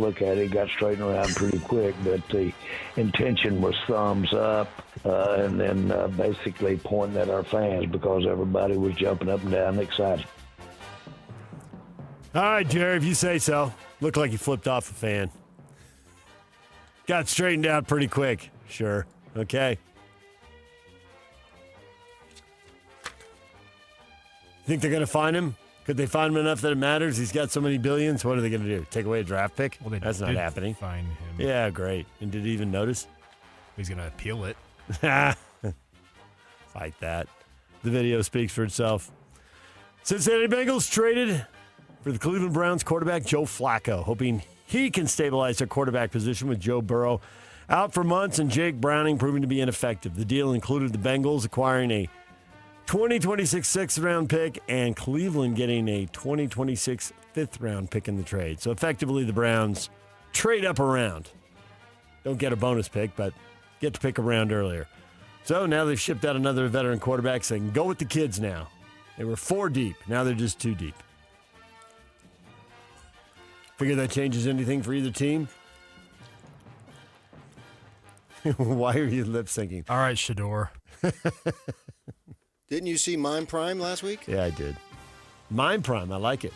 look at it, got straightened around pretty quick, but the intention was thumbs up and then basically pointing at our fans because everybody was jumping up and down excited. All right, Jerry, if you say so. Looked like you flipped off a fan. Got straightened out pretty quick. Sure. Okay. Think they're going to find him? Could they find him enough that it matters? He's got so many billions. What are they going to do? Take away a draft pick? Well, that's not happening. Find him. Yeah, great. And did he even notice? He's going to appeal it. Fight that. The video speaks for itself. Cincinnati Bengals traded for the Cleveland Browns quarterback Joe Flacco, hoping he can stabilize their quarterback position with Joe Burrow out for months and Jake Browning proving to be ineffective. The deal included the Bengals acquiring a 2026 sixth-round pick and Cleveland getting a 2026 fifth-round pick in the trade. So effectively the Browns trade up a round. Don't get a bonus pick, but get to pick a round earlier. So now they've shipped out another veteran quarterback saying, go with the kids now. They were 4 deep. Now they're just 2 deep. Figure that changes anything for either team? Why are you lip syncing? All right, Shador. Didn't you see Mime Prime last week? Yeah, I did. Mime Prime, I like it.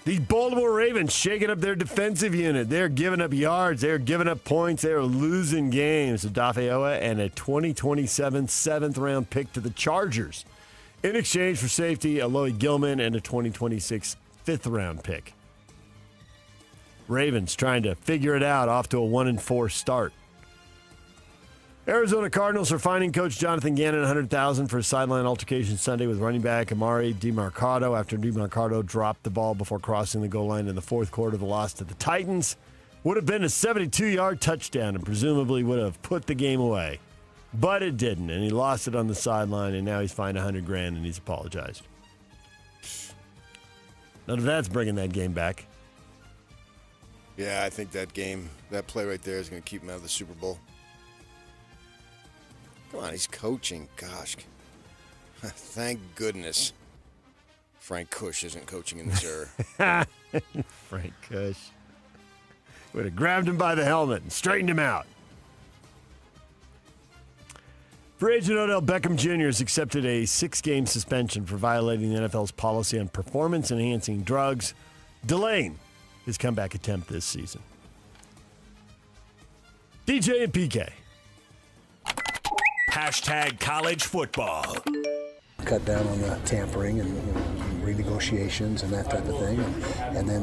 The Baltimore Ravens shaking up their defensive unit. They're giving up yards. They're giving up points. They're losing games. Dafeoa and a 2027 seventh-round pick to the Chargers in exchange for safety, Aloy Gilman, and a 2026 fifth-round pick. Ravens trying to figure it out off to a 1-4 start. Arizona Cardinals are fining coach Jonathan Gannon $100,000 for a sideline altercation Sunday with running back Amari DiMercado after DiMercado dropped the ball before crossing the goal line in the fourth quarter of the loss to the Titans. Would have been a 72-yard touchdown and presumably would have put the game away. But it didn't, and he lost it on the sideline, and now he's fined $100,000 and he's apologized. None of that's bringing that game back. Yeah, I think that play right there is going to keep him out of the Super Bowl. Come on, he's coaching. Gosh. Thank goodness Frank Kush isn't coaching in this era. Frank Kush. Would have grabbed him by the helmet and straightened him out. Free agent Odell Beckham Jr. has accepted a 6-game suspension for violating the NFL's policy on performance-enhancing drugs, delaying his comeback attempt this season. DJ and PK. Hashtag college football. Cut down on the tampering and renegotiations and that type of thing. And then,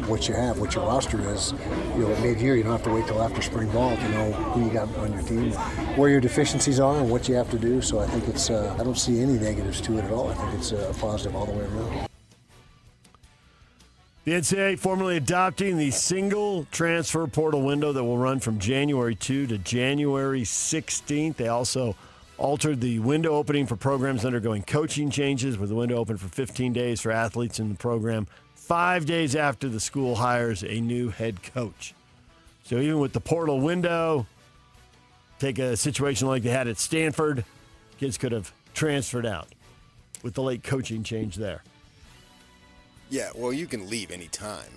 what your roster is, mid-year, you don't have to wait till after spring ball to know who you got on your team, where your deficiencies are and what you have to do. So I think it's, I don't see any negatives to it at all. I think it's a positive all the way around. The NCAA formally adopting the single transfer portal window that will run from January 2 to January 16th. They also altered the window opening for programs undergoing coaching changes, with the window open for 15 days for athletes in the program, 5 days after the school hires a new head coach. So even with the portal window, take a situation like they had at Stanford, kids could have transferred out with the late coaching change there. Yeah, well, you can leave any time.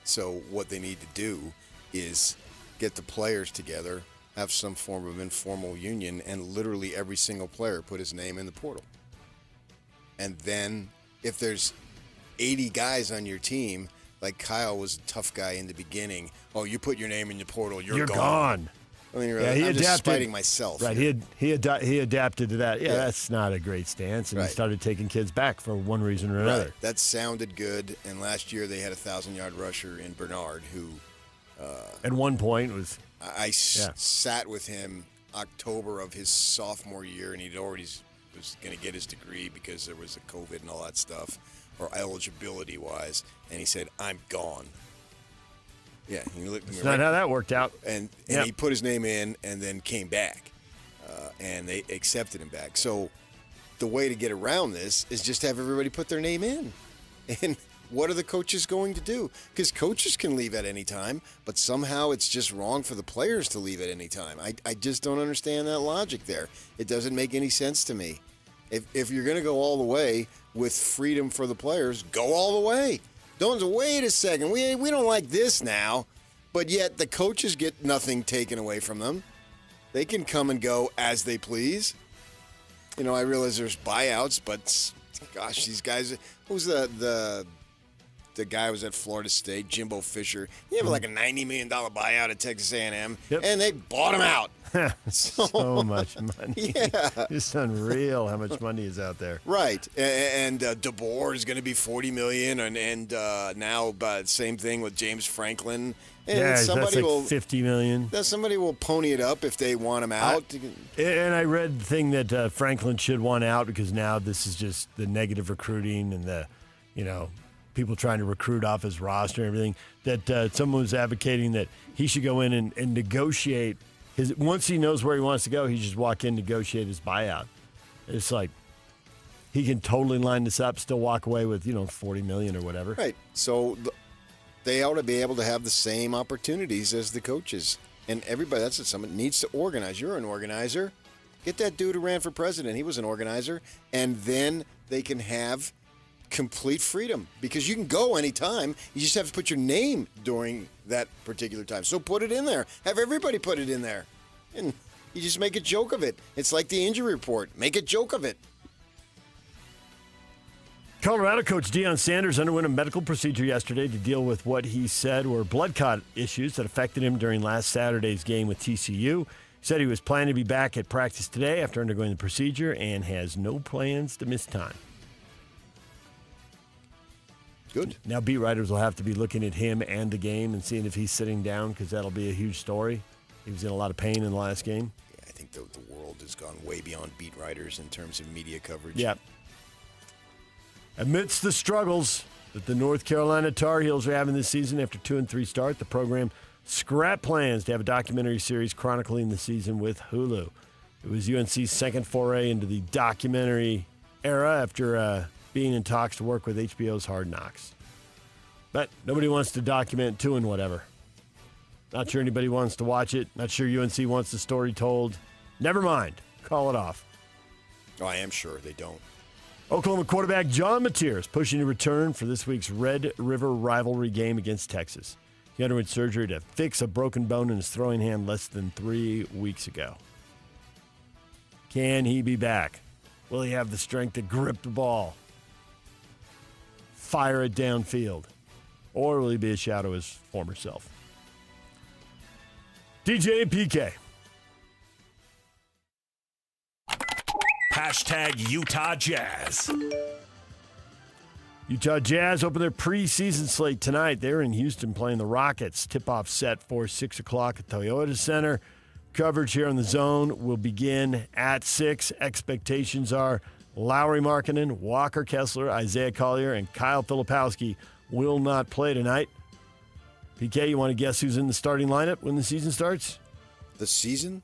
So what they need to do is get the players together, have some form of informal union, and literally every single player put his name in the portal. And then if there's 80 guys on your team, like Kyle was a tough guy in the beginning, oh, you put your name in the portal, you're gone. I mean, yeah, I'm just spiting myself. Right, he adapted to that. Yeah, that's not a great stance, and he started taking kids back for one reason or another. Right. That sounded good, and last year they had a 1,000-yard rusher in Bernard who at one point was... I sat with him October of his sophomore year, and he'd already was going to get his degree because there was a COVID and all that stuff, or eligibility-wise, and he said, I'm gone. Yeah, he looked at me. That's not how that worked out. And he put his name in and then came back, and they accepted him back. So the way to get around this is just have everybody put their name in. And what are the coaches going to do? Because coaches can leave at any time, but somehow it's just wrong for the players to leave at any time. I just don't understand that logic there. It doesn't make any sense to me. If you're going to go all the way with freedom for the players, go all the way. Don't wait a second. We don't like this now, but yet the coaches get nothing taken away from them. They can come and go as they please. I realize there's buyouts, but gosh, these guys. Who's the guy who was at Florida State, Jimbo Fisher? He had like a $90 million buyout at Texas A&M, and they bought him out. So much money. Yeah. It's unreal how much money is out there. Right. And DeBoer is going to be $40 million, and now same thing with James Franklin. And that's like $50 million. Somebody will pony it up if they want him out. And I read the thing that Franklin should want out because now this is just the negative recruiting and the, people trying to recruit off his roster and everything, that someone was advocating that he should go in and negotiate once he knows where he wants to go, he just walk in, negotiate his buyout. It's like he can totally line this up, still walk away with, $40 million or whatever. Right. So they ought to be able to have the same opportunities as the coaches. And everybody, that's what someone needs to organize. You're an organizer. Get that dude who ran for president. He was an organizer. And then they can have complete freedom because you can go anytime. You just have to put your name during that particular time. So put it in there. Have everybody put it in there. And you just make a joke of it. It's like the injury report. Make a joke of it. Colorado coach Deion Sanders underwent a medical procedure yesterday to deal with what he said were blood clot issues that affected him during last Saturday's game with TCU. He said he was planning to be back at practice today after undergoing the procedure and has no plans to miss time. Good. Now beat writers will have to be looking at him and the game and seeing if he's sitting down because that'll be a huge story. He was in a lot of pain in the last game. Yeah, I think the world has gone way beyond beat writers in terms of media coverage. Yeah. Amidst the struggles that the North Carolina Tar Heels are having this season after 2-3 start, the program scrapped plans to have a documentary series chronicling the season with Hulu. It was UNC's second foray into the documentary era after being in talks to work with HBO's Hard Knocks. But nobody wants to document 2 and whatever. Not sure anybody wants to watch it. Not sure UNC wants the story told. Never mind. Call it off. Oh, I am sure they don't. Oklahoma quarterback John Mateer is pushing to return for this week's Red River rivalry game against Texas. He underwent surgery to fix a broken bone in his throwing hand less than 3 weeks ago. Can he be back? Will he have the strength to grip the ball, fire it downfield, or will he be a shadow of his former self? DJ and PK. Hashtag Utah Jazz. Utah Jazz open their preseason slate tonight. They're in Houston playing the Rockets. Tip-off set for 6 o'clock at Toyota Center. Coverage here on the Zone will begin at 6. Expectations are Lauri Markkanen, Walker Kessler, Isaiah Collier, and Kyle Filipowski will not play tonight. PK, you want to guess who's in the starting lineup when the season starts? The season?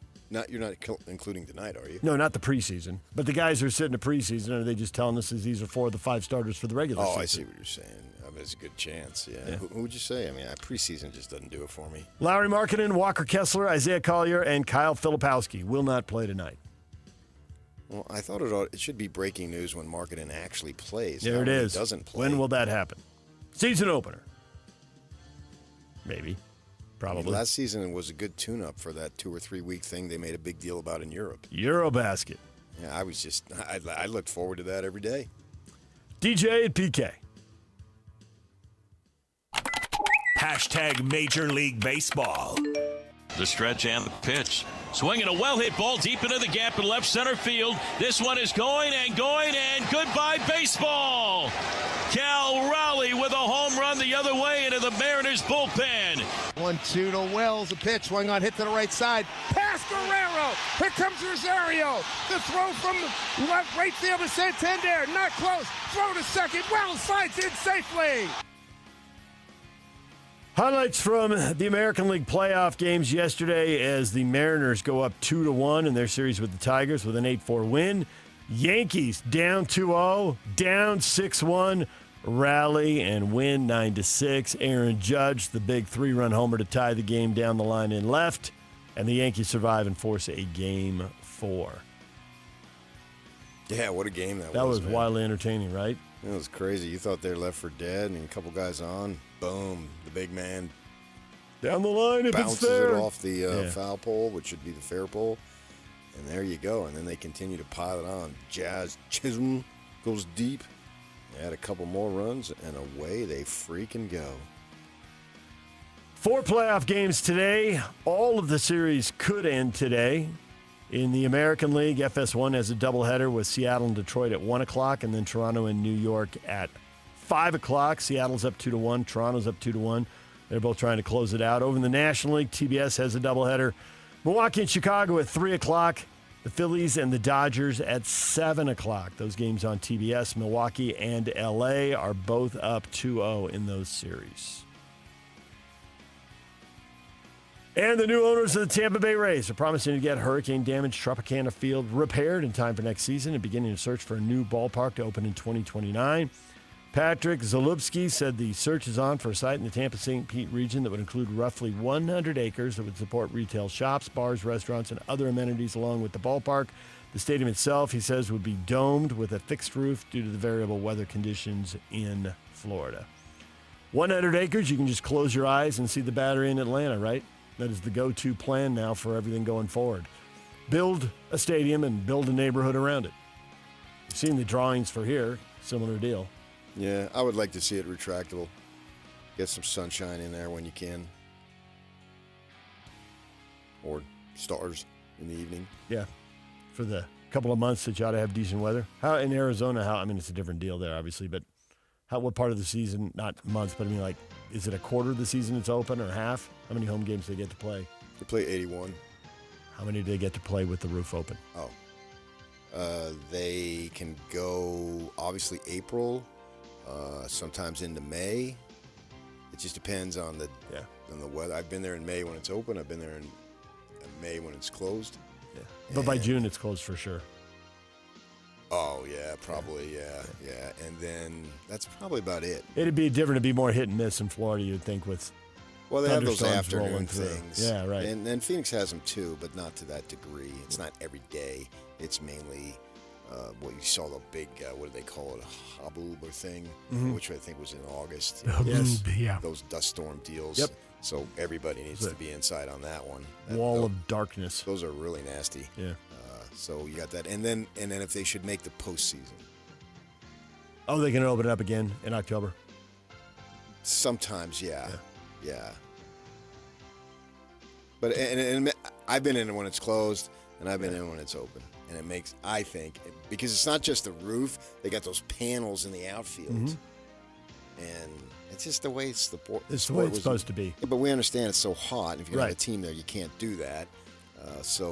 You're not including tonight, are you? No, not the preseason. But the guys who are sitting the preseason, are they just telling us these are 4 of the 5 starters for the regular season? Oh, I see what you're saying. There's a good chance, yeah. Who would you say? I mean, preseason just doesn't do it for me. Lauri Markkanen, Walker Kessler, Isaiah Collier, and Kyle Filipowski will not play tonight. Well, I thought it should be breaking news when Markkanen actually plays. There it is. He doesn't play. When will that happen? Season opener. Maybe. Probably. I mean, last season was a good tune-up for that 2 or 3 week thing they made a big deal about in Europe. Eurobasket. Yeah, I looked forward to that every day. DJ and PK. Hashtag Major League Baseball. The stretch and the pitch. Swinging a well-hit ball deep into the gap in left center field. This one is going, and goodbye baseball. Cal Raleigh with a home run the other way into the Mariners bullpen. 1-2 to Wells. A pitch, swing on, hit to the right side. Past Guerrero. Here comes Rosario. The throw from the left right field to Santander. Not close. Throw to second. Wells slides in safely. Highlights from the American League playoff games yesterday as the Mariners go up 2-1 in their series with the Tigers with an 8-4 win. Yankees down 2-0, down 6-1, rally and win 9-6. Aaron Judge, the big 3-run homer to tie the game down the line in left, and the Yankees survive and force a Game 4. Yeah, what a game that was. That was man. wildly entertaining, right? It was crazy. You thought they were left for dead, and a couple guys on. Boom. The big man Down the line, if it's bounces there. it off the foul pole, which should be the fair pole. And there you go. And then they continue to pile it on. Jazz Chisholm goes deep. They had a couple more runs, and away they freaking go. 4 playoff games today. All of the series could end today. In the American League, FS1 has a doubleheader with Seattle and Detroit at 1 o'clock, and then Toronto and New York at 5 o'clock. Seattle's up 2-1. Toronto's up 2-1. They're both trying to close it out. Over in the National League, TBS has a doubleheader. Milwaukee and Chicago at 3 o'clock. The Phillies and the Dodgers at 7 o'clock. Those games on TBS. Milwaukee and LA are both up 2-0 in those series. And the new owners of the Tampa Bay Rays are promising to get hurricane-damaged Tropicana Field repaired in time for next season and beginning a search for a new ballpark to open in 2029. Patrick Zalupski said the search is on for a site in the Tampa-St. Pete region that would include roughly 100 acres that would support retail shops, bars, restaurants, and other amenities along with the ballpark. The stadium itself, he says, would be domed with a fixed roof due to the variable weather conditions in Florida. 100 acres, you can just close your eyes and see the Battery in Atlanta, right? That is the go-to plan now for everything going forward. Build a stadium and build a neighborhood around it. You've seen the drawings for here, similar deal. Yeah, I would like to see it retractable. Get some sunshine in there when you can. Or stars in the evening. Yeah, for the couple of months that you ought to have decent weather. How in Arizona, I mean, it's a different deal there, obviously, but what part of the season, not months, but I mean, like, is it a quarter of the season it's open or half? How many home games do they get to play? They play 81. How many do they get to play with the roof open? They can go, obviously, April, sometimes into May. It just depends on the weather. I've been there in May when it's open. I've been there in May when it's closed. Yeah. But by June, it's closed for sure. Oh, yeah, probably, yeah. And then that's probably about it. It'd be different. It'd be more hit and miss in Florida, you'd think, with well, they have those thunderstorms rolling afternoon through. things. Yeah, right. And Phoenix has them too, but not to that degree. It's not every day. It's mainly what you saw, the big, what do they call it, a haboob or thing, which I think was in August. Yes. Yeah. Those dust storm deals. Yep. So everybody needs to be inside on that one. Wall of darkness. Those are really nasty. Yeah. So you got that. And then if they should make the postseason. Oh, they can open it up again in October? Sometimes, yeah. But and I've been in it when it's closed, and I've been in it when it's open. And it makes, I think, because it's not just the roof, they got those panels in the outfield. And it's just the way it's the way it's supposed to be. But we understand it's so hot. If you have a team there, you can't do that.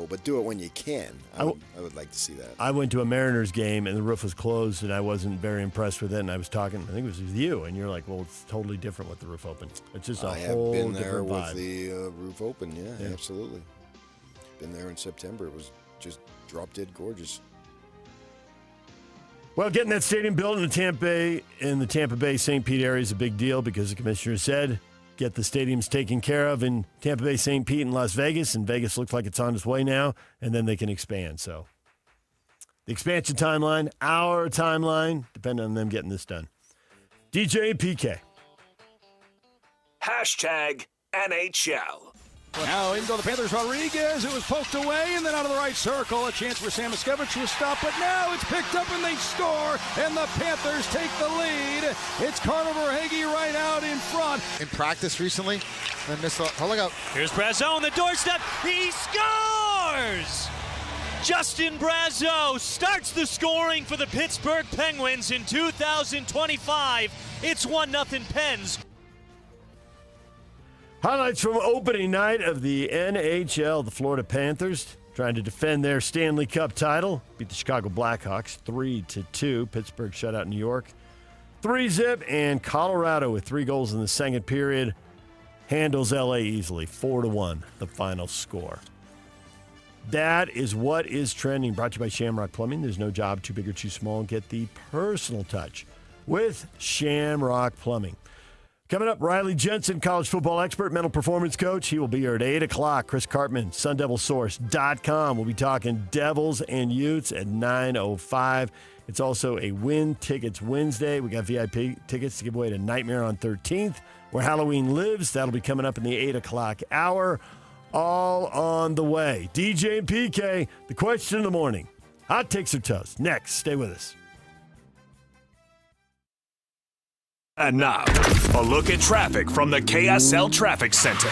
But do it when you can. I would like to see that. I went to a Mariners game, and the roof was closed, and I wasn't very impressed with it. And I was talking, I think it was with you, and you're like, well, it's totally different with the roof open. It's just a whole different vibe. I have been there with the roof open, yeah, absolutely. Been there in September. It was just drop dead gorgeous. Well, getting that stadium built in the Tampa Bay St. Pete area is a big deal because the commissioner said get the stadiums taken care of in Tampa Bay, St. Pete, and Las Vegas. And Vegas looks like it's on its way now, and then they can expand. So the expansion timeline, our timeline, depending on them getting this done. DJ PK. Hashtag NHL. Now into the Panthers, Rodriguez. It was poked away and then out of the right circle. A chance for Sam Miskevich to stop, but now it's picked up and they score, and the Panthers take the lead. It's Carter Verhaeghe right out in front. In practice recently, and missed the. Oh, look out. Here's Brazeau on the doorstep. He scores! Justin Brazeau starts the scoring for the Pittsburgh Penguins in 2025. It's 1-0 Pens. Highlights from opening night of the NHL. The Florida Panthers trying to defend their Stanley Cup title. Beat the Chicago Blackhawks 3-2. Pittsburgh shut out New York 3-0. And Colorado with 3 goals in the second period handles LA easily 4-1, the final score. That is what is trending. Brought to you by Shamrock Plumbing. There's no job too big or too small. Get the personal touch with Shamrock Plumbing. Coming up, Riley Jensen, college football expert, mental performance coach. He will be here at 8 o'clock. Chris Cartman, SunDevilSource.com. We'll be talking Devils and Utes at 9:05. It's also a Win Tickets Wednesday. We got VIP tickets to give away to Nightmare on 13th, where Halloween lives. That'll be coming up in the 8 o'clock hour. All on the way. DJ and PK, the question of the morning. Hot takes or toast? Next. Stay with us. And now, a look at traffic from the KSL Traffic Center.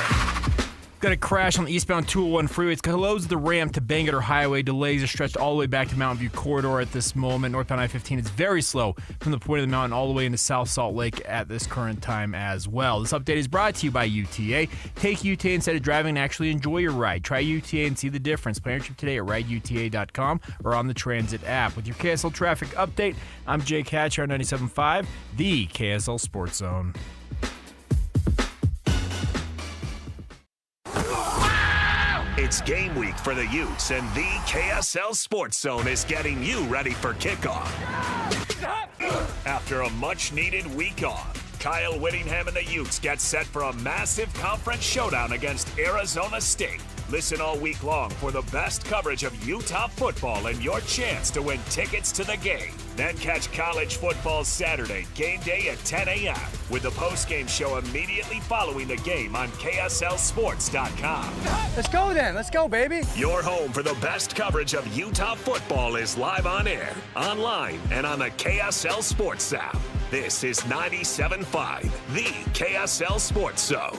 Got a crash on the eastbound 201 freeway. It's closed the ramp to Bangerter Highway. Delays are stretched all the way back to Mountain View Corridor at this moment. Northbound I-15 is very slow from the point of the mountain all the way into South Salt Lake at this current time as well. This update is brought to you by UTA. Take UTA instead of driving and actually enjoy your ride. Try UTA and see the difference. Plan your trip today at rideuta.com or on the Transit app. With your KSL traffic update, I'm Jake Hatcher on 97.5, the KSL Sports Zone. It's game week for the Utes, and the KSL Sports Zone is getting you ready for kickoff. After a much-needed week off, Kyle Whittingham and the Utes get set for a massive conference showdown against Arizona State. Listen all week long for the best coverage of Utah football and your chance to win tickets to the game. Then catch college football Saturday, game day at 10 a.m. with the post-game show immediately following the game on KSLSports.com. Let's go then. Let's go, baby. Your home for the best coverage of Utah football is live on air, online, and on the KSL Sports app. This is 97.5, the KSL Sports Zone.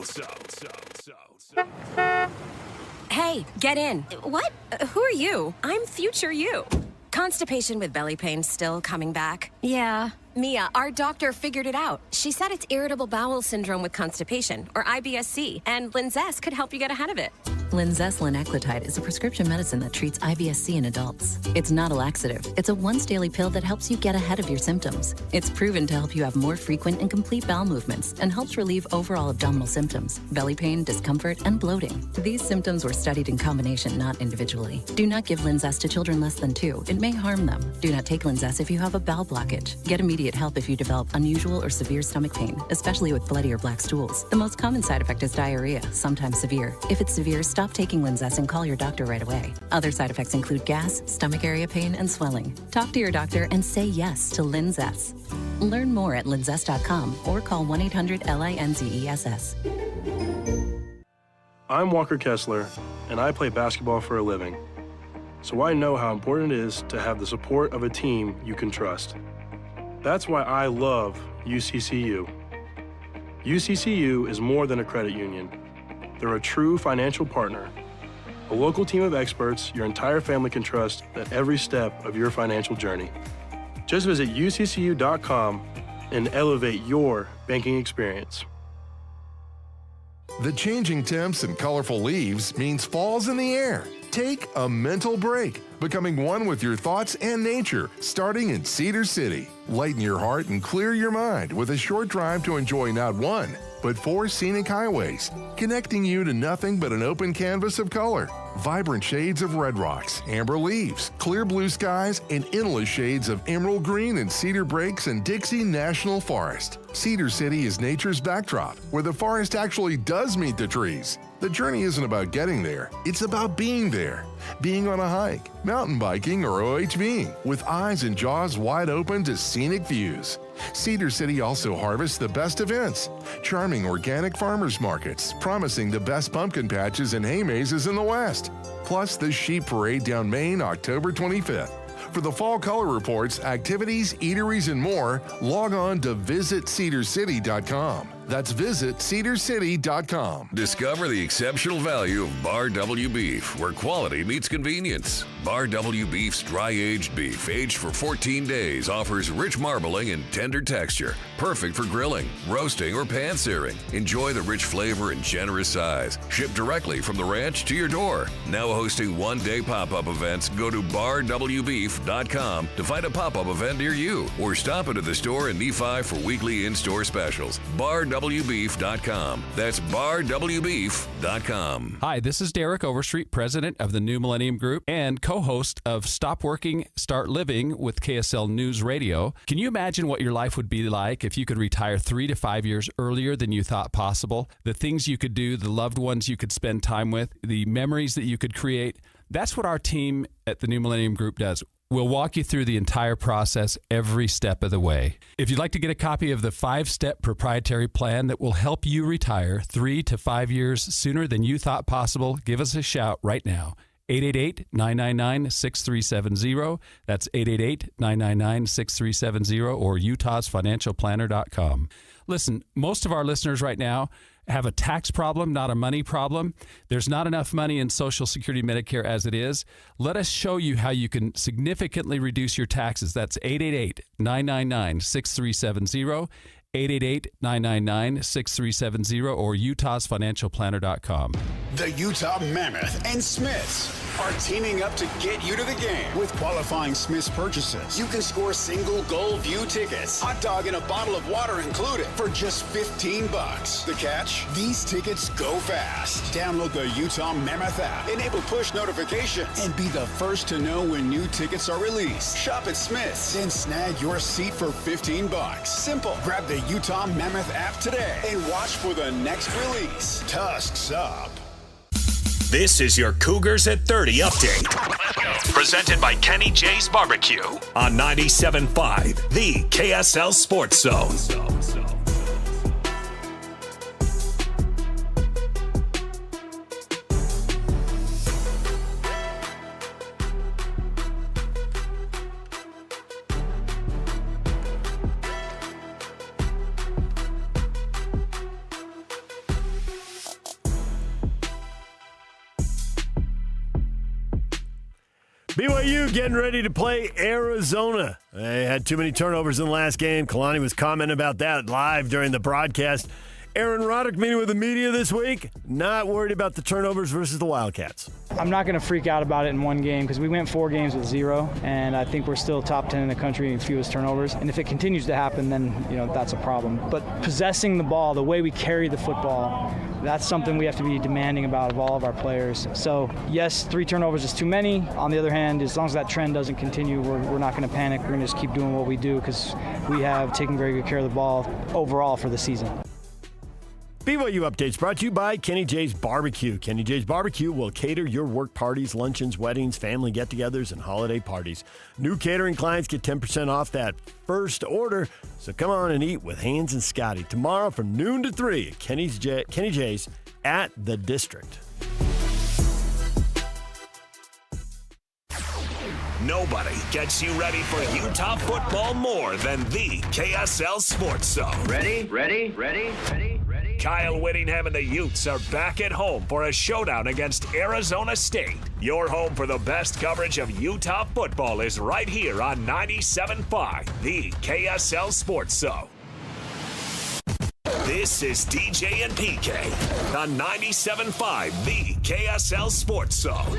Hey, get in. What? Who are you? I'm future you. Constipation with belly pain still coming back? Yeah. Mia, our doctor figured it out. She said it's irritable bowel syndrome with constipation, or IBS-C, and Linzess could help you get ahead of it. Linzess linaclotide is a prescription medicine that treats IBS-C in adults. It's not a laxative. It's a once-daily pill that helps you get ahead of your symptoms. It's proven to help you have more frequent and complete bowel movements and helps relieve overall abdominal symptoms, belly pain, discomfort, and bloating. These symptoms were studied in combination, not individually. Do not give Linzess to children less than 2. It may harm them. Do not take Linzess if you have a bowel blockage. Get immediate help if you develop unusual or severe stomach pain, especially with bloody or black stools. The most common side effect is diarrhea, sometimes severe. If it's severe, stop taking Linzess and call your doctor right away. Other side effects include gas, stomach area pain, and swelling. Talk to your doctor and say yes to Linzess. Learn more at linzess.com or call 1-800-LINZESS. I'm Walker Kessler, and I play basketball for a living. So I know how important it is to have the support of a team you can trust. That's why I love UCCU. UCCU is more than a credit union. They're a true financial partner, a local team of experts your entire family can trust at every step of your financial journey. Just visit uccu.com and elevate your banking experience. The changing temps and colorful leaves means fall's in the air. Take a mental break, becoming one with your thoughts and nature, starting in Cedar City. Lighten your heart and clear your mind with a short drive to enjoy not one, but 4 scenic highways, connecting you to nothing but an open canvas of color. Vibrant shades of red rocks, amber leaves, clear blue skies, and endless shades of emerald green and cedar breaks and Dixie National Forest. Cedar City is nature's backdrop, where the forest actually does meet the trees. The journey isn't about getting there, it's about being there. Being on a hike, mountain biking, or OHVing, with eyes and jaws wide open to scenic views. Cedar City also harvests the best events. Charming organic farmers markets, promising the best pumpkin patches and hay mazes in the West. Plus the Sheep Parade down Main, October 25th. For the fall color reports, activities, eateries, and more, log on to visitcedarcity.com. That's visitcedarcity.com. Discover the exceptional value of Bar W Beef, where quality meets convenience. Bar W Beef's dry-aged beef, aged for 14 days, offers rich marbling and tender texture, perfect for grilling, roasting, or pan-searing. Enjoy the rich flavor and generous size. Shipped directly from the ranch to your door. Now hosting one-day pop-up events, go to barwbeef.com to find a pop-up event near you, or stop into the store in Nephi for weekly in-store specials. Bar BarWBeef.com. That's BarWBeef.com. Hi, this is Derek Overstreet, president of the New Millennium Group and co-host of Stop Working, Start Living with KSL News Radio. Can you imagine what your life would be like if you could retire 3 to 5 years earlier than you thought possible? The things you could do, the loved ones you could spend time with, the memories that you could create. That's what our team at the New Millennium Group does. We'll walk you through the entire process every step of the way. If you'd like to get a copy of the 5-step proprietary plan that will help you retire 3 to 5 years sooner than you thought possible, give us a shout right now. 888-999-6370. That's 888-999-6370 or utahsfinancialplanner.com. Listen, most of our listeners right now have a tax problem, not a money problem. There's not enough money in Social Security Medicare as it is. Let us show you how you can significantly reduce your taxes. That's 888-999-6370, 888-999-6370, or utahsfinancialplanner.com. The Utah Mammoth and Smiths are teaming up to get you to the game with qualifying Smiths purchases. You can score single goal view tickets, hot dog and a bottle of water included for just $15. The catch? These tickets go fast. Download the Utah Mammoth app, enable push notifications, and be the first to know when new tickets are released. Shop at Smiths, then snag your seat for $15. Simple. Grab the Utah Mammoth app today and watch for the next release. Tusks up. This is your Cougars at 30 update. Presented by Kenny J's Barbecue on 97.5, the KSL Sports Zone. BYU getting ready to play Arizona. They had too many turnovers in the last game. Kalani was commenting about that live during the broadcast. Aaron Roddick meeting with the media this week. Not worried about the turnovers versus the Wildcats. I'm not going to freak out about it in one game because we went 4 games with 0, and I think we're still top 10 in the country in fewest turnovers. And if it continues to happen, then that's a problem. But possessing the ball, the way we carry the football, that's something we have to be demanding of all of our players. So yes, 3 turnovers is too many. On the other hand, as long as that trend doesn't continue, we're not going to panic. We're going to just keep doing what we do because we have taken very good care of the ball overall for the season. BYU Updates brought to you by Kenny J's Barbecue. Kenny J's Barbecue will cater your work parties, luncheons, weddings, family get-togethers, and holiday parties. New catering clients get 10% off that first order, so come on and eat with Hans and Scotty tomorrow from noon to 3 at Kenny J's at the District. Nobody gets you ready for Utah football more than the KSL Sports Zone. Ready? Kyle Whittingham and the Utes are back at home for a showdown against Arizona State. Your home for the best coverage of Utah football is right here on 97.5, the KSL Sports Zone. This is DJ and PK on 97.5, the KSL Sports Zone.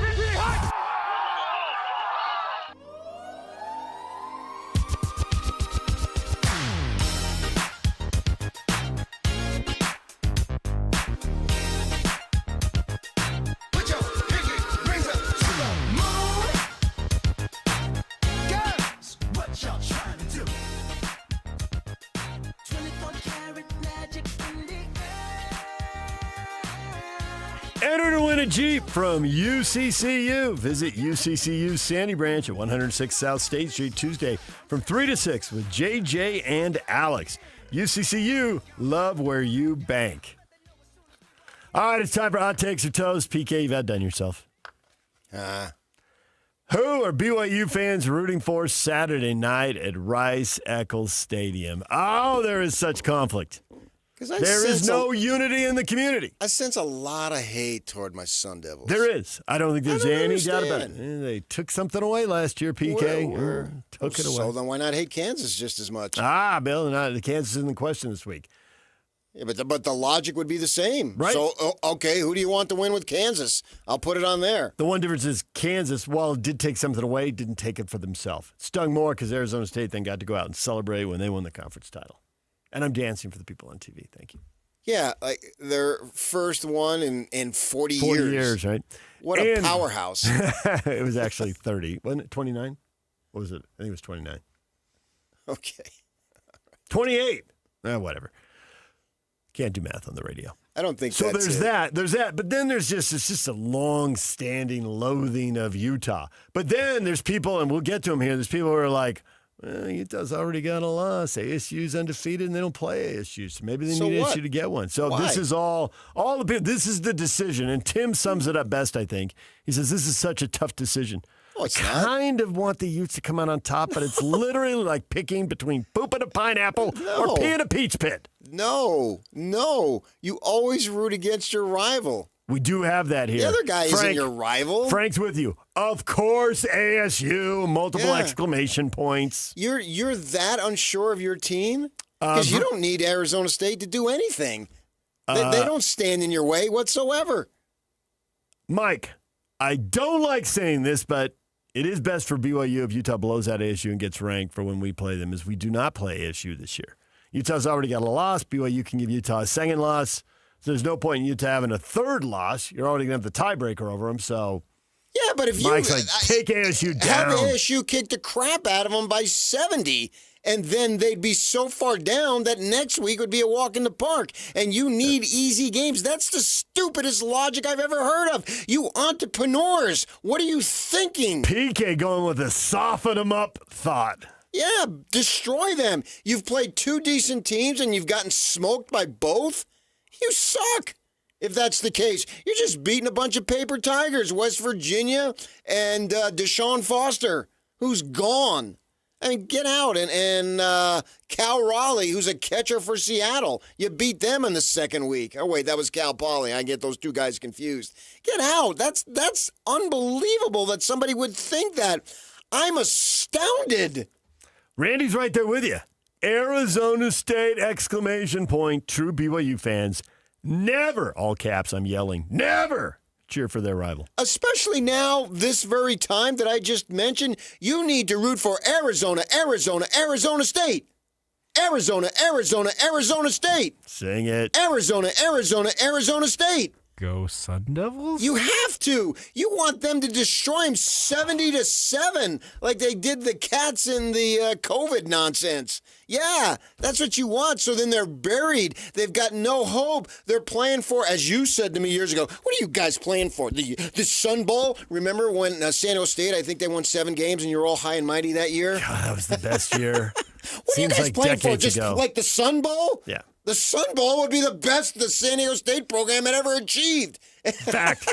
Enter to win a Jeep from UCCU. Visit UCCU's Sandy Branch at 106 South State Street Tuesday from 3 to 6 with JJ and Alex. UCCU, love where you bank. All right, it's time for Hot Takes or Toast. PK, you've outdone yourself. Who are BYU fans rooting for Saturday night at Rice-Eccles Stadium? Oh, there is such conflict. There is no unity in the community. I sense a lot of hate toward my Sun Devils. There is. I don't think there's any doubt about it. They took something away last year, PK. Took it away. So then why not hate Kansas just as much? Bill, the Kansas isn't the question this week. Yeah, but the logic would be the same. Right. So, okay, who do you want to win with Kansas? I'll put it on there. The one difference is Kansas, while it did take something away, didn't take it for themselves. It stung more because Arizona State then got to go out and celebrate when they won the conference title. And I'm dancing for the people on TV. Thank you. Yeah, like their first one in 40 years. 40 years, right? What a powerhouse. It was actually 30. Wasn't it 29? What was it? I think it was 29. Okay. 28. Whatever. Can't do math on the radio. I don't think so. That's There's it. that. There's that. But then it's just a long-standing loathing of Utah. But then there's people, and we'll get to them here. There's people who are like, well, Utah's already got a loss. ASU's undefeated, and they don't play ASU. So maybe they need ASU to get one. So Why? This is all the people. This is the decision. And Tim sums it up best, I think. He says, this is such a tough decision. Oh, it's kind of want the Utes to come out on top, but it's literally like picking between pooping a pineapple or peeing a peach pit. No. You always root against your rival. We do have that here. The other guy isn't your rival. Frank's with you. Of course, ASU, multiple exclamation points. You're that unsure of your team? Because you don't need Arizona State to do anything. They don't stand in your way whatsoever. Mike, I don't like saying this, but it is best for BYU if Utah blows out ASU and gets ranked for when we play them, as we do not play ASU this year. Utah's already got a loss. BYU can give Utah a second loss. So there's no point in Utah having a third loss. You're already going to have the tiebreaker over them. So yeah, but if Mike's like, take ASU down. Have ASU kick the crap out of them by 70, and then they'd be so far down that next week would be a walk in the park. And you need easy games. That's the stupidest logic I've ever heard of. You entrepreneurs, what are you thinking? PK going with a soften them up thought. Yeah, destroy them. You've played two decent teams and you've gotten smoked by both? You suck. If that's the case, you're just beating a bunch of paper tigers, West Virginia and Deshaun Foster, who's gone. I mean, get out. And Cal Raleigh, who's a catcher for Seattle. You beat them in the second week. Oh, wait, that was Cal Poly. I get those two guys confused. Get out. That's unbelievable that somebody would think that. I'm astounded. Randy's right there with you. Arizona State, exclamation point. True BYU fans, never, all caps, I'm yelling, never cheer for their rival. Especially now, this very time that I just mentioned, you need to root for Arizona State. Arizona State. Sing it. Arizona State. Go Sun Devils? You have to. You want them to destroy them 70-7 like they did the Cats in the COVID nonsense. Yeah, that's what you want. So then they're buried. They've got no hope. They're playing for, as you said to me years ago, what are you guys playing for? The Sun Bowl? Remember when San Jose State, I think they won 7 games and you were all high and mighty that year? God, that was the best year. What are you guys playing for? Just ago. like the Sun Bowl? Yeah. The Sun Bowl would be the best the San Diego State program had ever achieved. Fact.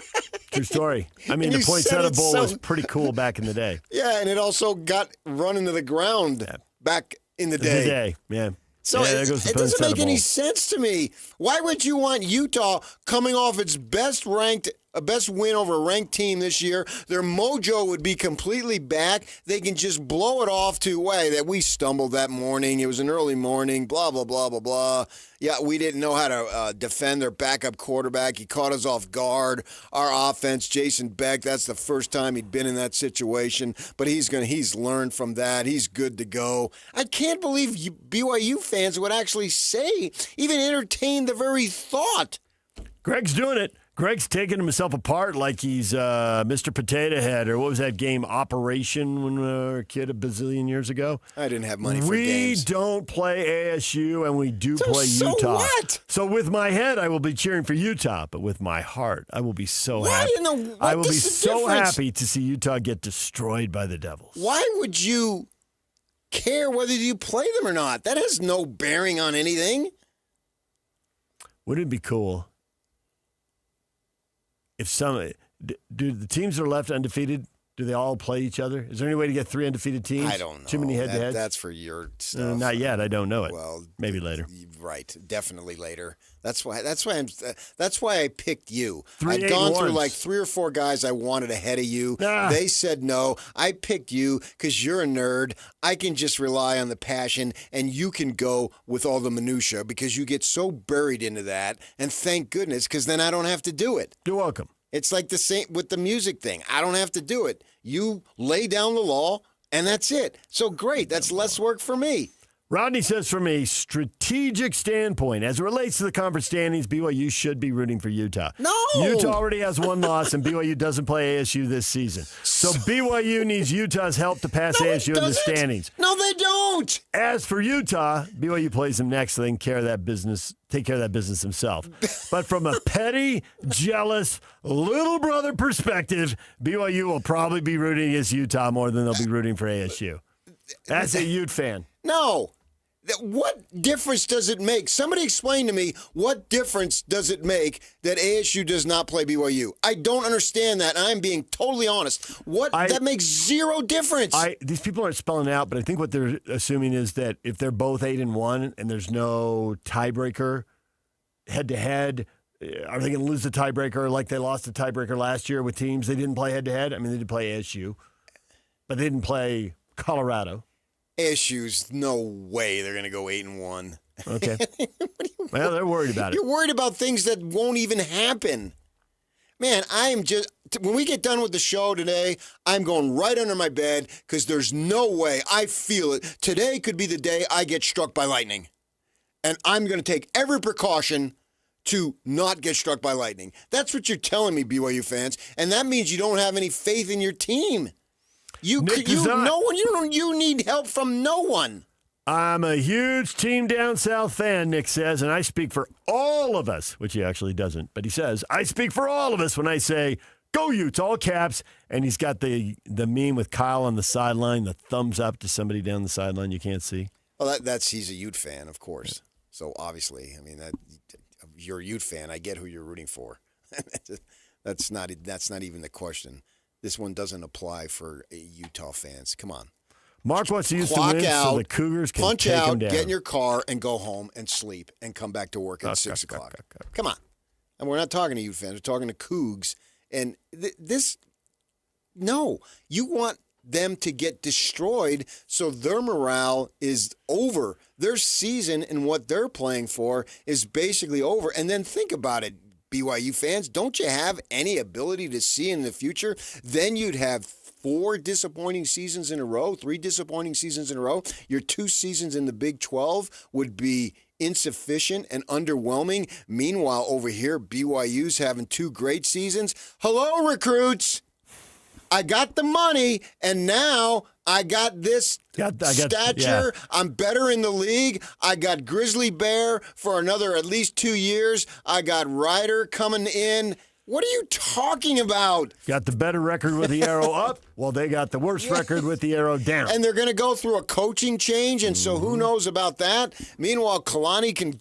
True story. I mean, the Poinsettia Bowl was pretty cool back in the day. Yeah, and it also got run into the ground back in the day. Yeah. So yeah, it doesn't make any sense to me. Why would you want Utah coming off its best win over a ranked team this year? Their mojo would be completely back. They can just blow it off to, that we stumbled that morning. It was an early morning, blah, blah, blah, blah, blah. Yeah, we didn't know how to defend their backup quarterback. He caught us off guard. Our offense, Jason Beck, that's the first time he'd been in that situation. But he's learned from that. He's good to go. I can't believe BYU fans would actually even entertain the very thought. Greg's doing it. Greg's taking himself apart like he's Mr. Potato Head, or what was that game, Operation, when we were a kid a bazillion years ago? I didn't have money for games. We don't play ASU, and we do play Utah. So what? So with my head, I will be cheering for Utah, but with my heart, I will be so happy. I will be so happy to see Utah get destroyed by the Devils. Why would you care whether you play them or not? That has no bearing on anything. Wouldn't it be cool if do the teams that are left undefeated, do they all play each other? Is there any way to get 3 undefeated teams? I don't know. Too many head-to-heads? That's for your stuff. Not yet. I don't know it. Well, maybe later. Right. Definitely later. That's why I picked you. 3 I'd gone through 8-1s. like 3 or 4 guys I wanted ahead of you. They said no. I picked you because you're a nerd. I can just rely on the passion, and you can go with all the minutia because you get so buried into that. And thank goodness, because then I don't have to do it. You're welcome. It's like the same with the music thing. I don't have to do it. You lay down the law, and that's it. So great. That's less work for me. Rodney says, from a strategic standpoint, as it relates to the conference standings, BYU should be rooting for Utah. No! Utah already has one loss, and BYU doesn't play ASU this season. So BYU needs Utah's help to pass ASU in the standings. No, they don't! As for Utah, BYU plays them next, so they can take care of that business themselves. But from a petty, jealous, little brother perspective, BYU will probably be rooting against Utah more than they'll be rooting for ASU. As a Ute fan. No. What difference does it make? Somebody explain to me, what difference does it make that ASU does not play BYU? I don't understand that, and I'm being totally honest. That makes zero difference. These people aren't spelling it out, but I think what they're assuming is that if they're both 8-1 and there's no tiebreaker head-to-head, are they going to lose the tiebreaker like they lost the tiebreaker last year with teams they didn't play head-to-head? I mean, they did play ASU, but they didn't play Colorado. ASU's no way they're going to go 8-1. Okay. Well, they're worried about it. You're worried about things that won't even happen. Man, when we get done with the show today, I'm going right under my bed because there's no way, I feel it. Today could be the day I get struck by lightning. And I'm going to take every precaution to not get struck by lightning. That's what you're telling me, BYU fans. And that means you don't have any faith in your team. You need help from no one. I'm a huge team down south fan, Nick says, and I speak for all of us, which he actually doesn't, but he says, I speak for all of us when I say, go Utes, all caps, and he's got the meme with Kyle on the sideline, the thumbs up to somebody down the sideline you can't see. Well, he's a Ute fan, of course. So obviously, I mean, you're a Ute fan. I get who you're rooting for. That's not even the question. This one doesn't apply for Utah fans. Come on. Mark wants to use the win so the Cougars can punch take out, them down. get in your car, and go home and sleep and come back to work at 6 o'clock. Come on. And we're not talking to Ute fans. We're talking to Cougs. And no. You want them to get destroyed so their morale is over. Their season and what they're playing for is basically over. And then think about it. BYU fans, don't you have any ability to see in the future? Then you'd have 3 disappointing seasons in a row. Your 2 seasons in the Big 12 would be insufficient and underwhelming. Meanwhile, over here, BYU's having 2 great seasons. Hello, recruits. I got the money, and now I got this stature. I'm better in the league. I got Grizzly Bear for another at least 2 years. I got Ryder coming in. What are you talking about? Got the better record with the arrow up. Well, they got the worst record with the arrow down. And they're going to go through a coaching change, and so who knows about that? Meanwhile, Kalani can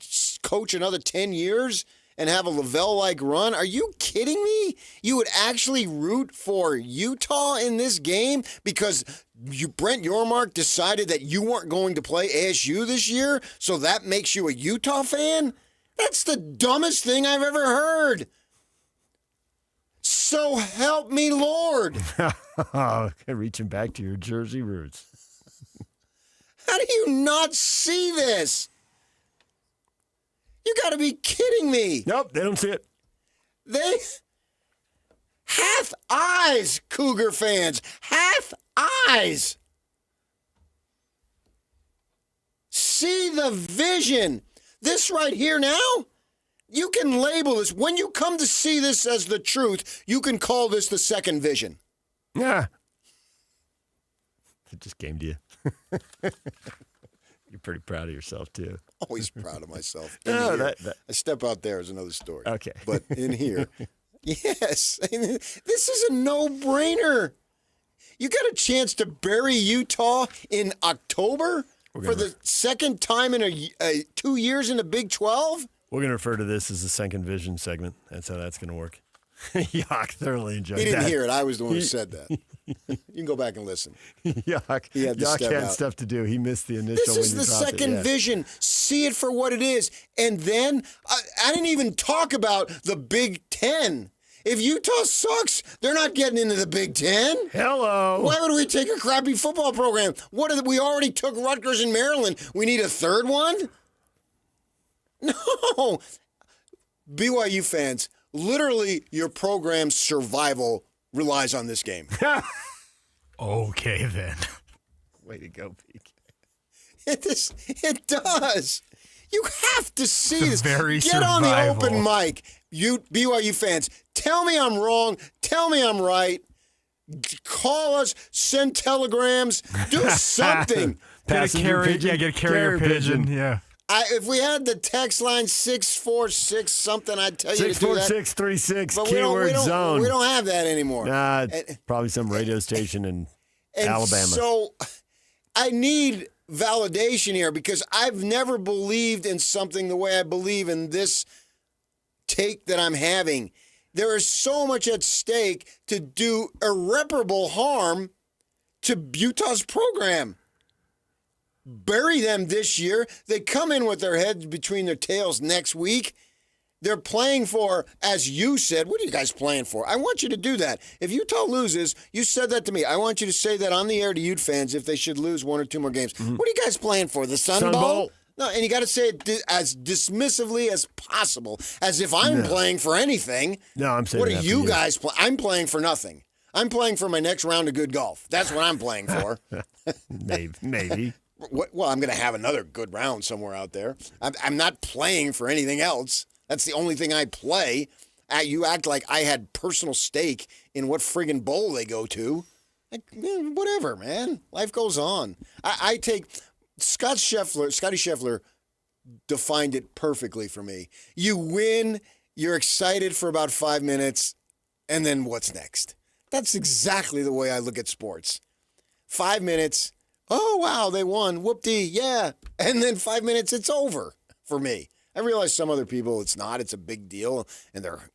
coach another 10 years and have a Lavelle-like run? Are you kidding me? You would actually root for Utah in this game because Brent Yormark decided that you weren't going to play ASU this year, so that makes you a Utah fan? That's the dumbest thing I've ever heard. So help me, Lord. Reaching back to your Jersey roots. How do you not see this? You got to be kidding me. Nope, they don't see it. They half eyes, Cougar fans. Half eyes. See the vision. This right here now, you can label this. When you come to see this as the truth, you can call this the second vision. Yeah. It just came to you. You're pretty proud of yourself, too. Always proud of myself. I step out there is another story. Okay. But in here, yes. This is a no-brainer. You got a chance to bury Utah in October for the second time in 2 years in the Big 12? We're going to refer to this as the second vision segment. That's how that's going to work. Yuck, thoroughly enjoyed that. He didn't hear it. I was the one who said that. You can go back and listen. Yuck. He had to step had out. stuff to do. He missed the initial. This is the second vision. See it for what it is. And then I didn't even talk about the Big Ten. If Utah sucks, they're not getting into the Big Ten. Hello. Why would we take a crappy football program? We already took Rutgers and Maryland. We need a third one? No. BYU fans, literally your program's survival relies on this game. Okay, then. Way to go, PK. It does. You have to see this. Get on the open mic. You BYU fans, tell me I'm wrong. Tell me I'm right. Call us. Send telegrams. Do something. Get a carrier pigeon. Yeah. If we had the text line 646 something, I'd tell you to do that. 64636 But keyword zone. We don't have that anymore. Nah, probably some radio station in Alabama. So I need validation here because I've never believed in something the way I believe in this take that I'm having. There is so much at stake to do irreparable harm to Utah's program. Bury them this year. They come in with their heads between their tails next week. They're playing for, as you said, what are you guys playing for? I want you to do that. If Utah loses, you said that to me. I want you to say that on the air to Ute fans if they should lose one or two more games. What are you guys playing for? The Sun Bowl? No, and you got to say it as dismissively as possible, as if I'm playing for anything. No, I'm saying what are you guys playing? I'm playing for nothing. I'm playing for my next round of good golf. That's what I'm playing for. Maybe. Well, I'm going to have another good round somewhere out there. I'm not playing for anything else. That's the only thing I play. You act like I had personal stake in what friggin' bowl they go to. Like, whatever, man. Life goes on. I take Scotty Scheffler defined it perfectly for me. You win, you're excited for about 5 minutes, and then what's next? That's exactly the way I look at sports. 5 minutes. Oh, wow, they won. Whoop-dee, yeah. And then 5 minutes, it's over for me. I realize some other people, it's not. It's a big deal, and they're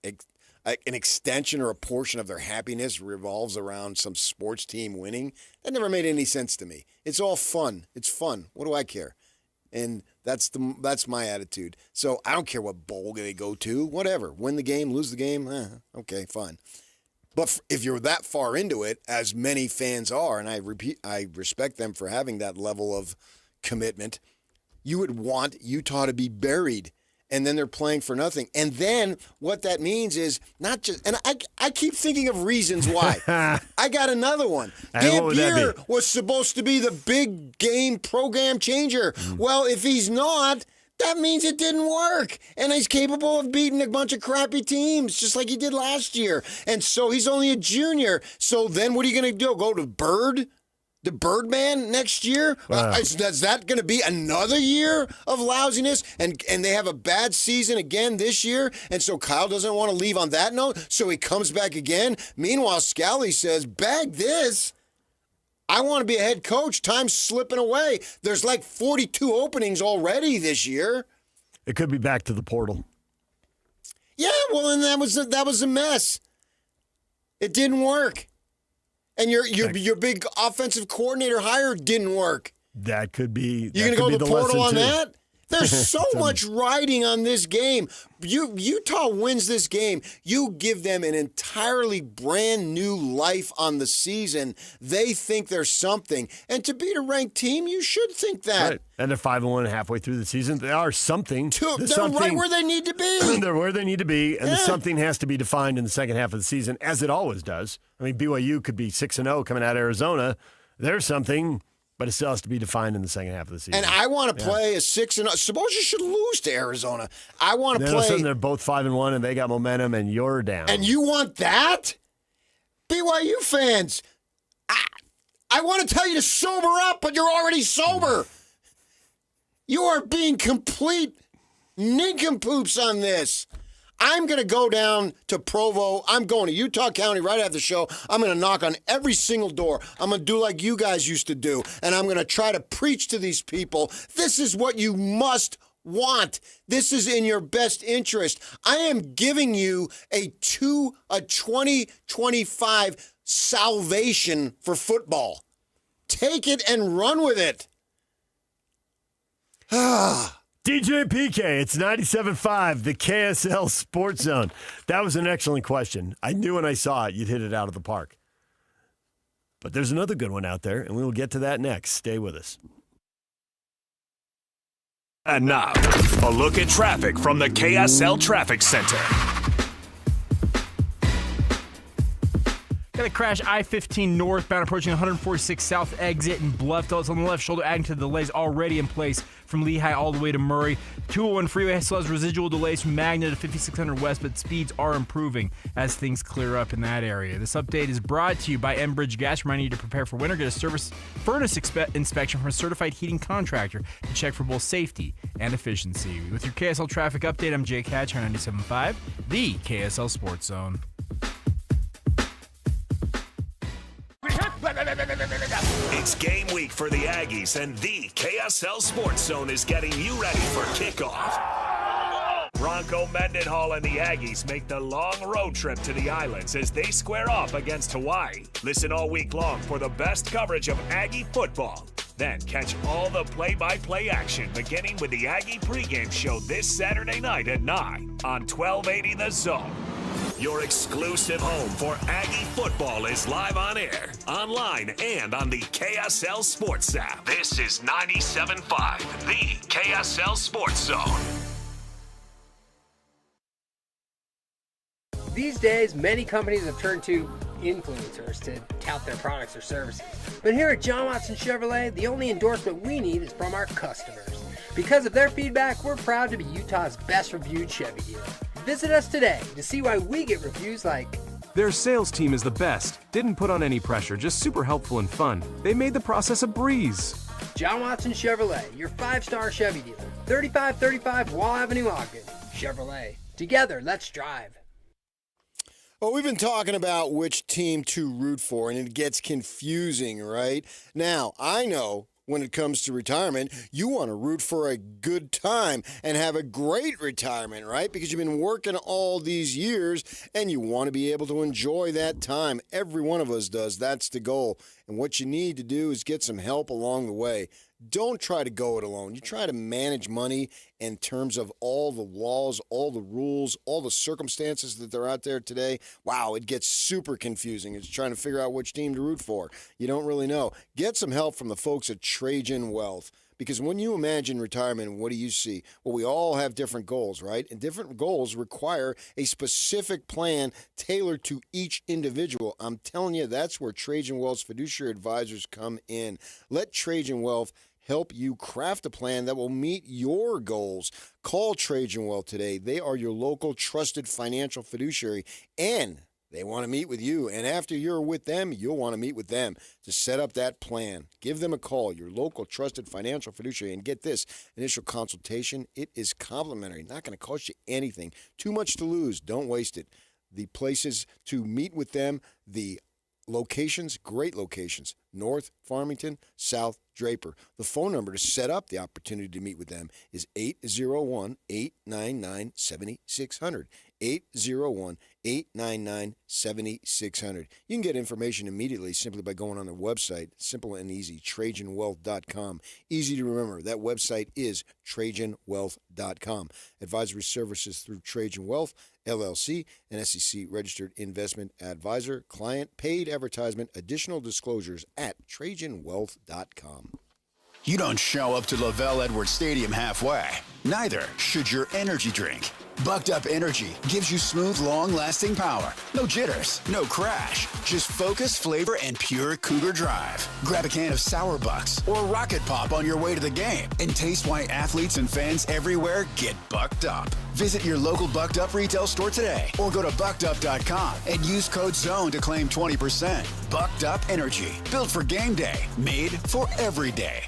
an extension or a portion of their happiness revolves around some sports team winning. That never made any sense to me. It's all fun. It's fun. What do I care? And that's my attitude. So I don't care what bowl they go to. Whatever. Win the game, lose the game. Okay, fine. But if you're that far into it, as many fans are, and I respect them for having that level of commitment, you would want Utah to be buried, and then they're playing for nothing. And then what that means is not just – and I keep thinking of reasons why. I got another one. Dampier was supposed to be the big game program changer. Well, if he's not – that means it didn't work. And he's capable of beating a bunch of crappy teams, just like he did last year. And so he's only a junior. So then what are you going to do? Go to the Birdman next year? Wow. Is that going to be another year of lousiness? And they have a bad season again this year. And so Kyle doesn't want to leave on that note. So he comes back again. Meanwhile, Scally says, bag this. I want to be a head coach. Time's slipping away. There's like 42 openings already this year. It could be back to the portal. Yeah, well, and that was a mess. It didn't work. And your big offensive coordinator hire didn't work. That could be. You're going to go to the portal on that? There's so much riding on this game. Utah wins this game. You give them an entirely brand new life on the season. They think they're something. And to beat a ranked team, you should think that. Right. And they're 5-1 halfway through the season. They are something. They're right where they need to be. They're where they need to be. And the something has to be defined in the second half of the season, as it always does. I mean, BYU could be 6-0 coming out of Arizona. There's something. But it still has to be defined in the second half of the season. And I want to play a 6-0. Suppose you should lose to Arizona. I want to play. All of a sudden they're both 5-1 and they got momentum and you're down. And you want that? BYU fans, I want to tell you to sober up, but you're already sober. You are being complete nincompoops on this. I'm going to go down to Provo. I'm going to Utah County right after the show. I'm going to knock on every single door. I'm going to do like you guys used to do, and I'm going to try to preach to these people. This is what you must want. This is in your best interest. I am giving you a 2025 salvation for football. Take it and run with it. DJ PK, it's 97.5, the KSL Sports Zone. That was an excellent question. I knew when I saw it, you'd hit it out of the park. But there's another good one out there, and we will get to that next. Stay with us. And now, a look at traffic from the KSL Traffic Center. Got to crash I-15 northbound approaching 146 South exit in Bluffdale. It's on the left shoulder, adding to the delays already in place from Lehigh all the way to Murray. 201 freeway still has residual delays from Magna to 5600 West, but speeds are improving as things clear up in that area. This update is brought to you by Enbridge Gas, reminding you to prepare for winter. Get a service furnace inspection from a certified heating contractor to check for both safety and efficiency. With your KSL traffic update, I'm Jake Hatch on 97.5, the KSL Sports Zone. It's game week for the Aggies, and the KSL Sports Zone is getting you ready for kickoff. Bronco Mendenhall and the Aggies make the long road trip to the islands as they square off against Hawaii. Listen all week long for the best coverage of Aggie football. Then catch all the play-by-play action, beginning with the Aggie pregame show this Saturday night at 9 on 1280 The Zone. Your exclusive home for Aggie football is live on air, online, and on the KSL Sports app. This is 97.5, the KSL Sports Zone. These days, many companies have turned to influencers to tout their products or services. But here at John Watson Chevrolet, the only endorsement we need is from our customers. Because of their feedback, we're proud to be Utah's best reviewed Chevy dealer. Visit us today to see why we get reviews like, "Their sales team is the best. Didn't put on any pressure, just super helpful and fun. They made the process a breeze." John Watson Chevrolet, your 5-star Chevy dealer. 3535 Wall Avenue, Ogden. Chevrolet. Together, let's drive. Well, we've been talking about which team to root for, and it gets confusing, right? Now, I know when it comes to retirement, you want to root for a good time and have a great retirement, right? Because you've been working all these years and you want to be able to enjoy that time. Every one of us does. That's the goal. And what you need to do is get some help along the way. Don't try to go it alone. You try to manage money in terms of all the laws, all the rules, all the circumstances that are out there today. Wow, it gets super confusing. It's trying to figure out which team to root for. You don't really know. Get some help from the folks at Trajan Wealth. Because when you imagine retirement, what do you see? Well, we all have different goals, right? And different goals require a specific plan tailored to each individual. I'm telling you, that's where Trajan Wealth's fiduciary advisors come in. Let Trajan Wealth help you craft a plan that will meet your goals. Call Trajan Wealth today. They are your local trusted financial fiduciary, and they want to meet with you. And after you're with them, you'll want to meet with them to set up that plan. Give them a call, your local trusted financial fiduciary, and get this initial consultation. It is complimentary, not going to cost you anything. Too much to lose. Don't waste it. The places to meet with them, the locations, great locations, North Farmington, South Draper. The phone number to set up the opportunity to meet with them is 801-899-7600. 801-899-7600. You can get information immediately simply by going on their website, simple and easy, TrajanWealth.com. Easy to remember, that website is TrajanWealth.com. Advisory services through Trajan Wealth, LLC, an SEC-registered investment advisor. Client paid advertisement. Additional disclosures at TrajanWealth.com. You don't show up to Lavelle Edwards Stadium halfway. Neither should your energy drink. Bucked Up Energy gives you smooth, long-lasting power. No jitters, no crash. Just focus, flavor, and pure Cougar drive. Grab a can of Sour Bucks or Rocket Pop on your way to the game and taste why athletes and fans everywhere get bucked up. Visit your local Bucked Up retail store today or go to buckedup.com and use code ZONE to claim 20%. Bucked Up Energy, built for game day, made for every day.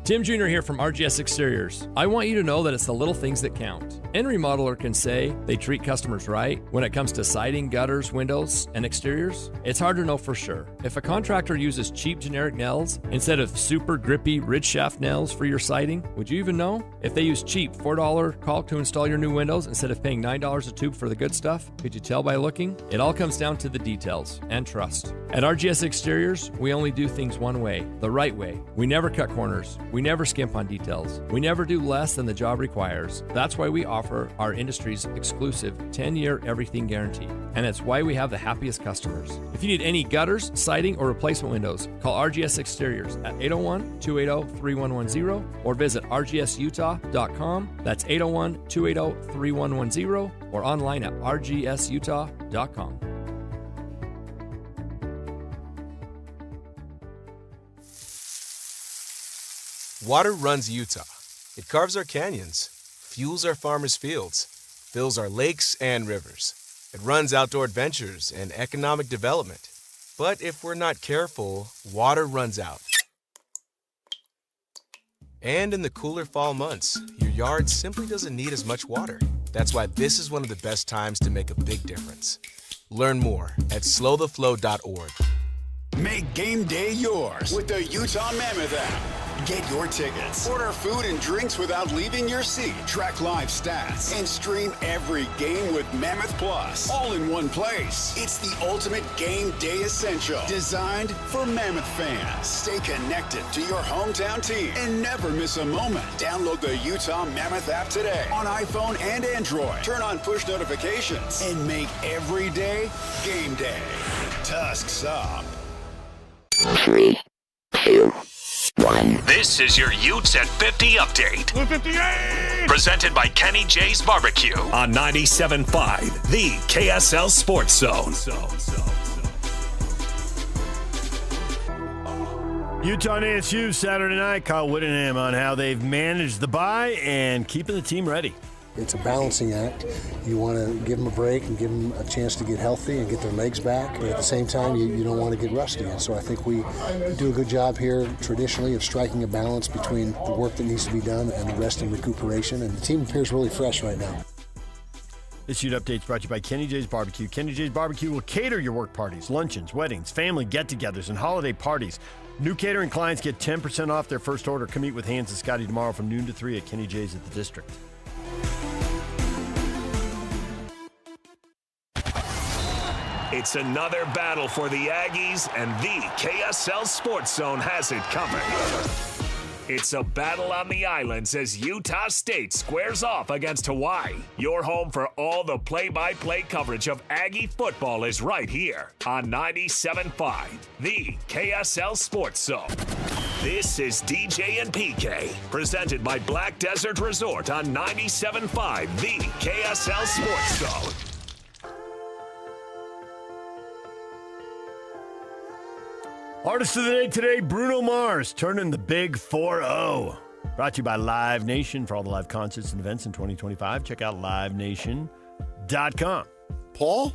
Tim Jr. here from RGS Exteriors. I want you to know that it's the little things that count. Any remodeler can say they treat customers right when it comes to siding, gutters, windows, and exteriors. It's hard to know for sure. If a contractor uses cheap generic nails instead of super grippy ridge shaft nails for your siding, would you even know? If they use cheap $4 caulk to install your new windows instead of paying $9 a tube for the good stuff, could you tell by looking? It all comes down to the details and trust. At RGS Exteriors, we only do things one way, the right way. We never cut corners. We never skimp on details. We never do less than the job requires. That's why we offer our industry's exclusive 10-year everything guarantee. And it's why we have the happiest customers. If you need any gutters, siding, or replacement windows, call RGS Exteriors at 801-280-3110 or visit rgsutah.com. That's 801-280-3110 or online at rgsutah.com. Water runs Utah. It carves our canyons, fuels our farmers' fields, fills our lakes and rivers. It runs outdoor adventures and economic development. But if we're not careful, water runs out. And in the cooler fall months, your yard simply doesn't need as much water. That's why this is one of the best times to make a big difference. Learn more at slowtheflow.org. Make game day yours with the Utah Mammoth app. Get your tickets, order food and drinks without leaving your seat, track live stats, and stream every game with Mammoth Plus, all in one place. It's the ultimate game day essential, designed for Mammoth fans. Stay connected to your hometown team and never miss a moment. Download the Utah Mammoth app today on iPhone and Android. Turn on push notifications and make every day game day. Tusks up. 3, 2, 1. This is your Utes at 50 update. 58! Presented by Kenny J's Barbecue on 97.5, the KSL Sports Zone. Utah and ASU Saturday night. Kyle Whittingham on how they've managed the bye and keeping the team ready. It's a balancing act. You want to give them a break and give them a chance to get healthy and get their legs back, but at the same time, you don't want to get rusty. And so I think we do a good job here traditionally of striking a balance between the work that needs to be done and the rest and recuperation, and the team appears really fresh right now. This Ute Update is brought to you by Kenny J's Barbecue. Kenny J's Barbecue will cater your work parties, luncheons, weddings, family get-togethers, and holiday parties. New catering clients get 10% off their first order. Come meet with Hans and Scotty tomorrow from noon to 3 at Kenny J's at the District. It's another battle for the Aggies, and the KSL Sports Zone has it covered. It's a battle on the islands as Utah State squares off against Hawaii. Your home for all the play-by-play coverage of Aggie football is right here on 97.5, the KSL Sports Zone. This is DJ and PK, presented by Black Desert Resort on 97.5, the KSL Sports Zone. Artist of the day today, Bruno Mars, turning the big 4-0. Brought to you by Live Nation. For all the live concerts and events in 2025, check out livenation.com. Paul?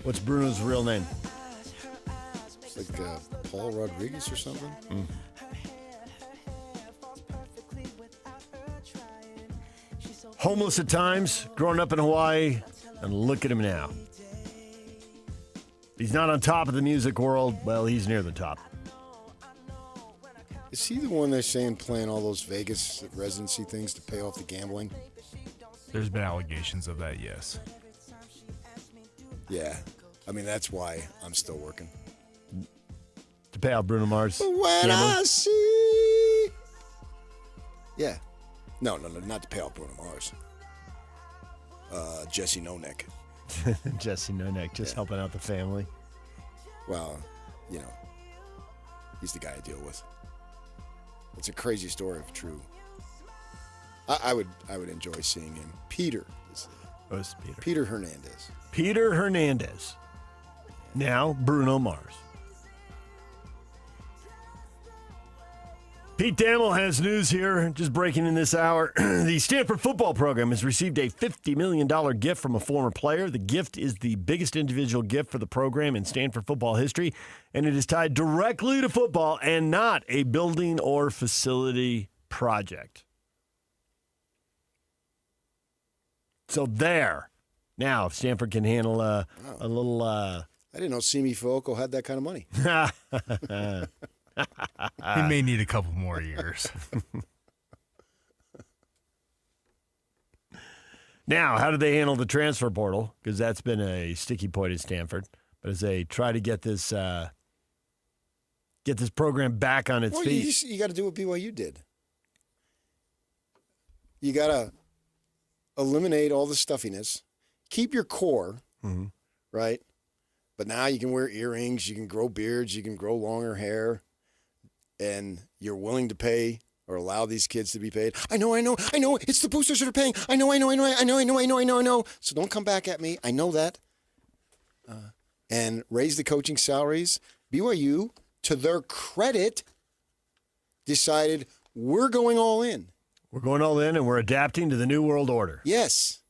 What's Bruno's real name? It's like Paul Rodriguez or something? Homeless at times, growing up in Hawaii, and look at him now. He's not on top of the music world. Well, he's near the top. Is he the one they're saying playing all those Vegas residency things to pay off the gambling? There's been allegations of that, yes. Yeah. I mean, that's why I'm still working. To pay out Bruno Mars. When I see. Yeah. No, not to pay out Bruno Mars. Jesse No-Neck. Jesse No-Neck, just helping out the family. Well, you know, he's the guy I deal with. It's a crazy story if true. I would enjoy seeing him. Peter. Peter Hernandez. Peter Hernandez. Now Bruno Mars. Pete Damel has news here, just breaking in this hour. The Stanford football program has received a $50 million gift from a former player. The gift is the biggest individual gift for the program in Stanford football history, and it is tied directly to football and not a building or facility project. So there. Now, if Stanford can handle a little... I didn't know Simi Fioco had that kind of money. He may need a couple more years. Now, how do they handle the transfer portal? Because that's been a sticky point at Stanford. But as they try to get this program back on its feet. You got to do what BYU did. You got to eliminate all the stuffiness. Keep your core, right? But now you can wear earrings, you can grow beards, you can grow longer hair. And you're willing to pay or allow these kids to be paid. I know. It's the boosters that are paying. I know. So don't come back at me. I know that. And raise the coaching salaries. BYU, to their credit, decided we're going all in. We're going all in, and we're adapting to the new world order. Yes.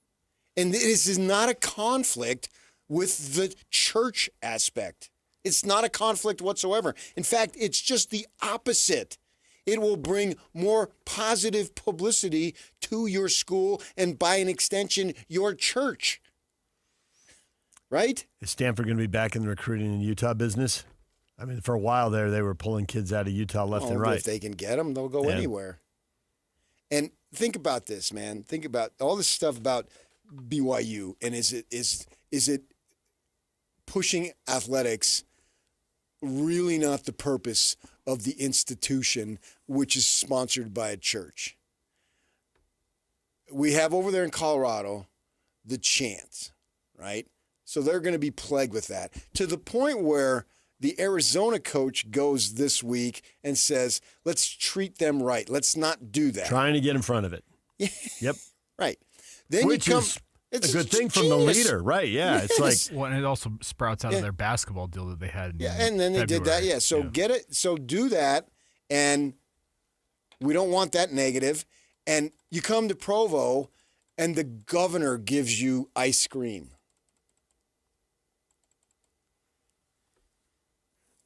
And this is not a conflict with the church aspect. It's not a conflict whatsoever. In fact, it's just the opposite. It will bring more positive publicity to your school and, by an extension, your church. Right? Is Stanford going to be back in the recruiting in Utah business? I mean, for a while there, they were pulling kids out of Utah left and right. If they can get them, they'll go anywhere. And think about this, man. Think about all this stuff about BYU, and is it pushing athletics really not the purpose of the institution, which is sponsored by a church? We have over there in Colorado the chants, right? So they're going to be plagued with that, to the point where the Arizona coach goes this week and says, let's treat them right. Let's not do that. Trying to get in front of it. Yep. Right. Then Which is it's a good thing from the leader. Right, yeah. Yes. It's like... Well, and it also sprouts out of their basketball deal that they had. Yeah, and then they did that. Yeah, so get it. So do that, and we don't want that negative. And you come to Provo, and the governor gives you ice cream.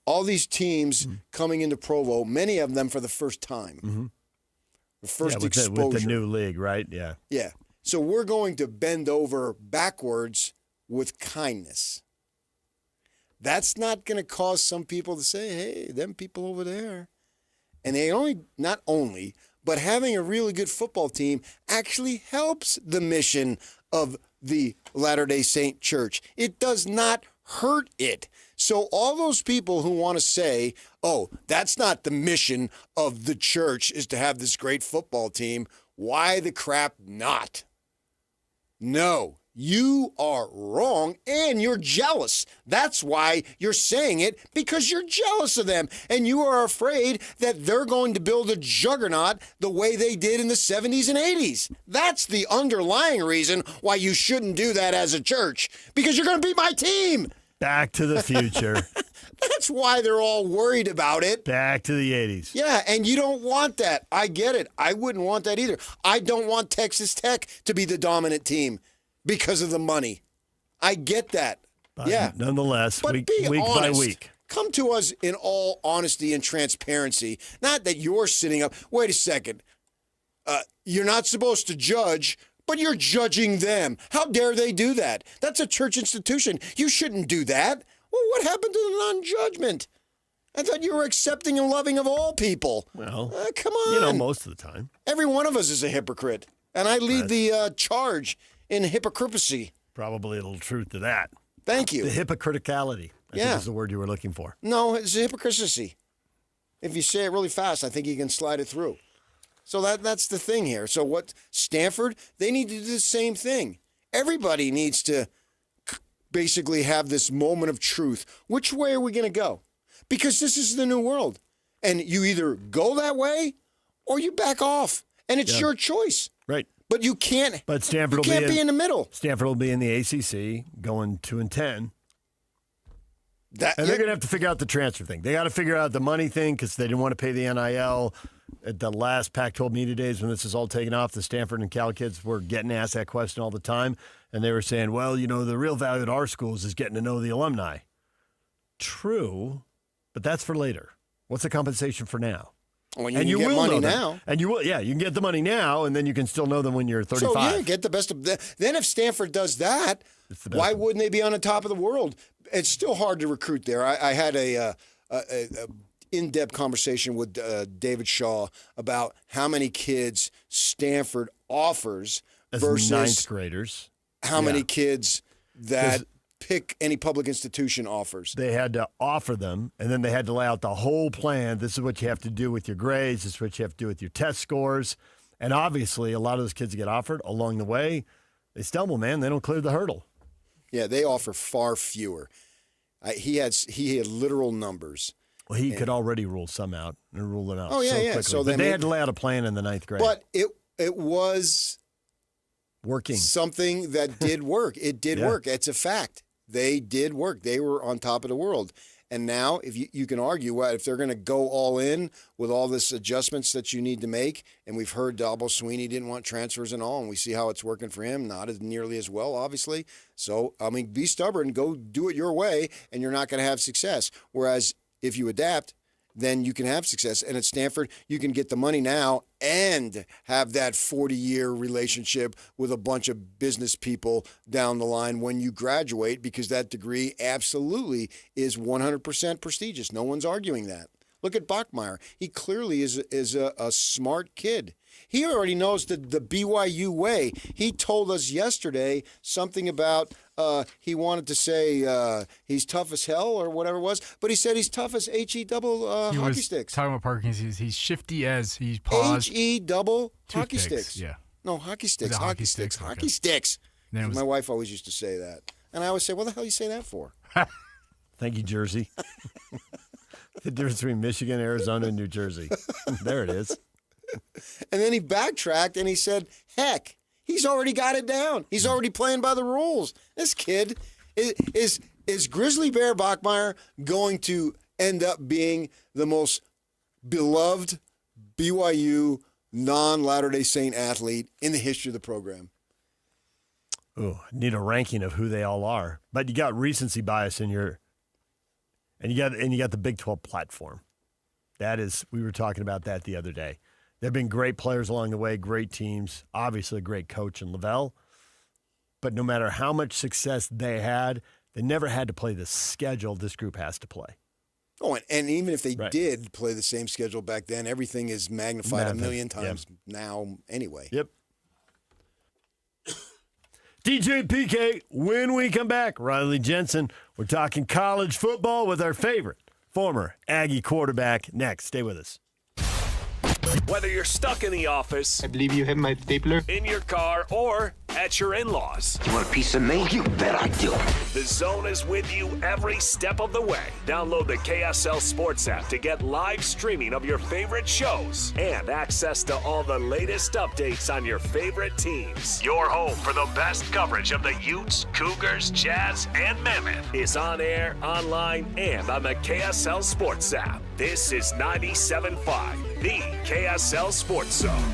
All these teams coming into Provo, many of them for the first time. Mm-hmm. The first with exposure. with the new league, right? Yeah. Yeah. So we're going to bend over backwards with kindness. That's not going to cause some people to say, hey, them people over there. And not only, but having a really good football team actually helps the mission of the Latter-day Saint Church. It does not hurt it. So all those people who want to say, oh, that's not the mission of the church, is to have this great football team, why the crap not? No, you are wrong and you're jealous. That's why you're saying it, because you're jealous of them and you are afraid that they're going to build a juggernaut the way they did in the 70s and 80s. That's the underlying reason why you shouldn't do that as a church, because you're going to beat my team. Back to the future. That's why they're all worried about it. Back to the 80s. Yeah, and you don't want that. I get it. I wouldn't want that either. I don't want Texas Tech to be the dominant team because of the money. I get that. But yeah. Nonetheless, but week honest. by week. Come to us in all honesty and transparency. Not that you're sitting up. Wait a second. You're not supposed to judge, but you're judging them. How dare they do that? That's a church institution. You shouldn't do that. Well, what happened to the non-judgment? I thought you were accepting and loving of all people. Well, come on. Most of the time. Every one of us is a hypocrite. And I lead the charge in hypocrisy. Probably a little truth to that. Thank you. The hypocriticality, I think is the word you were looking for. No, it's hypocrisy. If you say it really fast, I think you can slide it through. So that's the thing here. So what, Stanford, they need to do the same thing. Everybody needs to basically have this moment of truth. Which way are we going to go? Because this is the new world. And you either go that way or you back off. And it's your choice. Right. But you can't. But Stanford will be in the middle. Stanford will be in the ACC, going 2-10. And they're going to have to figure out the transfer thing. They got to figure out the money thing because they didn't want to pay the NIL. At the last Pac-12 media days when this is all taken off, the Stanford and Cal kids were getting asked that question all the time. And they were saying, well, the real value at our schools is getting to know the alumni. True, but that's for later. What's the compensation for now? Well, you get money now. And you will, you can get the money now, and then you can still know them when you're 35. So, get the best of them. Then if Stanford does that, why wouldn't they be on the top of the world? It's still hard to recruit there. I had a in-depth conversation with David Shaw about how many kids Stanford offers versus ninth graders. How many kids that pick any public institution offers. They had to offer them, and then they had to lay out the whole plan. This is what you have to do with your grades. This is what you have to do with your test scores. And obviously, a lot of those kids that get offered along the way, they stumble, man. They don't clear the hurdle. Yeah, they offer far fewer. He had literal numbers. Well, he could already rule some out and rule them out. Oh, yeah, so yeah. quickly. So they had to lay out a plan in the ninth grade. But it was working. Something that did work. It did work. It's a fact. They did work. They were on top of the world. And now, if you can argue, well, if they're going to go all in with all this adjustments that you need to make, and we've heard Dabo Swinney didn't want transfers and all, and we see how it's working for him, not as nearly as well, obviously. So, I mean, be stubborn, go do it your way, and you're not going to have success. Whereas if you adapt, then you can have success. And at Stanford, you can get the money now and have that 40-year relationship with a bunch of business people down the line when you graduate, because that degree absolutely is 100% prestigious. No one's arguing that. Look at Bachmeier. He clearly is a smart kid. He already knows the BYU way. He told us yesterday something about he wanted to say he's tough as hell or whatever it was, but he said he's tough as HE double hockey sticks. Talking about Parkins, he's shifty as he paused. HE double hockey Toothpicks, sticks. Yeah. No, hockey sticks. Hockey sticks. sticks, Hockey okay. sticks. Then it was- My wife always used to say that. And I always say, what the hell you say that for? Thank you, Jersey. The difference between Michigan, Arizona, and New Jersey. There it is. And then he backtracked and he said, heck, he's already got it down. He's already playing by the rules. This kid is Grizzly Bear Bachmeier going to end up being the most beloved BYU non-Latter-day Saint athlete in the history of the program? Oh, need a ranking of who they all are. But you got recency bias in your, and you got the Big 12 platform. That is, we were talking about that the other day. There have been great players along the way, great teams, obviously a great coach in Lavelle. But no matter how much success they had, they never had to play the schedule this group has to play. Oh, and even if they did play the same schedule back then, everything is magnified a million times now anyway. Yep. DJ PK, when we come back, Riley Jensen, we're talking college football with our favorite former Aggie quarterback next. Stay with us. Whether you're stuck in the office, I believe you have my stapler. in your car, or at your in-laws, You want a piece of me? You bet I do. The Zone is with you every step of the way. Download the KSL Sports app to get live streaming of your favorite shows and access to all the latest updates on your favorite teams. Your home for the best coverage of the Utes, Cougars, Jazz, and Mammoth is on air, online, and on the KSL Sports app. This is 97.5, the KSL Sports Zone.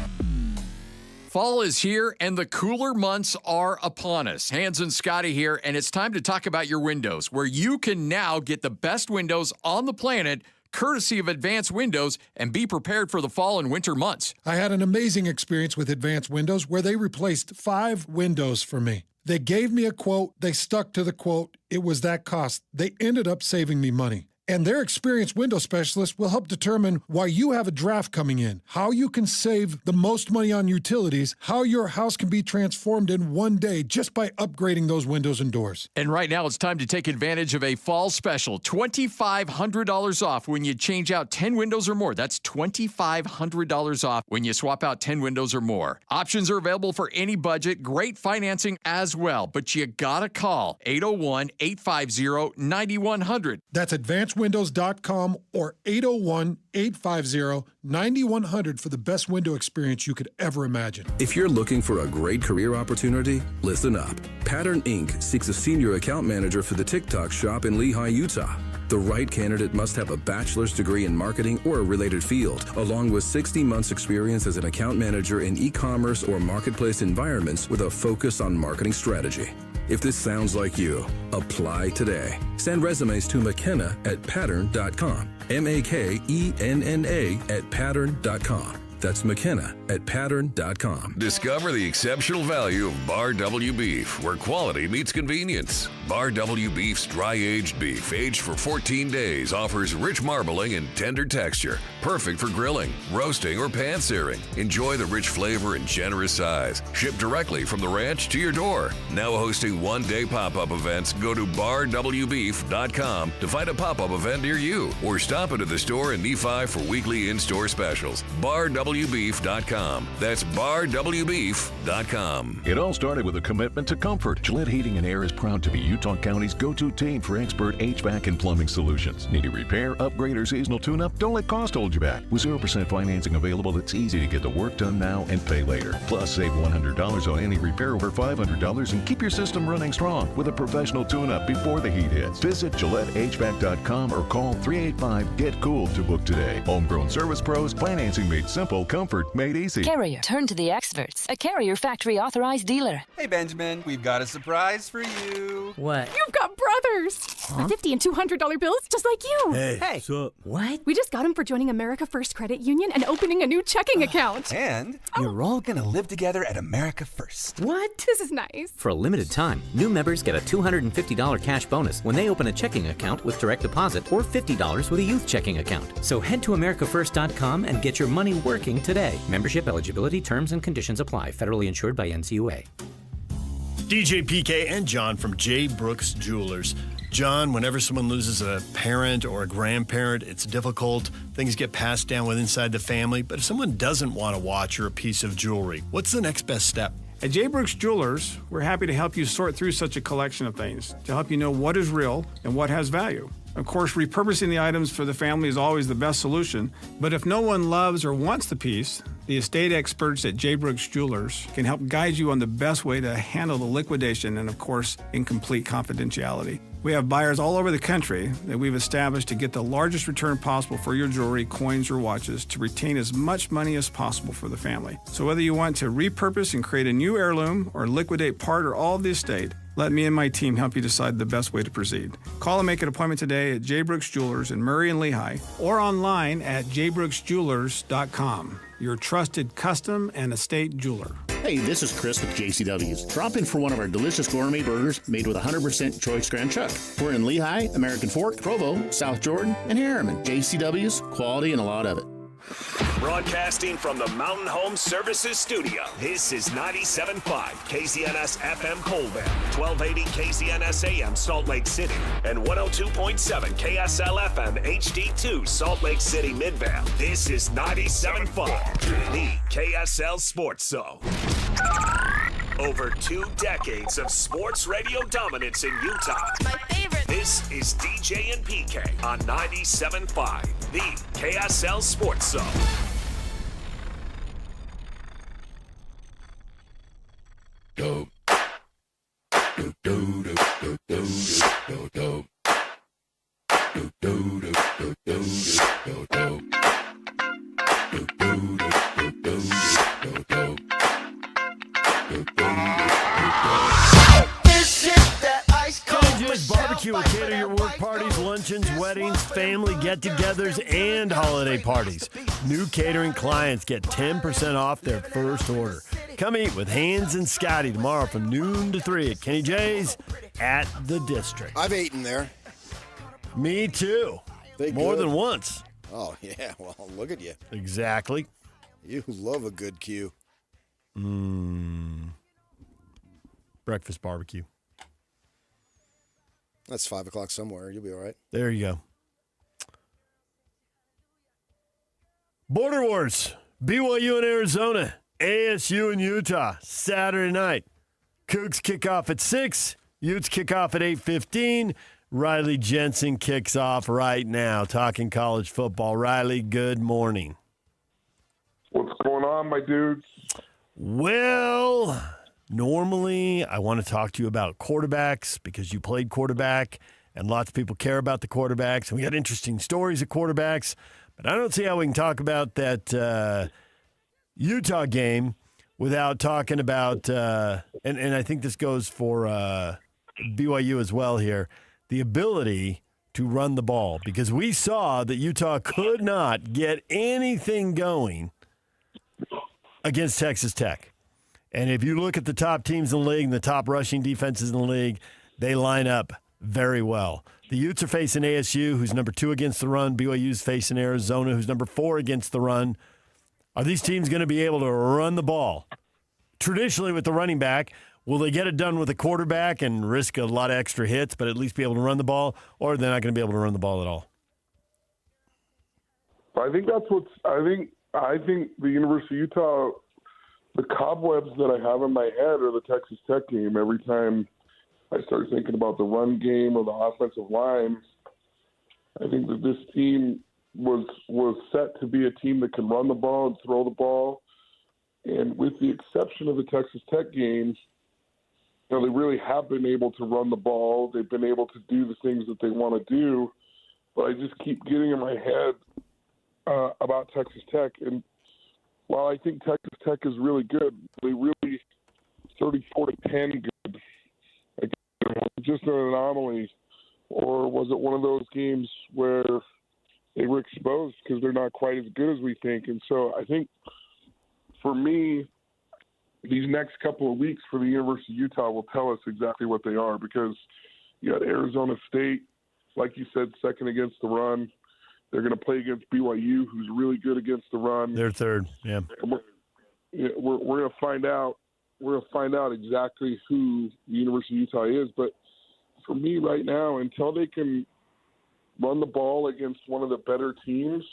Fall is here and the cooler months are upon us. Hans and Scotty here, and it's time to talk about your windows, where you can now get the best windows on the planet, courtesy of Advanced Windows, and be prepared for the fall and winter months. I had an amazing experience with Advanced Windows where they replaced 5 windows for me. They gave me a quote, they stuck to the quote, it was that cost. They ended up saving me money. And their experienced window specialist will help determine why you have a draft coming in, how you can save the most money on utilities, how your house can be transformed in one day just by upgrading those windows and doors. And right now, it's time to take advantage of a fall special, $2,500 off when you change out 10 windows or more. That's $2,500 off when you swap out 10 windows or more. Options are available for any budget, great financing as well, but you gotta call 801-850-9100. That's advancedwindows.com or 801-850-9100 for the best window experience you could ever imagine. If you're looking for a great career opportunity, listen up. Pattern Inc. seeks a senior account manager for the TikTok shop in Lehi, Utah. The right candidate must have a bachelor's degree in marketing or a related field, along with 60 months experience as an account manager in e-commerce or marketplace environments with a focus on marketing strategy. If this sounds like you, apply today. Send resumes to McKenna at pattern.com. MAKENNA at pattern.com. That's McKenna at pattern.com. Discover the exceptional value of Bar W Beef, where quality meets convenience. Bar W Beef's dry-aged beef, aged for 14 days, offers rich marbling and tender texture, perfect for grilling, roasting, or pan-searing. Enjoy the rich flavor and generous size. Shipped directly from the ranch to your door. Now hosting one-day pop-up events, go to barwbeef.com to find a pop-up event near you, or stop into the store in Nephi for weekly in-store specials. Bar W BarWBeef.com. That's BarWBeef.com. It all started with a commitment to comfort. Gillette Heating and Air is proud to be Utah County's go-to team for expert HVAC and plumbing solutions. Need a repair, upgrade, or seasonal tune-up? Don't let cost hold you back. With 0% financing available, it's easy to get the work done now and pay later. Plus, save $100 on any repair over $500 and keep your system running strong with a professional tune-up before the heat hits. Visit GilletteHVAC.com or call 385-GET-COOL to book today. Homegrown service pros, financing made simple, comfort made easy. Carrier, turn to the experts. A Carrier factory authorized dealer. Hey, Benjamin, we've got a surprise for you. What? You've got brothers. Huh? $50 and $200 bills just like you. Hey. What's up? What? We just got them for joining America First Credit Union and opening a new checking account. And you're all gonna live together at America First. What? This is nice. For a limited time, new members get a $250 cash bonus when they open a checking account with direct deposit or $50 with a youth checking account. So head to AmericaFirst.com and get your money working today. Membership eligibility, terms, and conditions apply. Federally insured by NCUA. DJ PK and John from J. Brooks Jewelers. John, whenever someone loses a parent or a grandparent, it's difficult. Things get passed down with inside the family. But if someone doesn't want a watch or a piece of jewelry, what's the next best step? At J. Brooks Jewelers, we're happy to help you sort through such a collection of things to help you know what is real and what has value. Of course, repurposing the items for the family is always the best solution, but if no one loves or wants the piece, the estate experts at J. Brooks Jewelers can help guide you on the best way to handle the liquidation and, of course, in complete confidentiality. We have buyers all over the country that we've established to get the largest return possible for your jewelry, coins, or watches to retain as much money as possible for the family. So whether you want to repurpose and create a new heirloom or liquidate part or all of the estate, let me and my team help you decide the best way to proceed. Call and make an appointment today at J. Brooks Jewelers in Murray and Lehigh or online at jbrooksjewelers.com. Your trusted custom and estate jeweler. Hey, this is Chris with JCW's. Drop in for one of our delicious gourmet burgers made with 100% choice Grand Chuck. We're in Lehigh, American Fork, Provo, South Jordan, and Harriman. JCW's, quality and a lot of it. Broadcasting from the Mountain Home Services Studio, this is 97.5 KZNS FM Colville, 1280 KZNS AM Salt Lake City, and 102.7 KSL FM HD2 Salt Lake City Midvale. This is 97.5, the KSL Sports Zone. Over 2 decades of sports radio dominance in Utah. My favorite. This is DJ and PK on 97.5, the KSL Sports Zone. Dope. Barbecue will cater your work parties, luncheons, weddings, family get-togethers, and holiday parties. New catering clients get 10% off their first order. Come eat with Hans and Scotty tomorrow from noon to 3 at Kenny J's at the District. I've eaten there. Me too. More than once. Oh, yeah. Well, look at you. Exactly. You love a good cue. Breakfast barbecue. That's 5 o'clock somewhere. You'll be all right. There you go. Border Wars. BYU and Arizona. ASU and Utah. Saturday night. Cougs kick off at 6. Utes kick off at 8:15. Riley Jensen kicks off right now. Talking college football. Riley, good morning. What's going on, my dudes? Well, normally I want to talk to you about quarterbacks because you played quarterback and lots of people care about the quarterbacks. And we got interesting stories of quarterbacks. But I don't see how we can talk about that Utah game without talking about, and I think this goes for BYU as well here, the ability to run the ball. Because we saw that Utah could not get anything going against Texas Tech. And if you look at the top teams in the league and the top rushing defenses in the league, they line up very well. The Utes are facing ASU, who's number 2 against the run. BYU's facing Arizona, who's number 4 against the run. Are these teams going to be able to run the ball? Traditionally with the running back, will they get it done with a quarterback and risk a lot of extra hits, but at least be able to run the ball, or they're not going to be able to run the ball at all? I think that's what's. I I think the University of Utah, the cobwebs that I have in my head are the Texas Tech game. Every time I start thinking about the run game or the offensive line, I think that this team was set to be a team that can run the ball and throw the ball. And with the exception of the Texas Tech game, they really have been able to run the ball. They've been able to do the things that they want to do. But I just keep getting in my head about Texas Tech. And while I think Texas Tech is really good, they really 34-10 good. Like, just an anomaly. Or was it one of those games where they were exposed because they're not quite as good as we think? And so I think for me, these next couple of weeks for the University of Utah will tell us exactly what they are, because you got Arizona State, like you said, second against the run. They're going to play against BYU, who's really good against the run. They're third, yeah. And we're going to find out. We're going to find out exactly who the University of Utah is. But for me right now, until they can run the ball against one of the better teams,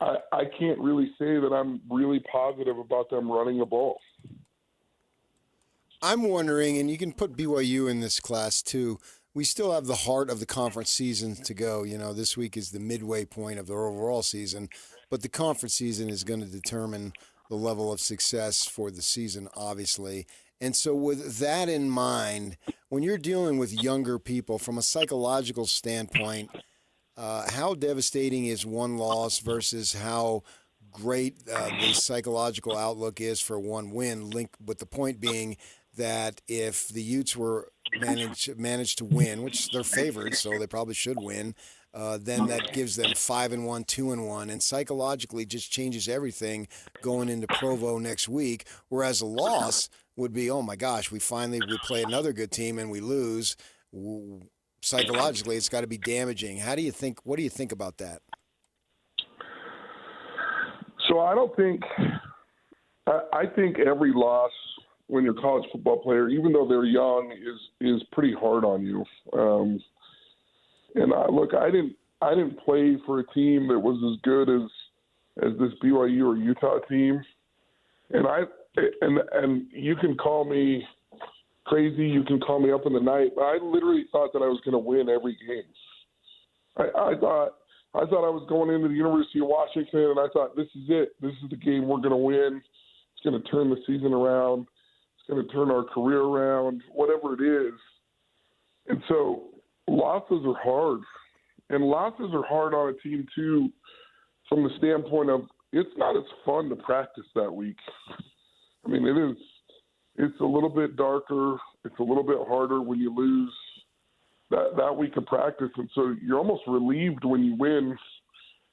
I can't really say that I'm really positive about them running the ball. I'm wondering, and you can put BYU in this class too, we still have the heart of the conference season to go. This week is the midway point of the overall season, but the conference season is going to determine the level of success for the season, obviously. And so with that in mind, when you're dealing with younger people from a psychological standpoint, how devastating is one loss versus how great the psychological outlook is for one win? With the point being that if the Utes were managed to win, which they're favored, so they probably should win, then that gives them 5-1, 2-1, and psychologically just changes everything going into Provo next week. Whereas a loss would be, oh my gosh, we play another good team and we lose. Psychologically, it's got to be damaging. What do you think about that? So I think every loss when you're a college football player, even though they're young, is pretty hard on you. And I didn't play for a team that was as good as this BYU or Utah team. And you can call me crazy, you can call me up in the night, but I literally thought that I was going to win every game. I thought I was going into the University of Washington, and I thought, this is it. This is the game we're going to win. It's going to turn the season around. It's going to turn our career around, whatever it is. And so losses are hard. And losses are hard on a team, too, from the standpoint of it's not as fun to practice that week. I mean, it is. It's a little bit darker. It's a little bit harder when you lose that week of practice. And so you're almost relieved when you win,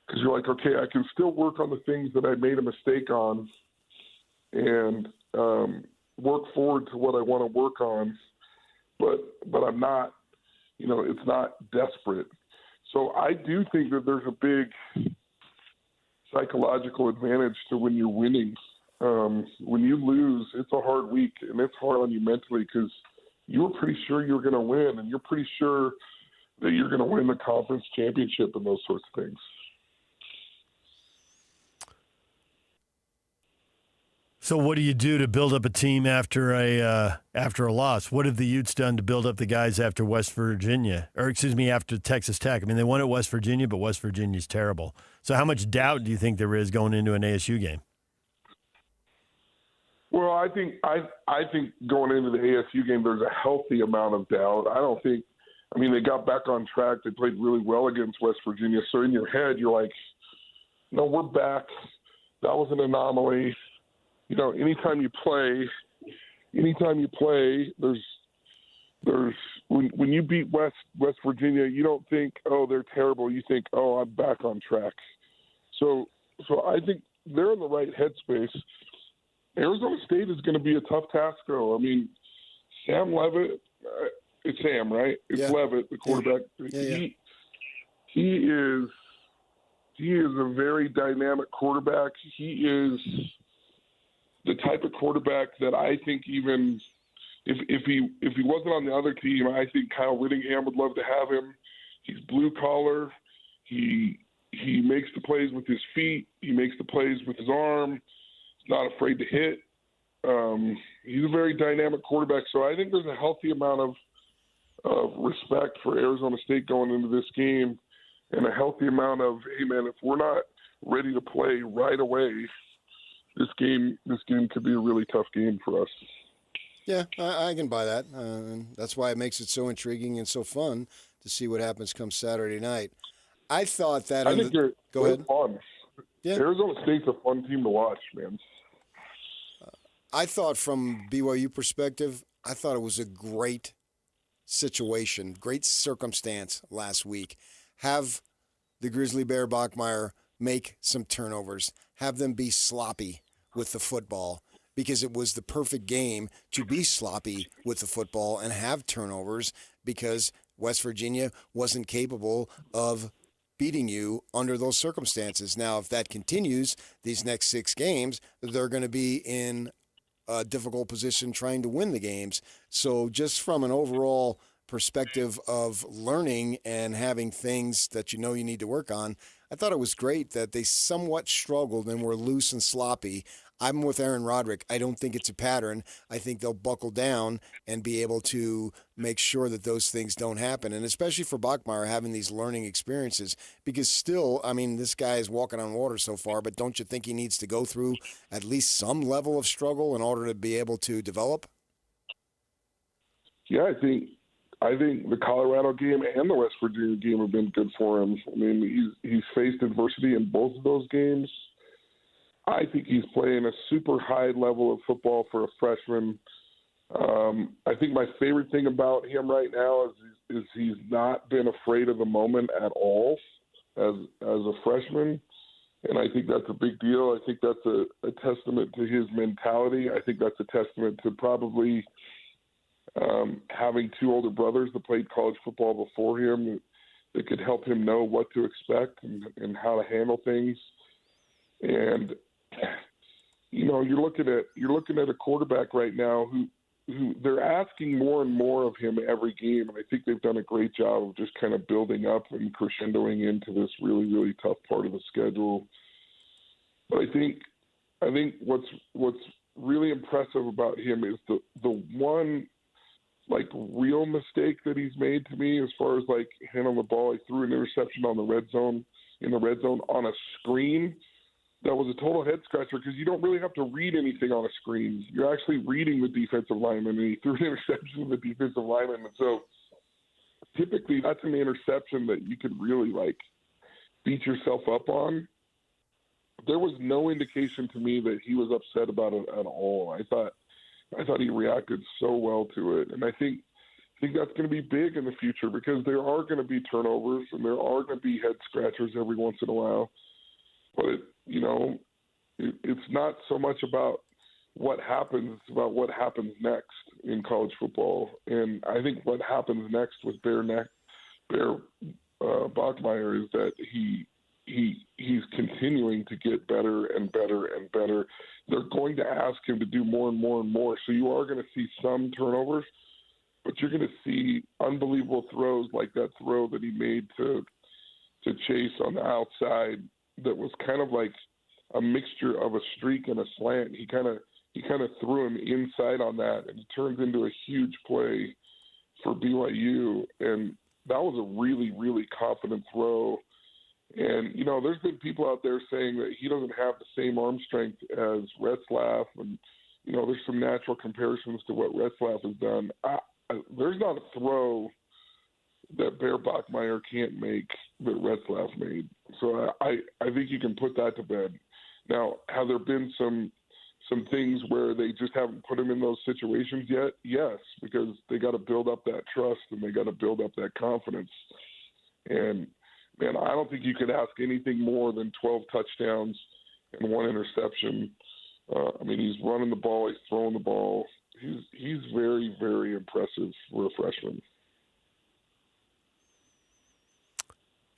because you're like, okay, I can still work on the things that I made a mistake on and work forward to what I want to work on. But I'm not, it's not desperate. So I do think that there's a big psychological advantage to when you're winning. When you lose, it's a hard week, and it's hard on you mentally because you're pretty sure you're going to win, and you're pretty sure that you're going to win the conference championship and those sorts of things. So what do you do to build up a team after a loss? What have the Utes done to build up the guys after after Texas Tech? I mean, they won at West Virginia, but West Virginia's terrible. So how much doubt do you think there is going into an ASU game? Well, I think going into the ASU game, there's a healthy amount of doubt. They got back on track. They played really well against West Virginia. So in your head, you're like, no, we're back. That was an anomaly. Anytime you play, there's when you beat West Virginia, you don't think, oh, they're terrible. You think, oh, I'm back on track. So I think they're in the right headspace. Arizona State is going to be a tough task, though. I mean, Sam Leavitt, it's Sam, right? It's Leavitt, the quarterback. Yeah. He is a very dynamic quarterback. He is the type of quarterback that I think even if he wasn't on the other team, I think Kyle Whittingham would love to have him. He's blue collar. He he makes the plays with his feet. He makes the plays with his arm. He's not afraid to hit. He's a very dynamic quarterback. So I think there's a healthy amount of respect for Arizona State going into this game, and a healthy amount of, hey man, if we're not ready to play right away, this game could be a really tough game for us. Yeah, I can buy that. That's why it makes it so intriguing and so fun to see what happens come Saturday night. I thought that. Go ahead. Fun. Yeah. Arizona State's a fun team to watch, man. I thought from BYU perspective, I thought it was a great situation, great circumstance last week. Have the Grizzly Bear Bachmeier make some turnovers, have them be sloppy with the football, because it was the perfect game to be sloppy with the football and have turnovers, because West Virginia wasn't capable of beating you under those circumstances. Now, if that continues, these next 6 games, they're going to be in a difficult position trying to win the games. So just from an overall perspective of learning and having things that you know you need to work on, I thought it was great that they somewhat struggled and were loose and sloppy. I'm with Aaron Roderick. I don't think it's a pattern. I think they'll buckle down and be able to make sure that those things don't happen. And especially for Bachmeier having these learning experiences, because still, I mean, this guy is walking on water so far, but don't you think he needs to go through at least some level of struggle in order to be able to develop? Yeah, I think the Colorado game and the West Virginia game have been good for him. I mean, he's faced adversity in both of those games. I think he's playing a super high level of football for a freshman. I think my favorite thing about him right now is he's not been afraid of the moment at all as a freshman, and I think that's a big deal. I think that's a testament to his mentality. I think that's a testament to probably having 2 older brothers that played college football before him that could help him know what to expect and how to handle things. And you know, you're looking at a quarterback right now who they're asking more and more of him every game, and I think they've done a great job of just kind of building up and crescendoing into this really, really tough part of the schedule. But I think what's really impressive about him is the one like real mistake that he's made to me as far as like handling the ball. He threw an interception in the red zone on a screen. That was a total head scratcher because you don't really have to read anything on a screen. You're actually reading the defensive lineman, and he threw an interception to the defensive lineman. And so typically that's an interception that you could really like beat yourself up on. There was no indication to me that he was upset about it at all. I thought he reacted so well to it. And I think that's going to be big in the future because there are going to be turnovers and there are going to be head scratchers every once in a while. But, you know, it's not so much about what happens, it's about what happens next in college football. And I think what happens next with Bear Bachmeier is that he's continuing to get better and better and better. They're going to ask him to do more and more and more. So you are going to see some turnovers, but you're going to see unbelievable throws like that throw that he made to Chase on the outside. That was kind of like a mixture of a streak and a slant. He kind of threw him inside on that, and it turns into a huge play for BYU. And that was a really, really confident throw. And, you know, there's been people out there saying that he doesn't have the same arm strength as Retzlaff. And, you know, there's some natural comparisons to what Retzlaff has done. There's not a throw that Bear Bachmeier can't make that Retzlaff made. So I think you can put that to bed. Now, have there been some things where they just haven't put him in those situations yet? Yes, because they got to build up that trust and they got to build up that confidence. And, man, I don't think you could ask anything more than 12 touchdowns and 1 interception. I mean, he's running the ball, he's throwing the ball. He's very, very impressive for a freshman.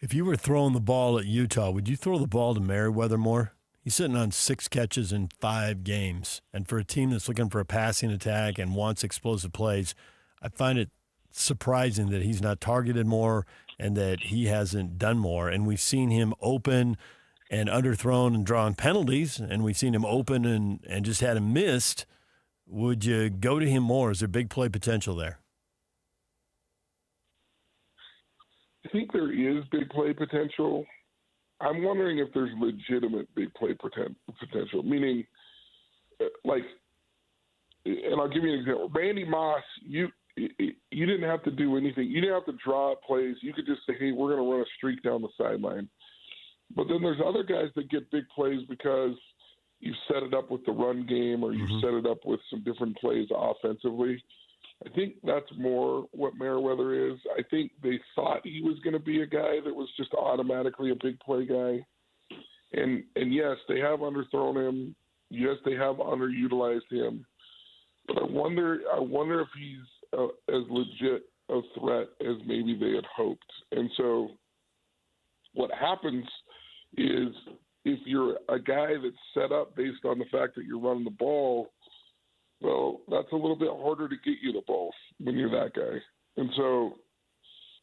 If you were throwing the ball at Utah, would you throw the ball to Merriweather more? He's sitting on 6 catches in 5 games. And for a team that's looking for a passing attack and wants explosive plays, I find it surprising that he's not targeted more and that he hasn't done more. And we've seen him open and underthrown and drawn penalties, and we've seen him open and just had him missed. Would you go to him more? Is there big play potential there? I think there is big play potential. I'm wondering if there's legitimate big play potential, meaning, like, and I'll give you an example. Randy Moss, you didn't have to do anything. You didn't have to draw up plays. You could just say, hey, we're going to run a streak down the sideline. But then there's other guys that get big plays because you set it up with the run game or you set it up with some different plays offensively. I think that's more what Merriweather is. I think they thought he was going to be a guy that was just automatically a big play guy. And yes, they have underthrown him. Yes, they have underutilized him. But I wonder if he's as legit a threat as maybe they had hoped. And so what happens is if you're a guy that's set up based on the fact that you're running the ball, well, that's a little bit harder to get you the ball when you're that guy. And so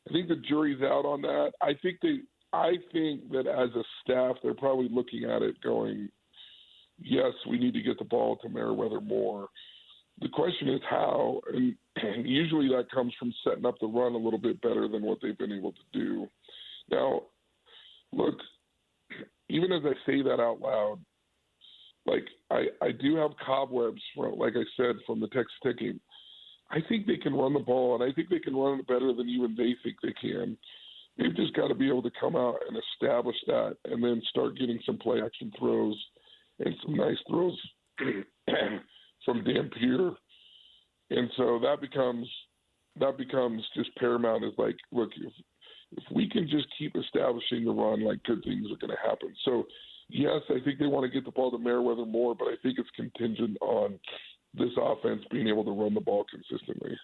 I think the jury's out on that. I think that as a staff, they're probably looking at it going, yes, we need to get the ball to Merriweather more. The question is how, and usually that comes from setting up the run a little bit better than what they've been able to do. Now, look, even as I say that out loud, like I do have cobwebs, like I said, from the Texas Tech game. I think they can run the ball, and I think they can run it better than even they think they can. They've just got to be able to come out and establish that and then start getting some play-action throws and some nice throws from Dan Pierre. And so that becomes just paramount. Is like, look, if we can just keep establishing the run, like good things are going to happen. So, yes, I think they want to get the ball to Merriweather more, but I think it's contingent on this offense being able to run the ball consistently.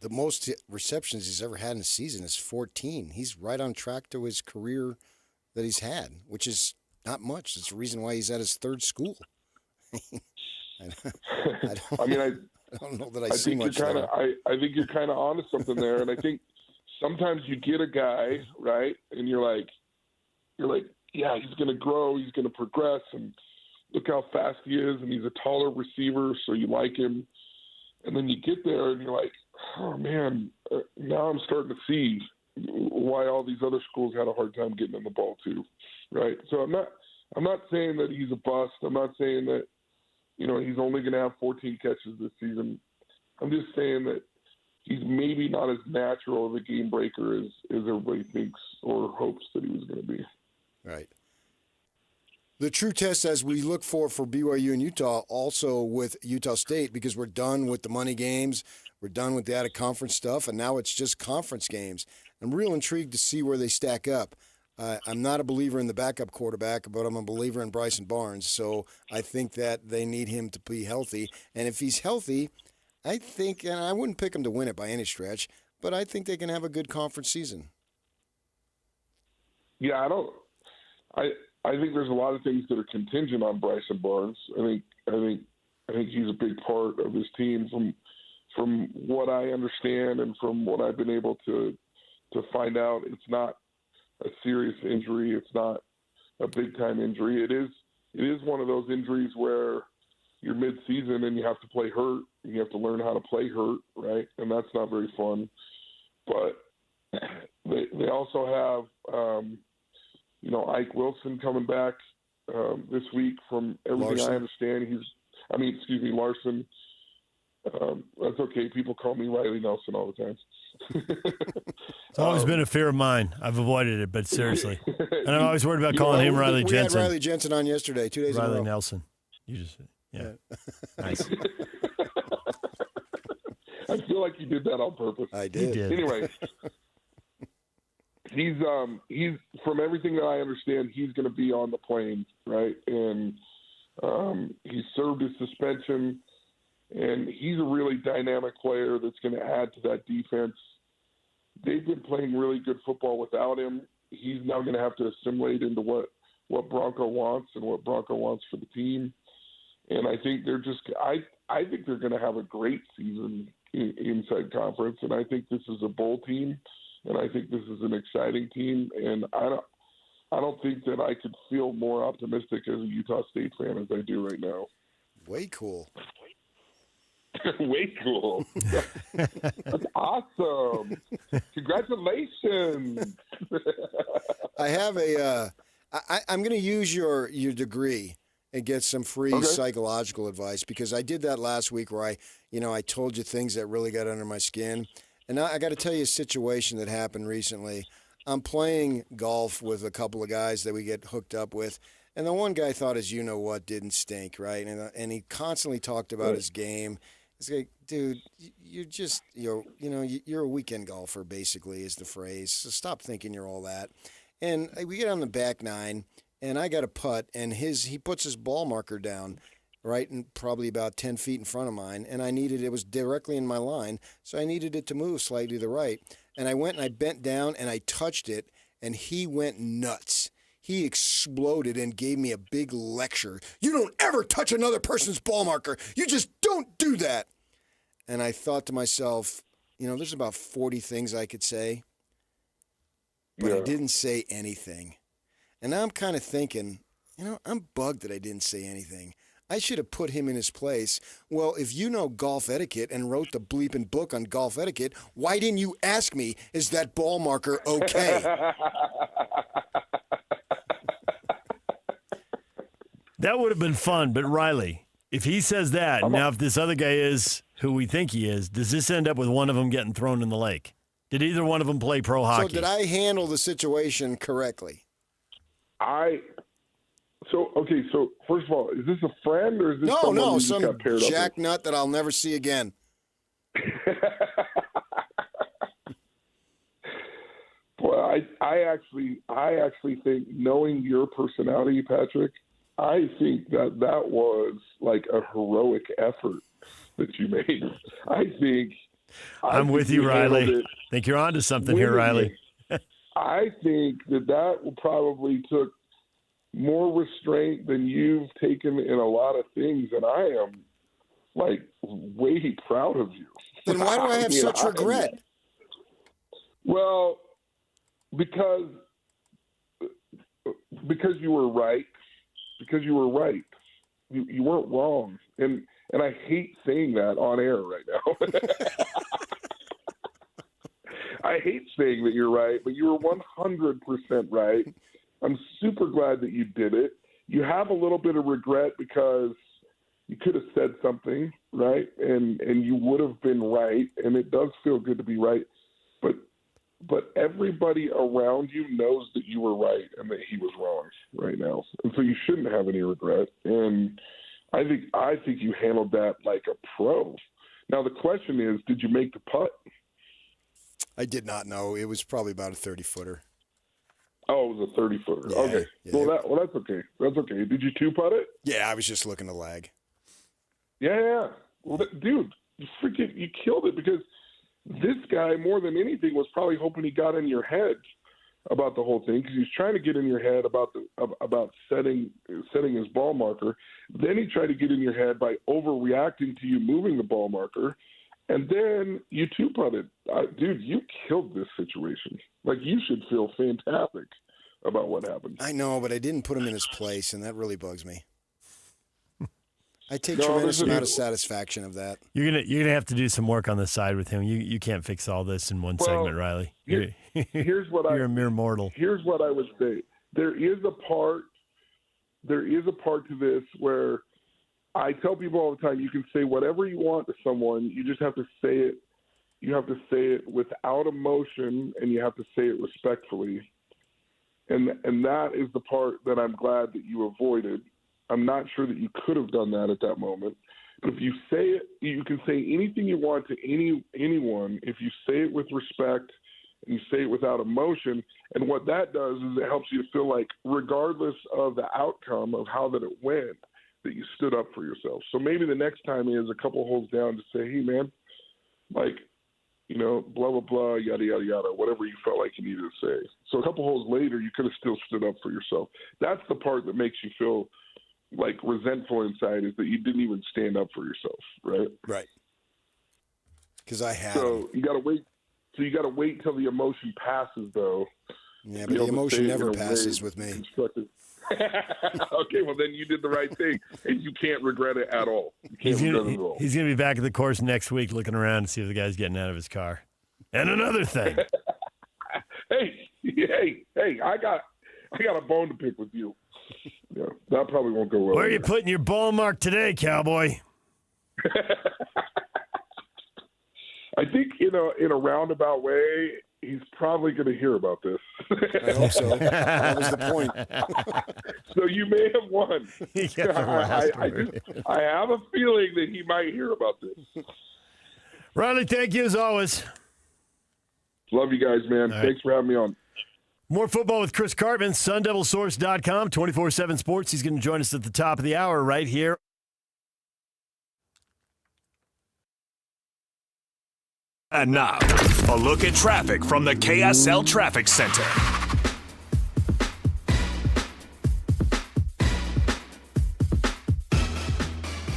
The most receptions he's ever had in a season is 14. He's right on track to his career that he's had, which is not much. It's the reason why he's at his third school. I don't know that I see much there. I think you're kind of onto something there, and I think sometimes you get a guy, right, and you're like, yeah, he's going to grow, he's going to progress, and look how fast he is, and he's a taller receiver, so you like him. And then you get there, and you're like, oh, man, now I'm starting to see why all these other schools had a hard time getting in the ball too, right? So I'm not saying that he's a bust. I'm not saying that, he's only going to have 14 catches this season. I'm just saying that he's maybe not as natural of a game breaker as everybody thinks or hopes that he was going to be. Right. The true test as we look for BYU and Utah, also with Utah State, because we're done with the money games, we're done with the out-of-conference stuff, and now it's just conference games. I'm real intrigued to see where they stack up. I'm not a believer in the backup quarterback, but I'm a believer in Bryson Barnes, so I think that they need him to be healthy. And if he's healthy, I think, and I wouldn't pick him to win it by any stretch, but I think they can have a good conference season. Yeah, I think there's a lot of things that are contingent on Bryson Barnes. I think he's a big part of this team from what I understand and from what I've been able to find out. It's not a serious injury. It's not a big time injury. It is one of those injuries where you're mid-season and you have to play hurt. And you have to learn how to play hurt, right? And that's not very fun. But they also have Ike Wilson coming back this week. From everything I understand, Larson. That's okay. People call me Riley Nelson all the time. It's always been a fear of mine. I've avoided it, but seriously. And I'm always worried about calling him Riley Jensen. We had Riley Jensen on yesterday, 2 days ago. Riley Nelson. You just, yeah. Nice. I feel like you did that on purpose. I did. Anyway, he's from everything that I understand, he's going to be on the plane, right? And he served his suspension, and he's a really dynamic player that's going to add to that defense. They've been playing really good football without him. He's now going to have to assimilate into what Bronco wants and what Bronco wants for the team. And I think I think they're going to have a great season inside conference, and I think this is a bowl team. and I think this is an exciting team. And I don't think that I could feel more optimistic as a Utah State fan as I do right now. Way cool. Way cool. That's awesome. Congratulations. I have I'm going to use your degree and get some free psychological advice, because I did that last week where I told you things that really got under my skin. And now I got to tell you a situation that happened recently. I'm playing golf with a couple of guys that we get hooked up with, and the one guy thought his you-know-what didn't stink, right? And he constantly talked about his game. It's like, dude, you're a weekend golfer, basically, is the phrase. So stop thinking you're all that. And we get on the back nine, and I got a putt, and he puts his ball marker down, right, and probably about 10 feet in front of mine, and it was directly in my line, so I needed it to move slightly to the right. And I went and I bent down and I touched it, and he went nuts. He exploded and gave me a big lecture. You don't ever touch another person's ball marker. You just don't do that. And I thought to myself, there's about 40 things I could say, but I didn't say anything. And now I'm kind of thinking, I'm bugged that I didn't say anything. I should have put him in his place. Well, if you know golf etiquette and wrote the bleeping book on golf etiquette, why didn't you ask me, is that ball marker okay? That would have been fun, but Riley, if he says that, now if this other guy is who we think he is, does this end up with one of them getting thrown in the lake? Did either one of them play pro hockey? So did I handle the situation correctly? So first of all, is this a friend or is this some got paired up with? Nut that I'll never see again? Boy, I actually think, knowing your personality, Patrick, I think that was like a heroic effort that you made. I'm with you, Riley. I think you're onto something here, Riley. I think that probably took more restraint than you've taken in a lot of things, and I am like way proud of you. Then why do I have such regret? Well, because you were right. Because you were right. You weren't wrong, and I hate saying that on air right now. I hate saying that you're right, but you were 100% right. I'm super glad that you did it. You have a little bit of regret because you could have said something, right? And you would have been right, and it does feel good to be right. But everybody around you knows that you were right and that he was wrong right now. And so you shouldn't have any regret. And I think you handled that like a pro. Now the question is, did you make the putt? I did not know. It was probably about a 30-footer. Oh, it was a 30-footer. Yeah, okay. yeah. Well, that's okay. That's okay. Did you two-putt it? Yeah, I was just looking to lag. Yeah. Well, dude, you killed it, because this guy, more than anything, was probably hoping he got in your head about the whole thing, because he was trying to get in your head about setting his ball marker. Then he tried to get in your head by overreacting to you moving the ball marker. And then you two-putted. Dude, you killed this situation. Like, you should feel fantastic about what happened. I know, but I didn't put him in his place, and that really bugs me. I take tremendous amount of satisfaction of that. You're gonna have to do some work on the side with him. You can't fix all this in one segment, Riley. Here's what you're a mere mortal. Here's what I would say. There is a part to this where I tell people all the time, you can say whatever you want to someone. You just have to say it. You have to say it without emotion, and you have to say it respectfully. And that is the part that I'm glad that you avoided. I'm not sure that you could have done that at that moment. But if you say it, you can say anything you want to anyone if you say it with respect and you say it without emotion. And what that does is it helps you feel like, regardless of the outcome of how that it went, that you stood up for yourself. So maybe the next time is a couple holes down to say, hey, man, like, blah, blah, blah, yada, yada, yada, whatever you felt like you needed to say. So a couple holes later, you could have still stood up for yourself. That's the part that makes you feel like resentful inside, is that you didn't even stand up for yourself, right? Right. Because I have. So you got to wait. So you got to wait till the emotion passes, though. Yeah, but the emotion never passes with me. Okay, well, then you did the right thing, and you can't regret it at all. He's going to be back at the course next week looking around to see if the guy's getting out of his car. And another thing. Hey, I got a bone to pick with you. Yeah, that probably won't go well. Where are you putting your ball mark today, cowboy? I think in a roundabout way, he's probably going to hear about this. I hope so. That was the point. So you may have won. I have a feeling that he might hear about this. Riley, thank you as always. Love you guys, man. All Thanks for having me on. More football with Chris Cartman, SunDevilSource.com, 24/7 Sports. He's going to join us at the top of the hour right here. And now, a look at traffic from the KSL Traffic Center.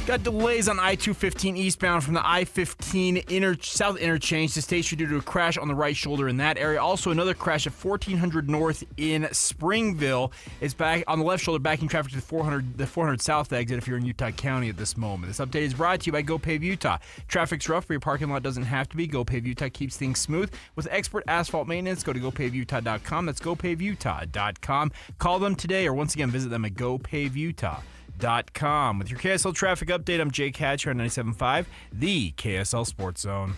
Got delays on I-215 eastbound from the I-15 south interchange to State Street due to a crash on the right shoulder in that area. Also, another crash at 1400 North in Springville. It's back on the left shoulder, backing traffic to the 400 South exit if you're in Utah County at this moment. This update is brought to you by GoPave Utah. Traffic's rough, but your parking lot doesn't have to be. GoPave Utah keeps things smooth with expert asphalt maintenance. Go to GoPaveUtah.com. That's GoPaveUtah.com. Call them today, or once again, visit them at GoPaveUtah.com. With your KSL traffic update, I'm Jake Hatcher on 97.5, the KSL Sports Zone.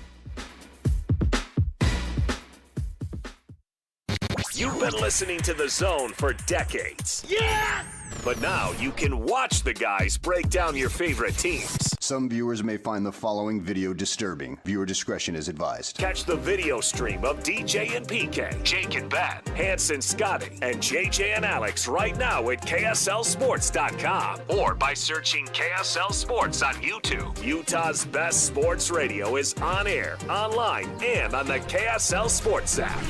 You've been listening to The Zone for decades. Yes! But now you can watch the guys break down your favorite teams. Some viewers may find the following video disturbing. Viewer discretion is advised. Catch the video stream of DJ and PK, Jake and Ben, Hanson, Scotty, and JJ and Alex right now at KSLSports.com or by searching KSL Sports on YouTube. Utah's best sports radio is on air, online, and on the KSL Sports app.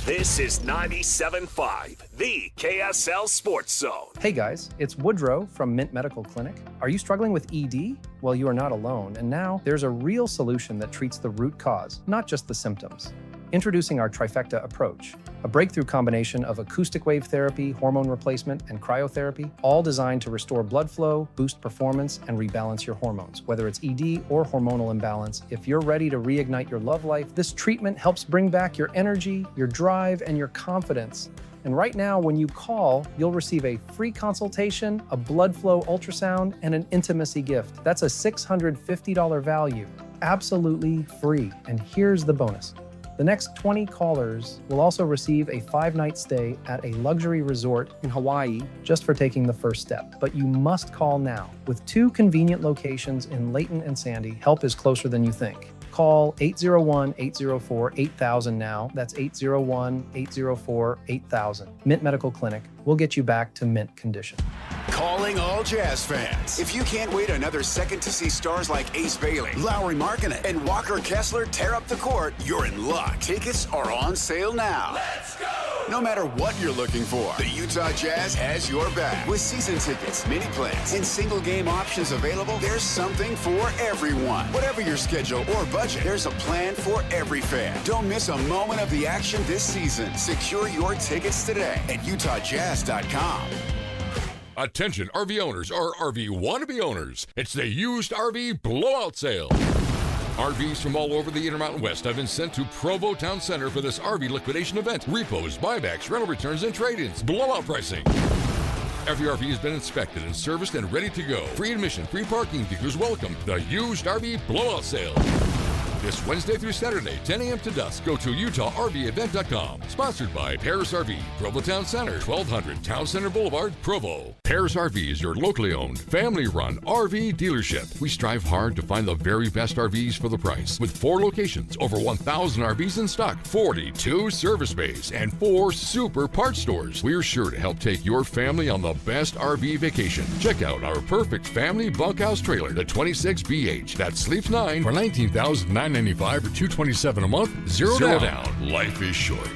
This is 97.5, the KSL Sports Zone. Hey guys, it's Woodrow from Mint Medical Clinic. Are you struggling with ED? Well, you are not alone, and now there's a real solution that treats the root cause, not just the symptoms. Introducing our trifecta approach, a breakthrough combination of acoustic wave therapy, hormone replacement, and cryotherapy, all designed to restore blood flow, boost performance, and rebalance your hormones. Whether it's ED or hormonal imbalance, if you're ready to reignite your love life, this treatment helps bring back your energy, your drive, and your confidence. And right now, when you call, you'll receive a free consultation, a blood flow ultrasound, and an intimacy gift. That's a $650 value, absolutely free. And here's the bonus. The next 20 callers will also receive a 5-night stay at a luxury resort in Hawaii just for taking the first step. But you must call now. With 2 convenient locations in Layton and Sandy, help is closer than you think. Call 801-804-8000 now. That's 801-804-8000. Mint Medical Clinic. We'll get you back to mint condition. Calling all Jazz fans. If you can't wait another second to see stars like Ace Bailey, Lowry Markkanen, and Walker Kessler tear up the court, you're in luck. Tickets are on sale now. Let's go! No matter what you're looking for, the Utah Jazz has your back. With season tickets, mini plans, and single game options available, there's something for everyone. Whatever your schedule or budget, there's a plan for every fan. Don't miss a moment of the action this season. Secure your tickets today at UtahJazz.com. Attention RV owners or RV wannabe owners. It's the used RV blowout sale. RVs from all over the Intermountain West have been sent to Provo Town Center for this RV liquidation event. Repos, buybacks, rental returns, and trade-ins. Blowout pricing. Every RV has been inspected and serviced and ready to go. Free admission, free parking, dealers welcome. The used RV blowout sale. This Wednesday through Saturday, 10 a.m. to dusk. Go to UtahRVEvent.com. Sponsored by Paris RV, Provo Town Center, 1200 Town Center Boulevard, Provo. Paris RV is your locally owned, family-run RV dealership. We strive hard to find the very best RVs for the price. With 4 locations, over 1,000 RVs in stock, 42 service bays, and 4 super parts stores. We're sure to help take your family on the best RV vacation. Check out our perfect family bunkhouse trailer, the 26BH, that sleeps 9 for $19,995 or $227 a month. Zero down. Life is short.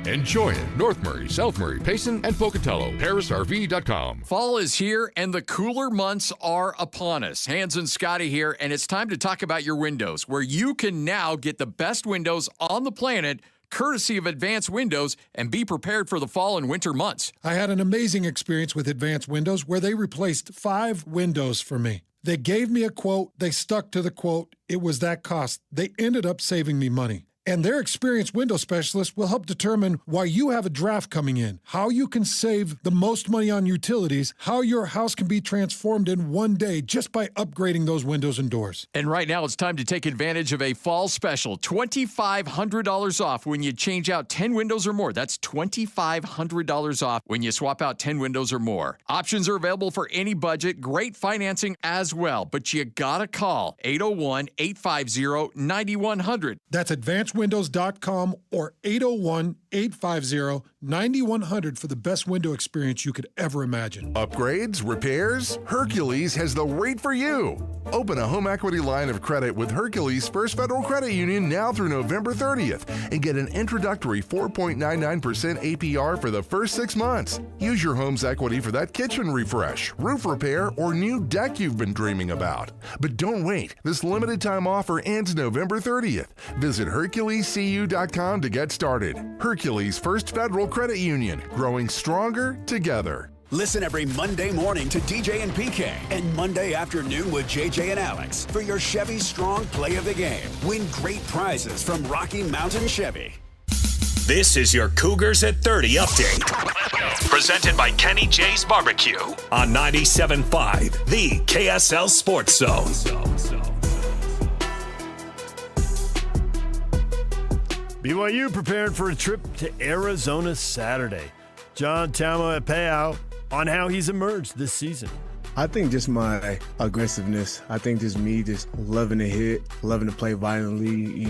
Enjoy it. North Murray, South Murray, Payson, and Pocatello. ParisRV.com. Fall is here and the cooler months are upon us. Hans and Scotty here, and it's time to talk about your windows, where you can now get the best windows on the planet courtesy of Advanced Windows, and be prepared for the fall and winter months. I had an amazing experience with Advanced Windows where they replaced 5 windows for me. They gave me a quote. They stuck to the quote. It was that cost. They ended up saving me money. And their experienced window specialist will help determine why you have a draft coming in, how you can save the most money on utilities, how your house can be transformed in one day just by upgrading those windows and doors. And right now it's time to take advantage of a fall special, $2,500 off when you change out 10 windows or more. That's $2,500 off when you swap out 10 windows or more. Options are available for any budget, great financing as well, but you gotta call 801-850-9100. That's AdvancedWindows.com or 801-850-9100 for the best window experience you could ever imagine. Upgrades, repairs, Hercules has the rate for you. Open a home equity line of credit with Hercules First Federal Credit Union now through November 30th and get an introductory 4.99% APR for the first 6 months. Use your home's equity for that kitchen refresh, roof repair, or new deck you've been dreaming about. But don't wait. This limited time offer ends November 30th. Visit HerculesCU.com to get started. Hercules First Federal Credit Union, growing stronger together. Listen every Monday morning to DJ and PK and Monday afternoon with JJ and Alex for your Chevy Strong Play of the Game. Win great prizes from Rocky Mountain Chevy. This is your Cougars at 30 update. Presented by Kenny J's Barbecue on 97.5, the KSL Sports Zone. BYU prepared for a trip to Arizona Saturday. John Tamaipeo on how he's emerged this season. I think just my aggressiveness. I think just me just loving to hit, loving to play violently,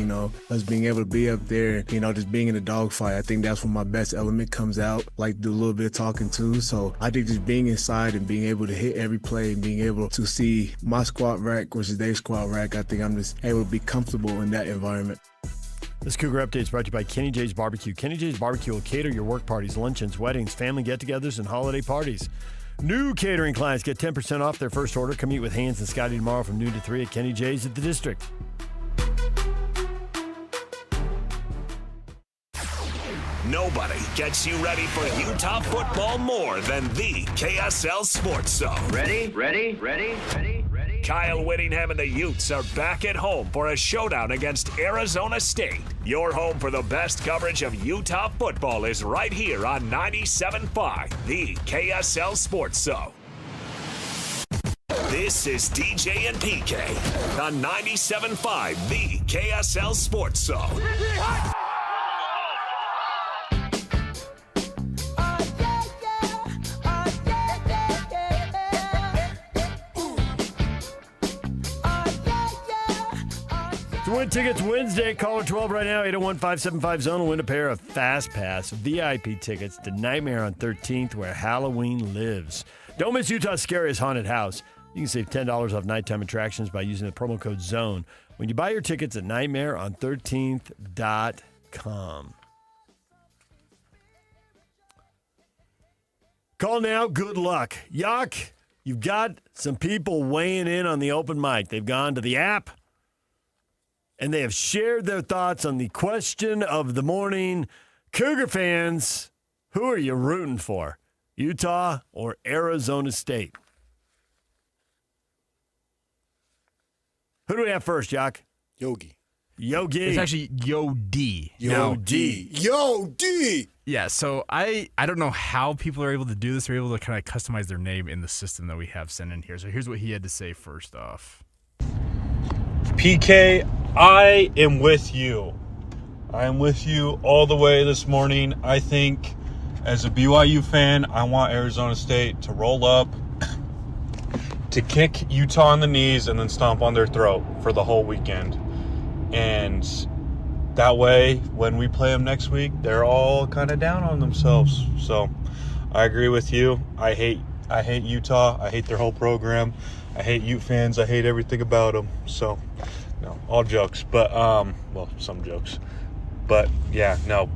us being able to be up there, just being in a dogfight. I think that's when my best element comes out, like do a little bit of talking too. So I think just being inside and being able to hit every play and being able to see my squat rack versus their squat rack, I think I'm just able to be comfortable in that environment. This Cougar Update is brought to you by Kenny J's Barbecue. Kenny J's Barbecue will cater your work parties, luncheons, weddings, family get-togethers, and holiday parties. New catering clients get 10% off their first order. Come meet with Hans and Scotty tomorrow from noon to 3 at Kenny J's at the District. Nobody gets you ready for Utah football more than the KSL Sports Zone. Ready? Kyle Whittingham and the Utes are back at home for a showdown against Arizona State. Your home for the best coverage of Utah football is right here on 97.5, the KSL Sports Zone. This is DJ and PK on 97.5, the KSL Sports Zone. To win tickets Wednesday, caller 12 right now, 801-575-ZONE will win a pair of Fast Pass VIP tickets to Nightmare on 13th, where Halloween lives. Don't miss Utah's scariest haunted house. You can save $10 off nighttime attractions by using the promo code ZONE when you buy your tickets at nightmareon13th.com. Call now, good luck. Yuck, you've got some people weighing in on the open mic. They've gone to the app, and they have shared their thoughts on the question of the morning. Cougar fans, who are you rooting for? Utah or Arizona State? Who do we have first, Yak? Yogi. It's actually Yo-D. Yo-D. Yo-D! Yeah, so I don't know how people are able to do this. They're able to kind of customize their name in the system that we have sent in here. So here's what he had to say first off. PK, I am with you. I am with you all the way this morning. I think as a BYU fan, I want Arizona State to roll up, to kick Utah in the knees, and then stomp on their throat for the whole weekend. And that way, when we play them next week, they're all kind of down on themselves. So I agree with you. I hate Utah. I hate their whole program. I hate Ute fans. I hate everything about them. So, no, all jokes. But, well, some jokes. But, yeah, no.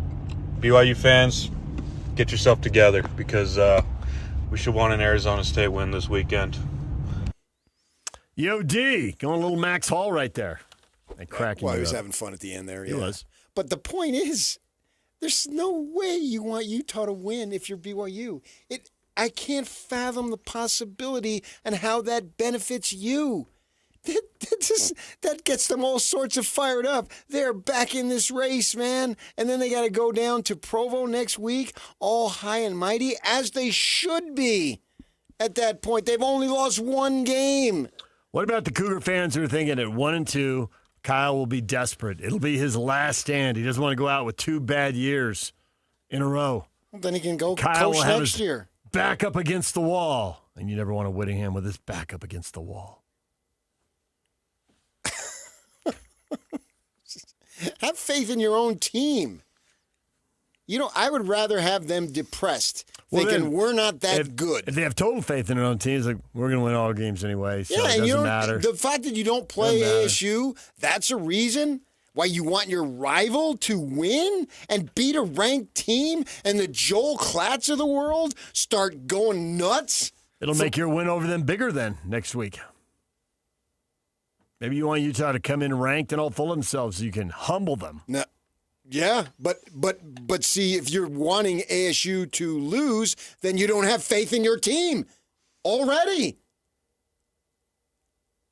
BYU fans, get yourself together because we should want an Arizona State win this weekend. Yo, D, going a little Max Hall right there. And cracking Well, he you was up. having fun at the end there. He was. But the point is, there's no way you want Utah to win if you're BYU. I can't fathom the possibility and how that benefits you. That gets them all sorts of fired up. They're back in this race, man. And then they got to go down to Provo next week, all high and mighty, as they should be at that point. They've only lost one game. What about the Cougar fans who are thinking at 1-2, Kyle will be desperate? It'll be his last stand. He doesn't want to go out with 2 bad years in a row. Well, then he can go Kyle coach will have next his year. back up against the wall. And you never want a Whittingham with his back up against the wall. Have faith in your own team. I would rather have them depressed, thinking we're not that good. If they have total faith in their own team, it's like, we're going to win all games anyway, so it and doesn't matter. The fact that you don't play ASU, that's a reason why you want your rival to win and beat a ranked team, and the Joel Klatts of the world start going nuts. It'll make your win over them bigger then next week. Maybe you want Utah to come in ranked and all full of themselves so you can humble them. No. Yeah, but see, if you're wanting ASU to lose, then you don't have faith in your team already.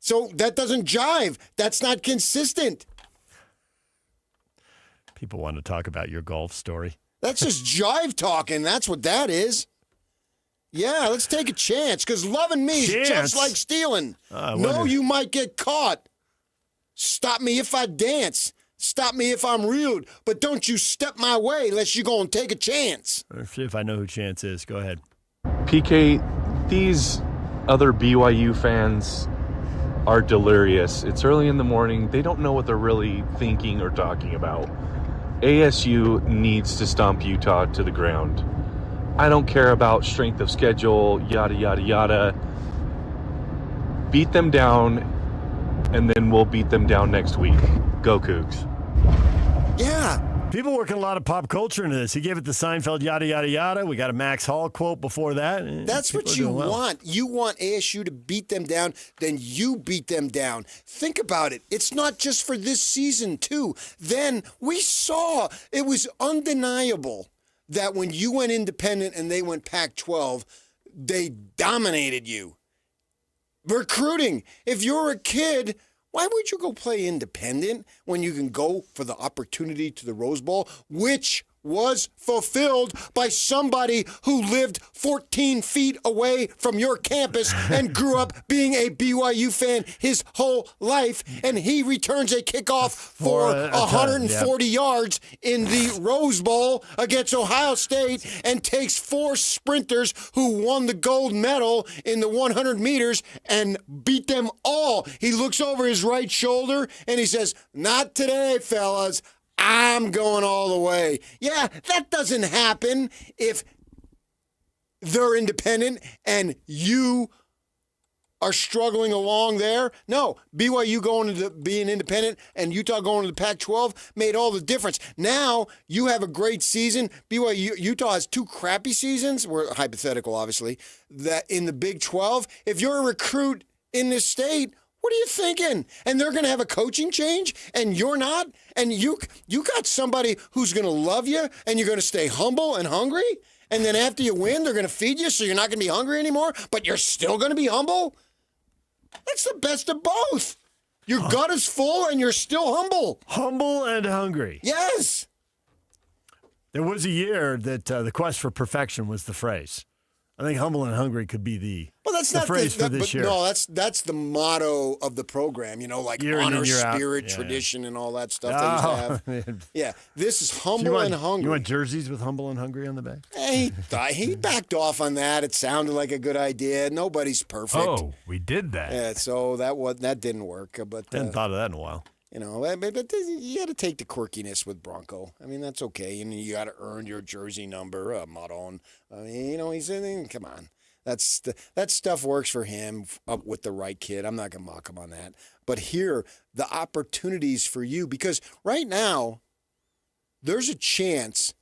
So that doesn't jive. That's not consistent. People want to talk about your golf story. That's just jive talking. That's what that is. Yeah, let's take a chance, because loving me is just like stealing. No, you might get caught. Stop me if I dance. Stop me if I'm rude, but don't you step my way unless you're going to take a chance. Let's see if I know who Chance is. Go ahead. PK, these other BYU fans are delirious. It's early in the morning. They don't know what they're really thinking or talking about. ASU needs to stomp Utah to the ground. I don't care about strength of schedule, yada, yada, yada. Beat them down, and then we'll beat them down next week. Go Cougs. Yeah. People working a lot of pop culture into this. He gave it the Seinfeld yada, yada, yada. We got a Max Hall quote before that. That's what you want. You want ASU to beat them down, then you beat them down. Think about it. It's not just for this season, too. Then we saw it was undeniable that when you went independent and they went Pac-12, they dominated you. Recruiting. If you're a kid, why would you go play independent when you can go for the opportunity to the Rose Bowl, which was fulfilled by somebody who lived 14 feet away from your campus and grew up being a BYU fan his whole life, and he returns a kickoff for 140 yards in the Rose Bowl against Ohio State and takes 4 sprinters who won the gold medal in the 100 meters and beat them all. He looks over his right shoulder and he says, "Not today, fellas. I'm going all the way." Yeah, that doesn't happen if they're independent and you are struggling along there. No, BYU going to being independent and Utah going to the Pac-12 made all the difference. Now you have a great season. Utah has 2 crappy seasons. We're hypothetical, obviously. That in the Big 12, if you're a recruit in this state, what are you thinking? And they're going to have a coaching change, and you're not? And you got somebody who's going to love you, and you're going to stay humble and hungry? And then after you win, they're going to feed you, so you're not going to be hungry anymore, but you're still going to be humble? That's the best of both. Your gut is full, and you're still humble. Humble and hungry. Yes. There was a year that the quest for perfection was the phrase. I think humble and hungry could be the phrase for this year. No, that's the motto of the program, like year honor, in, year spirit, out. Yeah. tradition, and all that stuff they used to have. Yeah, this is humble and hungry. You want jerseys with humble and hungry on the back? He backed off on that. It sounded like a good idea. Nobody's perfect. Oh, we did that. Yeah, so that didn't work. But I hadn't thought of that in a while. But you got to take the quirkiness with Bronco. I mean, that's okay. And you got to earn your jersey number, Maron. I mean, he's in. Come on, that stuff works for him up with the right kid. I'm not gonna mock him on that. But here, the opportunities for you, because right now, there's a chance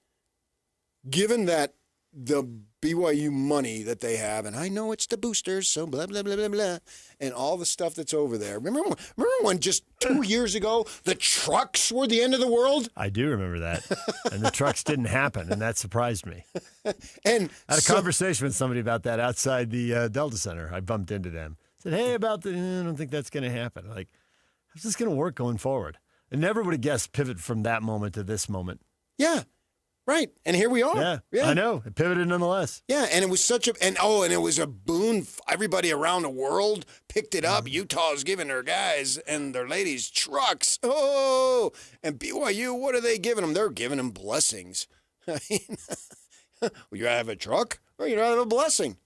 given that the BYU money that they have, and I know it's the boosters, so blah, blah, blah, blah, blah, and all the stuff that's over there. Remember when just 2 years ago, the trucks were the end of the world? I do remember that. And the trucks didn't happen, and that surprised me. And I had a conversation with somebody about that outside the Delta Center. I bumped into them. Said, hey, I don't think that's going to happen. Like, how's this going to work going forward? I never would have guessed pivot from that moment to this moment. Yeah. Right, and here we are. Yeah, I know. It pivoted nonetheless. Yeah, and it was and it was a boon. Everybody around the world picked it up. Utah's giving their guys and their ladies trucks. Oh, and BYU, what are they giving them? They're giving them blessings. I mean, you have a truck or you have a blessing.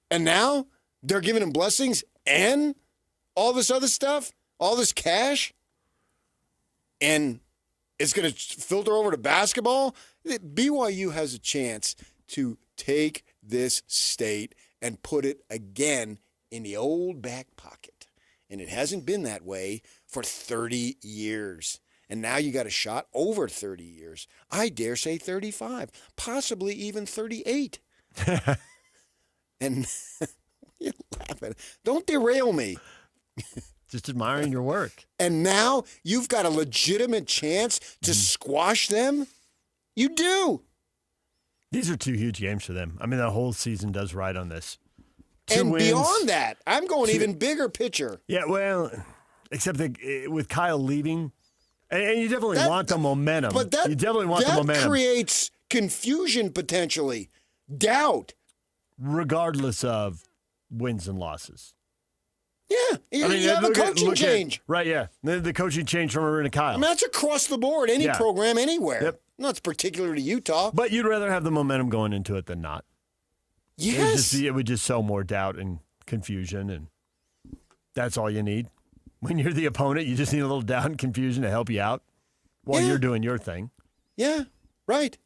And now they're giving them blessings and all this other stuff, all this cash, and it's going to filter over to basketball. BYU has a chance to take this state and put it again in the old back pocket. And it hasn't been that way for 30 years. And now you got a shot over 30 years. I dare say 35, possibly even 38. And you're laughing. Don't derail me. Just admiring your work. And now you've got a legitimate chance to squash them? You do. These are two huge games for them. I mean, the whole season does ride on this. Two and wins. Beyond that, I'm going even bigger picture. Yeah, well, except with Kyle leaving, and you definitely want the momentum. But that, you definitely want the momentum. That creates confusion potentially, doubt. Regardless of wins and losses. Yeah, you have a coaching change. Right, yeah. The coaching change from Marin to Kyle. I mean, that's across the board, any program, anywhere. Yep. Not particular to Utah. But you'd rather have the momentum going into it than not. Yes. It would just sow more doubt and confusion, and that's all you need. When you're the opponent, you just need a little doubt and confusion to help you out while you're doing your thing. Yeah, right.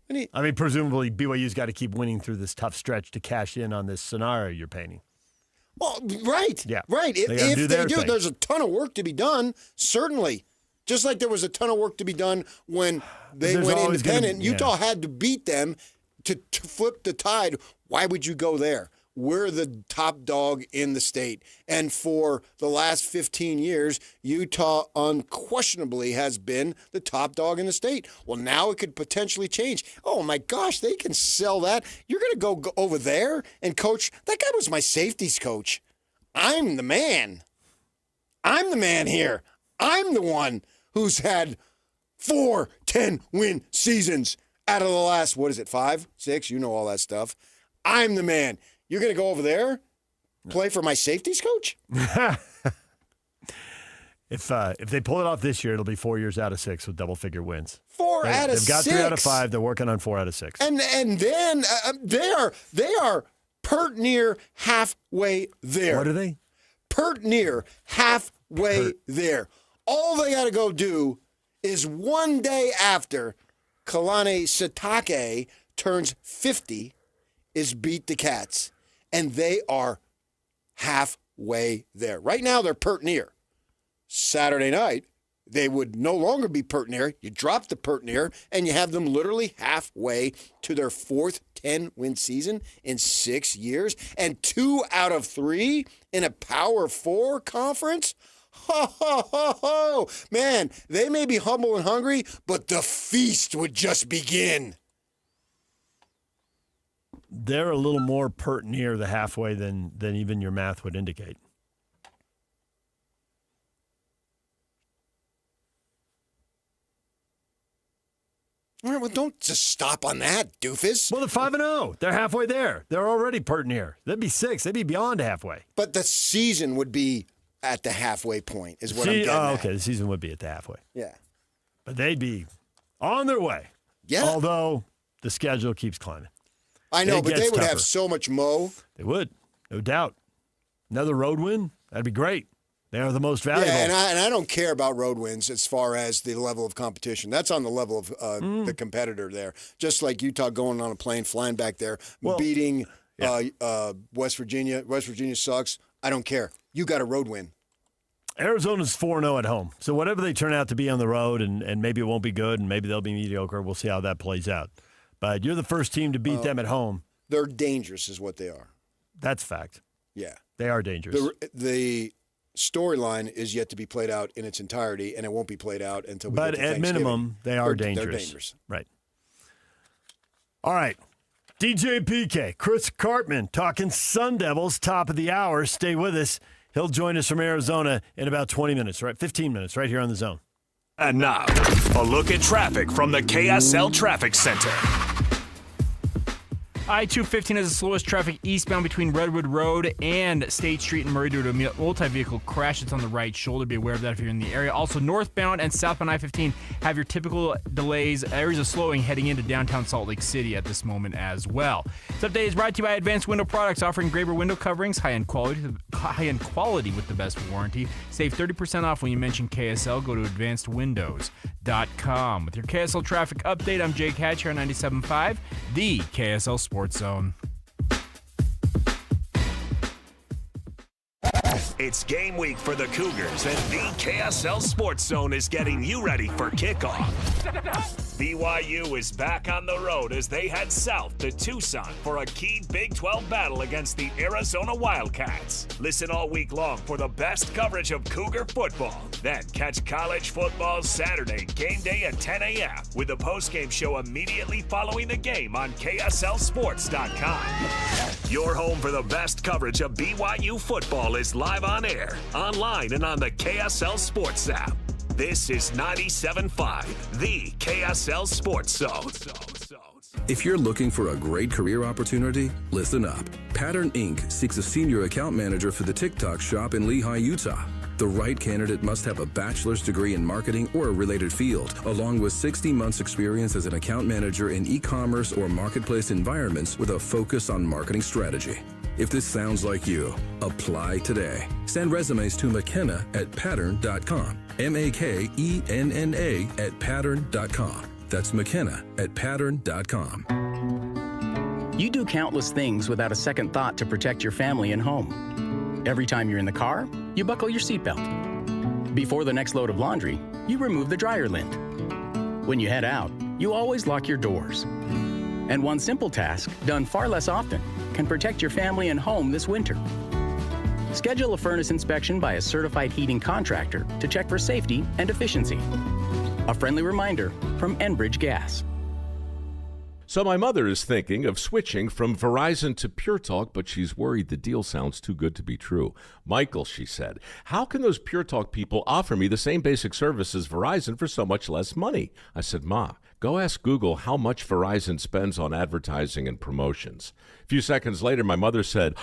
I mean, presumably BYU's got to keep winning through this tough stretch to cash in on this scenario you're painting. Well, right. Yeah. Right. If they do, there's a ton of work to be done, certainly. Just like there was a ton of work to be done when they went independent. Utah had to beat them to flip the tide. Why would you go there? We're the top dog in the state. And for the last 15 years, Utah unquestionably has been the top dog in the state. Well, now it could potentially change. Oh, my gosh, they can sell that. You're going to go over there and coach. That guy was my safeties coach. I'm the man. I'm the man here. I'm the one who's had 4 10-win seasons out of the last, 5, 6? You know all that stuff. I'm the man. You're going to go over there, play for my safeties coach? If they pull it off this year, it'll be 4 years out of 6 with double-figure wins. 4 out of 6. They've got 3 out of 5. They're working on 4 out of 6. And then they are pert near halfway there. What are they? Pert near halfway there. All they got to go do is one day after Kalani Sitake turns 50 is beat the Cats. And they are halfway there. Right now, they're pert near. Saturday night, they would no longer be pert near. You drop the pert near, and you have them literally halfway to their 4th 10-win season in 6 years, and 2 out of 3 in a Power 4 conference. Ho, ho, ho, ho. Man, they may be humble and hungry, but the feast would just begin. They're a little more pert near the halfway than even your math would indicate. All right, well, don't just stop on that, doofus. Well, they're 5-0. They're halfway there. They're already pert near. They'd be 6. They'd be beyond halfway. But the season would be at the halfway point, is what I'm getting at. Okay, the season would be at the halfway. Yeah. But they'd be on their way. Yeah. Although the schedule keeps climbing. I know, but they would have so much mo. They would, no doubt. Another road win, that'd be great. They are the most valuable. Yeah, and I don't care about road wins as far as the level of competition. That's on the level of the competitor there. Just like Utah going on a plane, flying back there, beating West Virginia. West Virginia sucks. I don't care. You got a road win. Arizona's 4-0 at home. So whatever they turn out to be on the road, and maybe it won't be good, and maybe they'll be mediocre, we'll see how that plays out. But you're the first team to beat them at home. They're dangerous is what they are. That's fact. Yeah. They are dangerous. The storyline is yet to be played out in its entirety, and it won't be played out until we get to But at Thanksgiving. minimum, they are dangerous. They're dangerous. Right. All right. DJ PK, Chris Cartman, talking Sun Devils, top of the hour. Stay with us. He'll join us from Arizona in about 20 minutes, right? 15 minutes, right here on The Zone. And now, a look at traffic from the KSL Traffic Center. I-215 has the slowest traffic eastbound between Redwood Road and State Street in Murray due to a multi-vehicle crash. It's on the right shoulder. Be aware of that if you're in the area. Also, northbound and southbound I-15 have your typical delays. Areas of slowing heading into downtown Salt Lake City at this moment as well. This update is brought to you by Advanced Window Products, offering Graver window coverings, high-end quality with the best warranty. Save 30% off when you mention KSL. Go to advancedwindows.com. With your KSL traffic update, I'm Jake Hatch here on 97.5, the KSL Sports Zone. It's game week for the Cougars, and the KSL Sports Zone is getting you ready for kickoff. BYU is back on the road as they head south to Tucson for a key Big 12 battle against the Arizona Wildcats. Listen all week long for the best coverage of Cougar football. Then catch college football Saturday game day at 10 a.m. with the postgame show immediately following the game on KSLSports.com. Your home for the best coverage of BYU football is live on air, online, and on the KSL Sports app. This is 97.5, the KSL Sports Zone. If you're looking for a great career opportunity, listen up. Pattern Inc. seeks a senior account manager for the TikTok shop in Lehi, Utah. The right candidate must have a bachelor's degree in marketing or a related field, along with 60 months experience as an account manager in e-commerce or marketplace environments with a focus on marketing strategy. If this sounds like you, apply today. Send resumes to McKenna at pattern.com. MAKENNA at pattern.com. That's McKenna at pattern.com. You do countless things without a second thought to protect your family and home. Every time you're in the car, you buckle your seatbelt. Before the next load of laundry, you remove the dryer lint. When you head out, you always lock your doors. And one simple task, done far less often, can protect your family and home this winter. Schedule a furnace inspection by a certified heating contractor to check for safety and efficiency. A friendly reminder from Enbridge Gas. So my mother is thinking of switching from Verizon to Pure Talk, but she's worried the deal sounds too good to be true. Michael, she said, how can those Pure Talk people offer me the same basic service as Verizon for so much less money? I said, Ma, go ask Google how much Verizon spends on advertising and promotions. A few seconds later, my mother said,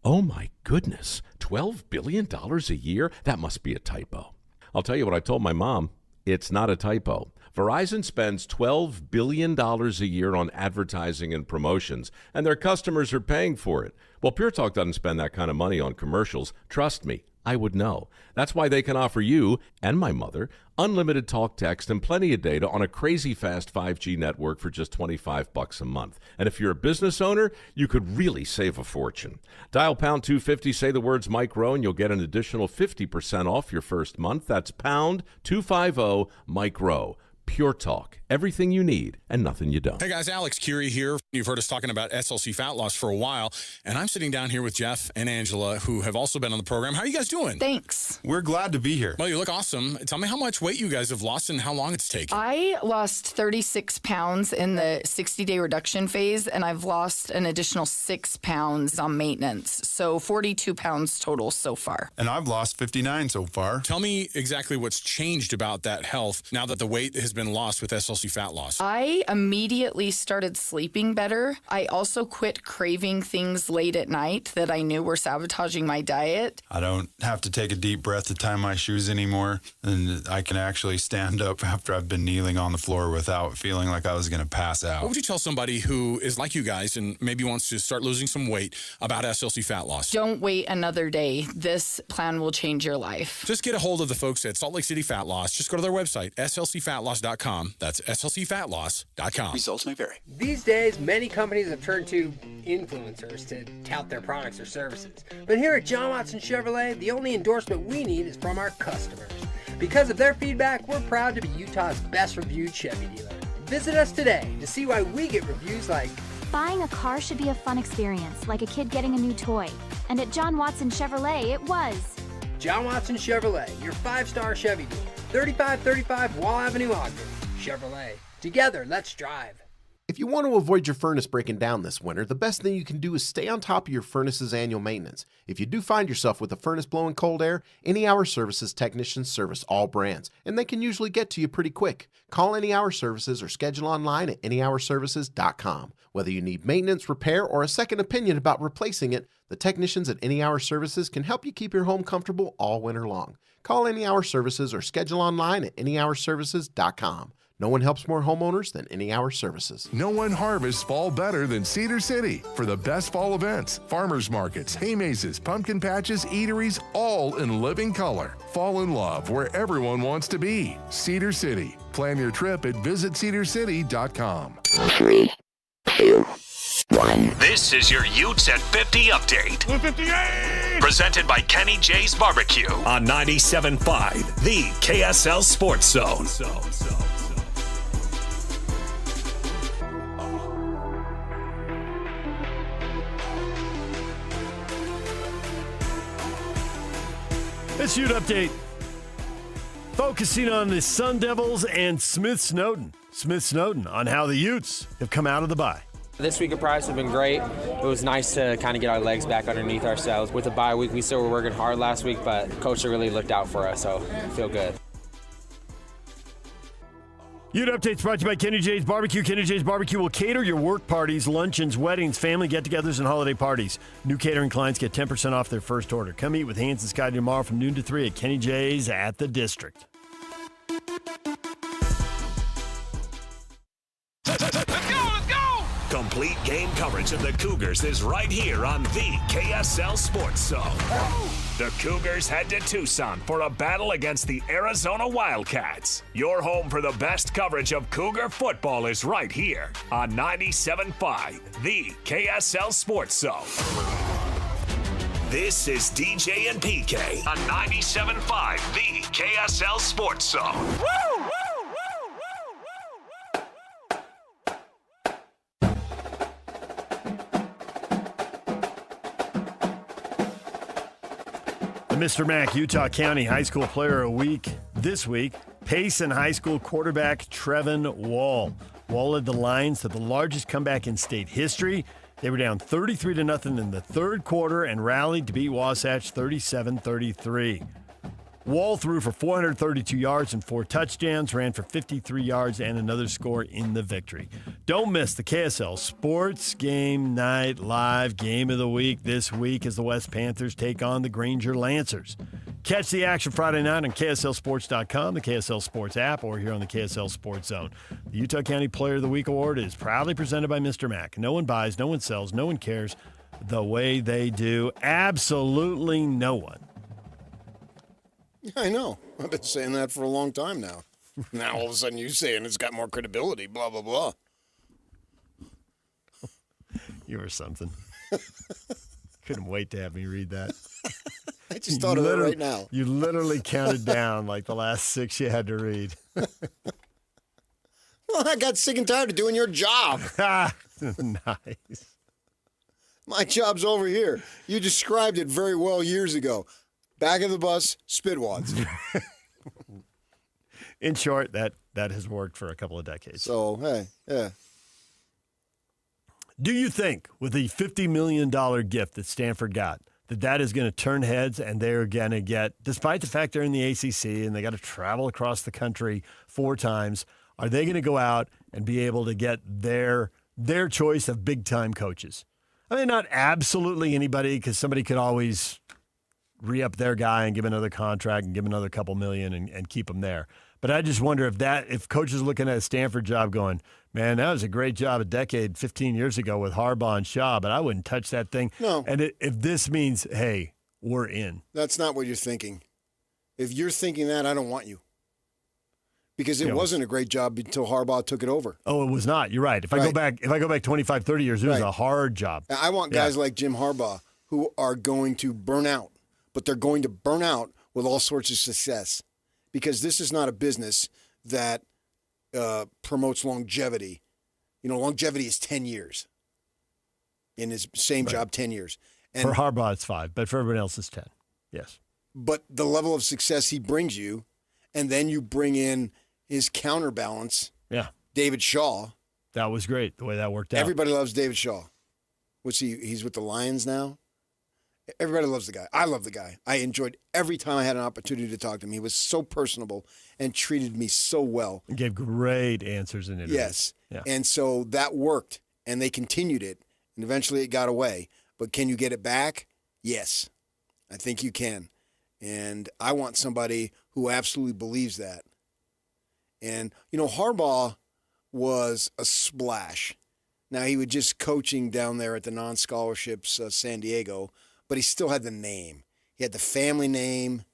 oh my goodness, $12 billion a year? That must be a typo. I'll tell you what I told my mom. It's not a typo. Verizon spends $12 billion a year on advertising and promotions, and their customers are paying for it. Well, Pure Talk doesn't spend that kind of money on commercials. Trust me, I would know. That's why they can offer you and my mother unlimited talk, text, and plenty of data on a crazy fast 5G network for just $25 a month. And if you're a business owner, you could really save a fortune. Dial pound 250, say the words Mike Rowe, and you'll get an additional 50% off your first month. That's pound 250 Mike Rowe. Pure Talk. Everything you need and nothing you don't. Hey guys, Alex Curie here. You've heard us talking about SLC fat loss for a while, and I'm sitting down here with Jeff and Angela, who have also been on the program. How are you guys doing? Thanks. We're glad to be here. Well, you look awesome. Tell me how much weight you guys have lost and how long it's taken. I lost 36 pounds in the 60-day reduction phase, and I've lost an additional 6 pounds on maintenance. So 42 pounds total so far. And I've lost 59 so far. Tell me exactly what's changed about that health now that the weight has been lost with SLC fat loss. I immediately started sleeping better. I also quit craving things late at night that I knew were sabotaging my diet. I don't have to take a deep breath to tie my shoes anymore, and I can actually stand up after I've been kneeling on the floor without feeling like I was going to pass out. What would you tell somebody who is like you guys and maybe wants to start losing some weight about SLC fat loss? Don't wait another day. This plan will change your life. Just get a hold of the folks at Salt Lake City Fat Loss. Just go to their website, slcfatloss.com. slcfatloss.com. That's slcfatloss.com. Results may vary. These days, many companies have turned to influencers to tout their products or services. But here at John Watson Chevrolet, the only endorsement we need is from our customers. Because of their feedback, we're proud to be Utah's best reviewed Chevy dealer. Visit us today to see why we get reviews like, "Buying a car should be a fun experience, like a kid getting a new toy. And at John Watson Chevrolet, it was." John Watson Chevrolet, your 5-star Chevy dealer. 3535 Wall Avenue, Ogden. Chevrolet. Together, let's drive. If you want to avoid your furnace breaking down this winter, the best thing you can do is stay on top of your furnace's annual maintenance. If you do find yourself with a furnace blowing cold air, Any Hour Services technicians service all brands, and they can usually get to you pretty quick. Call Any Hour Services or schedule online at anyhourservices.com. Whether you need maintenance, repair, or a second opinion about replacing it, the technicians at Any Hour Services can help you keep your home comfortable all winter long. Call Any Hour Services or schedule online at anyhourservices.com. No one helps more homeowners than Any Hour Services. No one harvests fall better than Cedar City. For the best fall events, farmers markets, hay mazes, pumpkin patches, eateries, all in living color. Fall in love where everyone wants to be. Cedar City. Plan your trip at visitcedarcity.com. 3, 2, 1. This is your Utes at 50 update. 58! Presented by Kenny J's Barbecue on 97.5, the KSL Sports Zone. This Ute update focusing on the Sun Devils and Smith Snowden. Smith Snowden on how the Utes have come out of the bye. This week of practice has been great. It was nice to kind of get our legs back underneath ourselves. With the bye week, we still were working hard last week, but Coach really looked out for us, so I feel good. Ute Updates brought to you by Kenny J's Barbecue. Kenny J's Barbecue will cater your work parties, luncheons, weddings, family get-togethers, and holiday parties. New catering clients get 10% off their first order. Come eat with Hans and Scotty tomorrow from noon to 3 at Kenny J's at the District. Complete game coverage of the Cougars is right here on the KSL Sports Zone. The Cougars head to Tucson for a battle against the Arizona Wildcats. Your home for the best coverage of Cougar football is right here on 97.5, the KSL Sports Zone. This is DJ and PK on 97.5, the KSL Sports Zone. Woo! Mr. Mack, Utah County High School Player of the Week this week, Payson High School quarterback Trevin Wall. Wall led the Lions to the largest comeback in state history. They were down 33-0 in the third quarter and rallied to beat Wasatch 37-33. Wall threw for 432 yards and 4 touchdowns, ran for 53 yards and another score in the victory. Don't miss the KSL Sports Game Night Live Game of the Week this week as the West Panthers take on the Granger Lancers. Catch the action Friday night on KSLSports.com, the KSL Sports app, or here on the KSL Sports Zone. The Utah County Player of the Week award is proudly presented by Mr. Mack. No one buys, no one sells, no one cares the way they do. Absolutely no one. I know. I've been saying that for a long time now. Now all of a sudden you saying it's got more credibility, blah, blah, blah. You were something. Couldn't wait to have me read that. I just thought of it right now. You literally counted down like the last 6 you had to read. Well, I got sick and tired of doing your job. Nice. My job's over here. You described it very well years ago. Back of the bus, spitwads. In short, that has worked for a couple of decades. So, hey, yeah. Do you think with the $50 million gift that Stanford got, that is going to turn heads and they're going to get, despite the fact they're in the ACC and they got to travel across the country 4 times, are they going to go out and be able to get their choice of big-time coaches? I mean, not absolutely anybody, because somebody could always re-up their guy and give another contract and give another couple million and keep them there. But I just wonder if coaches are looking at a Stanford job going, man, that was a great job 15 years ago with Harbaugh and Shaw, but I wouldn't touch that thing. No. And if this means, hey, we're in. That's not what you're thinking. If you're thinking that, I don't want you. because it wasn't a great job until Harbaugh took it over. Oh, it was not. You're right. If I go back 25, 30 years, it was a hard job. I want guys like Jim Harbaugh who are going to burn out, but they're going to burn out with all sorts of success, because this is not a business that promotes longevity. Longevity is 10 years. In his same job, 10 years. And for Harbaugh, it's 5, but for everyone else, it's 10. Yes. But the level of success he brings you, and then you bring in his counterbalance, David Shaw. That was great, the way that worked out. Everybody loves David Shaw. He's with the Lions now? Everybody loves the guy. I love the guy. I enjoyed every time I had an opportunity to talk to him. He was so personable and treated me so well. And gave great answers in interviews. Yes. Yeah. And so that worked, and they continued it, and eventually it got away. But can you get it back? Yes. I think you can. And I want somebody who absolutely believes that. And, Harbaugh was a splash. Now, he was just coaching down there at the non-scholarships San Diego, but he still had the name. He had the family name,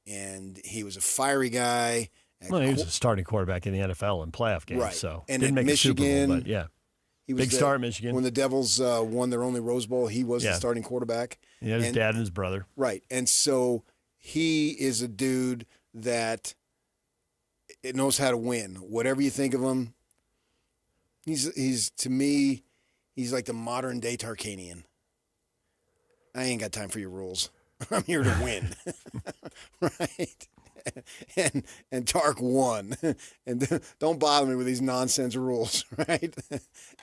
and he was a fiery guy. Well, he was a starting quarterback in the NFL in playoff games, right. So and didn't at make Michigan, a Super Bowl, but yeah. He was big star at Michigan. When the Devils won their only Rose Bowl, he was the starting quarterback. He had his dad and his brother. Right, and so he is a dude that knows how to win. Whatever you think of him, he's to me, he's like the modern day Tarkanian. I ain't got time for your rules. I'm here to win, right? And Tark won, and don't bother me with these nonsense rules, right?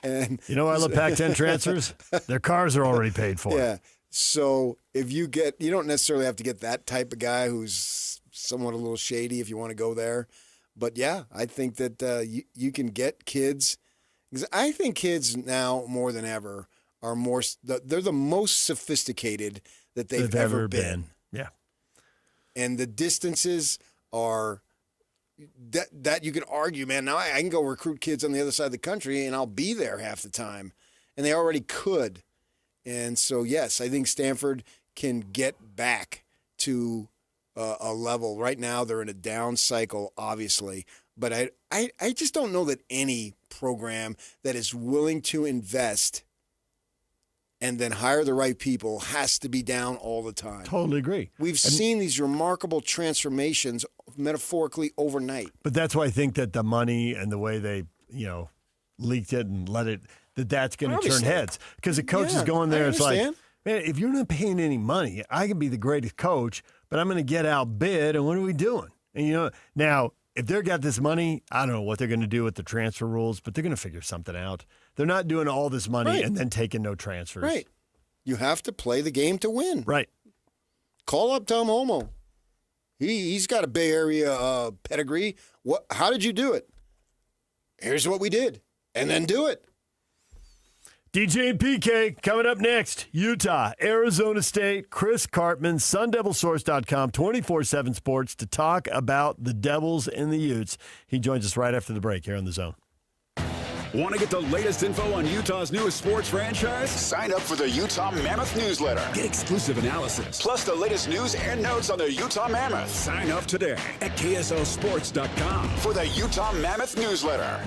And I love Pac-10 transfers. Their cars are already paid for. Yeah. So if you don't necessarily have to get that type of guy who's somewhat a little shady if you want to go there, but yeah, I think that you can get kids. Because I think kids now more than ever are they're the most sophisticated that they've ever been. Yeah. And the distances are that you could argue, man, now I can go recruit kids on the other side of the country and I'll be there half the time. And they already could. And so, yes, I think Stanford can get back to a level. Right now they're in a down cycle, obviously. But I just don't know that any program that is willing to invest and then hire the right people has to be down all the time. Totally agree. We've seen these remarkable transformations metaphorically overnight. But that's why I think that the money and the way they, leaked it and let it, that's going to turn heads. Because the coach is going there, it's like, man, if you're not paying any money, I can be the greatest coach, but I'm going to get outbid, and what are we doing? And, now, if they've got this money, I don't know what they're going to do with the transfer rules, but they're going to figure something out. They're not doing all this money and then taking no transfers. Right. You have to play the game to win. Right. Call up Tom Homo. He's got a Bay Area pedigree. How did you do it? Here's what we did. And then do it. DJ and PK coming up next. Utah, Arizona State, Chris Cartman, SunDevilSource.com, 24/7 Sports to talk about the Devils and the Utes. He joins us right after the break here on The Zone. Want to get the latest info on Utah's newest sports franchise? Sign up for the Utah Mammoth newsletter. Get exclusive analysis, plus the latest news and notes on the Utah Mammoth. Sign up today at KSLSports.com for the Utah Mammoth newsletter.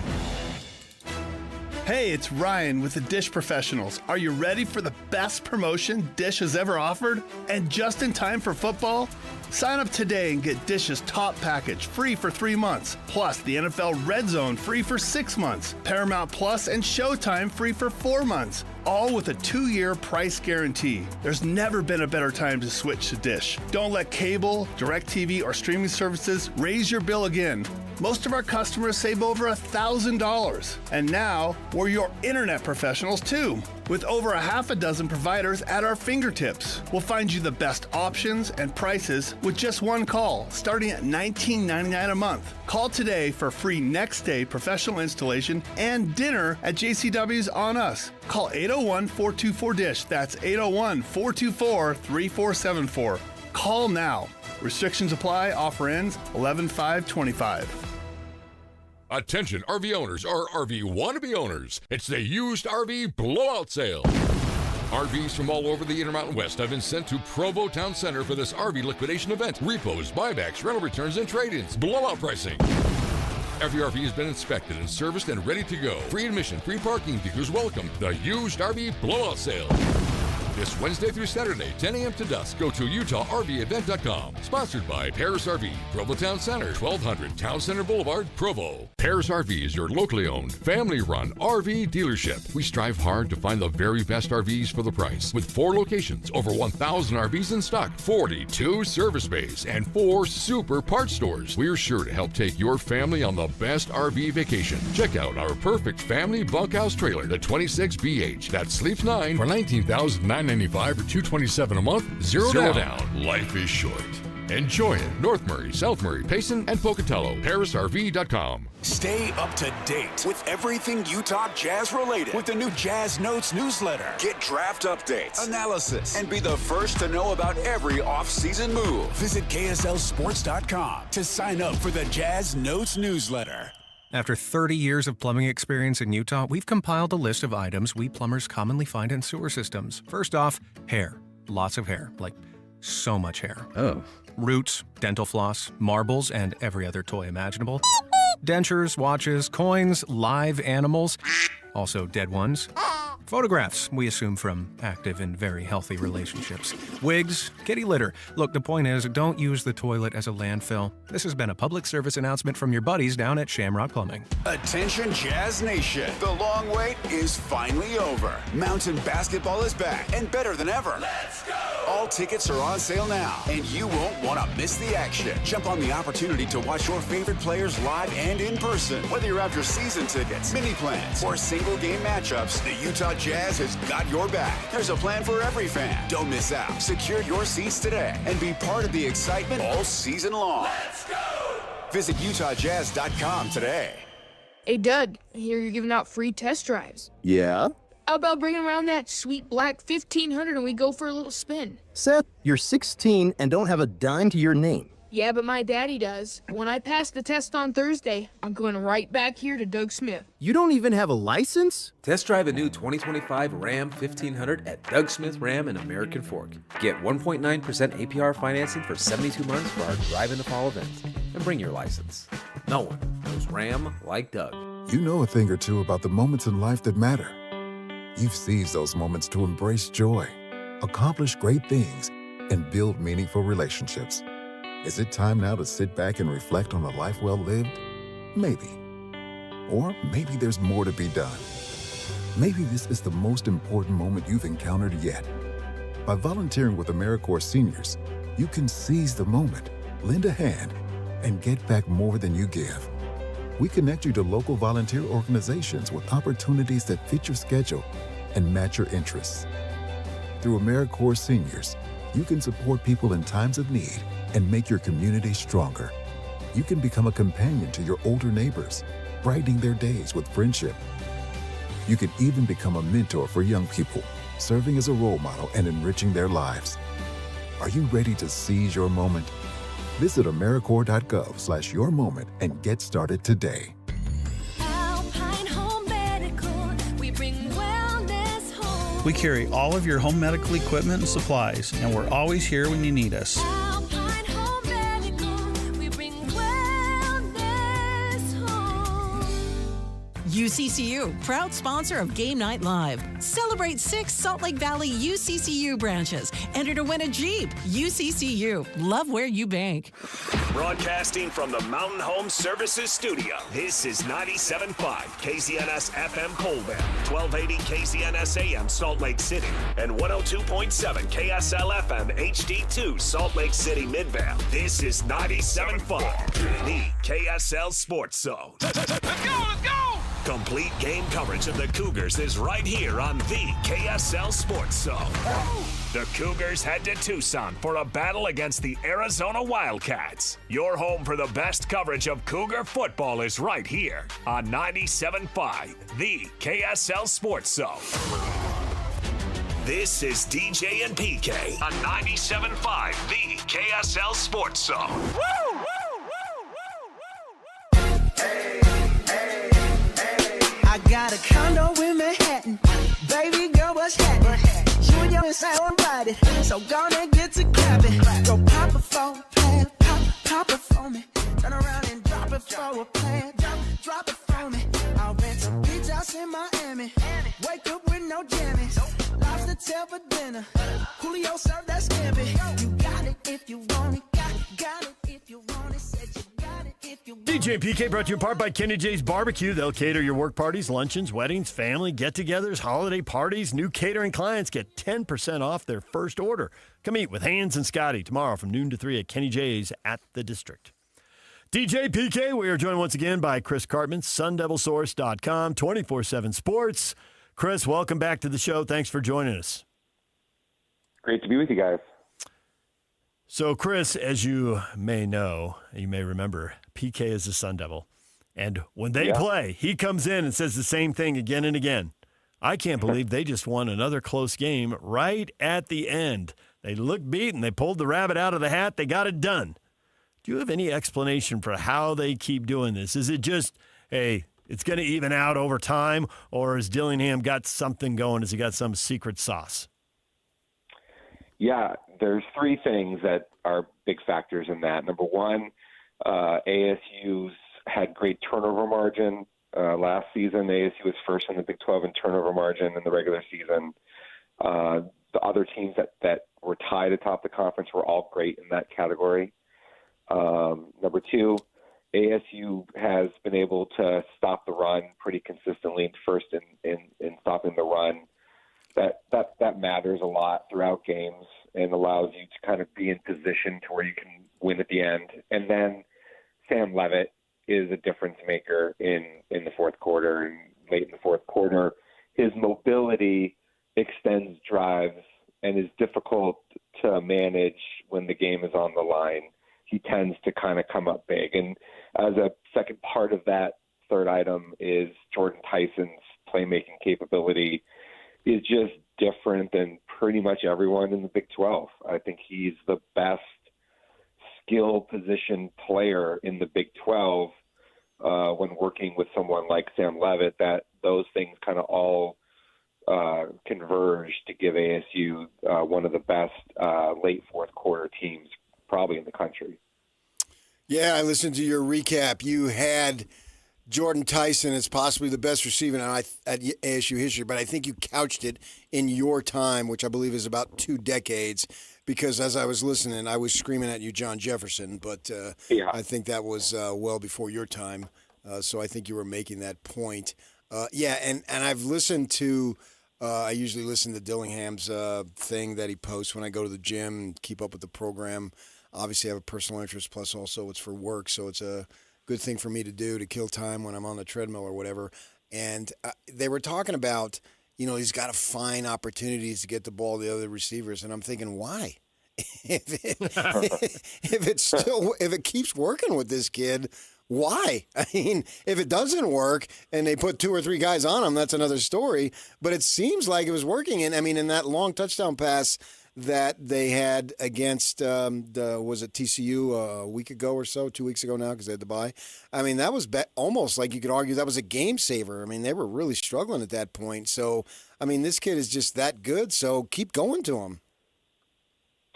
Hey, it's Ryan with the Dish Professionals. Are you ready for the best promotion Dish has ever offered? And just in time for football? Sign up today and get Dish's top package free for 3 months, plus the NFL Red Zone free for 6 months, Paramount Plus and Showtime free for 4 months, all with a 2-year price guarantee. There's never been a better time to switch to Dish. Don't let cable, DirecTV, or streaming services raise your bill again. Most of our customers save over $1,000. And now, we're your internet professionals too. With over a half a dozen providers at our fingertips, we'll find you the best options and prices with just one call, starting at $19.99 a month. Call today for free next-day professional installation and dinner at JCW's on us. Call 801-424-DISH. That's 801-424-3474. Call now. Restrictions apply. Offer ends 11/5/25. Attention RV owners or RV wannabe owners. It's the used RV blowout sale. RVs from all over the Intermountain West have been sent to Provo Town Center for this RV liquidation event. Repos, buybacks, rental returns, and trade-ins. Blowout pricing. Every RV has been inspected and serviced and ready to go. Free admission, free parking, dealers welcome. The Used RV Blowout Sale. This Wednesday through Saturday, 10 a.m. to dusk. Go to UtahRVEvent.com. Sponsored by Paris RV, Provo Town Center, 1200 Town Center Boulevard, Provo. Paris RV is your locally owned, family-run RV dealership. We strive hard to find the very best RVs for the price. With 4 locations, over 1,000 RVs in stock, 42 service bays, and 4 super parts stores. We're sure to help take your family on the best RV vacation. Check out our perfect family bunkhouse trailer, the 26BH, that sleeps 9 for $19,995 or $227 a month. Zero down. Life is short. Enjoy it. North Murray, South Murray, Payson, and Pocatello. ParisRV.com. Stay up to date with everything Utah Jazz related with the new Jazz Notes newsletter. Get draft updates, analysis, and be the first to know about every off-season move. Visit KSLSports.com to sign up for the Jazz Notes newsletter. After 30 years of plumbing experience in Utah, we've compiled a list of items we plumbers commonly find in sewer systems. First off, hair. Lots of hair. Like, so much hair. Oh. Roots, dental floss, marbles, and every other toy imaginable. Dentures, watches, coins, live animals, also dead ones. Photographs, we assume from active and very healthy relationships. Wigs, kitty litter. Look, the point is, don't use the toilet as a landfill. This has been a public service announcement from your buddies down at Shamrock Plumbing. Attention Jazz Nation. The long wait is finally over. Mountain basketball is back and better than ever. Let's go! All tickets are on sale now, and you won't want to miss the action. Jump on the opportunity to watch your favorite players live and in person. Whether you're after season tickets, mini plans, or single game matchups, the Utah Jazz has got your back. There's a plan for every fan. Don't miss out. Secure your seats today and be part of the excitement all season long. Let's go! Visit UtahJazz.com today. Hey, Doug, I hear you're giving out free test drives. Yeah? How about bringing around that sweet black 1500 and we go for a little spin? Seth, you're 16 and don't have a dime to your name. Yeah, but my daddy does. When I pass the test on Thursday, I'm going right back here to Doug Smith. You don't even have a license? Test drive a new 2025 Ram 1500 at Doug Smith Ram in American Fork. Get 1.9% APR financing for 72 months for our Drive in the Fall event. And bring your license. No one knows Ram like Doug. You know a thing or two about the moments in life that matter. You've seized those moments to embrace joy, accomplish great things, and build meaningful relationships. Is it time now to sit back and reflect on a life well lived? Maybe. Or maybe there's more to be done. Maybe this is the most important moment you've encountered yet. By volunteering with AmeriCorps seniors, you can seize the moment, lend a hand, and get back more than you give. We connect you to local volunteer organizations with opportunities that fit your schedule and match your interests. Through AmeriCorps seniors, you can support people in times of need and make your community stronger. You can become a companion to your older neighbors, brightening their days with friendship. You can even become a mentor for young people, serving as a role model and enriching their lives. Are you ready to seize your moment? Visit AmeriCorps.gov/yourmoment and get started today. We carry all of your home medical equipment and supplies, and we're always here when you need us. UCCU, proud sponsor of Game Night Live. Celebrate 6 Salt Lake Valley UCCU branches. Enter to win a Jeep. UCCU, love where you bank. Broadcasting from the Mountain Home Services Studio, this is 97.5 KZNS FM Colbert, 1280 KZNS AM Salt Lake City, and 102.7 KSL FM HD2 Salt Lake City Midvale. This is 97.5, the KSL Sports Zone. Let's go! Complete game coverage of the Cougars is right here on the KSL Sports Zone. The Cougars head to Tucson for a battle against the Arizona Wildcats. Your home for the best coverage of Cougar football is right here on 97.5, the KSL Sports Zone. This is DJ and PK on 97.5, the KSL Sports Zone. Woo! I got a condo in Manhattan. Baby girl, what's happening? it. So gonna get to clapping. Go pop it for a plan, pop it for me. Turn around and drop it for a plan, drop it for me. I'll rent a beach house in Miami. Wake up with no jammies. Lobster tail for dinner. Julio served that scampi. You got it if you want it. Got it if you want it. Said you got it if you want it. DJ PK brought to you in part by Kenny J's Barbecue. They'll cater your work parties, luncheons, weddings, family get-togethers, holiday parties. New catering clients get 10% off their first order. Come eat with Hans and Scotty tomorrow from noon to 3 at Kenny J's at the District. DJ PK, we are joined once again by Chris Cartman, SunDevilSource.com, 24/7 Sports. Chris, welcome back to the show. Thanks for joining us. Great to be with you guys. So, Chris, as you may know, you may remember, PK is a Sun Devil. And when they play, he comes in and says the same thing again and again. I can't believe they just won another close game right at the end. They looked beaten. They pulled the rabbit out of the hat. They got it done. Do you have any explanation for how they keep doing this? Is it just, hey, it's going to even out over time, or has Dillingham got something going? Has he got some secret sauce? Yeah, there's three things that are big factors in that. Number one, ASU's had great turnover margin. Last season, ASU was first in the Big 12 in turnover margin in the regular season. The other teams that were tied atop the conference were all great in that category. Number two, ASU has been able to stop the run pretty consistently, first in stopping the run. That matters a lot throughout games and allows you to kind of be in position to where you can win at the end. And then Sam Leavitt is a difference maker in the fourth quarter and late in the fourth quarter. His mobility extends drives and is difficult to manage when the game is on the line. He tends to kind of come up big. And as a second part of that third item is Jordan Tyson's playmaking capability is just different than pretty much everyone in the Big 12. I think he's the best skill position player in the Big 12 when working with someone like Sam Leavitt, that those things kind of all converge to give ASU one of the best late fourth quarter teams probably in the country. Yeah, I listened to your recap. You had Jordan Tyson as possibly the best receiver at ASU history, but I think you couched it in your time, which I believe is about 2 decades, because as I was listening, I was screaming at you, John Jefferson, but I think that was well before your time, so I think you were making that point. And I've listened to I usually listen to Dillingham's thing that he posts when I go to the gym and keep up with the program. Obviously, I have a personal interest, plus also it's for work, so it's a good thing for me to do to kill time when I'm on the treadmill or whatever. And they were talking about, he's got to find opportunities to get the ball to the other receivers, and I'm thinking, why? if it keeps working with this kid, why? I mean, if it doesn't work and they put 2 or 3 guys on him, that's another story. But it seems like it was working. And I mean, in that long touchdown pass that they had against, was it TCU a week ago or so, 2 weeks ago now, because they had to bye. I mean, that was almost like you could argue that was a game saver. I mean, they were really struggling at that point. So, I mean, this kid is just that good. So keep going to him.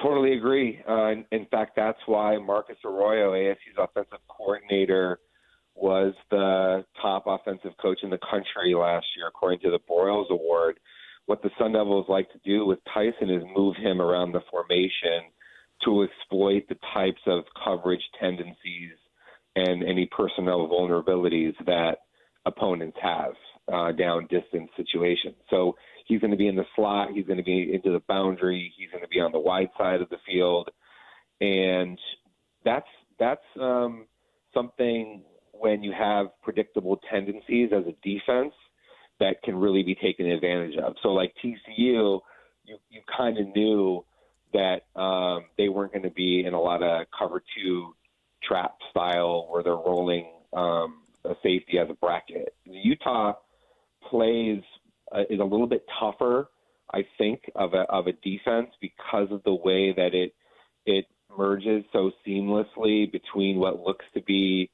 Totally agree. In fact, that's why Marcus Arroyo, ASU's offensive coordinator, was the top offensive coach in the country last year, according to the Broyles Award. What the Sun Devils like to do with Tyson is move him around the formation to exploit the types of coverage tendencies and any personnel vulnerabilities that opponents have down distance situations. So he's going to be in the slot. He's going to be into the boundary. He's going to be on the wide side of the field. And that's something when you have predictable tendencies as a defense that can really be taken advantage of. So like TCU, you kind of knew that they weren't going to be in a lot of cover 2 trap style where they're rolling a safety as a bracket. Utah plays is a little bit tougher, I think, of a defense because of the way that it merges so seamlessly between what looks to be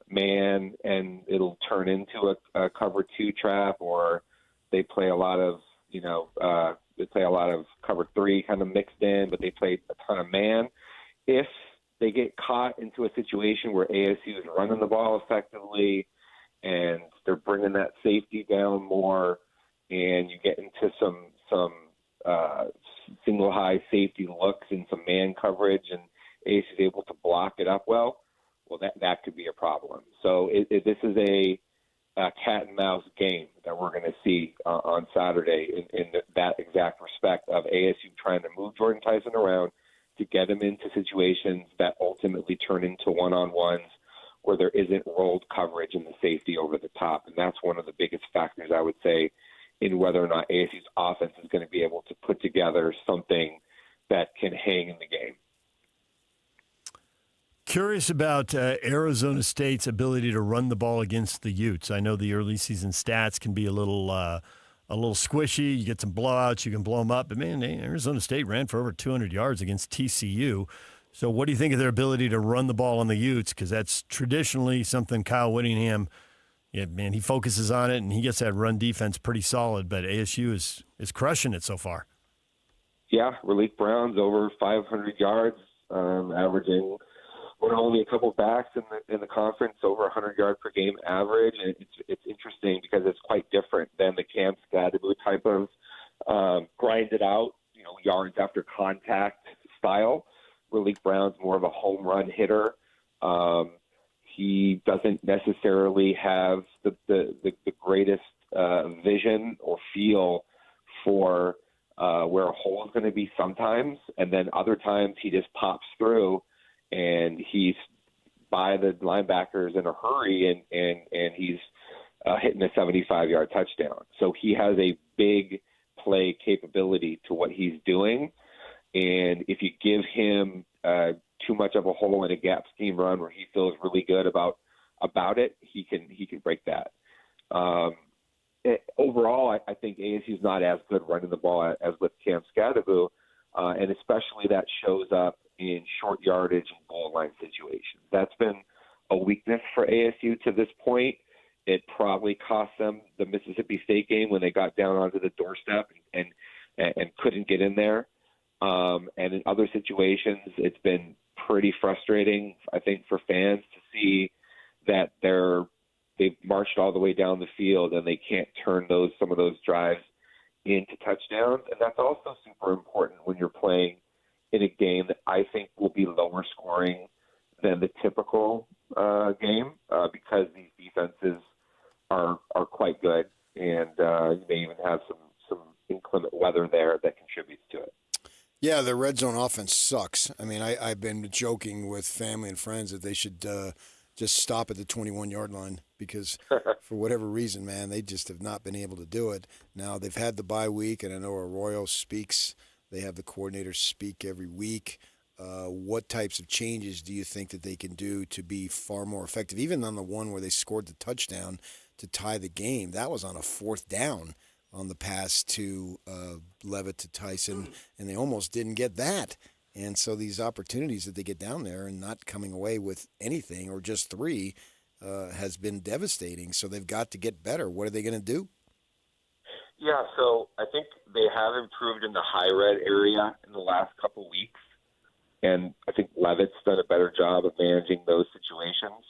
man and it'll turn into a cover 2 trap, or they play a lot of They play a lot of cover 3 kind of mixed in, but they play a ton of man. If they get caught into a situation where ASU is running the ball effectively and they're bringing that safety down more, and you get into some single high safety looks and some man coverage, and ASU is able to block it up well, that could be a problem. So this is a cat and mouse game that we're going to see on Saturday in that exact respect of ASU trying to move Jordan Tyson around to get him into situations that ultimately turn into one-on-ones where there isn't rolled coverage and the safety over the top. And that's one of the biggest factors, I would say, in whether or not ASU's offense is going to be able to put together something that can hang in the game. Curious about Arizona State's ability to run the ball against the Utes. I know the early season stats can be a little squishy. You get some blowouts, you can blow them up. But, man, Arizona State ran for over 200 yards against TCU. So what do you think of their ability to run the ball on the Utes? Because that's traditionally something Kyle Whittingham, he focuses on it, and he gets that run defense pretty solid. But ASU is crushing it so far. Yeah, Relief Brown's over 500 yards, averaging – we're only a couple backs in the conference, over 100 yard per game average, and it's interesting because it's quite different than the Cam Scadaboo type of grind it out, yards after contact style. Relief Brown's more of a home run hitter. He doesn't necessarily have the greatest vision or feel for where a hole is going to be sometimes, and then other times he just pops through. And he's by the linebackers in a hurry, and he's hitting a 75-yard touchdown. So he has a big play capability to what he's doing. And if you give him too much of a hole in a gap scheme run where he feels really good about it, he can break that. Overall, I think ASU is not as good running the ball as with Cam Scadaboo, and especially that shows up in short yardage and goal line situations. That's been a weakness for ASU to this point. It probably cost them the Mississippi State game when they got down onto the doorstep and couldn't get in there. And in other situations, it's been pretty frustrating, I think, for fans to see that they've marched all the way down the field and they can't turn some of those drives into touchdowns. And that's also super important when you're playing in a game that I think will be lower scoring than the typical game because these defenses are quite good, and you may even have some inclement weather there that contributes to it. Yeah, the red zone offense sucks. I mean, I've been joking with family and friends that they should just stop at the 21-yard line because for whatever reason, man, they just have not been able to do it. Now, they've had the bye week, and I know Arroyo speaks. They have the coordinators speak every week. What types of changes do you think that they can do to be far more effective? Even on the one where they scored the touchdown to tie the game, that was on a 4th down on the pass to Levitt to Tyson, and they almost didn't get that. And so these opportunities that they get down there and not coming away with anything or just 3 has been devastating. So they've got to get better. What are they going to do? Yeah, so I think they have improved in the high red area in the last couple weeks, and I think Levitt's done a better job of managing those situations.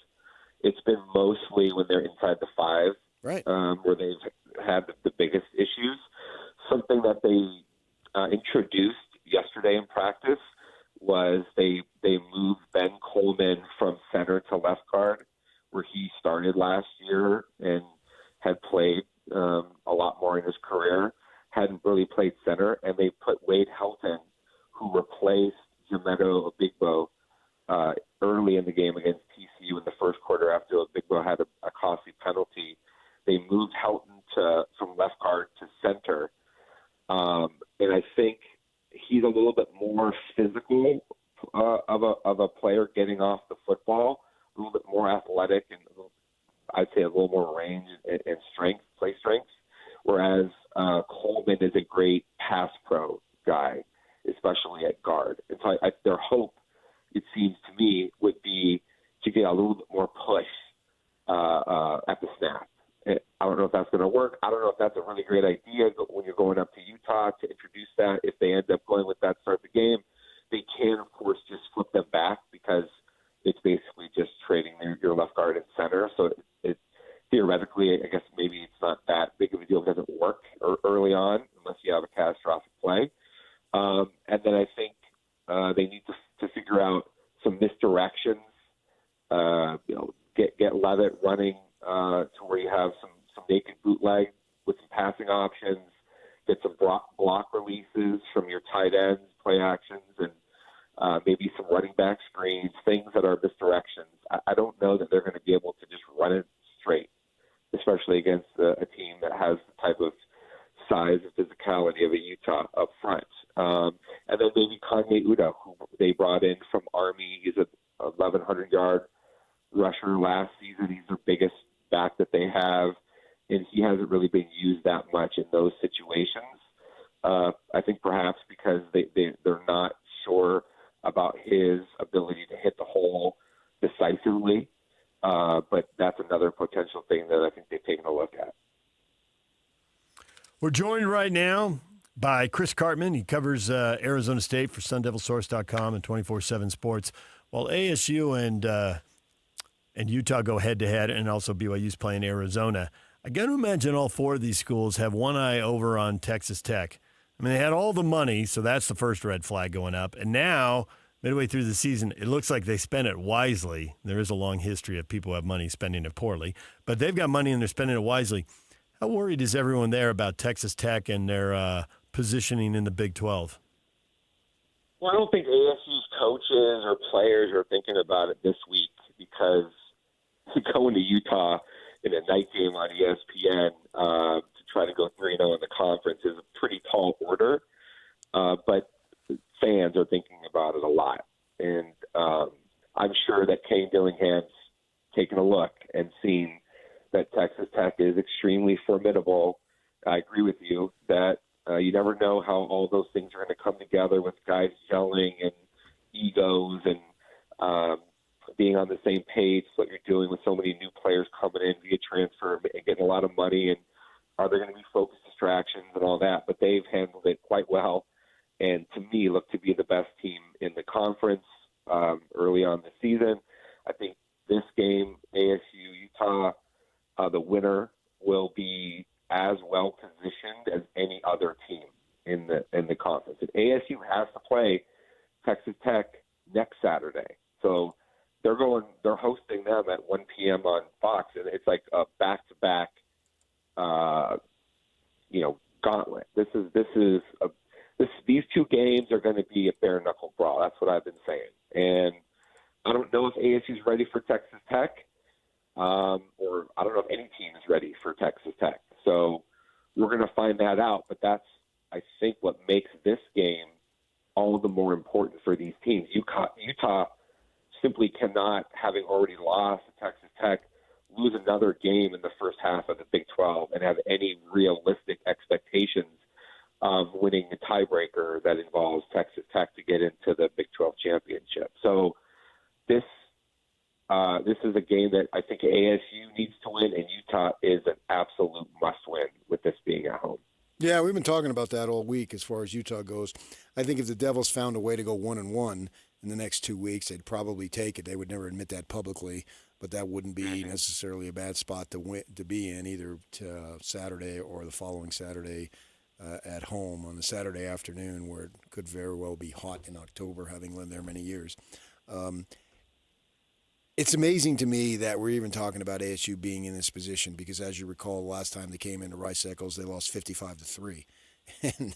It's been mostly when they're inside the 5, right, where they've had the biggest issues. Something that they introduced yesterday in practice was they moved Ben Coleman from center to left guard, where he started last year and had played a lot more in his career, hadn't really played center, and they put Wade Helton, who replaced Jamedo Obigbo early in the game against TCU in the first quarter after Obigbo had a costly penalty. They moved Helton from left guard to center, and I think he's a little bit more physical of a player getting off the football, a little bit more athletic, and I'd say a little more range and strength, play strength, whereas Coleman is a great pass pro guy, especially at guard. And so their hope, it seems to me, would be to get a little bit more push at the snap. I don't know if that's going to work. I don't know if that's a really great idea when you're going up to Utah to introduce Get Levitt running to where you have some naked bootleg with some passing options, get some block releases from your tight ends, play actions, and maybe some running back screens, things that are misdirections. I don't know that they're going to be able to just run it straight, especially against a team that has the type of size and physicality of a Utah up front. And then maybe Kanye Uda, who they brought in from Army. He's a 1,100-yard rusher last season. He's their biggest back that they have, and he hasn't really been used that much in those situations. I think perhaps because they're not sure about his ability to hit the hole decisively, but that's another potential thing that I think they've taken a look at. We're joined right now by Chris Cartman. He covers Arizona State for SunDevilSource.com and 24/7 Sports, while ASU and Utah go head-to-head, and also BYU's playing Arizona. I got to imagine all four of these schools have one eye over on Texas Tech. I mean, they had all the money, so that's the first red flag going up. And now, midway through the season, it looks like they spent it wisely. There is a long history of people who have money spending it poorly, but they've got money and they're spending it wisely. How worried is everyone there about Texas Tech and their positioning in the Big 12? Well, I don't think ASU's coaches or players are thinking about it this week, because going to Utah in a night game on ESPN to try to go 3-0 in the conference is a pretty tall order. But fans are thinking about it a lot. And I'm sure that Kane Dillingham's taken a look and seen that Texas Tech is extremely formidable. I agree with you that you never know how all those things are going to come together with guys gelling and egos and being on the same page, what you're doing with so many new players coming in via transfer and getting a lot of money, and are there going to be focus distractions and all that? But they've handled it quite well, and to me look to be the best team in the conference early on the season. I think this game, ASU-Utah, the winner will be as well positioned as any other team in the conference. And ASU has to play Texas Tech next Saturday, so they're hosting them at 1 p.m. on Fox, and it's like a back-to-back, gauntlet. These two games are going to be a bare-knuckle brawl. That's what I've been saying, and I don't know if ASU's ready for Texas Tech, or I don't know if any team is ready for Texas Tech. So we're going to find that out. But that's, I think, what makes this game all the more important for these teams. Utah simply cannot, having already lost to Texas Tech, lose another game in the first half of the Big 12 and have any realistic expectations of winning a tiebreaker that involves Texas Tech to get into the Big 12 championship. So this is a game that I think ASU needs to win, and Utah is an absolute must-win with this being at home. Yeah, we've been talking about that all week as far as Utah goes. I think if the Devils found a way to go 1-1 in the next 2 weeks, they'd probably take it. They would never admit that publicly, but that wouldn't be necessarily a bad spot to be in, either Saturday or the following Saturday at home on a Saturday afternoon, where it could very well be hot in October, having lived there many years. It's amazing to me that we're even talking about ASU being in this position, because as you recall, the last time they came into Rice Eccles, they lost 55-3. And,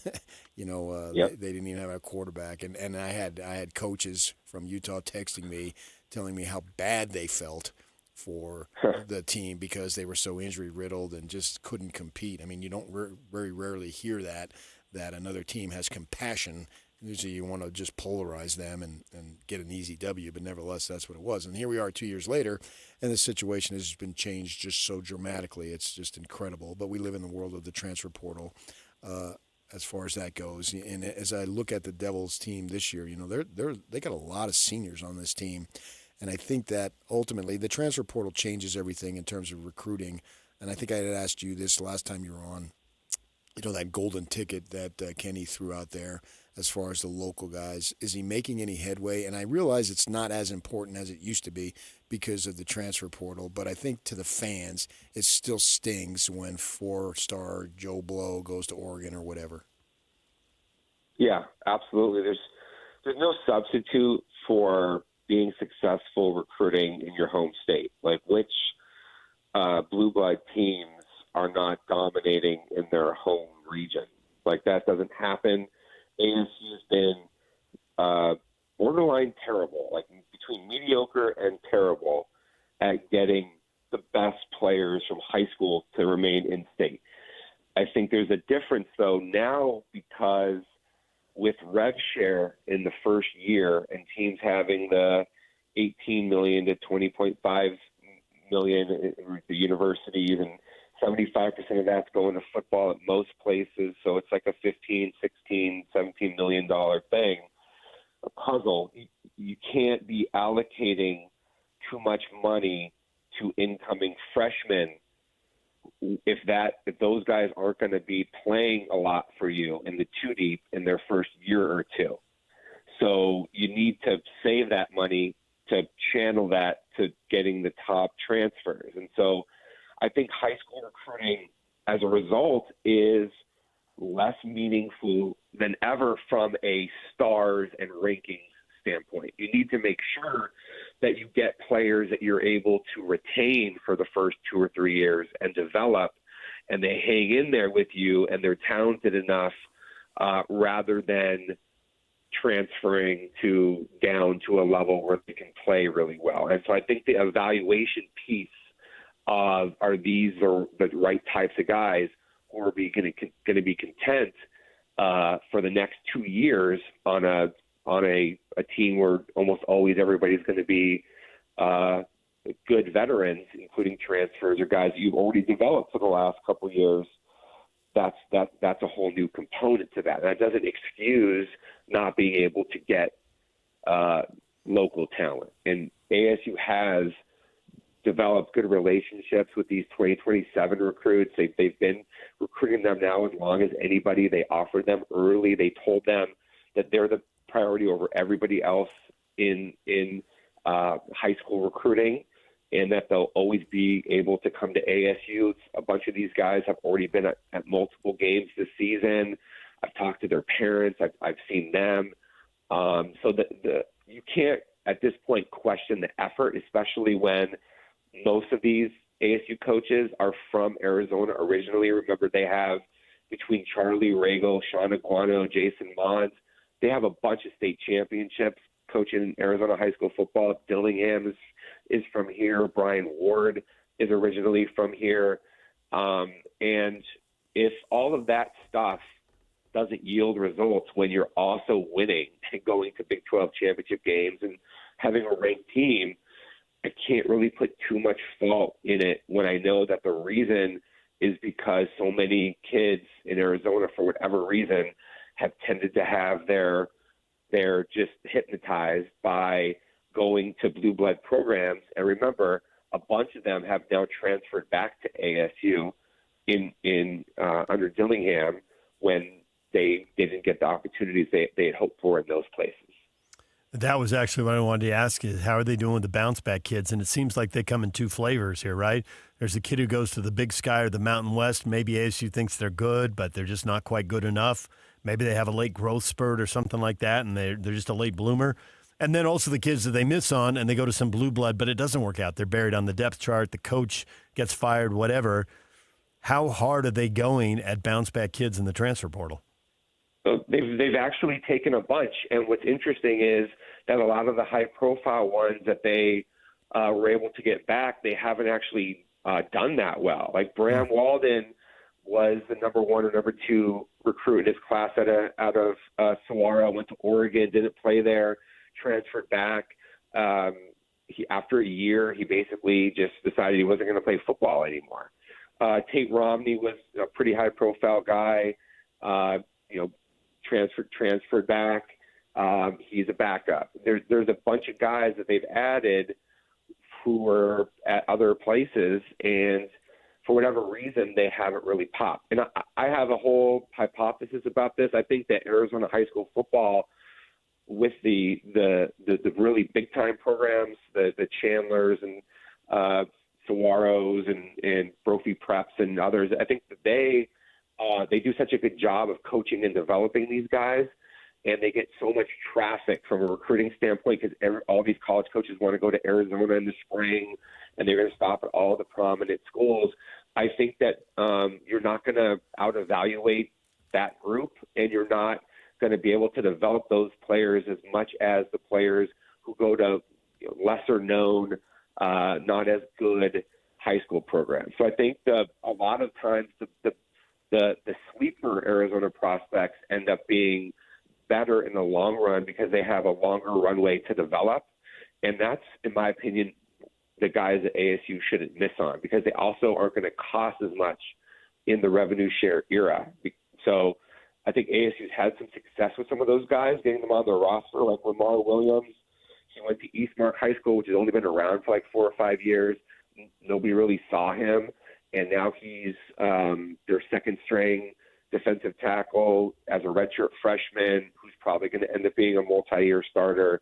Yep. they didn't even have a quarterback. And I had coaches from Utah texting me, telling me how bad they felt for the team because they were so injury-riddled and just couldn't compete. I mean, you don't very rarely hear that another team has compassion. Usually you want to just polarize them and get an easy W, but nevertheless, that's what it was. And here we are 2 years later, and the situation has been changed just so dramatically. It's just incredible. But we live in the world of the transfer portal as far as that goes. And as I look at the Devils team this year, they got a lot of seniors on this team. And I think that ultimately the transfer portal changes everything in terms of recruiting. And I think I had asked you this last time you were on, that golden ticket that Kenny threw out there as far as the local guys. Is he making any headway? And I realize it's not as important as it used to be because of the transfer portal, but I think to the fans, it still stings when 4-star Joe Blow goes to Oregon or whatever. Yeah, absolutely. There's no substitute for being successful recruiting in your home state. Like, which blue blood teams are not dominating in their home region? Like, that doesn't happen. ASU's been borderline terrible, like between mediocre and terrible at getting the best players from high school to remain in state. I think there's a difference, though, now because with rev share in the first year and teams having the $18 million to $20.5 million at the universities, and 75% of that's going to football at most places, so it's like a $15, $16, $17 million thing, a puzzle. You can't be allocating too much money to incoming freshmen if those guys aren't going to be playing a lot for you in the two deep in their first year or two. So you need to save that money to channel that to getting the top transfers. And so I think high school recruiting as a result is less meaningful than ever from a stars and rankings standpoint. You need to make sure that you get players that you're able to retain for the first 2 or 3 years and develop, and they hang in there with you and they're talented enough rather than transferring down to a level where they can play really well. And so I think the evaluation piece of are these the right types of guys who are going to be content for the next 2 years on a team where almost always everybody's going to be good veterans, including transfers or guys that you've already developed for the last couple of years. That's a whole new component to that. And that doesn't excuse not being able to get local talent. And ASU has developed good relationships with these 2027 recruits. They've been recruiting them now as long as anybody. They offered them early. They told them that they're the priority over everybody else in high school recruiting, and that they'll always be able to come to ASU. A bunch of these guys have already been at multiple games this season. I've talked to their parents. I've seen them. So you can't at this point question the effort, especially when most of these ASU coaches are from Arizona originally. Remember, they have between Charlie Regal, Sean Aguano, Jason Mons, they have a bunch of state championships coaching Arizona high school football. Dillingham is from here. Brian Ward is originally from here. And if all of that stuff doesn't yield results when you're also winning and going to Big 12 championship games and having a ranked team, I can't really put too much fault in it when I know that the reason is because so many kids in Arizona, for whatever reason, have tended to have they're just hypnotized by going to blue blood programs. And remember, a bunch of them have now transferred back to ASU in under Dillingham when they didn't get the opportunities they had hoped for in those places. That was actually what I wanted to ask is how are they doing with the bounce back kids? And it seems like they come in two flavors here, right? There's the kid who goes to the Big Sky or the Mountain West. Maybe ASU thinks they're good, but they're just not quite good enough. Maybe they have a late growth spurt or something like that, and they're just a late bloomer. And then also the kids that they miss on, and they go to some blue blood, but it doesn't work out. They're buried on the depth chart. The coach gets fired, whatever. How hard are they going at bounce back kids in the transfer portal? So they've actually taken a bunch, and what's interesting is that a lot of the high-profile ones that they were able to get back, they haven't actually done that well. Like Bram Walden was the number 1 or number 2 recruit in his class out of Saguaro, went to Oregon, didn't play there, transferred back. After a year, he basically just decided he wasn't going to play football anymore. Tate Romney was a pretty high-profile guy. Transferred back. He's a backup. There's a bunch of guys that they've added who were at other places, and for whatever reason, they haven't really popped. And I have a whole hypothesis about this. I think that Arizona high school football, with the really big time programs, the Chandlers and Saguaros and Brophy Preps and others, I think that they do such a good job of coaching and developing these guys and they get so much traffic from a recruiting standpoint because all these college coaches want to go to Arizona in the spring, and they're going to stop at all the prominent schools. I think that you're not going to out-evaluate that group, and you're not going to be able to develop those players as much as the players who go to lesser-known, not as good high school programs. So I think a lot of times the sleeper Arizona prospects end up being better in the long run because they have a longer runway to develop. And that's, in my opinion, the guys at ASU shouldn't miss on because they also aren't going to cost as much in the revenue share era. So I think ASU's had some success with some of those guys, getting them on their roster, like Lamar Williams. He went to Eastmark High School, which has only been around for like 4 or 5 years. Nobody really saw him. And now he's their second-string defensive tackle as a redshirt freshman who's probably going to end up being a multi-year starter.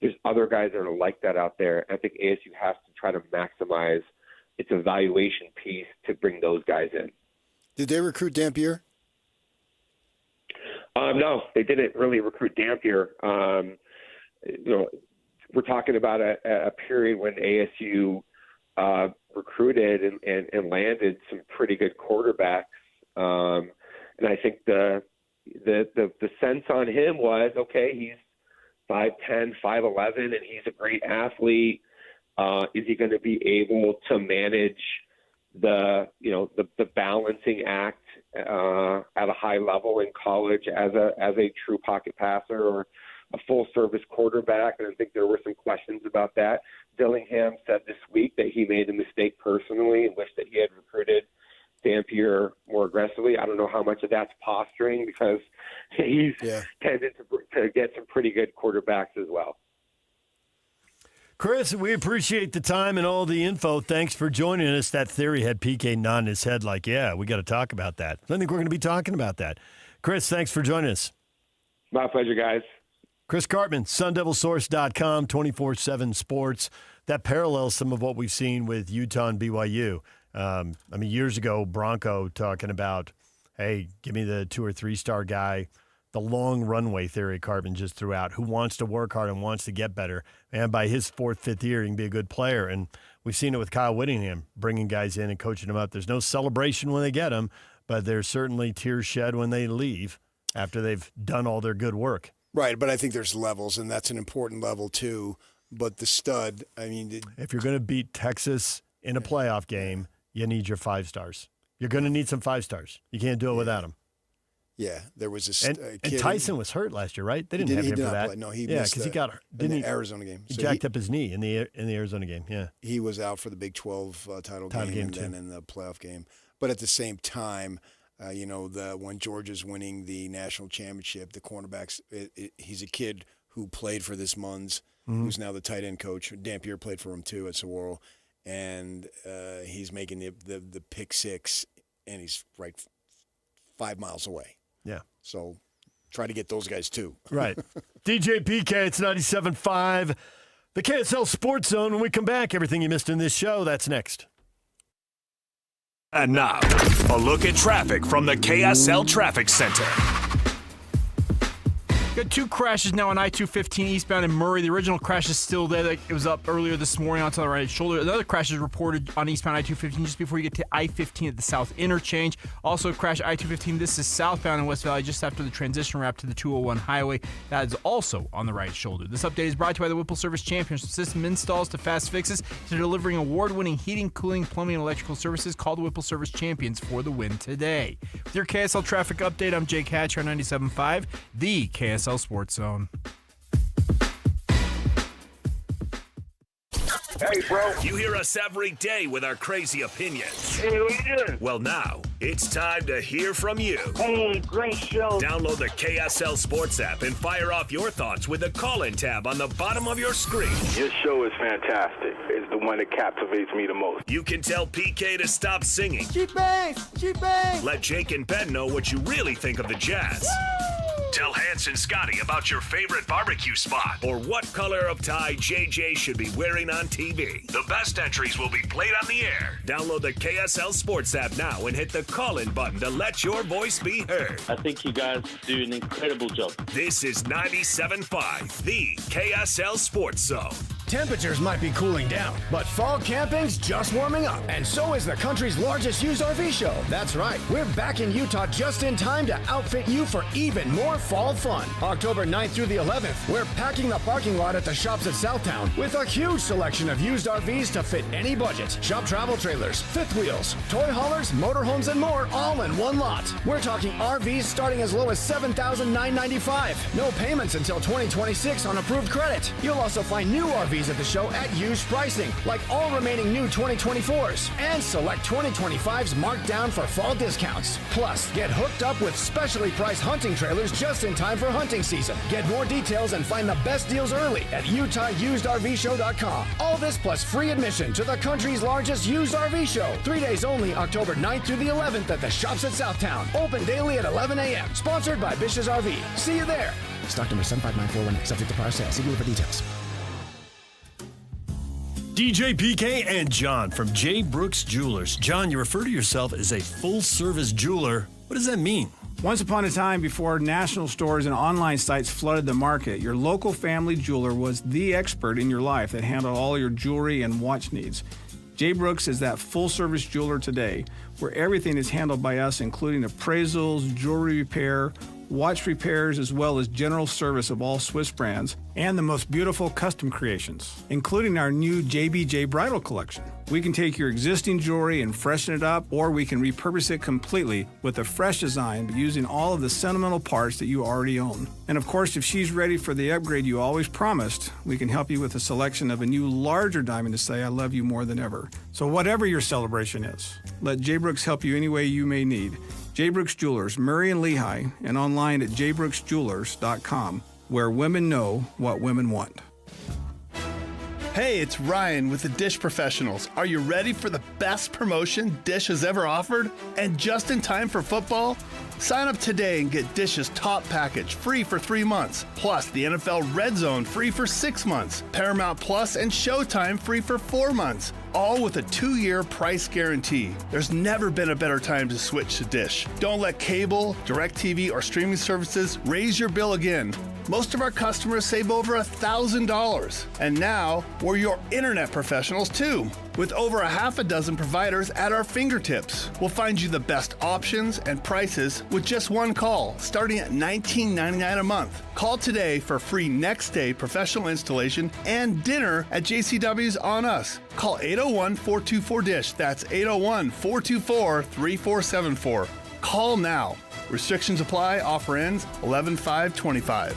There's other guys that are like that out there. I think ASU has to try to maximize its evaluation piece to bring those guys in. Did they recruit Dampier? No, they didn't really recruit Dampier. We're talking about a period when ASU recruited and landed some pretty good quarterbacks. And I think the sense on him was, okay, he's 5'10", 5'11", and he's a great athlete. Is he going to be able to manage the balancing act at a high level in college as a true pocket passer or a full service quarterback? And I think there were some questions about that. Dillingham said this week that he made a mistake personally and wished that he had recruited Dampier more aggressively. I don't know how much of that's posturing because he's tended to get some pretty good quarterbacks as well. Chris, we appreciate the time and all the info. Thanks for joining us. That theory had PK nodding his head like, yeah, we got to talk about that. I think we're going to be talking about that. Chris, thanks for joining us. My pleasure, guys. Chris Cartman, SunDevilSource.com, 24/7 Sports. That parallels some of what we've seen with Utah and BYU. Years ago, Bronco talking about, hey, give me the 2 or 3 star guy. The long runway theory Cartman just threw out, who wants to work hard and wants to get better. And by his 4th, 5th year, he can be a good player. And we've seen it with Kyle Whittingham, bringing guys in and coaching them up. There's no celebration when they get them, but there's certainly tears shed when they leave after they've done all their good work. Right, but I think there's levels, and that's an important level too. But the stud, if you're going to beat Texas in a playoff game, you need your 5 stars. You're going to need some 5 stars. You can't do it without them. Yeah, there was a kid. And Tyson was hurt last year, right? They didn't have him for that. Play. No, he missed because he got in the Arizona game. He jacked up his knee in the Arizona game. Yeah, he was out for the Big 12 title game and then in the playoff game. But at the same time, when Georgia's winning the national championship, the cornerbacks, he's a kid who played for this Munz, who's now the tight end coach. Dampier played for him too at Saguaro, and he's making the pick 6, and he's right 5 miles away. Yeah. So try to get those guys too. Right. DJ PK, it's 97.5. The KSL Sports Zone. When we come back, everything you missed in this show, that's next. And now, a look at traffic from the KSL Traffic Center. Got 2 crashes now on I-215 eastbound in Murray. The original crash is still there. It was up earlier this morning onto the right shoulder. Another crash is reported on eastbound I-215 just before you get to I-15 at the South Interchange. Also, crash I-215. This is southbound in West Valley just after the transition wrap to the 201 highway. That is also on the right shoulder. This update is brought to you by the Whipple Service Champions. From system installs to fast fixes to delivering award-winning heating, cooling, plumbing, and electrical services. Call the Whipple Service Champions for the win today. With your KSL traffic update, I'm Jake Hatcher on 97.5, the KSL Sports Zone. Hey, bro. You hear us every day with our crazy opinions. Hey, what you doing? Well, now, it's time to hear from you. Hey, great show. Download the KSL Sports app and fire off your thoughts with the call-in tab on the bottom of your screen. Your show is fantastic. It's the one that captivates me the most. You can tell PK to stop singing. Cheap bangs! Let Jake and Ben know what you really think of the Jazz. Woo! Tell Hans and Scotty about your favorite barbecue spot or what color of tie JJ should be wearing on TV. The best entries will be played on the air. Download the KSL Sports app now and hit the call-in button to let your voice be heard. I think you guys do an incredible job. This is 97.5, the KSL Sports Zone. Temperatures might be cooling down, but fall camping's just warming up, and so is the country's largest used RV show. That's right, we're back in Utah just in time to outfit you for even more fall fun. October 9th through the 11th, we're packing the parking lot at the shops at Southtown with a huge selection of used RVs to fit any budget. Shop travel trailers, fifth wheels, toy haulers, motorhomes, and more, all in one lot. We're talking RVs starting as low as $7,995. No payments until 2026 on approved credit. You'll also find new RVs at the show at used pricing, like all remaining new 2024s, and select 2025s marked down for fall discounts. Plus, get hooked up with specially priced hunting trailers just in time for hunting season. Get more details and find the best deals early at UtahUsedRVShow.com. All this plus free admission to the country's largest used RV show. 3 days only, October 9th through the 11th at the shops at Southtown. Open daily at 11 a.m. Sponsored by Bish's RV. See you there. Stock number 75941, subject to prior sale. See dealer for details. DJ PK and John from J. Brooks Jewelers. John, you refer to yourself as a full-service jeweler. What does that mean? Once upon a time, before national stores and online sites flooded the market, your local family jeweler was the expert in your life that handled all your jewelry and watch needs. J. Brooks is that full-service jeweler today, where everything is handled by us, including appraisals, jewelry repair, watch repairs, as well as general service of all Swiss brands, and the most beautiful custom creations, including our new JBJ Bridal Collection. We can take your existing jewelry and freshen it up, or we can repurpose it completely with a fresh design, but using all of the sentimental parts that you already own. And of course, if she's ready for the upgrade you always promised, we can help you with a selection of a new larger diamond to say I love you more than ever. So whatever your celebration is, let J. Brooks help you any way you may need. J. Brooks Jewelers, Murray and Lehigh, and online at jbrooksjewelers.com, where women know what women want. Hey, it's Ryan with the Dish Professionals. Are you ready for the best promotion Dish has ever offered? And just in time for football? Sign up today and get Dish's top package free for 3 months, plus the NFL Red Zone free for 6 months, Paramount Plus and Showtime free for 4 months, all with a 2-year price guarantee. There's never been a better time to switch to Dish. Don't let cable, DirecTV, or streaming services raise your bill again. Most of our customers save over $1,000. And now, we're your internet professionals too, with over a half a dozen providers at our fingertips. We'll find you the best options and prices with just one call, starting at $19.99 a month. Call today for free next-day professional installation and dinner at JCW's on us. Call 801-424-DISH. That's 801-424-3474. Call now. Restrictions apply. Offer ends 11/5/25.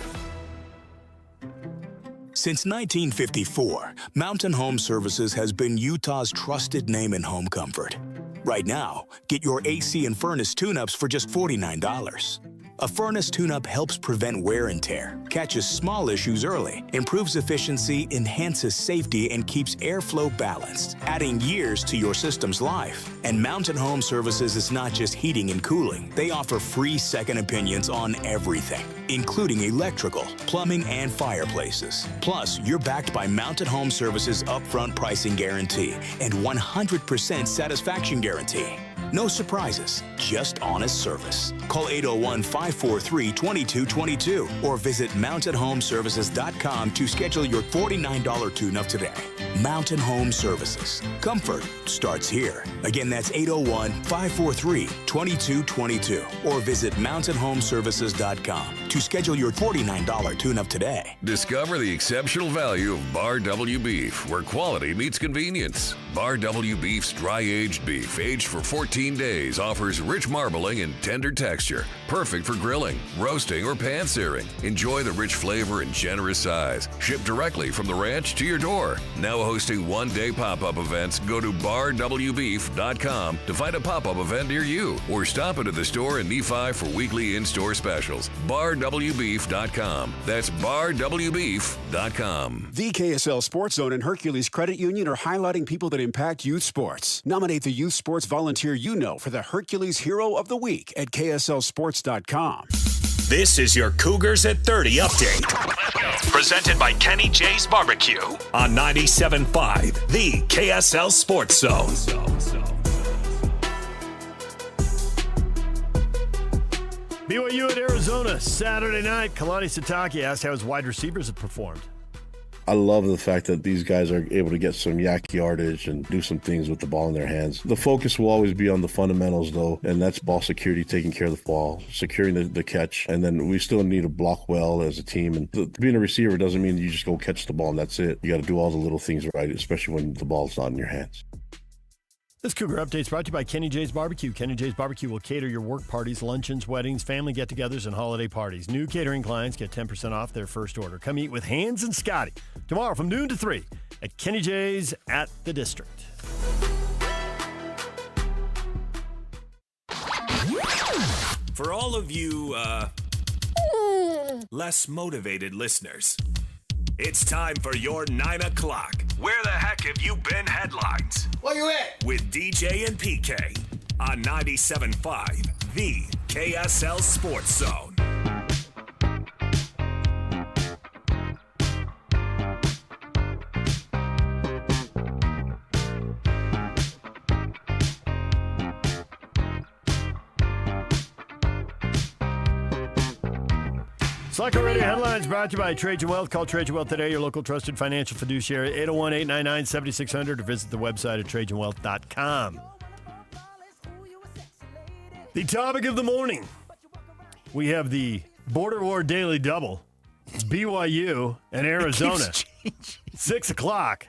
Since 1954, Mountain Home Services has been Utah's trusted name in home comfort. Right now, get your AC and furnace tune-ups for just $49. A furnace tune-up helps prevent wear and tear, catches small issues early, improves efficiency, enhances safety, and keeps airflow balanced, adding years to your system's life. And Mountain Home Services is not just heating and cooling. They offer free second opinions on everything, including electrical, plumbing, and fireplaces. Plus, you're backed by Mountain Home Services' upfront pricing guarantee and 100% satisfaction guarantee. No surprises, just honest service. Call 801-543-2222 or visit mountainhomeservices.com to schedule your $49 tune-up today. Mountain Home Services. Comfort starts here. Again, that's 801-543-2222 or visit mountainhomeservices.com to schedule your $49 tune-up today. Discover the exceptional value of Bar W Beef, where quality meets convenience. Bar W Beef's dry-aged beef, aged for 14 days, offers rich marbling and tender texture, perfect for grilling, roasting, or pan-searing. Enjoy the rich flavor and generous size. Shipped directly from the ranch to your door. Now hosting one-day pop-up events, go to barwbeef.com to find a pop-up event near you, or stop into the store in Nephi for weekly in-store specials. barwbeef.com. That's barwbeef.com. The KSL Sports Zone and Hercules Credit Union are highlighting people that impact youth sports. Nominate the youth sports volunteer you know for the Hercules Hero of the Week at KSLSports.com. This is your Cougars at 30 update. Presented by Kenny J's Barbecue on 97.5, the KSL Sports Zone. BYU at Arizona Saturday night. Kalani Sitake asked how his wide receivers have performed. I love the fact that these guys are able to get some yak yardage and do some things with the ball in their hands. The focus will always be on the fundamentals, though, and that's ball security, taking care of the ball, securing the catch, and then we still need to block well as a team. And being a receiver doesn't mean you just go catch the ball and that's it. You got to do all the little things right, especially when the ball's not in your hands. This Cougar Update is brought to you by Kenny J's Barbecue. Kenny J's Barbecue will cater your work parties, luncheons, weddings, family get-togethers, and holiday parties. New catering clients get 10% off their first order. Come eat with Hans and Scotty tomorrow from noon to 3 at Kenny J's at the District. For all of you, less motivated listeners, it's time for your 9 o'clock. Where the heck have you been headlines? Where you at? With DJ and PK on 97.5, the KSL Sports Zone. Slacker Radio Headlines brought to you by Trajan Wealth. Call Trajan Wealth today, your local trusted financial fiduciary, 801-899-7600, or visit the website at TrajanWealth.com. The topic of the morning. We have the Border War Daily Double. BYU and Arizona. 6 o'clock.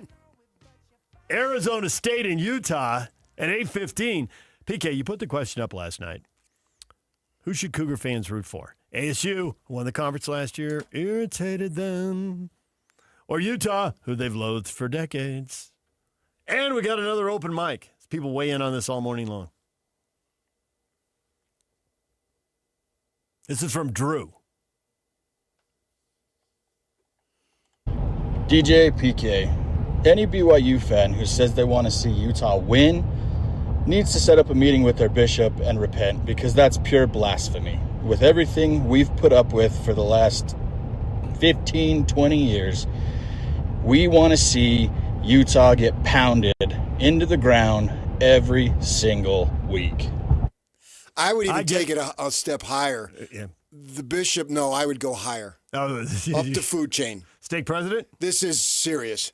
Arizona State and Utah at 8:15. PK, you put the question up last night. Who should Cougar fans root for? ASU, who won the conference last year, irritated them. Or Utah, who they've loathed for decades. And we got another open mic. People weigh in on this all morning long. This is from Drew. DJ PK, any BYU fan who says they want to see Utah win needs to set up a meeting with their bishop and repent, because that's pure blasphemy. With everything we've put up with for the last 15, 20 years, we want to see Utah get pounded into the ground every single week. I would even take it a step higher. Yeah. The bishop, no, I would go higher. Oh, up the food chain. Stake president? This is serious.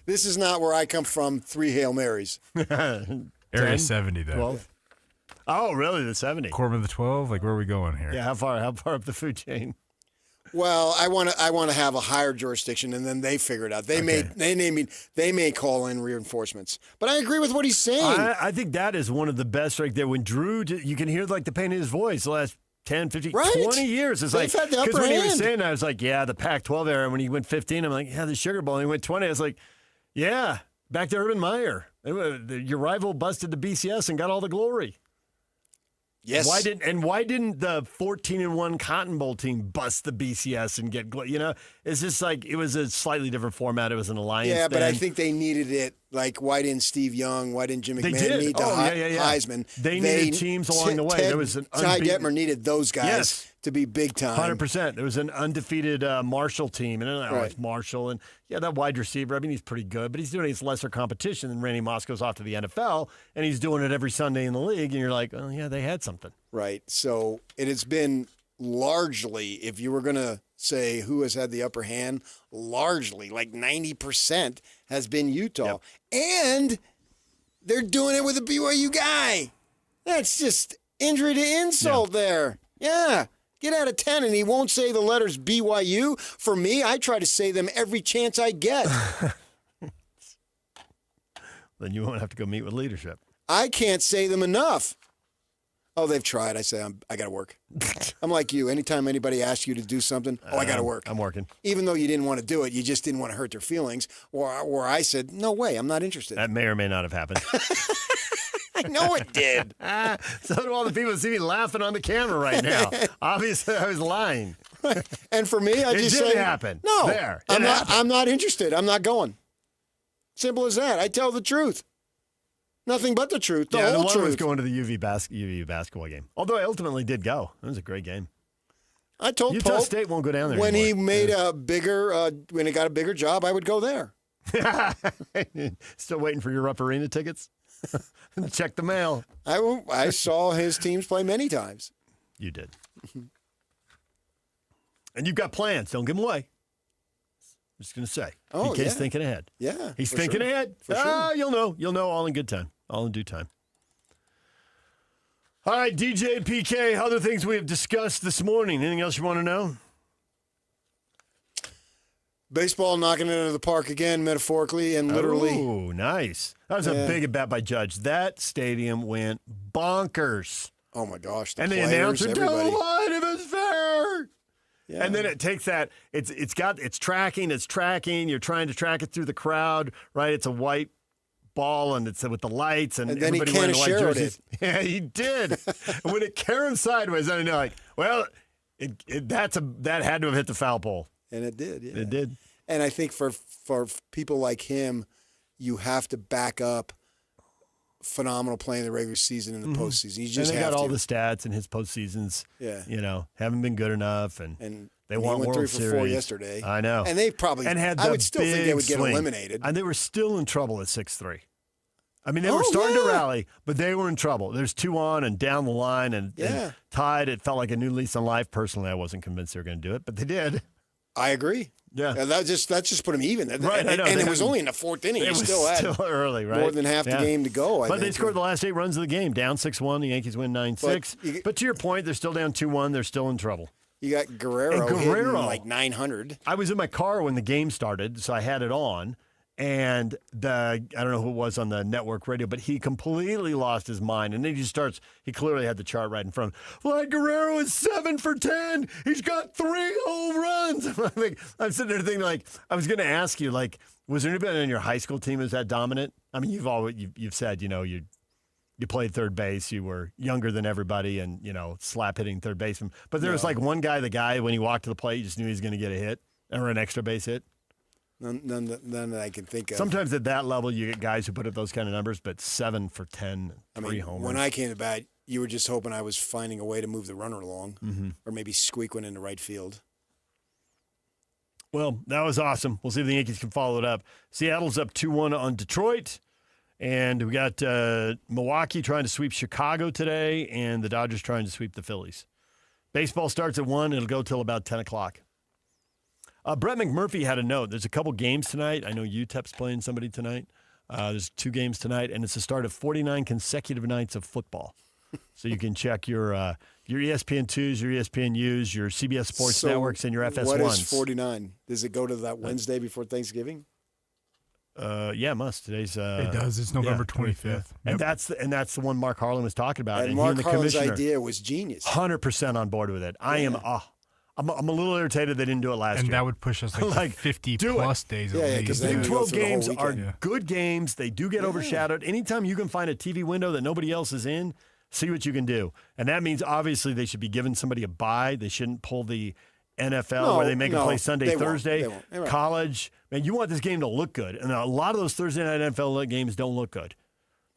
This is not where I come from, 3 Hail Marys. Area 70, though. 12? Oh, really? The 70? Corbin the 12? Like, where are we going here? Yeah, how far up the food chain? Well, I want to have a higher jurisdiction, and then they figure it out. They may call in reinforcements. But I agree with what he's saying. I think that is one of the best right there. When Drew, you can hear like the pain in his voice the last 10, 15, 20 years. It's They've had the upper when hand. he was saying that, I was like, yeah, the Pac-12 era. When he went 15, I'm like, yeah, the Sugar Bowl. And he went 20. I was like, yeah, back to Urban Meyer. Your rival busted the BCS and got all the glory. Yes. Why didn't the 14-1 Cotton Bowl team bust the BCS and get, it's just like, it was a slightly different format. It was an alliance. Yeah, but thing. I think they needed it. Like, why didn't Steve Young, why didn't Jim They McMahon did. need the Heisman? They needed teams along the way. There was an Ty Detmer needed those guys to be big time. 100%. There was an undefeated Marshall team, and I like Marshall, and that wide receiver. I mean, he's pretty good, but he's doing it against lesser competition. And Randy Moss goes off to the NFL, and he's doing it every Sunday in the league, and you're like, oh yeah, they had something. Right. So it has been largely, if you were going to say who has had the upper hand, largely, like 90% has been Utah. Yep. And they're doing it with a BYU guy. That's just injury to insult there. Yeah. Get out of 10, and he won't say the letters BYU. For me, I try to say them every chance I get. Then you won't have to go meet with leadership. I can't say them enough. Oh, they've tried. I say, I got to work. I'm like you. Anytime anybody asks you to do something, I got to work. I'm working. Even though you didn't want to do it, you just didn't want to hurt their feelings. Or I said, no way, I'm not interested. That may or may not have happened. I know it did. So do all the people that see me laughing on the camera right now. Obviously, I was lying. And for me, I it just did say, happen. No, there. I'm not interested. I'm not going. Simple as that. I tell the truth. Nothing but the truth. The the whole one truth. was going to the UV basketball game. Although I ultimately did go. It was a great game. I told Utah Pope State won't go down there when anymore. he made a bigger, when he got a bigger job, I would go there. Still waiting for your Rupp Arena tickets? Check the mail. I saw his teams play many times. You did. And you've got plans. Don't give them away. I'm just going to say. Oh, PK's yeah. thinking ahead. Yeah. He's for thinking sure. ahead. For sure. You'll know. You'll know all in good time. All in due time. All right, DJ and PK, other things we have discussed this morning. Anything else you want to know? Baseball knocking it out of the park again, metaphorically and literally. Oh, nice. That was a big bet by Judge. That stadium went bonkers. Oh, my gosh. And the players, announcer, everybody. don't lie if it's fair. Yeah. And then it takes that, it's tracking. You're trying to track it through the crowd, right? It's a white ball, and it's with the lights, and then he everybody wearing the white Kanish-Shared jerseys. Yeah, he did. And when it caromed sideways, I know, like, well, that had to have hit the foul pole. And it did, yeah. It did. And I think for people like him, you have to back up phenomenal play in the regular season and the postseason. You just and they have got to. all the stats, and his postseasons, haven't been good enough, and they he want went World 3 for Series. 4 yesterday. I know. And they probably, and had I would still think they would get swing. eliminated. And they were still in trouble at 6-3. I mean, they were starting to rally, but they were in trouble. There's 2 on and down the line and tied. It felt like a new lease on life. Personally, I wasn't convinced they were going to do it, but they did. I agree. Yeah. That just put them even. Right, and it was only in the 4th inning. It You was still had early, right? more than half the game to go, I But they think. scored the last 8 runs of the game, down 6-1. The Yankees win 9-6. But to your point, they're still down 2-1. They're still in trouble. You got Guerrero hitting like 900. I was in my car when the game started, so I had it on. And I don't know who it was on the network radio, but he completely lost his mind. And then he just starts, he clearly had the chart right in front. Vlad Guerrero is 7 for 10. He's got 3 home runs. I'm sitting there thinking, like, I was going to ask you, like, was there anybody on your high school team who's that dominant? I mean, you've said, you played third base, you were younger than everybody, and, slap hitting third baseman. But there was like one guy, when he walked to the plate, you just knew he was going to get a hit or an extra base hit. None that I can think of. Sometimes at that level, you get guys who put up those kind of numbers, but 7 for 10, 3 homers. When I came to bat, you were just hoping I was finding a way to move the runner along or maybe squeak one into right field. Well, that was awesome. We'll see if the Yankees can follow it up. Seattle's up 2-1 on Detroit, and we got Milwaukee trying to sweep Chicago today, and the Dodgers trying to sweep the Phillies. Baseball starts at 1. It'll go till about 10 o'clock. Brett McMurphy had a note. There's a couple games tonight. I know UTEP's playing somebody tonight. There's 2 games tonight, and it's the start of 49 consecutive nights of football. So you can check your ESPN2s, your ESPNUs, your CBS Sports Networks, and your FS1s. What is 49? Does it go to that Wednesday before Thanksgiving? Yeah, it must. Today's it does. It's November 25th. Yep. And that's the one Mark Harlan was talking about. And he Mark the Harlan's commissioner, idea was genius. 100% on board with it. I'm a little irritated they didn't do it last year. And that would push us like 50-plus days of league. Because the Big 12 games are good games. They do get overshadowed. Anytime you can find a TV window that nobody else is in, see what you can do. And that means, obviously, they should be giving somebody a bye. They shouldn't pull the NFL where they make them play Sunday, Thursday, college. Man, you want this game to look good. And a lot of those Thursday night NFL games don't look good.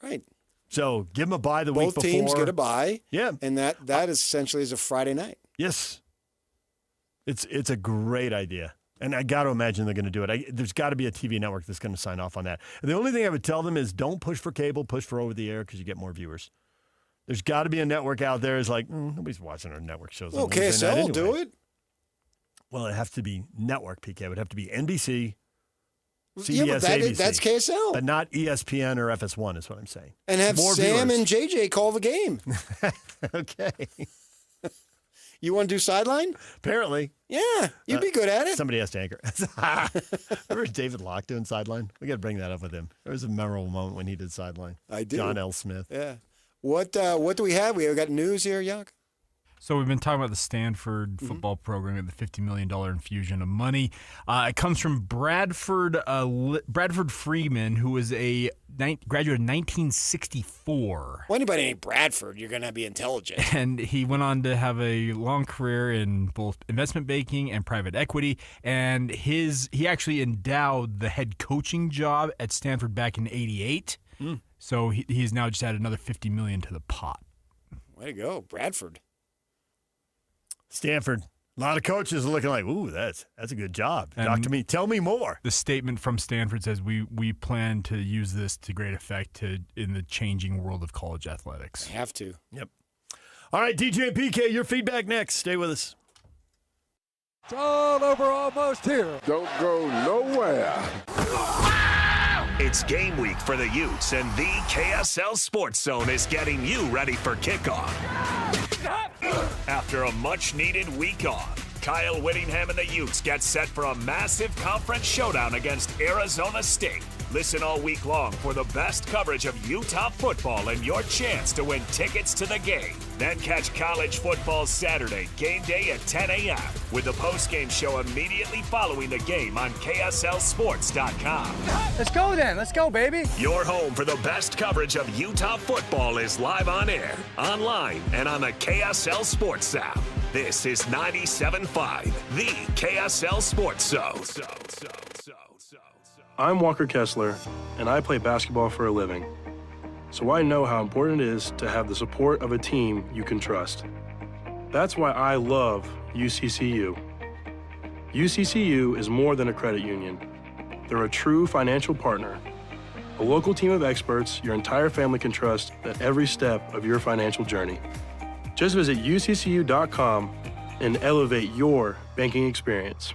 Right. So give them a bye the week before. Both teams get a bye. Yeah. And that is essentially is a Friday night. Yes. It's a great idea. And I got to imagine they're going to do it. There's got to be a TV network that's going to sign off on that. And the only thing I would tell them is don't push for cable, push for over-the-air because you get more viewers. There's got to be a network out there that's like, nobody's watching our network shows. Well, KSL will do it. Well, it has to be network, PK. It would have to be NBC, CBS, yeah, but ABC. That's KSL. But not ESPN or FS1 is what I'm saying. And have more Sam viewers. and JJ call the game. Okay. You want to do sideline? Apparently. Yeah, you'd be good at it. Somebody has to anchor. Remember David Locke doing sideline? We got to bring that up with him. There was a memorable moment when he did sideline. I do. John L. Smith. Yeah. What do we have? We have got news here, Yak? So we've been talking about the Stanford football program and the $50 million infusion of money. It comes from Bradford Freeman, who was a graduate in 1964. Well, anybody named Bradford, you're going to be intelligent. And he went on to have a long career in both investment banking and private equity. And he actually endowed the head coaching job at Stanford back in '88. So he's now just added another $50 million to the pot. Way to go, Bradford. Stanford. A lot of coaches are looking like, ooh, that's a good job. And Talk to me. Tell me more. The statement from Stanford says we plan to use this to great effect in the changing world of college athletics. They have to. Yep. All right, DJ and PK, your feedback next. Stay with us. It's all over almost here. Don't go nowhere. It's game week for the Utes, and the KSL Sports Zone is getting you ready for kickoff. After a much-needed week off, Kyle Whittingham and the Utes get set for a massive conference showdown against Arizona State. Listen all week long for the best coverage of Utah football and your chance to win tickets to the game. Then catch college football Saturday, game day at 10 a.m. with the post-game show immediately following the game on KSLSports.com. Let's go then. Let's go, baby. Your home for the best coverage of Utah football is live on air, online, and on the KSL Sports app. This is 97.5, the KSL Sports Zone. I'm Walker Kessler, and I play basketball for a living. So I know how important it is to have the support of a team you can trust. That's why I love UCCU. UCCU is more than a credit union. They're a true financial partner, a local team of experts your entire family can trust at every step of your financial journey. Just visit uccu.com and elevate your banking experience.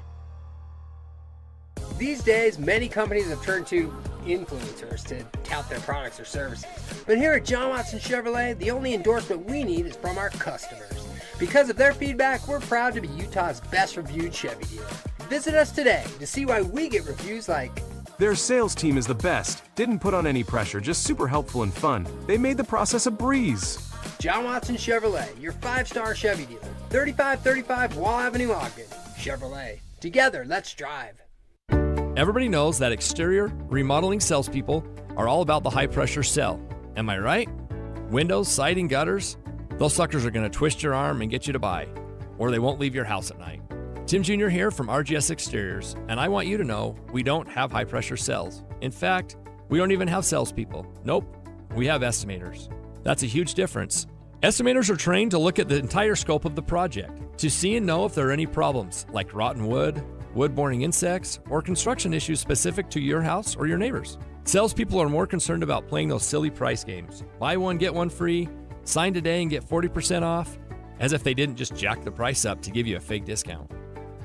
These days, many companies have turned to influencers to tout their products or services. But here at John Watson Chevrolet, the only endorsement we need is from our customers. Because of their feedback, we're proud to be Utah's best reviewed Chevy dealer. Visit us today to see why we get reviews like, their sales team is the best. Didn't put on any pressure, just super helpful and fun. They made the process a breeze. John Watson Chevrolet, your 5-star Chevy dealer. 3535 Wall Avenue, Ogden. Chevrolet. Together, let's drive. Everybody knows that exterior remodeling salespeople are all about the high-pressure sell. Am I right? Windows, siding, gutters, those suckers are going to twist your arm and get you to buy, or they won't leave your house at night. Tim Jr. here from RGS Exteriors, and I want you to know we don't have high-pressure sells. In fact, we don't even have salespeople. Nope, we have estimators. That's a huge difference. Estimators are trained to look at the entire scope of the project, to see and know if there are any problems, like rotten wood, wood-borne insects, or construction issues specific to your house or your neighbors. Salespeople are more concerned about playing those silly price games. Buy one, get one free, sign today and get 40% off, as if they didn't just jack the price up to give you a fake discount.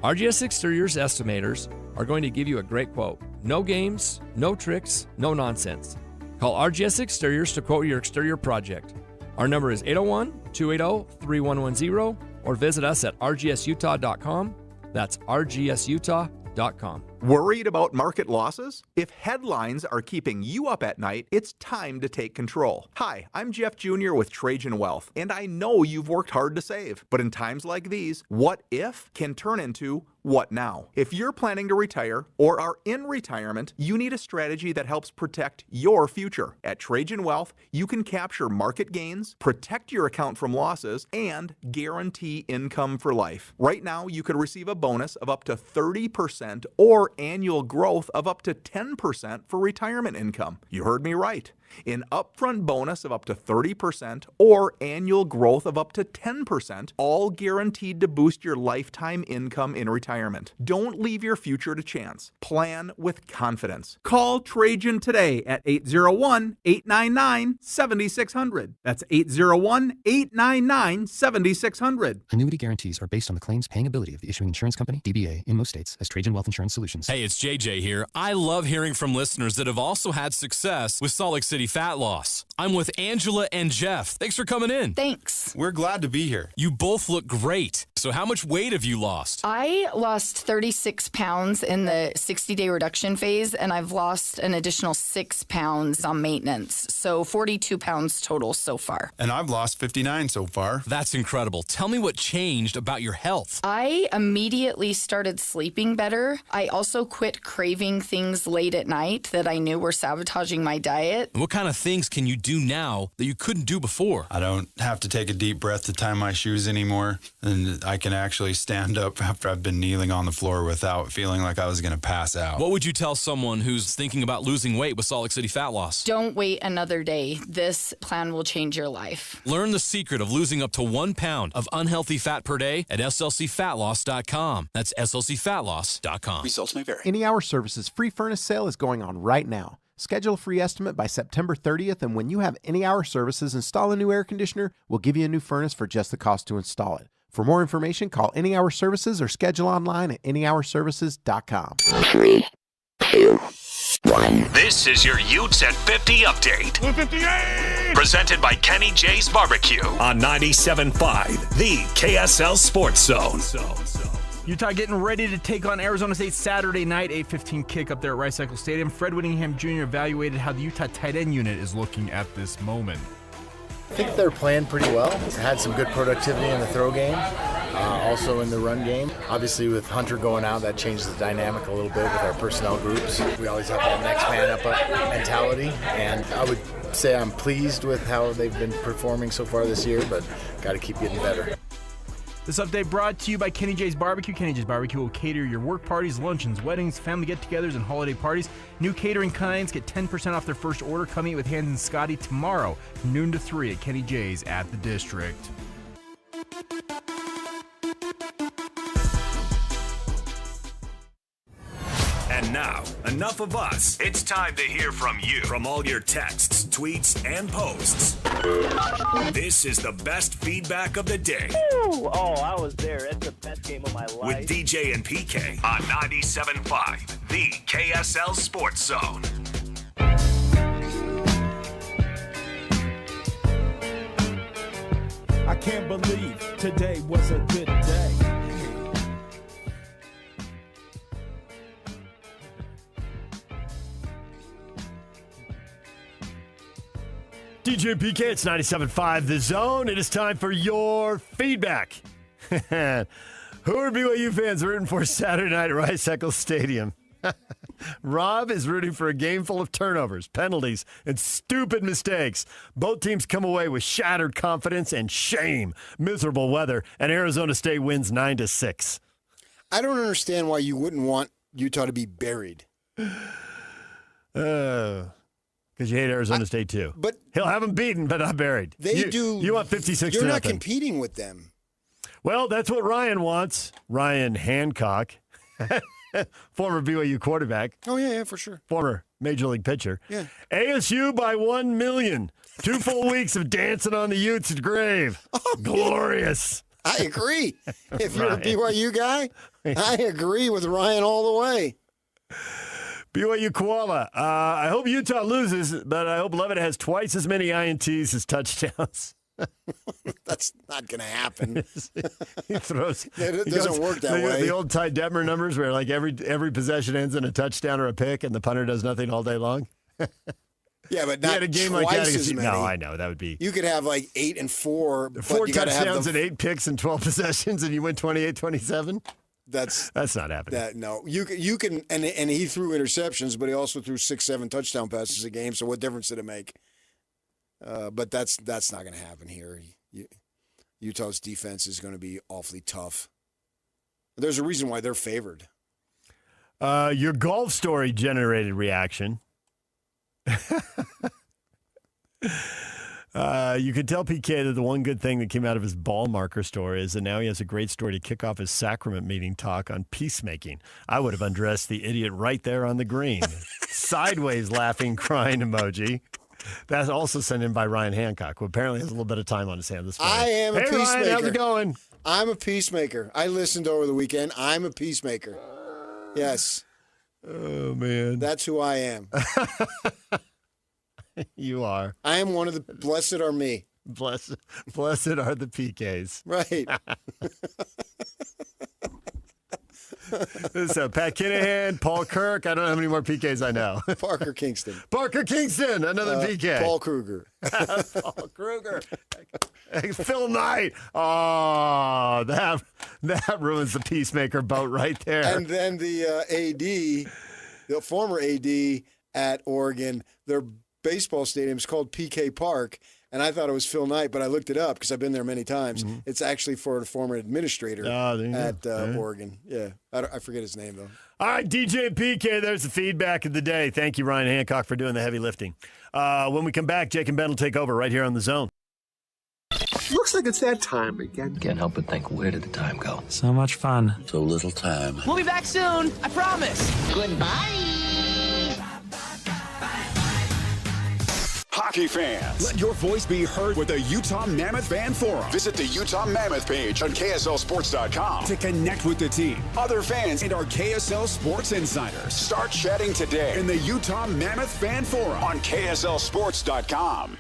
RGS Exteriors estimators are going to give you a great quote. No games, no tricks, no nonsense. Call RGS Exteriors to quote your exterior project. Our number is 801-280-3110 or visit us at rgsutah.com. That's rgsutah.com. Worried about market losses? If headlines are keeping you up at night, it's time to take control. Hi, I'm Jeff Jr. with Trajan Wealth, and I know you've worked hard to save. But in times like these, what if can turn into what now? If you're planning to retire or are in retirement, you need a strategy that helps protect your future. At Trajan Wealth, you can capture market gains, protect your account from losses, and guarantee income for life. Right now, you could receive a bonus of up to 30% or annual growth of up to 10% for retirement income. You heard me right. An upfront bonus of up to 30% or annual growth of up to 10%, all guaranteed to boost your lifetime income in retirement. Don't leave your future to chance. Plan with confidence. Call Trajan today at 801-899-7600. That's 801-899-7600. Annuity guarantees are based on the claims paying ability of the issuing insurance company, DBA, in most states as Trajan Wealth Insurance Solutions. Hey, it's JJ here. I love hearing from listeners that have also had success with Salt Lake City fat loss. I'm with Angela and Jeff. Thanks for coming in. Thanks. We're glad to be here. You both look great. So how much weight have you lost? I lost 36 pounds in the 60-day reduction phase, and I've lost an additional 6 pounds on maintenance. So 42 pounds total so far. And I've lost 59 so far. That's incredible. Tell me what changed about your health. I immediately started sleeping better. I also quit craving things late at night that I knew were sabotaging my diet. What What kind of things can you do now that you couldn't do before? I don't have to take a deep breath to tie my shoes anymore, and I can actually stand up after I've been kneeling on the floor without feeling like I was going to pass out. What would you tell someone who's thinking about losing weight with Salt Lake City Fat Loss? Don't wait another day. This plan will change your life. Learn the secret of losing up to 1 pound of unhealthy fat per day at slcfatloss.com. That's slcfatloss.com. Results may vary. Any Hour Services free furnace sale is going on right now. Schedule a free estimate by September 30th, and when you have Any Hour Services install a new air conditioner, we'll give you a new furnace for just the cost to install it. For more information, call Any Hour Services or schedule online at anyhourservices.com. 3, 2, 1. This is your Utes at 50 update. 58! Presented by Kenny J's Barbecue on 97.5, the KSL Sports Zone. Utah getting ready to take on Arizona State Saturday night, 8:15 kick up there at Rice Cycle Stadium. Fred Whittingham Jr. evaluated how the Utah tight end unit is looking at this moment. I think they're playing pretty well. Had some good productivity in the throw game, also in the run game. Obviously, with Hunter going out, that changes the dynamic a little bit with our personnel groups. We always have that next man up mentality, and I would say I'm pleased with how they've been performing so far this year, but got to keep getting better. This update brought to you by Kenny J's Barbecue. Kenny J's Barbecue will cater your work parties, luncheons, weddings, family get-togethers, and holiday parties. New catering clients get 10% off their first order. Come eat with Hans and Scotty tomorrow, noon to 3 at Kenny J's at the District. And now, enough of us. It's time to hear from you. From all your texts, tweets, and posts. This is the best feedback of the day. Ooh, I was there. It's the best game of my life. With DJ and PK on 97.5, the KSL Sports Zone. I can't believe today was a good day. DJ and PK, it's 97.5 The Zone. It is time for your feedback. Who are BYU fans rooting for Saturday night at Rice Cycle Stadium? Rob is rooting for a game full of turnovers, penalties, and stupid mistakes. Both teams come away with shattered confidence and shame. Miserable weather, and Arizona State wins 9-6. I don't understand why you wouldn't want Utah to be buried. Because you hate Arizona State too. But he'll have them beaten, but not buried. You want 56 You're to not nothing. competing with them. Well, that's what Ryan wants. Ryan Hancock, former BYU quarterback. Oh, yeah, for sure. Former Major League pitcher. Yeah. ASU by 1 million. 2 full weeks of dancing on the Utes' grave. Oh, glorious. I agree. If you're a BYU guy, I agree with Ryan all the way. BYU Koala. I hope Utah loses, but I hope Levitt has twice as many INTs as touchdowns. That's not going to happen. He throws. It doesn't work that way. The old Ty Detmer numbers where like every possession ends in a touchdown or a pick and the punter does nothing all day long. Yeah, but not a game twice like that as many. No, I know. That would be. You could have like 8 and 4. But 4 you gotta touchdowns have and 8 picks and 12 possessions and you win 28-27? That's not happening. No, you can, and he threw interceptions, but he also threw 6-7 touchdown passes a game. So what difference did it make? But that's not going to happen here. Utah's defense is going to be awfully tough. There's a reason why they're favored. Your golf story generated reaction. You could tell PK that the one good thing that came out of his ball marker story is that now he has a great story to kick off his sacrament meeting talk on peacemaking. I would have undressed the idiot right there on the green. Sideways laughing, crying emoji. That's also sent in by Ryan Hancock, who apparently has a little bit of time on his hands this morning. I am a peacemaker. Ryan, how's it going? I'm a peacemaker. I listened over the weekend. I'm a peacemaker. Yes. Oh, man. That's who I am. You are. I am one of the blessed are me. Blessed are the PKs. Right. This is Pat Kinahan, Paul Kirk. I don't know how many more PKs I know. Parker Kingston. Parker Kingston, another PK. Paul Kruger. Paul Kruger. Phil Knight. Oh, that ruins the peacemaker boat right there. And then the AD, the former AD at Oregon, their baseball stadium is called PK Park, and I thought it was Phil Knight, but I looked it up because I've been there many times. Mm-hmm. It's actually for a former administrator at Oregon. Yeah, I forget his name, though. All right, DJ and PK, there's the feedback of the day. Thank you, Ryan Hancock, for doing the heavy lifting. When we come back, Jake and Ben will take over right here on The Zone. Looks like it's that time again. Can't help but think, where did the time go? So much fun. So little time. We'll be back soon. I promise. Goodbye. Hockey fans, let your voice be heard with the Utah Mammoth Fan Forum. Visit the Utah Mammoth page on KSLSports.com to connect with the team, other fans, and our KSL Sports insiders. Start chatting today in the Utah Mammoth Fan Forum on KSLSports.com.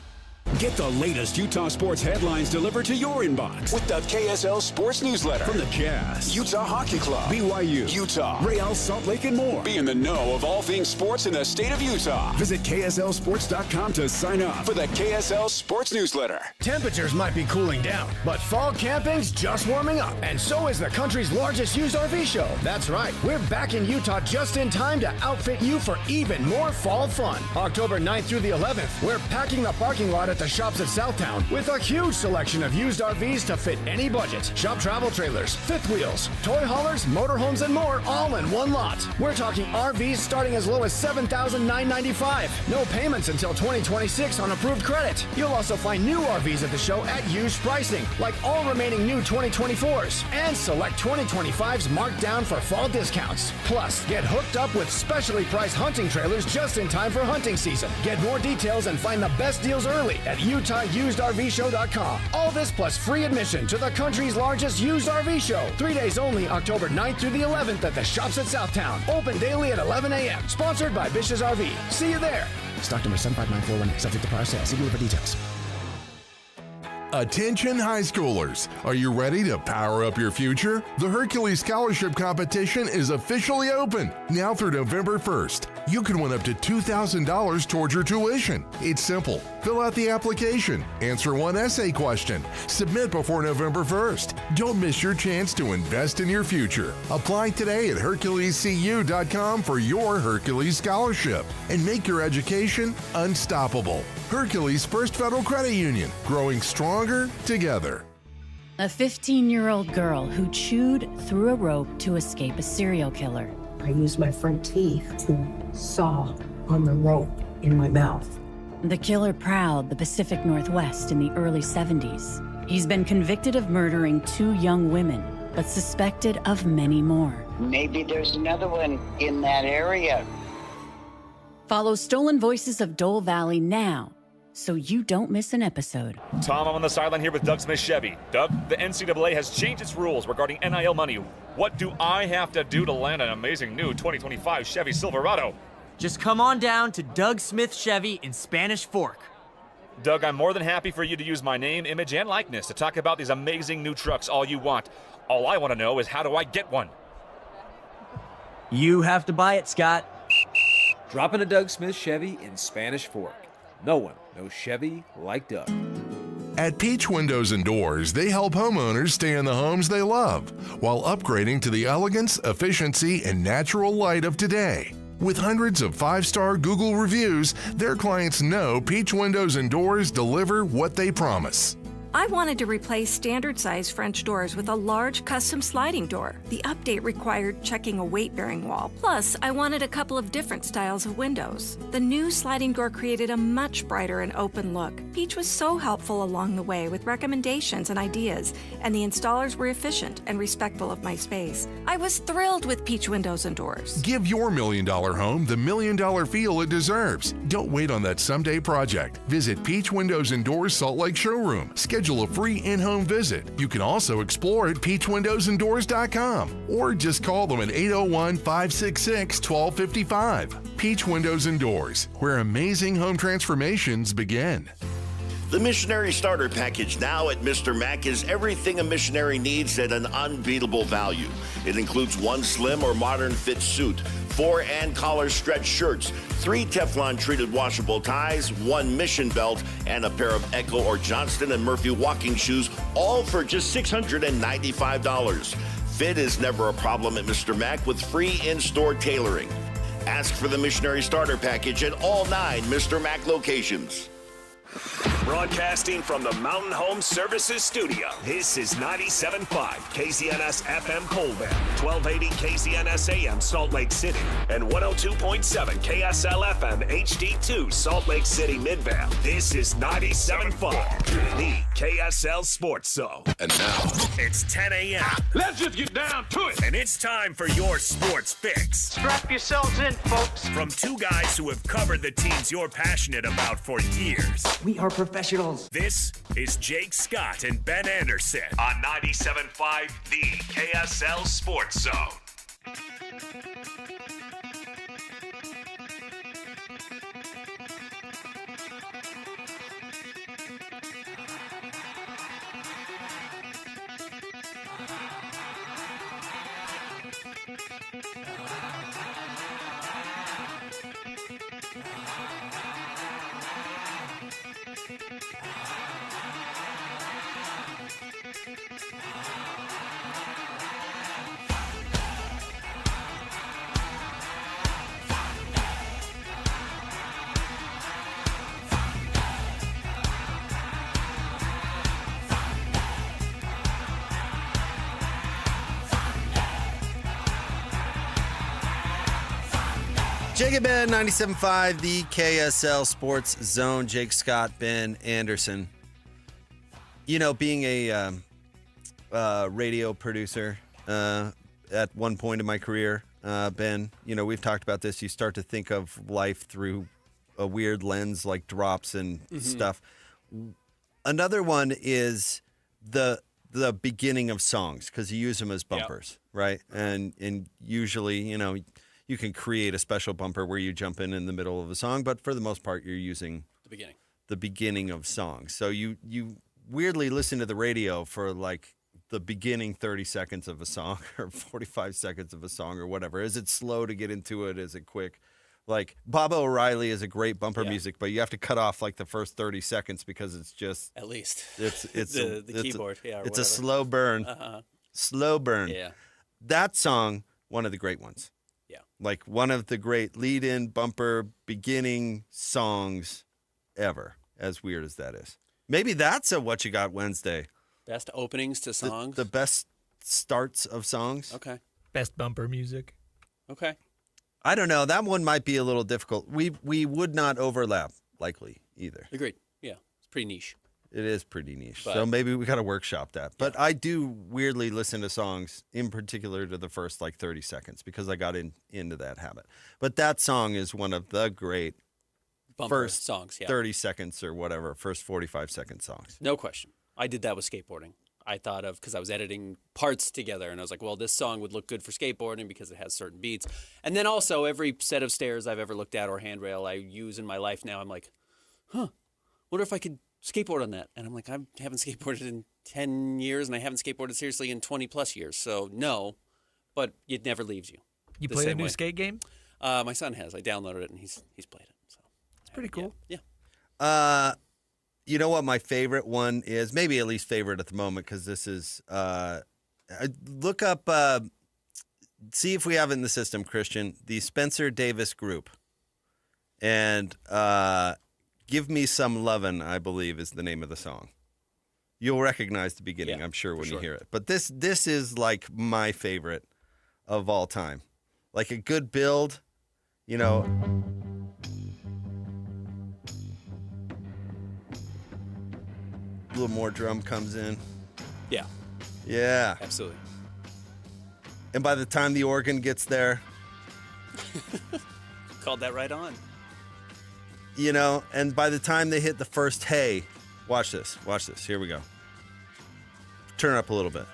Get the latest Utah sports headlines delivered to your inbox with the KSL Sports Newsletter. From the Jazz, Utah Hockey Club, BYU, Utah, Real Salt Lake, and more. Be in the know of all things sports in the state of Utah. Visit KSLSports.com to sign up for the KSL Sports Newsletter. Temperatures might be cooling down, but fall camping's just warming up. And so is the country's largest used RV show. That's right. We're back in Utah just in time to outfit you for even more fall fun. October 9th through the 11th, we're packing the parking lot at the shops at Southtown with a huge selection of used RVs to fit any budget. Shop travel trailers, fifth wheels, toy haulers, motorhomes, and more all in one lot. We're talking RVs starting as low as $7,995. No payments until 2026 on approved credit. You'll also find new RVs at the show at used pricing, like all remaining new 2024s, and select 2025s marked down for fall discounts. Plus, get hooked up with specially priced hunting trailers just in time for hunting season. Get more details and find the best deals early at UtahUsedRVShow.com. All this plus free admission to the country's largest used RV show. 3 days only, October 9th through the 11th at the shops at Southtown. Open daily at 11 a.m. Sponsored by Bish's RV. See you there. Stock number 75941, subject to prior sale. See dealer for details. Attention high schoolers, are you ready to power up your future? The Hercules Scholarship Competition is officially open now through November 1st. You can win up to $2,000 towards your tuition. It's simple. Fill out the application, answer one essay question, submit before November 1st. Don't miss your chance to invest in your future. Apply today at HerculesCU.com for your Hercules Scholarship and make your education unstoppable. Hercules First Federal Credit Union, growing stronger together. A 15-year-old girl who chewed through a rope to escape a serial killer. I used my front teeth to saw on the rope in my mouth. The killer prowled the Pacific Northwest in the early 70s. He's been convicted of murdering 2 young women, but suspected of many more. Maybe there's another one in that area. Follow Stolen Voices of Dole Valley now, so you don't miss an episode. Tom, I'm on the sideline here with Doug Smith Chevy. Doug, the NCAA has changed its rules regarding NIL money. What do I have to do to land an amazing new 2025 Chevy Silverado? Just come on down to Doug Smith Chevy in Spanish Fork. Doug, I'm more than happy for you to use my name, image, and likeness to talk about these amazing new trucks all you want. All I want to know is, how do I get one? You have to buy it, Scott. Drop in a Doug Smith Chevy in Spanish Fork. No one knows Chevy like Doug. At Peach Windows and Doors, they help homeowners stay in the homes they love while upgrading to the elegance, efficiency, and natural light of today. With hundreds of 5-star Google reviews, their clients know Peach Windows and Doors deliver what they promise. I wanted to replace standard-size French doors with a large custom sliding door. The update required checking a weight-bearing wall. Plus, I wanted a couple of different styles of windows. The new sliding door created a much brighter and open look. Peach was so helpful along the way with recommendations and ideas, and the installers were efficient and respectful of my space. I was thrilled with Peach Windows and Doors. Give your $1 million home the $1 million feel it deserves. Don't wait on that someday project. Visit Peach Windows and Doors Salt Lake Showroom. Schedule a free in-home visit. You can also explore at peachwindowsanddoors.com or just call them at 801-566-1255. Peach Windows and Doors, where amazing home transformations begin. The Missionary Starter Package now at Mr. Mac is everything a missionary needs at an unbeatable value. It includes 1 slim or modern fit suit, 4 and collar stretch shirts, 3 Teflon treated washable ties, 1 mission belt, and a pair of Echo or Johnston & Murphy walking shoes, all for just $695. Fit is never a problem at Mr. Mac with free in-store tailoring. Ask for the Missionary Starter Package at all 9 Mr. Mac locations. Broadcasting from the Mountain Home Services Studio, this is 97.5 KZNS FM Colville, 1280 KZNS AM Salt Lake City, and 102.7 KSL FM HD2 Salt Lake City Midvale. This is 97.5, the KSL Sports Zone. And now, it's 10 a.m. Let's just get down to it. And it's time for your sports fix. Strap yourselves in, folks. From two guys who have covered the teams you're passionate about for years. We are professionals. This is Jake Scott and Ben Anderson on 97.5, the KSL Sports Zone. Jake and Ben, 97.5, the KSL Sports Zone. Jake Scott, Ben Anderson. You know, being a radio producer at one point in my career, Ben, you know, we've talked about this. You start to think of life through a weird lens like drops and stuff. Another one is the beginning of songs because you use them as bumpers, right? And usually, you know, you can create a special bumper where you jump in the middle of a song, but for the most part, you're using the beginning of songs. So you weirdly listen to the radio for like the beginning 30 seconds of a song or 45 seconds of a song or whatever. Is it slow to get into it? Is it quick? Like Bob O'Reilly is a great bumper music, but you have to cut off like the first 30 seconds because it's just at least it's the keyboard. It's a slow burn. Slow burn. Yeah. That song, one of the great ones. Yeah. Like one of the great lead-in bumper beginning songs ever, as weird as that is. Maybe that's a What You Got Wednesday. Best openings to songs? The best starts of songs. Okay. Best bumper music. Okay. I don't know. That one might be a little difficult. We would not overlap, likely, either. Agreed. Yeah. It's pretty niche. It is pretty niche. But, so maybe we got to workshop that. But I do weirdly listen to songs, in particular to the first like 30 seconds, because I got into that habit. But that song is one of the great bumper first songs, 30 seconds or whatever, first 45-second songs. No question. I did that with skateboarding. I thought of, because I was editing parts together, and I was like, well, this song would look good for skateboarding because it has certain beats. And then also every set of stairs I've ever looked at or handrail I use in my life now, I'm like, wonder if I could skateboard on that. And I'm like, I haven't skateboarded in 10 years, and I haven't skateboarded seriously in 20-plus years. So, no, but it never leaves you. You played a new skate game? My son has. I downloaded it, and he's played it. So it's pretty cool. Yeah. You know what my favorite one is? Maybe at least favorite at the moment, because this is look up, see if we have it in the system, Christian, the Spencer Davis Group. And Give Me Some Lovin', I believe, is the name of the song. You'll recognize the beginning, I'm sure, when you hear it. But this is like my favorite of all time. Like a good build, you know. A little more drum comes in. Yeah. Yeah. Absolutely. And by the time the organ gets there. Called that right on. You know, and by the time they hit the first hey, watch this. Here we go. Turn it up a little bit.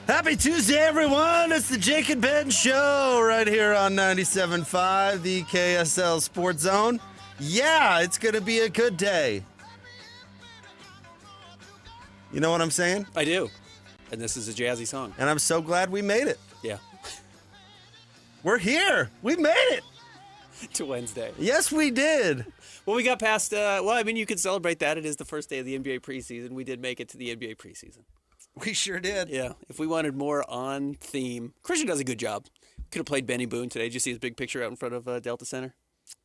Happy Tuesday, everyone. It's the Jake and Ben Show right here on 97.5, the KSL Sports Zone. Yeah, it's going to be a good day. You know what I'm saying? I do. And this is a jazzy song. And I'm so glad we made it. Yeah. We're here. We made it. To Wednesday. Yes, we did. Well, we got past, you could celebrate that. It is the first day of the NBA preseason. We did make it to the NBA preseason. We sure did. Yeah. If we wanted more on theme, Christian does a good job. Could have played Benny Boone today. Did you see his big picture out in front of Delta Center?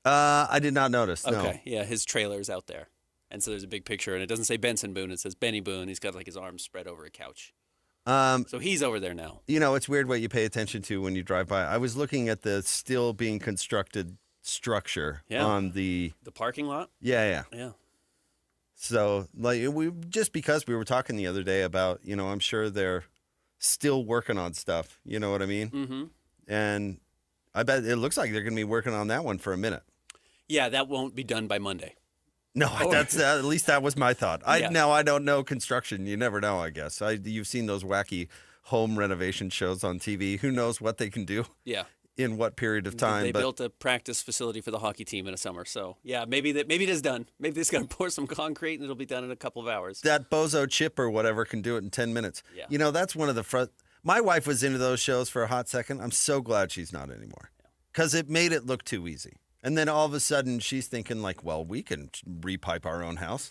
I did not notice. No. Okay, yeah, his trailer's out there. And so there's a big picture, and it doesn't say Benson Boone. It says Benny Boone. He's got like his arms spread over a couch. So he's over there now. You know, it's weird what you pay attention to when you drive by. I was looking at the still being constructed structure on the parking lot. Yeah. So like just because we were talking the other day about, I'm sure they're still working on stuff. You know what I mean? Mm-hmm. And I bet it looks like they're going to be working on that one for a minute. Yeah, that won't be done by Monday. No, that's at least that was my thought. Yeah. Now I don't know construction. You never know, I guess. You've seen those wacky home renovation shows on TV. Who knows what they can do? Yeah. In what period of time? They built a practice facility for the hockey team in the summer. So yeah, maybe it is done. Maybe they just got to pour some concrete and it'll be done in a couple of hours. That bozo Chip or whatever can do it in 10 minutes. Yeah. That's one of the My wife was into those shows for a hot second. I'm so glad she's not anymore because it made it look too easy. And then all of a sudden she's thinking like, well, we can repipe our own house.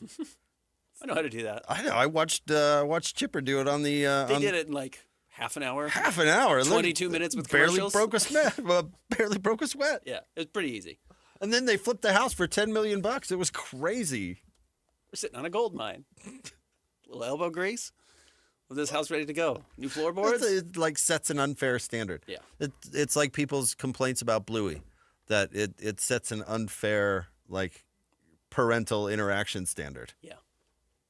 I know how to do that. I know. I watched Chipper do it on the. They did it in like half an hour. 22 minutes with barely commercials. Barely broke a sweat. Yeah, it was pretty easy. And then they flipped the house for $10 million. It was crazy. We're sitting on a gold mine. Little elbow grease. Was this house ready to go? New floorboards? It like sets an unfair standard. Yeah. It's like people's complaints about Bluey, that it sets an unfair like parental interaction standard. Yeah.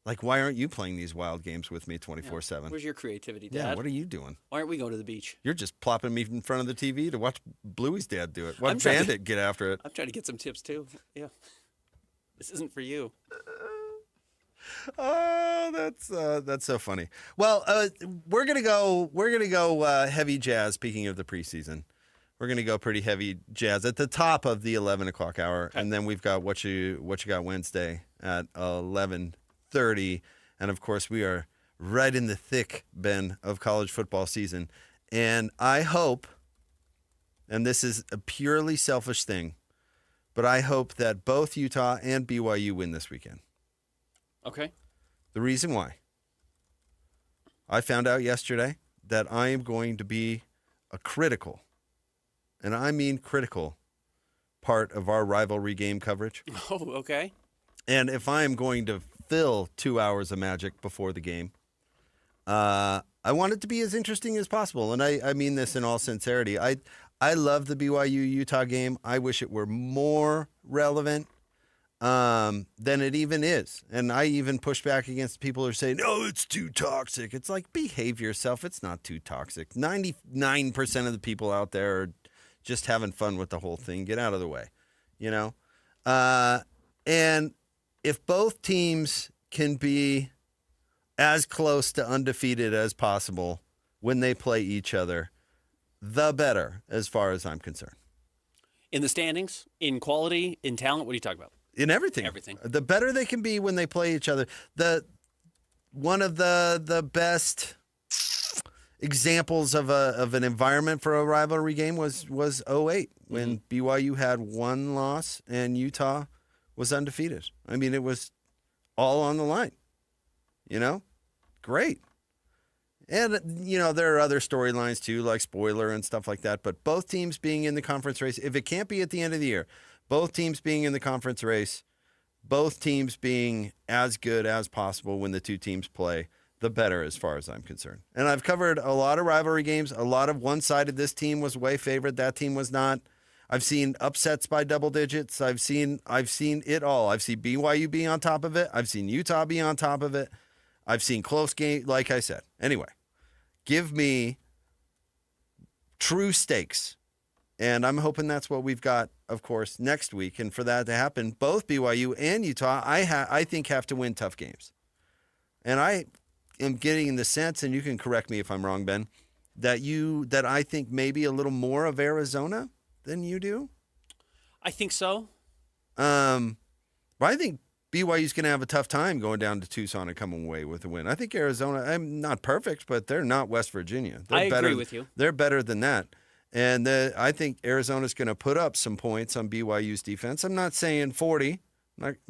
Like, why aren't you playing these wild games with me 24/7? Where's your creativity, Dad? Yeah, what are you doing? Why aren't we going to the beach? You're just plopping me in front of the TV to watch Bluey's dad do it. Watch Bandit get after it. I'm trying to get some tips too. Yeah. This isn't for you. Oh, that's so funny. Well, we're gonna go heavy jazz. Speaking of the preseason, we're gonna go pretty heavy jazz at the top of the 11 o'clock hour, and then we've got what you got Wednesday at 11:30, and of course we are right in the thick, Ben, of college football season, and I hope, and this is a purely selfish thing, but I hope that both Utah and BYU win this weekend. Okay. The reason why. I found out yesterday that I am going to be a critical, and I mean critical, part of our rivalry game coverage. Oh, okay. And if I am going to fill 2 hours of magic before the game, I want it to be as interesting as possible. And I mean this in all sincerity. I love the BYU-Utah game. I wish it were more relevant than it even is. And I even push back against people who are saying, no, it's too toxic. It's like, behave yourself. It's not too toxic. 99% of the people out there are just having fun with the whole thing. Get out of the way, and if both teams can be as close to undefeated as possible when they play each other, the better, as far as I'm concerned. In the standings, in quality, in talent, what are you talking about? In everything. Everything. The better they can be when they play each other. One of the best examples of an environment for a rivalry game was 2008 when BYU had one loss and Utah was undefeated. I mean, it was all on the line. Great. And, there are other storylines too, like spoiler and stuff like that. But both teams being in the conference race, if it can't be at the end of the year, both teams being in the conference race, both teams being as good as possible when the two teams play, the better as far as I'm concerned. And I've covered a lot of rivalry games, a lot of one-sided. This team was way favored, that team was not. I've seen upsets by double digits. I've seen it all. I've seen BYU be on top of it. I've seen Utah be on top of it. I've seen close game, like I said. Anyway, give me true stakes. And I'm hoping that's what we've got, of course, next week. And for that to happen, both BYU and Utah, I think, have to win tough games. And I am getting the sense, and you can correct me if I'm wrong, Ben, that I think maybe a little more of Arizona than you do. I think so. But I think BYU's going to have a tough time going down to Tucson and coming away with a win. I think Arizona, I'm not perfect, but they're not West Virginia. I agree with you. They're better than that. And I think Arizona's going to put up some points on BYU's defense. I'm not saying 40,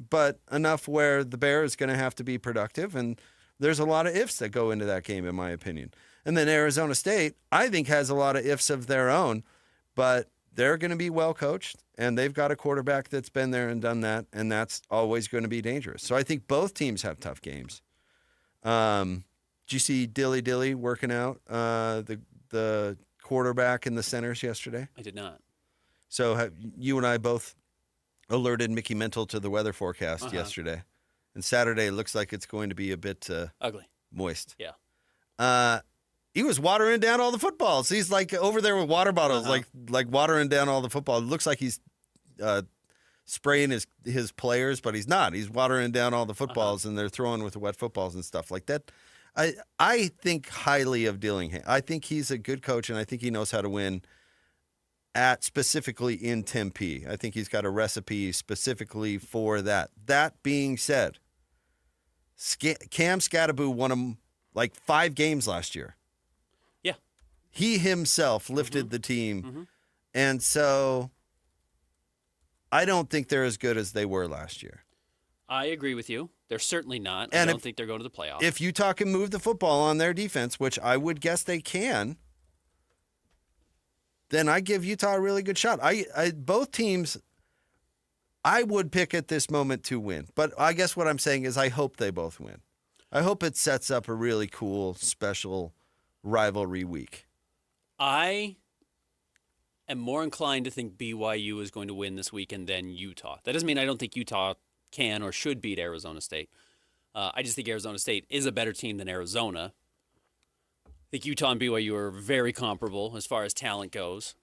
but enough where the Bear is going to have to be productive. And there's a lot of ifs that go into that game, in my opinion. And then Arizona State, I think, has a lot of ifs of their own. but they're going to be well coached, and they've got a quarterback that's been there and done that, and that's always going to be dangerous. So I think both teams have tough games. Did you see Dilly working out the quarterback and the centers yesterday? I did not. So you and I both alerted Mickey Mental to the weather forecast yesterday, and Saturday looks like it's going to be a bit ugly, moist. Yeah. He was watering down all the footballs. He's like over there with water bottles, like watering down all the football. It looks like he's spraying his players, but he's not. He's watering down all the footballs, and they're throwing with the wet footballs and stuff like that. I think highly of Dillingham. I think he's a good coach, and I think he knows how to win specifically in Tempe. I think he's got a recipe specifically for that. That being said, Cam Scattaboo won him like 5 games last year. Yeah. He himself lifted the team. And so I don't think they're as good as they were last year. I agree with you. They're certainly not. And I don't think they're going to the playoffs. If Utah can move the football on their defense, which I would guess they can, then I give Utah a really good shot. Both teams, I would pick at this moment to win. But I guess what I'm saying is I hope they both win. I hope it sets up a really cool, special rivalry week. I am more inclined to think BYU is going to win this weekend than Utah. That doesn't mean I don't think Utah can or should beat Arizona State. I just think Arizona State is a better team than Arizona. I think Utah and BYU are very comparable as far as talent goes.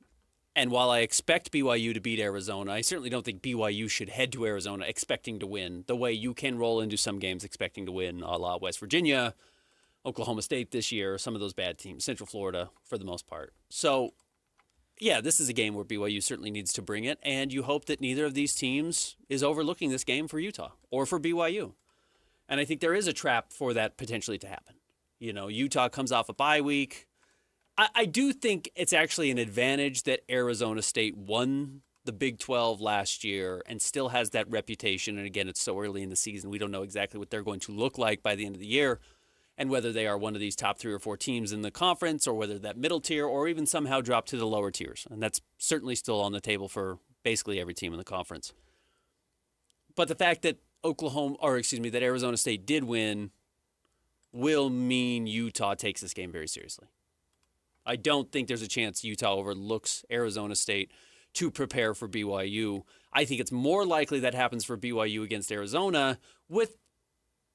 And while I expect BYU to beat Arizona, I certainly don't think BYU should head to Arizona expecting to win the way you can roll into some games expecting to win, a la West Virginia, Oklahoma State this year, some of those bad teams, Central Florida for the most part. So, yeah, this is a game where BYU certainly needs to bring it, and you hope that neither of these teams is overlooking this game for Utah or for BYU. And I think there is a trap for that potentially to happen. You know, Utah comes off a bye week. I do think it's actually an advantage that Arizona State won the Big 12 last year and still has that reputation. And again, it's so early in the season. We don't know exactly what they're going to look like by the end of the year and whether they are one of these top 3 or 4 teams in the conference or whether that middle tier or even somehow drop to the lower tiers. And that's certainly still on the table for basically every team in the conference. But the fact that that Arizona State did win will mean Utah takes this game very seriously. I don't think there's a chance Utah overlooks Arizona State to prepare for BYU. I think it's more likely that happens for BYU against Arizona with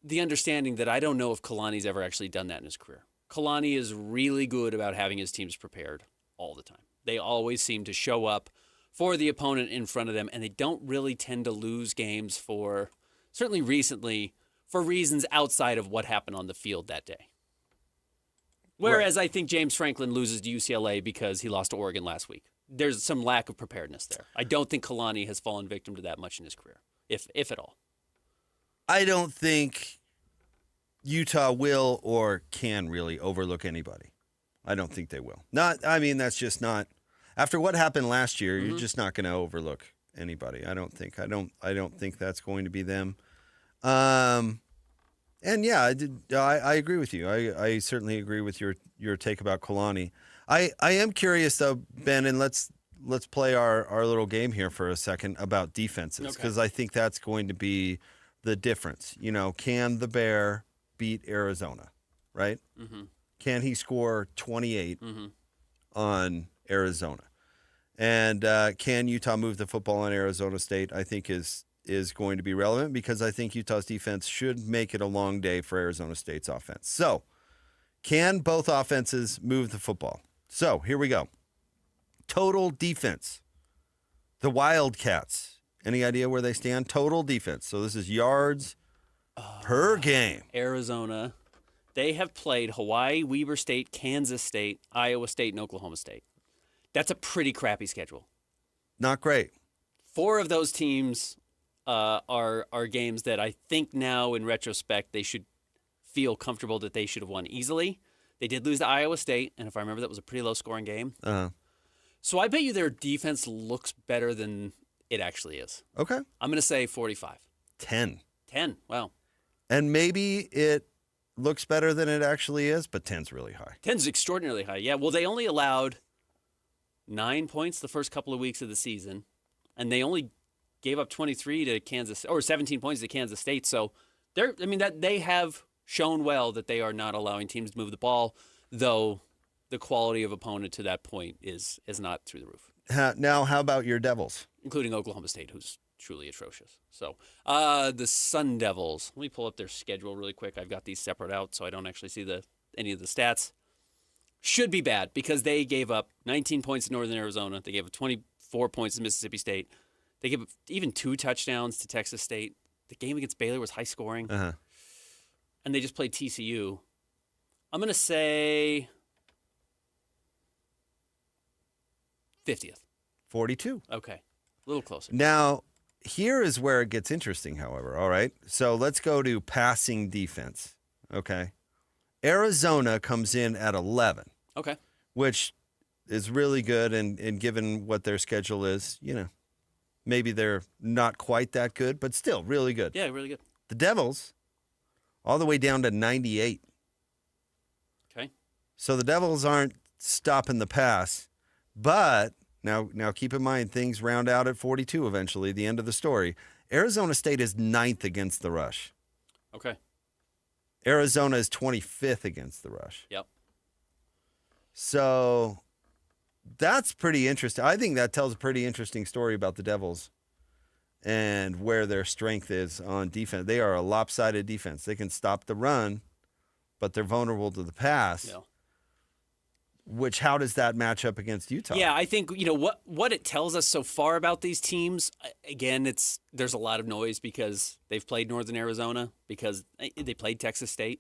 the understanding that I don't know if Kalani's ever actually done that in his career. Kalani is really good about having his teams prepared all the time. They always seem to show up for the opponent in front of them, and they don't really tend to lose games certainly recently, for reasons outside of what happened on the field that day. Whereas I think James Franklin loses to UCLA because he lost to Oregon last week. There's some lack of preparedness there. I don't think Kalani has fallen victim to that much in his career, if at all. I don't think Utah will or can really overlook anybody. I don't think they will. That's just not. After what happened last year, you're just not going to overlook anybody. I don't think that's going to be them. And yeah, I agree with you. I certainly agree with your take about Kalani. I am curious though, Ben, and let's play our little game here for a second about defenses, because I think that's going to be the difference. You know, can the Bear beat Arizona, right? Can he score 28 on Arizona? And can Utah move the football on Arizona State? I think is going to be relevant, because I think Utah's defense should make it a long day for Arizona State's offense. So, can both offenses move the football? So, here we go. Total defense. The Wildcats. Any idea where they stand? Total defense. So, this is yards per game. Arizona. They have played Hawaii, Weber State, Kansas State, Iowa State, and Oklahoma State. That's a pretty crappy schedule. Not great. 4 of those teams are games that I think now, in retrospect, they should feel comfortable that they should have won easily. They did lose to Iowa State, and if I remember, that was a pretty low-scoring game. So I bet you their defense looks better than it actually is. Okay. I'm going to say 45. 10. 10, wow. And maybe it looks better than it actually is, but 10's really high. 10's extraordinarily high, yeah. Well, they only allowed 9 points the first couple of weeks of the season, and they only gave up 23 to Kansas, or 17 points to Kansas State. So they have shown well that they are not allowing teams to move the ball, though the quality of opponent to that point is not through the roof. Now, how about your Devils? Including Oklahoma State, who's truly atrocious. So the Sun Devils, let me pull up their schedule really quick. I've got these separate out so I don't actually see any of the stats. Should be bad because they gave up 19 points to Northern Arizona. They gave up 24 points to Mississippi State. They gave up even 2 touchdowns to Texas State. The game against Baylor was high scoring. Uh-huh. And they just played TCU. I'm going to say 50th. 42. Okay. A little closer. Now, here is where it gets interesting, however. All right. So let's go to passing defense. Okay. Arizona comes in at 11. Okay. Which is really good. And given what their schedule is, maybe they're not quite that good, but still really good. Yeah, really good. The Devils, all the way down to 98. Okay. So the Devils aren't stopping the pass, but now keep in mind things round out at 42 eventually, the end of the story. Arizona State is 9th against the rush. Okay. Arizona is 25th against the rush. Yep. So that's pretty interesting. I think that tells a pretty interesting story about the Devils and where their strength is on defense. They are a lopsided defense. They can stop the run, but they're vulnerable to the pass. Yeah. Which, how does that match up against Utah? Yeah, I think, what it tells us so far about these teams, again, there's a lot of noise because they've played Northern Arizona, because they played Texas State.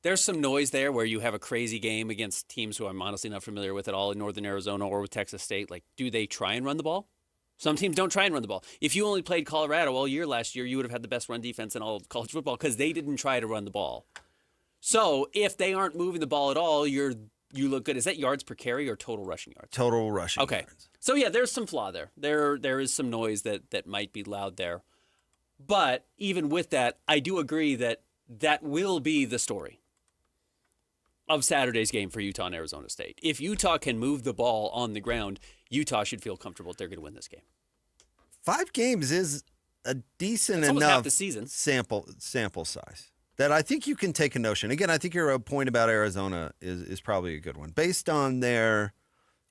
There's some noise there where you have a crazy game against teams who I'm honestly not familiar with at all in Northern Arizona or with Texas State. Like, do they try and run the ball? Some teams don't try and run the ball. If you only played Colorado all year last year, you would have had the best run defense in all of college football because they didn't try to run the ball. So if they aren't moving the ball at all, you look good. Is that yards per carry or total rushing yards? Total rushing yards. So, yeah, there's some flaw there. There is some noise that might be loud there. But even with that, I do agree that will be the story of Saturday's game for Utah and Arizona State. If Utah can move the ball on the ground, Utah should feel comfortable that they're going to win this game. 5 games is a decent enough enough half the season. sample size that I think you can take a notion. Again, I think your point about Arizona is probably a good one. Based on their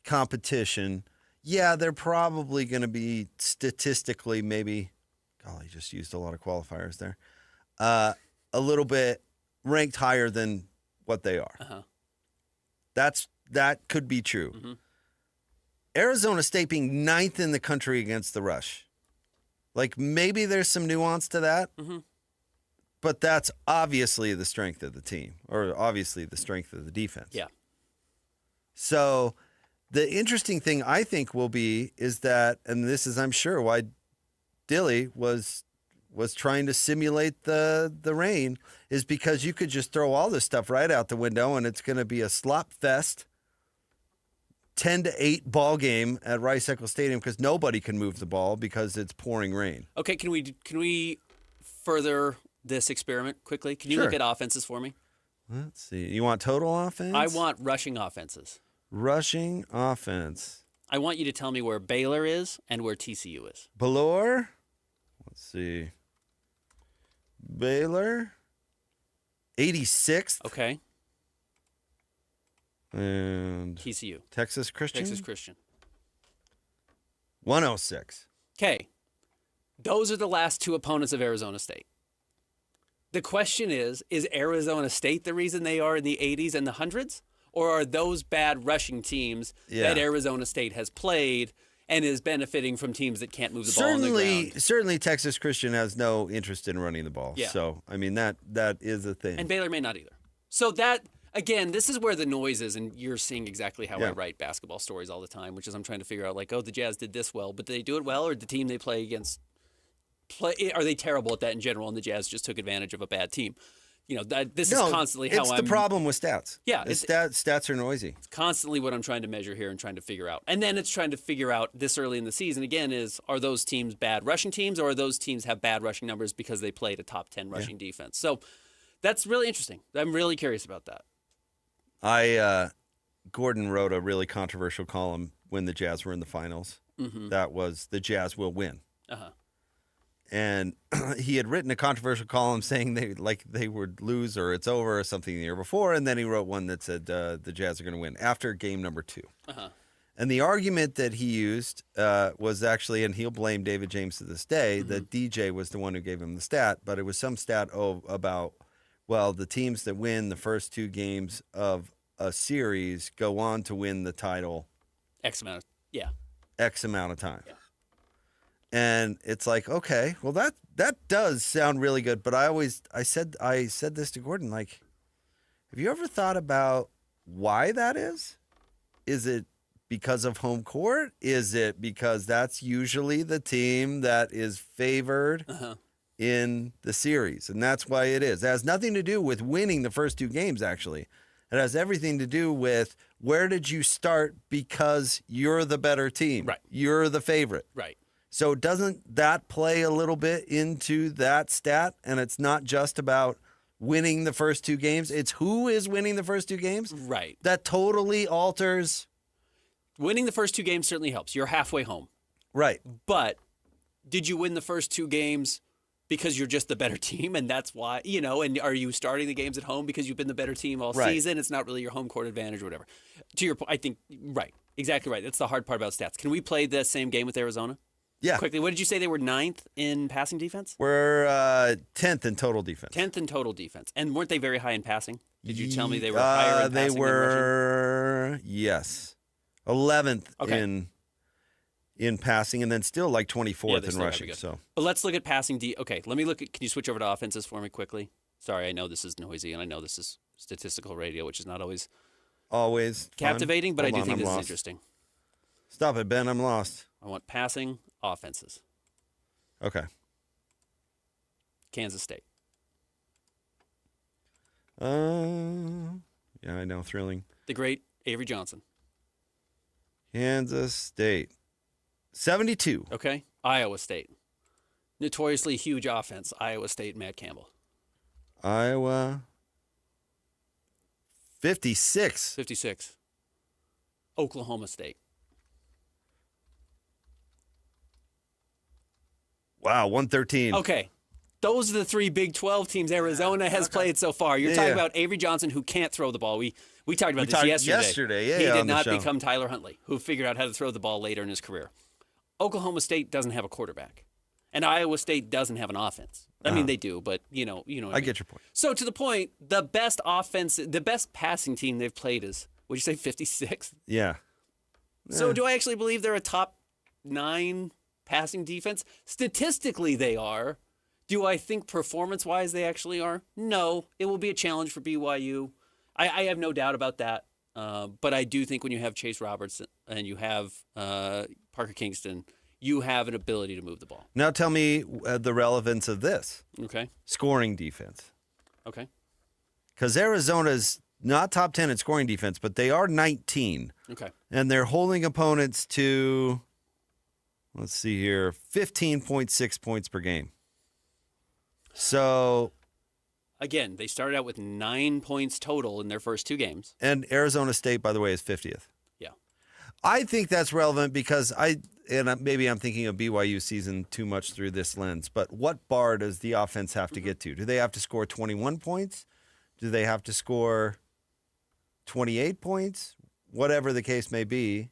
competition, yeah, they're probably going to be statistically maybe, golly, just used a lot of qualifiers there, a little bit ranked higher than what they are. Uh-huh. That could be true. Mm-hmm. Arizona State being 9th in the country against the rush. Like, maybe there's some nuance to that, mm-hmm. but that's obviously the strength of the team, or obviously the strength of the defense. Yeah. So the interesting thing I think will be is that, and this is, I'm sure, why Dilly was trying to simulate the rain, is because you could just throw all this stuff right out the window and it's going to be a slop fest 10-8 ball game at Rice-Eccles Stadium because nobody can move the ball because it's pouring rain. Okay, can we further this experiment quickly? Can you look at offenses for me? Let's see. You want total offense? I want rushing offenses. Rushing offense. I want you to tell me where Baylor is and where TCU is. Baylor? Let's see. Baylor, 86th. Okay. And TCU. Texas Christian? Texas Christian. 106. Okay. Those are the last 2 opponents of Arizona State. The question is Arizona State the reason they are in the 80s and the 100s? Or are those bad rushing teams that Arizona State has played and is benefiting from teams that can't move the ball on the ground? Certainly Texas Christian has no interest in running the ball. Yeah. So, I mean, that is a thing. And Baylor may not either. So that, again, this is where the noise is, and you're seeing exactly how I write basketball stories all the time, which is I'm trying to figure out, like, the Jazz did this well, but did they do it well, or the team they play against, are they terrible at that in general, and the Jazz just took advantage of a bad team? This is constantly how it's the problem with stats. Yeah. Stats are noisy. It's constantly what I'm trying to measure here and trying to figure out. And then it's trying to figure out this early in the season, again, are those teams bad rushing teams, or are those teams have bad rushing numbers because they played a top 10 rushing defense? So that's really interesting. I'm really curious about that. Gordon wrote a really controversial column when the Jazz were in the finals. Mm-hmm. That was the Jazz will win. Uh-huh. And he had written a controversial column saying they would lose or it's over or something the year before. And then he wrote one that said the Jazz are going to win after game number 2. Uh-huh. And the argument that he used was actually, and he'll blame David James to this day, that DJ was the one who gave him the stat, but it was some stat about, well, the teams that win the first 2 games of a series go on to win the title X amount of time. Yeah. And it's like, okay, well that does sound really good, but I said this to Gordon, like, have you ever thought about why that is? Is it because of home court? Is it because that's usually the team that is favored in the series? And that's why it is. It has nothing to do with winning the first 2 games, actually. It has everything to do with where did you start because you're the better team. Right. You're the favorite. Right. So doesn't that play a little bit into that stat? And it's not just about winning the first 2 games. It's who is winning the first 2 games. Right. That totally alters. Winning the first 2 games certainly helps. You're halfway home. Right. But did you win the first 2 games because you're just the better team, and that's why, and are you starting the games at home because you've been the better team all season? It's not really your home court advantage or whatever. To your point, I think, right, exactly right. That's the hard part about stats. Can we play the same game with Arizona? Yeah. Quickly, what did you say? They were 9th in passing defense? We're 10th in total defense. 10th in total defense. And weren't they very high in passing? Did you tell me they were higher in passing? They were, than rushing? Yes. 11th in passing, and then still like 24th in rushing. So, but let's look at passing. Okay, let me look at. Can you switch over to offenses for me quickly? Sorry, I know this is noisy, and I know this is statistical radio, which is not always captivating, but I do think this is interesting. Stop it, Ben. I'm lost. I want passing offenses. Okay. Kansas State. Yeah, I know. Thrilling. The great Avery Johnson. Kansas State. 72. Okay. Iowa State. Notoriously huge offense. Iowa State, Matt Campbell. Iowa. 56. 56. Oklahoma State. Wow, 113. Okay. Those are the 3 Big 12 teams Arizona has played so far. You're talking about Avery Johnson, who can't throw the ball. We talked about this yesterday. He did not become Tyler Huntley, who figured out how to throw the ball later in his career. Oklahoma State doesn't have a quarterback, and Iowa State doesn't have an offense. I mean, they do, but you know what I mean. Get your point. So to the point, the best passing team they've played is, would you say 56th? Yeah. So do I actually believe they're a top 9 passing defense? Statistically, they are. Do I think performance-wise they actually are? No. It will be a challenge for BYU. I have no doubt about that. But I do think when you have Chase Roberts and you have Parker Kingston, you have an ability to move the ball. Now tell me the relevance of this. Okay. Scoring defense. Okay. Because Arizona's not top 10 in scoring defense, but they are 19. Okay. And they're holding opponents to, let's see here, 15.6 points per game. So, again, they started out with 9 points total in their first 2 games. And Arizona State, by the way, is 50th. Yeah. I think that's relevant because maybe I'm thinking of BYU season too much through this lens, but what bar does the offense have to get to? Do they have to score 21 points? Do they have to score 28 points? Whatever the case may be.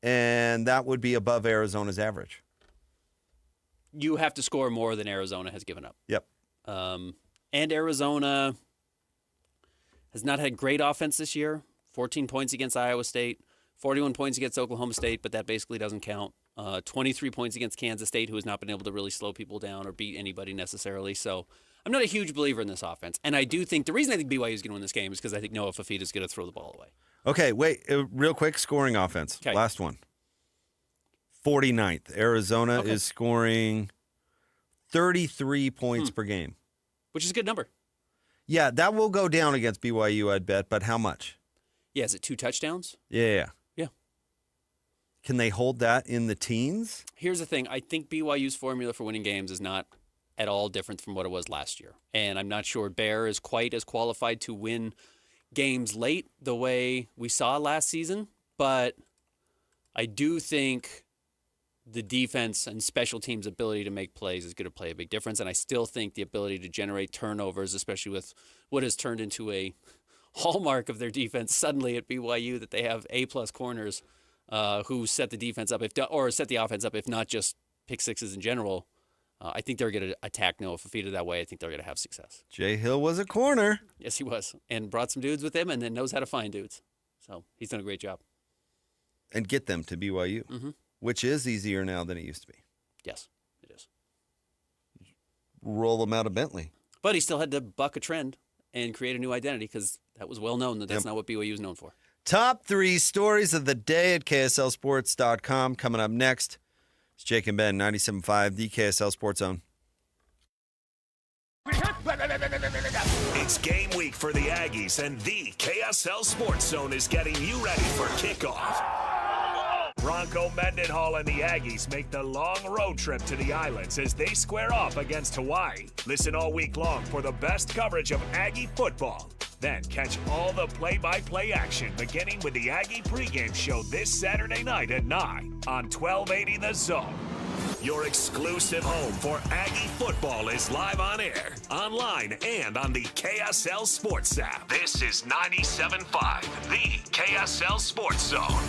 And that would be above Arizona's average. You have to score more than Arizona has given up. Yep. And Arizona has not had great offense this year. 14 points against Iowa State, 41 points against Oklahoma State, but that basically doesn't count. 23 points against Kansas State, who has not been able to really slow people down or beat anybody necessarily. So I'm not a huge believer in this offense. And I do think the reason I think BYU is going to win this game is because I think Noah Fafita is going to throw the ball away. Okay, wait, real quick, scoring offense. Okay. Last one. 49th. Arizona is scoring 33 points per game. Which is a good number. Yeah, that will go down against BYU, I'd bet, but how much? Yeah, is it 2 touchdowns? Yeah. Yeah. Can they hold that in the teens? Here's the thing. I think BYU's formula for winning games is not at all different from what it was last year. And I'm not sure Bear is quite as qualified to win games late the way we saw last season, but I do think the defense and special teams' ability to make plays is going to play a big difference, and I still think the ability to generate turnovers, especially with what has turned into a hallmark of their defense suddenly at BYU, that they have A-plus corners who set the defense up, or set the offense up, if not just pick sixes in general. I think they're going to attack Noah Fafita that way. I think they're going to have success. Jay Hill was a corner. Yes, he was, and brought some dudes with him, and then knows how to find dudes. So he's done a great job. And get them to BYU, which is easier now than it used to be. Yes, it is. Roll them out of Bentley. But he still had to buck a trend and create a new identity, because that was well known that that's not what BYU is known for. Top 3 stories of the day at KSLSports.com. Coming up next, it's Jake and Ben, 97.5, the KSL Sports Zone. It's game week for the Aggies, and the KSL Sports Zone is getting you ready for kickoff. Bronco Mendenhall and the Aggies make the long road trip to the islands as they square off against Hawaii. Listen all week long for the best coverage of Aggie football. Then catch all the play-by-play action, beginning with the Aggie pregame show this Saturday night at 9 on 1280 The Zone. Your exclusive home for Aggie football is live on air, online, and on the KSL Sports app. This is 97.5, the KSL Sports Zone.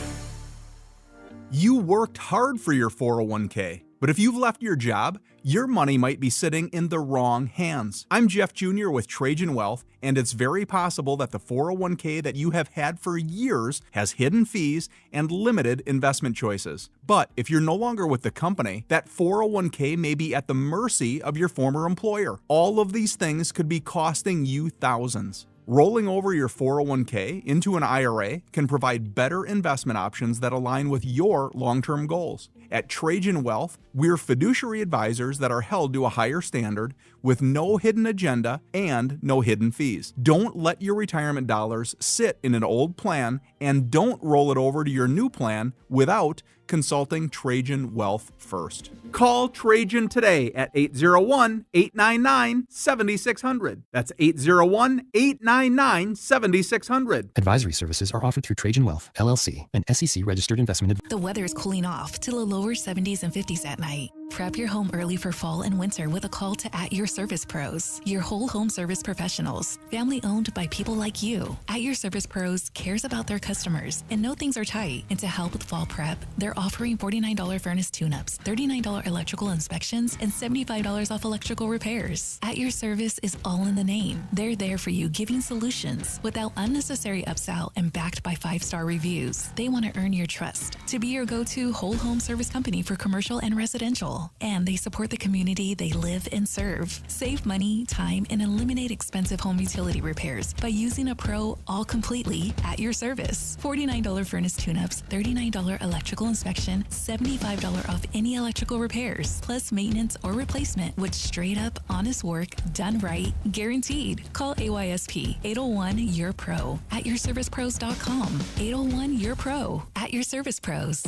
You worked hard for your 401k, but if you've left your job, your money might be sitting in the wrong hands. I'm Jeff Jr. with Trajan Wealth, and it's very possible that the 401k that you have had for years has hidden fees and limited investment choices. But if you're no longer with the company, that 401k may be at the mercy of your former employer. All of these things could be costing you thousands. Rolling over your 401k into an IRA can provide better investment options that align with your long-term goals. At Trajan Wealth, we're fiduciary advisors that are held to a higher standard with no hidden agenda and no hidden fees. Don't let your retirement dollars sit in an old plan, and don't roll it over to your new plan without consulting Trajan Wealth first. Call Trajan today at 801-899-7600. That's 801-899-7600. Advisory services are offered through Trajan Wealth, LLC, an SEC-registered investment advisor. The weather is cooling off to the lower 70s and 50s at night. Prep your home early for fall and winter with a call to At Your Service Pros, your whole home service professionals, family owned by people like you. At Your Service Pros cares about their customers and know things are tight. And to help with fall prep, they're offering $49 furnace tune-ups, $39 electrical inspections, and $75 off electrical repairs. At Your Service is all in the name. They're there for you, giving solutions without unnecessary upsell and backed by 5-star reviews. They want to earn your trust to be your go-to whole home service company for commercial and residential. And they support the community they live and serve. Save money, time, and eliminate expensive home utility repairs by using a pro all completely at your service. $49 furnace tune-ups, $39 electrical inspection, $75 off any electrical repairs, plus maintenance or replacement with straight up honest work done right, guaranteed. Call AYSP 801-YOUR-PRO at yourservicepros.com. 801-YOUR-PRO at Your Service Pros.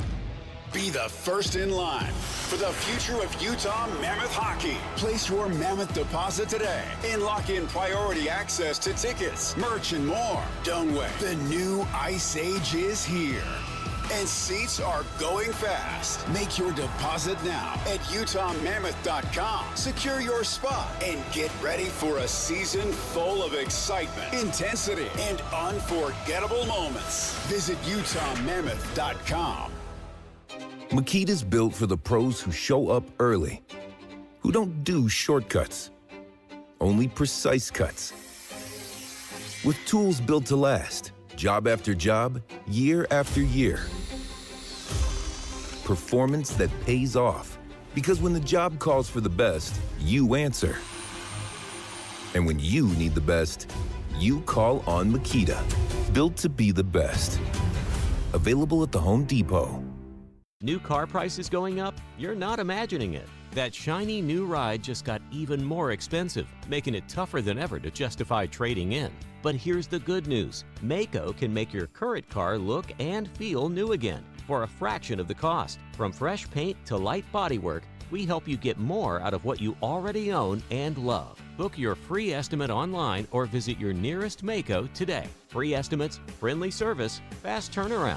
Be the first in line for the future of Utah Mammoth hockey. Place your Mammoth deposit today and lock in priority access to tickets, merch, and more. Don't wait. The new Ice Age is here, and seats are going fast. Make your deposit now at UtahMammoth.com. Secure your spot and get ready for a season full of excitement, intensity, and unforgettable moments. Visit UtahMammoth.com. Makita's built for the pros who show up early, who don't do shortcuts, only precise cuts. With tools built to last, job after job, year after year. Performance that pays off, because when the job calls for the best, you answer. And when you need the best, you call on Makita. Built to be the best. Available at the Home Depot. New car prices going up? You're not imagining it. That shiny new ride just got even more expensive, making it tougher than ever to justify trading in. But here's the good news. Maaco can make your current car look and feel new again for a fraction of the cost. From fresh paint to light bodywork, we help you get more out of what you already own and love. Book your free estimate online or visit your nearest Maaco today. Free estimates, friendly service, fast turnaround.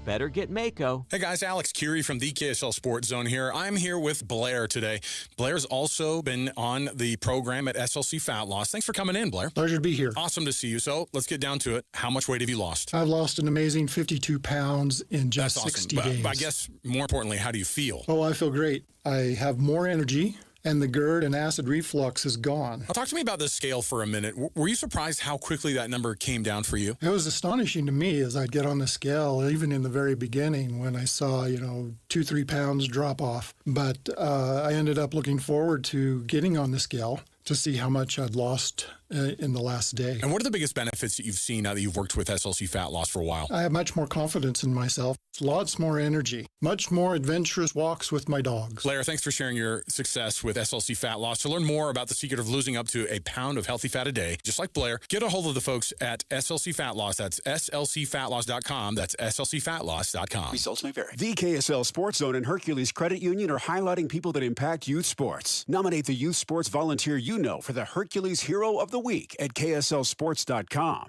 Better get Maaco. Hey guys, Alex Curie from the KSL Sports Zone here. I'm here with Blair today. Blair's also been on the program at SLC Fat Loss. Thanks for coming in, Blair. Pleasure to be here. Awesome to see you. So let's get down to it. How much weight have you lost? I've lost an amazing 52 pounds in just That's 60 awesome. days. But I guess more importantly, how do you feel? Oh, I feel great. I have more energy, and the GERD and acid reflux is gone. Now, talk to me about this scale for a minute. Were you surprised how quickly that number came down for you? It was astonishing to me as I'd get on the scale, even in the very beginning when I saw, 2-3 pounds drop off. But I ended up looking forward to getting on the scale to see how much I'd lost in the last day. And what are the biggest benefits that you've seen now that you've worked with SLC Fat Loss for a while? I have much more confidence in myself, lots more energy, much more adventurous walks with my dogs. Blair, thanks for sharing your success with SLC Fat Loss. To learn more about the secret of losing up to a pound of healthy fat a day, just like Blair, get a hold of the folks at SLC Fat Loss. That's slcfatloss.com. That's slcfatloss.com. Results may vary. The KSL Sports Zone and Hercules Credit Union are highlighting people that impact youth sports. Nominate the youth sports volunteer you know for the Hercules Hero of the Week at KSLSports.com.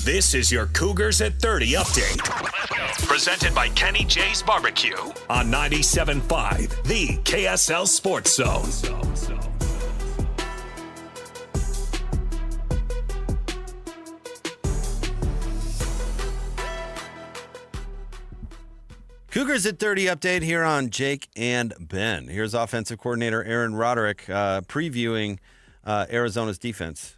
This is your Cougars at 30 update. Presented by Kenny J's Barbecue on 97.5, the KSL Sports Zone. Cougars at 30 update here on Jake and Ben. Here's offensive coordinator Aaron Roderick previewing Arizona's defense.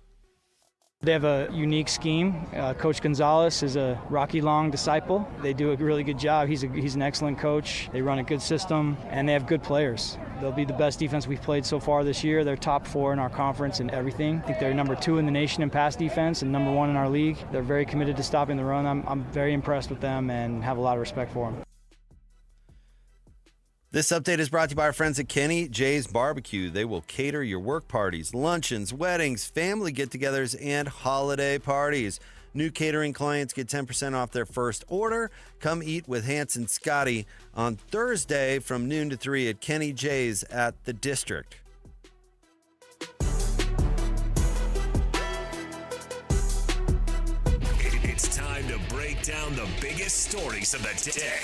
They have a unique scheme. Coach Gonzalez is a Rocky Long disciple. They do a really good job. He's an excellent coach. They run a good system, and they have good players. They'll be the best defense we've played so far this year. They're top 4 in our conference in everything. I think they're number 2 in the nation in pass defense and number 1 in our league. They're very committed to stopping the run. I'm very impressed with them and have a lot of respect for them. This update is brought to you by our friends at Kenny J's Barbecue. They will cater your work parties, luncheons, weddings, family get-togethers, and holiday parties. New catering clients get 10% off their first order. Come eat with Hans and Scotty on Thursday from noon to 3 at Kenny J's at the District. It's time to break down the biggest stories of the day.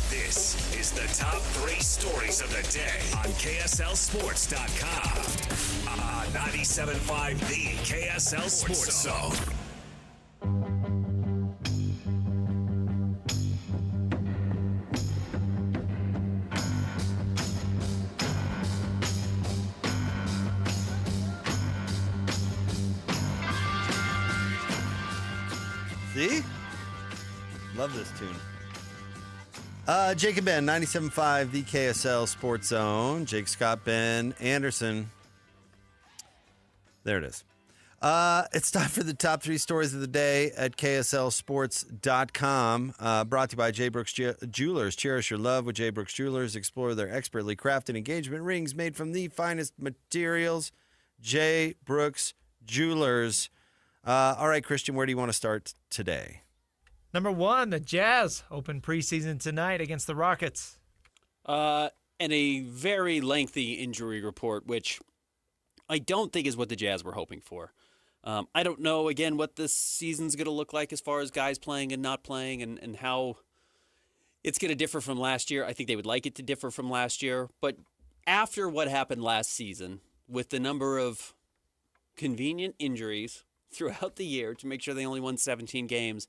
This is the top 3 stories of the day on KSLSports.com. 97.5, the KSL Sports Zone. See? Love this tune. Jake and Ben, 97.5, the KSL Sports Zone. Jake, Scott, Ben, Anderson. There it is. It's time for the top 3 stories of the day at KSLSports.com. Brought to you by J. Brooks Jewelers. Cherish your love with J. Brooks Jewelers. Explore their expertly crafted engagement rings made from the finest materials. J. Brooks Jewelers. All right, Christian, where do you want to start today? Number 1, the Jazz open preseason tonight against the Rockets. And a very lengthy injury report, which I don't think is what the Jazz were hoping for. I don't know, again, what this season's going to look like as far as guys playing and not playing and how it's going to differ from last year. I think they would like it to differ from last year. But after what happened last season, with the number of convenient injuries throughout the year to make sure they only won 17 games,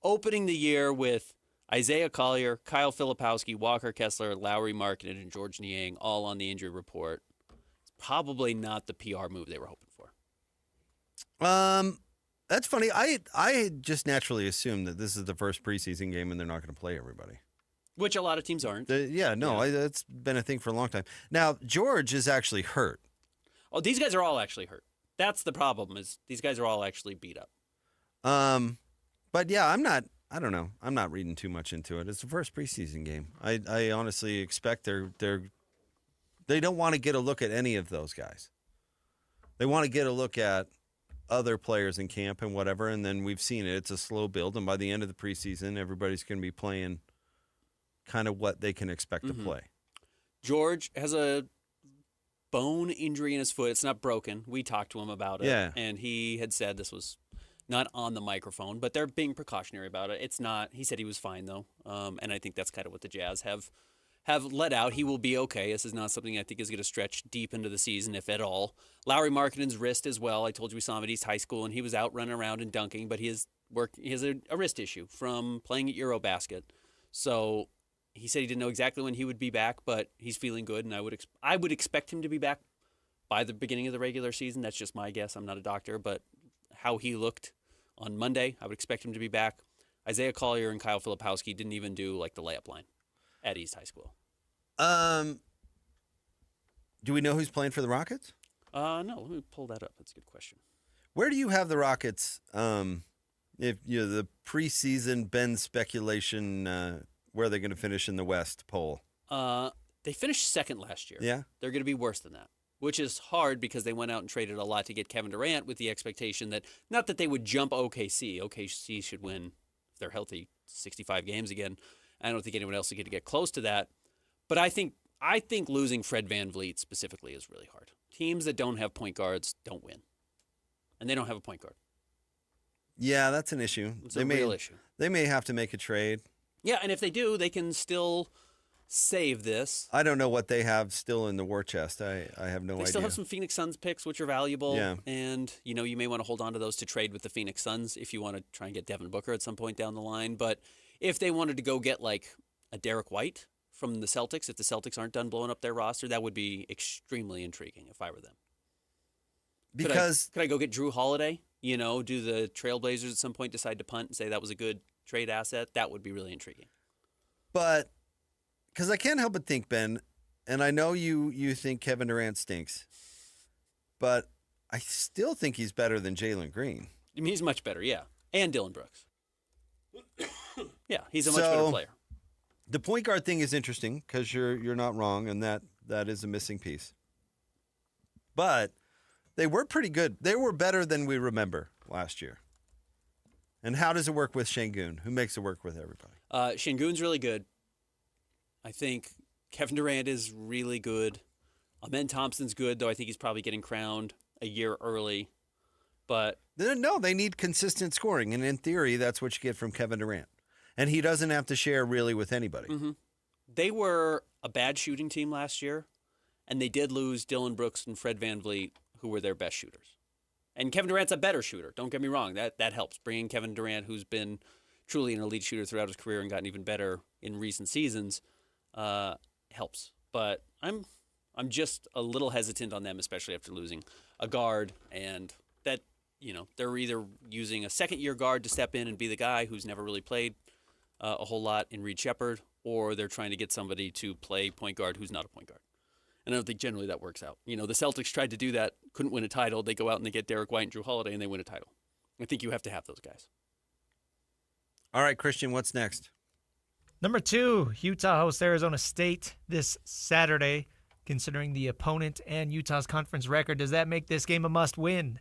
opening the year with Isaiah Collier, Kyle Filipowski, Walker Kessler, Lowry Markkanen, and George Niang all on the injury report. It's probably not the PR move they were hoping for. That's funny. I just naturally assumed that this is the first preseason game and they're not going to play everybody. Which a lot of teams aren't. That's been a thing for a long time. Now, George is actually hurt. Oh, these guys are all actually hurt. That's the problem, is these guys are all actually beat up. But yeah, I don't know. I'm not reading too much into it. It's the first preseason game. I honestly expect they don't want to get a look at any of those guys. They want to get a look at other players in camp and whatever, and then we've seen it. It's a slow build, and by the end of the preseason, everybody's going to be playing kind of what they can expect to play. George has a bone injury in his foot. It's not broken. We talked to him about it. Yeah. And he had said this was not on the microphone, but they're being precautionary about it. It's not. He said he was fine, though. And I think that's kind of what the Jazz have let out. He will be okay. This is not something I think is going to stretch deep into the season, if at all. Lowry Markkanen's wrist as well. I told you we saw him at East High School, and he was out running around and dunking, but he has a wrist issue from playing at Eurobasket. So he said he didn't know exactly when he would be back, but he's feeling good, and I would expect him to be back by the beginning of the regular season. That's just my guess. I'm not a doctor, but how he looked on Monday, I would expect him to be back. Isaiah Collier and Kyle Filipowski didn't even do like the layup line at East High School. Do we know who's playing for the Rockets? No, let me pull that up. That's a good question. Where do you have the Rockets? If the preseason Ben speculation, where they're going to finish in the West poll? They finished second last year. Yeah, they're going to be worse than that, which is hard because they went out and traded a lot to get Kevin Durant with the expectation that not that they would jump OKC. OKC should win if they're healthy 65 games again. I don't think anyone else is going to get close to that. But I think losing Fred VanVleet specifically is really hard. Teams that don't have point guards don't win, and they don't have a point guard. Yeah, that's an issue. It's a real issue. They may have to make a trade. Yeah, and if they do, they can still save this. I don't know what they have still in the war chest. I have no idea. They still have some Phoenix Suns picks, which are valuable. Yeah. And, you may want to hold on to those to trade with the Phoenix Suns if you want to try and get Devin Booker at some point down the line. But if they wanted to go get, like, a Derek White from the Celtics, if the Celtics aren't done blowing up their roster, that would be extremely intriguing if I were them. Because could I go get Drew Holiday? Do the Trailblazers at some point decide to punt and say that was a good trade asset? That would be really intriguing. But because I can't help but think, Ben, and I know you think Kevin Durant stinks, but I still think he's better than Jalen Green. I mean, he's much better, yeah. And Dylan Brooks. Yeah, he's a much better player. The point guard thing is interesting because you're not wrong, and that is a missing piece. But they were pretty good. They were better than we remember last year. And how does it work with Şengün? Who makes it work with everybody? Şengün's really good. I think Kevin Durant is really good. Amen Thompson's good, though I think he's probably getting crowned a year early. But no, they need consistent scoring, and in theory, that's what you get from Kevin Durant. And he doesn't have to share really with anybody. Mm-hmm. They were a bad shooting team last year, and they did lose Dylan Brooks and Fred VanVleet, who were their best shooters. And Kevin Durant's a better shooter. Don't get me wrong. That helps. Bringing Kevin Durant, who's been truly an elite shooter throughout his career and gotten even better in recent seasons, helps. But I'm just a little hesitant on them, especially after losing a guard, and that they're either using a second-year guard to step in and be the guy who's never really played a whole lot in Reed Shepherd, or they're trying to get somebody to play point guard who's not a point guard. And I don't think generally that works out. The Celtics tried to do that, couldn't win a title. They go out and they get Derek White and Drew Holiday, and they win a title. I think you have to have those guys. All right, Christian, what's next? Number 2, Utah hosts Arizona State this Saturday. Considering the opponent and Utah's conference record, does that make this game a must-win?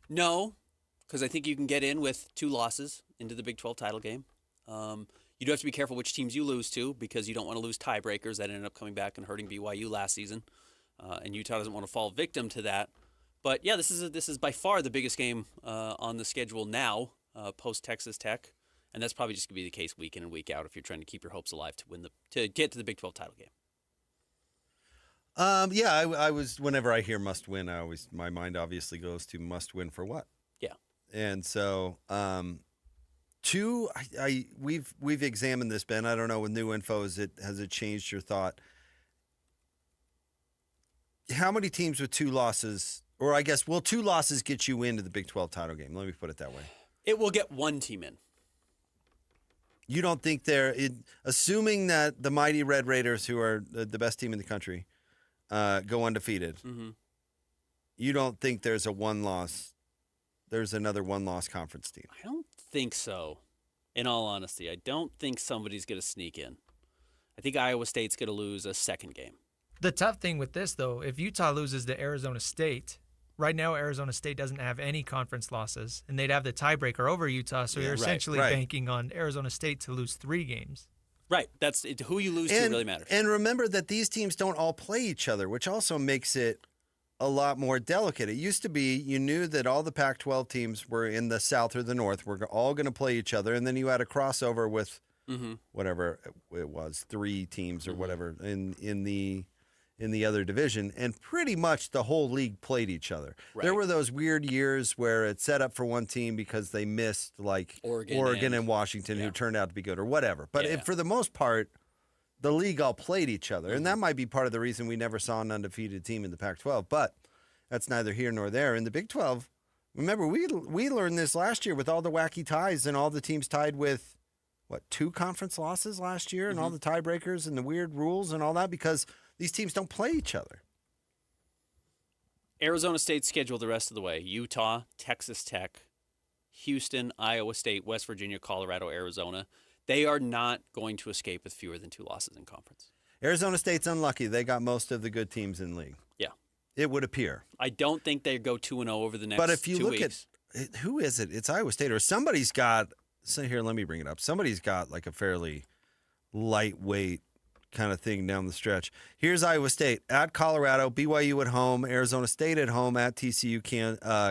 No, because I think you can get in with 2 losses into the Big 12 title game. You do have to be careful which teams you lose to because you don't want to lose tiebreakers that ended up coming back and hurting BYU last season. And Utah doesn't want to fall victim to that. But, yeah, this is by far the biggest game on the schedule now, post-Texas Tech. And that's probably just going to be the case week in and week out if you're trying to keep your hopes alive to get to the Big 12 title game. I was. Whenever I hear must win, my mind obviously goes to must win for what? Yeah. And so, 2. We've examined this, Ben. I don't know with new info. Has it changed your thought? How many teams with 2 losses, or I guess, will 2 losses get you into the Big 12 title game? Let me put it that way. It will get 1 team in. You don't think assuming that the mighty Red Raiders, who are the best team in the country, go undefeated, mm-hmm. You don't think there's another 1-loss conference team? I don't think so, in all honesty. I don't think somebody's going to sneak in. I think Iowa State's going to lose a second game. The tough thing with this, though, if Utah loses to Arizona State, right now Arizona State doesn't have any conference losses, and they'd have the tiebreaker over Utah, so you're essentially banking on Arizona State to lose 3 games. Right. That's it, who you lose to really matters. And remember that these teams don't all play each other, which also makes it a lot more delicate. It used to be you knew that all the Pac-12 teams were in the South or the North were all going to play each other, and then you had a crossover with whatever it was, 3 teams or whatever in the other division, and pretty much the whole league played each other. Right. There were those weird years where it set up for one team because they missed like Oregon and Washington, who turned out to be good or whatever. But for the most part, the league all played each other, and that might be part of the reason we never saw an undefeated team in the Pac-12, but that's neither here nor there. In the Big 12, remember, we learned this last year with all the wacky ties and all the teams tied with, 2 conference losses last year and all the tiebreakers and the weird rules and all that because these teams don't play each other. Arizona State's scheduled the rest of the way. Utah, Texas Tech, Houston, Iowa State, West Virginia, Colorado, Arizona. They are not going to escape with fewer than 2 losses in conference. Arizona State's unlucky. They got most of the good teams in the league. Yeah. It would appear. I don't think they go 2-0 over the next 2 weeks. But if you look at, who is it? It's Iowa State, or somebody's got, so here, let me bring it up. Somebody's got like a fairly lightweight kind of thing down the stretch. Here's Iowa State at Colorado, BYU at home, Arizona State at home, at TCU,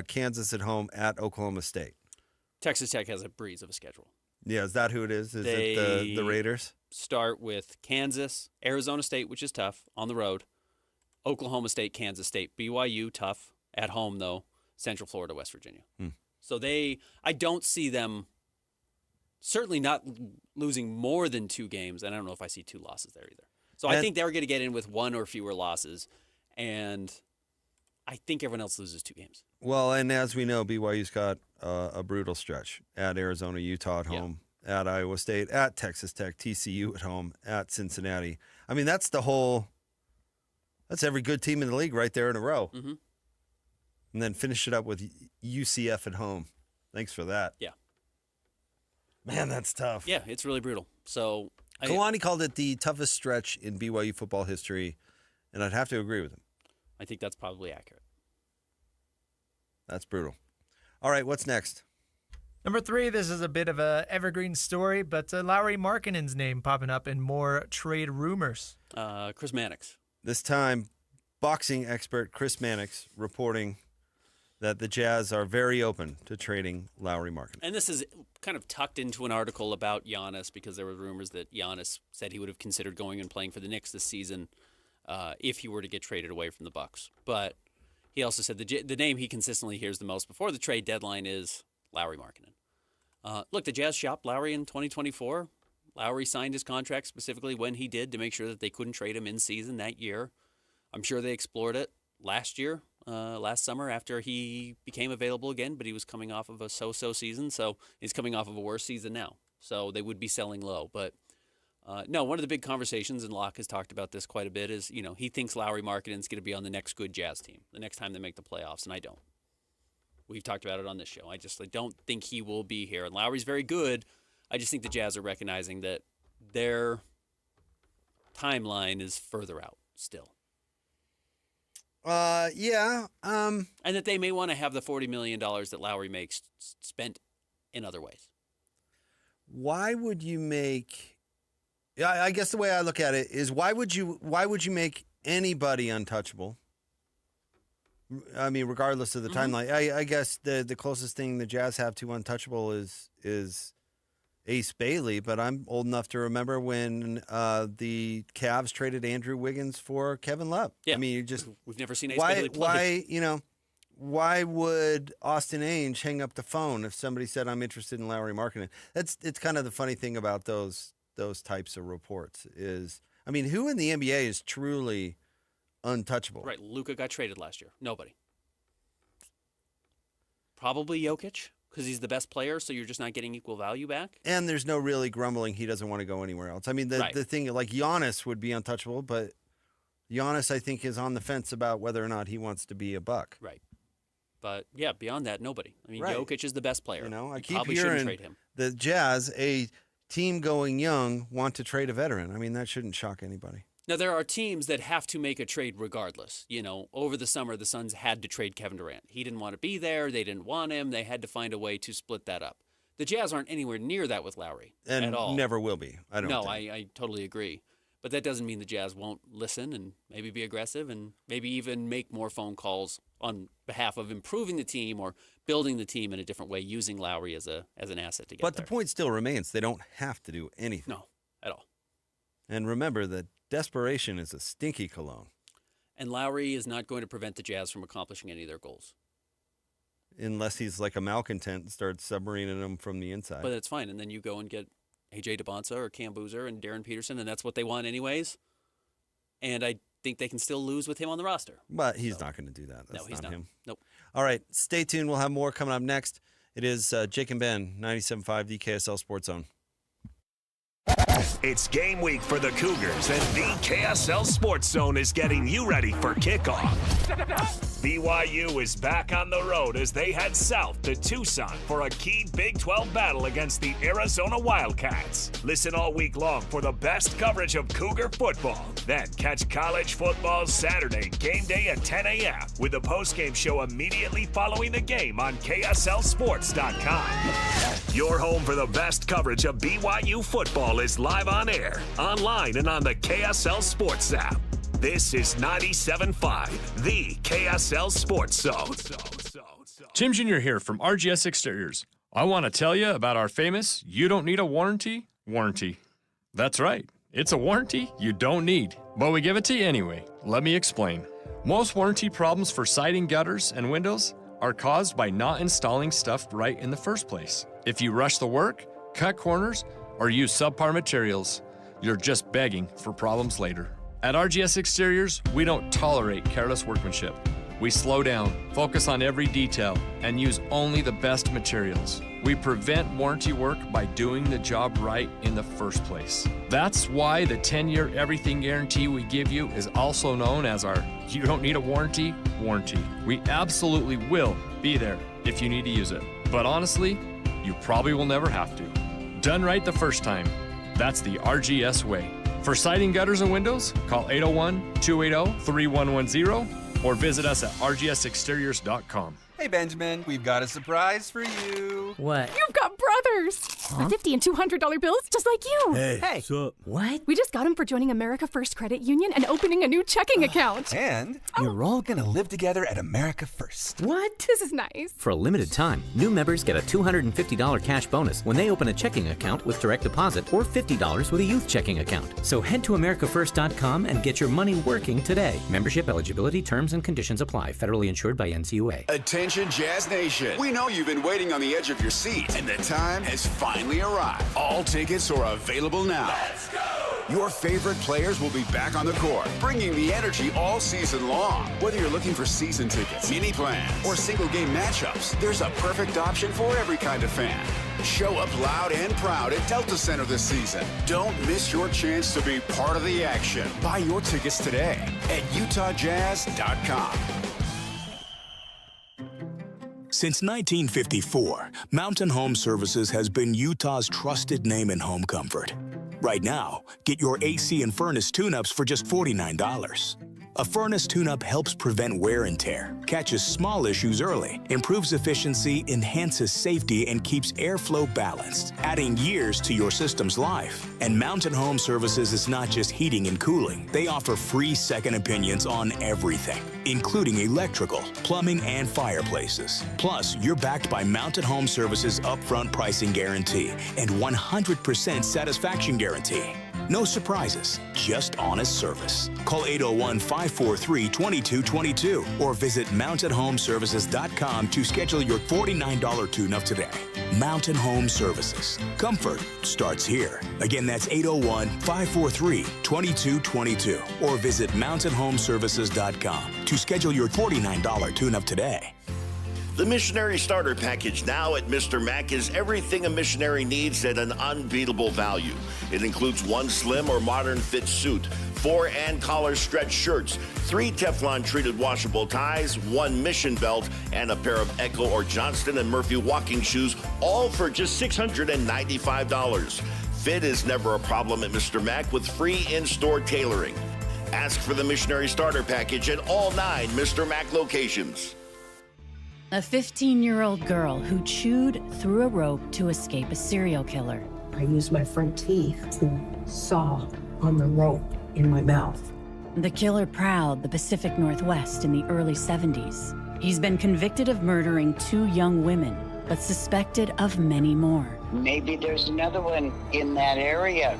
Kansas at home, at Oklahoma State. Texas Tech has a breeze of a schedule. Yeah, is that who it is? Is it the Raiders? Start with Kansas, Arizona State, which is tough, on the road, Oklahoma State, Kansas State, BYU, tough, at home, though, Central Florida, West Virginia. So I don't see them certainly not losing more than 2 games, and I don't know if I see 2 losses there either. So I think they're going to get in with 1 or fewer losses, and I think everyone else loses 2 games. Well, and as we know, BYU's got a brutal stretch at Arizona, Utah at home, at Iowa State, at Texas Tech, TCU at home, at Cincinnati. I mean, that's every good team in the league right there in a row. And then finish it up with UCF at home. Thanks for that. Yeah. Man, that's tough. Yeah, it's really brutal. So Kalani called it the toughest stretch in BYU football history, and I'd have to agree with him. I think that's probably accurate. That's brutal. All right, what's next? Number 3, this is a bit of a evergreen story, but Lauri Markkanen's name popping up in more trade rumors. Chris Mannix. This time, boxing expert Chris Mannix reporting that the Jazz are very open to trading Lauri Markkanen. And this is kind of tucked into an article about Giannis because there were rumors that Giannis said he would have considered going and playing for the Knicks this season if he were to get traded away from the Bucks. But he also said the name he consistently hears the most before the trade deadline is Lauri Markkanen. Look, the Jazz shopped Lauri in 2024. Lauri signed his contract specifically when he did to make sure that they couldn't trade him in season that year. I'm sure they explored it last summer after he became available again, but he was coming off of a so-so season, so he's coming off of a worse season now. So they would be selling low. But no, one of the big conversations, and Locke has talked about this quite a bit, is he thinks Lauri Markkanen's going to be on the next good Jazz team, the next time they make the playoffs, and I don't. We've talked about it on this show. I don't think he will be here. And Lauri's very good. I just think the Jazz are recognizing that their timeline is further out still. Yeah. And that they may want to have the $40 million that Lauri makes spent in other ways. Why would you make... Yeah, I guess the way I look at it is why would you make anybody untouchable? I mean, regardless of the timeline. I guess the closest thing the Jazz have to untouchable is Ace Bailey, but I'm old enough to remember when the Cavs traded Andrew Wiggins for Kevin Love. Yeah. I mean, we've never seen Ace Bailey play. Why would Austin Ainge hang up the phone if somebody said I'm interested in Lauri Markkanen? It's kind of the funny thing about those types of reports is, I mean, who in the NBA is truly untouchable? Right, Luka got traded last year. Nobody. Probably Jokic. Because he's the best player, so you're just not getting equal value back? And there's no really grumbling he doesn't want to go anywhere else. I mean, the thing, like Giannis would be untouchable, but Giannis, I think, is on the fence about whether or not he wants to be a Buck. Right. But, yeah, beyond that, nobody. I mean, right. Jokic is the best player. I keep probably hearing shouldn't trade him. The Jazz, a team going young, want to trade a veteran. I mean, that shouldn't shock anybody. Now, there are teams that have to make a trade regardless. Over the summer, the Suns had to trade Kevin Durant. He didn't want to be there. They didn't want him. They had to find a way to split that up. The Jazz aren't anywhere near that with Lowry And at all. never will be. I don't think. I totally agree. But that doesn't mean the Jazz won't listen and maybe be aggressive and maybe even make more phone calls on behalf of improving the team or building the team in a different way, using Lowry as an asset to get But there. the point still remains, they don't have to do anything. No, at all. And remember that desperation is a stinky cologne. And Lowry is not going to prevent the Jazz from accomplishing any of their goals. Unless he's like a malcontent and starts submarining them from the inside. But that's fine. And then you go and get A.J. DeBonsa or Cam Boozer and Darren Peterson, and that's what they want anyways. And I think they can still lose with him on the roster. But he's not going to do that. That's No, he's not. him. Nope. All right, stay tuned. We'll have more coming up next. It is Jake and Ben, 97.5, the KSL Sports Zone. It's game week for the Cougars, and the KSL Sports Zone is getting you ready for kickoff. BYU is back on the road as they head south to Tucson for a key Big 12 battle against the Arizona Wildcats. Listen all week long for the best coverage of Cougar football. Then catch college football Saturday, game day at 10 a.m. with the postgame show immediately following the game on KSLSports.com. Your home for the best coverage of BYU football is live on air, online, and on the KSL Sports app. This is 97.5, the KSL Sports Zone. Tim Jr. here from RGS Exteriors. I want to tell you about our famous "You Don't Need a Warranty" warranty. That's right, it's a warranty you don't need, but we give it to you anyway. Let me explain. Most warranty problems for siding, gutters, and windows are caused by not installing stuff right in the first place. If you rush the work, cut corners, or use subpar materials, you're just begging for problems later. At RGS Exteriors, we don't tolerate careless workmanship. We slow down, focus on every detail, and use only the best materials. We prevent warranty work by doing the job right in the first place. That's why the 10-year everything guarantee we give you is also known as our "You Don't Need a Warranty" warranty. We absolutely will be there if you need to use it. But honestly, you probably will never have to. Done right the first time. That's the RGS way. For siding, gutters, and windows, call 801-280-3110 or visit us at rgsexteriors.com. Hey, Benjamin, we've got a surprise for you. What? You've got brothers! Huh? $50 and $200 bills just like you. Hey, what's up? What? We just got them for joining America First Credit Union and opening a new checking account. And you're all gonna live together at America First. What? This is nice. For a limited time, new members get a $250 cash bonus when they open a checking account with direct deposit or $50 with a youth checking account. So head to americafirst.com and get your money working today. Membership eligibility, terms, and conditions apply. Federally insured by NCUA. Attention, Jazz Nation. We know you've been waiting on the edge of your seat, and the time has finally arrived. All tickets are available now. Let's go! Your favorite players will be back on the court, bringing the energy all season long. Whether you're looking for season tickets, mini plans, or single game matchups, there's a perfect option for every kind of fan. Show up loud and proud at Delta Center this season. Don't miss your chance to be part of the action. Buy your tickets today at utahjazz.com. Since 1954, Mountain Home Services has been Utah's trusted name in home comfort. Right now, get your AC and furnace tune-ups for just $49. A furnace tune-up helps prevent wear and tear, catches small issues early, improves efficiency, enhances safety, and keeps airflow balanced, adding years to your system's life. And Mountain Home Services is not just heating and cooling. They offer free second opinions on everything, including electrical, plumbing, and fireplaces. Plus, you're backed by Mountain Home Services' upfront pricing guarantee and 100% satisfaction guarantee. No surprises, just honest service. Call 801-543-2222 or visit mountainhomeservices.com to schedule your $49 tune-up today. Mountain Home Services. Comfort starts here. Again, that's 801-543-2222 or visit mountainhomeservices.com to schedule your $49 tune-up today. The Missionary Starter Package now at Mr. Mac is everything a missionary needs at an unbeatable value. It includes one slim or modern fit suit, 4 and collar stretch shirts, 3 Teflon treated washable ties, 1 mission belt, and a pair of Echo or Johnston & Murphy walking shoes, all for just $695. Fit is never a problem at Mr. Mac with free in-store tailoring. Ask for the Missionary Starter Package at all 9 Mr. Mac locations. A 15-year-old girl who chewed through a rope to escape a serial killer. I used my front teeth to saw on the rope in my mouth. The killer prowled the Pacific Northwest in the early 70s. He's been convicted of murdering 2 young women, but suspected of many more. Maybe there's another one in that area.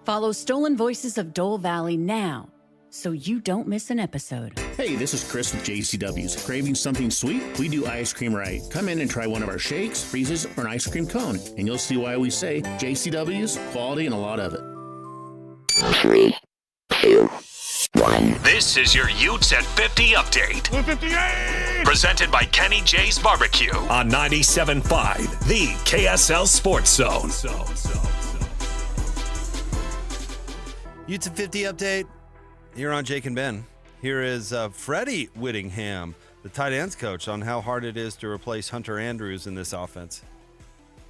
Follow Stolen Voices of Dole Valley now, so you don't miss an episode. Hey, this is Chris with JCW's. Craving something sweet? We do ice cream right. Come in and try one of our shakes, freezes, or an ice cream cone, and you'll see why we say JCW's, quality, and a lot of it. 3, 2, 1. This is your Utes at 50 update. 58! Presented by Kenny J's Barbecue on 97.5, the KSL Sports Zone. Utes at 50 update. Here on Jake and Ben. Here is Freddie Whittingham, the tight ends coach, on how hard it is to replace Hunter Andrews in this offense.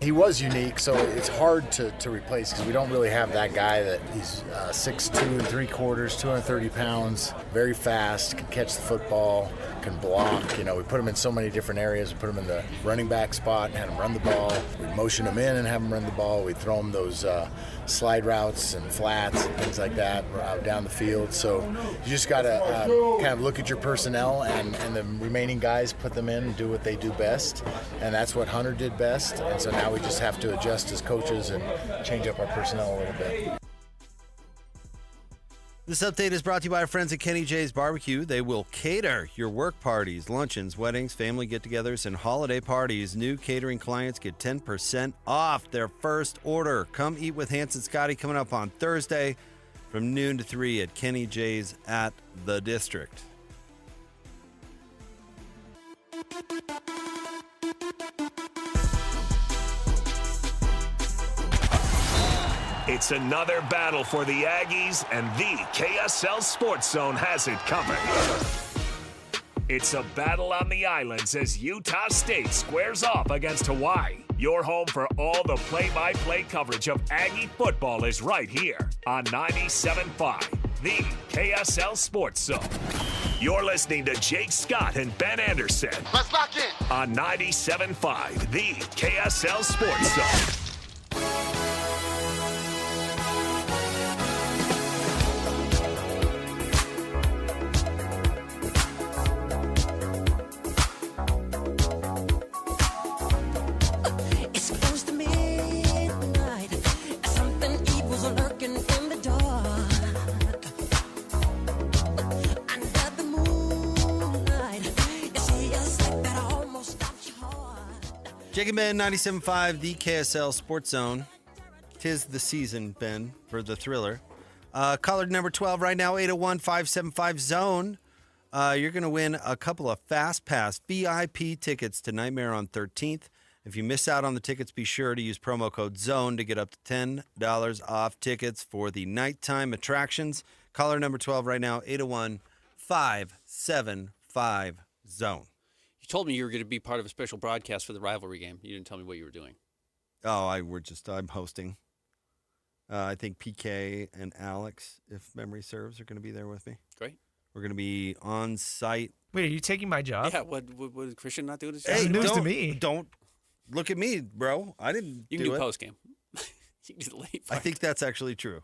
He was unique, so it's hard to replace because we don't really have that guy that he's 6'2 3/4, 230 pounds, very fast, can catch the football, can block. You know, we put him in so many different areas. We put him in the running back spot and had him run the ball. We motion him in and have him run the ball. We throw him those slide routes and flats and things like that down the field. So you just got to kind of look at your personnel and the remaining guys, put them in and do what they do best. And that's what Hunter did best. And so now we just have to adjust as coaches and change up our personnel a little bit. This update is brought to you by our friends at Kenny J's Barbecue. They will cater your work parties, luncheons, weddings, family get-togethers, and holiday parties. New catering clients get 10% off their first order. Come eat with Hans and Scotty coming up on Thursday from noon to 3 at Kenny J's at the District. It's another battle for the Aggies, and the KSL Sports Zone has it covered. It's a battle on the islands as Utah State squares off against Hawaii. Your home for all the play-by-play coverage of Aggie football is right here on 97.5, the KSL Sports Zone. You're listening to Jake Scott and Ben Anderson. Let's lock in. On 97.5, the KSL Sports Zone. Jake and Ben, 97.5, the KSL Sports Zone. 'Tis the season, Ben, for the thriller. Caller number 12 right now, 801-575-ZONE. You're going to win a couple of Fast Pass VIP tickets to Nightmare on 13th. If you miss out on the tickets, be sure to use promo code ZONE to get up to $10 off tickets for the nighttime attractions. Caller number 12 right now, 801-575-ZONE. You told me you were going to be part of a special broadcast for the rivalry game. You didn't tell me what you were doing. Oh, I'm hosting. I think PK and Alex, if memory serves, are going to be there with me. Great. We're going to be on site. Wait, are you taking my job? Yeah, what did Christian not do his job? Hey, news to me. Don't look at me, bro. I didn't You can do do it. post game. You can do the late part. I think that's actually true.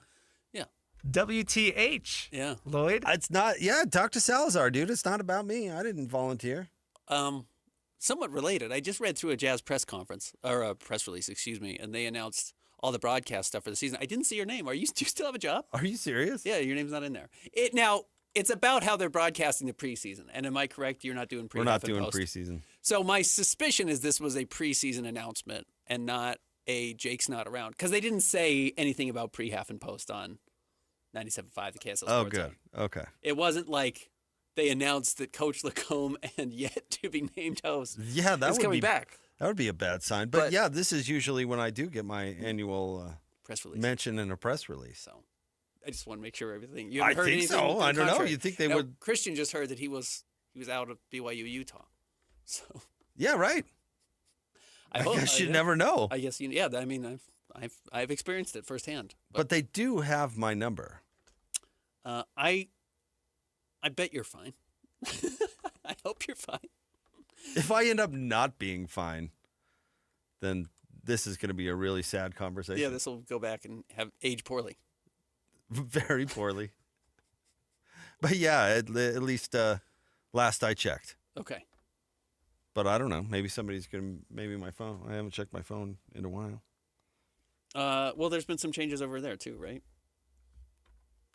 Yeah. WTH. Yeah. Lloyd? It's not, yeah, talk to Salazar, dude. It's not about me. I didn't volunteer. Somewhat related. I just read through a Jazz press conference, or a press release, excuse me, and they announced all the broadcast stuff for the season. I didn't see your name. Do you still have a job? Are you serious? Yeah, your name's not in there. It's about how they're broadcasting the preseason. And am I correct? You're not doing pre-half We're not and doing post? preseason. So my suspicion is this was a preseason announcement and not a Jake's not around. Because they didn't say anything about pre-half and post on 97.5, the KSL Sports Oh, good. Zone. Okay. It wasn't like they announced that Coach Lacombe and yet to be named host Yeah, that is would coming be back. That would be a bad sign. But yeah, this is usually when I do get my annual press release mention in a press release. So I just want to make sure everything. You haven't heard think anything so. to the I don't know. contrary. You'd think they No, would. Christian just heard that he was out of BYU Utah. So Yeah, right. I hope. guess you never know. I guess yeah. I mean, I've experienced it firsthand. But they do have my number. I bet you're fine. I hope you're fine. If I end up not being fine, then this is going to be a really sad conversation. Yeah, this will go back and have age poorly. Very poorly. But yeah, at least last I checked. Okay. But I don't know. Maybe somebody's going to, maybe my phone. I haven't checked my phone in a while. Well, there's been some changes over there too, right?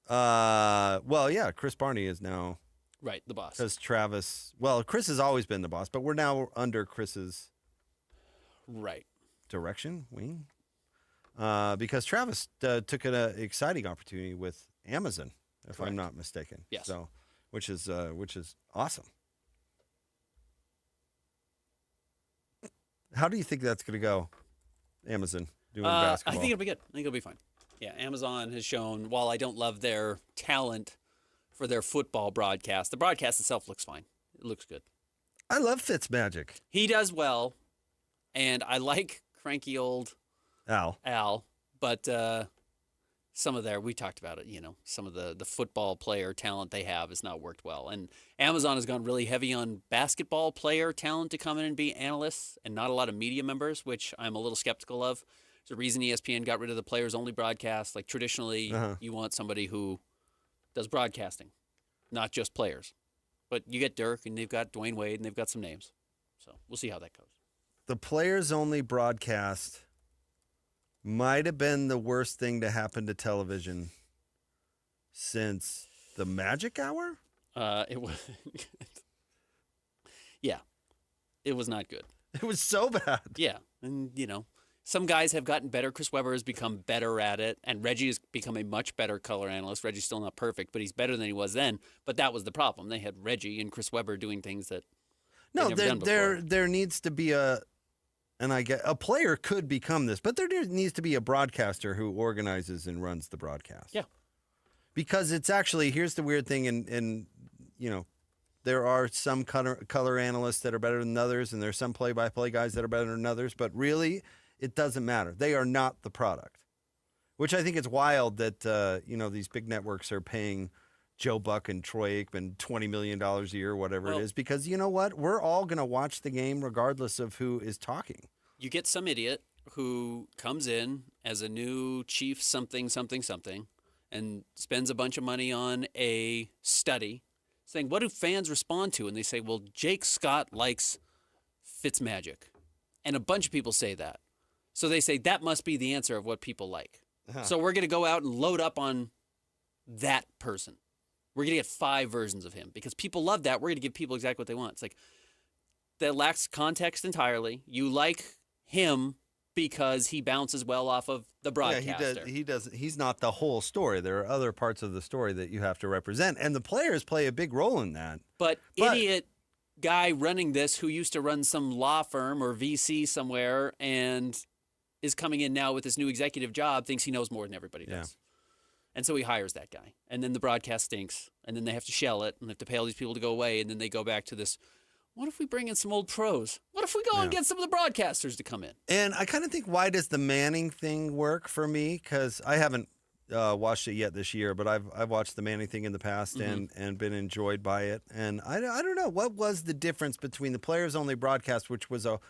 Well, yeah, Chris Barney is now. Right, the boss. Because Travis, well, Chris has always been the boss, but we're now under Chris's direction, wing. Because Travis took an exciting opportunity with Amazon, if I'm not mistaken. Yes. So, which is awesome. How do you think that's going to go, Amazon, doing basketball? I think it'll be good. I think it'll be fine. Yeah, Amazon has shown, while I don't love their talent for their football broadcast, the broadcast itself looks fine. It looks good. I love Fitzmagic. He does well, and I like cranky old Al, but some of we talked about it, some of the football player talent they have has not worked well. And Amazon has gone really heavy on basketball player talent to come in and be analysts and not a lot of media members, which I'm a little skeptical of. There's a reason ESPN got rid of the players-only broadcast. Like, traditionally, you want somebody who does broadcasting, not just players. But you get Dirk, and they've got Dwayne Wade, and they've got some names. So we'll see how that goes. The players-only broadcast might have been the worst thing to happen to television since the Magic Hour? It was... Yeah. It was not good. It was so bad. Yeah. And, some guys have gotten better. Chris Webber has become better at it, and Reggie has become a much better color analyst. Reggie's still not perfect, but he's better than he was then. But that was the problem. They had Reggie and Chris Webber doing things that they never done before. There needs to be a player could become this, but there needs to be a broadcaster who organizes and runs the broadcast. Yeah. Because it's actually, here's the weird thing, and there are some color analysts that are better than others, and there's some play-by-play guys that are better than others, but really, it doesn't matter. They are not the product, which I think it's wild that, these big networks are paying Joe Buck and Troy Aikman $20 million a year, whatever it is, because you know what? We're all going to watch the game regardless of who is talking. You get some idiot who comes in as a new chief something, and spends a bunch of money on a study saying, what do fans respond to? And they say, well, Jake Scott likes Fitzmagic. And a bunch of people say that. So they say that must be the answer of what people like. So we're going to go out and load up on that person. We're going to get 5 versions of him because people love that. We're going to give people exactly what they want. It's like that lacks context entirely. You like him because he bounces well off of the broadcaster. Yeah, he's not the whole story. There are other parts of the story that you have to represent, and the players play a big role in that. But idiot guy running this who used to run some law firm or VC somewhere and is coming in now with this new executive job thinks he knows more than everybody does. And so he hires that guy. And then the broadcast stinks. And then they have to shell it and have to pay all these people to go away. And then they go back to this, what if we bring in some old pros? What if we go and get some of the broadcasters to come in? And I kind of think, why does the Manning thing work for me? Because I haven't watched it yet this year, but I've watched the Manning thing in the past and been enjoyed by it. And I don't know, what was the difference between the players-only broadcast, which was a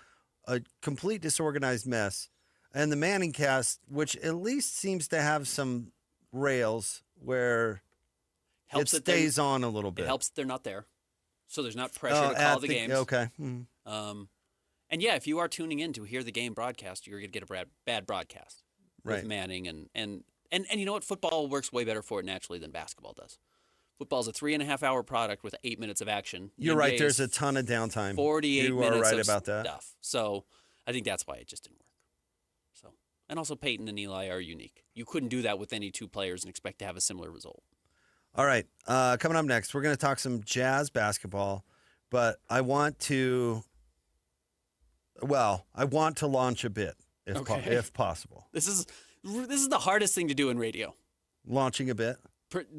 complete disorganized mess, and the Manning cast, which at least seems to have some rails where it stays on a little bit. It helps that they're not there. So there's not pressure to call the games. Okay. And yeah, if you are tuning in to hear the game broadcast, you're going to get a bad broadcast with Manning. And you know what? Football works way better for it naturally than basketball does. Football's a 3.5-hour product with 8 minutes of action. You're right. There's a ton of downtime. 48 minutes are right of about that. Stuff. So I think that's why it just didn't work. And also Peyton and Eli are unique. You couldn't do that with any 2 players and expect to have a similar result. All right. Coming up next, we're going to talk some Jazz basketball, but I want to launch a bit if possible. This is the hardest thing to do in radio. Launching a bit?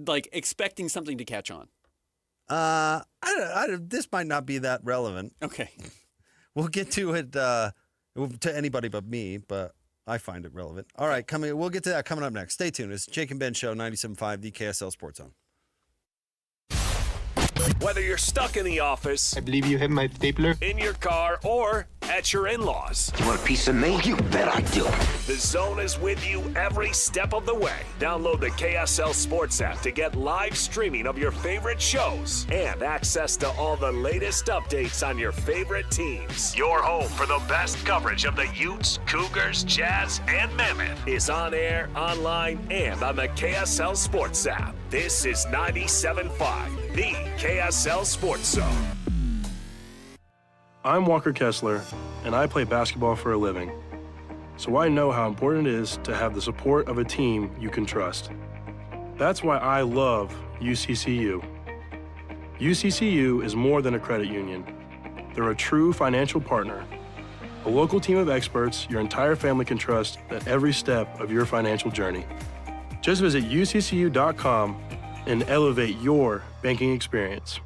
Like expecting something to catch on. This might not be that relevant. Okay. We'll get to it to anybody but me, but I find it relevant. All right, we'll get to that coming up next. Stay tuned. It's Jake and Ben Show, 97.5, the KSL Sports Zone. Whether you're stuck in the office, I believe you have my stapler, in your car, or at your in-laws. You want a piece of me? You bet I do. The Zone is with you every step of the way. Download the KSL Sports app to get live streaming of your favorite shows and access to all the latest updates on your favorite teams. Your home for the best coverage of the Utes, Cougars, Jazz, and Mammoth is on air, online, and on the KSL Sports app. This is 97.5, the KSL Sports Zone. I'm Walker Kessler, and I play basketball for a living. So I know how important it is to have the support of a team you can trust. That's why I love UCCU. UCCU is more than a credit union. They're a true financial partner, a local team of experts your entire family can trust at every step of your financial journey. Just visit uccu.com and elevate your banking experience.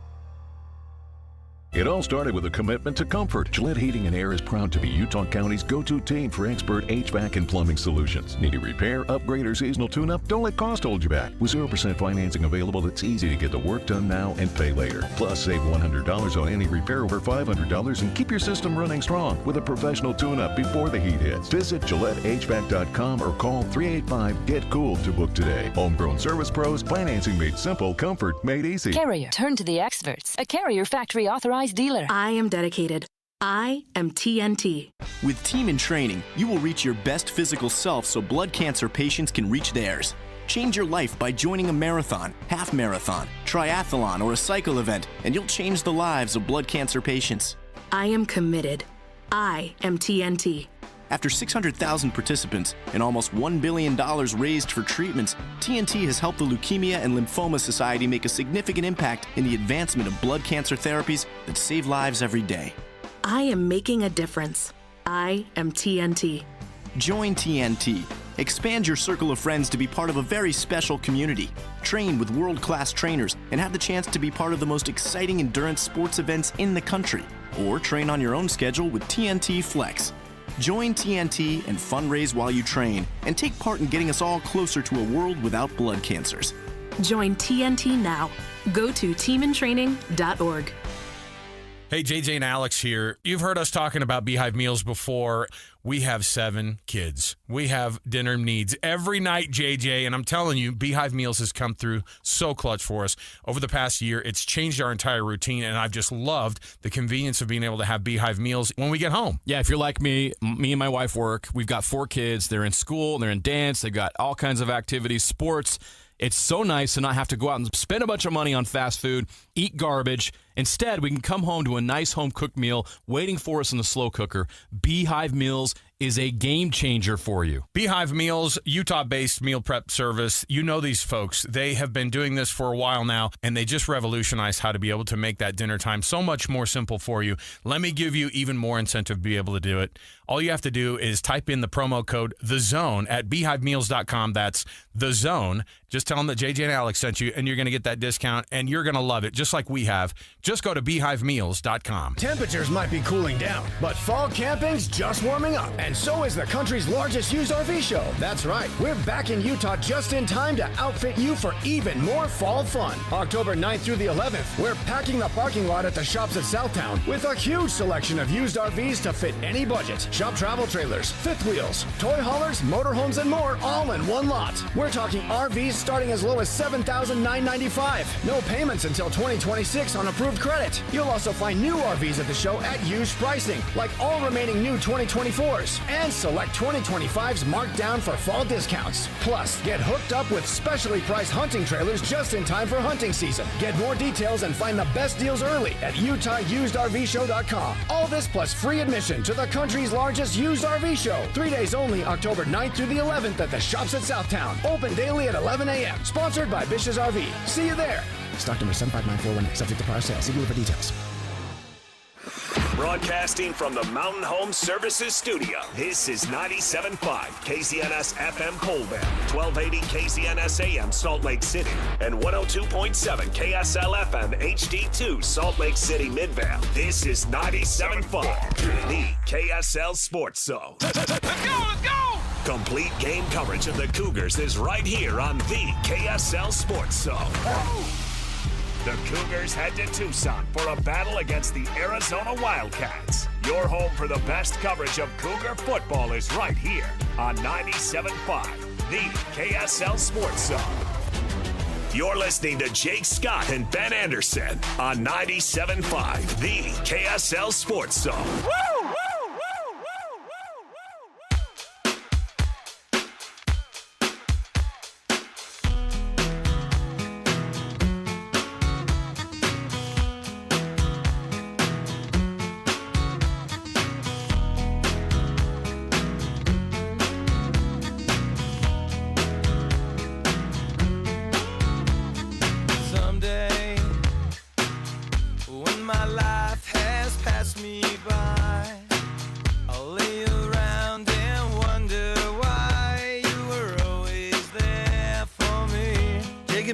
It all started with a commitment to comfort. Gillette Heating and Air is proud to be Utah County's go-to team for expert HVAC and plumbing solutions. Need a repair, upgrade, or seasonal tune-up? Don't let cost hold you back. With 0% financing available, it's easy to get the work done now and pay later. Plus, save $100 on any repair over $500 and keep your system running strong with a professional tune-up before the heat hits. Visit GilletteHVAC.com or call 385-GET-COOL to book today. Homegrown service pros, financing made simple, comfort made easy. Carrier, turn to the experts. A Carrier factory authorized dealer. I am dedicated. I am TNT. With Team in Training, you will reach your best physical self so blood cancer patients can reach theirs. Change your life by joining a marathon, half marathon, triathlon, or a cycle event, and you'll change the lives of blood cancer patients. I am committed. I am TNT. After 600,000 participants and almost $1 billion raised for treatments, TNT has helped the Leukemia and Lymphoma Society make a significant impact in the advancement of blood cancer therapies that save lives every day. I am making a difference. I am TNT. Join TNT. Expand your circle of friends to be part of a very special community. Train with world-class trainers and have the chance to be part of the most exciting endurance sports events in the country. Or train on your own schedule with TNT Flex. Join TNT and fundraise while you train and take part in getting us all closer to a world without blood cancers. Join TNT now. Go to teamintraining.org. Hey, JJ and Alex here. You've heard us talking about Beehive meals before. We have 7 kids. We have dinner needs every night, JJ, and I'm telling you, Beehive Meals has come through so clutch for us. Over the past year, it's changed our entire routine, and I've just loved the convenience of being able to have Beehive Meals when we get home. Yeah, if you're like me and my wife work. We've got 4 kids. They're in school, they're in dance, they've got all kinds of activities, sports. It's so nice to not have to go out and spend a bunch of money on fast food, eat garbage. Instead, we can come home to a nice home-cooked meal waiting for us in the slow cooker. Beehive Meals is a game changer for you. Beehive Meals, Utah-based meal prep service. You know these folks. They have been doing this for a while now, and they just revolutionized how to be able to make that dinner time so much more simple for you. Let me give you even more incentive to be able to do it. All you have to do is type in the promo code THEZONE at beehivemeals.com. That's THEZONE. Just tell them that JJ and Alex sent you, and you're going to get that discount, and you're going to love it, just like we have. Just go to beehivemeals.com. Temperatures might be cooling down, but fall camping's just warming up, and so is the country's largest used RV show. That's right. We're back in Utah just in time to outfit you for even more fall fun. October 9th through the 11th, we're packing the parking lot at the shops at Southtown with a huge selection of used RVs to fit any budget. Shop travel trailers, fifth wheels, toy haulers, motorhomes, and more, all in one lot. We're talking RVs starting as low as $7,995. No payments until 2026 on approved credit. You'll also find new RVs at the show at used pricing, like all remaining new 2024s, and select 2025s marked down for fall discounts. Plus, get hooked up with specially priced hunting trailers just in time for hunting season. Get more details and find the best deals early at UtahUsedRVShow.com. All this plus free admission to the country's largest used RV show. 3 days only, October 9th through the 11th at the shops at Southtown. Open daily at 11 a.m. Sponsored by Bish's RV. See you there. Stock number 75941, subject to prior sale. See dealer for details. Broadcasting from the Mountain Home Services Studio, this is 97.5 KZNS FM Colville, 1280 KZNS AM Salt Lake City, and 102.7 KSL FM HD2 Salt Lake City Midvale. This is 97.5, the KSL Sports Zone. Let's go! Complete game coverage of the Cougars is right here on the KSL Sports Zone. The Cougars head to Tucson for a battle against the Arizona Wildcats. Your home for the best coverage of Cougar football is right here on 97.5, the KSL Sports Zone. You're listening to Jake Scott and Ben Anderson on 97.5, the KSL Sports Zone. Woo!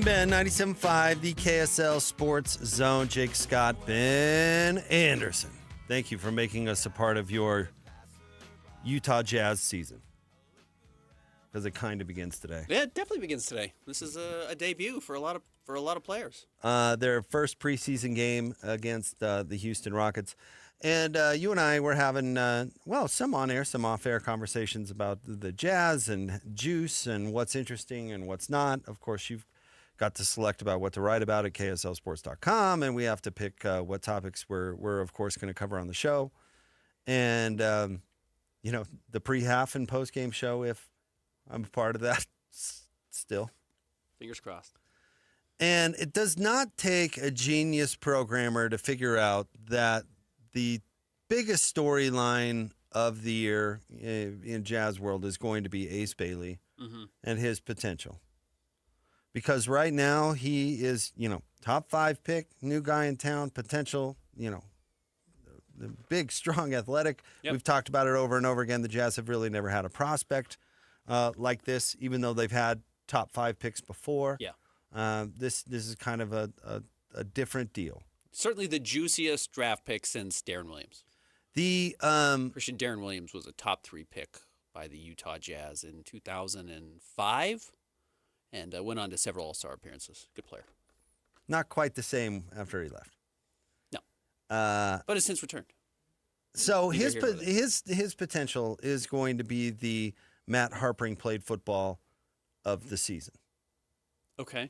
Ben, 97.5, the KSL Sports Zone. Jake Scott, Ben Anderson. Thank you for making us a part of your Utah Jazz season. Because it kind of begins today. Yeah, it definitely begins today. This is a debut for a lot of players. Their first preseason game against the Houston Rockets. And you and I were having, some on-air, some off-air conversations about the Jazz and Juice and what's interesting and what's not. Of course, you've got to select about what to write about at kslsports.com, and we have to pick what topics we're of course, going to cover on the show. And, the pre-half and post-game show, if I'm a part of that still. Fingers crossed. And it does not take a genius programmer to figure out that the biggest storyline of the year in Jazz world is going to be Ace Bailey and his potential. Because right now he is, top 5 pick, new guy in town, potential, the big, strong, athletic. Yep. We've talked about it over and over again. The Jazz have really never had a prospect like this, even though they've had top 5 picks before. Yeah. This is kind of a different deal. Certainly the juiciest draft pick since Darren Williams. Christian Darren Williams was a top 3 pick by the Utah Jazz in 2005. And went on to several All-Star appearances. Good player. Not quite the same after he left. No. But has since returned. So his potential is going to be the Matt Harpring played football of the season. Okay.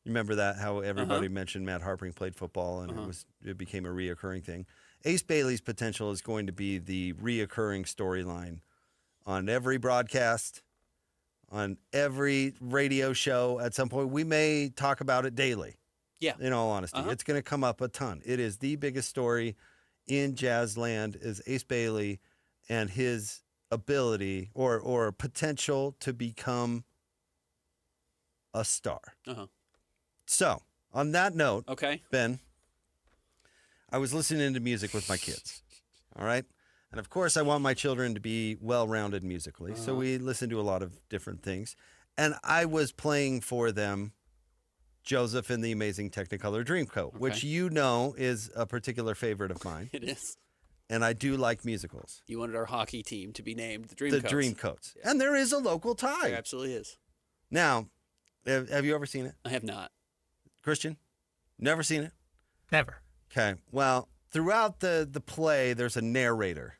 Remember that, how everybody mentioned Matt Harpring played football and it became a reoccurring thing. Ace Bailey's potential is going to be the reoccurring storyline on every broadcast, on every radio show at some point. We may talk about it daily. Yeah. In all honesty. It's going to come up a ton. It is the biggest story in Jazz land is Ace Bailey and his ability or potential to become a star. So, on that note, Ben, I was listening to music with my kids. All right? And, of course, I want my children to be well-rounded musically, so we listen to a lot of different things. And I was playing for them Joseph and the Amazing Technicolor Dreamcoat, which you know is a particular favorite of mine. It is. And I do like musicals. You wanted our hockey team to be named the Dreamcoats. The Dreamcoats. Yeah. And there is a local tie. There absolutely is. Now, have you ever seen it? I have not. Christian? Never seen it? Never. Okay. Well, throughout the play, there's a narrator,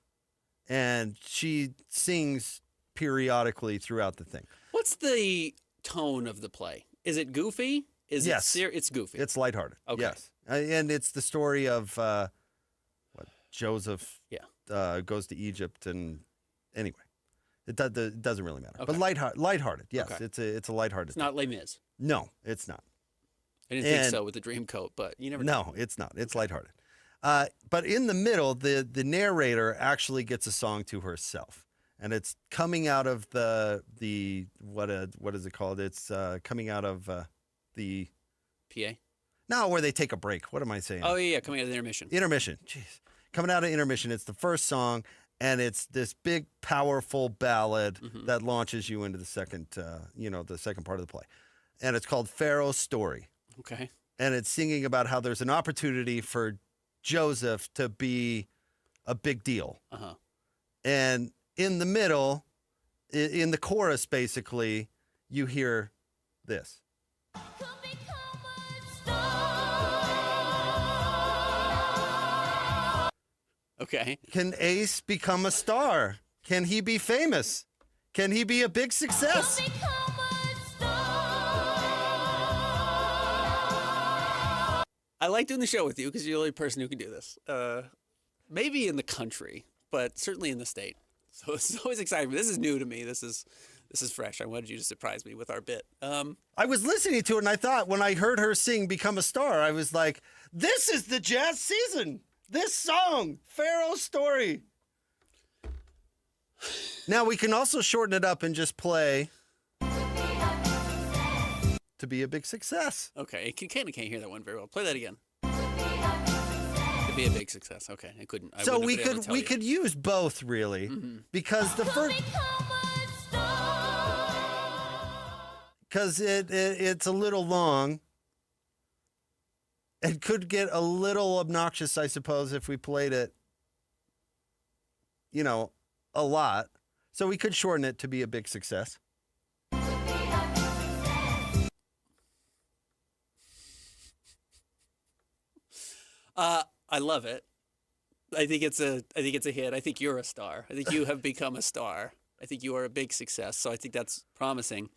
and she sings periodically throughout the thing. What's the tone of the play? Is it goofy? Yes. It's goofy. It's lighthearted. Okay. Yes. And it's the story of Joseph goes to Egypt, and anyway, it doesn't really matter. Okay. But lighthearted. Yes, okay. It's a lighthearted. It's not Les Mis. No, it's not. I didn't think so with the Dreamcoat, but you never know. No, it's not. It's lighthearted. But in the middle, the narrator actually gets a song to herself, and it's coming out of the what is it called? It's coming out of the PA. No, where they take a break. What am I saying? Oh yeah, coming out of the intermission. Intermission. Jeez, coming out of intermission. It's the first song, and it's this big, powerful ballad that launches you into the second, the second part of the play, and it's called Pharaoh's Story. Okay. And it's singing about how there's an opportunity for Joseph to be a big deal. And in the middle, in the chorus, basically, you hear this. Okay. Can Ace become a star? Can he be famous? Can he be a big success? I like doing the show with you because you're the only person who can do this. Maybe in the country, but certainly in the state. So it's always exciting. This is new to me. This is fresh. I wanted you to surprise me with our bit. I was listening to it, and I thought when I heard her sing Become a Star, I was like, this is the jazz season. This song, Pharaoh's Story. Now, we can also shorten it up and just play To Be a Big Success. Okay, I can't hear that one very well. Play that again. To Be a Big Success. Okay, I couldn't. So we could use both, really, because the first... Because it's a little long. It could get a little obnoxious, I suppose, if we played it, a lot. So we could shorten it to be a big success. I love it. I think it's a hit. I think you're a star. I think you have become a star. I think you are a big success. So I think that's promising.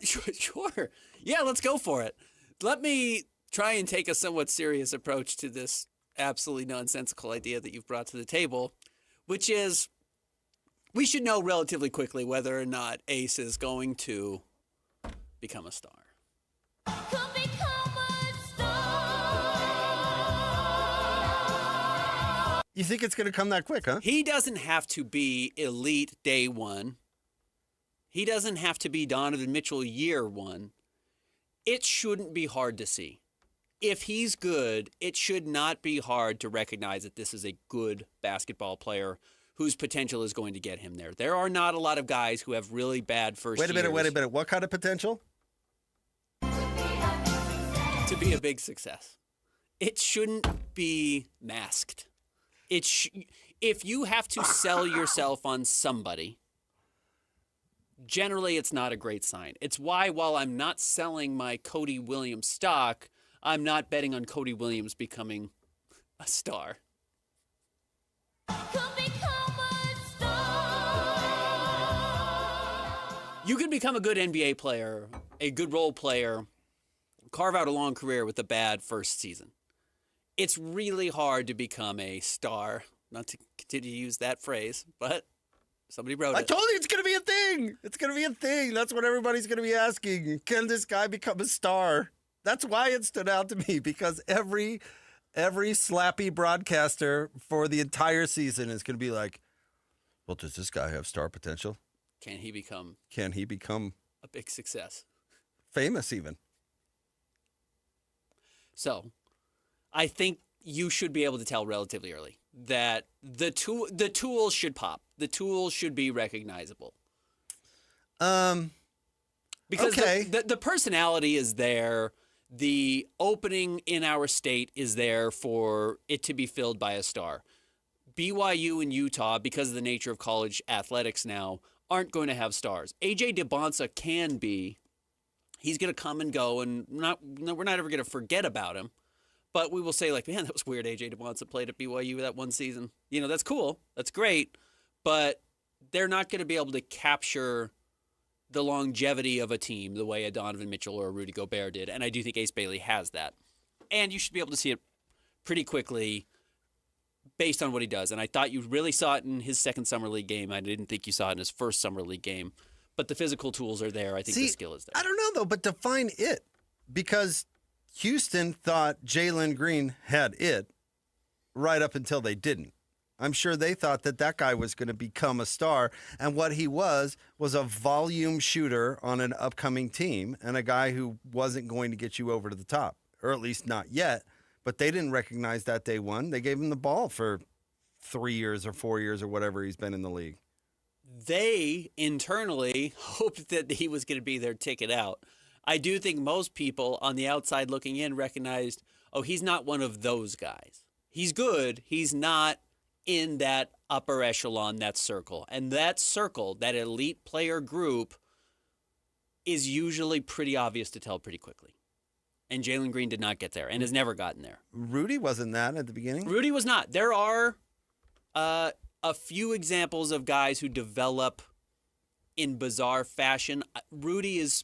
Sure. Yeah, let's go for it. Let me try and take a somewhat serious approach to this absolutely nonsensical idea that you've brought to the table, which is we should know relatively quickly whether or not Ace is going to become a star. You think it's going to come that quick, huh? He doesn't have to be elite day one. He doesn't have to be Donovan Mitchell year one. It shouldn't be hard to see. If he's good, it should not be hard to recognize that this is a good basketball player whose potential is going to get him there. There are not a lot of guys who have really bad first years. Wait a minute. What kind of potential? To be a big success. It shouldn't be masked. If you have to sell yourself on somebody, generally it's not a great sign. It's why while I'm not selling my Cody Williams stock, I'm not betting on Cody Williams becoming a star. You can become a good NBA player, a good role player, carve out a long career with a bad first season. It's really hard to become a star. Not to continue to use that phrase, but somebody wrote it. I told you it's going to be a thing. It's going to be a thing. That's what everybody's going to be asking. Can this guy become a star? That's why it stood out to me, because every slappy broadcaster for the entire season is going to be like, well, does this guy have star potential? Can he become a big success? Famous even. So, I think you should be able to tell relatively early that the tools should pop. The tools should be recognizable. Because the personality is there. The opening in our state is there for it to be filled by a star. BYU and Utah, because of the nature of college athletics now, aren't going to have stars. AJ DeBonsa can be. He's going to come and go, and we're not ever going to forget about him. But we will say, like, man, that was weird. AJ DeBonsa played at BYU that one season. That's cool. That's great. But they're not going to be able to capture the longevity of a team the way a Donovan Mitchell or a Rudy Gobert did. And I do think Ace Bailey has that. And you should be able to see it pretty quickly based on what he does. And I thought you really saw it in his second Summer League game. I didn't think you saw it in his first Summer League game. But the physical tools are there. I think the skill is there. I don't know, though, but define it. Because Houston thought Jalen Green had it right up until they didn't. I'm sure they thought that guy was going to become a star. And what he was a volume shooter on an upcoming team and a guy who wasn't going to get you over to the top, or at least not yet. But they didn't recognize that day one. They gave him the ball for 3 years or 4 years or whatever he's been in the league. They internally hoped that he was going to be their ticket out. I do think most people on the outside looking in recognized, oh, he's not one of those guys. He's good. He's not in that upper echelon, that circle. And that circle, that elite player group, is usually pretty obvious to tell pretty quickly. And Jalen Green did not get there and has never gotten there. Rudy wasn't that at the beginning? Rudy was not. There are A few examples of guys who develop in bizarre fashion. Rudy is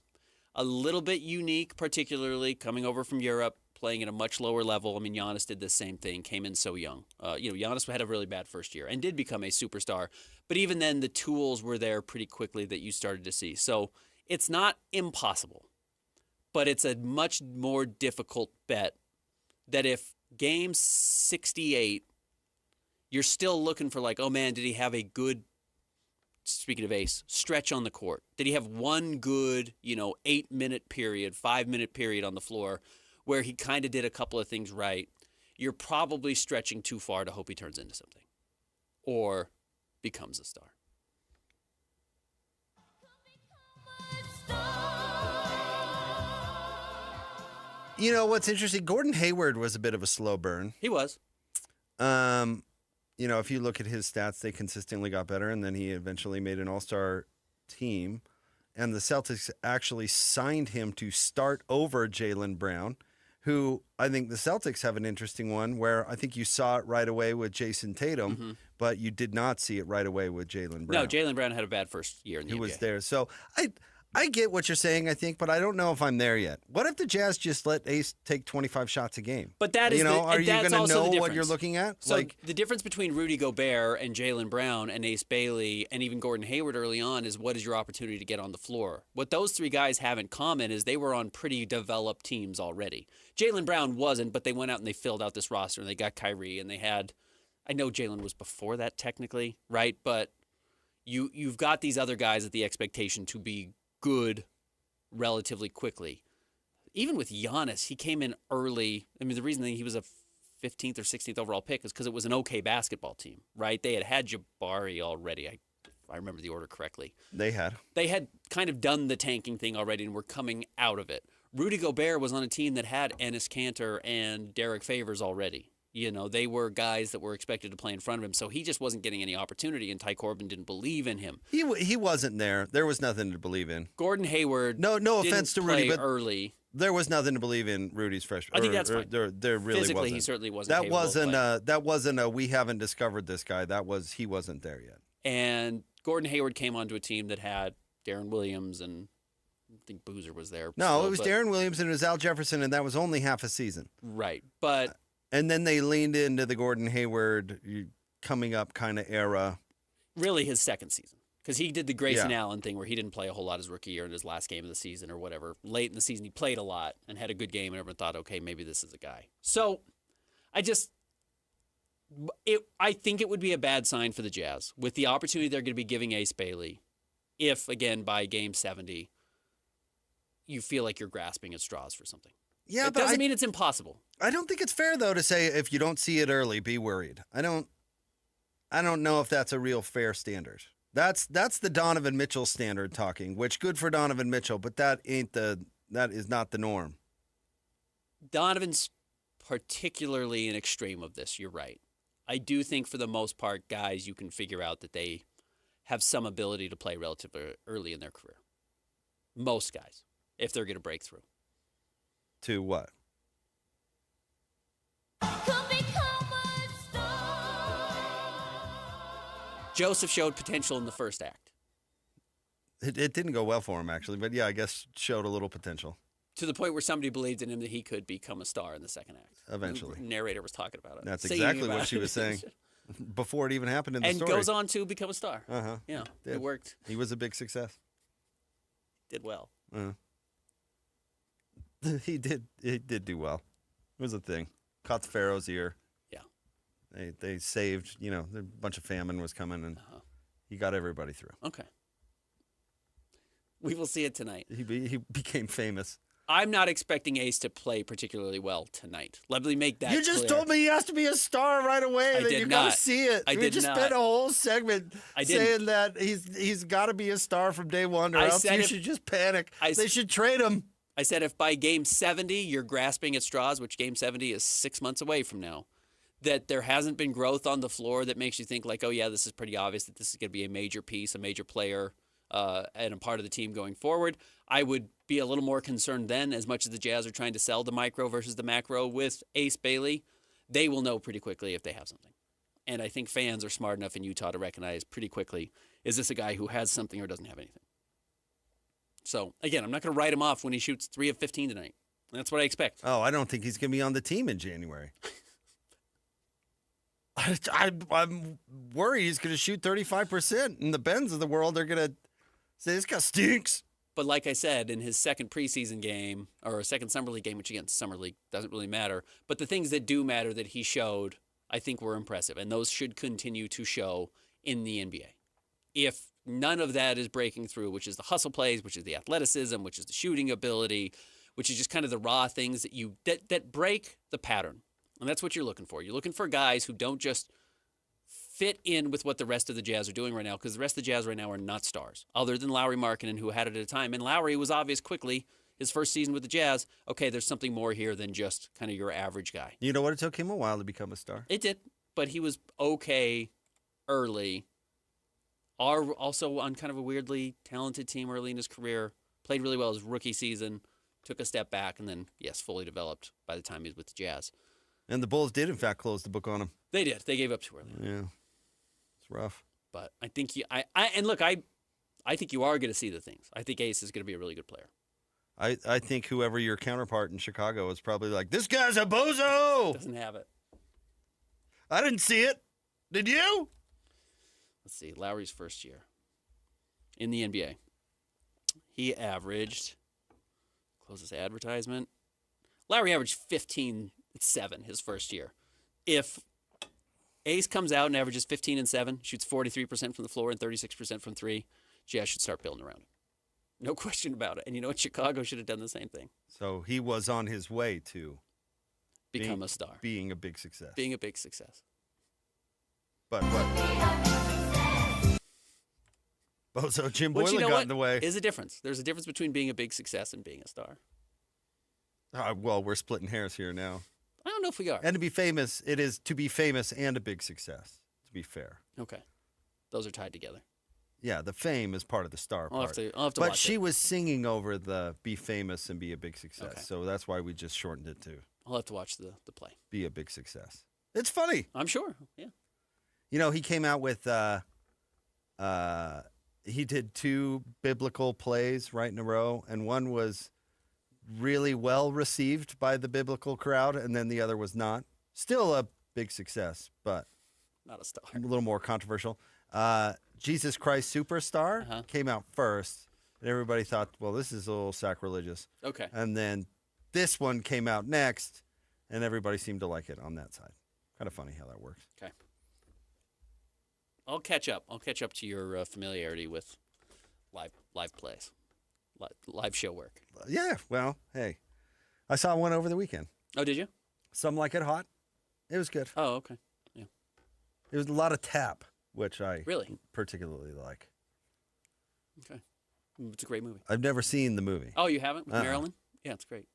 a little bit unique, particularly coming over from Europe, playing at a much lower level. I mean, Giannis did the same thing, came in so young. Giannis had a really bad first year and did become a superstar. But even then, the tools were there pretty quickly that you started to see. So it's not impossible, but it's a much more difficult bet that if game 68, you're still looking for like, oh man, did he have a good, speaking of ace, stretch on the court? Did he have one good, 8-minute period, 5-minute period on the floor where he kind of did a couple of things right? You're probably stretching too far to hope he turns into something or becomes a star. What's interesting, Gordon Hayward was a bit of a slow burn. He was. If you look at his stats, they consistently got better, and then he eventually made an all-star team. And the Celtics actually signed him to start over Jaylen Brown, who I think the Celtics have an interesting one where I think you saw it right away with Jason Tatum, but you did not see it right away with Jaylen Brown. No, Jaylen Brown had a bad first year in the NBA. He was there. So I get what you're saying, I think, but I don't know if I'm there yet. What if the Jazz just let Ace take 25 shots a game? But that is, are you going to know the what you're looking at? So the difference between Rudy Gobert and Jaylen Brown and Ace Bailey and even Gordon Hayward early on is what is your opportunity to get on the floor. What those three guys have in common is they were on pretty developed teams already. Jaylen Brown wasn't, but they went out and they filled out this roster and they got Kyrie and they had, I know Jaylen was before that technically, right? But you've got these other guys at the expectation to be good relatively quickly. Even with Giannis, he came in early. I mean, the reason that he was a 15th or 16th overall pick is because it was an okay basketball team, right? They had Jabari already. If I remember the order correctly. They had kind of done the tanking thing already and were coming out of it. Rudy Gobert was on a team that had Enes Kanter and Derek Favors already. They were guys that were expected to play in front of him, so he just wasn't getting any opportunity, and Ty Corbin didn't believe in him. He wasn't there. There was nothing to believe in. Gordon Hayward. No offense to Rudy, but early. There was nothing to believe in Rudy's freshman. I think that's fine. There really Physically, wasn't. he certainly wasn't. That wasn't a we haven't discovered this guy. He wasn't there yet. And Gordon Hayward came onto a team that had Darren Williams and I think Boozer was there. No, it was Darren Williams and it was Al Jefferson, and that was only half a season. Right, but. And then they leaned into the Gordon Hayward coming up kind of era. Really his second season. Because he did the Grayson Allen thing where he didn't play a whole lot his rookie year in his last game of the season or whatever. Late in the season, he played a lot and had a good game, and everyone thought, okay, maybe this is a guy. So I think it would be a bad sign for the Jazz with the opportunity they're going to be giving Ace Bailey if, again, by game 70, you feel like you're grasping at straws for something. Yeah, it doesn't mean it's impossible. I don't think it's fair, though, to say if you don't see it early, be worried. I don't know if that's a real fair standard. That's the Donovan Mitchell standard talking, which good for Donovan Mitchell, but that is not the norm. Donovan's particularly an extreme of this. You're right. I do think for the most part, guys, you can figure out that they have some ability to play relatively early in their career. Most guys, if they're going to break through. To what? Joseph showed potential in the first act. It didn't go well for him, actually, but yeah, I guess showed a little potential. To the point where somebody believed in him that he could become a star in the second act. Eventually. The narrator was talking about it. That's exactly what she was saying before it even happened in the story. And goes on to become a star. Uh-huh. Yeah, it worked. He was a big success. Did well. Uh-huh. He did do well. It was a thing. Caught the Pharaoh's ear. Yeah. They saved, a bunch of famine was coming, and he got everybody through. Okay. We will see it tonight. He became famous. I'm not expecting Ace to play particularly well tonight. Let me make that You just clear. told me he has to be a star right away. I that did you not. got to see it. I you did just not. spent a whole segment saying that he's got to be a star from day one, or else you should just panic. They should trade him. I said if by game 70 you're grasping at straws, which game 70 is 6 months away from now, that there hasn't been growth on the floor that makes you think like, oh yeah, this is pretty obvious that this is going to be a major piece, a major player, and a part of the team going forward. I would be a little more concerned then, as much as the Jazz are trying to sell the micro versus the macro with Ace Bailey. They will know pretty quickly if they have something. And I think fans are smart enough in Utah to recognize pretty quickly, is this a guy who has something or doesn't have anything? So, again, I'm not going to write him off when he shoots 3 of 15 tonight. That's what I expect. Oh, I don't think he's going to be on the team in January. I'm worried he's going to shoot 35%, and the Bens of the world are going to say this guy stinks. But like I said, in his second preseason game, or a second Summer League game, which again, Summer League doesn't really matter, but the things that do matter that he showed, I think were impressive, and those should continue to show in the NBA. If none of that is breaking through, which is the hustle plays, which is the athleticism, which is the shooting ability, which is just kind of the raw things that break the pattern. And that's what you're looking for. You're looking for guys who don't just fit in with what the rest of the Jazz are doing right now, because the rest of the Jazz right now are not stars, other than Lauri Markkanen, who had it at a time. And Lauri was obvious quickly, his first season with the Jazz, okay, there's something more here than just kind of your average guy. You know what? It took him a while to become a star. It did, but he was okay early. Also on kind of a weirdly talented team early in his career, played really well his rookie season, took a step back, and then, yes, fully developed by the time he was with the Jazz. And the Bulls did, in fact, close the book on him. They did. They gave up too early. Yeah. It's rough. But I think I think you are going to see the things. I think Ace is going to be a really good player. I think whoever your counterpart in Chicago is probably like, this guy's a bozo! Doesn't have it. I didn't see it. Did you? Let's see. Lowry's first year in the NBA. He averaged, close this advertisement, Lowry averaged 15-7 his first year. If Ace comes out and averages 15 and 7, shoots 43% from the floor and 36% from three, Jazz should start building around him. No question about it. And you know what? Chicago should have done the same thing. So he was on his way to become a star. Being a big success. Being a big success. But Bozo Jim Boylan got in the way. There's a difference. There's a difference between being a big success and being a star. Well, we're splitting hairs here now. I don't know if we are. And to be famous, it is to be famous and a big success, to be fair. Okay. Those are tied together. Yeah, the fame is part of the star part. I'll have to but watch she it. was singing over the be famous and be a big success. Okay. So that's why we just shortened it to I'll have to watch the play. Be a big success. It's funny. I'm sure. Yeah. You know, he came out with he did 2 biblical plays right in a row, and one was really well received by the biblical crowd, and then the other was not. Still a big success, but not a star. A little more controversial. Jesus Christ Superstar came out first, and everybody thought, well, this is a little sacrilegious. Okay. And then this one came out next, and everybody seemed to like it on that side. Kind of funny how that works. Okay. I'll catch up. I'll catch up to your familiarity with live plays, live show work. Yeah, well, hey, I saw one over the weekend. Oh, did you? Some Like It Hot. It was good. Oh, okay. Yeah. It was a lot of tap, which I really particularly like. Okay. It's a great movie. I've never seen the movie. Oh, you haven't? With Marilyn? Yeah, it's great.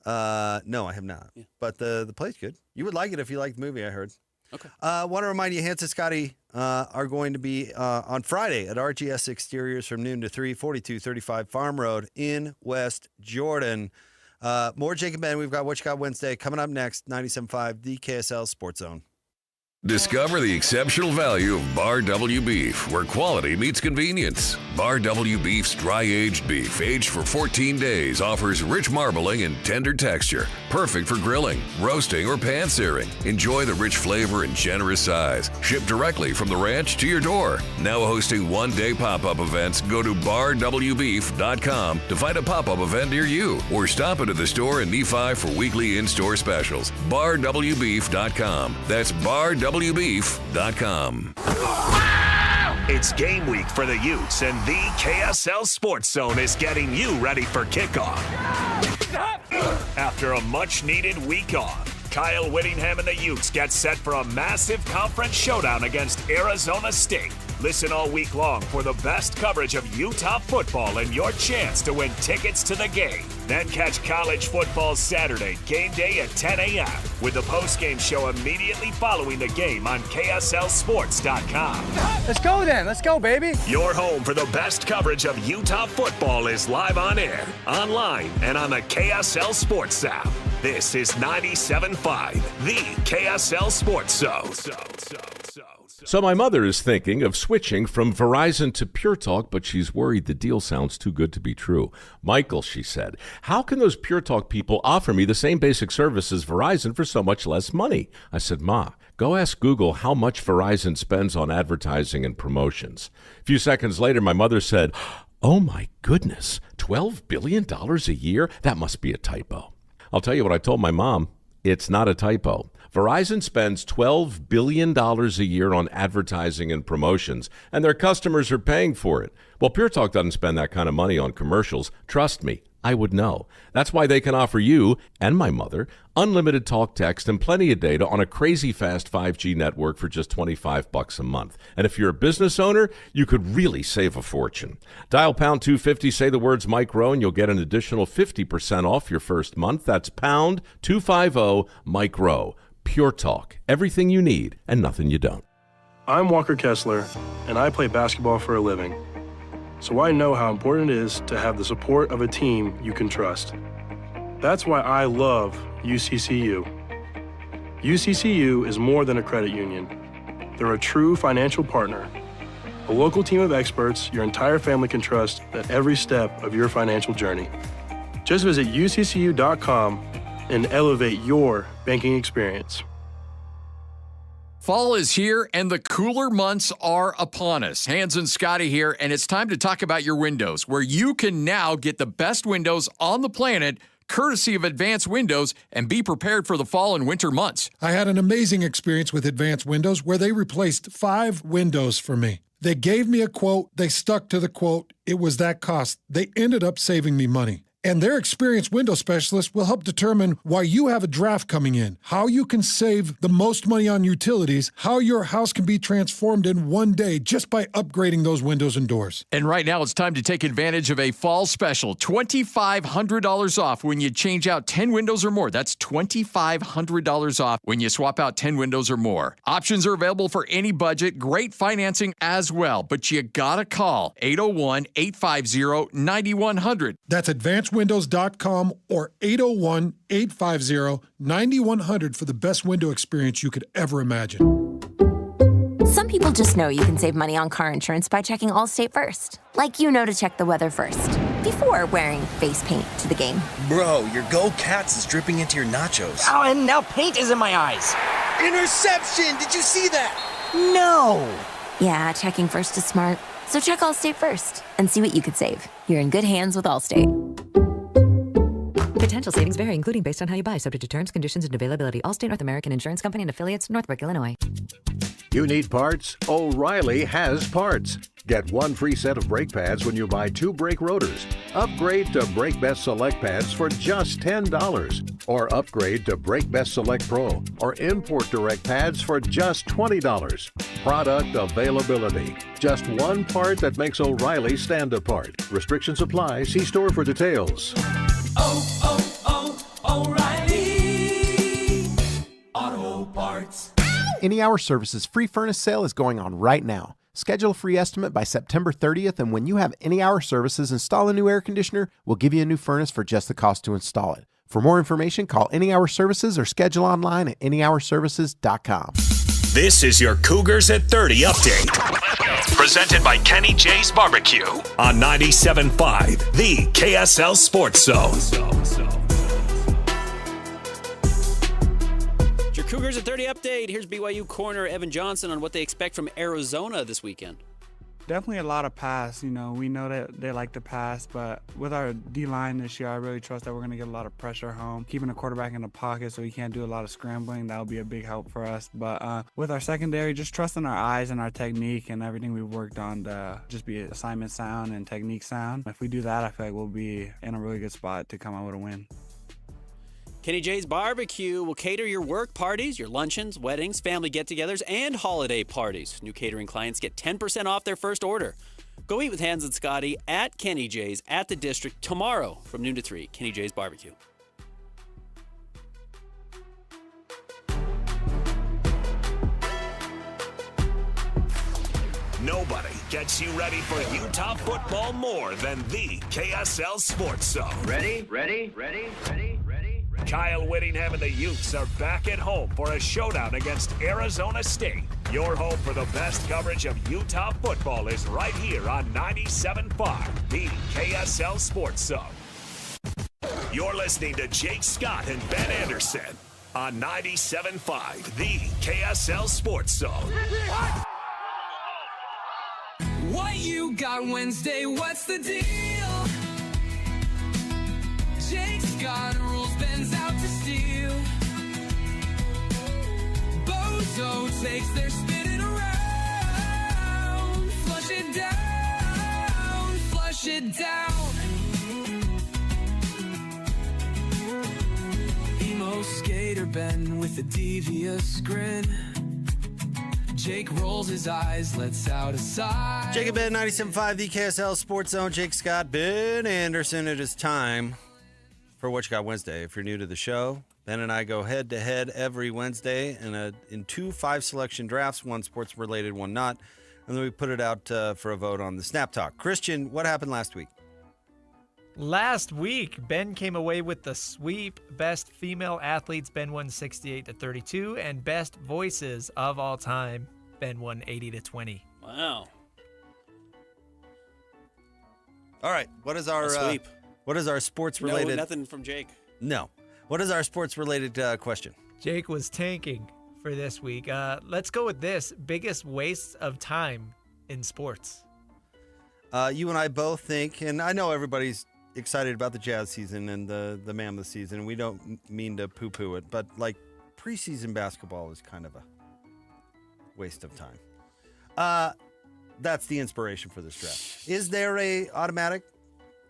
No, I have not. Yeah. But the play's good. You would like it if you liked the movie, I heard. Okay. Want to remind you, Hans and Scotty are going to be on Friday at RGS Exteriors from noon to 3, 4235 Farm Road in West Jordan. More Jake and Ben. We've got What You Got Wednesday coming up next, 97.5, the KSL Sports Zone. Discover the exceptional value of Bar W Beef, where quality meets convenience. Bar W Beef's dry-aged beef, aged for 14 days, offers rich marbling and tender texture, perfect for grilling, roasting, or pan-searing. Enjoy the rich flavor and generous size. Shipped directly from the ranch to your door. Now hosting one-day pop-up events, go to barwbeef.com to find a pop-up event near you, or stop into the store in Nephi for weekly in-store specials. barwbeef.com. That's barwbeef.com. It's game week for the Utes, and the KSL Sports Zone is getting you ready for kickoff. After a much-needed week off, Kyle Whittingham and the Utes get set for a massive conference showdown against Arizona State. Listen all week long for the best coverage of Utah football and your chance to win tickets to the game. Then catch college football Saturday, game day at 10 a.m. with the postgame show immediately following the game on KSLSports.com. Let's go then. Let's go, baby. Your home for the best coverage of Utah football is live on air, online, and on the KSL Sports app. This is 97.5, the KSL Sports Zone. So my mother is thinking of switching from Verizon to Pure Talk, but she's worried the deal sounds too good to be true. Michael, she said, how can those Pure Talk people offer me the same basic service as Verizon for so much less money? I said, Ma, go ask Google how much Verizon spends on advertising and promotions. A few seconds later, my mother said, oh my goodness, $12 billion a year? That must be a typo. I'll tell you what I told my mom. It's not a typo. Verizon spends $12 billion a year on advertising and promotions, and their customers are paying for it. Well, Pure Talk doesn't spend that kind of money on commercials. Trust me, I would know. That's why they can offer you and my mother unlimited talk, text, and plenty of data on a crazy fast 5G network for just $25 a month. And if you're a business owner, you could really save a fortune. Dial pound 250, say the words Mike Rowe, and you'll get an additional 50% off your first month. That's pound 250 Mike Rowe. Pure Talk. Everything you need and nothing you don't. I'm Walker Kessler, and I play basketball for a living. So I know how important it is to have the support of a team you can trust. That's why I love UCCU. UCCU is more than a credit union. They're a true financial partner, a local team of experts your entire family can trust at every step of your financial journey. Just visit uccu.com and elevate your banking experience. Fall is here and the cooler months are upon us. Hans and Scotty here, and it's time to talk about your windows, where you can now get the best windows on the planet, courtesy of Advanced Windows, and be prepared for the fall and winter months. I had an amazing experience with Advanced Windows where they replaced 5 windows for me. They gave me a quote, they stuck to the quote, it was that cost. They ended up saving me money. And their experienced window specialist will help determine why you have a draft coming in, how you can save the most money on utilities, how your house can be transformed in one day just by upgrading those windows and doors. And right now it's time to take advantage of a fall special, $2,500 off when you change out 10 windows or more. That's $2,500 off when you swap out 10 windows or more. Options are available for any budget, great financing as well, but you gotta call 801-850-9100. That's AdvancedWindows.com or 801-850-9100 for the best window experience you could ever imagine. Some people just know you can save money on car insurance by checking Allstate first. Like you know to check the weather first, before wearing face paint to the game. Bro, your Go Cats is dripping into your nachos. Oh, and now paint is in my eyes. Interception! Did you see that? No! Yeah, checking first is smart. So check Allstate first and see what you could save. You're in good hands with Allstate. Potential savings vary, including based on how you buy, subject to terms, conditions, and availability. Allstate North American Insurance Company and affiliates, Northbrook, Illinois. You need parts? O'Reilly has parts. Get 1 free set of brake pads when you buy 2 brake rotors. Upgrade to Brake Best Select pads for just $10. Or upgrade to Brake Best Select Pro or Import Direct pads for just $20. Product availability. Just one part that makes O'Reilly stand apart. Restrictions apply. See store for details. O'Reilly Auto Parts. Any Hour Services free furnace sale is going on right now. Schedule a free estimate by September 30th, and when you have Any Hour Services install a new air conditioner, we'll give you a new furnace for just the cost to install it. For more information, call Any Hour Services or schedule online at anyhourservices.com. This is your Cougars at 30 update. Presented by Kenny J's Barbecue on 97.5, the KSL Sports Zone. Your Cougars at 30 update. Here's BYU corner Evan Johnson on what they expect from Arizona this weekend. Definitely a lot of pass. We know that they like to pass, but with our D-line this year, I really trust that we're going to get a lot of pressure home. Keeping the quarterback in the pocket so he can't do a lot of scrambling, that will be a big help for us. But with our secondary, just trusting our eyes and our technique and everything we've worked on to just be assignment sound and technique sound. If we do that, I feel like we'll be in a really good spot to come out with a win. Kenny J's Barbecue will cater your work parties, your luncheons, weddings, family get-togethers, and holiday parties. New catering clients get 10% off their first order. Go eat with Hans and Scotty at Kenny J's at the District tomorrow from noon to 3. Kenny J's Barbecue. Nobody gets you ready for Utah football more than the KSL Sports Zone. Ready? Kyle Whittingham and the Utes are back at home for a showdown against Arizona State. Your home for the best coverage of Utah football is right here on 97.5, the KSL Sports Zone. You're listening to Jake Scott and Ben Anderson on 97.5, the KSL Sports Zone. What you got Wednesday? What's the deal? Jake's got rules, Ben's out to steal. Bozo takes their spinning around. Flush it down, flush it down. Emo skater Ben with a devious grin. Jake rolls his eyes, lets out a sigh. Jake and Ben, 97.5, the KSL Sports Zone. Jake Scott, Ben Anderson. It is time for What You Got Wednesday. If you're new to the show, Ben and I go head-to-head every Wednesday in 2 5-selection drafts, one sports-related, one not. And then we put it out for a vote on the Snap Talk. Christian, what happened last week? Last week, Ben came away with the sweep. Best female athletes, Ben won 68-32, and best voices of all time, Ben won 80-20. Wow. All right, what is our sweep? What is our sports-related? No, nothing from Jake. No. What is our sports-related question? Jake was tanking for this week. Let's go with this: biggest wastes of time in sports. You and I both think, and I know everybody's excited about the Jazz season and the Mammoth season. We don't mean to poo-poo it, but like preseason basketball is kind of a waste of time. That's the inspiration for this draft. Is there a automatic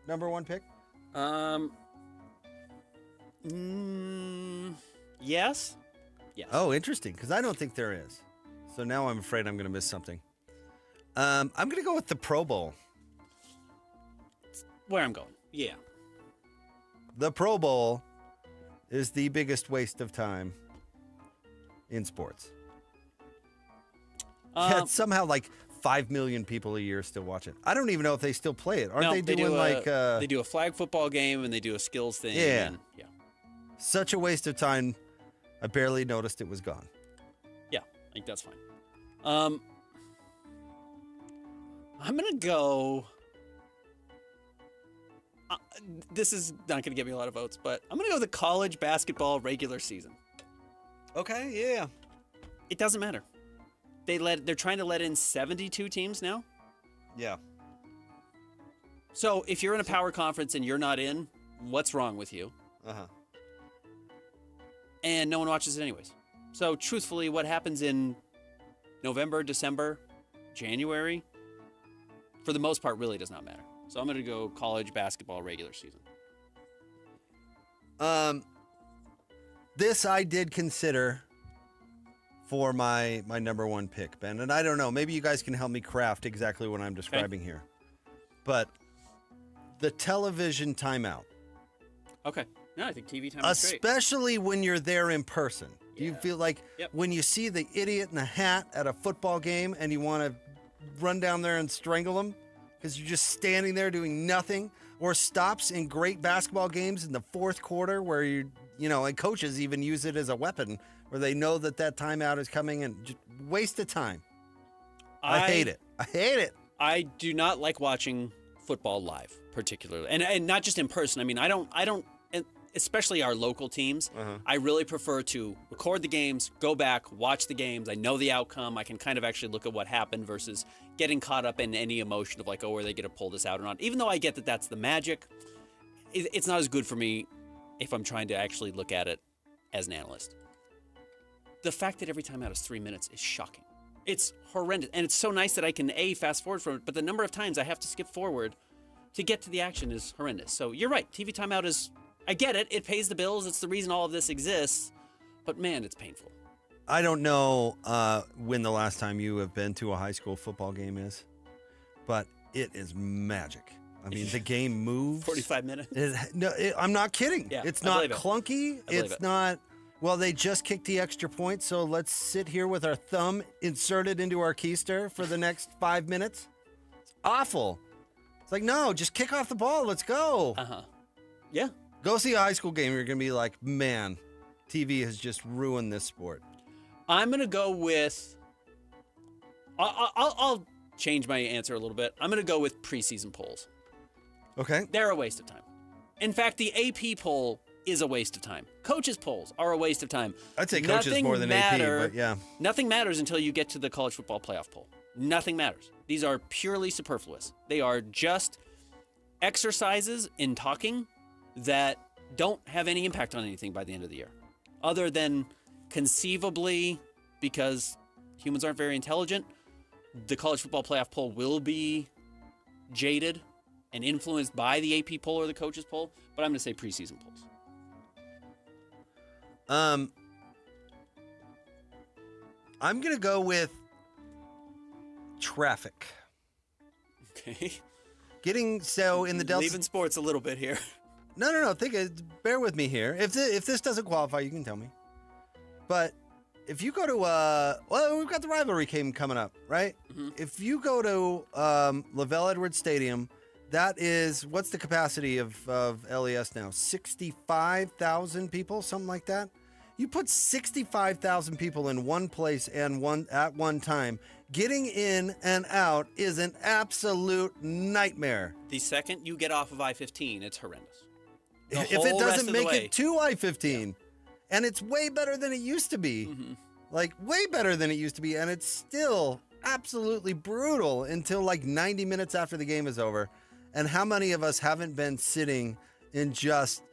number one pick? Yes. Yes. Oh, interesting, because I don't think there is. So now I'm afraid I'm going to miss something. I'm going to go with the Pro Bowl. Where I'm going. Yeah. The Pro Bowl is the biggest waste of time in sports. Yet somehow like 5 million people a year still watch it. I don't even know if they still play it. Aren't they doing they do a flag football game and they do a skills thing. Yeah. And, yeah. Such a waste of time. I barely noticed it was gone. Yeah, I think that's fine. I'm going to go... this is not going to get me a lot of votes, but I'm going to go with the college basketball regular season. Okay, yeah. It doesn't matter. They're trying to let in 72 teams now. Yeah. So if you're in a power conference and you're not in, what's wrong with you? Uh-huh. And no one watches it anyways. So truthfully, what happens in November, December, January, for the most part, really does not matter. So I'm going to go college basketball regular season. This I did consider for my number one pick, Ben. And I don't know, maybe you guys can help me craft exactly what I'm describing here. But the television timeout. Okay. No, I think TV time is great. Especially when you're there in person. Do you feel like when you see the idiot in the hat at a football game and you want to run down there and strangle him because you're just standing there doing nothing? Or stops in great basketball games in the fourth quarter where and coaches even use it as a weapon where they know that timeout is coming and just waste of time. I hate it. I hate it. I do not like watching football live, particularly. And not just in person. I mean, I don't, especially our local teams, I really prefer to record the games, go back, watch the games. I know the outcome. I can kind of actually look at what happened versus getting caught up in any emotion of like, oh, are they going to pull this out or not? Even though I get that that's the magic, it's not as good for me if I'm trying to actually look at it as an analyst. The fact that every time out is 3 minutes is shocking. It's horrendous. And it's so nice that I can, fast forward from it, but the number of times I have to skip forward to get to the action is horrendous. So you're right. TV timeout is, I get it. It pays the bills. It's the reason all of this exists. But man, it's painful. I don't know when the last time you have been to a high school football game is, but it is magic. I mean, the game moves. 45 minutes? I'm not kidding. Yeah, it's not clunky. It's not, well, they just kicked the extra point, so let's sit here with our thumb inserted into our keister for the next 5 minutes. It's awful. It's like, no, just kick off the ball. Let's go. Uh-huh. Yeah. Go see a high school game. You're going to be like, man, TV has just ruined this sport. I'm going to go with... I'll change my answer a little bit. I'm going to go with preseason polls. Okay. They're a waste of time. In fact, the AP poll is a waste of time. Coaches' polls are a waste of time. I'd say coaches more than AP, but yeah. Nothing matters until you get to the college football playoff poll. Nothing matters. These are purely superfluous. They are just exercises in talking that don't have any impact on anything by the end of the year. Other than conceivably, because humans aren't very intelligent, the college football playoff poll will be jaded and influenced by the AP poll or the coaches poll, but I'm going to say preseason polls. I'm going to go with traffic. Okay. Getting so in the Delta. Leaving sports a little bit here. No. Bear with me here. If this doesn't qualify, you can tell me. But if you go to we've got the rivalry game coming up, right? Mm-hmm. If you go to Lavelle Edwards Stadium, that is, what's the capacity of LES now? 65,000 people, something like that. You put 65,000 people in one place and at one time. Getting in and out is an absolute nightmare. The second you get off of I-15, it's horrendous. If it doesn't make it to I-15, yeah. And it's way better than it used to be, like way better than it used to be, and it's still absolutely brutal until like 90 minutes after the game is over. And how many of us haven't been sitting in just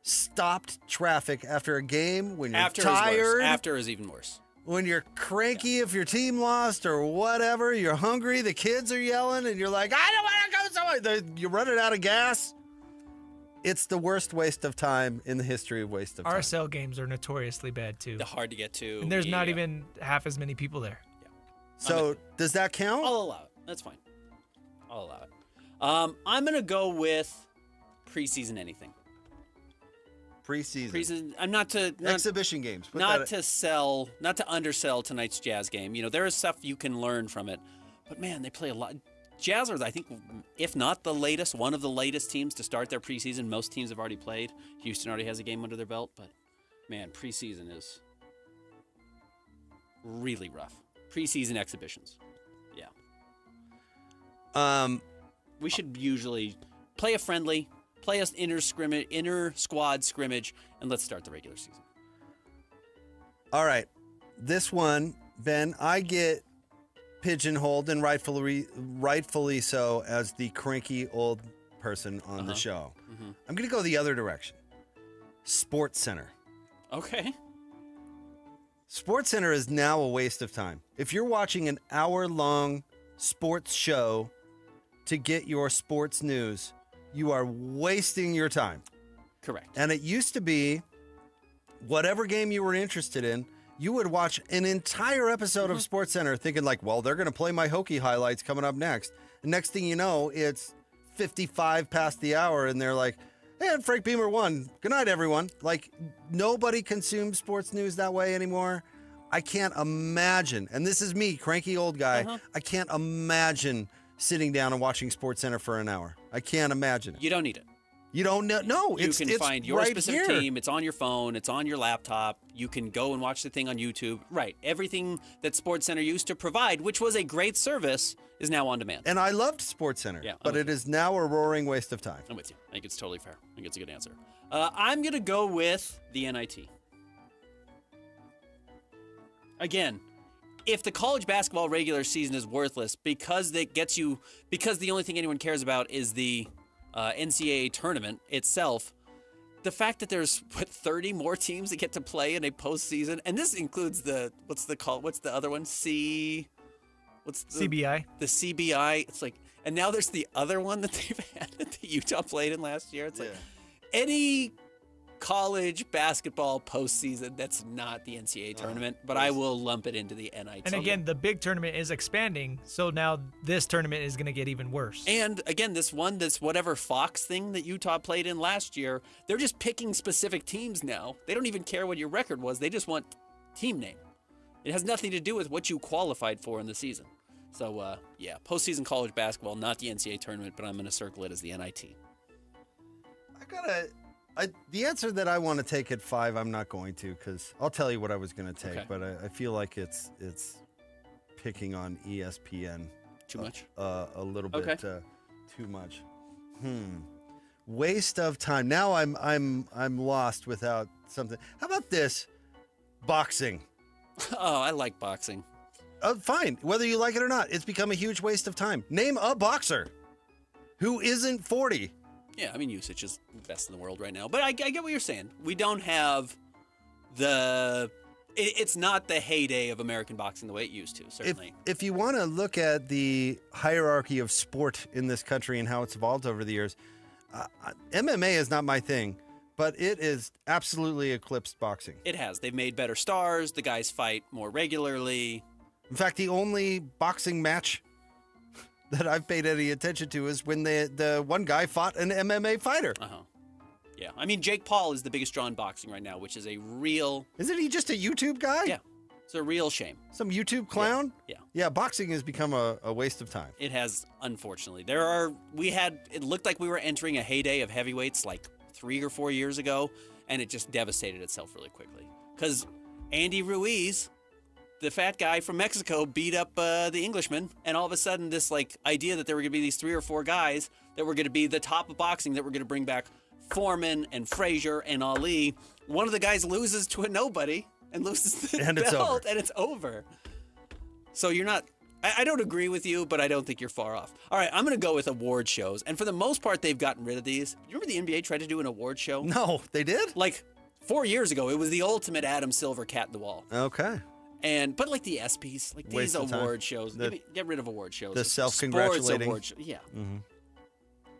stopped traffic after a game when you're tired? After is even worse. When you're cranky if your team lost or whatever, you're hungry, the kids are yelling, and you're like, I don't want to go somewhere. You're running out of gas. It's the worst waste of time in the history of waste of time. RSL games are notoriously bad, too. They're hard to get to. And there's not even half as many people there. Yeah. So does that count? I'll allow it. That's fine. I'll allow it. I'm going to go with preseason anything. Preseason. I'm not to exhibition games. Not to undersell tonight's Jazz game. You know, there is stuff you can learn from it, but man, they play a lot. Jazz are, I think, if not the latest, one of the latest teams to start their preseason. Most teams have already played. Houston already has a game under their belt, but man, preseason is really rough. Preseason exhibitions. Yeah. We should usually play a friendly. Play us inter squad scrimmage, and let's start the regular season. All right. This one, Ben, I get pigeonholed, and rightfully so, as the cranky old person on the show. Mm-hmm. I'm going to go the other direction. Sports Center. Okay. Sports Center is now a waste of time. If you're watching an hour-long sports show to get your sports news, you are wasting your time. Correct. And it used to be whatever game you were interested in, you would watch an entire episode of Sports Center thinking like, well, they're going to play my Hokie highlights coming up next. And next thing you know, it's 55 past the hour and they're like, hey, Frank Beamer won. Good night, everyone. Like, nobody consumes sports news that way anymore. I can't imagine, and this is me, cranky old guy, I can't imagine sitting down and watching Sports Center for an hour. I can't imagine it. You don't need it. You don't know? No, you can find your right specific here. team. It's on your phone. It's on your laptop. You can go and watch the thing on YouTube. Right. Everything that Sports Center used to provide, which was a great service, is now on demand. And I loved Sports Center, but it is now a roaring waste of time. I'm with you. I think it's totally fair. I think it's a good answer. I'm going to go with the NIT. Again, if the college basketball regular season is worthless because the only thing anyone cares about is the NCAA tournament itself, the fact that there's 30 more teams that get to play in a postseason, and this includes what's the other one? CBI. The CBI. It's like, and now there's the other one that they've had that Utah played in last year. It's like any college basketball postseason that's not the NCAA tournament, but I will lump it into the NIT. And again, the big tournament is expanding, so now this tournament is going to get even worse. And again, this whatever Fox thing that Utah played in last year, they're just picking specific teams now. They don't even care what your record was. They just want team name. It has nothing to do with what you qualified for in the season. So, postseason college basketball, not the NCAA tournament, but I'm going to circle it as the NIT. I gotta The answer that I want to take at 5, I'm not going to, because I'll tell you what I was going to take, Okay. but I feel like it's picking on ESPN Too much. a little bit Okay. too much. Waste of time. Now I'm lost without something. How about this? Boxing. Oh, I like boxing. Fine, whether you like it or not, it's become a huge waste of time. Name a boxer who isn't 40. Yeah, I mean, Usage is the best in the world right now. But I get what you're saying. We don't have it's not the heyday of American boxing the way it used to, certainly. If you want to look at the hierarchy of sport in this country and how it's evolved over the years, MMA is not my thing, but it is absolutely eclipsed boxing. It has. They've made better stars. The guys fight more regularly. In fact, the only boxing match that I've paid any attention to is when the one guy fought an MMA fighter. Yeah. I mean, Jake Paul is the biggest draw in boxing right now, which is a real... Isn't he just a YouTube guy? Yeah. It's a real shame. Some YouTube clown? Yeah. Yeah, boxing has become a waste of time. It has, unfortunately. It looked like we were entering a heyday of heavyweights like 3 or 4 years ago, and it just devastated itself really quickly. Because Andy Ruiz, the fat guy from Mexico, beat up the Englishman, and all of a sudden this idea that there were going to be these 3 or 4 guys that were going to be the top of boxing that were going to bring back Foreman and Frazier and Ali. One of the guys loses to a nobody and loses the belt, and it's over. So you're not... I don't agree with you, but I don't think you're far off. All right, I'm going to go with award shows. And for the most part, they've gotten rid of these. You remember the NBA tried to do an award show? No, they did? 4 years ago, it was the ultimate Adam Silver cat in the wall. Okay. But the ESPYs, these award shows, get rid of award shows. The self-congratulating. Sports award show, yeah. Mm-hmm.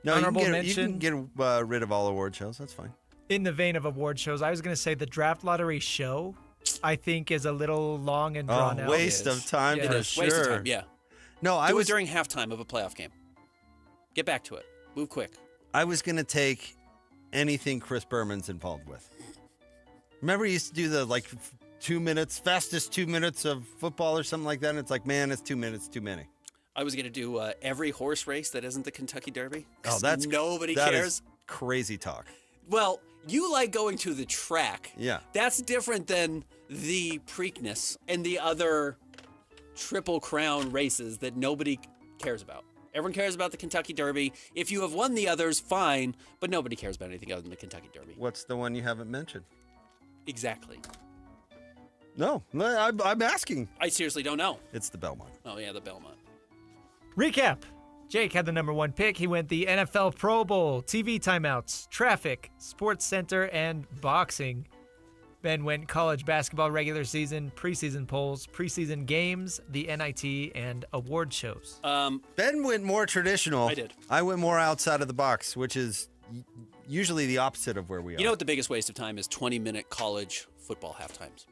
No, Honorable you mention. can get rid of all award shows. That's fine. In the vein of award shows, I was going to say the draft lottery show, I think, is a little long and drawn out. Waste of time for sure. Waste of time, yeah. No, Do it during halftime of a playoff game. Get back to it. Move quick. I was going to take anything Chris Berman's involved with. Remember he used to do the 2 minutes, fastest 2 minutes of football or something like that? And it's like, man, it's 2 minutes too many. I was going to do every horse race that isn't the Kentucky Derby. Oh, nobody that cares. Is crazy talk. Well, you like going to the track. Yeah. That's different than the Preakness and the other Triple Crown races that nobody cares about. Everyone cares about the Kentucky Derby. If you have won the others, fine, but nobody cares about anything other than the Kentucky Derby. What's the one you haven't mentioned? Exactly. No, I'm asking. I seriously don't know. It's the Belmont. Oh, yeah, the Belmont. Recap. Jake had the number 1 pick. He went the NFL Pro Bowl, TV timeouts, traffic, Sports Center, and boxing. Ben went college basketball regular season, preseason polls, preseason games, the NIT, and award shows. Ben went more traditional. I did. I went more outside of the box, which is usually the opposite of where we are. You know what the biggest waste of time is? 20-minute college football halftimes.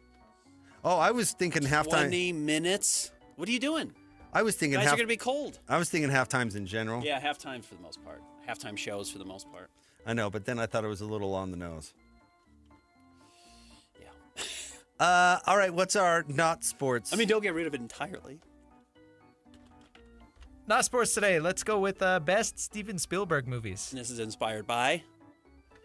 Oh, I was thinking halftime. 20 minutes? What are you doing? I was thinking guys are going to be cold. I was thinking half times in general. Yeah, halftimes for the most part. Halftime shows for the most part. I know, but then I thought it was a little on the nose. Yeah. All right, what's our not sports? I mean, don't get rid of it entirely. Not sports today. Let's go with best Steven Spielberg movies. And this is inspired by?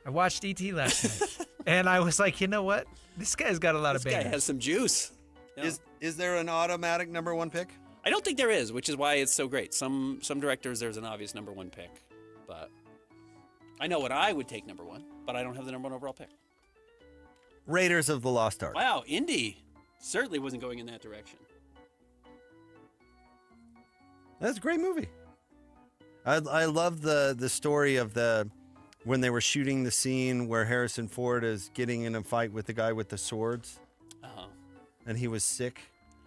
I watched E.T. last night, and I was like, you know what? This guy's got a lot of bangers. This guy has some juice. Yeah. Is there an automatic number 1 pick? I don't think there is, which is why it's so great. Some directors, there's an obvious number 1 pick, but I know what I would take number 1, but I don't have the number 1 overall pick. Raiders of the Lost Ark. Wow, Indy certainly wasn't going in that direction. That's a great movie. I love the story of when they were shooting the scene where Harrison Ford is getting in a fight with the guy with the swords, and he was sick.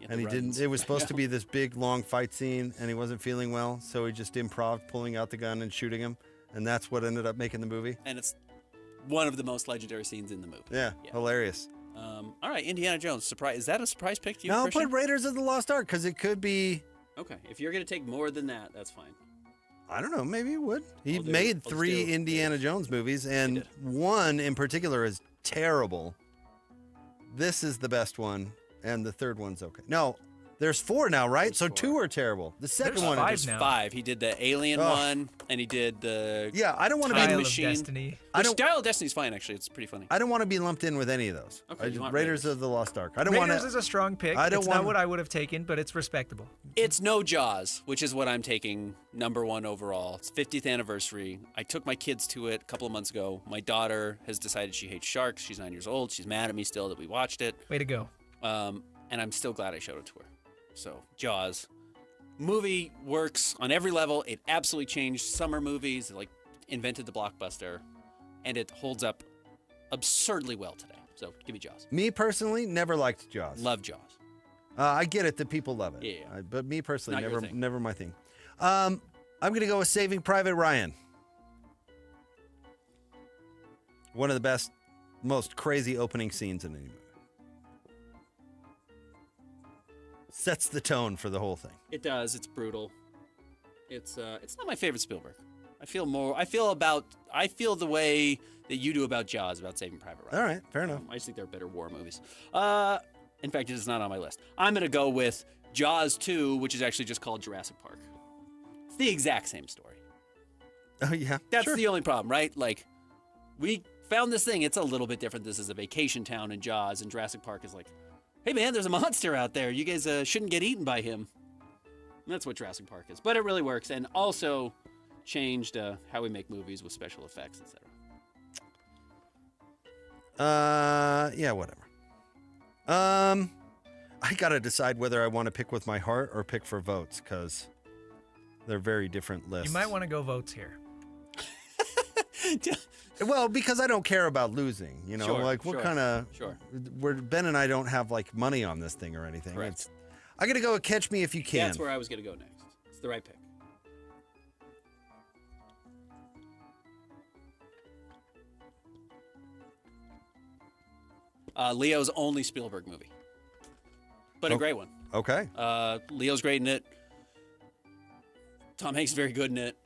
And he didn't. It was supposed to be this big, long fight scene, and he wasn't feeling well, so he just improv, pulling out the gun and shooting him, and that's what ended up making the movie. And it's one of the most legendary scenes in the movie. Yeah. Hilarious. All right, Indiana Jones. Surprise! Is that a surprise pick to you? No, Christian? put Raiders of the Lost Ark because it could be. Okay, if you're gonna take more than that, that's fine. I don't know. Maybe it would. He made 3 Indiana Jones movies, and one in particular is terrible. This is the best one, and the third one's okay. No, There's 4 now, right? So 2 are terrible. The second one there's 5. He did the Alien one, and he did the I don't want to Time be Machine. Destiny. Dial of Destiny's fine, actually. It's pretty funny. I don't want to be lumped in with any of those. Okay, you want Raiders of the Lost Ark. I don't want Raiders to. is a strong pick. I don't it's want not what I would have taken, but it's respectable. It's no Jaws, which is what I'm taking number 1 overall. It's 50th anniversary. I took my kids to it a couple of months ago. My daughter has decided she hates sharks. She's 9 years old. She's mad at me still that we watched it. Way to go. And I'm still glad I showed it to her. So, Jaws. Movie works on every level. It absolutely changed summer movies. It, invented the blockbuster. And it holds up absurdly well today. So, give me Jaws. Me personally, never liked Jaws. Love Jaws. I get it that people love it. Yeah. But me personally, Not your thing. never my thing. I'm going to go with Saving Private Ryan. One of the best, most crazy opening scenes in any movie. Sets the tone for the whole thing. It does. It's brutal. It's not my favorite Spielberg. I feel the way that you do about Jaws, about Saving Private Ryan. All right, fair enough. I just think they're better war movies. In fact, it's not on my list. I'm going to go with Jaws 2, which is actually just called Jurassic Park. It's the exact same story. Oh, yeah. That's the only problem, right? We found this thing. It's a little bit different. This is a vacation town in Jaws, and Jurassic Park is hey, man, there's a monster out there. You guys shouldn't get eaten by him. And that's what Jurassic Park is. But it really works, and also changed how we make movies with special effects, etc. Yeah, whatever. I got to decide whether I want to pick with my heart or pick for votes, because they're very different lists. You might want to go votes here. Well, because I don't care about losing, Sure, what kind of, Ben and I don't have money on this thing or anything. Correct. I got to go with Catch Me If You Can. That's where I was going to go next. It's the right pick. Leo's only Spielberg movie, but a great one. Okay. Leo's great in it. Tom Hanks is very good in it.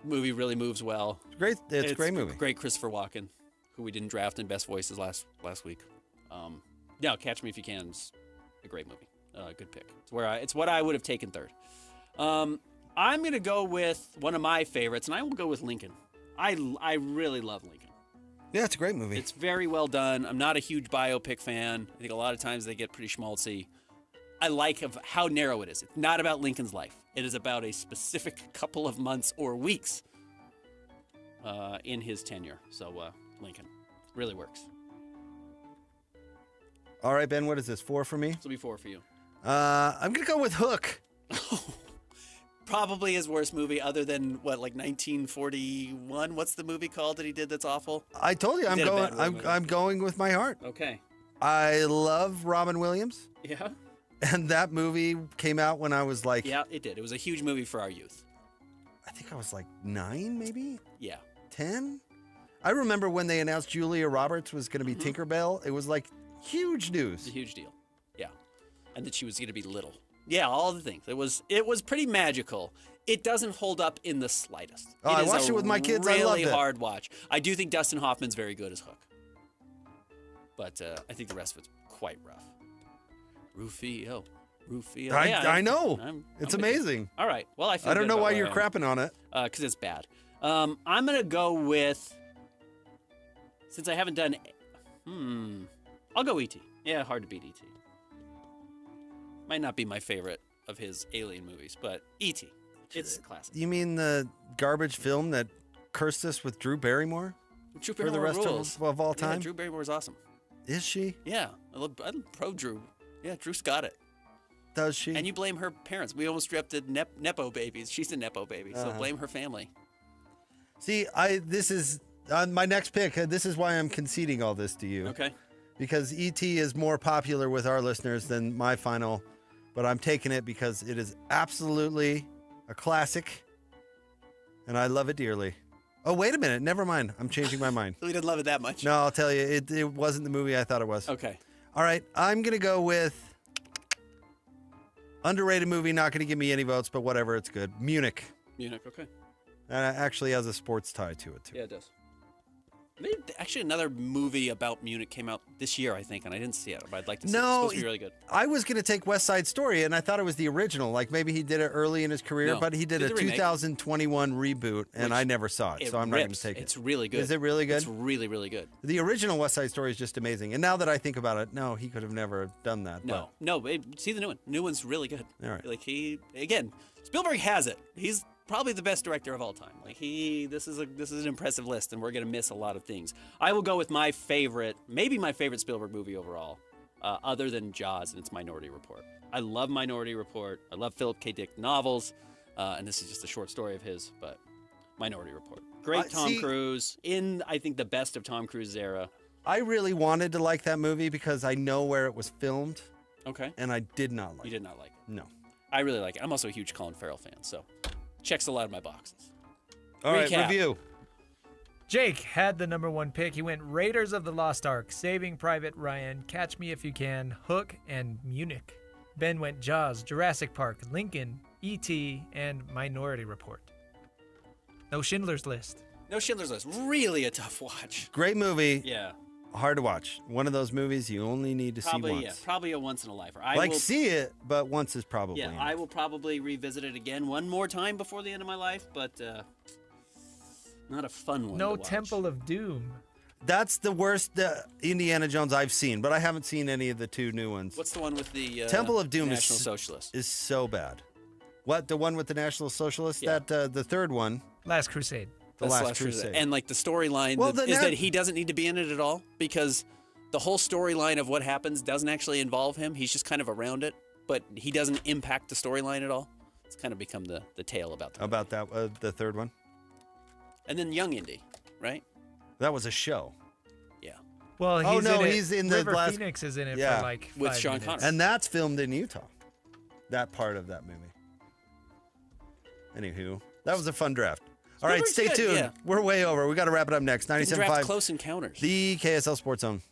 Movie really moves well. Great. It's a great movie. Great Christopher Walken, who we didn't draft in Best Voices last week. Catch Me If You Can is a great movie. Good pick. It's what I would have taken third. I'm going to go with one of my favorites, and I will go with Lincoln. I really love Lincoln. Yeah, it's a great movie. It's very well done. I'm not a huge biopic fan. I think a lot of times they get pretty schmaltzy. I like of how narrow it is. It's not about Lincoln's life. It is about a specific couple of months or weeks in his tenure. So Lincoln really works. All right, Ben, what is this, 4 for me? This will be 4 for you. I'm going to go with Hook. Probably his worst movie other than, 1941? What's the movie called that he did that's awful? I told you, I'm going with my heart. Okay. I love Robin Williams. Yeah? And that movie came out when I was Yeah, it did. It was a huge movie for our youth. I think I was 9, maybe? Yeah. 10? I remember when they announced Julia Roberts was going to be Tinkerbell. It was huge news. It's a huge deal. Yeah. And that she was going to be little. Yeah, all the things. It was pretty magical. It doesn't hold up in the slightest. I watched it with my kids. I loved it. Really hard watch. I do think Dustin Hoffman's very good as Hook. But I think the rest of it's quite rough. Rufio. I know. It's amazing. All right. Well, I don't know why you're crapping on it. Because it's bad. I'm going to go with, since I haven't done, I'll go E.T. Yeah, hard to beat E.T. Might not be my favorite of his Alien movies, but E.T. It's a classic. You mean the garbage film that cursed us with Drew Barrymore? Drew for the Barrymore rest rules. of all time? Yeah, Drew Barrymore's awesome. Is she? Yeah, I'm pro Drew. Yeah, Drew's got it. Does she? And you blame her parents. We almost drafted Nepo babies. She's a Nepo baby, so blame her family. See, this is my next pick. This is why I'm conceding all this to you. Okay. Because E.T. is more popular with our listeners than my final, but I'm taking it because it is absolutely a classic, and I love it dearly. Oh, wait a minute. Never mind. I'm changing my mind. We didn't love it that much. No, I'll tell you. It wasn't the movie I thought it was. Okay. All right. I'm going to go with underrated movie. Not going to give me any votes, but whatever. It's good. Munich. Munich, okay. And it actually has a sports tie to it, too. Yeah, it does. Actually, another movie about Munich came out this year, I think, and I didn't see it, but I'd like to see it. It's No, supposed to be really good. I was going to take West Side Story, and I thought it was the original. Like maybe he did it early in his career, No, but he did a the remake. 2021 reboot, and I never saw it, so I'm not going to take it. It's really good. Is it really good? It's really, really good. The original West Side Story is just amazing. And now that I think about it, no, he could have never done that. See the new one. New one's really good. All right. Like Spielberg has it. He's probably the best director of all time. Like this is an impressive list, and we're gonna miss a lot of things. I will go with my favorite, maybe my favorite Spielberg movie overall, other than Jaws, and it's Minority Report. I love Minority Report. I love Philip K. Dick novels, and this is just a short story of his, but Minority Report. Great Tom Cruise in, I think, the best of Tom Cruise's era. I really wanted to like that movie because I know where it was filmed. Okay. And I did not like it. You did not like it? No. I really like it. I'm also a huge Colin Farrell fan, so checks a lot of my boxes. All right, Recap. review. Jake had the number 1 pick. He went Raiders of the Lost Ark, Saving Private Ryan, Catch Me If You Can, Hook, and Munich. Ben went Jaws, Jurassic Park, Lincoln, E.T., and Minority Report. No Schindler's List. No Schindler's List. Really a tough watch. Great movie. Yeah. Hard to watch. One of those movies you only need to see once. Yeah, probably a once in a lifer. See it, but once is probably enough. I will probably revisit it again one more time before the end of my life, but not a fun one. No to watch. Temple of Doom. That's the worst Indiana Jones I've seen, but I haven't seen any of the 2 new ones. What's the one with the Temple of Doom National Socialist? Is so bad. What, the one with the National Socialist? Yeah. That the third one. Last Crusade. The Last Crusade. And like the storyline is that he doesn't need to be in it at all because the whole storyline of what happens doesn't actually involve him. He's just kind of around it, but he doesn't impact the storyline at all. It's kind of become the tale about that. About that, the third one? And then Young Indy, right? That was a show. Yeah. Well, he's in the River last... Phoenix is in it yeah. for like 5 with Sean minutes. Connery. And that's filmed in Utah. That part of that movie. Anywho, that was a fun draft. All right, stay tuned. Yeah. We're way over. We got to wrap it up next. 97.5. Close Encounters. The KSL Sports Zone.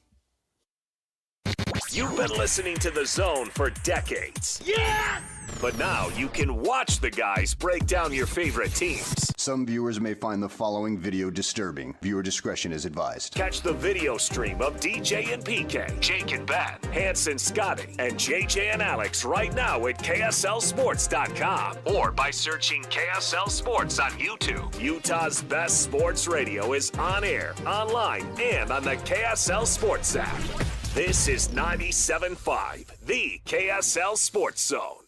You've been listening to The Zone for decades. Yes! But now you can watch the guys break down your favorite teams. Some viewers may find the following video disturbing. Viewer discretion is advised. Catch the video stream of DJ and PK, Jake and Ben, Hanson, Scotty, and JJ and Alex right now at KSLSports.com or by searching KSL Sports on YouTube. Utah's best sports radio is on air, online, and on the KSL Sports app. This is 97.5, the KSL Sports Zone.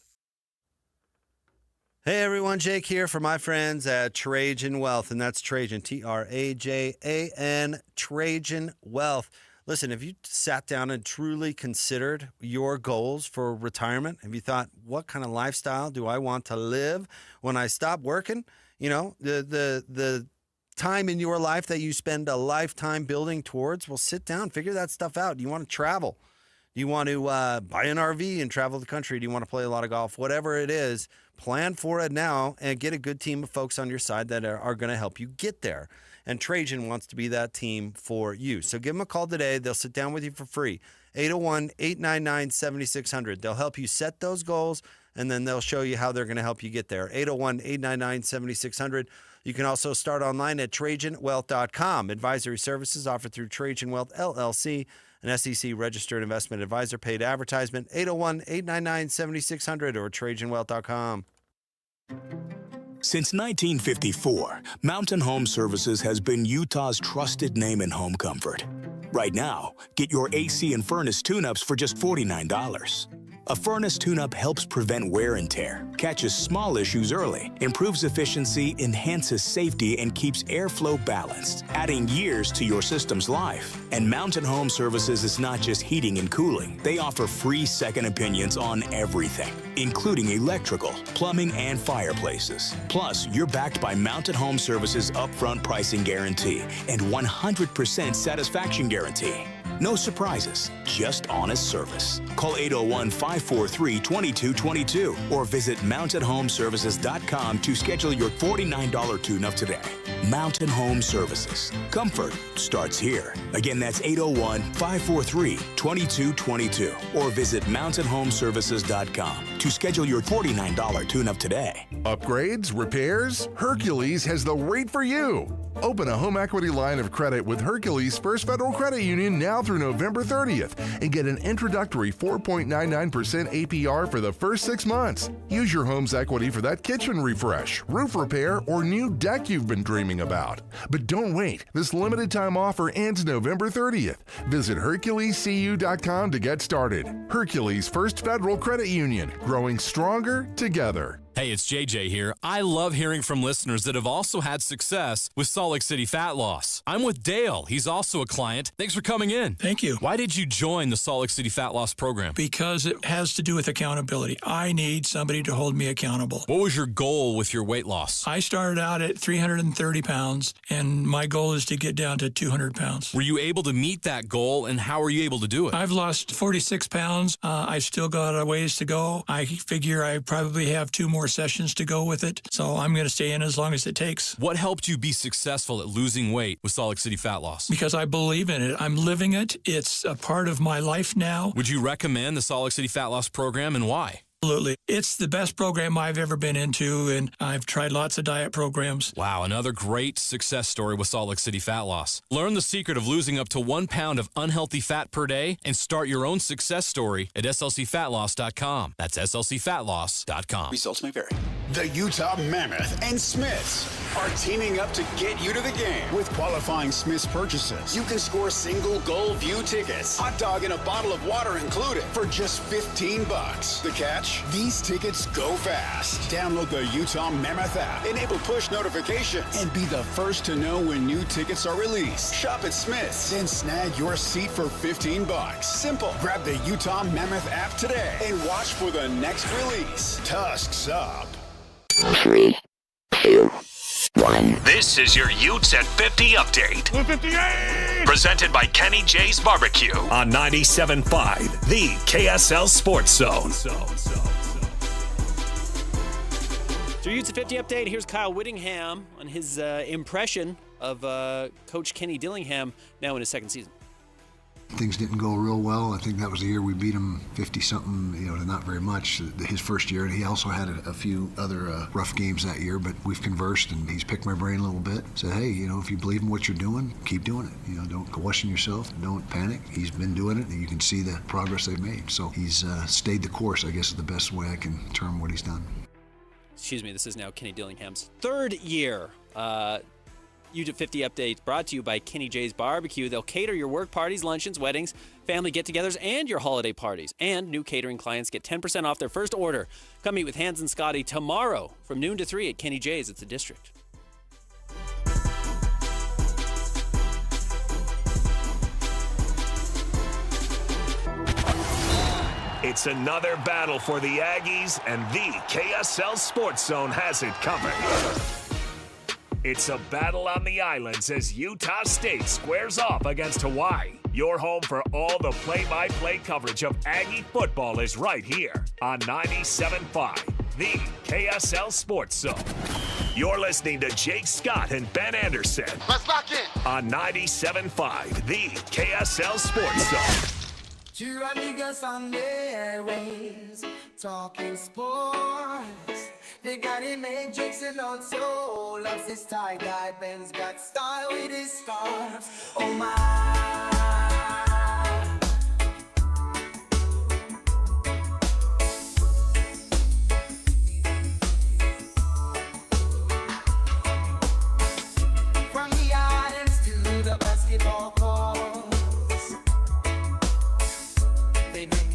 Hey everyone, Jake here for my friends at Trajan Wealth, and that's Trajan, Trajan, Trajan Wealth. Listen, have you sat down and truly considered your goals for retirement? Have you thought, what kind of lifestyle do I want to live when I stop working? You know, the time in your life that you spend a lifetime building towards, well, sit down, figure that stuff out. Do you want to travel? Do you want to buy an RV and travel the country? Do you want to play a lot of golf? Whatever it is, plan for it now and get a good team of folks on your side that are going to help you get there. And Trajan wants to be that team for you. So give them a call today. They'll sit down with you for free. 801-899-7600. They'll help you set those goals, and then they'll show you how they're going to help you get there. 801-899-7600. You can also start online at TrajanWealth.com. Advisory services offered through Trajan Wealth, LLC, an SEC-registered investment advisor. Paid advertisement, 801-899-7600 or TrajanWealth.com. Since 1954, Mountain Home Services has been Utah's trusted name in home comfort. Right now, get your AC and furnace tune-ups for just $49. A furnace tune-up helps prevent wear and tear, catches small issues early, improves efficiency, enhances safety, and keeps airflow balanced, adding years to your system's life. And Mountain Home Services is not just heating and cooling. They offer free second opinions on everything, including electrical, plumbing, and fireplaces. Plus, you're backed by Mountain Home Services' upfront pricing guarantee and 100% satisfaction guarantee. No surprises, just honest service. Call 801-543-2222 or visit mountainhomeservices.com to schedule your $49 tune-up today. Mountain Home Services. Comfort starts here. Again, that's 801-543-2222 or visit mountainhomeservices.com to schedule your $49 tune-up today. Upgrades, repairs? Hercules has the rate for you. Open a home equity line of credit with Hercules First Federal Credit Union now through November 30th and get an introductory 4.99% APR for the first 6 months. Use your home's equity for that kitchen refresh, roof repair, or new deck you've been dreaming about. But don't wait. This limited time offer ends November 30th. Visit HerculesCU.com to get started. Hercules First Federal Credit Union, growing stronger together. Hey, it's JJ here. I love hearing from listeners that have also had success with Salt Lake City fat loss. I'm with Dale. He's also a client. Thanks for coming in. Thank you. Why did you join the Salt Lake City fat loss program? Because it has to do with accountability. I need somebody to hold me accountable. What was your goal with your weight loss? I started out at 330 pounds, and my goal is to get down to 200 pounds. Were you able to meet that goal, and how were you able to do it? I've lost 46 pounds. I've still got a ways to go. I figure I probably have 2 more sessions to go with it, so I'm going to stay in as long as it takes. What helped you be successful at losing weight with Salt Lake City fat loss? Because I believe in it. I'm living it. It's a part of my life now. Would you recommend the Salt Lake City fat loss program, and why? Absolutely. It's the best program I've ever been into, and I've tried lots of diet programs. Wow, another great success story with Salt Lake City fat loss. Learn the secret of losing up to 1 pound of unhealthy fat per day and start your own success story at slcfatloss.com. That's slcfatloss.com. Results may vary. The Utah Mammoth and Smiths are teaming up to get you to the game. With qualifying Smiths purchases, you can score single goal view tickets, hot dog and a bottle of water included for just $15. The catch? These tickets go fast. Download the Utah Mammoth app, enable push notifications, and be the first to know when new tickets are released. Shop at Smith's, then snag your seat for $15. Simple. Grab the Utah Mammoth app today and watch for the next release. Tusks up. 3, 2, 1. This is your Utes at 50 update. 58! Presented by Kenny J's Barbecue on 97.5, the KSL Sports Zone. So Utes at 50 update. Here's Kyle Whittingham on his impression of Coach Kenny Dillingham now in his second season. Things didn't go real well. I think that was the year we beat him 50-something, to not very much, his first year. And he also had a few other rough games that year, but we've conversed, and he's picked my brain a little bit. Said, hey, if you believe in what you're doing, keep doing it. Don't question yourself. Don't panic. He's been doing it, and you can see the progress they've made. So he's stayed the course, I guess is the best way I can term what he's done. Excuse me, this is now Kenny Dillingham's third year. Utes at 50 updates brought to you by Kenny J's Barbecue. They'll cater your work parties, luncheons, weddings, family get-togethers, and your holiday parties. And new catering clients get 10% off their first order. Come meet with Hans and Scotty tomorrow from noon to 3 at Kenny J's. It's the district. It's another battle for the Aggies, and the KSL Sports Zone has it covered. It's a battle on the islands as Utah State squares off against Hawaii. Your home for all the play-by-play coverage of Aggie football is right here on 97.5, the KSL Sports Zone. You're listening to Jake Scott and Ben Anderson. Let's lock in. On 97.5, the KSL Sports Zone. Two amigos on the airwaves, talking sports. They got it made, Jake's and also loves his tie-dye. Ben's got style with his scarf. Oh my. From the islands to the basketball courts.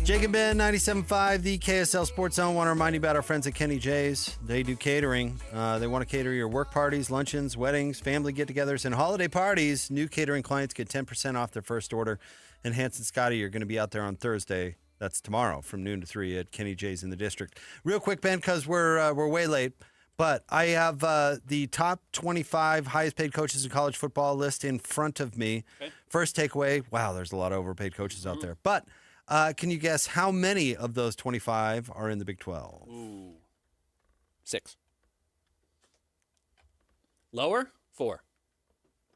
Jake and Ben, 97.5, the KSL Sports Zone. Want to remind you about our friends at Kenny J's. They do catering. They want to cater your work parties, luncheons, weddings, family get-togethers, and holiday parties. New catering clients get 10% off their first order. And Hans and Scotty are going to be out there on Thursday. That's tomorrow from noon to 3 at Kenny J's in the district. Real quick, Ben, because we're way late, but I have the top 25 highest paid coaches in college football list in front of me. Okay. First takeaway, wow, there's a lot of overpaid coaches out there. But can you guess how many of those 25 are in the Big 12? Ooh. 6. Lower? 4.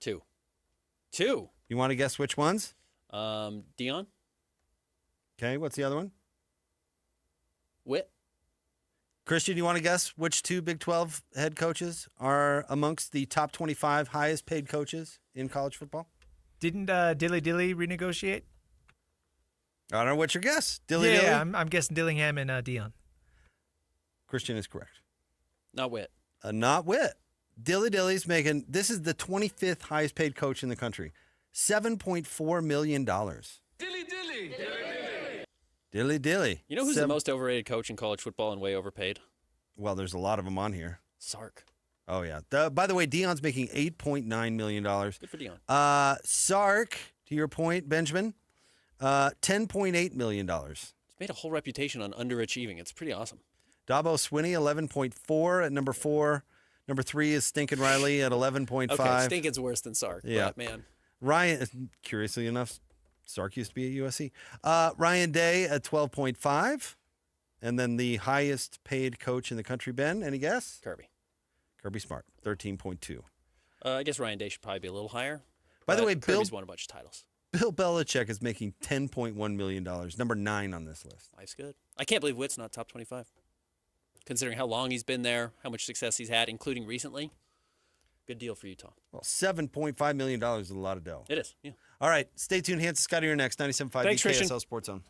2. 2. You want to guess which ones? Dion. Okay, what's the other one? Witt. Christian, you want to guess which two Big 12 head coaches are amongst the top 25 highest paid coaches in college football? Didn't Dilly renegotiate? I don't know. What's your guess? Dilly? I'm guessing Dillingham and Dion. Christian is correct. Not Witt. Not Witt. Dilly's making, this is the 25th highest paid coach in the country. $7.4 million. Dilly. You know who's the most overrated coach in college football and way overpaid? Well, there's a lot of them on here. Sark. Oh, yeah. By the way, Dion's making $8.9 million. Good for Dion. Sark, to your point, Benjamin, $10.8 million. He's made a whole reputation on underachieving. It's pretty awesome. Dabo Swinney, 11.4 at number 4. Number 3 is Stinkin' Riley at 11.5. Okay, Stinkin's worse than Sark. Yeah. But, man. Ryan, curiously enough, Sark used to be at USC. Ryan Day at 12.5. And then the highest paid coach in the country, Ben, any guess? Kirby Smart, 13.2. I guess Ryan Day should probably be a little higher. By the way, Kirby's won a bunch of titles. Bill Belichick is making $10.1 million, number 9 on this list. Life's good. I can't believe Witt's not top 25. Considering how long he's been there, how much success he's had, including recently. Good deal for Utah. Well, $7.5 million is a lot of dough. It is, yeah. All right, stay tuned. Hans and Scotty are next. 97.5 Thanks, Christian. KSL Sports Zone.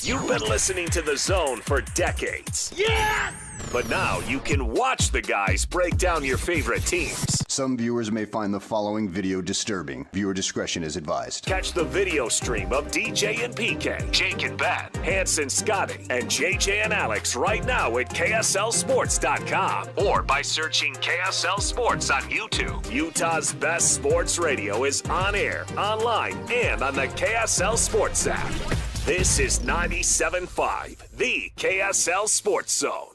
You've been listening to The Zone for decades. Yes! But now you can watch the guys break down your favorite teams. Some viewers may find the following video disturbing. Viewer discretion is advised. Catch the video stream of DJ and PK, Jake and Ben, Hanson, Scotty, and JJ and Alex right now at KSLSports.com or by searching KSL Sports on YouTube. Utah's best sports radio is on air, online, and on the KSL Sports app. This is 97.5, the KSL Sports Zone.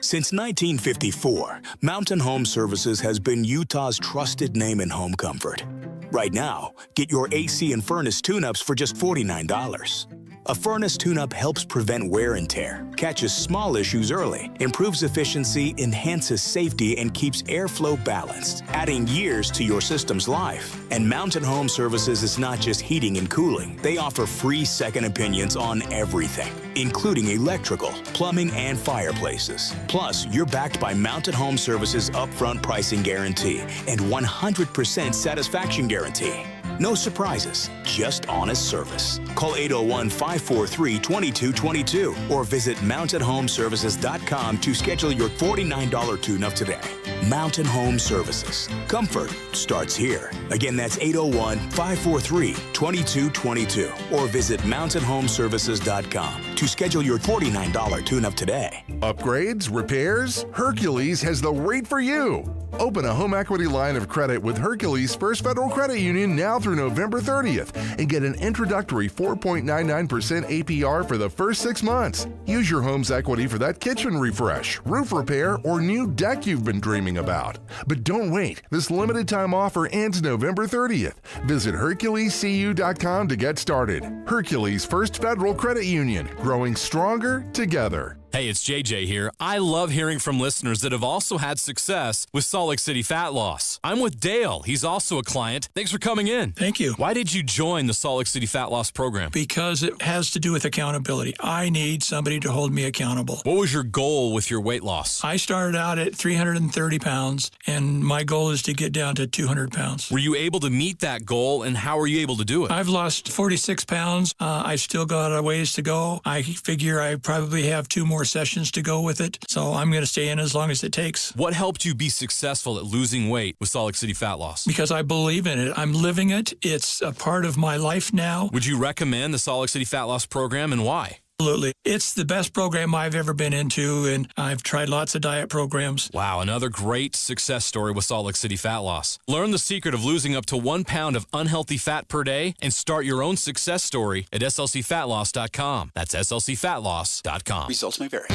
Since 1954, Mountain Home Services has been Utah's trusted name in home comfort. Right now, get your AC and furnace tune-ups for just $49. A furnace tune-up helps prevent wear and tear, catches small issues early, improves efficiency, enhances safety, and keeps airflow balanced, adding years to your system's life. And Mountain Home Services is not just heating and cooling. They offer free second opinions on everything, including electrical, plumbing, and fireplaces. Plus, you're backed by Mountain Home Services' upfront pricing guarantee and 100% satisfaction guarantee. No surprises, just honest service. Call 801-543-2222 or visit mountainhomeservices.com to schedule your $49 tune-up today. Mountain Home Services. Comfort starts here. Again, that's 801-543-2222 or visit mountainhomeservices.com to schedule your $49 tune-up today. Upgrades, repairs? Hercules has the rate for you. Open a home equity line of credit with Hercules First Federal Credit Union now through November 30th and get an introductory 4.99% APR for the first 6 months. Use your home's equity for that kitchen refresh, roof repair, or new deck you've been dreaming about. But don't wait. This limited time offer ends November 30th. Visit HerculesCU.com to get started. Hercules First Federal Credit Union, growing stronger together. Hey, it's JJ here. I love hearing from listeners that have also had success with Salt Lake City fat loss. I'm with Dale. He's also a client. Thanks for coming in. Thank you. Why did you join the Salt Lake City fat loss program? Because it has to do with accountability. I need somebody to hold me accountable. What was your goal with your weight loss? I started out at 330 pounds, and my goal is to get down to 200 pounds. Were you able to meet that goal, and how were you able to do it? I've lost 46 pounds. I still got a ways to go. I figure I probably have 2 more sessions to go with it, so I'm going to stay in as long as it takes. What helped you be successful at losing weight with Salt Lake City fat loss? Because I believe in it. I'm living it. It's a part of my life now. Would you recommend the Salt Lake City fat loss program, and why? Absolutely. It's the best program I've ever been into, and I've tried lots of diet programs. Wow, another great success story with Salt Lake City fat loss. Learn the secret of losing up to 1 pound of unhealthy fat per day and start your own success story at slcfatloss.com. That's slcfatloss.com. Results may vary.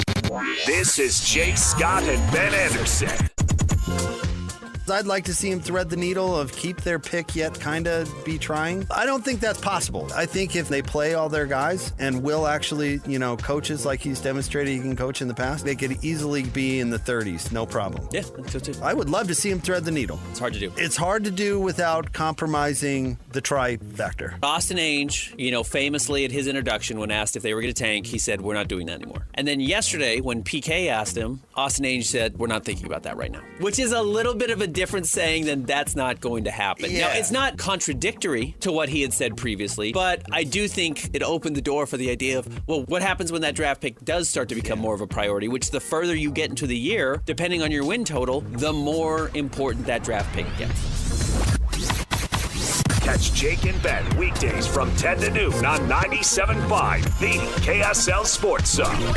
This is Jake Scott and Ben Anderson. I'd like to see him thread the needle of keep their pick yet kind of be trying. I don't think that's possible. I think if they play all their guys and will actually, coaches like he's demonstrated he can coach in the past, they could easily be in the 30s, no problem. Yeah, I think so too. I would love to see him thread the needle. It's hard to do. It's hard to do without compromising the try factor. Austin Ainge, famously at his introduction when asked if they were going to tank, he said, we're not doing that anymore. And then yesterday when PK asked him, Austin Ainge said, we're not thinking about that right now. Which is a little bit of a different saying than that's not going to happen. Yeah. Now, it's not contradictory to what he had said previously, but I do think it opened the door for the idea of, well, what happens when that draft pick does start to become more of a priority, which the further you get into the year, depending on your win total, the more important that draft pick gets. Catch Jake and Ben weekdays from 10 to noon on 97.5, the KSL Sports Zone.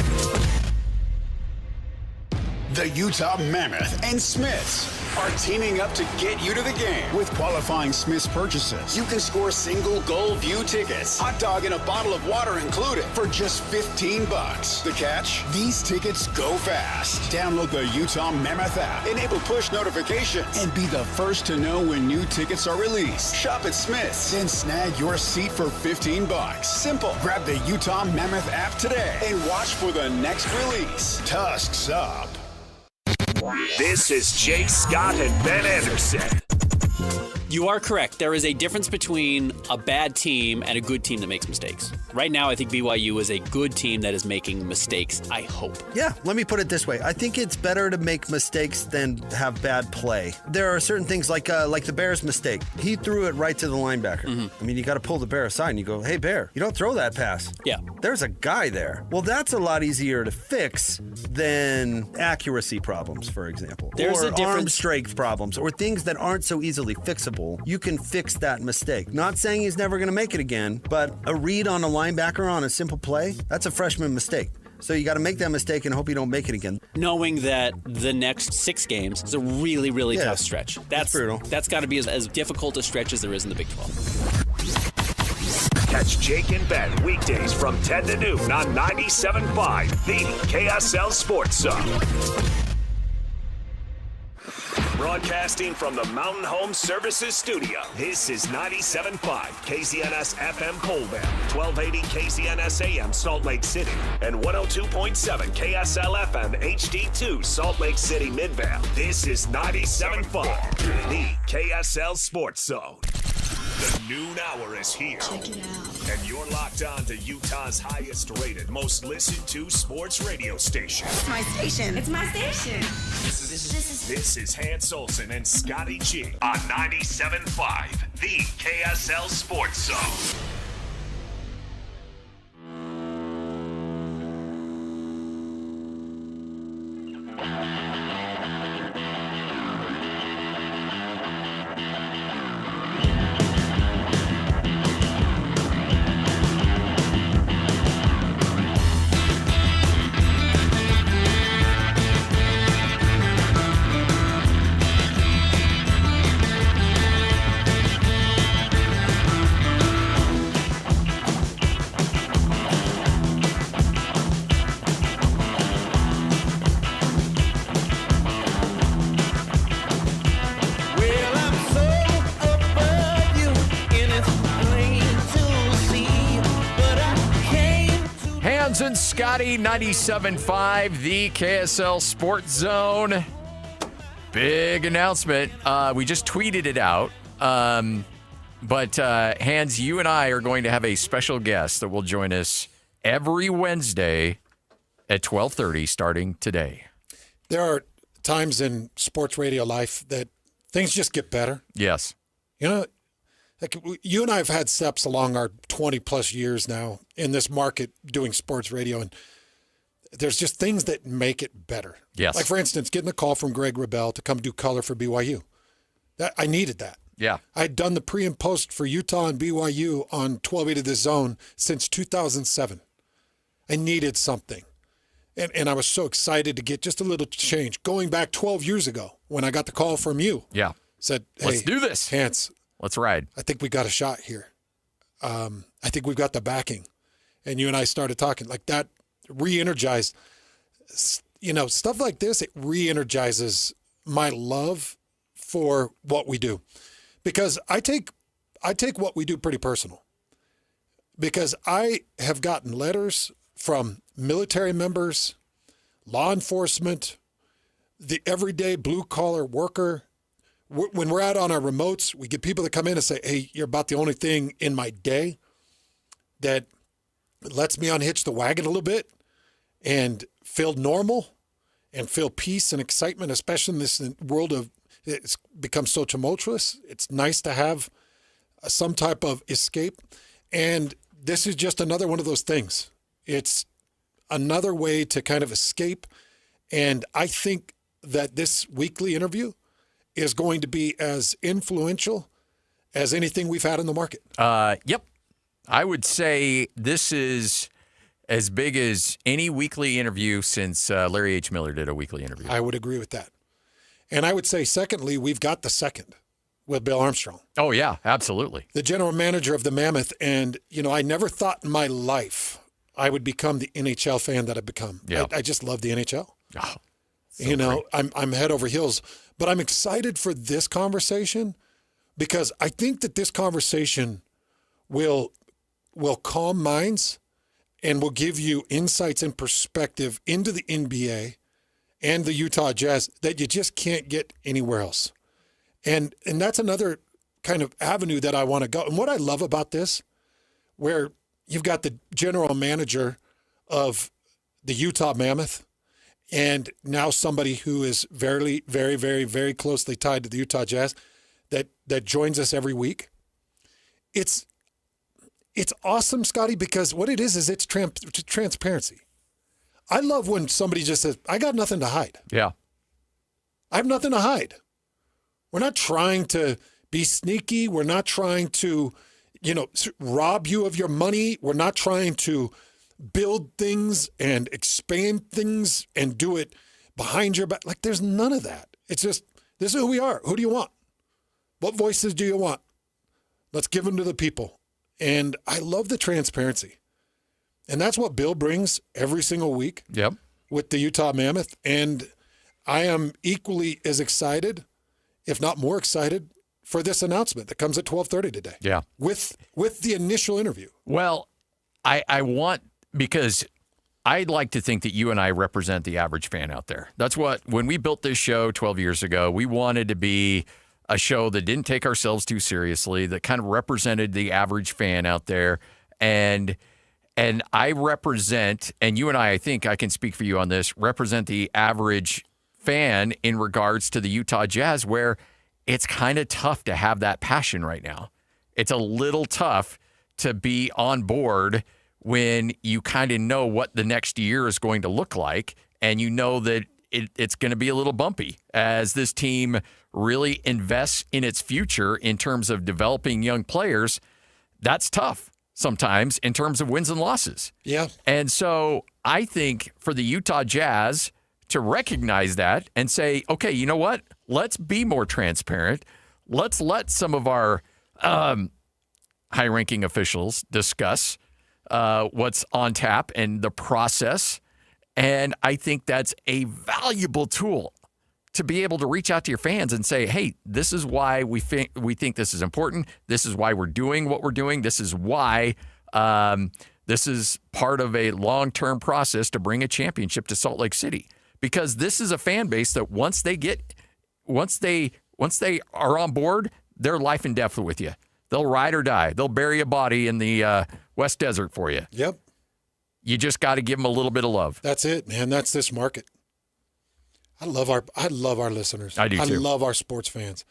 The Utah Mammoth and Smiths are teaming up to get you to the game with qualifying Smiths purchases. You can score single goal view tickets, hot dog and a bottle of water included for just $15. The catch? These tickets go fast. Download the Utah Mammoth app, enable push notifications, and be the first to know when new tickets are released. Shop at Smiths, then snag your seat for $15. Simple. Grab the Utah Mammoth app today and watch for the next release. Tusks up. This is Jake Scott and Ben Anderson. You are correct. There is a difference between a bad team and a good team that makes mistakes. Right now, I think BYU is a good team that is making mistakes, I hope. Yeah, let me put it this way. I think it's better to make mistakes than have bad play. There are certain things like the Bears mistake. He threw it right to the linebacker. I mean, you got to pull the Bear aside and you go, hey, Bear, you don't throw that pass. Yeah. There's a guy there. Well, that's a lot easier to fix than accuracy problems, for example. There's a difference. Arm strength problems or things that aren't so easily fixable. You can fix that mistake. Not saying he's never going to make it again, but a read on a linebacker on a simple play, that's a freshman mistake. So you got to make that mistake and hope you don't make it again. Knowing that the next 6 games is a really, really tough stretch. That's brutal. That's got to be as difficult a stretch as there is in the Big 12. Catch Jake and Ben weekdays from 10 to noon on 97.5, the KSL Sports Zone. Broadcasting from the Mountain Home Services Studio, this is 97.5 KZNS FM Colville, 1280 KZNS AM Salt Lake City, and 102.7 KSL FM HD2 Salt Lake City Midvale. This is 97.5, the KSL Sports Zone. The noon hour is here. Check it out. And you're locked on to Utah's highest rated, most listened to sports radio station. It's my station. It's my station. This is Hans Olsen and Scotty G on 97.5, the KSL Sports Zone. And Scotty, 97.5, the KSL Sports Zone. Big announcement. We just tweeted it out. But Hans, you and I are going to have a special guest that will join us every Wednesday at 12:30 starting today. There are times in sports radio life that things just get better. Yes. You know, like you and I have had steps along our 20 plus years now in this market doing sports radio, and there's just things that make it better. Yes. Like, for instance, getting a call from Greg Rebel to come do color for BYU. I needed that. Yeah. I'd done the pre and post for Utah and BYU on 1280 The Zone since 2007. I needed something. And I was so excited to get just a little change. Going back 12 years ago when I got the call from you. Yeah. Said, hey, let's do this. Hans. Let's ride. I think we got a shot here. I think we've got the backing. And you and I started talking. Like, that re-energized, you know, stuff like this, it re-energizes my love for what we do, because I take what we do pretty personal, because I have gotten letters from military members, law enforcement, the everyday blue-collar worker. When we're out on our remotes, we get people that come in and say, hey, you're about the only thing in my day that lets me unhitch the wagon a little bit and feel normal and feel peace and excitement, especially in this world of it's become so tumultuous. It's nice to have some type of escape. And this is just another one of those things. It's another way to kind of escape. And I think that this weekly interview is going to be as influential as anything we've had in the market. Yep. I would say this is as big as any weekly interview since Larry H. Miller did a weekly interview. I would agree with that. And I would say, secondly, we've got the second with Bill Armstrong. Oh, yeah, absolutely. The general manager of the Mammoth. And, I never thought in my life I would become the NHL fan that I've become. Yeah. I just love the NHL. Oh, so great. I'm head over heels. But I'm excited for this conversation because I think that this conversation will calm minds and will give you insights and perspective into the NBA and the Utah Jazz that you just can't get anywhere else. And that's another kind of avenue that I want to go. And what I love about this, where you've got the general manager of the Utah Mammoth and now somebody who is very, very, very, very closely tied to the Utah Jazz that joins us every week. It's awesome, Scotty, because what it is it's transparency. I love when somebody just says, I got nothing to hide. Yeah. I have nothing to hide. We're not trying to be sneaky. We're not trying to, rob you of your money. We're not trying to build things and expand things and do it behind your back. Like, there's none of that. It's just, this is who we are. Who do you want? What voices do you want? Let's give them to the people. And I love the transparency. And that's what Bill brings every single week with the Utah Mammoth. And I am equally as excited, if not more excited, for this announcement that comes at 12:30 today. Yeah. With the initial interview. Well, I want, because I'd like to think that you and I represent the average fan out there. That's what, when we built this show 12 years ago, we wanted to be a show that didn't take ourselves too seriously, that kind of represented the average fan out there. And I represent, and you and I think I can speak for you on this, represent the average fan in regards to the Utah Jazz, where it's kind of tough to have that passion right now. It's a little tough to be on board when you kind of know what the next year is going to look like, and you know that it's going to be a little bumpy as this team really invests in its future in terms of developing young players. That's tough sometimes in terms of wins and losses. Yeah. And so I think for the Utah Jazz to recognize that and say, okay, you know what? Let's be more transparent. Let's let some of our high-ranking officials discuss what's on tap and the process. And I think that's a valuable tool to be able to reach out to your fans and say, hey, this is why we think this is important. This is why we're doing what we're doing. This is why this is part of a long-term process to bring a championship to Salt Lake City. Because this is a fan base that once they are on board, they're life and death with you. They'll ride or die. They'll bury a body in the West Desert for you. Yep. You just got to give them a little bit of love. That's it, man. That's this market. I love our listeners. I do too. I love our sports fans.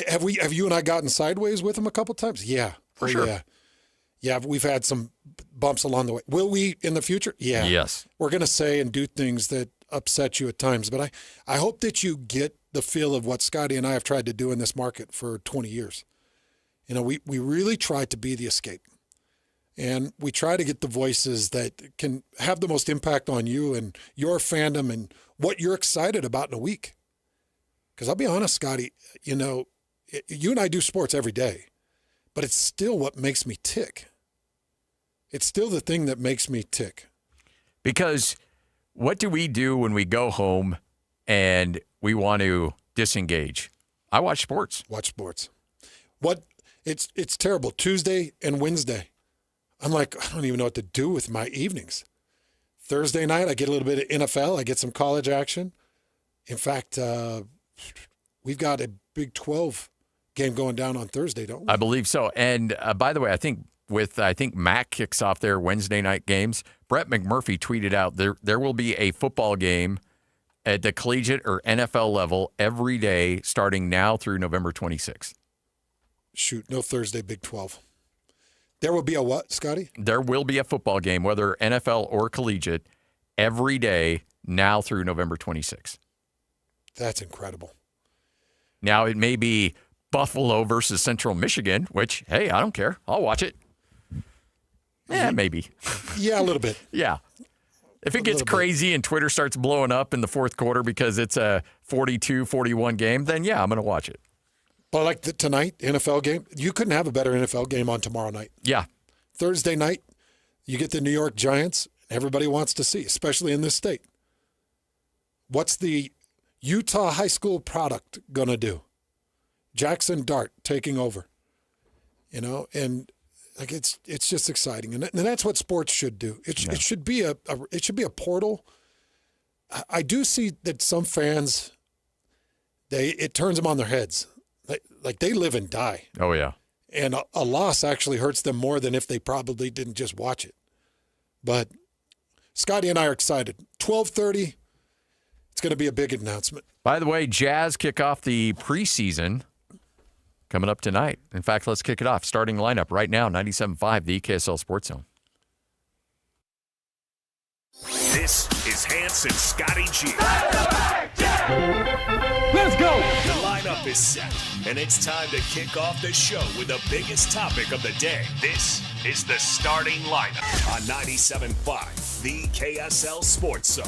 Have you and I gotten sideways with them a couple times? Yeah, for sure. Yeah, we've had some bumps along the way. Will we in the future? Yeah. Yes. We're going to say and do things that upset you at times, but I hope that you get the feel of what Scotty and I have tried to do in this market for 20 years. We really try to be the escape. And we try to get the voices that can have the most impact on you and your fandom and what you're excited about in a week. Because I'll be honest, Scotty, you and I do sports every day, but it's still what makes me tick. It's still the thing that makes me tick. Because what do we do when we go home and we want to disengage? I watch sports. Watch sports. What? It's terrible. Tuesday and Wednesday. I'm like, I don't even know what to do with my evenings. Thursday night, I get a little bit of NFL. I get some college action. In fact, we've got a Big 12 game going down on Thursday, don't we? I believe so. And by the way, I think Mac kicks off their Wednesday night games. Brett McMurphy tweeted out there will be a football game at the collegiate or NFL level every day starting now through November 26th. Shoot, no Thursday Big 12. There will be a what, Scotty? There will be a football game, whether NFL or collegiate, every day now through November 26th. That's incredible. Now, it may be Buffalo versus Central Michigan, which, hey, I don't care. I'll watch it. Yeah, maybe. Yeah, a little bit. Yeah. If it gets crazy and Twitter starts blowing up in the fourth quarter because it's a 42-41 game, then yeah, I'm going to watch it. But like tonight, NFL game, you couldn't have a better NFL game on tomorrow night. Yeah. Thursday night, you get the New York Giants. Everybody wants to see, especially in this state. What's the Utah high school product going to do? Jackson Dart taking over. And like it's just exciting. And that's what sports should do. It should be a portal. I do see that some fans, it turns them on their heads. Like they live and die. Oh, yeah. And a loss actually hurts them more than if they probably didn't just watch it. But Scotty and I are excited. 12:30, it's going to be a big announcement. By the way, Jazz kick off the preseason coming up tonight. In fact, let's kick it off. Starting lineup right now, 97.5, the KSL Sports Zone. This is Hans and Scotty G. Let's go! The lineup is set, and it's time to kick off the show with the biggest topic of the day. This is the starting lineup on 97.5, the KSL Sports Zone.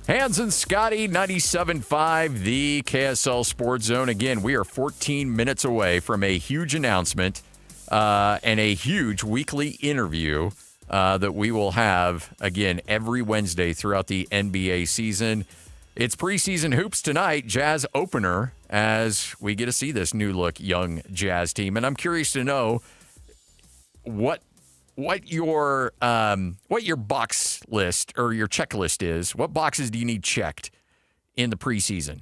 Hans and Scotty, 97.5, the KSL Sports Zone. Again, we are 14 minutes away from a huge announcement and a huge weekly interview that we will have, again, every Wednesday throughout the NBA season. It's preseason hoops tonight, Jazz opener, as we get to see this new-look young Jazz team. And I'm curious to know what your box list or your checklist is. What boxes do you need checked in the preseason?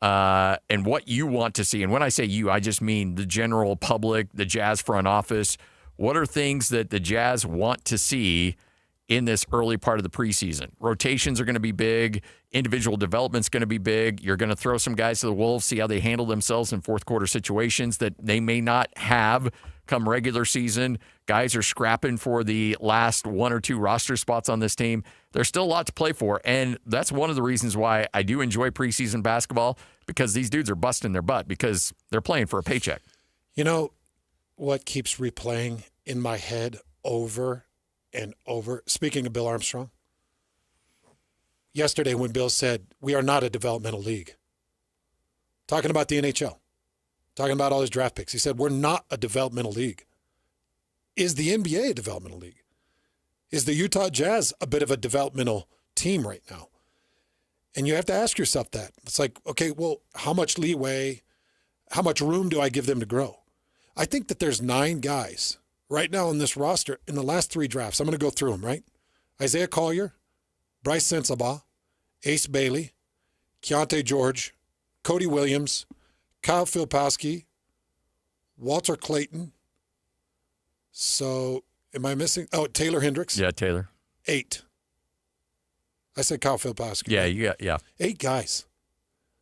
And what you want to see. And when I say you, I just mean the general public, the Jazz front office. What are things that the Jazz want to see in this early part of the preseason? Rotations are going to be big. Individual development's going to be big. You're going to throw some guys to the wolves, see how they handle themselves in fourth quarter situations that they may not have come regular season. Guys are scrapping for the last one or two roster spots on this team. There's still a lot to play for, and that's one of the reasons why I do enjoy preseason basketball, because these dudes are busting their butt because they're playing for a paycheck. You know what keeps replaying in my head over and over? Speaking of Bill Armstrong, yesterday when Bill said, we are not a developmental league, talking about the NHL, talking about all his draft picks, he said, we're not a developmental league. Is the NBA a developmental league? Is the Utah Jazz a bit of a developmental team right now? And you have to ask yourself that. It's like, okay, well, how much leeway, how much room do I give them to grow? I think that there's 9 guys right now on this roster in the last 3 drafts. I'm going to go through them, right? Isaiah Collier, Bryce Sensabaugh, Ace Bailey, Keontae George, Cody Williams, Kyle Filipowski, Walter Clayton. So am I missing? Oh, Taylor Hendricks. Yeah, Taylor. 8. I said Kyle Filipowski. Yeah, right? yeah. 8 guys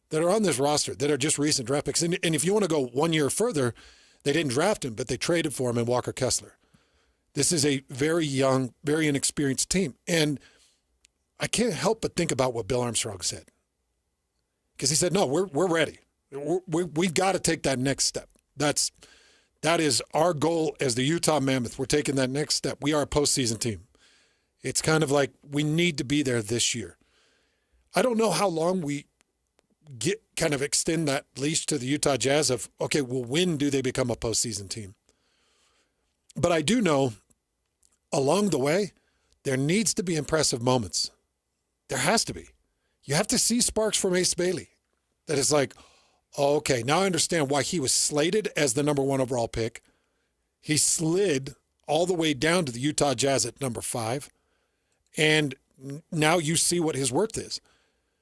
that are on this roster that are just recent draft picks. And if you want to go 1 year further, they didn't draft him, but they traded for him in Walker Kessler. This is a very young, very inexperienced team. And I can't help but think about what Bill Armstrong said. Because he said, no, we're ready. We've got to take that next step. That is our goal as the Utah Mammoth. We're taking that next step. We are a postseason team. It's kind of like we need to be there this year. I don't know how long we extend that leash to the Utah Jazz of, okay, well, when do they become a postseason team? But I do know along the way, there needs to be impressive moments. There has to be. You have to see sparks from Ace Bailey. That is like, oh, okay, now I understand why he was slated as the number 1 overall pick. He slid all the way down to the Utah Jazz at number 5. And now you see what his worth is.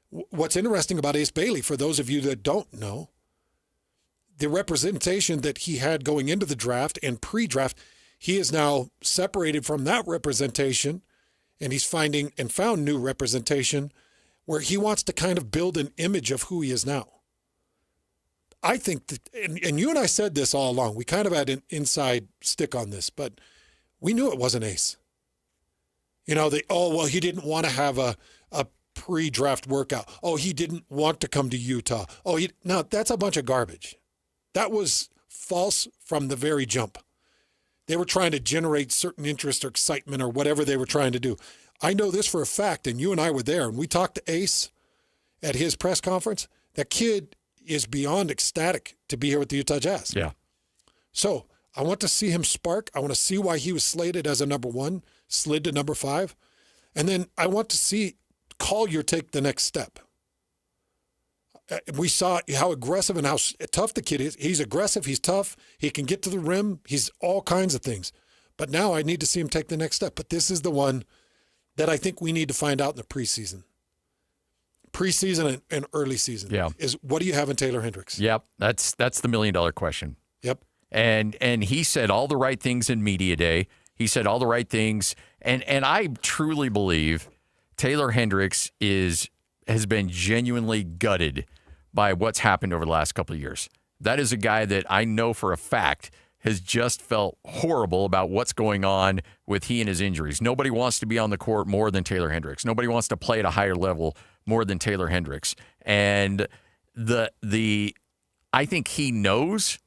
What's interesting about Ace Bailey, for those of you that don't know, the representation that he had going into the draft and pre-draft, he is now separated from that representation, and he's finding and found new representation where he wants to kind of build an image of who he is now. I think that, and you and I said this all along, we kind of had an inside stick on this, but we knew it wasn't Ace. You know, he didn't want to have a pre-draft workout. Oh, he didn't want to come to Utah. No, that's a bunch of garbage. That was false from the very jump. They were trying to generate certain interest or excitement or whatever they were trying to do. I know this for a fact, and you and I were there, and we talked to Ace at his press conference. That kid is beyond ecstatic to be here with the Utah Jazz. Yeah. So I want to see him spark. I want to see why he was slated as a number 1, slid to number 5. And then I want to see Collier take the next step. We saw how aggressive and how tough the kid is. He's aggressive. He's tough. He can get to the rim. He's all kinds of things. But now I need to see him take the next step. But this is the one that I think we need to find out in the preseason. Preseason and early season. Yeah. Is what do you have in Taylor Hendricks? Yep. That's the $1 million question. Yep. And he said all the right things in media day. He said all the right things. And I truly believe Taylor Hendricks has been genuinely gutted by what's happened over the last couple of years. That is a guy that I know for a fact has just felt horrible about what's going on with he and his injuries. Nobody wants to be on the court more than Taylor Hendricks. Nobody wants to play at a higher level more than Taylor Hendricks. And I think he knows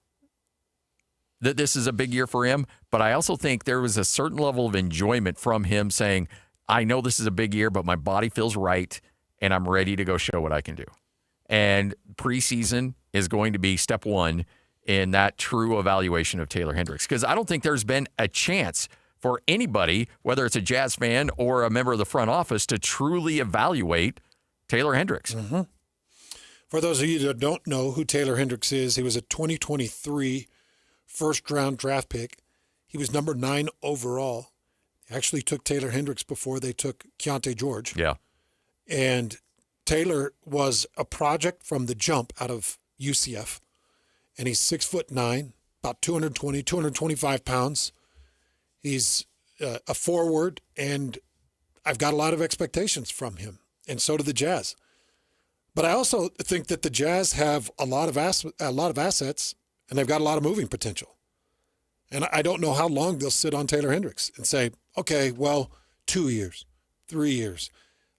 that this is a big year for him, but I also think there was a certain level of enjoyment from him saying, I know this is a big year, but my body feels right, and I'm ready to go show what I can do. And preseason is going to be step 1 in that true evaluation of Taylor Hendricks, because I don't think there's been a chance for anybody, whether it's a Jazz fan or a member of the front office, to truly evaluate Taylor Hendricks. Mm-hmm. For those of you that don't know who Taylor Hendricks is, he was a 2023 first-round draft pick. He was number 9 overall. They actually took Taylor Hendricks before they took Keontae George. Yeah. And Taylor was a project from the jump out of UCF. And he's 6'9", about 220, 225 pounds. He's a forward, and I've got a lot of expectations from him, and so do the Jazz. But I also think that the Jazz have a lot of assets, and they've got a lot of moving potential. And I don't know how long they'll sit on Taylor Hendricks and say, okay, well, 2 years, 3 years.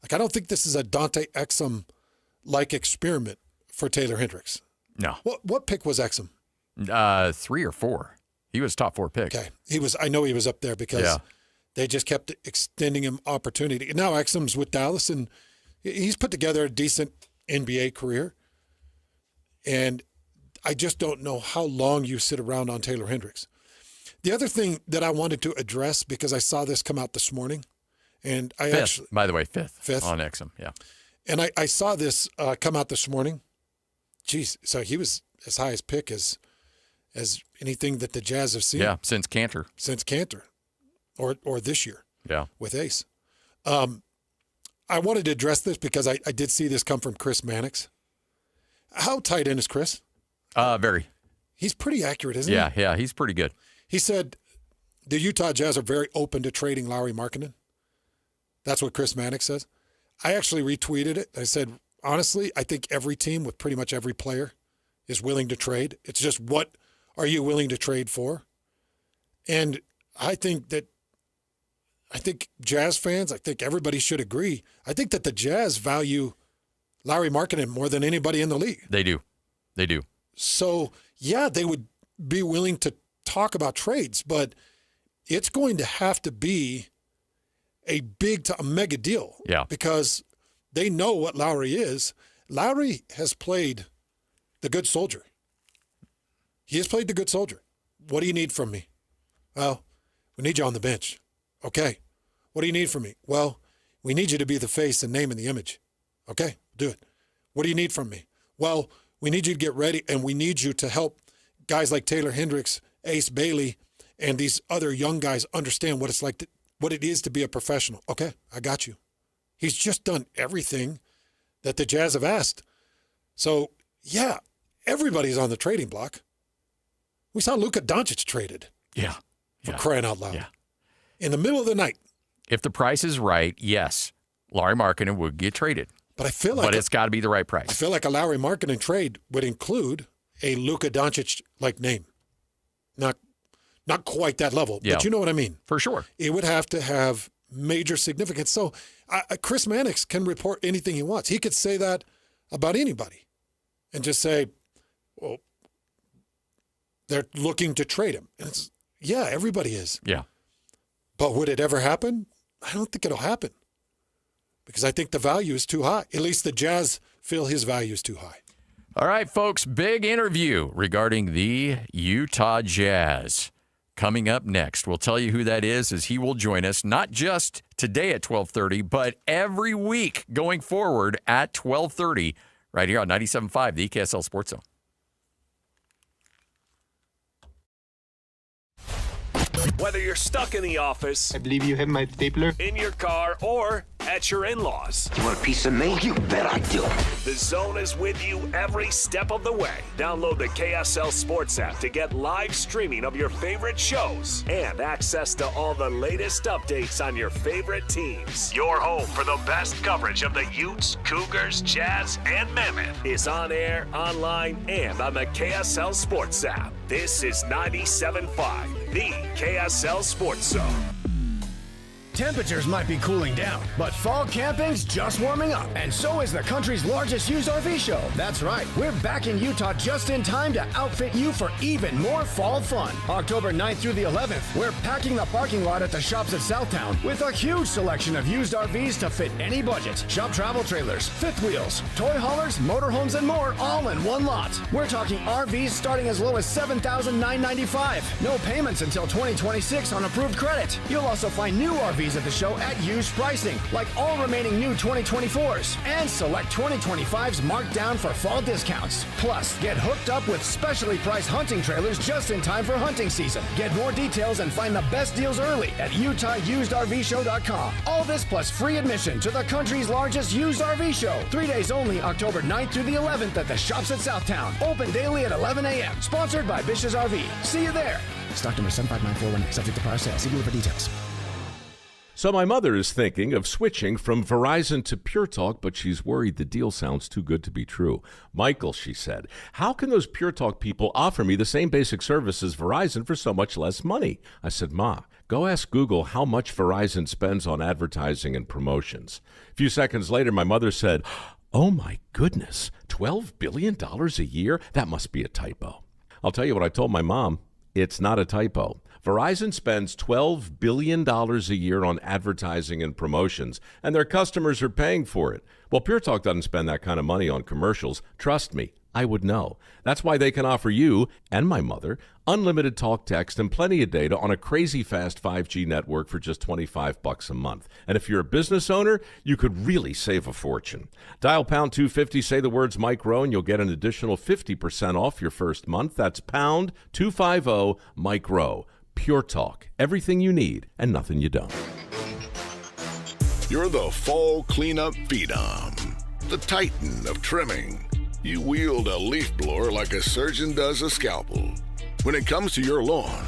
Like, I don't think this is a Dante Exum-like experiment for Taylor Hendricks. No. What pick was Exum? 3 or 4. He was top 4 pick. Okay. I know he was up there because they just kept extending him opportunity. Now Exum's with Dallas, and he's put together a decent NBA career. And I just don't know how long you sit around on Taylor Hendricks. The other thing that I wanted to address, because I saw this come out this morning, and I fifth, by the way, fifth on Exum, yeah. And I saw this come out this morning. Geez, so he was as high as pick as anything that the Jazz have seen. Yeah, since Cantor. Or this year. Yeah. With Ace. I wanted to address this because I did see this come from Chris Mannix. How tight end is Chris? Very. He's pretty accurate, isn't he? Yeah, he's pretty good. He said the Utah Jazz are very open to trading Lauri Markkanen. That's what Chris Mannix says. I actually retweeted it. I said, honestly, I think every team with pretty much every player is willing to trade. It's just, what are you willing to trade for? And I think Jazz fans, I think everybody should agree. I think that the Jazz value Lauri Markkanen more than anybody in the league. They do. So, yeah, they would be willing to talk about trades, but it's going to have to be a mega deal. Yeah. Because they know what Lauri is. Lauri has played the good soldier. He has played the good soldier. What do you need from me? Well, we need you on the bench. Okay. What do you need from me? Well, we need you to be the face and name and the image. Okay. Do it. What do you need from me? Well, we need you to get ready, and we need you to help guys like Taylor Hendricks, Ace Bailey, and these other young guys understand what it's like, what it is to be a professional. Okay, I got you. He's just done everything that the Jazz have asked. So, yeah, everybody's on the trading block. We saw Luka Doncic traded. Yeah. For crying out loud. Yeah. In the middle of the night. If the price is right, yes, Lauri Markkanen would get traded. But I feel like it's got to be the right price. I feel like a Lauri Markkanen trade would include a Luka Doncic-like name. Not quite that level, but you know what I mean. For sure. It would have to have major significance. So Chris Mannix can report anything he wants. He could say that about anybody and just say, well, they're looking to trade him. And it's, yeah, everybody is. Yeah. But would it ever happen? I don't think it'll happen because I think the value is too high. At least the Jazz feel his value is too high. All right, folks, big interview regarding the Utah Jazz. Coming up next, we'll tell you who that is as he will join us, not just today at 12:30, but every week going forward at 12:30 right here on 97.5, the KSL Sports Zone. Whether you're stuck in the office, I believe you have my stapler, in your car, or at your in-laws. You want a piece of me? You bet I do. The Zone is with you every step of the way. Download the KSL Sports app to get live streaming of your favorite shows and access to all the latest updates on your favorite teams. Your home for the best coverage of the Utes, Cougars, Jazz, and Mammoth is on air, online, and on the KSL Sports app. This is 97.5, the KSL Sports Zone. Temperatures might be cooling down, but fall camping's just warming up, and so is the country's largest used RV show. That's right, we're back in Utah just in time to outfit you for even more fall fun. October 9th through the 11th, we're packing the parking lot at the shops at Southtown with a huge selection of used RVs to fit any budget. Shop travel trailers, fifth wheels, toy haulers, motorhomes, and more, all in one lot. We're talking RVs starting as low as $7,995. No payments until 2026 on approved credit. You'll also find new RVs at the show at used pricing, like all remaining new 2024s, and select 2025s marked down for fall discounts. Plus, get hooked up with specially priced hunting trailers just in time for hunting season. Get more details and find the best deals early at UtahUsedRVShow.com. All this plus free admission to the country's largest used RV show. 3 days only, October 9th through the 11th at the shops at Southtown. Open daily at 11 a.m. Sponsored by Bish's RV. See you there. Stock number 75941, subject to prior sale. See dealer for details. So my mother is thinking of switching from Verizon to Pure Talk, but she's worried the deal sounds too good to be true. Michael, she said, how can those Pure Talk people offer me the same basic service as Verizon for so much less money? I said, Ma, go ask Google how much Verizon spends on advertising and promotions. A few seconds later, my mother said, oh my goodness, $12 billion a year? That must be a typo. I'll tell you what I told my mom. It's not a typo. Verizon spends $12 billion a year on advertising and promotions, and their customers are paying for it. Well, Pure Talk doesn't spend that kind of money on commercials. Trust me, I would know. That's why they can offer you and my mother unlimited talk, text, and plenty of data on a crazy fast 5G network for just $25 a month. And if you're a business owner, you could really save a fortune. Dial pound 250, say the words Mike Rowe, and you'll get an additional 50% off your first month. That's pound 250 Mike Rowe. Pure Talk. Everything you need and nothing you don't. You're the fall cleanup phenom, the titan of trimming. You wield a leaf blower like a surgeon does a scalpel. When it comes to your lawn,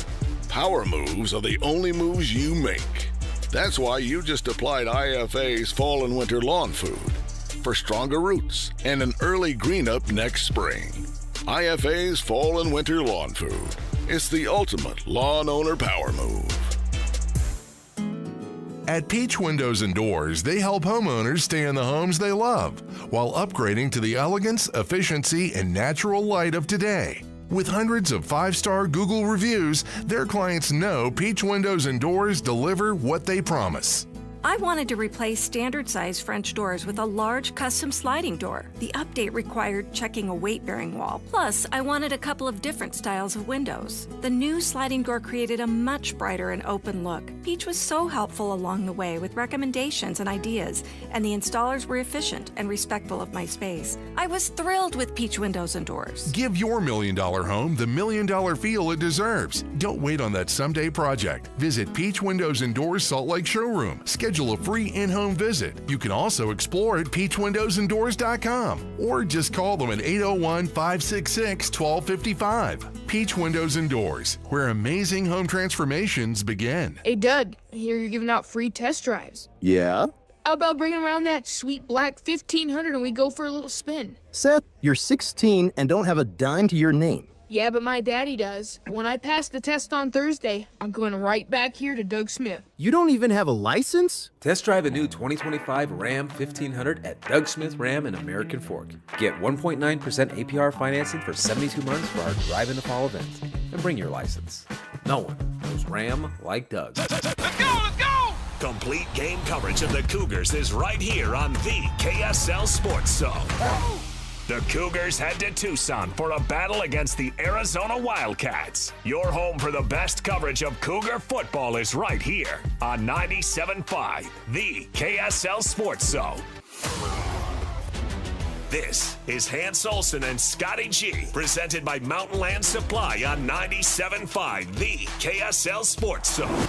power moves are the only moves you make. That's why you just applied IFA's Fall and Winter Lawn Food for stronger roots and an early green up next spring. IFA's Fall and Winter Lawn Food. It's the ultimate lawn owner power move. At Peach Windows and Doors, they help homeowners stay in the homes they love while upgrading to the elegance, efficiency, and natural light of today. With hundreds of 5-star Google reviews, their clients know Peach Windows and Doors deliver what they promise. I wanted to replace standard-sized French doors with a large custom sliding door. The update required checking a weight-bearing wall. Plus, I wanted a couple of different styles of windows. The new sliding door created a much brighter and open look. Peach was so helpful along the way with recommendations and ideas, and the installers were efficient and respectful of my space. I was thrilled with Peach Windows and Doors. Give your $1 million home the $1 million feel it deserves. Don't wait on that someday project. Visit Peach Windows and Doors Salt Lake Showroom. Schedule a free in-home visit. You can also explore at peachwindowsanddoors.com or just call them at 801-566-1255. Peach Windows and Doors, where amazing home transformations begin. Hey, Doug, I hear you're giving out free test drives. Yeah? How about bringing around that sweet black 1500 and we go for a little spin? Seth, you're 16 and don't have a dime to your name. Yeah, but my daddy does. When I pass the test on Thursday, I'm going right back here to Doug Smith. You don't even have a license? Test drive a new 2025 Ram 1500 at Doug Smith Ram in American Fork. Get 1.9% APR financing for 72 months for our Drive in the Fall event. And bring your license. No one knows Ram like Doug. Let's go! Complete game coverage of the Cougars is right here on the KSL Sports Zone. The Cougars head to Tucson for a battle against the Arizona Wildcats. Your home for the best coverage of Cougar football is right here on 97.5, the KSL Sports Zone. This is Hans Olsen and Scotty G, presented by Mountain Land Supply on 97.5, the KSL Sports Zone. Woo!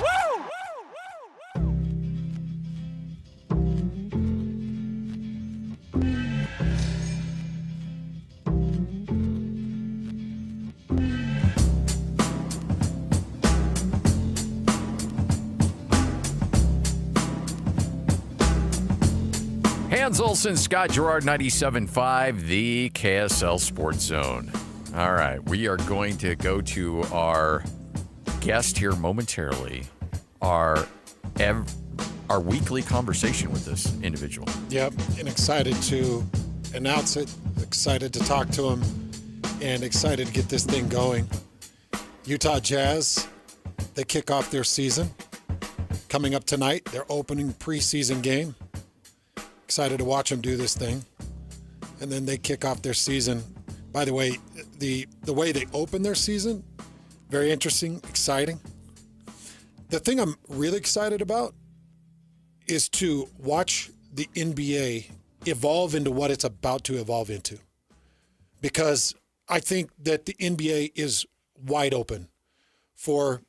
Hans Olsen, Scott Gerard, 97.5, the KSL Sports Zone. All right, we are going to go to our guest here momentarily, our weekly conversation with this individual. Yep, and excited to announce it, excited to talk to him, and excited to get this thing going. Utah Jazz, they kick off their season. Coming up tonight, their opening preseason game. Excited to watch them do this thing. And then they kick off their season. By the way, the way they open their season, very interesting, exciting. The thing I'm really excited about is to watch the NBA evolve into what it's about to evolve into. Because I think that the NBA is wide open for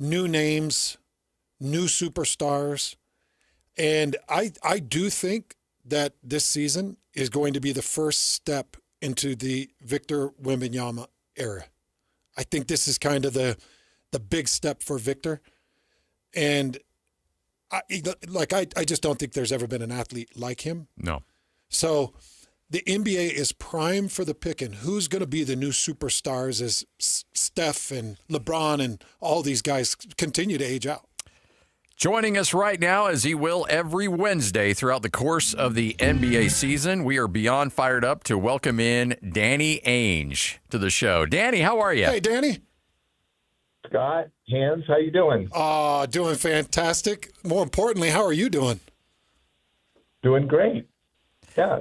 new names, new superstars. And I do think that this season is going to be the first step into the Victor Wembanyama era. I think this is kind of the big step for Victor. And I just don't think there's ever been an athlete like him. No. So the NBA is prime for the picking. Who's going to be the new superstars as Steph and LeBron and all these guys continue to age out? Joining us right now, as he will every Wednesday throughout the course of the NBA season, we are beyond fired up to welcome in Danny Ainge to the show. Danny, how are you? Hey, Danny. Scott, Hans, how you doing? Doing fantastic. More importantly, how are you doing? Doing great. Yeah.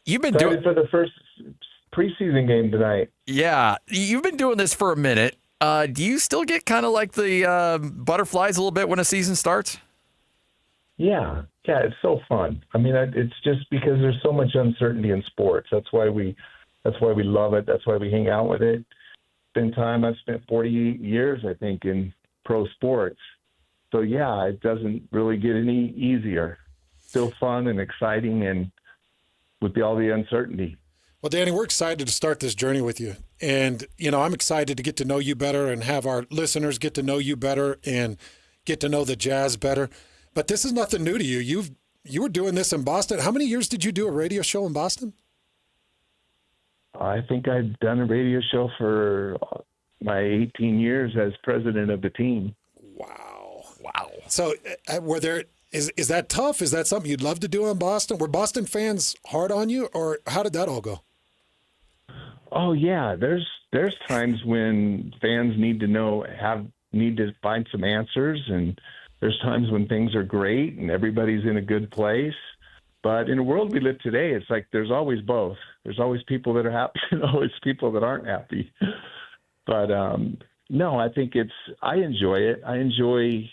You've been excited for the first preseason game tonight. Yeah, you've been doing this for a minute. Do you still get kind of like the butterflies a little bit when a season starts? Yeah, it's so fun. I mean, it's just because there's so much uncertainty in sports. That's why we love it. That's why we hang out with it. I've spent 48 years, I think, in pro sports. So yeah, it doesn't really get any easier. Still fun and exciting, and with all the uncertainty. Well, Danny, we're excited to start this journey with you. And, I'm excited to get to know you better and have our listeners get to know you better and get to know the Jazz better. But this is nothing new to you. You were doing this in Boston. How many years did you do a radio show in Boston? I think I've done a radio show for my 18 years as president of the team. Wow. So is that tough? Is that something you'd love to do in Boston? Were Boston fans hard on you, or how did that all go? Oh yeah, there's times when fans need to find some answers, and There's times when things are great and everybody's in a good place. But in the world we live today, it's like there's always both. There's always people that are happy and always people that aren't happy. But no, I think I enjoy it. I enjoy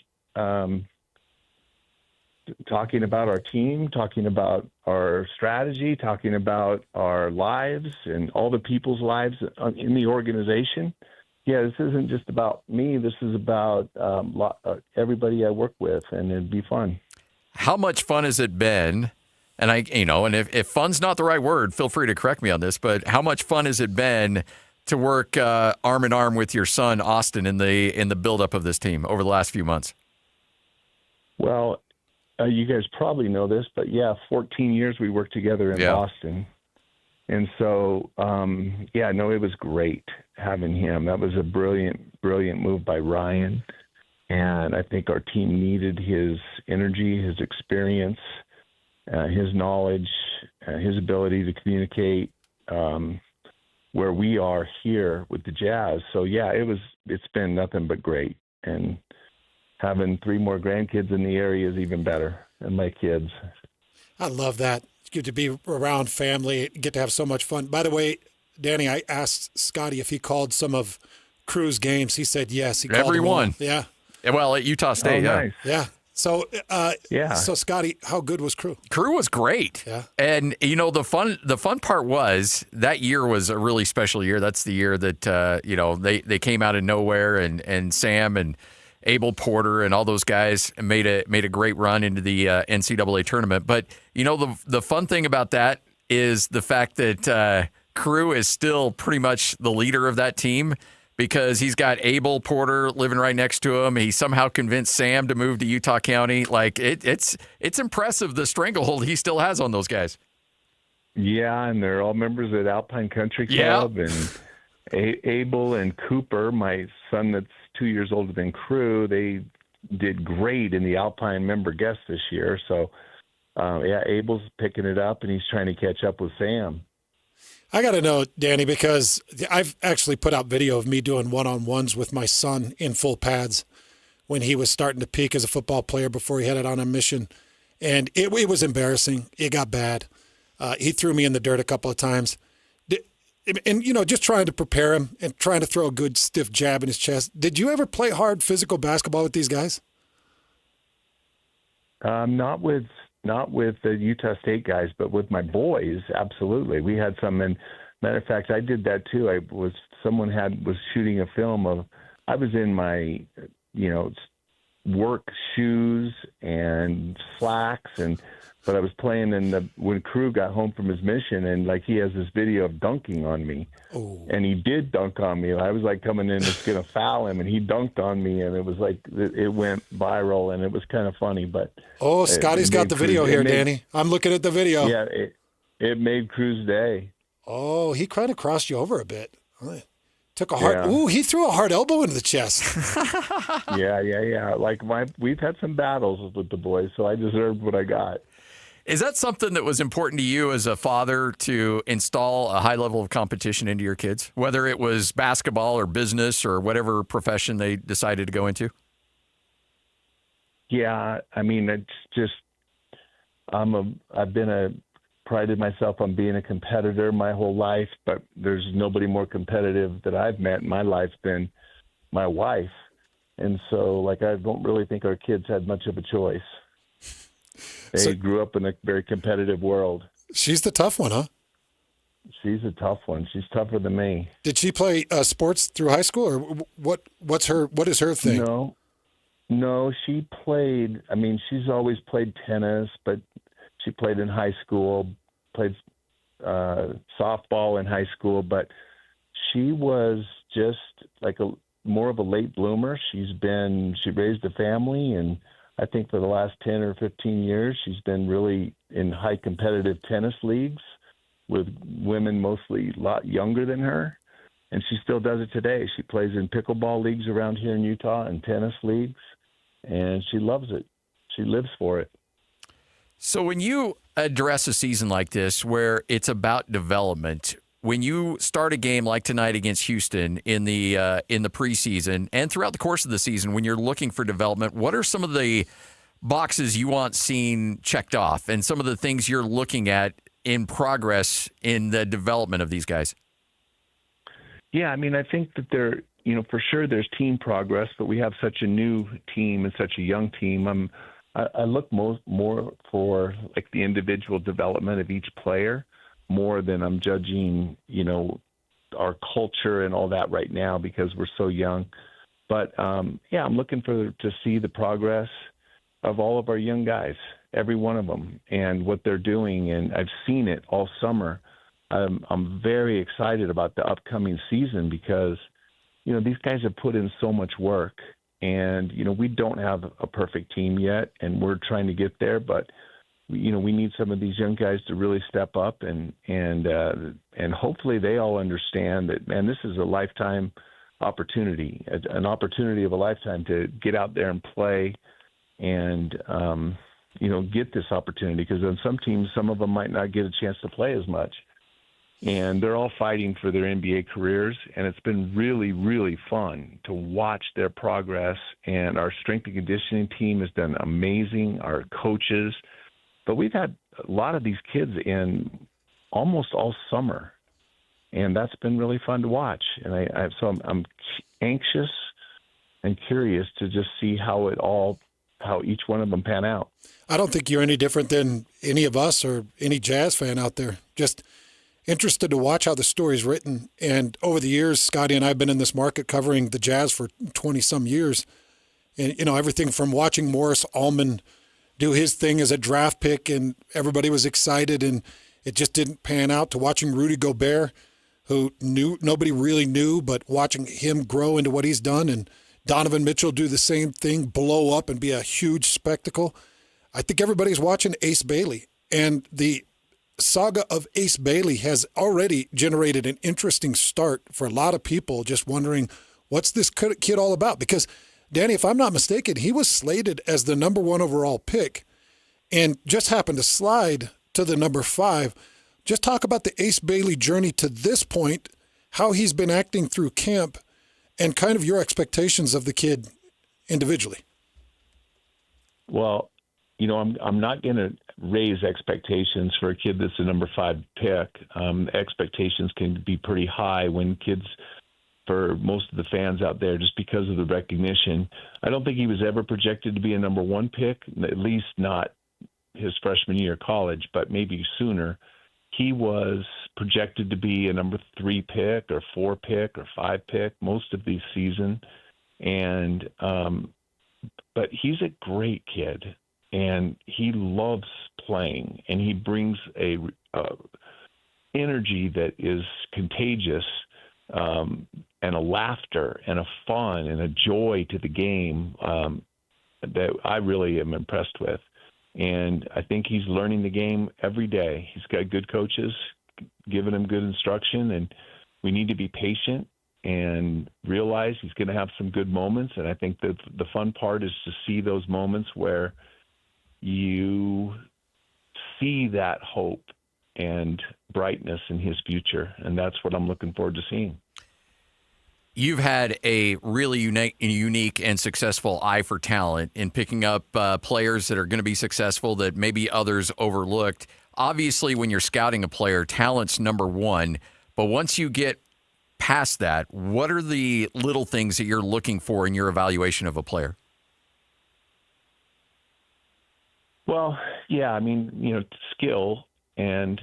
talking about our team, talking about our strategy, talking about our lives and all the people's lives in the organization. Yeah, this isn't just about me. This is about everybody I work with, and it'd be fun. How much fun has it been? And if fun's not the right word, feel free to correct me on this, but how much fun has it been to work arm in arm with your son, Austin, in the buildup of this team over the last few months? Well, you guys probably know this, but 14 years we worked together in Boston. And so, it was great having him. That was a brilliant, brilliant move by Ryan. And I think our team needed his energy, his experience, his knowledge, his ability to communicate where we are here with the Jazz. So, it's been nothing but great. And having 3 more grandkids in the area is even better than my kids. I love that. It's good to be around family, get to have so much fun. By the way, Danny, I asked Scotty if he called some of Crew's games. He said yes. He called everyone. Yeah. Well, at Utah State, nice. Yeah. So, So Scotty, how good was Crew? Crew was great. Yeah. And the fun part was that year was a really special year. That's the year that they came out of nowhere, and Sam and Abel Porter and all those guys made a great run into the NCAA tournament. But the fun thing about that is the fact that Crew is still pretty much the leader of that team, because he's got Abel Porter living right next to him. He somehow convinced Sam to move to Utah County. Like it's impressive the stranglehold he still has on those guys. Yeah, and they're all members of the Alpine Country Club. And Abel and Cooper, my son that's 2 years older than Crew, they did great in the Alpine member guest this year. So, Abel's picking it up, and he's trying to catch up with Sam. I got to know, Danny, because I've actually put out video of me doing one-on-ones with my son in full pads when he was starting to peak as a football player before he headed on a mission. And it was embarrassing. It got bad. He threw me in the dirt a couple of times. And, just trying to prepare him and trying to throw a good stiff jab in his chest. Did you ever play hard physical basketball with these guys? Not with the Utah State guys, but with my boys, absolutely. We had some, and matter of fact, I did that too. Someone was shooting a film of, I was in my, work shoes and slacks, but I was playing when Crew got home from his mission, and he has this video of dunking on me. Oh. And he did dunk on me. I was coming in, just going to foul him, and he dunked on me, and it was it went viral, and it was kind of funny. But Scotty's got the video here, Danny. I'm looking at the video. Yeah, it made Crew's day. Oh, he kind of crossed you over a bit. Took a hard. Yeah. Ooh, he threw a hard elbow into the chest. Yeah. We've had some battles with the boys, so I deserved what I got. Is that something that was important to you as a father, to install a high level of competition into your kids, whether it was basketball or business or whatever profession they decided to go into? Yeah, I mean, it's just I've prided myself on being a competitor my whole life, but there's nobody more competitive that I've met in my life than my wife. And so, I don't really think our kids had much of a choice. They grew up in a very competitive world. She's the tough one, huh? She's a tough one. She's tougher than me. Did she play sports through high school, or what is her thing? No, she played. I mean, she's always played tennis, but she played in high school, played softball in high school, but she was just more of a late bloomer. She raised a family, and I think for the last 10 or 15 years, she's been really in high competitive tennis leagues with women mostly a lot younger than her. And she still does it today. She plays in pickleball leagues around here in Utah and tennis leagues, and she loves it. She lives for it. So when you address a season like this where it's about development, when you start a game like tonight against Houston in the preseason and throughout the course of the season, when you're looking for development, what are some of the boxes you want seen checked off and some of the things you're looking at in progress in the development of these guys? Yeah, I mean, I think that for sure there's team progress, but we have such a new team and such a young team. I look more for like the individual development of each player more than I'm judging, our culture and all that right now because we're so young. But I'm looking to see the progress of all of our young guys, every one of them, and what they're doing. And I've seen it all summer. I'm very excited about the upcoming season because, these guys have put in so much work. And, we don't have a perfect team yet, and we're trying to get there. But, we need some of these young guys to really step up, and hopefully they all understand that, man, this is a lifetime opportunity, an opportunity of a lifetime to get out there and play and, get this opportunity. Because on some teams, some of them might not get a chance to play as much. And they're all fighting for their NBA careers, and it's been really, really fun to watch their progress. And our strength and conditioning team has done amazing, our coaches. But we've had a lot of these kids in almost all summer, and that's been really fun to watch. And I'm anxious and curious to just see how each one of them pan out. I don't think you're any different than any of us or any Jazz fan out there. Just interested to watch how the story's written. And over the years, Scotty and I have been in this market covering the Jazz for 20-some years. And, everything from watching Morris Allman do his thing as a draft pick and everybody was excited and it just didn't pan out, to watching Rudy Gobert, who nobody really knew, but watching him grow into what he's done, and Donovan Mitchell do the same thing, blow up and be a huge spectacle. I think everybody's watching Ace Bailey, and the saga of Ace Bailey has already generated an interesting start for a lot of people just wondering, what's this kid all about? Because, Danny, if I'm not mistaken, he was slated as the number 1 overall pick and just happened to slide to the number 5. Just talk about the Ace Bailey journey to this point, how he's been acting through camp, and kind of your expectations of the kid individually. Well, I'm not going to raise expectations for a kid that's a number 5 pick. Expectations can be pretty high when kids, for most of the fans out there, just because of the recognition. I don't think he was ever projected to be a number 1 pick, at least not his freshman year of college, but maybe sooner. He was projected to be a number 3 pick or 4 pick or 5 pick most of the season. And, but he's a great kid. And he loves playing, and he brings a energy that is contagious, and a laughter and a fun and a joy to the game that I really am impressed with. And I think he's learning the game every day. He's got good coaches giving him good instruction, and we need to be patient and realize he's going to have some good moments. And I think that the fun part is to see those moments where you see that hope and brightness in his future. And that's what I'm looking forward to seeing. You've had a really unique and successful eye for talent in picking up players that are going to be successful that maybe others overlooked. Obviously, when you're scouting a player, talent's number 1. But once you get past that, what are the little things that you're looking for in your evaluation of a player? Well, yeah, I mean, skill and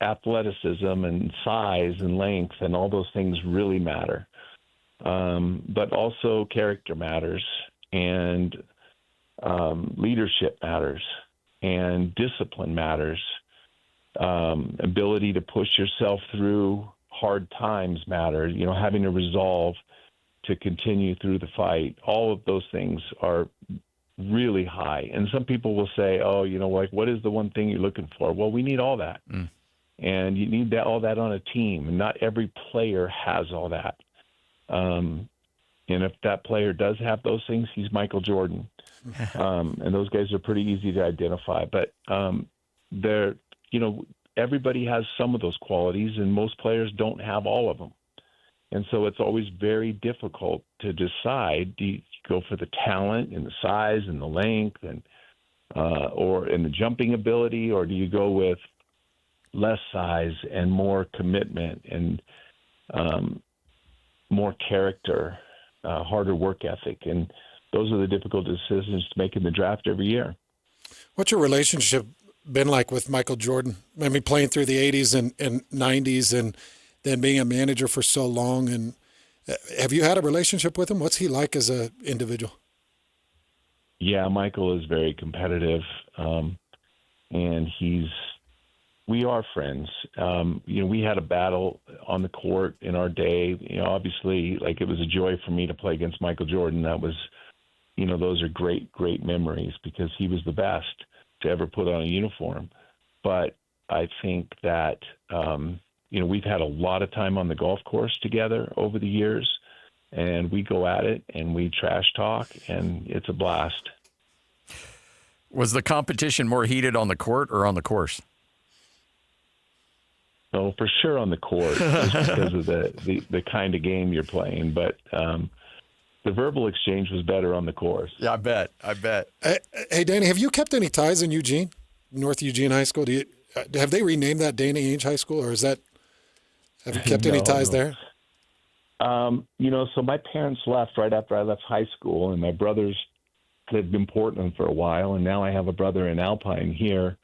athleticism and size and length and all those things really matter. But also character matters, and leadership matters, and discipline matters. Ability to push yourself through hard times matter. Having a resolve to continue through the fight. All of those things are really high. And some people will say, oh, what is the one thing you're looking for? Well, we need all that. And you need all that on a team. And not every player has all that. And if that player does have those things, he's Michael Jordan. And those guys are pretty easy to identify. But they're, everybody has some of those qualities, and most players don't have all of them. And so it's always very difficult to decide, do you go for the talent and the size and the length and or in the jumping ability, or do you go with less size and more commitment and more character, harder work ethic? And those are the difficult decisions to make in the draft every year. What's your relationship been like with Michael Jordan? I mean, playing through the 80s and 90s and then being a manager for so long. And have you had a relationship with him? What's he like as an individual? Yeah, Michael is very competitive, and we are friends. We had a battle on the court in our day. Obviously, like, it was a joy for me to play against Michael Jordan. That was, those are great, great memories because he was the best to ever put on a uniform. But I think that, we've had a lot of time on the golf course together over the years, and we go at it and we trash talk, and it's a blast. Was the competition more heated on the court or on the course? Oh, for sure on the court, just because of the kind of game you're playing. But the verbal exchange was better on the course. Yeah, I bet. Hey, Danny, have you kept any ties in Eugene, North Eugene High School? Have they renamed that Danny Ainge High School, or have you kept any ties there? So my parents left right after I left high school, and my brothers had been in Portland for a while, and now I have a brother in Alpine here.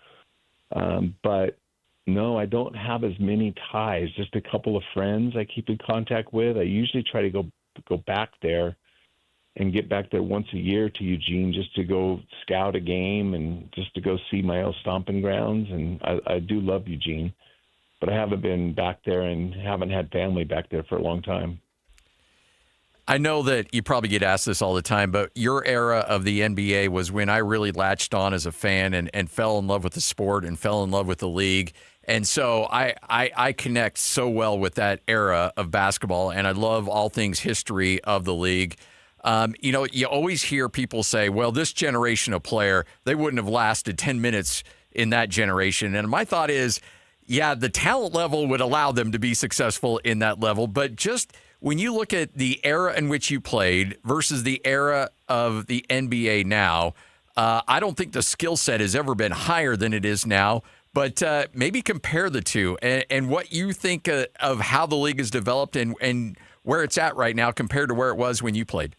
But no, I don't have as many ties. Just a couple of friends I keep in contact with. I usually try to go back there and get back there once a year to Eugene just to go scout a game and just to go see my old stomping grounds. And I do love Eugene, but I haven't been back there and haven't had family back there for a long time. I know that you probably get asked this all the time, but your era of the NBA was when I really latched on as a fan and fell in love with the sport and fell in love with the league. And so I connect so well with that era of basketball, and I love all things history of the league. You always hear people say, well, this generation of player, they wouldn't have lasted 10 minutes in that generation. And my thought is, yeah, the talent level would allow them to be successful in that level, but just when you look at the era in which you played versus the era of the NBA now, I don't think the skill set has ever been higher than it is now. But maybe compare the two and what you think of how the league has developed and where it's at right now compared to where it was when you played.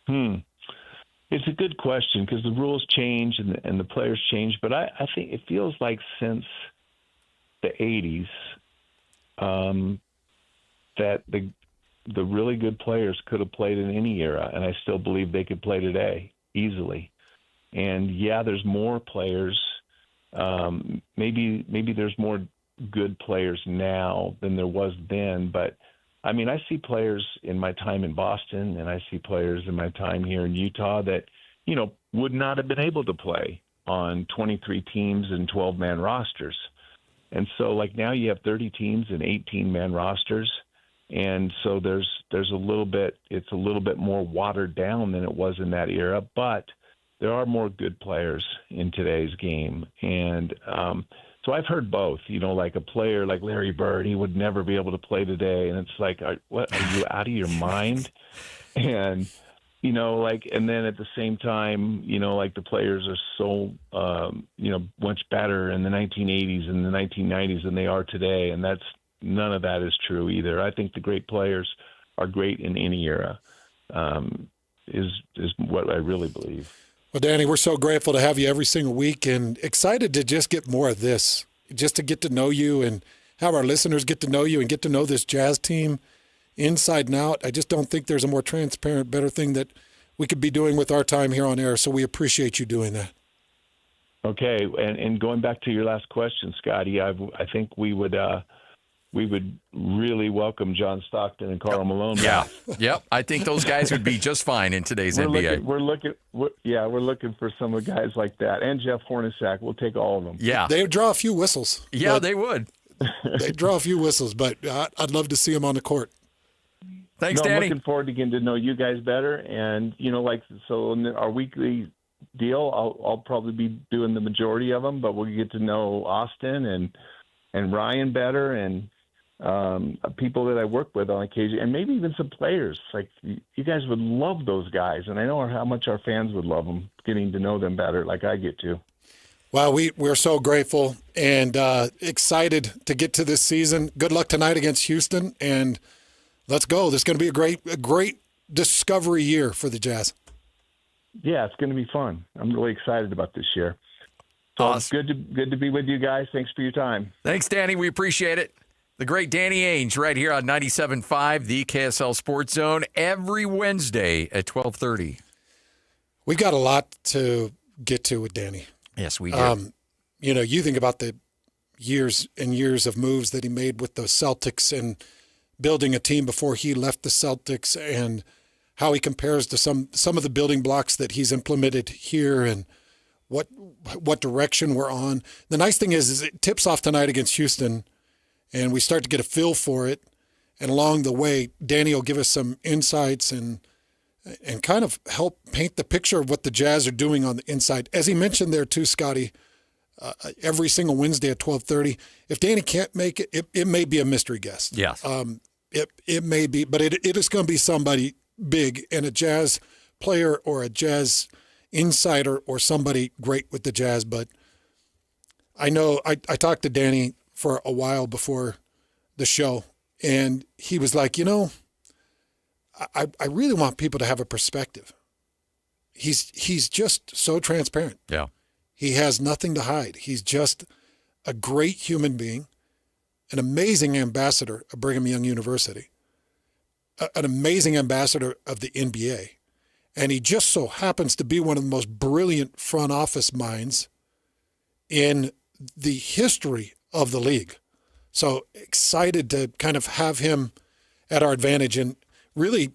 It's a good question because the rules change and the players change. But I think it feels like since the 80s that the really good players could have played in any era, and I still believe they could play today easily. And, yeah, there's more players. Maybe there's more good players now than there was then. But, I mean, I see players in my time in Boston and I see players in my time here in Utah that, would not have been able to play on 23 teams and 12-man rosters. And so, like, now you have 30 teams and 18-man rosters. And so it's a little bit more watered down than it was in that era, but there are more good players in today's game. And so I've heard both, like a player like Larry Bird, he would never be able to play today. And it's like, what, are you out of your mind? And, and then at the same time, like the players are so, much better in the 1980s and the 1990s than they are today. And none of that is true either. I think the great players are great in any era, is what I really believe. Well, Danny, we're so grateful to have you every single week and excited to just get more of this, just to get to know you and have our listeners get to know you and get to know this Jazz team inside and out. I just don't think there's a more transparent, better thing that we could be doing with our time here on air, so we appreciate you doing that. Okay, and going back to your last question, Scotty, I think we would really welcome John Stockton and Karl Malone. Yeah, yep. I think those guys would be just fine in today's NBA. We're looking for some of the guys like that, and Jeff Hornacek. We'll take all of them. Yeah, they would draw a few whistles. Yeah, they would. They'd draw a few whistles, but I'd love to see them on the court. Thanks, Danny. I'm looking forward to getting to know you guys better, and so in our weekly deal. I'll probably be doing the majority of them, but we'll get to know Austin and Ryan better, and people that I work with on occasion, and maybe even some players. Like, you guys would love those guys, and I know how much our fans would love them, getting to know them better like I get to. Well, we're so grateful and excited to get to this season. Good luck tonight against Houston, and let's go. This is going to be a great discovery year for the Jazz. Yeah, it's going to be fun. I'm really excited about this year. So Awesome. good to be with you guys. Thanks for your time. Thanks, Danny. We appreciate it. The great Danny Ainge right here on 97.5, the KSL Sports Zone, every Wednesday at 12:30. We've got a lot to get to with Danny. Yes, we do. You think about the years and years of moves that he made with the Celtics and building a team before he left the Celtics, and how he compares to some of the building blocks that he's implemented here, and what direction we're on. The nice thing is it tips off tonight against Houston, and we start to get a feel for it. And along the way, Danny will give us some insights and kind of help paint the picture of what the Jazz are doing on the inside. As he mentioned there too, Scotty, every single Wednesday at 12:30. If Danny can't make it, it may be a mystery guest. Yes. It may be, but it is going to be somebody big, and a Jazz player or a Jazz insider or somebody great with the Jazz. But I know I talked to Danny for a while before the show, and he was like, I really want people to have a perspective. He's just so transparent. Yeah. He has nothing to hide. He's just a great human being, an amazing ambassador of Brigham Young University, an amazing ambassador of the NBA. And he just so happens to be one of the most brilliant front office minds in the history of the league. So excited to kind of have him at our advantage and really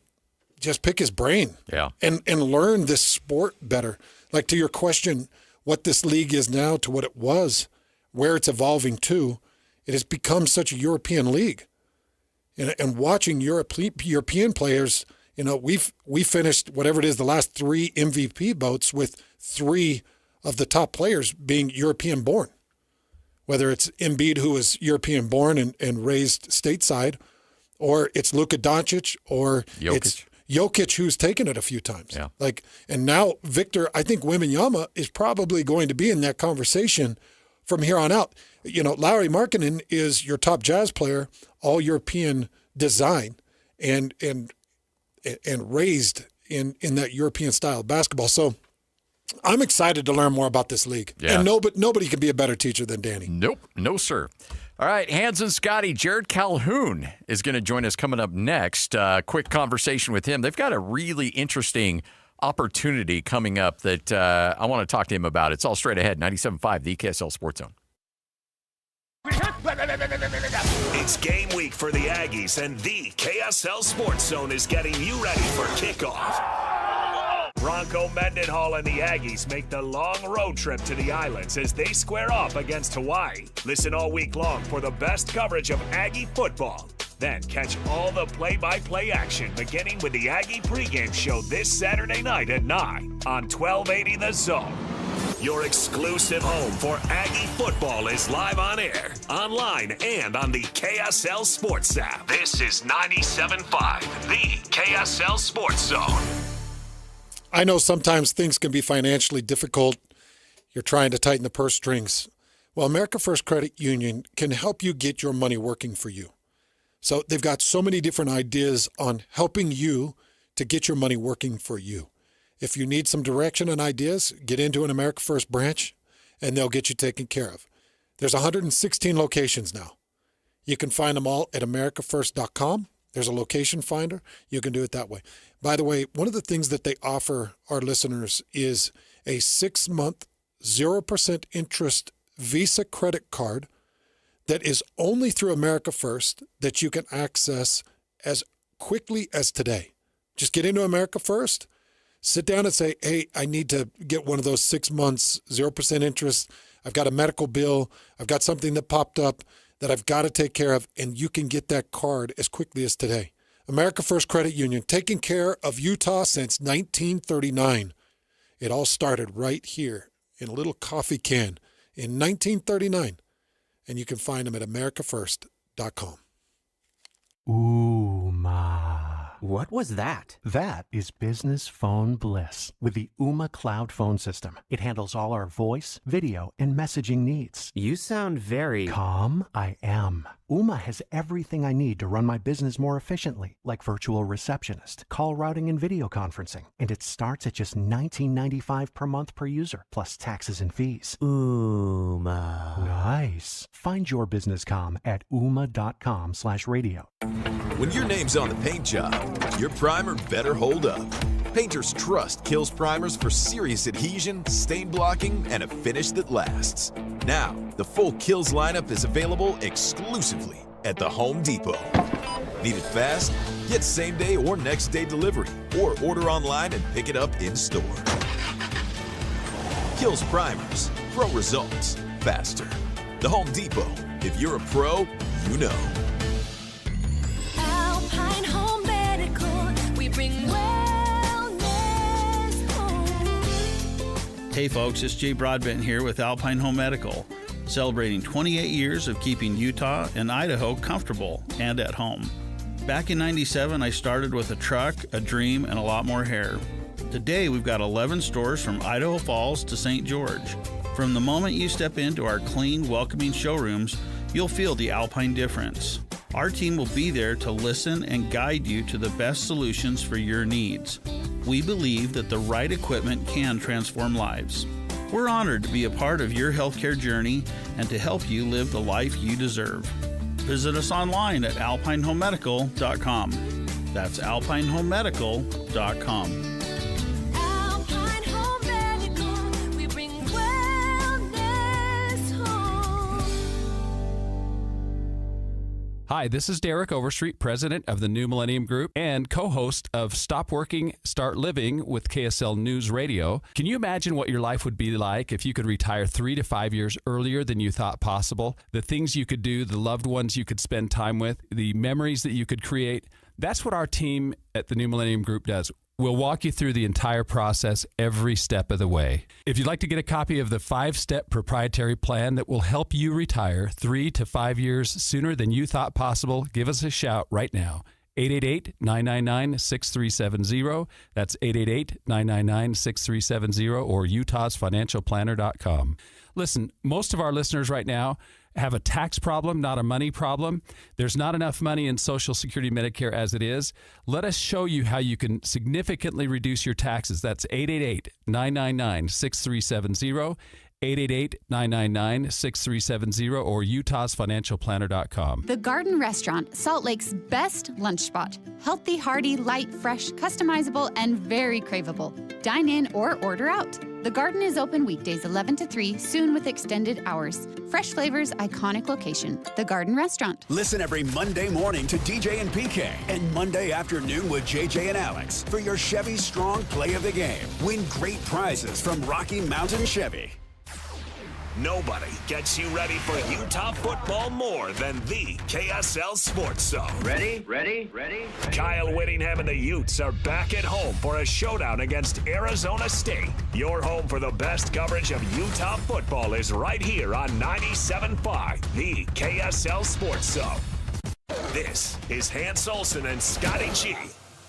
just pick his brain and learn this sport better. Like, to your question, what this league is now to what it was, where it's evolving to, it has become such a European league. And watching European players, we finished whatever it is, the last 3 MVP votes with 3 of the top players being European born. Whether it's Embiid, who is European born and raised stateside, or it's Luka Doncic, or it's Jokic, who's taken it a few times. Yeah. And now Victor, I think Wembanyama is probably going to be in that conversation from here on out. Lauri Markkanen is your top Jazz player, all European design, and raised in that European style of basketball. So I'm excited to learn more about this league. Yeah. And nobody can be a better teacher than Danny. Nope. No, sir. All right, Hans and Scotty, Jared Calhoun is going to join us coming up next. Quick conversation with him. They've got a really interesting opportunity coming up that I want to talk to him about. It's all straight ahead, 97.5, the KSL Sports Zone. It's game week for the Aggies, and the KSL Sports Zone is getting you ready for kickoff. Bronco Mendenhall and the Aggies make the long road trip to the islands as they square off against Hawaii. Listen all week long for the best coverage of Aggie football. Then catch all the play-by-play action beginning with the Aggie pregame show this Saturday night at 9 on 1280 The Zone. Your exclusive home for Aggie football is live on air, online, and on the KSL Sports app. This is 97.5, the KSL Sports Zone. I know sometimes things can be financially difficult. You're trying to tighten the purse strings. Well, America First Credit Union can help you get your money working for you. So they've got so many different ideas on helping you to get your money working for you. If you need some direction and ideas, get into an America First branch, and they'll get you taken care of. There's 116 locations now. You can find them all at americafirst.com. There's a location finder. You can do it that way. By the way, one of the things that they offer our listeners is a 6-month, 0% interest Visa credit card that is only through America First that you can access as quickly as today. Just get into America First, sit down and say, hey, I need to get one of those 6 months, 0% interest. I've got a medical bill. I've got something that popped up that I've got to take care of, and you can get that card as quickly as today. America First Credit Union, taking care of Utah since 1939. It all started right here in a little coffee can in 1939, and you can find them at americafirst.com. What was that? That is business phone bliss with the Ooma Cloud Phone System. It handles all our voice, video, and messaging needs. You sound very... Calm? I am. Ooma has everything I need to run my business more efficiently, like virtual receptionist, call routing, and video conferencing. And it starts at just $19.95 per month per user, plus taxes and fees. Ooma. Nice. Find your business calm at ooma.com/radio. When your name's on the paint job, your primer better hold up. Painters trust Kills primers for serious adhesion, stain blocking, and a finish that lasts. Now, the full Kills lineup is available exclusively at the Home Depot. Need it fast? Get same day or next day delivery, or order online and pick it up in store. Kills primers, pro results, faster. The Home Depot. If you're a pro, you know. Alpine Home Medical, we bring wellness home. Hey folks, it's Jay Broadbent here with Alpine Home Medical, celebrating 28 years of keeping Utah and Idaho comfortable and at home. Back in '97, I started with a truck, a dream, and a lot more hair. Today, we've got 11 stores from Idaho Falls to St. George. From the moment you step into our clean, welcoming showrooms, you'll feel the Alpine difference. Our team will be there to listen and guide you to the best solutions for your needs. We believe that the right equipment can transform lives. We're honored to be a part of your healthcare journey and to help you live the life you deserve. Visit us online at alpinehomemedical.com. That's alpinehomemedical.com. Alpine Home Medical, we bring wellness home. Hi, this is Derek Overstreet, president of the New Millennium Group and co-host of Stop Working, Start Living with KSL News Radio. Can you imagine what your life would be like if you could retire 3 to 5 years earlier than you thought possible? The things you could do, the loved ones you could spend time with, the memories that you could create. That's what our team at the New Millennium Group does. We'll walk you through the entire process every step of the way. If you'd like to get a copy of the 5-step proprietary plan that will help you retire 3 to 5 years sooner than you thought possible, give us a shout right now. 888-999-6370. That's 888-999-6370 or utahsfinancialplanner.com. Listen, most of our listeners right now have a tax problem, not a money problem. There's not enough money in Social Security Medicare as it is. Let us show you how you can significantly reduce your taxes. That's 888-999-6370, 888-999-6370, or utahsfinancialplanner.com. The Garden Restaurant, Salt Lake's best lunch spot. Healthy, hearty, light, fresh, customizable, and very craveable. Dine in or order out. The Garden is open weekdays 11 to 3, soon with extended hours. Fresh flavors, iconic location. The Garden Restaurant. Listen every Monday morning to DJ and PK and Monday afternoon with JJ and Alex for your Chevy Strong Play of the Game. Win great prizes from Rocky Mountain Chevy. Nobody gets you ready for Utah football more than the KSL Sports Zone. Ready? Kyle Whittingham and the Utes are back at home for a showdown against Arizona State. Your home for the best coverage of Utah football is right here on 97.5, the KSL Sports Zone. This is Hans Olsen and Scotty G,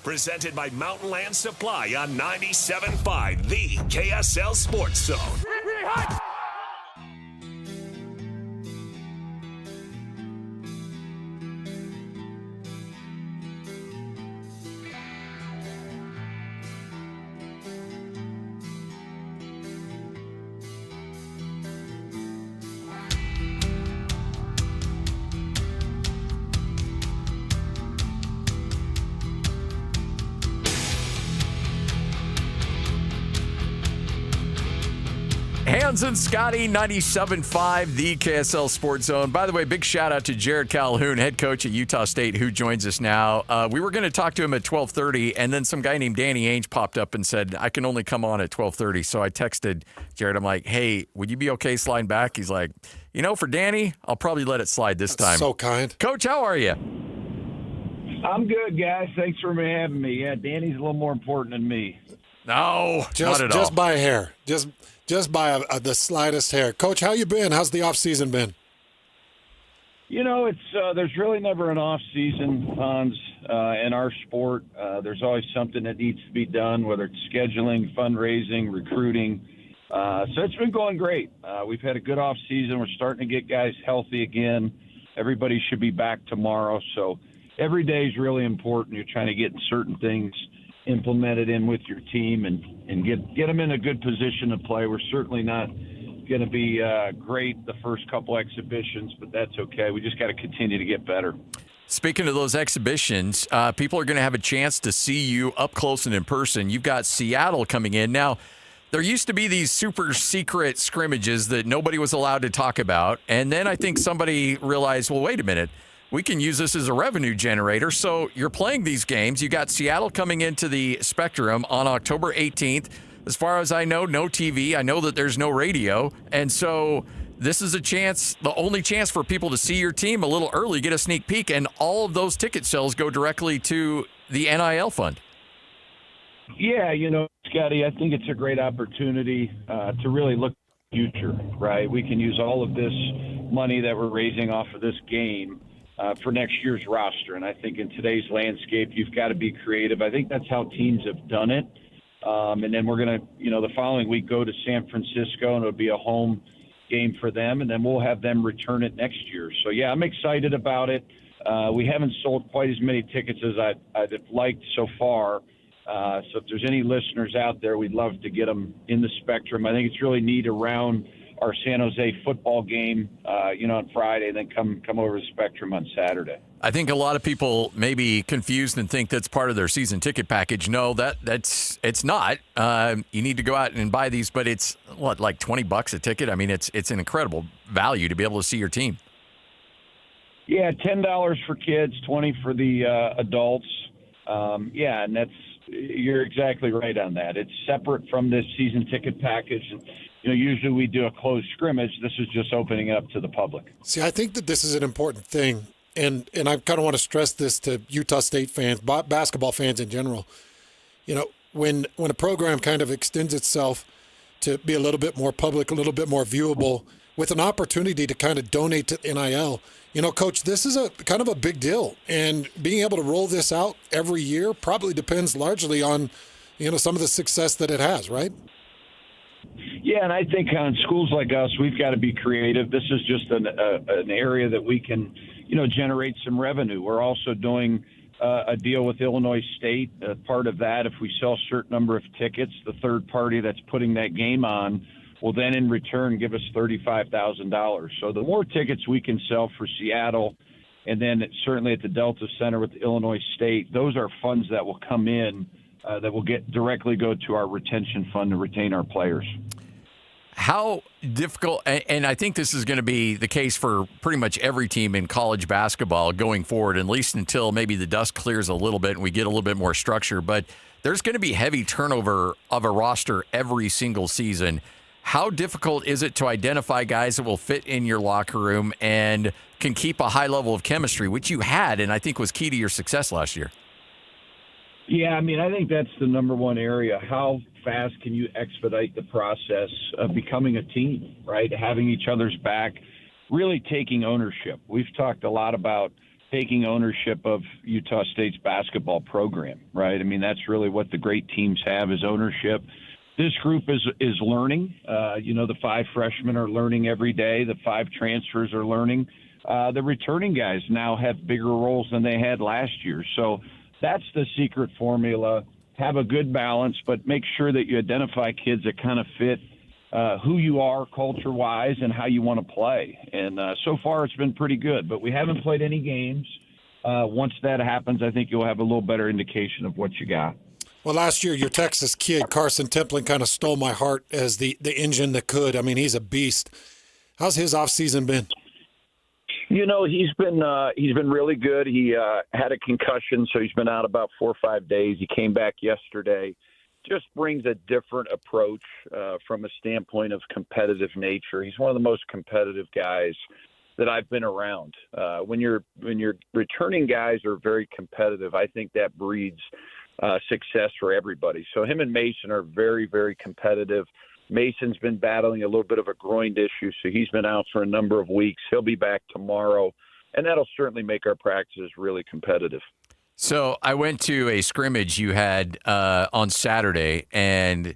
presented by Mountain Land Supply on 97.5, the KSL Sports Zone. Hans and Scotty, 97.5, the KSL Sports Zone. By the way, big shout out to Jared Calhoun, head coach at Utah State, who joins us now. We were going to talk to him at 12:30, and then some guy named Danny Ainge popped up and said, I can only come on at 12:30. So I texted Jared. I'm like, hey, would you be okay sliding back? He's like, for Danny, I'll probably let it slide this time. So kind. Coach, how are you? I'm good, guys. Thanks for having me. Yeah, Danny's a little more important than me. No, not at all. Just by a hair. Just by the slightest hair. Coach, how you been? How's the off season been? You know, it's there's really never an off season, Hans, in our sport. There's always something that needs to be done, whether it's scheduling, fundraising, recruiting. So it's been going great. We've had a good off season. We're starting to get guys healthy again. Everybody should be back tomorrow. So every day is really important. You're trying to get certain things implemented in with your team and get them in a good position to play. We're certainly not going to be great the first couple exhibitions, but that's okay. We just got to continue to get better. Speaking of those exhibitions, people are going to have a chance to see you up close and in person. You've got Seattle coming in. Now, there used to be these super secret scrimmages that nobody was allowed to talk about, and then I think somebody realized, well, wait a minute, we can use this as a revenue generator. So you're playing these games. You got Seattle coming into the Spectrum on October 18th. As far as I know, no TV. I know that there's no radio. And so this is a chance, the only chance for people to see your team a little early, get a sneak peek, and all of those ticket sales go directly to the NIL fund. Yeah, you know, Scotty, I think it's a great opportunity to really look at the future, right? We can use all of this money that we're raising off of this game for next year's roster. And I think in today's landscape, you've got to be creative. I think that's how teams have done it. And then we're going to, you know, the following week go to San Francisco, and it'll be a home game for them. And then we'll have them return it next year. So, yeah, I'm excited about it. We haven't sold quite as many tickets as I'd have liked so far. So if there's any listeners out there, we'd love to get them in the Spectrum. I think it's really neat around our San Jose football game, on Friday, and then come over to the Spectrum on Saturday. I think a lot of people may be confused and think that's part of their season ticket package. No, it's not. You need to go out and buy these, but it's like $20 a ticket. I mean, it's an incredible value to be able to see your team. Yeah, $10 for kids, $20 for the adults. And you're exactly right on that. It's separate from this season ticket package. And, usually we do a closed scrimmage. This is just opening it up to the public. See, I think that this is an important thing, and I kind of want to stress this to Utah State fans, basketball fans in general. When a program kind of extends itself to be a little bit more public, a little bit more viewable, with an opportunity to kind of donate to NIL, Coach, this is a kind of a big deal. And being able to roll this out every year probably depends largely on, some of the success that it has, right? Yeah, and I think on schools like us, we've got to be creative. This is just an area that we can, generate some revenue. We're also doing a deal with Illinois State. Part of that, if we sell a certain number of tickets, the third party that's putting that game on will then in return give us $35,000. So the more tickets we can sell for Seattle, and then certainly at the Delta Center with Illinois State, those are funds that will come in that will directly go to our retention fund to retain our players. How difficult, and I think this is going to be the case for pretty much every team in college basketball going forward, at least until maybe the dust clears a little bit and we get a little bit more structure, but there's going to be heavy turnover of a roster every single season. How difficult is it to identify guys that will fit in your locker room and can keep a high level of chemistry, which you had and I think was key to your success last year? Yeah, I think that's the number one area. How fast can you expedite the process of becoming a team, right? Having each other's back, really taking ownership. We've talked a lot about taking ownership of Utah State's basketball program, right? That's really what the great teams have is ownership. This group is learning. The 5 freshmen are learning every day. The 5 transfers are learning. The returning guys now have bigger roles than they had last year. So that's the secret formula. Have a good balance, but make sure that you identify kids that kind of fit who you are culture-wise and how you want to play. And so far it's been pretty good, but we haven't played any games. Once that happens, I think you'll have a little better indication of what you got. Well, last year, your Texas kid, Carson Templin, kind of stole my heart as the engine that could. He's a beast. How's his offseason been? He's been really good. He had a concussion, so he's been out about 4 or 5 days. He came back yesterday. Just brings a different approach from a standpoint of competitive nature. He's one of the most competitive guys that I've been around. When your returning guys are very competitive, I think that breeds success for everybody. So him and Mason are very, very competitive. Mason's been battling a little bit of a groin issue, so he's been out for a number of weeks. He'll be back tomorrow, and that'll certainly make our practices really competitive. So I went to a scrimmage you had on Saturday, and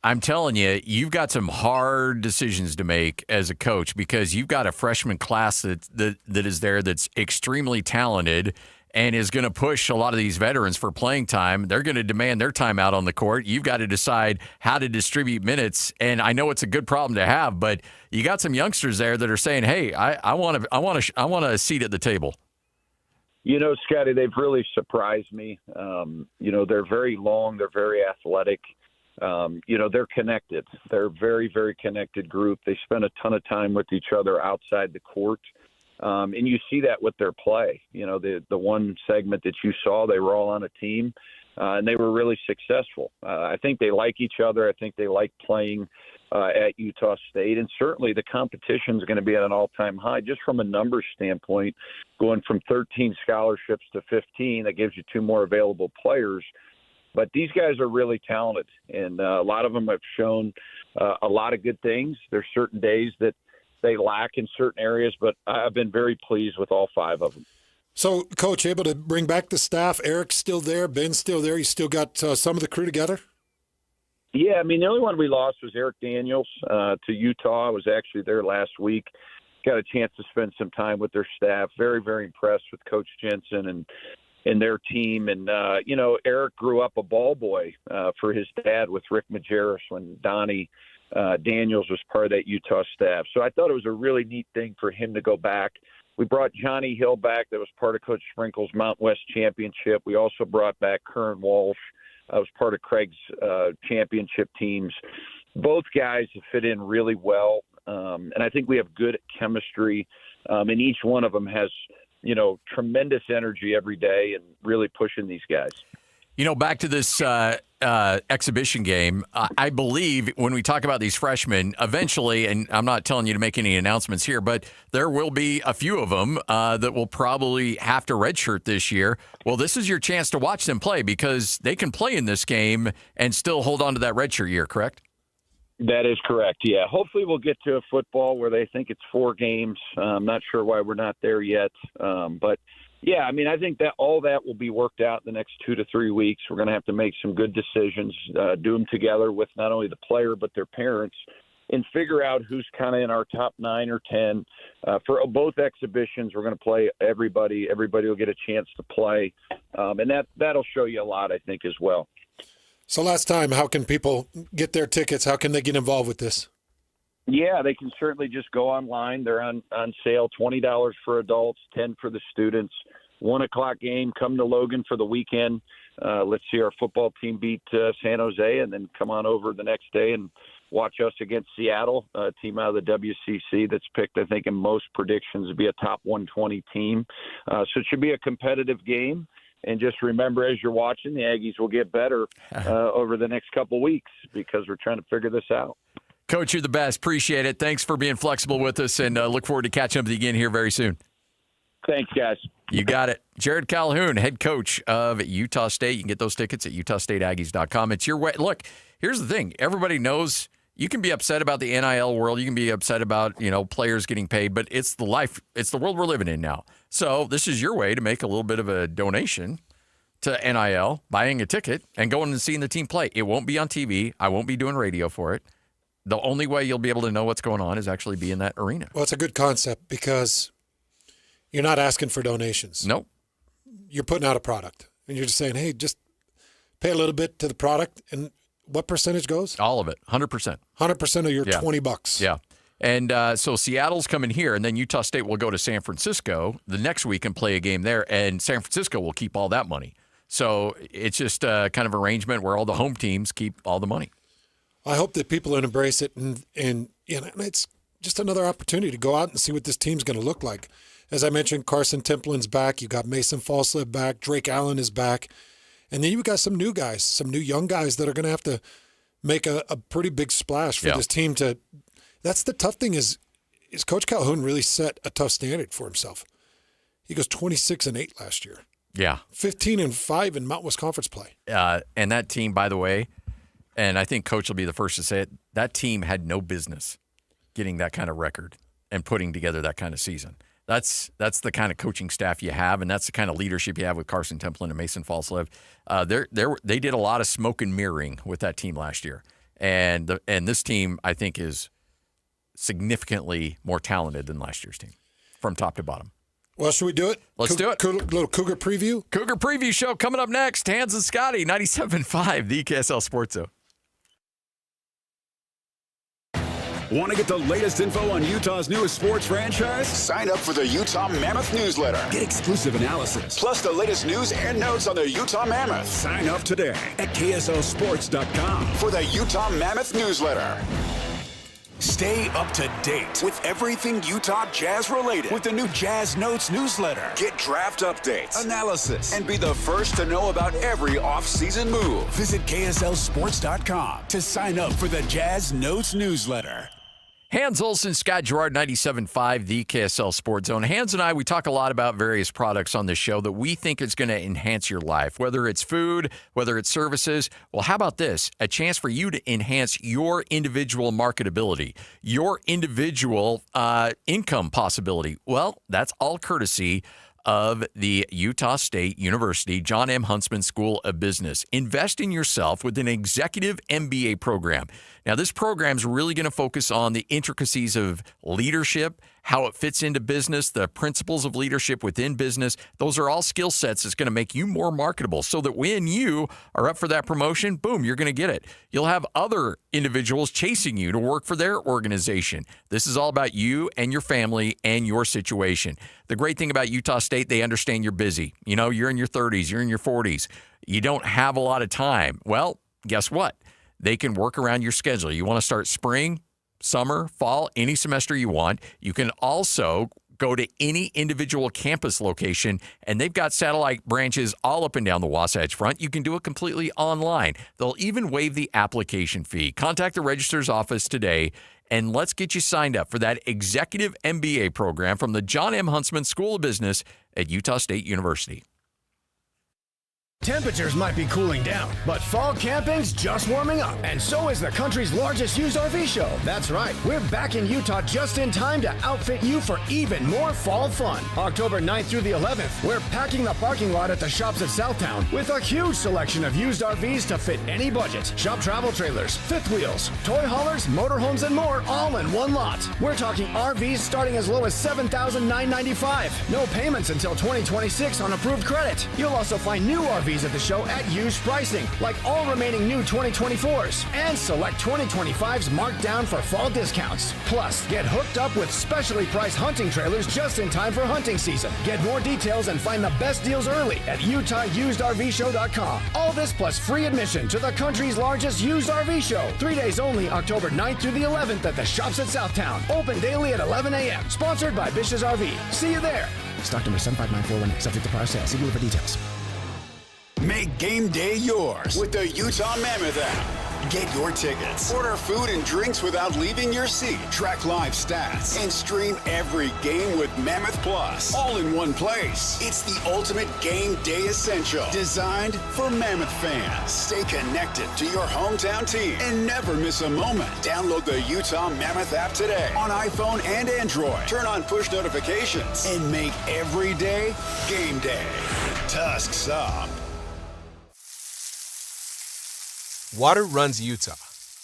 I'm telling you, you've got some hard decisions to make as a coach because you've got a freshman class that is there that's extremely talented and is going to push a lot of these veterans for playing time. They're going to demand their time out on the court. You've got to decide how to distribute minutes, and I know it's a good problem to have, but you got some youngsters there that are saying, "Hey, I want a seat at the table." You know, Scotty, they've really surprised me. They're very long. They're very athletic. They're connected. They're a very, very connected group. They spend a ton of time with each other outside the court. And you see that with their play. The one segment that you saw, they were all on a team, and they were really successful. I think they like each other. I think they like playing at Utah State. And certainly the competition is going to be at an all-time high just from a numbers standpoint, going from 13 scholarships to 15. That gives you 2 more available players. But these guys are really talented, and a lot of them have shown a lot of good things. There's certain days that they lack in certain areas, but I've been very pleased with all 5 of them. So, Coach, able to bring back the staff? Eric's still there. Ben's still there. You still got some of the crew together? Yeah, I mean, the only one we lost was Eric Daniels to Utah. I was actually there last week. Got a chance to spend some time with their staff. Very, very impressed with Coach Jensen and their team. And, Eric grew up a ball boy for his dad with Rick Majerus when Donnie Daniels was part of that Utah staff. So I thought it was a really neat thing for him to go back. We brought Johnny Hill back. That was part of Coach Sprinkle's Mountain West Championship. We also brought back Curran Walsh. I was part of Craig's championship teams. Both guys have fit in really well. And I think we have good chemistry. And each one of them has, tremendous energy every day and really pushing these guys. Back to this exhibition game, I believe when we talk about these freshmen, eventually, and I'm not telling you to make any announcements here, but there will be a few of them that will probably have to redshirt this year. Well, this is your chance to watch them play because they can play in this game and still hold on to that redshirt year, correct? That is correct, yeah. Hopefully we'll get to a football where they think it's 4 games. I'm not sure why we're not there yet, but yeah, I mean, I think that all that will be worked out in the next 2 to 3 weeks. We're going to have to make some good decisions, do them together with not only the player but their parents, and figure out who's kind of in our top 9 or 10. For both exhibitions, we're going to play everybody. Everybody will get a chance to play, and that'll show you a lot, I think, as well. So last time, how can people get their tickets? How can they get involved with this? Yeah, they can certainly just go online. They're on sale, $20 for adults, $10 for the students. 1 o'clock game, come to Logan for the weekend. Let's see our football team beat San Jose, and then come on over the next day and watch us against Seattle, a team out of the WCC that's picked, I think, in most predictions to be a top 120 team. So it should be a competitive game. And just remember, as you're watching, the Aggies will get better over the next couple weeks because we're trying to figure this out. Coach, you're the best. Appreciate it. Thanks for being flexible with us, and look forward to catching up with you again here very soon. Thanks, guys. You got it. Jared Calhoun, head coach of Utah State. You can get those tickets at utahstateaggies.com. It's your way. Look, here's the thing. Everybody knows you can be upset about the NIL world. You can be upset about, players getting paid, but it's the life. It's the world we're living in now. So this is your way to make a little bit of a donation to NIL, buying a ticket, and going and seeing the team play. It won't be on TV. I won't be doing radio for it. The only way you'll be able to know what's going on is actually be in that arena. Well, it's a good concept because you're not asking for donations. Nope. You're putting out a product. And you're just saying, hey, just pay a little bit to the product. And what percentage goes? All of it, 100%. 100% of your $20. Yeah. And so Seattle's coming here, and then Utah State will go to San Francisco the next week and play a game there, and San Francisco will keep all that money. So it's just a kind of arrangement where all the home teams keep all the money. I hope that people embrace it, and it's just another opportunity to go out and see what this team's going to look like. As I mentioned, Carson Templin's back. You got Mason Falslip back. Drake Allen is back. And then you've got some new guys, some new young guys that are going to have to make a pretty big splash for this team to – that's the tough thing is Coach Calhoun really set a tough standard for himself. He goes 26-8 last year. Yeah. 15-5 in Mountain West Conference play. And that team, by the way, and I think Coach will be the first to say it, that team had no business getting that kind of record and putting together that kind of season. That's the kind of coaching staff you have, and that's the kind of leadership you have with Carson Templin and Mason Falslev. They did a lot of smoke and mirroring with that team last year. And this team, I think, is significantly more talented than last year's team from top to bottom. Well, should we do it? Let's do it. Little Cougar preview? Cougar preview show coming up next. Hans and Scotty, 97.5, the KSL Sports Zone. Want to get the latest info on Utah's newest sports franchise? Sign up for the Utah Mammoth newsletter. Get exclusive analysis, plus the latest news and notes on the Utah Mammoth. Sign up today at KSLSports.com for the Utah Mammoth newsletter. Stay up to date with everything Utah Jazz related with the new Jazz Notes newsletter. Get draft updates, analysis, and be the first to know about every off-season move. Visit KSLSports.com to sign up for the Jazz Notes newsletter. Hans Olsen, Scott Gerard, 97.5, the KSL Sports Zone. Hans and I, we talk a lot about various products on this show that we think is going to enhance your life, whether it's food, whether it's services. Well, how about this? A chance for you to enhance your individual marketability, your individual income possibility. Well, that's all courtesy of the Utah State University John M. Huntsman School of Business. Invest in yourself with an executive MBA program. Now, this program is really going to focus on the intricacies of leadership, how it fits into business, the principles of leadership within business. Those are all skill sets that's going to make you more marketable so that when you are up for that promotion, boom, you're going to get it. You'll have other individuals chasing you to work for their organization. This is all about you and your family and your situation. The great thing about Utah State, they understand you're busy. You know, you're in your 30s, you're in your 40s. You don't have a lot of time. Well, guess what? They can work around your schedule. You want to start spring, summer, fall, any semester you want. You can also go to any individual campus location, and they've got satellite branches all up and down the Wasatch Front. You can do it completely online. They'll even waive the application fee. Contact the registrar's office today, and let's get you signed up for that executive MBA program from the John M. Huntsman School of Business at Utah State University. Temperatures might be cooling down, but fall camping's just warming up, and so is the country's largest used RV show. That's right, we're back in Utah just in time to outfit you for even more fall fun. October 9th through the 11th, we're packing the parking lot at the shops at Southtown with a huge selection of used RVs to fit any budget. Shop travel trailers, fifth wheels, toy haulers, motorhomes, and more, all in one lot. We're talking RVs starting as low as $7,995. No payments until 2026 on approved credit. You'll also find new RVs at the show at used pricing, like all remaining new 2024s, and select 2025s marked down for fall discounts. Plus, get hooked up with specially priced hunting trailers just in time for hunting season. Get more details and find the best deals early at UtahUsedRVShow.com. All this plus free admission to the country's largest used RV show. 3 days only, October 9th through the 11th at the shops at Southtown. Open daily at 11 a.m. Sponsored by Bish's RV. See you there. Stock number 75941, subject to prior sale. See dealer for details. Make game day yours with the Utah Mammoth app. Get your tickets, order food and drinks without leaving your seat, track live stats, and stream every game with Mammoth Plus, all in one place. It's the ultimate game day essential, designed for Mammoth fans. Stay connected to your hometown team and never miss a moment. Download the Utah Mammoth app today on iPhone and Android. Turn on push notifications and make every day game day. Tusks up. Water runs Utah.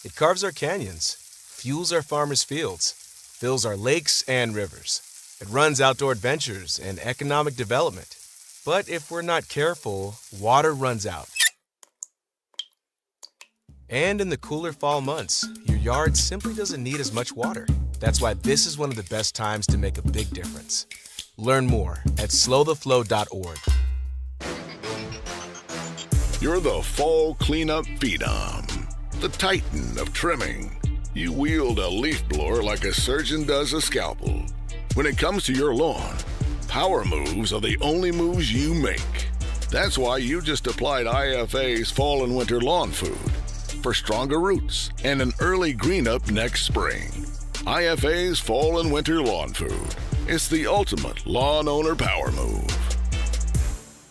It carves our canyons, fuels our farmers' fields, fills our lakes and rivers. It runs outdoor adventures and economic development. But if we're not careful, water runs out. And in the cooler fall months, your yard simply doesn't need as much water. That's why this is one of the best times to make a big difference. Learn more at slowtheflow.org. You're the fall cleanup phenom, the titan of trimming. You wield a leaf blower like a surgeon does a scalpel. When it comes to your lawn, power moves are the only moves you make. That's why you just applied IFA's Fall and Winter Lawn Food for stronger roots and an early green up next spring. IFA's Fall and Winter Lawn Food. It's the ultimate lawn owner power move.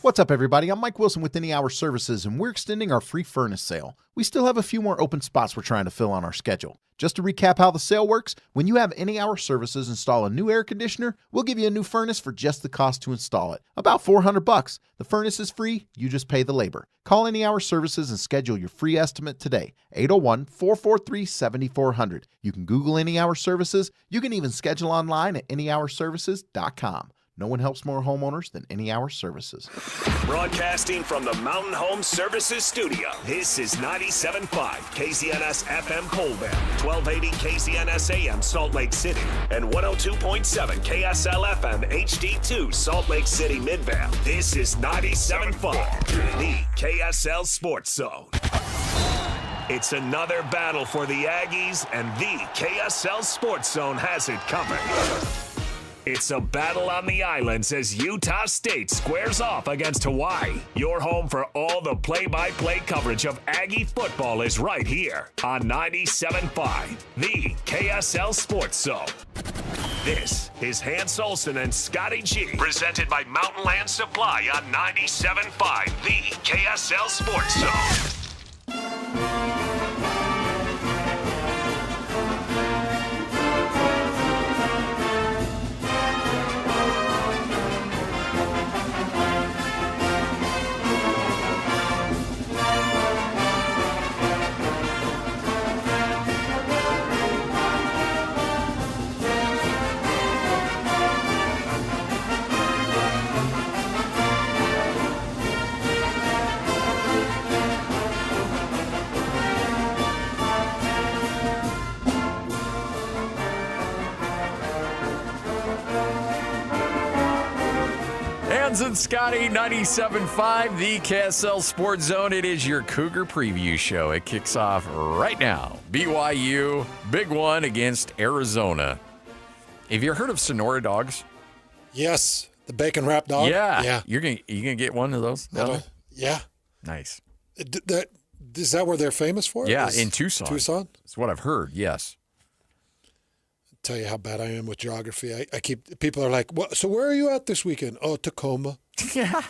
What's up, everybody? I'm Mike Wilson with Any Hour Services, and we're extending our free furnace sale. We still have a few more open spots we're trying to fill on our schedule. Just to recap how the sale works, when you have Any Hour Services install a new air conditioner, we'll give you a new furnace for just the cost to install it. About $400. The furnace is free, you just pay the labor. Call Any Hour Services and schedule your free estimate today. 801-443-7400. You can Google Any Hour Services. You can even schedule online at anyhourservices.com. No one helps more homeowners than Any Hour Services. Broadcasting from the Mountain Home Services Studio, this is 97.5 KZNS FM Colville, 1280 KZNS AM Salt Lake City, and 102.7 KSL FM HD2 Salt Lake City Midvale. This is 97.5, the KSL Sports Zone. It's another battle for the Aggies, and the KSL Sports Zone has it covered. It's a battle on the islands as Utah State squares off against Hawaii. Your home for all the play-by-play coverage of Aggie football is right here on 97.5, the KSL Sports Zone. This is Hans Olsen and Scotty G, presented by Mountain Land Supply on 97.5, the KSL Sports Zone. And Scotty, 97.5, the KSL Sports Zone. It is your Cougar preview show. It kicks off right now. BYU, big one against Arizona. Have you heard of Sonora dogs? Yes, the bacon wrap dog. Yeah. You gonna get one of those? Yeah. Nice. Is that where they're famous for? Yeah, in Tucson. Tucson? That's what I've heard, yes. Tell you how bad I am with geography. People are like, so where are you at this weekend? Oh, Tacoma. Yeah.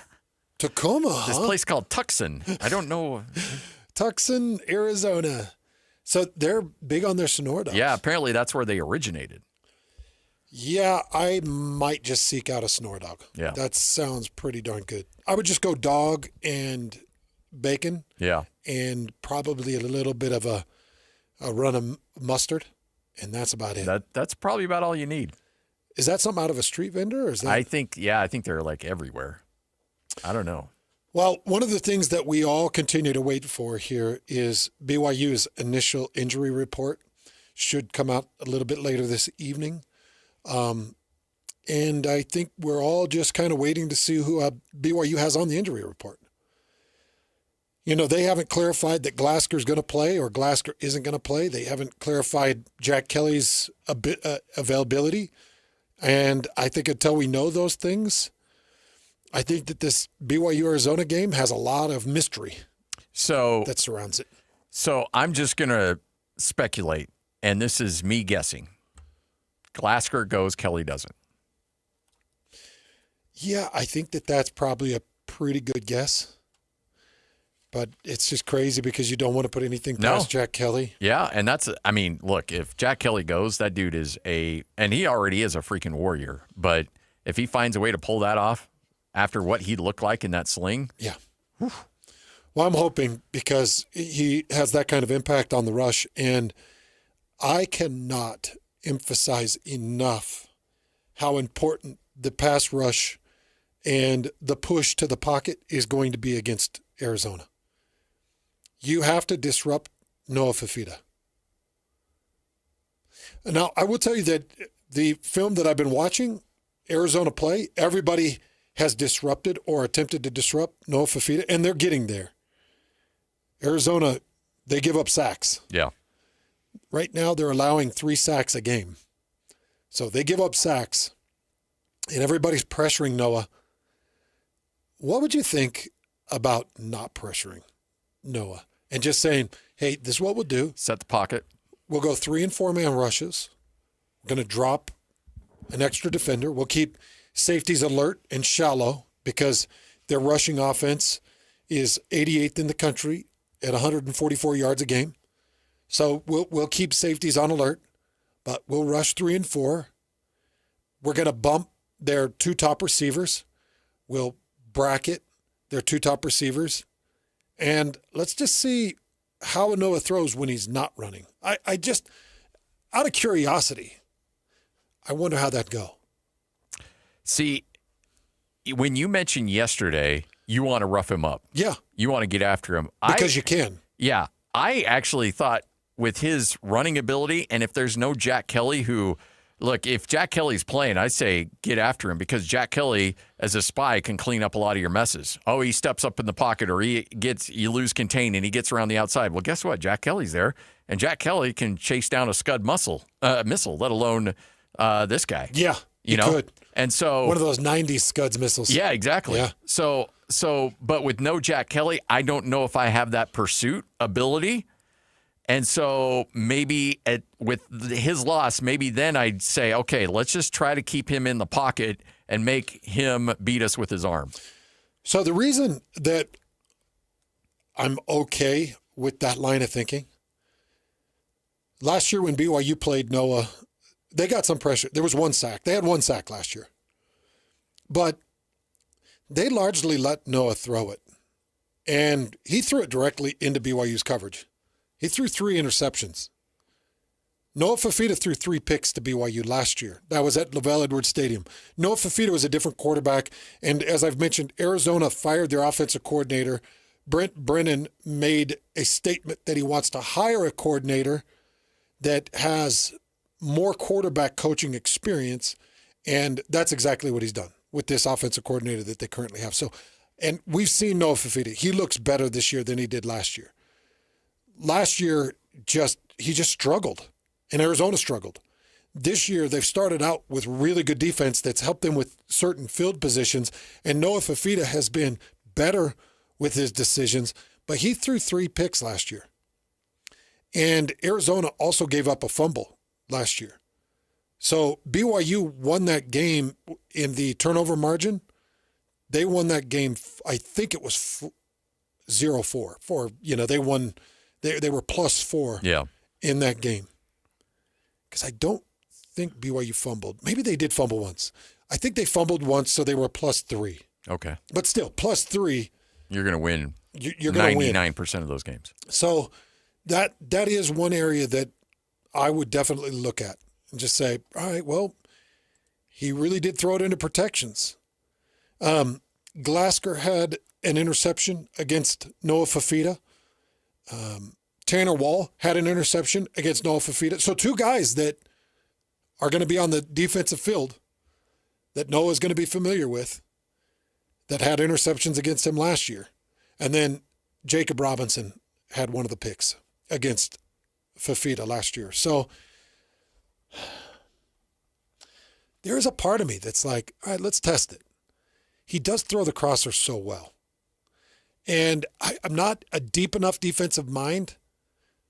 Tacoma, huh? This place called Tucson. I don't know. Tucson, Arizona. So they're big on their Sonora dogs. Yeah, apparently that's where they originated. Yeah, I might just seek out a Sonora dog. Yeah. That sounds pretty darn good. I would just go dog and bacon. Yeah. And probably a little bit of a run of mustard. And that's about it. That's probably about all you need. Is that something out of a street vendor? Or is that... I think they're like everywhere. I don't know. Well, one of the things that we all continue to wait for here is BYU's initial injury report. Should come out a little bit later this evening. And I think we're all just kind of waiting to see who BYU has on the injury report. You know, they haven't clarified that Glasker's going to play or Glasker isn't going to play. They haven't clarified Jack Kelly's availability. And I think until we know those things, I think that this BYU-Arizona game has a lot of mystery that surrounds it. So I'm just going to speculate, and this is me guessing. Glasker goes, Kelly doesn't. Yeah, I think that's probably a pretty good guess. But it's just crazy because you don't want to put anything past Jack Kelly. Yeah, and look, if Jack Kelly goes, that dude is and he already is a freaking warrior. But if he finds a way to pull that off after what he looked like in that sling. Yeah. Whew. Well, I'm hoping because he has that kind of impact on the rush. And I cannot emphasize enough how important the pass rush and the push to the pocket is going to be against Arizona. You have to disrupt Noah Fifita. Now, I will tell you that the film that I've been watching, Arizona play, everybody has disrupted or attempted to disrupt Noah Fifita, and they're getting there. Arizona, they give up sacks. Yeah. Right now, they're allowing 3 sacks a game. So they give up sacks, and everybody's pressuring Noah. What would you think about not pressuring Noah and just saying, hey, this is what we'll do. Set the pocket. We'll go 3 and 4-man rushes. We're going to drop an extra defender. We'll keep safeties alert and shallow because Their rushing offense is 88th in the country at 144 yards a game. So we'll keep safeties on alert, but we'll rush 3 and 4. We're going to bump their 2 top receivers. We'll bracket their 2 top receivers. And let's just see how Noah throws when he's not running. I just, out of curiosity, I wonder how that'd go. See, when you mentioned yesterday, you want to rough him up. Yeah. You want to get after him. Because you can. Yeah. I actually thought with his running ability, and if there's no Jack Kelly who, look, if Jack Kelly's playing, I'd say get after him because Jack Kelly, as a spy, can clean up a lot of your messes. Oh, he steps up in the pocket or you lose contain and he gets around the outside. Well, guess what? Jack Kelly's there, and Jack Kelly can chase down a Scud missile, let alone this guy. Yeah, you know? could. And so one of those 90s Scuds missiles. Yeah, exactly. Yeah. So, but with no Jack Kelly, I don't know if I have that pursuit ability. And so maybe with his loss, maybe then I'd say, okay, let's just try to keep him in the pocket and make him beat us with his arm. So the reason that I'm okay with that line of thinking, last year when BYU played Noah, they got some pressure. There was 1 sack. They had 1 sack last year. But they largely let Noah throw it. And he threw it directly into BYU's coverage. He threw 3 interceptions. Noah Fafita threw 3 picks to BYU last year. That was at Lavelle Edwards Stadium. Noah Fafita was a different quarterback. And as I've mentioned, Arizona fired their offensive coordinator. Brent Brennan made a statement that he wants to hire a coordinator that has more quarterback coaching experience. And that's exactly what he's done with this offensive coordinator that they currently have. So, and we've seen Noah Fafita. He looks better this year than he did last year. Last year, he just struggled, and Arizona struggled. This year, they've started out with really good defense that's helped them with certain field positions, and Noah Fafita has been better with his decisions, but he threw 3 picks last year. And Arizona also gave up a fumble last year. So BYU won that game in the turnover margin. They won that game, I think it was 0-4. They won. They were +4 in that game. Because I don't think BYU fumbled. Maybe they did fumble once. I think they fumbled once, so they were +3. Okay. But still, +3. You're going to win. You're going to win 99% of those games. So that is one area that I would definitely look at and just say, all right, well, he really did throw it into protections. Glasgow had an interception against Noah Fafita. Tanner Wall had an interception against Noah Fafita. So 2 guys that are going to be on the defensive field that Noah's going to be familiar with that had interceptions against him last year. And then Jacob Robinson had one of the picks against Fafita last year. So there is a part of me that's like, all right, let's test it. He does throw the crosser so well. And I'm not a deep enough defensive mind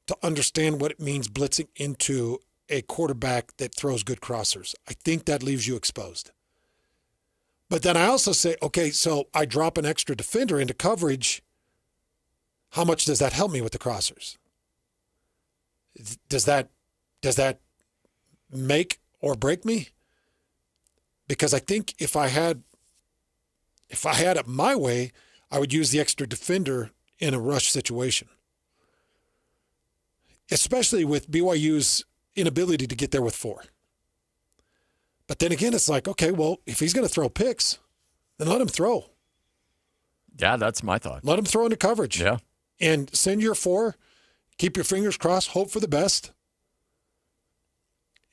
to understand what it means blitzing into a quarterback that throws good crossers. I think that leaves you exposed. But then I also say, okay, so I drop an extra defender into coverage. How much does that help me with the crossers? Does that make or break me? Because I think if I had it my way, I would use the extra defender in a rush situation, especially with BYU's inability to get there with 4. But then again, it's like, okay, well, if he's going to throw picks, then let him throw. Yeah, that's my thought. Let him throw into coverage. Yeah. And send your 4, keep your fingers crossed, hope for the best.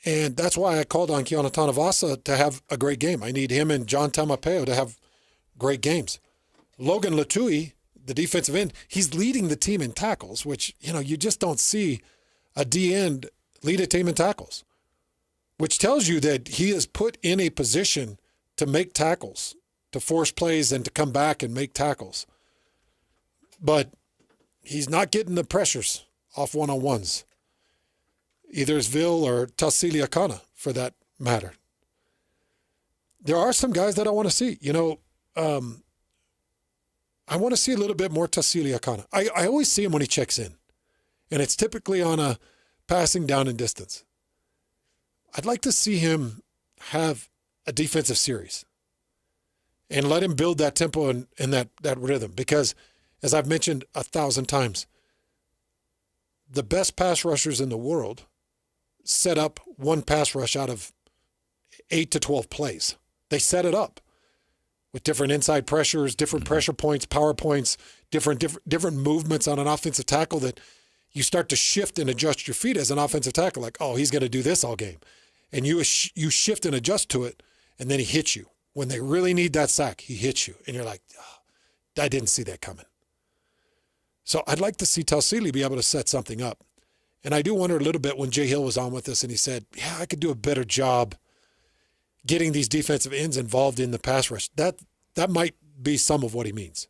And that's why I called on Keona Tanavasa to have a great game. I need him and John Tamapeo to have great games. Logan Latui, the defensive end, he's leading the team in tackles, which, you just don't see a D-end lead a team in tackles, which tells you that he is put in a position to make tackles, to force plays and to come back and make tackles. But he's not getting the pressures off one-on-ones. Either it's Ville or Tassili Akana, for that matter. There are some guys that I want to see. I want to see a little bit more Tassili Akana. I always see him when he checks in, and it's typically on a passing down and distance. I'd like to see him have a defensive series and let him build that tempo and that rhythm, because as I've mentioned 1,000 times, the best pass rushers in the world set up one pass rush out of 8 to 12 plays. They set it up with different inside pressures, different pressure points, power points, different movements on an offensive tackle that you start to shift and adjust your feet as an offensive tackle. Like, oh, he's going to do this all game. And you shift and adjust to it, and then he hits you. When they really need that sack, he hits you. And you're like, oh, I didn't see that coming. So I'd like to see Tassili be able to set something up. And I do wonder a little bit when Jay Hill was on with us and he said, yeah, I could do a better job getting these defensive ends involved in the pass rush. That might be some of what he means.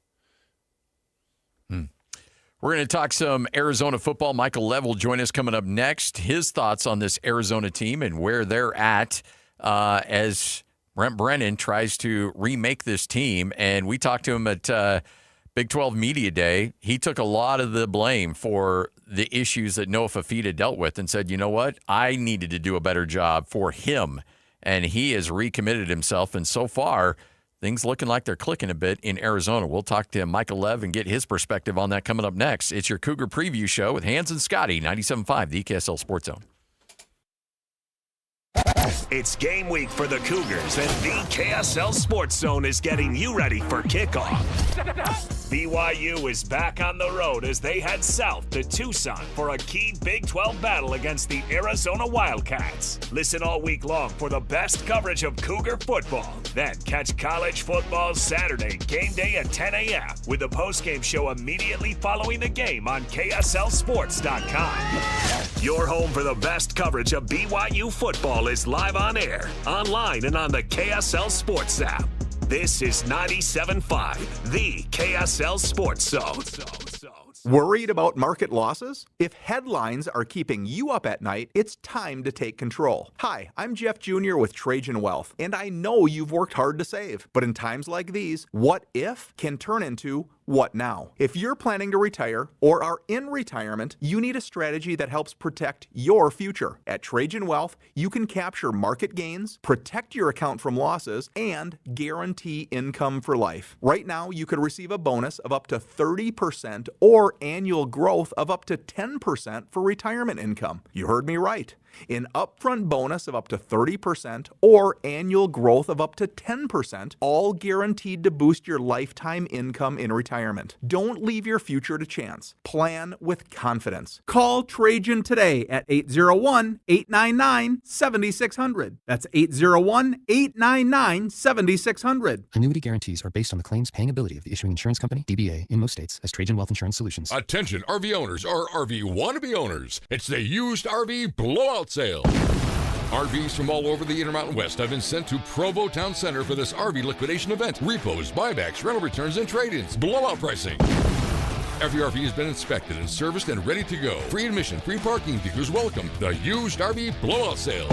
We're going to talk some Arizona football. Michael Lev will join us coming up next. His thoughts on this Arizona team and where they're at as Brent Brennan tries to remake this team. And we talked to him at Big 12 Media Day. He took a lot of the blame for the issues that Noah Fafita dealt with and said, you know what? I needed to do a better job for him. And he has recommitted himself. And so far, things looking like they're clicking a bit in Arizona. We'll talk to Michael Lev and get his perspective on that coming up next. It's your Cougar Preview Show with Hans and Scotty, 97.5, the KSL Sports Zone. It's game week for the Cougars, and the KSL Sports Zone is getting you ready for kickoff. BYU is back on the road as they head south to Tucson for a key Big 12 battle against the Arizona Wildcats. Listen all week long for the best coverage of Cougar football. Then catch college football Saturday, game day at 10 a.m. with the postgame show immediately following the game on KSLSports.com. Your home for the best coverage of BYU football is live on air, online, and on the KSL Sports app. This is 97.5, the KSL Sports Zone. Worried about market losses? If headlines are keeping you up at night, it's time to take control. Hi, I'm Jeff Jr. with Trajan Wealth, and I know you've worked hard to save. But in times like these, what if can turn into what now? If you're planning to retire or are in retirement, you need a strategy that helps protect your future. At Trajan Wealth, you can capture market gains, protect your account from losses, and guarantee income for life. Right now, you could receive a bonus of up to 30% or annual growth of up to 10% for retirement income. You heard me right. An upfront bonus of up to 30% or annual growth of up to 10%, all guaranteed to boost your lifetime income in retirement. Don't leave your future to chance. Plan with confidence. Call Trajan today at 801-899-7600. That's 801-899-7600. Annuity guarantees are based on the claims paying ability of the issuing insurance company, DBA, in most states as Trajan Wealth Insurance Solutions. Attention RV owners or RV wannabe owners. It's the used RV blowout sale. RVs from all over the Intermountain West have been sent to Provo Town Center for this RV liquidation event. Repos, buybacks, rental returns, and trade-ins. Blowout pricing. Every RV has been inspected and serviced and ready to go. Free admission, free parking, dealers welcome. The used RV blowout sale.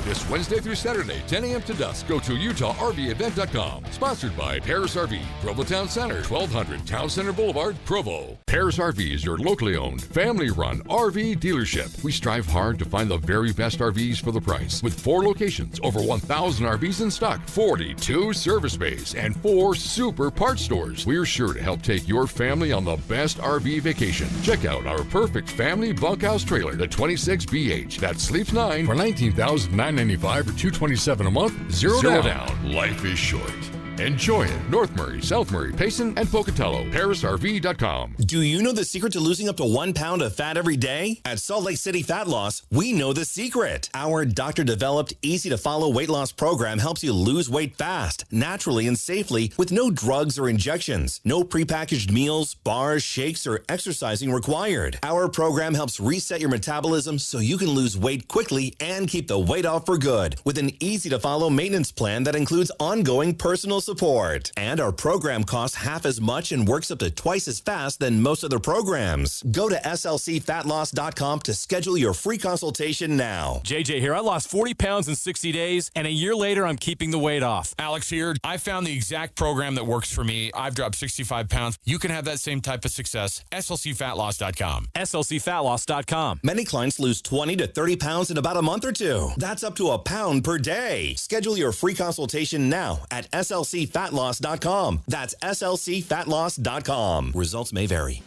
This Wednesday through Saturday, 10 a.m. to dusk. Go to UtahRVEvent.com. Sponsored by Paris RV, Provo Town Center, 1200 Town Center Boulevard, Provo. Paris RV is your locally owned, family-run RV dealership. We strive hard to find the very best RVs for the price. With 4 locations, over 1,000 RVs in stock, 42 service bays, and 4 super parts stores. We're sure to help take your family on the best RV vacation. Check out our perfect family bunkhouse trailer, the 26BH, that sleeps 9 for $19,995 or $227 a month. Zero down. Life is short. Enjoy it. North Murray, South Murray, Payson, and Pocatello. ParisRV.com. Do you know the secret to losing up to 1 pound of fat every day? At Salt Lake City Fat Loss, we know the secret. Our doctor-developed, easy-to-follow weight loss program helps you lose weight fast, naturally, and safely with no drugs or injections. No prepackaged meals, bars, shakes, or exercising required. Our program helps reset your metabolism so you can lose weight quickly and keep the weight off for good with an easy-to-follow maintenance plan that includes ongoing personal support. And our program costs half as much and works up to twice as fast than most other programs. Go to slcfatloss.com to schedule your free consultation now. JJ here. I lost 40 pounds in 60 days, and a year later, I'm keeping the weight off. Alex here. I found the exact program that works for me. I've dropped 65 pounds. You can have that same type of success. slcfatloss.com. slcfatloss.com. Many clients lose 20 to 30 pounds in about a month or two. That's up to a pound per day. Schedule your free consultation now at slcfatloss.com. That's slcfatloss.com. Results may vary.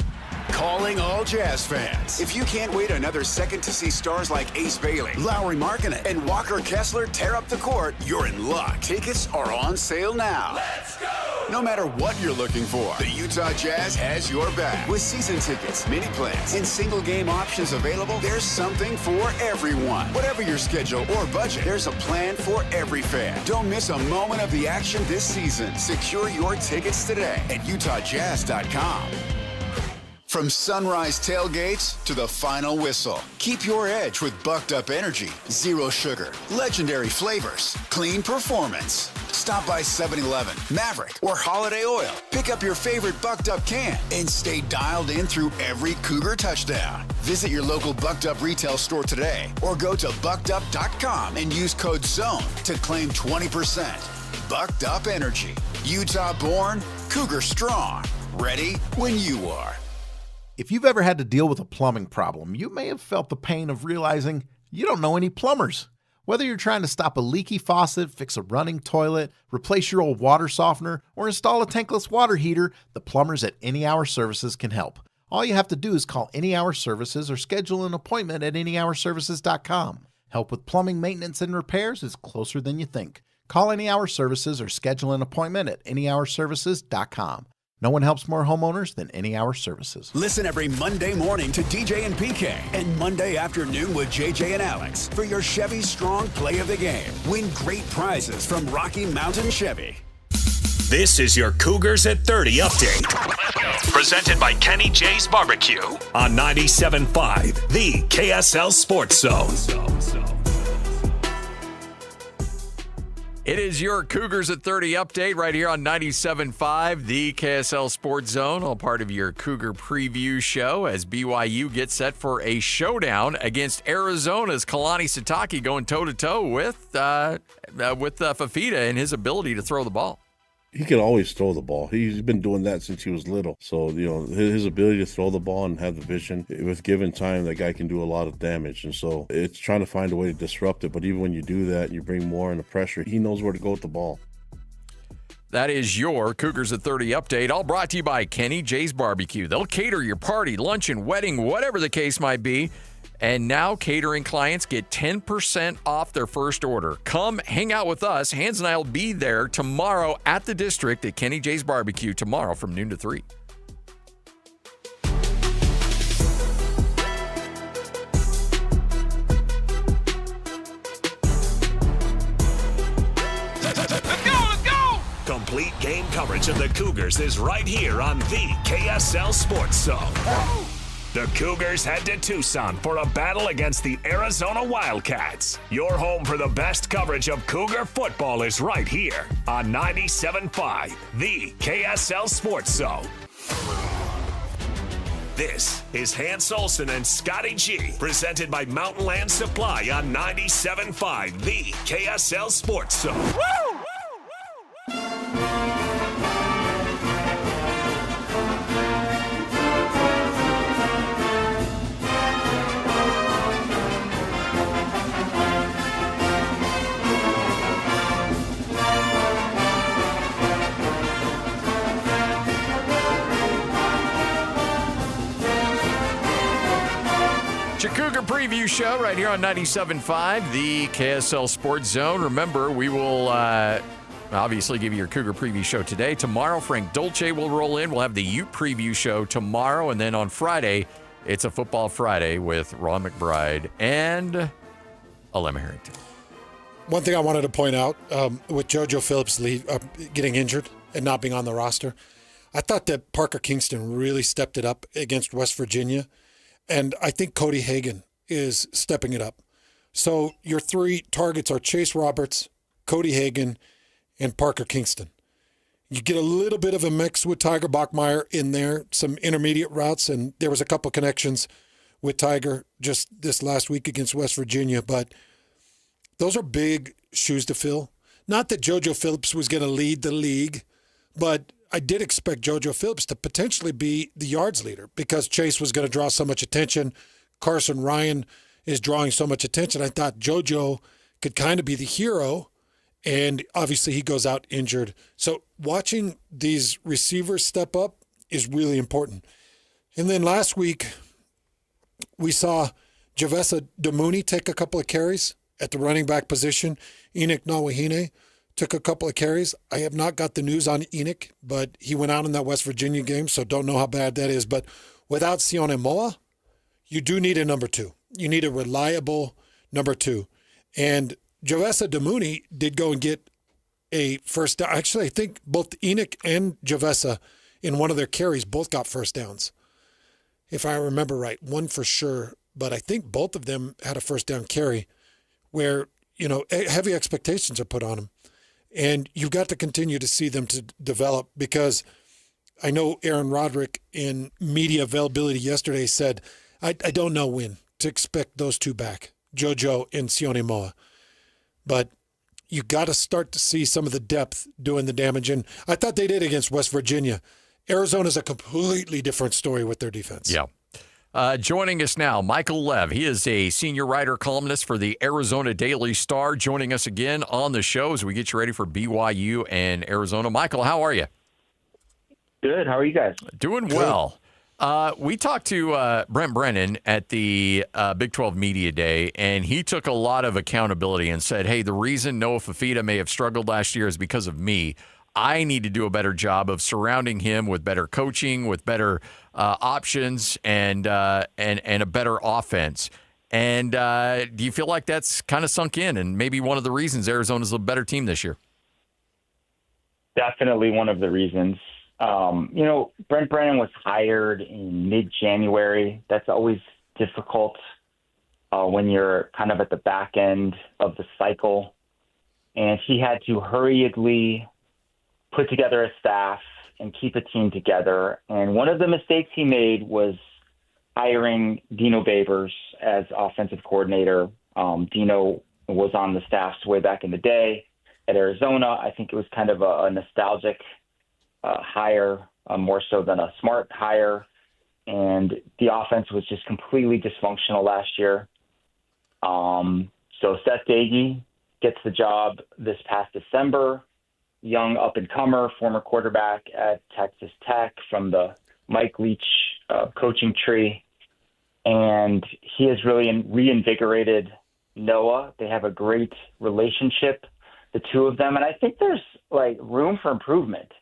Calling all Jazz fans. If you can't wait another second to see stars like Ace Bailey, Lowry Markkanen, and Walker Kessler tear up the court, you're in luck. Tickets are on sale now. Let's go! No matter what you're looking for, the Utah Jazz has your back. With season tickets, mini plans, and single game options available, there's something for everyone. Whatever your schedule or budget, there's a plan for every fan. Don't miss a moment of the action this season. Secure your tickets today at utahjazz.com. From sunrise tailgates to the final whistle, keep your edge with Bucked Up Energy. Zero sugar, legendary flavors, clean performance. Stop by 7-Eleven, Maverick, or Holiday Oil. Pick up your favorite Bucked Up can and stay dialed in through every Cougar touchdown. Visit your local Bucked Up retail store today or go to buckedup.com and use code ZONE to claim 20%. Bucked Up Energy. Utah born, Cougar strong. Ready when you are. If you've ever had to deal with a plumbing problem, you may have felt the pain of realizing you don't know any plumbers. Whether you're trying to stop a leaky faucet, fix a running toilet, replace your old water softener, or install a tankless water heater, the plumbers at Any Hour Services can help. All you have to do is call Any Hour Services or schedule an appointment at anyhourservices.com. Help with plumbing maintenance and repairs is closer than you think. Call Any Hour Services or schedule an appointment at anyhourservices.com. No one helps more homeowners than Any Hour Services. Listen every Monday morning to DJ and PK and Monday afternoon with JJ and Alex for your Chevy Strong Play of the Game. Win great prizes from Rocky Mountain Chevy. This is your Cougars at 30 update. Presented by Kenny J's Barbecue on 97.5, the KSL Sports Zone. It is your Cougars at 30 update right here on 97.5, the KSL Sports Zone, all part of your Cougar preview show as BYU gets set for a showdown against Arizona's Kalani Sitake going toe-to-toe with Fafita and his ability to throw the ball. He can always throw the ball. He's been doing that since he was little. So, his ability to throw the ball and have the vision, with given time, that guy can do a lot of damage. And so it's trying to find a way to disrupt it. But even when you do that and you bring more into pressure, he knows where to go with the ball. That is your Cougars at 30 update, all brought to you by Kenny J's Barbecue. They'll cater your party, luncheon, wedding, whatever the case might be. And now catering clients get 10% off their first order. Come hang out with us. Hans and I will be there tomorrow at the District at Kenny J's Barbecue tomorrow from noon to 3. Let's go! Complete game coverage of the Cougars is right here on the KSL Sports Zone. The Cougars head to Tucson for a battle against the Arizona Wildcats. Your home for the best coverage of Cougar football is right here on 97.5, the KSL Sports Zone. This is Hans Olsen and Scotty G, presented by Mountain Land Supply on 97.5, the KSL Sports Zone. Woo! Your Cougar preview show right here on 97.5, the KSL Sports Zone. Remember, we will obviously give you your Cougar preview show today. Tomorrow, Frank Dolce will roll in. We'll have the Ute preview show tomorrow. And then on Friday, it's a Football Friday with Ron McBride and Alema Harrington. One thing I wanted to point out, with JoJo Phillips getting injured and not being on the roster, I thought that Parker Kingston really stepped it up against West Virginia. And I think Cody Hagan is stepping it up. So your three targets are Chase Roberts, Cody Hagan, and Parker Kingston. You get a little bit of a mix with Tiger Bachmeier in there, some intermediate routes, and there was a couple connections with Tiger just this last week against West Virginia. But those are big shoes to fill. Not that JoJo Phillips was going to lead the league, but I did expect JoJo Phillips to potentially be the yards leader because Chase was going to draw so much attention. Carson Ryan is drawing so much attention. I thought JoJo could kind of be the hero, and obviously he goes out injured. So watching these receivers step up is really important. And then last week, we saw Javessa Damuni take a couple of carries at the running back position. Enoch Nawahine took a couple of carries. I have not got the news on Enoch, but he went out in that West Virginia game, so don't know how bad that is. But without Sione Moa, you do need a number two. You need a reliable number two. And Javessa Damuni did go and get a first down. Actually, I think both Enoch and Javessa in one of their carries both got first downs, if I remember right. One for sure, but I think both of them had a first down carry where, heavy expectations are put on them. And you've got to continue to see them to develop, because I know Aaron Roderick in media availability yesterday said, I don't know when to expect those two back, JoJo and Sione Moa. But you got to start to see some of the depth doing the damage. And I thought they did against West Virginia. Arizona's a completely different story with their defense. Yeah. Joining us now, Michael Lev. He is a senior writer columnist for the Arizona Daily Star, joining us again on the show as we get you ready for BYU and Arizona. Michael, how are you? Good. How are you guys? Doing well. We talked to Brent Brennan at the Big 12 Media Day, and he took a lot of accountability and said, hey, the reason Noah Fafita may have struggled last year is because of me. I need to do a better job of surrounding him with better coaching, with better options, and a better offense. And do you feel like that's kind of sunk in and maybe one of the reasons Arizona's a better team this year? Definitely one of the reasons. Brent Brennan was hired in mid-January. That's always difficult when you're kind of at the back end of the cycle. And he had to hurriedly put together a staff and keep a team together. And one of the mistakes he made was hiring Dino Babers as offensive coordinator. Dino was on the staffs way back in the day at Arizona. I think it was kind of a nostalgic hire, more so than a smart hire. And the offense was just completely dysfunctional last year. So Seth Agee gets the job this past December. Young up-and-comer, former quarterback at Texas Tech from the Mike Leach coaching tree. And he has really reinvigorated Noah. They have a great relationship, the two of them. And I think there's, room for improvement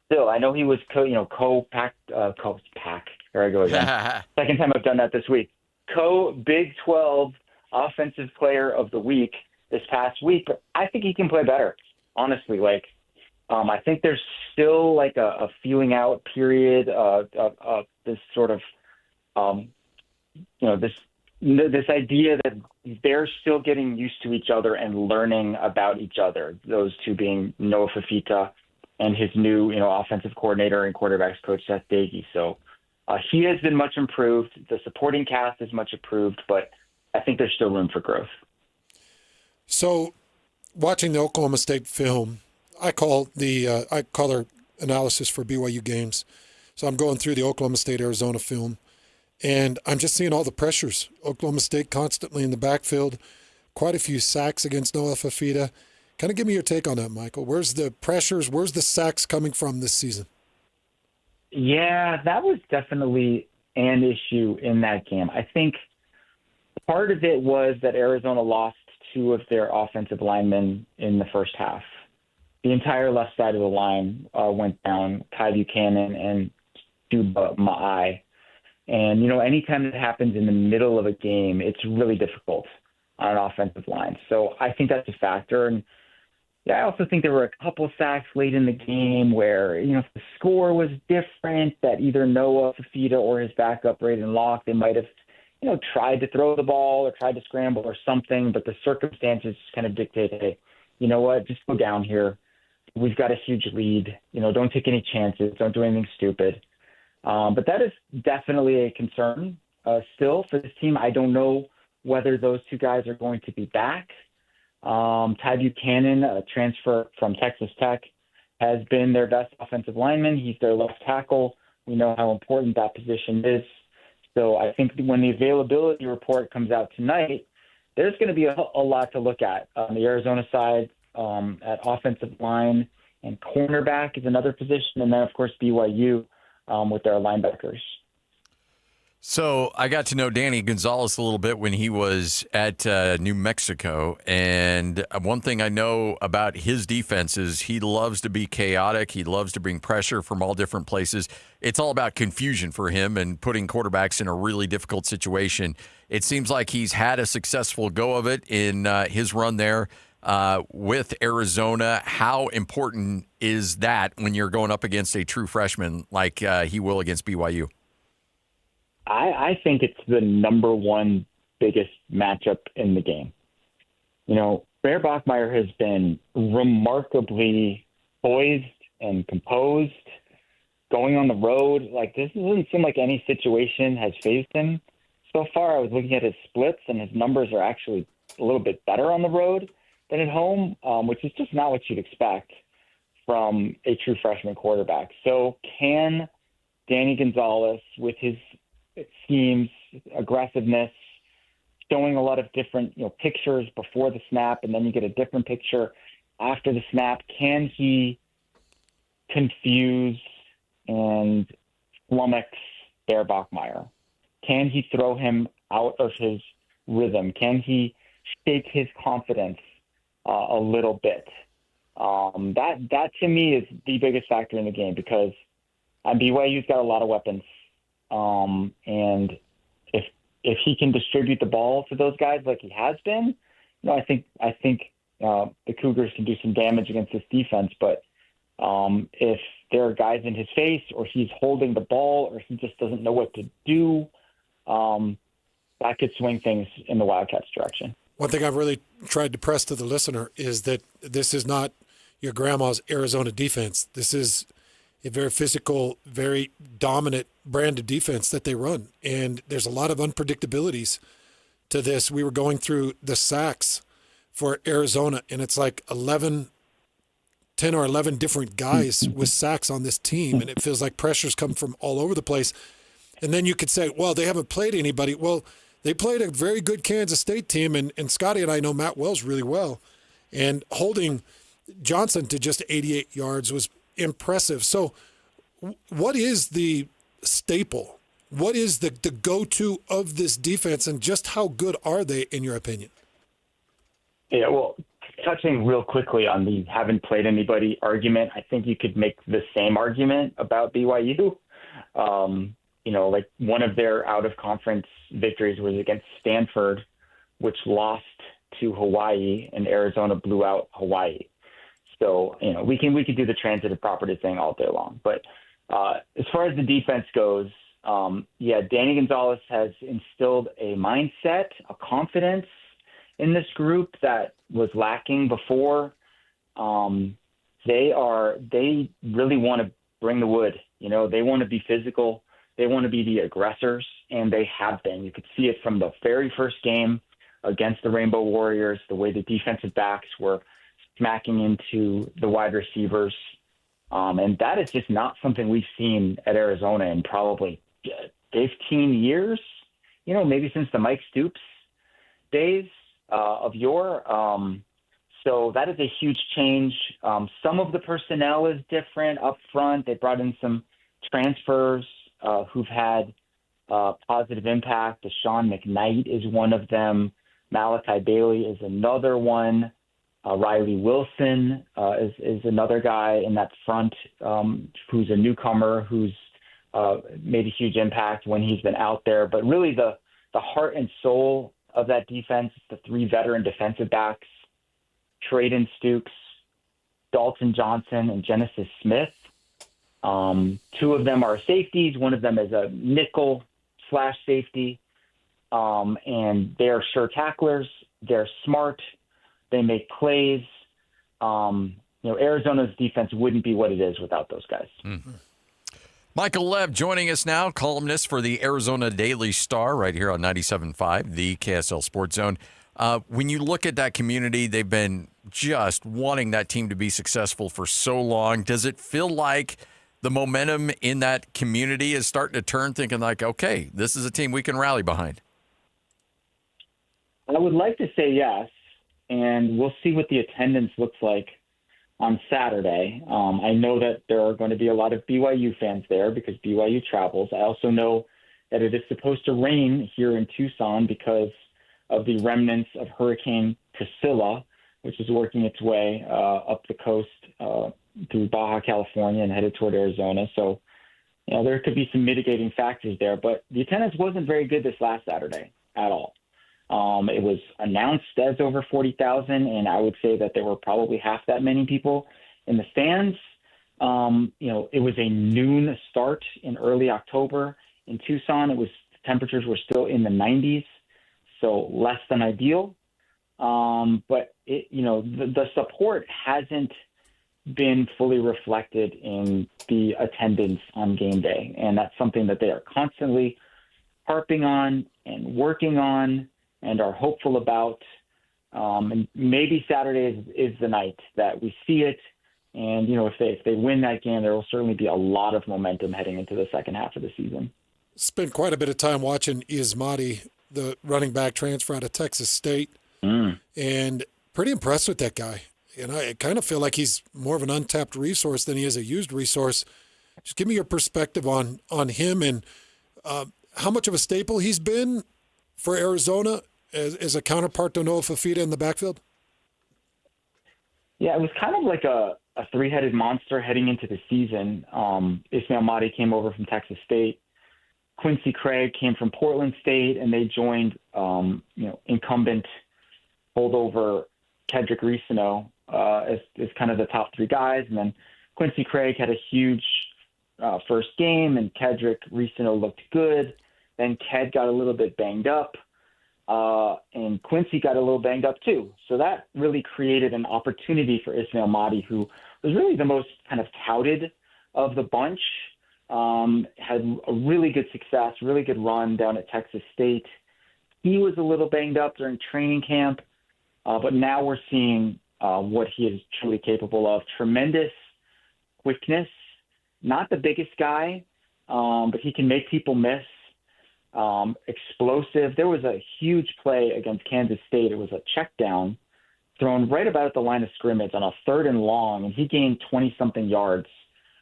still. I know he was co-pack. Here I go again. Second time I've done that this week. Co-Big 12 Offensive Player of the Week this past week. But I think he can play better, honestly. I think there's still a feeling out period of this sort of, this idea that they're still getting used to each other and learning about each other. Those two being Noah Fafita and his new, offensive coordinator and quarterbacks coach Seth Agee. So he has been much improved. The supporting cast is much improved, but I think there's still room for growth. So watching the Oklahoma State film, I call their analysis for BYU games. So I'm going through the Oklahoma State Arizona film, and I'm just seeing all the pressures. Oklahoma State constantly in the backfield, quite a few sacks against Noah Fafita. Kind of give me your take on that, Michael. Where's the pressures? Where's the sacks coming from this season? Yeah, that was definitely an issue in that game. I think part of it was that Arizona lost two of their offensive linemen in the first half. The entire left side of the line went down, Kai Buchanan and Duba Ma'ai. And, anytime that happens in the middle of a game, it's really difficult on an offensive line. So I think that's a factor. And I also think there were a couple of sacks late in the game where, if the score was different, that either Noah Fafita or his backup Braden Locke, they might have, tried to throw the ball or tried to scramble or something, but the circumstances kind of dictate, hey, you know what, just go down here. we've got a huge lead. Don't take any chances. Don't do anything stupid. But that is definitely a concern still for this team. I don't know whether those two guys are going to be back. Ty Buchanan, a transfer from Texas Tech, has been their best offensive lineman. He's their left tackle. We know how important that position is. So I think when the availability report comes out tonight, there's going to be a lot to look at. On the Arizona side, at offensive line and cornerback is another position. And then, of course, BYU with their linebackers. So I got to know Danny Gonzalez a little bit when he was at New Mexico. And one thing I know about his defense is he loves to be chaotic. He loves to bring pressure from all different places. It's all about confusion for him and putting quarterbacks in a really difficult situation. It seems like he's had a successful go of it in his run there with Arizona. How important is that when you're going up against a true freshman like he will against BYU? I think it's the number one biggest matchup in the game. Bear Bachmeier has been remarkably poised and composed going on the road. This doesn't seem like any situation has fazed him so far. I was looking at his splits, and his numbers are actually a little bit better on the road than at home, which is just not what you'd expect from a true freshman quarterback. So can Danny Gonzalez, with his schemes, aggressiveness, showing a lot of different pictures before the snap, and then you get a different picture after the snap, can he confuse and flummox Bear Bachmeier? Can he throw him out of his rhythm? Can he shake his confidence a little bit? That to me is the biggest factor in the game, because BYU's got a lot of weapons. And if he can distribute the ball to those guys like he has been, I think the Cougars can do some damage against this defense. But if there are guys in his face, or he's holding the ball, or he just doesn't know what to do, that could swing things in the Wildcats' direction. One thing I've really tried to press to the listener is that this is not your grandma's Arizona defense. This is a very physical, very dominant brand of defense that they run. And there's a lot of unpredictabilities to this. We were going through the sacks for Arizona, and it's like 10 or 11 different guys with sacks on this team, and it feels like pressures come from all over the place. And then you could say, well, they haven't played anybody. Well, they played a very good Kansas State team, and Scotty and I know Matt Wells really well. And holding Johnson to just 88 yards was impressive. So what is the staple? What is the go-to of this defense, and just how good are they, in your opinion? Yeah, well, touching real quickly on the haven't played anybody argument, I think you could make the same argument about BYU. Like one of their out-of-conference victories was against Stanford, which lost to Hawaii, and Arizona blew out Hawaii. So, we can do the transitive property thing all day long. But as far as the defense goes, Danny Gonzalez has instilled a mindset, a confidence in this group that was lacking before. They really want to bring the wood. They want to be physical. They want to be the aggressors, and they have been. You could see it from the very first game against the Rainbow Warriors, the way the defensive backs were smacking into the wide receivers. And that is just not something we've seen at Arizona in probably 15 years, maybe since the Mike Stoops days of yore. So that is a huge change. Some of the personnel is different up front. They brought in some transfers who've had positive impact. Deshaun McKnight is one of them. Malachi Bailey is another one. Riley Wilson is another guy in that front who's a newcomer who's made a huge impact when he's been out there. But really the heart and soul of that defense is the three veteran defensive backs, Trayden Stukes, Dalton Johnson, and Genesis Smith. Two of them are safeties. One of them is a nickel/safety. And they're sure tacklers. They're smart. They make plays. Arizona's defense wouldn't be what it is without those guys. Michael Lev joining us now, columnist for the Arizona Daily Star right here on 97.5, the KSL Sports Zone. When you look at that community, they've been just wanting that team to be successful for so long. Does it feel like the momentum in that community is starting to turn, thinking like, okay, this is a team we can rally behind? I would like to say yes, and we'll see what the attendance looks like on Saturday. I know that there are going to be a lot of BYU fans there because BYU travels. I also know that it is supposed to rain here in Tucson because of the remnants of Hurricane Priscilla, which is working its way up the coast through Baja California and headed toward Arizona. So, there could be some mitigating factors there. But the attendance wasn't very good this last Saturday at all. It was announced as over 40,000, and I would say that there were probably half that many people in the stands. It was a noon start in early October in Tucson. Temperatures were still in the 90s, so less than ideal. But the support hasn't been fully reflected in the attendance on game day, and that's something that they are constantly harping on and working on and are hopeful about. And maybe Saturday is the night that we see it. And, if they win that game, there will certainly be a lot of momentum heading into the second half of the season. Spent quite a bit of time watching Ismati, the running back transfer out of Texas State, and pretty impressed with that guy. And I kind of feel like he's more of an untapped resource than he is a used resource. Just give me your perspective on him and how much of a staple he's been for Arizona as a counterpart to Noah Fafita in the backfield? Yeah, it was kind of like a three-headed monster heading into the season. Ismail Mahdi came over from Texas State. Quincy Craig came from Portland State, and they joined, incumbent holdover Kedrick Ricino as kind of the top three guys. And then Quincy Craig had a huge first game, and Kedrick Ricino looked good. Then Ked got a little bit banged up, and Quincy got a little banged up too. So that really created an opportunity for Ismail Mahdi, who was really the most kind of touted of the bunch. Had a really good success, really good run down at Texas State. He was a little banged up during training camp, but now we're seeing what he is truly capable of. Tremendous quickness, not the biggest guy, but he can make people miss. Explosive. There was a huge play against Kansas State. It was a check down thrown right about at the line of scrimmage on a 3rd and long, and he gained 20-something yards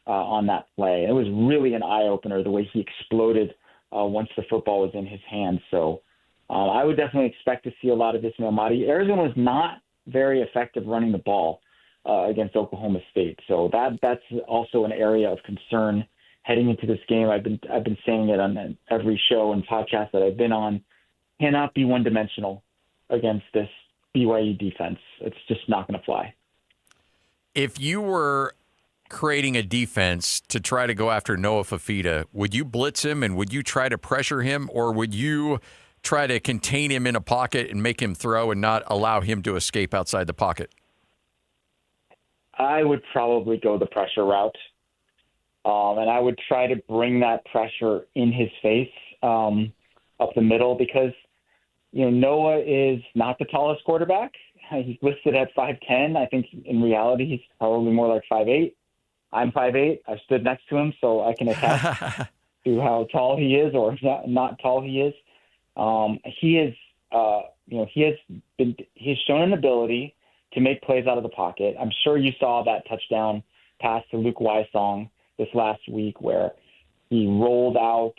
on that play. It was really an eye-opener the way he exploded once the football was in his hands. So I would definitely expect to see a lot of Ismail Mahdi. Arizona was not very effective running the ball against Oklahoma State. So that's also an area of concern heading into this game. I've been saying it on every show and podcast that I've been on. Cannot be one-dimensional against this BYU defense. It's just not going to fly. If you were creating a defense to try to go after Noah Fafita, would you blitz him and would you try to pressure him, or would you try to contain him in a pocket and make him throw and not allow him to escape outside the pocket? I would probably go the pressure route. And I would try to bring that pressure in his face up the middle because, Noah is not the tallest quarterback. He's listed at 5'10". I think in reality he's probably more like 5'8". I'm 5'8". I stood next to him, so I can attest to how tall he is or not tall he is. He's shown an ability to make plays out of the pocket. I'm sure you saw that touchdown pass to Luke Wysong this last week where he rolled out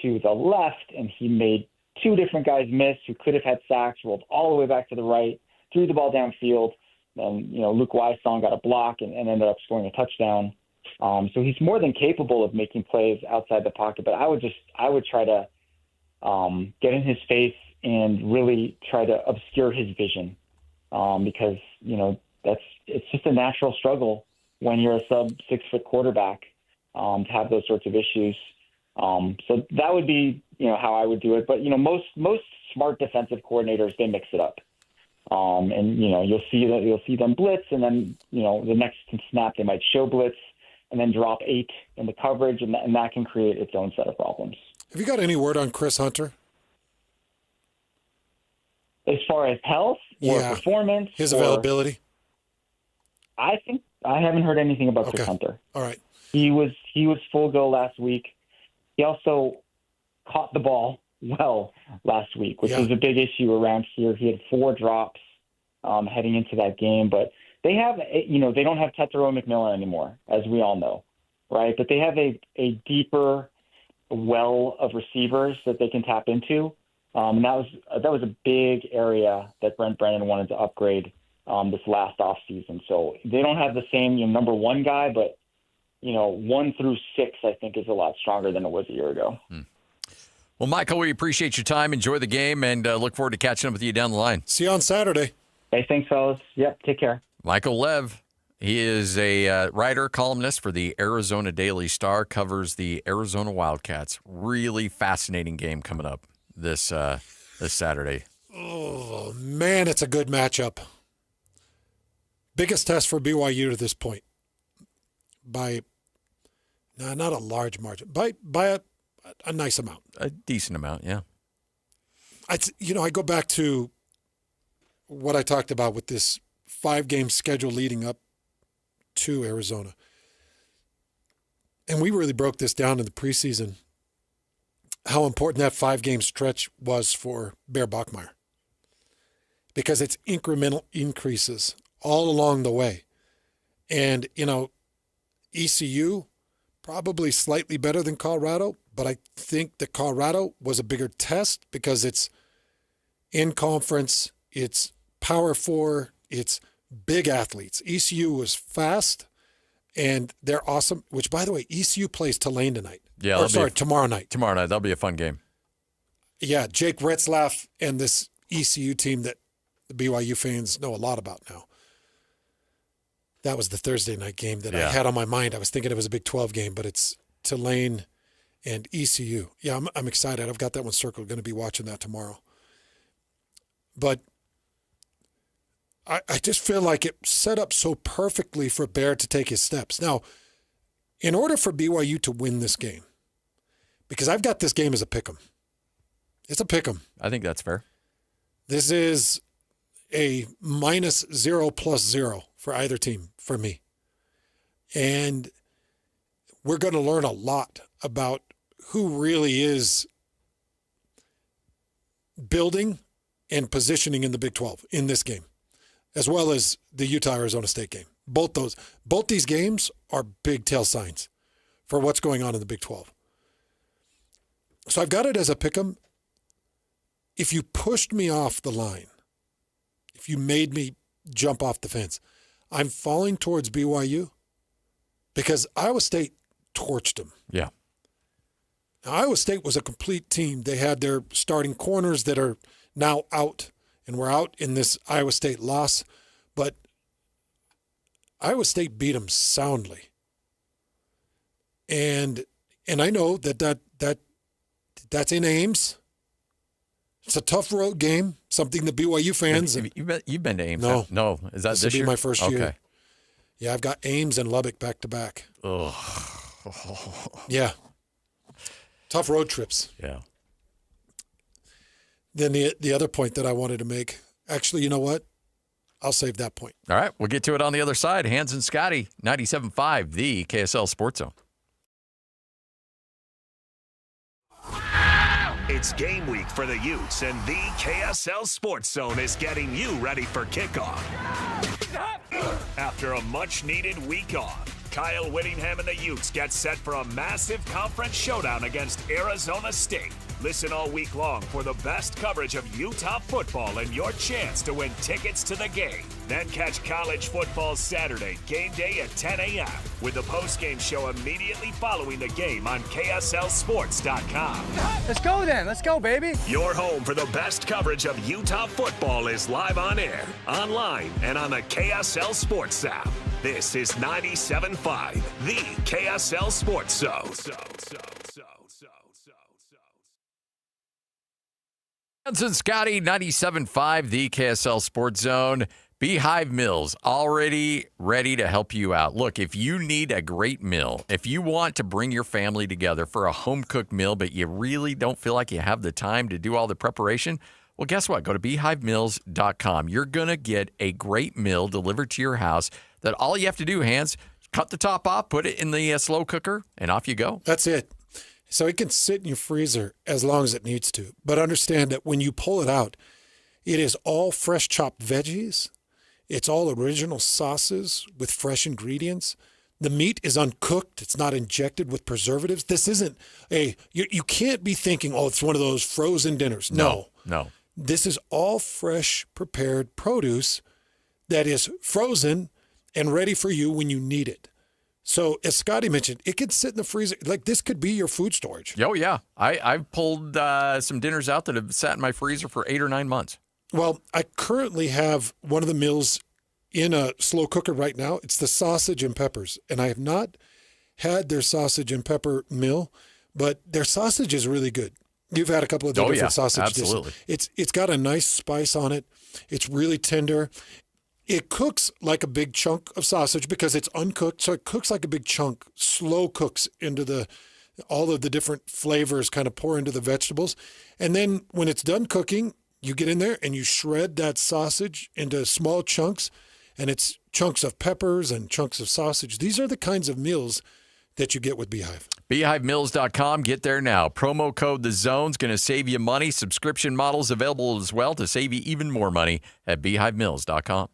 to the left and he made two different guys miss who could have had sacks, rolled all the way back to the right, threw the ball downfield. Then, Luke Wysong got a block and ended up scoring a touchdown. So he's more than capable of making plays outside the pocket, but I would try to get in his face and really try to obscure his vision because, it's just a natural struggle when you're a sub-6-foot quarterback to have those sorts of issues. So that would be, how I would do it. But, most smart defensive coordinators, they mix it up. And you'll see them blitz, and then the next snap they might show blitz, and then drop 8 in the coverage, and that can create its own set of problems. Have you got any word on Chris Hunter? As far as health or performance, his availability. I think I haven't heard anything about Chris Hunter. All right. He was full go last week. He also caught the ball well last week, which was a big issue around here. He had 4 drops heading into that game, but they have, they don't have Tetero McMillan anymore, as we all know, right? But they have a deeper well of receivers that they can tap into. And that was a big area that Brent Brennan wanted to upgrade this last offseason. So they don't have the same number 1 guy, but 1 through 6, I think, is a lot stronger than it was a year ago. Well, Michael, we appreciate your time. Enjoy the game, and look forward to catching up with you down the line. See you on Saturday. Hey, thanks, fellas. Yep, take care. Michael Lev. He is a writer, columnist for the Arizona Daily Star, covers the Arizona Wildcats. Really fascinating game coming up this Saturday. Oh, man, it's a good matchup. Biggest test for BYU to this point. By, not a large margin, by a nice amount. A decent amount, yeah. I go back to what I talked about with this 5-game schedule leading up to Arizona. And we really broke this down in the preseason, how important that 5-game stretch was for Bear Bachmeier. Because it's incremental increases all along the way. And, ECU, probably slightly better than Colorado, but I think that Colorado was a bigger test because it's in conference, it's Power 4, it's big athletes. ECU was fast, and they're awesome, which, by the way, ECU plays Tulane tonight. Yeah, tomorrow night. Tomorrow night. That'll be a fun game. Yeah, Jake Retzlaff and this ECU team that the BYU fans know a lot about now. That was the Thursday night game that I had on my mind. I was thinking it was a Big 12 game, but it's Tulane and ECU. Yeah, I'm excited. I've got that one circled. Going to be watching that tomorrow. But I just feel like it set up so perfectly for Bear to take his steps. Now, in order for BYU to win this game, because I've got this game as a pick'em. It's a pick'em. I think that's fair. This is a -0 + 0 for either team for me. And we're going to learn a lot about who really is building and positioning in the Big 12 in this game, as well as the Utah-Arizona State game. Both these games are big tail signs for what's going on in the Big 12. So I've got it as a pick'em. If you pushed me off the line, if you made me jump off the fence, I'm falling towards BYU because Iowa State torched them. Yeah. Now, Iowa State was a complete team. They had their starting corners that are now out, and we're out in this Iowa State loss. But Iowa State beat them soundly. And I know that's in Ames. It's a tough road game, something the BYU fans. You've been to Ames? No. Is that this this will be year? my first year. Okay. Yeah, I've got Ames and Lubbock back to back. Oh. Yeah. Tough road trips. Yeah. Then the other point that I wanted to make, actually, you know what? I'll save that point. All right, we'll get to it on the other side. Hans and Scotty, 97.5, the KSL Sports Zone. It's game week for the Utes, and the KSL Sports Zone is getting you ready for kickoff. After a much-needed week off, Kyle Whittingham and the Utes get set for a massive conference showdown against Arizona State. Listen all week long for the best coverage of Utah football and your chance to win tickets to the game. Then catch college football Saturday, game day at 10 a.m. with the post-game show immediately following the game on KSLSports.com. Let's go then. Let's go, baby. Your home for the best coverage of Utah football is live on air, online, and on the KSL Sports app. This is 97.5, the KSL Sports Zone. Johnson, Scotty, 97.5, the KSL Sports Zone. Beehive Mills, already ready to help you out. Look, if you need a great meal, if you want to bring your family together for a home-cooked meal, but you really don't feel like you have the time to do all the preparation, well, guess what? Go to beehivemills.com. You're going to get a great meal delivered to your house that all you have to do, Hans, cut the top off, put it in the slow cooker, and off you go. That's it. So it can sit in your freezer as long as it needs to. But understand that when you pull it out, it is all fresh chopped veggies. It's all original sauces with fresh ingredients. The meat is uncooked. It's not injected with preservatives. This isn't you can't be thinking, oh, it's one of those frozen dinners. No. This is all fresh, prepared produce that is frozen and ready for you when you need it. So, as Scotty mentioned, it could sit in the freezer. Like, this could be your food storage. Oh, yeah. I've pulled some dinners out that have sat in my freezer for 8 or 9 months. Well, I currently have one of the meals in a slow cooker right now. It's the sausage and peppers. And I have not had their sausage and pepper meal, but their sausage is really good. You've had a couple of their different sausage absolutely. dishes. It's got a nice spice on it. It's really tender. It cooks like a big chunk of sausage because it's uncooked, so it cooks like a big chunk, slow cooks into all of the different flavors kind of pour into the vegetables. And then when it's done cooking, you get in there and you shred that sausage into small chunks, and it's chunks of peppers and chunks of sausage. These are the kinds of meals that you get with Beehive. BeehiveMills.com. Get there now. Promo code The Zone's going to save you money. Subscription models available as well to save you even more money at BeehiveMills.com.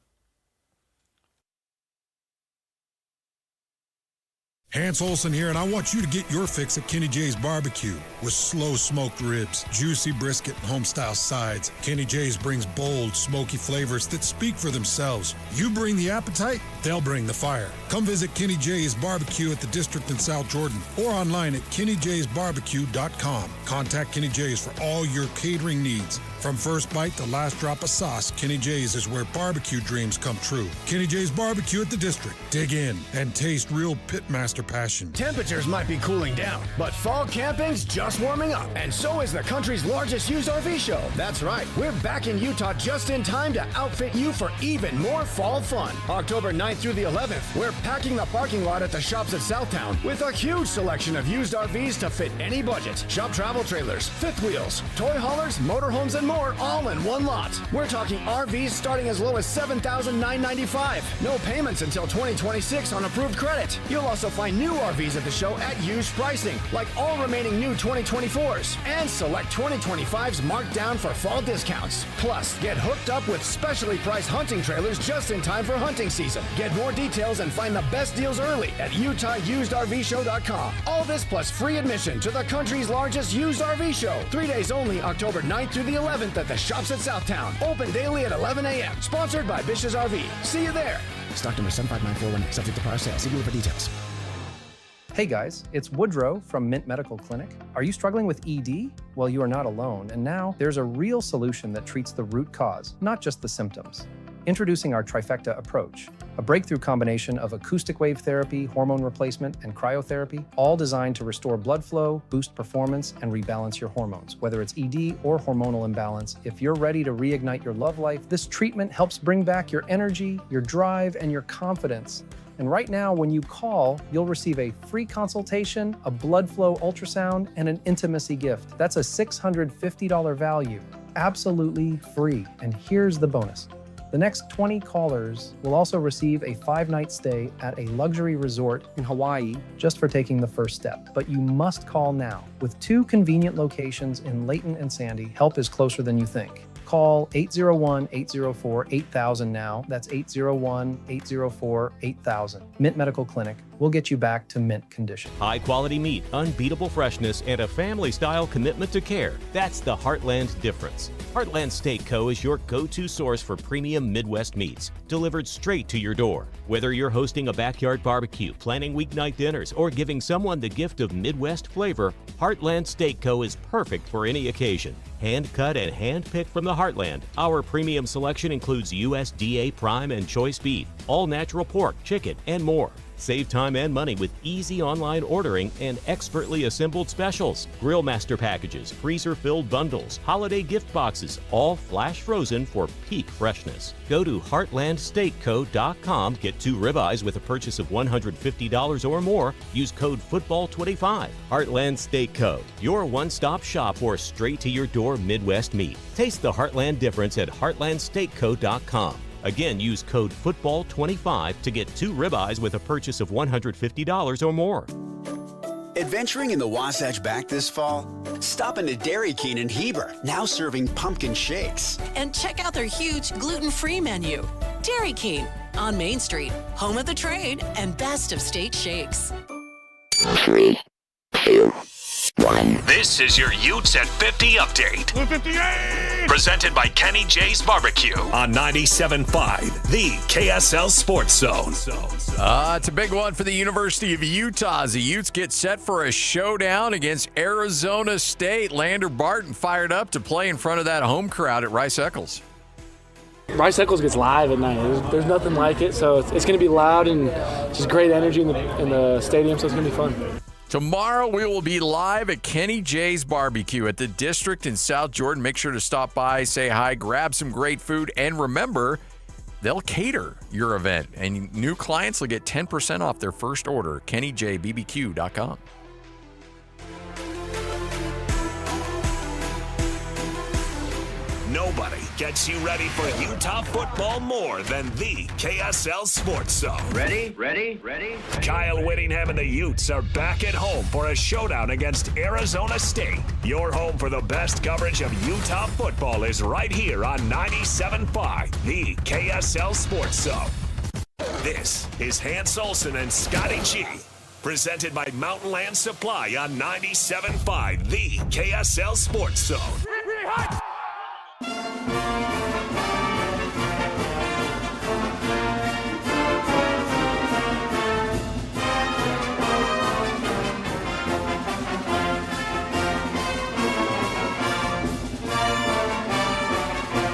Hans Olsen here, and I want you to get your fix at Kenny J's Barbecue with slow smoked ribs, juicy brisket, and home-style sides. Kenny J's brings bold, smoky flavors that speak for themselves. You bring the appetite, they'll bring the fire. Come visit Kenny J's Barbecue at the District in South Jordan or online at KennyJ'sBarbecue.com. Contact Kenny J's for all your catering needs. From first bite to last drop of sauce, Kenny J's is where barbecue dreams come true. Kenny J's Barbecue at the District. Dig in and taste real pitmaster passion. Temperatures might be cooling down, but fall camping's just warming up, and so is the country's largest used RV show. That's right, we're back in Utah just in time to outfit you for even more fall fun. October 9th through the 11th, we're packing the parking lot at the shops at Southtown with a huge selection of used RVs to fit any budget. Shop travel trailers, fifth wheels, toy haulers, motorhomes, and more, all in one lot. We're talking RVs starting as low as $7,995. No payments until 2026 on approved credit. You'll also find new RVs at the show at used pricing, like all remaining new 2024s, and select 2025s marked down for fall discounts. Plus, get hooked up with specially priced hunting trailers just in time for hunting season. Get more details and find the best deals early at UtahUsedRVShow.com. All this plus free admission to the country's largest used RV show. 3 days only, October 9th through the 11th at the shops at Southtown. Open daily at 11 a.m. Sponsored by Bish's RV. See you there. Stock number 75941, subject to prior sale. See dealer for details. Hey guys, it's Woodrow from Mint Medical Clinic. Are you struggling with ED? Well, you are not alone, and now there's a real solution that treats the root cause, not just the symptoms. Introducing our trifecta approach, a breakthrough combination of acoustic wave therapy, hormone replacement, and cryotherapy, all designed to restore blood flow, boost performance, and rebalance your hormones. Whether it's ED or hormonal imbalance, if you're ready to reignite your love life, this treatment helps bring back your energy, your drive, and your confidence. And right now, when you call, you'll receive a free consultation, a blood flow ultrasound, and an intimacy gift. That's a $650 value, absolutely free. And here's the bonus. The next 20 callers will also receive a 5-night stay at a luxury resort in Hawaii just for taking the first step. But you must call now. With 2 convenient locations in Layton and Sandy, help is closer than you think. Call 801-804-8000 now. That's 801-804-8000. Mint Medical Clinic. We'll get you back to mint condition. High quality meat, unbeatable freshness, and a family style commitment to care. That's the Heartland difference. Heartland Steak Co. is your go-to source for premium Midwest meats, delivered straight to your door. Whether you're hosting a backyard barbecue, planning weeknight dinners, or giving someone the gift of Midwest flavor, Heartland Steak Co. is perfect for any occasion. Hand-cut and hand-picked from the Heartland, our premium selection includes USDA prime and choice beef, all-natural pork, chicken, and more. Save time and money with easy online ordering and expertly assembled specials. Grill master packages, freezer-filled bundles, holiday gift boxes, all flash frozen for peak freshness. Go to heartlandsteakco.com, get 2 ribeyes with a purchase of $150 or more. Use code FOOTBALL25. Heartland Steak Co., your one-stop shop for straight-to-your-door Midwest meat. Taste the Heartland difference at heartlandsteakco.com. Again, use code FOOTBALL25 to get 2 ribeyes with a purchase of $150 or more. Adventuring in the Wasatch Back this fall? Stop into Dairy King in Heber, now serving pumpkin shakes. And check out their huge gluten-free menu. Dairy King on Main Street, home of the trade and best of state shakes. 3, 2, 1. This is your Utes at 50 update. 58! Presented by Kenny J's Barbecue on 97.5, the KSL Sports Zone. It's a big one for the University of Utah as the Utes get set for a showdown against Arizona State. Lander Barton fired up to play in front of that home crowd at Rice Eccles. Rice Eccles gets live at night. There's nothing like it, so it's going to be loud and just great energy in the stadium, so it's going to be fun. Tomorrow we will be live at Kenny J's Barbecue at the District in South Jordan. Make sure to stop by, say hi, grab some great food, and remember, they'll cater your event. And new clients will get 10% off their first order. KennyJBBQ.com. Nobody gets you ready for Utah football more than the KSL Sports Zone. Ready? Kyle Whittingham and the Utes are back at home for a showdown against Arizona State. Your home for the best coverage of Utah football is right here on 97.5, the KSL Sports Zone. This is Hans Olsen and Scotty G. Presented by Mountain Land Supply on 97.5, the KSL Sports Zone.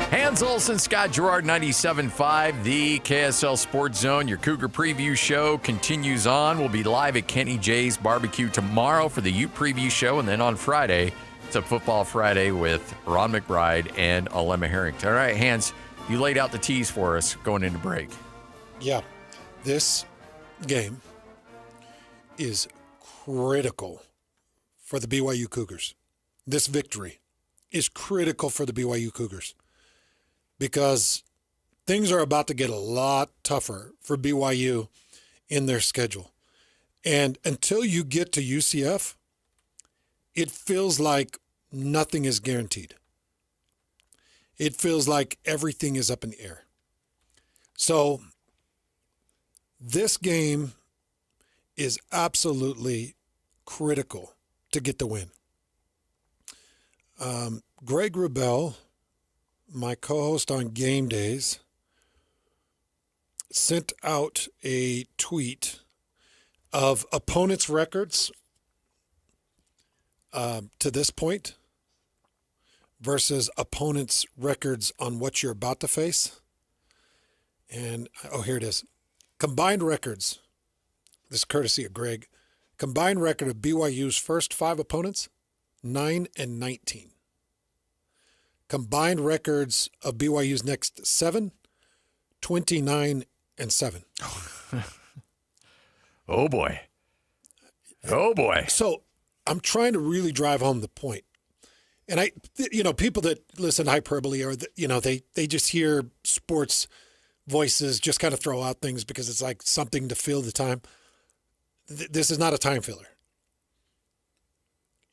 Hans Olsen, Scott Gerard, 97.5, the KSL Sports Zone. Your Cougar Preview Show continues on. We'll be live at Kenny J's Barbecue tomorrow for the Ute Preview Show, and then on Friday, it's a Football Friday with Ron McBride and Alema Harrington. All right, Hans, you laid out the tease for us going into break. Yeah, this game is critical for the BYU Cougars. This victory is critical for the BYU Cougars because things are about to get a lot tougher for BYU in their schedule. And until you get to UCF, it feels like nothing is guaranteed. It feels like everything is up in the air. So this game is absolutely critical to get the win. Greg Wrubell, my co-host on Game Days, sent out a tweet of opponents' records to this point versus opponents' records on what you're about to face. And, here it is. Combined records, this is courtesy of Greg, combined record of BYU's first 5 opponents, 9-19. Combined records of BYU's next 7, 29-7. Oh, boy. Oh, boy. So I'm trying to really drive home the point. And people that listen to hyperbole or, they just hear sports voices just kind of throw out things because it's like something to fill the time. This is not a time filler.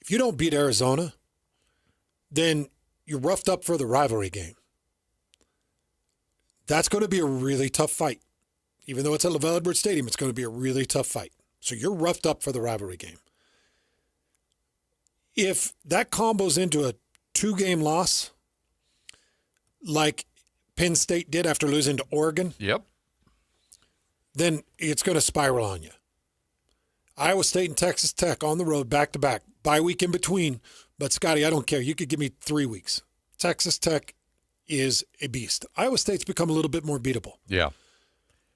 If you don't beat Arizona, then you're roughed up for the rivalry game. That's going to be a really tough fight. Even though it's at LaVell Edwards Stadium, it's going to be a really tough fight. So you're roughed up for the rivalry game. If that combos into a 2-game loss, like Penn State did after losing to Oregon, then it's going to spiral on you. Iowa State and Texas Tech on the road back-to-back, bye week in between. But, Scotty, I don't care. You could give me 3 weeks. Texas Tech is a beast. Iowa State's become a little bit more beatable. Yeah.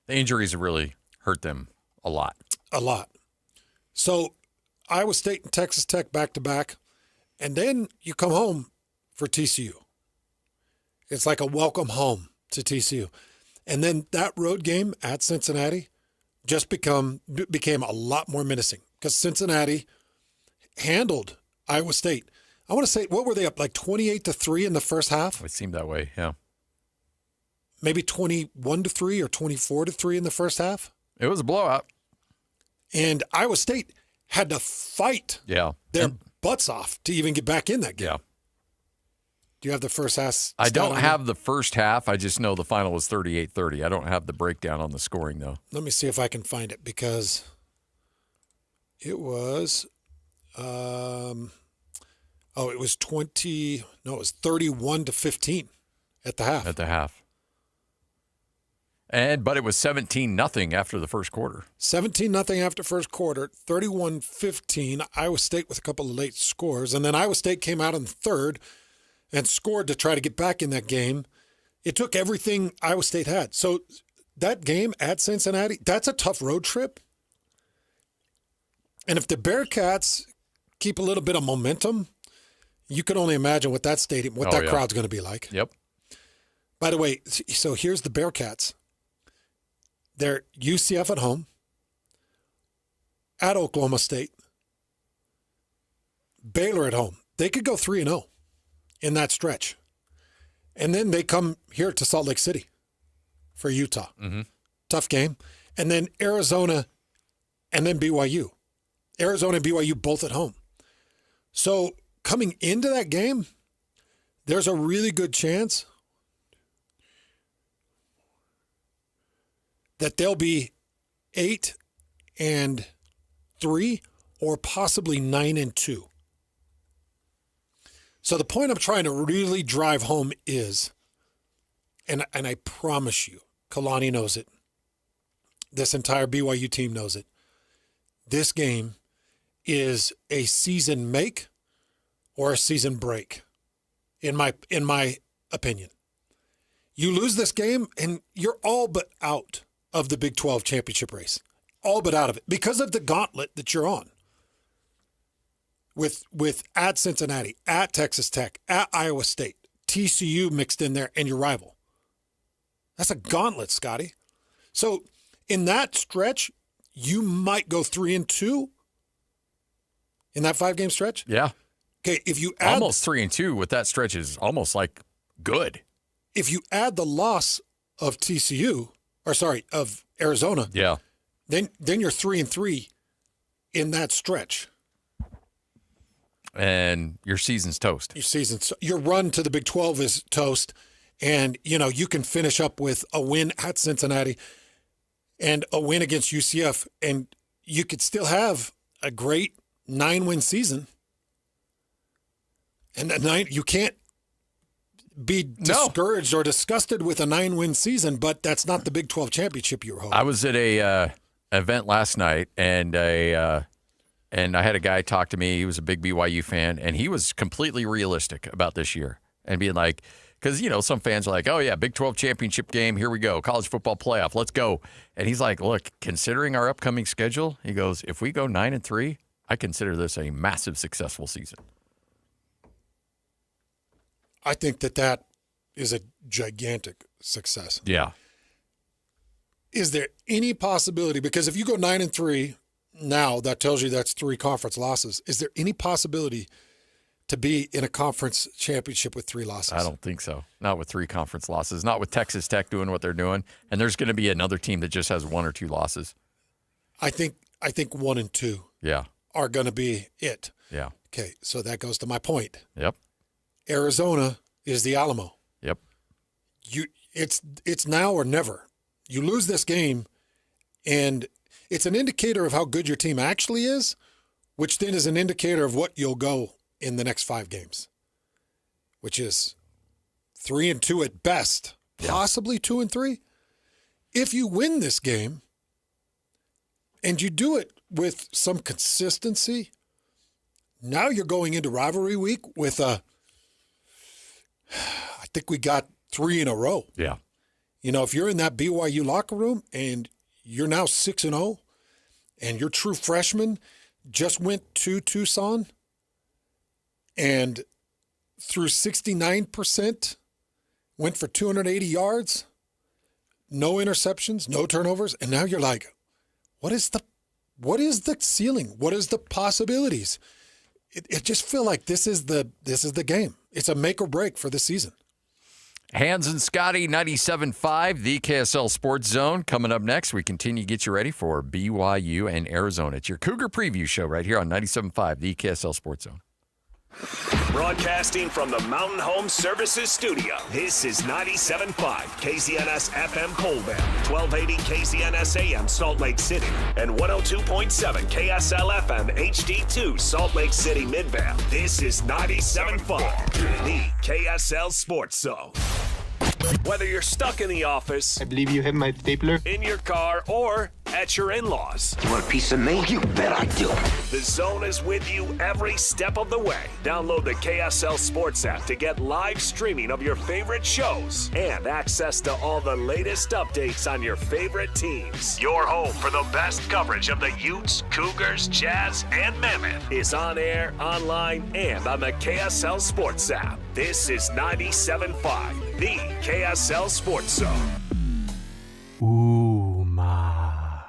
The injuries have really hurt them A lot. A lot. So Iowa State and Texas Tech back-to-back, and then you come home for TCU. It's like a welcome home to TCU. And then that road game at Cincinnati just became a lot more menacing because Cincinnati handled Iowa State. I want to say, what were they up, like 28-3 in the first half? It seemed that way, yeah. Maybe 21-3 or 24-3 in the first half? It was a blowout. And Iowa State had to fight their butts off to even get back in that game. Yeah. Do you have the first half? I don't have the first half. I just know the final was 38-30. I don't have the breakdown on the scoring, though. Let me see if I can find it because it was, it was 31-15 at the half. At the half. But it was 17-0 after the first quarter. 17-0 after first quarter, 31-15. Iowa State with a couple of late scores. And then Iowa State came out in the third and scored to try to get back in that game. It took everything Iowa State had. So that game at Cincinnati, that's a tough road trip. And if the Bearcats keep a little bit of momentum, you can only imagine what that stadium, crowd's going to be like. Yep. By the way, so here's the Bearcats. They're UCF at home, at Oklahoma State, Baylor at home. They could go 3-0 in that stretch. And then they come here to Salt Lake City for Utah. Mm-hmm. Tough game. And then Arizona and then BYU. Arizona and BYU both at home. So coming into that game, there's a really good chance that they'll be 8-3 or possibly 9-2. So the point I'm trying to really drive home is, and I promise you, Kalani knows it. This entire BYU team knows it. This game is a season make or a season break, in my opinion. You lose this game and you're all but out of the Big 12 championship race. All but out of it because of the gauntlet that you're on. With at Cincinnati, at Texas Tech, at Iowa State, TCU mixed in there, and your rival. That's a gauntlet, Scotty. So in that stretch, you might go 3-2 in that 5-game stretch. Yeah. Okay, if you add almost 3-2 with that stretch is almost like good. If you add the loss of of Arizona, then you're 3-3 in that stretch. And your season's toast. Your run to the Big 12 is toast. And, you can finish up with a win at Cincinnati and a win against UCF. And you could still have a great 9-win season. And you can't be discouraged or disgusted with a 9-win season, but that's not the Big 12 championship you were hoping. I was at a event last night, and I had a guy talk to me. He was a big BYU fan, and he was completely realistic about this year and being like, because, some fans are like, oh, yeah, Big 12 championship game, here we go, college football playoff, let's go. And he's like, look, considering our upcoming schedule, he goes, if we go 9-3, I consider this a massive successful season. I think that is a gigantic success. Yeah. Is there any possibility, because if you go 9-3 now, that tells you that's 3 conference losses. Is there any possibility to be in a conference championship with 3 losses? I don't think so. Not with 3 conference losses. Not with Texas Tech doing what they're doing. And there's going to be another team that just has 1 or 2 losses. I think 1 and 2 are going to be it. Yeah. Okay, so that goes to my point. Yep. Arizona is the Alamo. Yep. It's now or never. You lose this game, and it's an indicator of how good your team actually is, which then is an indicator of what you'll go in the next 5 games, which is 3-2 at best, possibly 2-3. If you win this game and you do it with some consistency, now you're going into rivalry week with I think we got 3 in a row. Yeah. If you're in that BYU locker room and you're now 6-0, and your true freshman just went to Tucson and threw 69%, went for 280 yards, no interceptions, no turnovers, and now you're like, what is the ceiling? What is the possibilities? It just feel like this is the game. It's a make or break for the season. Hans and Scotty, 97.5, the KSL Sports Zone. Coming up next, we continue to get you ready for BYU and Arizona. It's your Cougar preview show right here on 97.5, the KSL Sports Zone. Broadcasting from the Mountain Home Services Studio, this is 97.5 KZNS FM Colbert, 1280 KZNS AM Salt Lake City, and 102.7 KSL FM HD2 Salt Lake City Midvale. This is 97.5, the KSL Sports Zone. Whether you're stuck in the office, I believe you have my stapler, in your car, or at your in-laws. You want a piece of me? You bet I do. The Zone is with you every step of the way. Download the KSL Sports app to get live streaming of your favorite shows and access to all the latest updates on your favorite teams. Your home for the best coverage of the Utes, Cougars, Jazz, and Mammoth is on air, online, and on the KSL Sports app. This is 97.5, the KSL Sports Zone.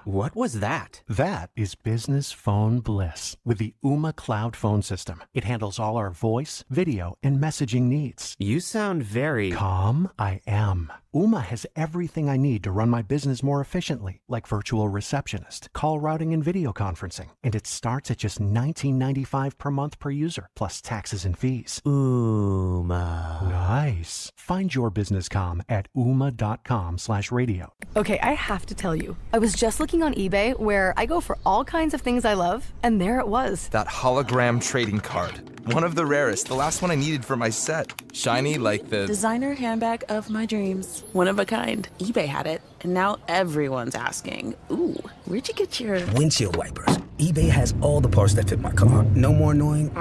What was that? That is business phone bliss with the Ooma Cloud phone system. It handles all our voice, video, and messaging needs. You sound very... Calm? I am. Ooma has everything I need to run my business more efficiently, like virtual receptionist, call routing, and video conferencing. And it starts at just $19.95 per month per user, plus taxes and fees. Ooma. Nice. Find your business comm at ooma.com/radio. Okay, I have to tell you, I was just looking on eBay where I go for all kinds of things I love, and there it was. That hologram trading card. One of the rarest, the last one I needed for my set. Shiny like the... designer handbag of my dreams. One of a kind. eBay had it, and now everyone's asking, ooh, where'd you get your... windshield wipers. eBay has all the parts that fit my car. No more annoying...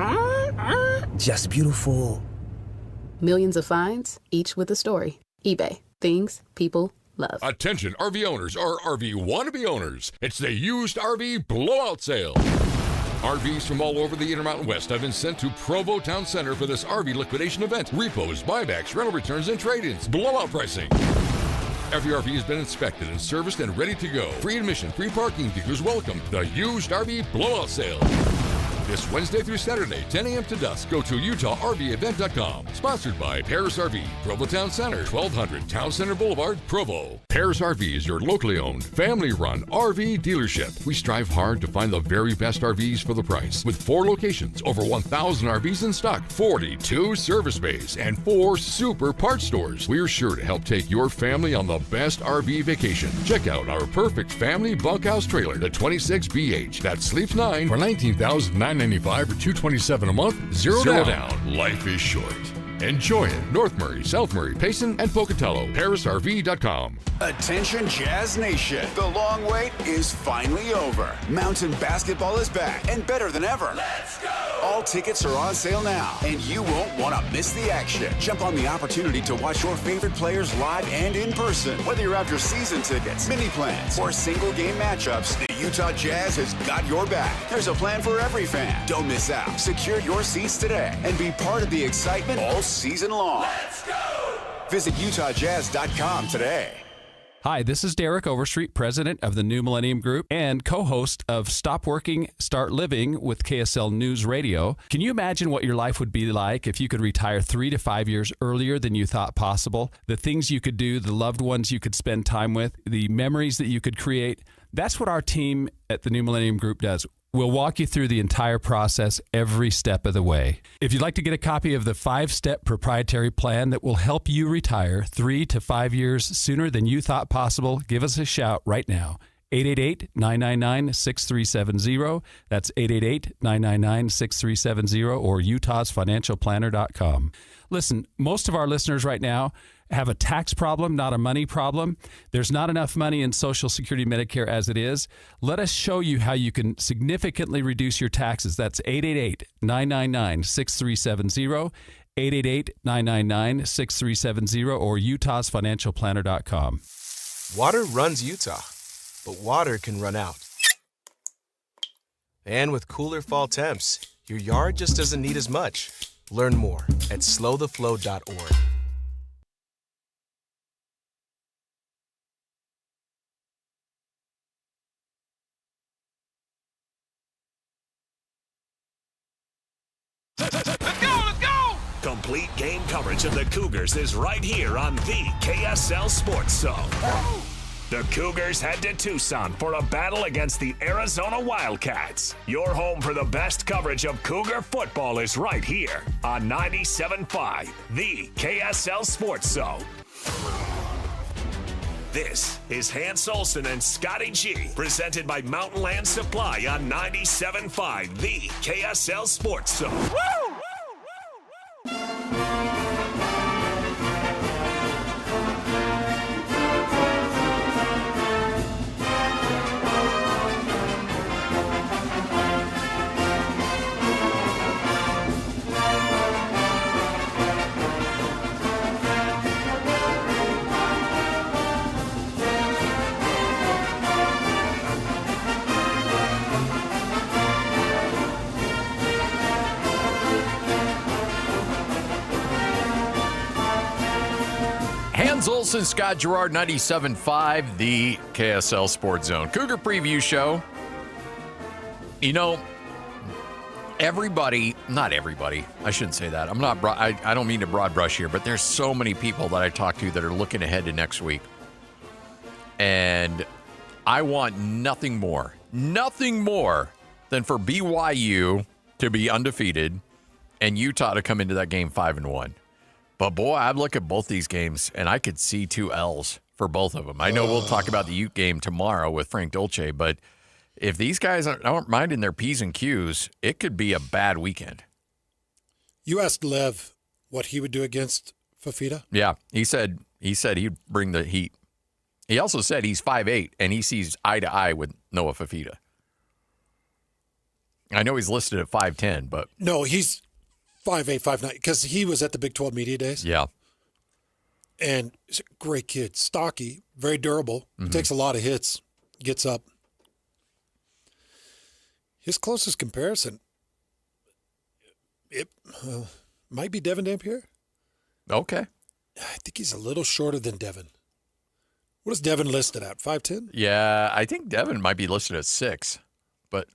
just beautiful. Millions of finds, each with a story. eBay. Things people love. Attention RV owners or RV wannabe owners. It's the used RV blowout sale. RVs from all over the Intermountain West have been sent to Provo Town Center for this RV liquidation event. Repos, buybacks, rental returns, and trade-ins. Blowout pricing. Every RV has been inspected and serviced and ready to go. Free admission, free parking, dealers welcome. The used RV blowout sale. This Wednesday through Saturday, 10 a.m. to dusk. Go to UtahRVEvent.com. Sponsored by Paris RV, Provo Town Center, 1200 Town Center Boulevard, Provo. Paris RV is your locally owned, family-run RV dealership. We strive hard to find the very best RVs for the price. With 4 locations, over 1,000 RVs in stock, 42 service bays, and 4 super parts stores. We're sure to help take your family on the best RV vacation. Check out our perfect family bunkhouse trailer, the 26BH, that sleeps 9 for $19,995 or $227 a month. Zero down. Life is short. Enjoy it. North Murray, South Murray, Payson, and Pocatello. ParisRV.com. Attention Jazz Nation. The long wait is finally over. Mountain basketball is back and better than ever. Let's go! All tickets are on sale now, and you won't want to miss the action. Jump on the opportunity to watch your favorite players live and in person. Whether you're after season tickets, mini plans, or single game matchups, the Utah Jazz has got your back. There's a plan for every fan. Don't miss out. Secure your seats today and be part of the excitement all season long. Let's go! Visit UtahJazz.com today. Hi, this is Derek Overstreet, president of the New Millennium Group and co-host of Stop Working, Start Living with KSL News Radio. Can you imagine what your life would be like if you could retire 3 to 5 years earlier than you thought possible? The things you could do, the loved ones you could spend time with, the memories that you could create. That's what our team at the New Millennium Group does. We'll walk you through the entire process every step of the way. If you'd like to get a copy of the 5-step proprietary plan that will help you retire 3 to 5 years sooner than you thought possible, give us a shout right now. 888-999-6370. That's 888-999-6370 or utahsfinancialplanner.com. Listen, most of our listeners right now have a tax problem, not a money problem. There's not enough money in Social Security Medicare as it is. Let us show you how you can significantly reduce your taxes. That's 888-999-6370, 888-999-6370, or utahsfinancialplanner.com. Water runs Utah, but water can run out. And with cooler fall temps, your yard just doesn't need as much. Learn more at slowtheflow.org. Complete game coverage of the Cougars is right here on the KSL Sports Zone. The Cougars head to Tucson for a battle against the Arizona Wildcats. Your home for the best coverage of Cougar football is right here on 97.5, the KSL Sports Zone. This is Hans Olsen and Scotty G, presented by Mountain Land Supply on 97.5, the KSL Sports Zone. Hans Olsen, Scott Gerard, 97.5, the KSL Sports Zone. Cougar Preview Show. You know, not everybody, I shouldn't say that. I don't mean to broad brush here, but there's so many people that I talk to that are looking ahead to next week. And I want nothing more than for BYU to be undefeated and Utah to come into that game 5-1. But, boy, I look at both these games, and I could see 2 L's for both of them. I know we'll talk about the Ute game tomorrow with Frank Dolce, but if these guys aren't minding their P's and Q's, it could be a bad weekend. You asked Lev what he would do against Fafita? Yeah, he said he'd bring the heat. He also said he's 5'8", and he sees eye to eye with Noah Fafita. I know he's listed at 5'10", but... No, he's 5'8", 5'9", because he was at the Big 12 Media Days. Yeah. And he's a great kid. Stocky, very durable. Mm-hmm. Takes a lot of hits. Gets up. His closest comparison, it might be Devin Dampier. Okay. I think he's a little shorter than Devin. What is Devin listed at, 5'10"? Yeah, I think Devin might be listed at 6, but...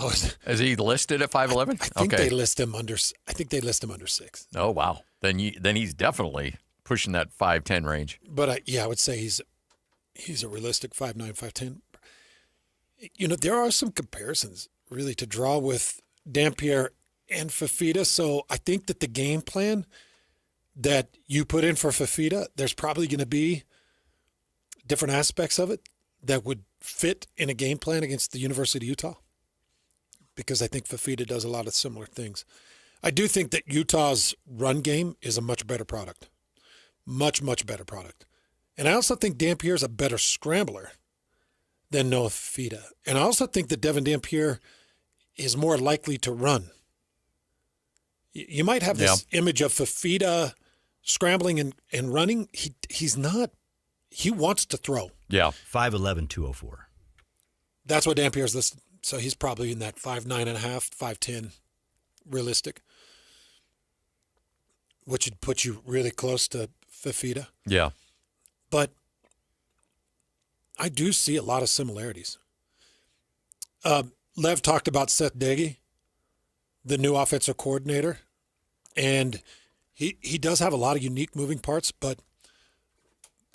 Oh, is he listed at 5'11"? I think they list him under 6. Oh, wow. Then he's definitely pushing that 5'10" range. But I would say he's a realistic 5'9", 5'10". You know, there are some comparisons really to draw with Dampier and Fafita. So I think that the game plan that you put in for Fafita, there's probably going to be different aspects of it that would fit in a game plan against the University of Utah. Because I think Fafita does a lot of similar things. I do think that Utah's run game is a much better product. Much, much better product. And I also think Dampier is a better scrambler than Noah Fafita. And I also think that Devin Dampier is more likely to run. You might have this image of Fafita scrambling and running. He's not. He wants to throw. Yeah. 5'11", 204. That's what Dampier's listed. So he's probably in that 5'9.5", 5'10", realistic, which would put you really close to Fafita. Yeah. But I do see a lot of similarities. Lev talked about Seth Deggy, the new offensive coordinator, and he does have a lot of unique moving parts. But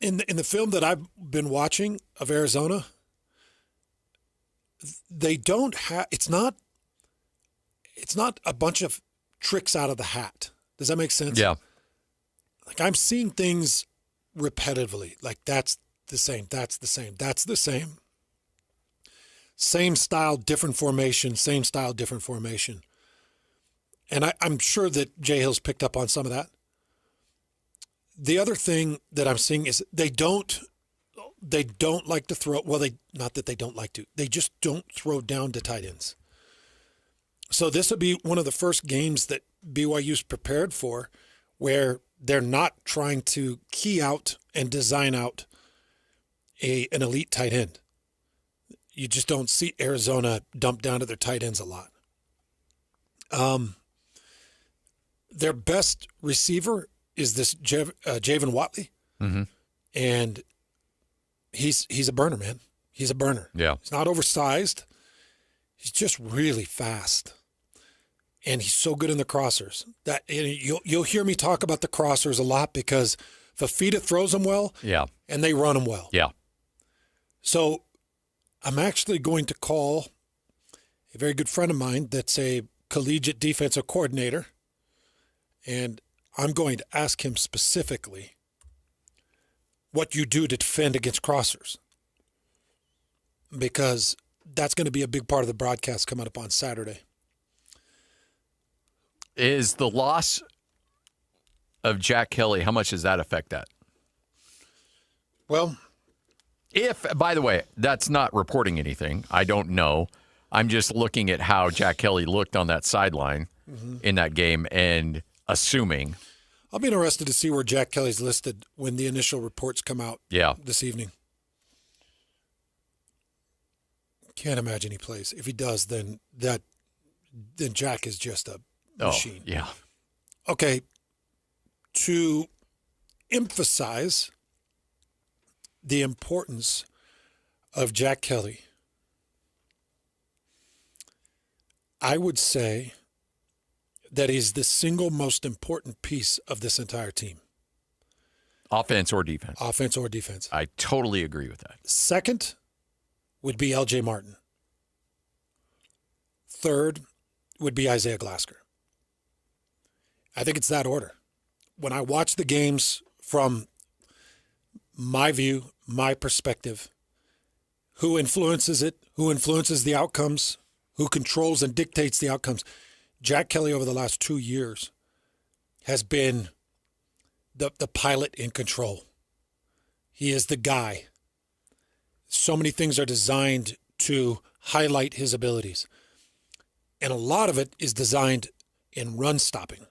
in the film that I've been watching of Arizona, they don't have. It's not a bunch of tricks out of the hat. Does that make sense? Yeah. Like I'm seeing things repetitively. Like that's the same. That's the same. That's the same. Same style, different formation. Same style, different formation. And I'm sure that Jay Hill's picked up on some of that. The other thing that I'm seeing is they don't like to throw. Well, not that they don't like to. They just don't throw down to tight ends. So this will be one of the first games that BYU's prepared for where they're not trying to key out and design out an elite tight end. you just don't see Arizona dump down to their tight ends a lot. Their best receiver is this Javon Watley, and he's a burner, man. He's a burner. Yeah, he's not oversized. He's just really fast, and he's so good in the crossers. That you'll hear me talk about the crossers a lot because Fafita throws them well, and they run them well. Yeah. So I'm actually going to call a very good friend of mine that's a collegiate defensive coordinator, and I'm going to ask him specifically what you do to defend against crossers, because that's going to be a big part of the broadcast coming up on Saturday. Is the loss of Jack Kelly, how much does that affect that? Well, by the way, that's not reporting anything. I don't know. I'm just looking at how Jack Kelly looked on that sideline in that game and assuming. I'll be interested to see where Jack Kelly's listed when the initial reports come out this evening. Can't imagine he plays. If he does, then Jack is just a machine. Yeah. Okay. To emphasize the importance of Jack Kelly, I would say that he's the single most important piece of this entire team. Offense or defense? Offense or defense. I totally agree with that. Second would be L.J. Martin. Third would be Isaiah Glasker. I think it's that order. When I watch the games from my view, my perspective, who influences it, who influences the outcomes, who controls and dictates the outcomes, Jack Kelly over the last 2 years has been the pilot in control. He is the guy. So many things are designed to highlight his abilities. And a lot of it is designed in run stopping.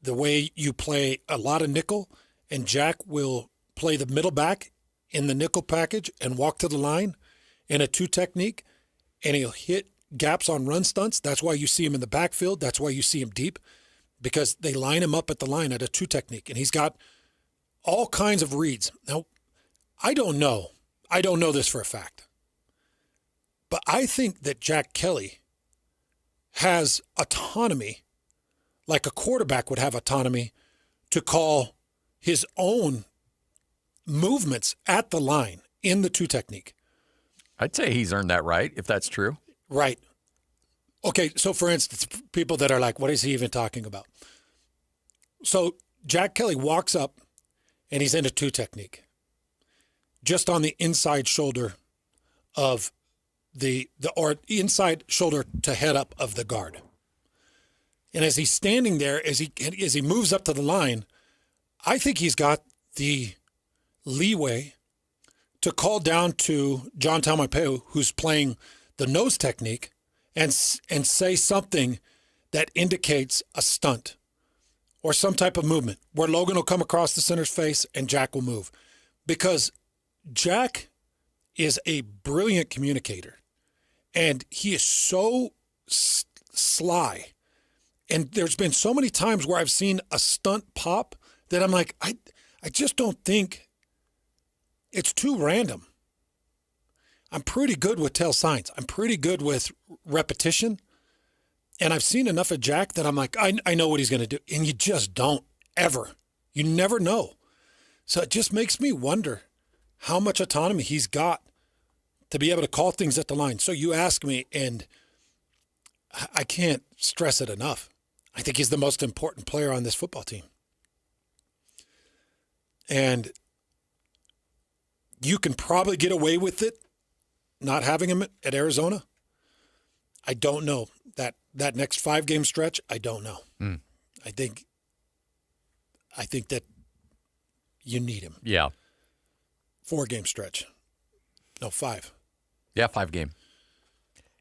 The way you play a lot of nickel, and Jack will play the middle back in the nickel package and walk to the line in a 2 technique, and he'll hit gaps on run stunts. That's why you see him in the backfield. That's why you see him deep, because they line him up at the line at a 2 technique, and he's got all kinds of reads. Now, I don't know this for a fact, but I think that Jack Kelly has autonomy, like a quarterback would have autonomy, to call his own movements at the line in the 2 technique. I'd say he's earned that right, if that's true. Right. Okay, so for instance, people that are like, what is he even talking about? So Jack Kelly walks up and he's in a 2 technique, just on the inside shoulder of or inside shoulder to head up of the guard. And as he's standing there, as he moves up to the line, I think he's got the leeway to call down to John Taumapeu, who's playing the nose technique, and say something that indicates a stunt or some type of movement where Logan will come across the center's face and Jack will move. Because Jack is a brilliant communicator, and he is so sly. And there's been so many times where I've seen a stunt pop that I'm like, I just don't think it's too random. I'm pretty good with tell signs. I'm pretty good with repetition. And I've seen enough of Jack that I'm like, I know what he's going to do. And you just don't ever. You never know. So it just makes me wonder how much autonomy he's got to be able to call things at the line. So you ask me, and I can't stress it enough. I think he's the most important player on this football team. And you can probably get away with it not having him at Arizona. I don't know. That next 5-game stretch, I don't know. I think that you need him. Yeah. 4-game stretch. No, 5. Yeah, 5-game.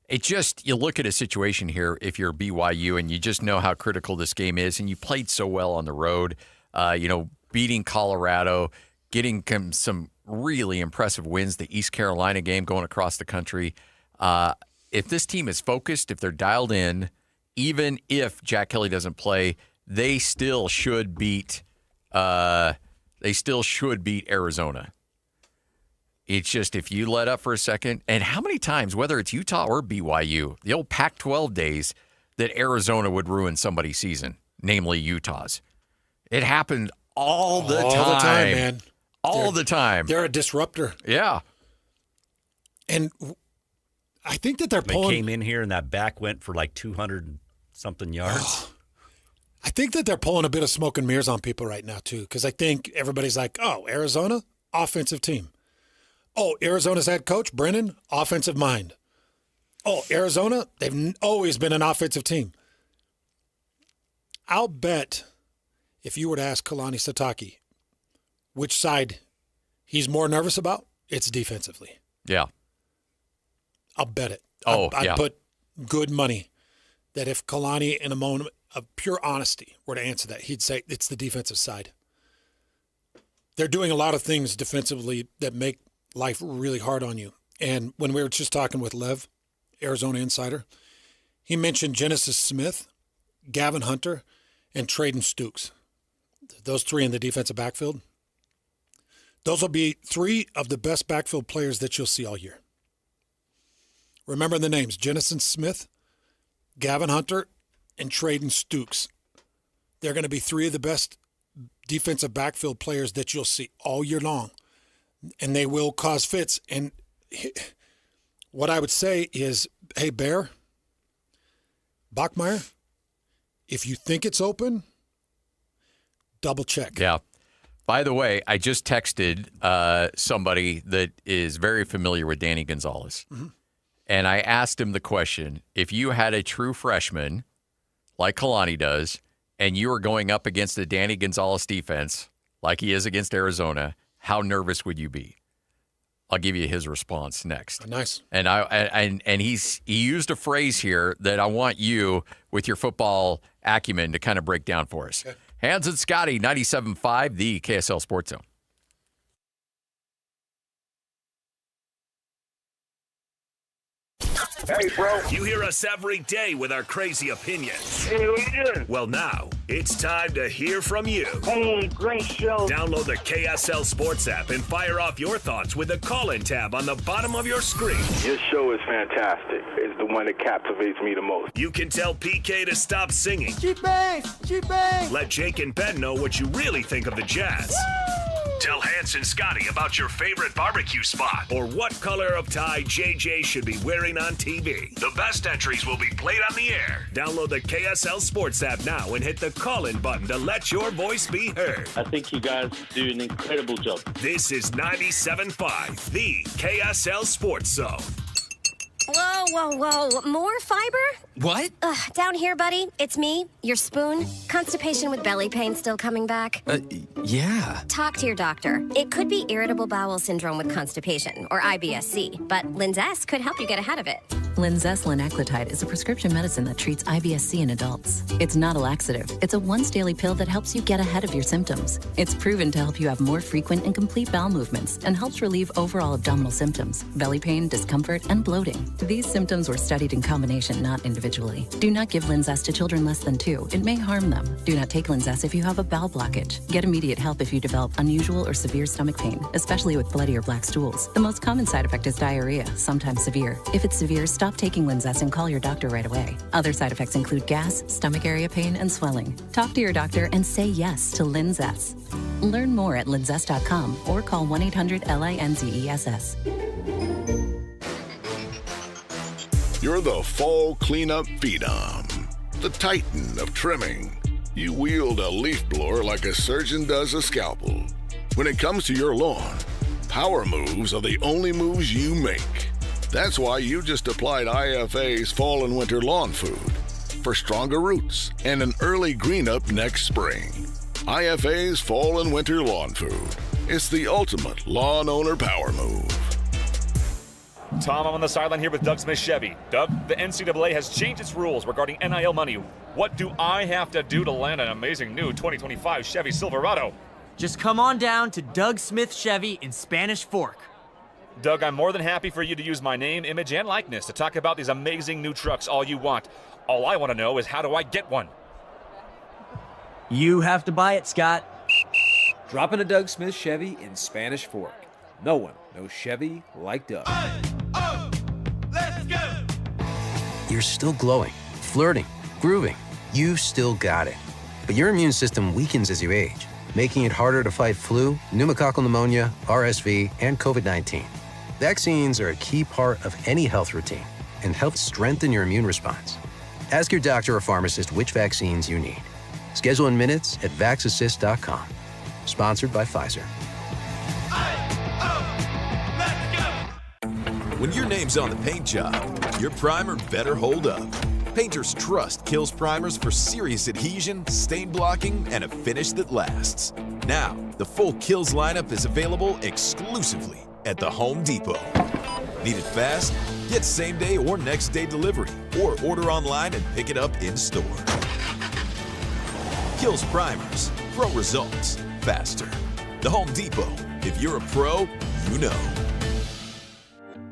It just, you look at a situation here, if you're BYU, and you just know how critical this game is, and you played so well on the road, beating Colorado, getting some really impressive wins. The East Carolina game going across the country. If this team is focused, if they're dialed in, even if Jack Kelly doesn't play, they still should beat. They still should beat Arizona. It's just if you let up for a second, and how many times, whether it's Utah or BYU, the old Pac-12 days, that Arizona would ruin somebody's season, namely Utah's. It happened all the time. All the time, man. All the time. They're a disruptor. Yeah. And I think that they're They pulling. came in here and that back went for like 200-something yards. I think that they're pulling a bit of smoke and mirrors on people right now, too, because I think everybody's like, oh, Arizona, offensive team. Oh, Arizona's head coach, Brennan, offensive mind. Oh, Arizona, they've always been an offensive team. I'll bet if you were to ask Kalani Sitake which side he's more nervous about, it's defensively. Yeah. I'll bet it. Oh, I'd yeah. put good money that if Kalani, in a moment of pure honesty, were to answer that, he'd say it's the defensive side. They're doing a lot of things defensively that make life really hard on you. And when we were just talking with Lev, Arizona Insider, he mentioned Genesis Smith, Gavin Hunter, and Traden Stukes. Those three in the defensive backfield. Those will be three of the best backfield players that you'll see all year. Remember the names, Genesis Smith, Gavin Hunter, and Traden Stukes. They're going to be three of the best defensive backfield players that you'll see all year long. And they will cause fits. And what I would say is, hey, Bear, Bachmeier, if you think it's open, double check. Yeah. By the way, I just texted somebody that is very familiar with Danny Gonzalez. Mm-hmm. And I asked him the question, if you had a true freshman like Kalani does, and you were going up against the Danny Gonzalez defense like he is against Arizona, how nervous would you be? I'll give you his response next. Nice. And he used a phrase here that I want you, with your football acumen, to kind of break down for us. Okay. Hans and Scotty, 97.5, the KSL Sports Zone. Hey, bro. You hear us every day with our crazy opinions. Hey, what you doing? Well, now it's time to hear from you. Hey, great show. Download the KSL Sports app and fire off your thoughts with the call-in tab on the bottom of your screen. Your show is fantastic. It's the one that captivates me the most. You can tell PK to stop singing. G-Bang! G-Bang! Let Jake and Ben know what you really think of the Jazz. Tell Hans and Scotty about your favorite barbecue spot or what color of tie JJ should be wearing on TV. The best entries will be played on the air. Download the KSL Sports app now and hit the call-in button to let your voice be heard. I think you guys do an incredible job. This is 97.5, the KSL Sports Zone. Whoa, whoa, whoa. More fiber? What? Down here, buddy. It's me, your spoon. Constipation with belly pain still coming back? Yeah. Talk to your doctor. It could be irritable bowel syndrome with constipation, or IBS-C, but Linzess could help you get ahead of it. Linzess linaclotide is a prescription medicine that treats IBS-C in adults. It's not a laxative. It's a once-daily pill that helps you get ahead of your symptoms. It's proven to help you have more frequent and complete bowel movements and helps relieve overall abdominal symptoms, belly pain, discomfort, and bloating. These symptoms were studied in combination, not individually. Do not give Linzess to children less than 2. It may harm them. Do not take Linzess if you have a bowel blockage. Get immediate help if you develop unusual or severe stomach pain, especially with bloody or black stools. The most common side effect is diarrhea, sometimes severe. If it's severe, stop taking Linzess and call your doctor right away. Other side effects include gas, stomach area pain, and swelling. Talk to your doctor and say yes to Linzess. Learn more at linzess.com or call 1-800-LINZESS. You're the fall cleanup phenom, the titan of trimming. You wield a leaf blower like a surgeon does a scalpel. When it comes to your lawn, power moves are the only moves you make. That's why you just applied IFA's Fall and Winter Lawn Food for stronger roots and an early green up next spring. IFA's Fall and Winter Lawn Food. It's the ultimate lawn owner power move. Tom, I'm on the sideline here with Doug Smith Chevy. Doug, the NCAA has changed its rules regarding NIL money. What do I have to do to land an amazing new 2025 Chevy Silverado? Just come on down to Doug Smith Chevy in Spanish Fork. Doug, I'm more than happy for you to use my name, image, and likeness to talk about these amazing new trucks all you want. All I want to know is, how do I get one? You have to buy it, Scott. Drop in a Doug Smith Chevy in Spanish Fork. No one knows Chevy like Doug. Let's go! You're still glowing, flirting, grooving. You've still got it. But your immune system weakens as you age, making it harder to fight flu, pneumococcal pneumonia, RSV, and COVID-19. Vaccines are a key part of any health routine and help strengthen your immune response. Ask your doctor or pharmacist which vaccines you need. Schedule in minutes at vaxassist.com. Sponsored by Pfizer. When your name's on the paint job, your primer better hold up. Painters trust Kills primers for serious adhesion, stain blocking, and a finish that lasts. Now, the full Kills lineup is available exclusively at the Home Depot. Need it fast? Get same-day or next-day delivery, or order online and pick it up in-store. Kills primers. Pro results. Faster. The Home Depot. If you're a pro, you know.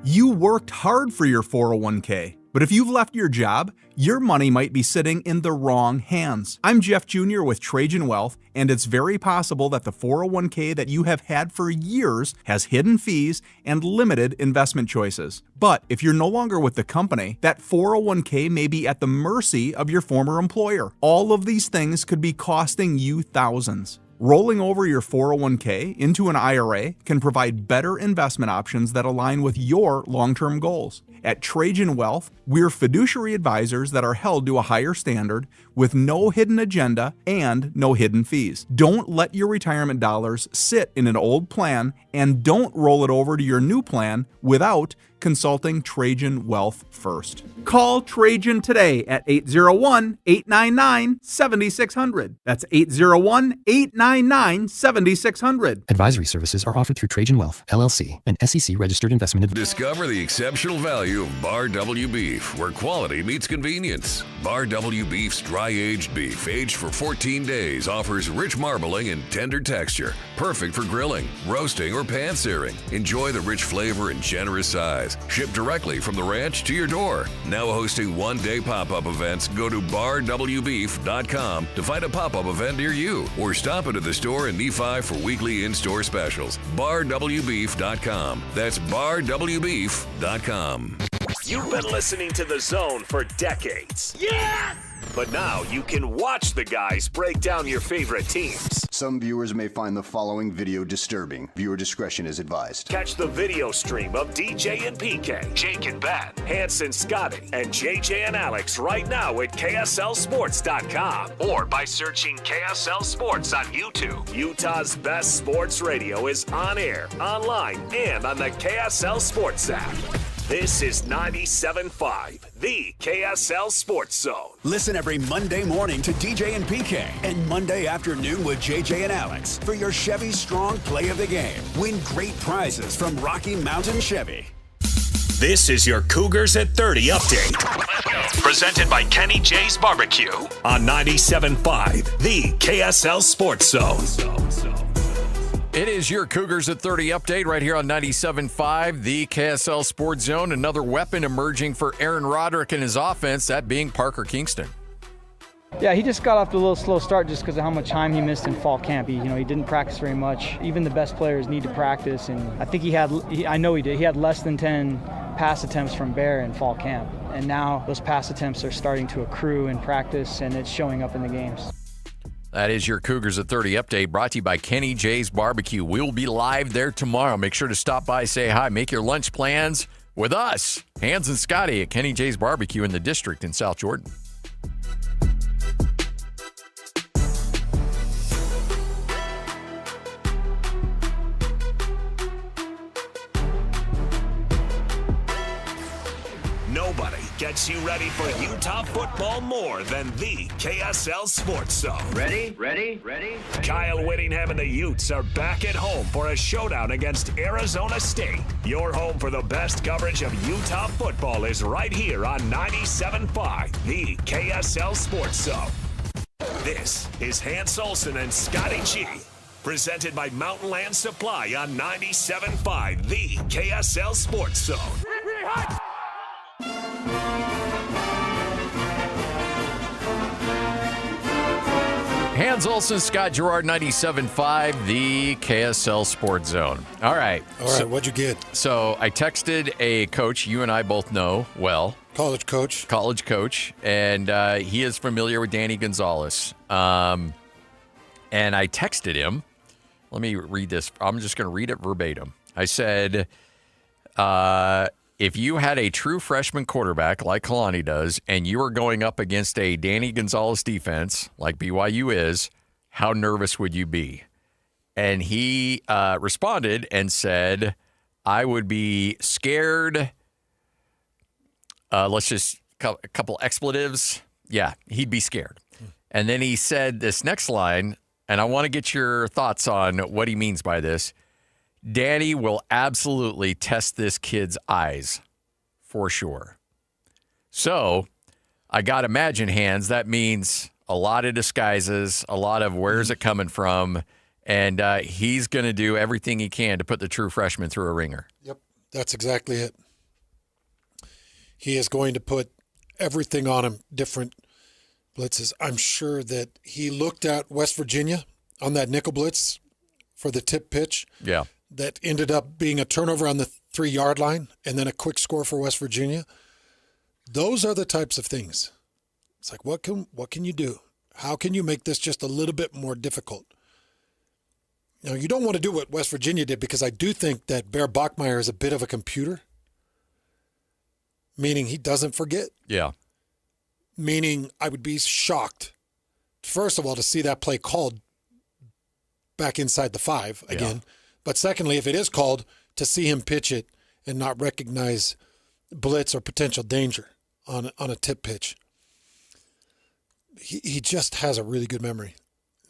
You worked hard for your 401k, but if you've left your job, your money might be sitting in the wrong hands. I'm Jeff Jr. with Trajan Wealth, and it's very possible that the 401k that you have had for years has hidden fees and limited investment choices. But if you're no longer with the company, that 401k may be at the mercy of your former employer. All of these things could be costing you thousands. Rolling over your 401k into an IRA can provide better investment options that align with your long-term goals. At Trajan Wealth, we're fiduciary advisors that are held to a higher standard with no hidden agenda and no hidden fees. Don't let your retirement dollars sit in an old plan, and don't roll it over to your new plan without consulting Trajan Wealth first. Call Trajan today at 801-899-7600. That's 801-899-7600. Advisory services are offered through Trajan Wealth, LLC, an SEC-registered investment advisor. Discover the exceptional value of Bar W beef, where quality meets convenience. Bar W beef's dry-aged beef, aged for 14 days, offers rich marbling and tender texture, perfect for grilling, roasting, or pan-searing. Enjoy the rich flavor and generous size. Shipped directly from the ranch to your door. Now hosting one-day pop-up events, go to barwbeef.com to find a pop-up event near you, or stop into the store in Nephi for weekly in-store specials. barwbeef.com. That's barwbeef.com. You've been listening to The Zone for decades. Yes! But now you can watch the guys break down your favorite teams. Some viewers may find the following video disturbing. Viewer discretion is advised. Catch the video stream of DJ and PK, Jake and Ben, Hanson, Scotty, and JJ and Alex right now at KSLSports.com or by searching KSL Sports on YouTube. Utah's best sports radio is on air, online, and on the KSL Sports app. This is 97.5, the KSL Sports Zone. Listen every Monday morning to DJ and PK and Monday afternoon with JJ and Alex for your Chevy Strong Play of the Game. Win great prizes from Rocky Mountain Chevy. This is your Cougars at 30 update. Presented by Kenny J's Barbecue on 97.5, the KSL Sports Zone. It is your Cougars at 30 update right here on 97.5, the KSL Sports Zone. Another weapon emerging for Aaron Roderick and his offense, that being Parker Kingston. Yeah, he just got off to a little slow start just because of how much time he missed in fall camp. He didn't practice very much. Even the best players need to practice, and I think I know he did. He had less than 10 pass attempts from Bear in fall camp, and now those pass attempts are starting to accrue in practice, and it's showing up in the games. That is your Cougars at 30 update, brought to you by Kenny J's Barbecue. We'll be live there tomorrow. Make sure to stop by, say hi, make your lunch plans with us, Hans and Scotty at Kenny J's Barbecue in the district in South Jordan. Nobody gets you ready for Utah football more than the KSL Sports Zone. Ready? Kyle Whittingham and the Utes are back at home for a showdown against Arizona State. Your home for the best coverage of Utah football is right here on 97.5, the KSL Sports Zone. This is Hans Olsen and Scotty G. Presented by Mountain Land Supply on 97.5, the KSL Sports Zone. Hans Olsen, Scott Gerard, 97.5, the KSL Sports Zone. All right. What'd you get? So I texted a coach you and I both know well. College coach. And he is familiar with Danny Gonzalez. And I texted him. Let me read this. I'm just going to read it verbatim. I said, if you had a true freshman quarterback like Kalani does, and you were going up against a Danny Gonzalez defense like BYU is, how nervous would you be? And he responded and said, I would be scared. Let's just a couple expletives. Yeah, he'd be scared. And then he said this next line, and I want to get your thoughts on what he means by this. Danny will absolutely test this kid's eyes for sure. So I got to imagine, Hans, that means a lot of disguises, a lot of where's it coming from, and he's going to do everything he can to put the true freshman through a ringer. Yep, that's exactly it. He is going to put everything on him, different blitzes. I'm sure that he looked at West Virginia on that nickel blitz for the tip pitch. Yeah. That ended up being a turnover on the 3-yard line and then a quick score for West Virginia. Those are the types of things. It's like, what can you do? How can you make this just a little bit more difficult? Now, you don't want to do what West Virginia did, because I do think that Bear Bachmeier is a bit of a computer, meaning he doesn't forget. Yeah. Meaning I would be shocked, first of all, to see that play called back inside the 5 again. Yeah. But secondly, if it is called, to see him pitch it and not recognize blitz or potential danger on a tip pitch. He just has a really good memory,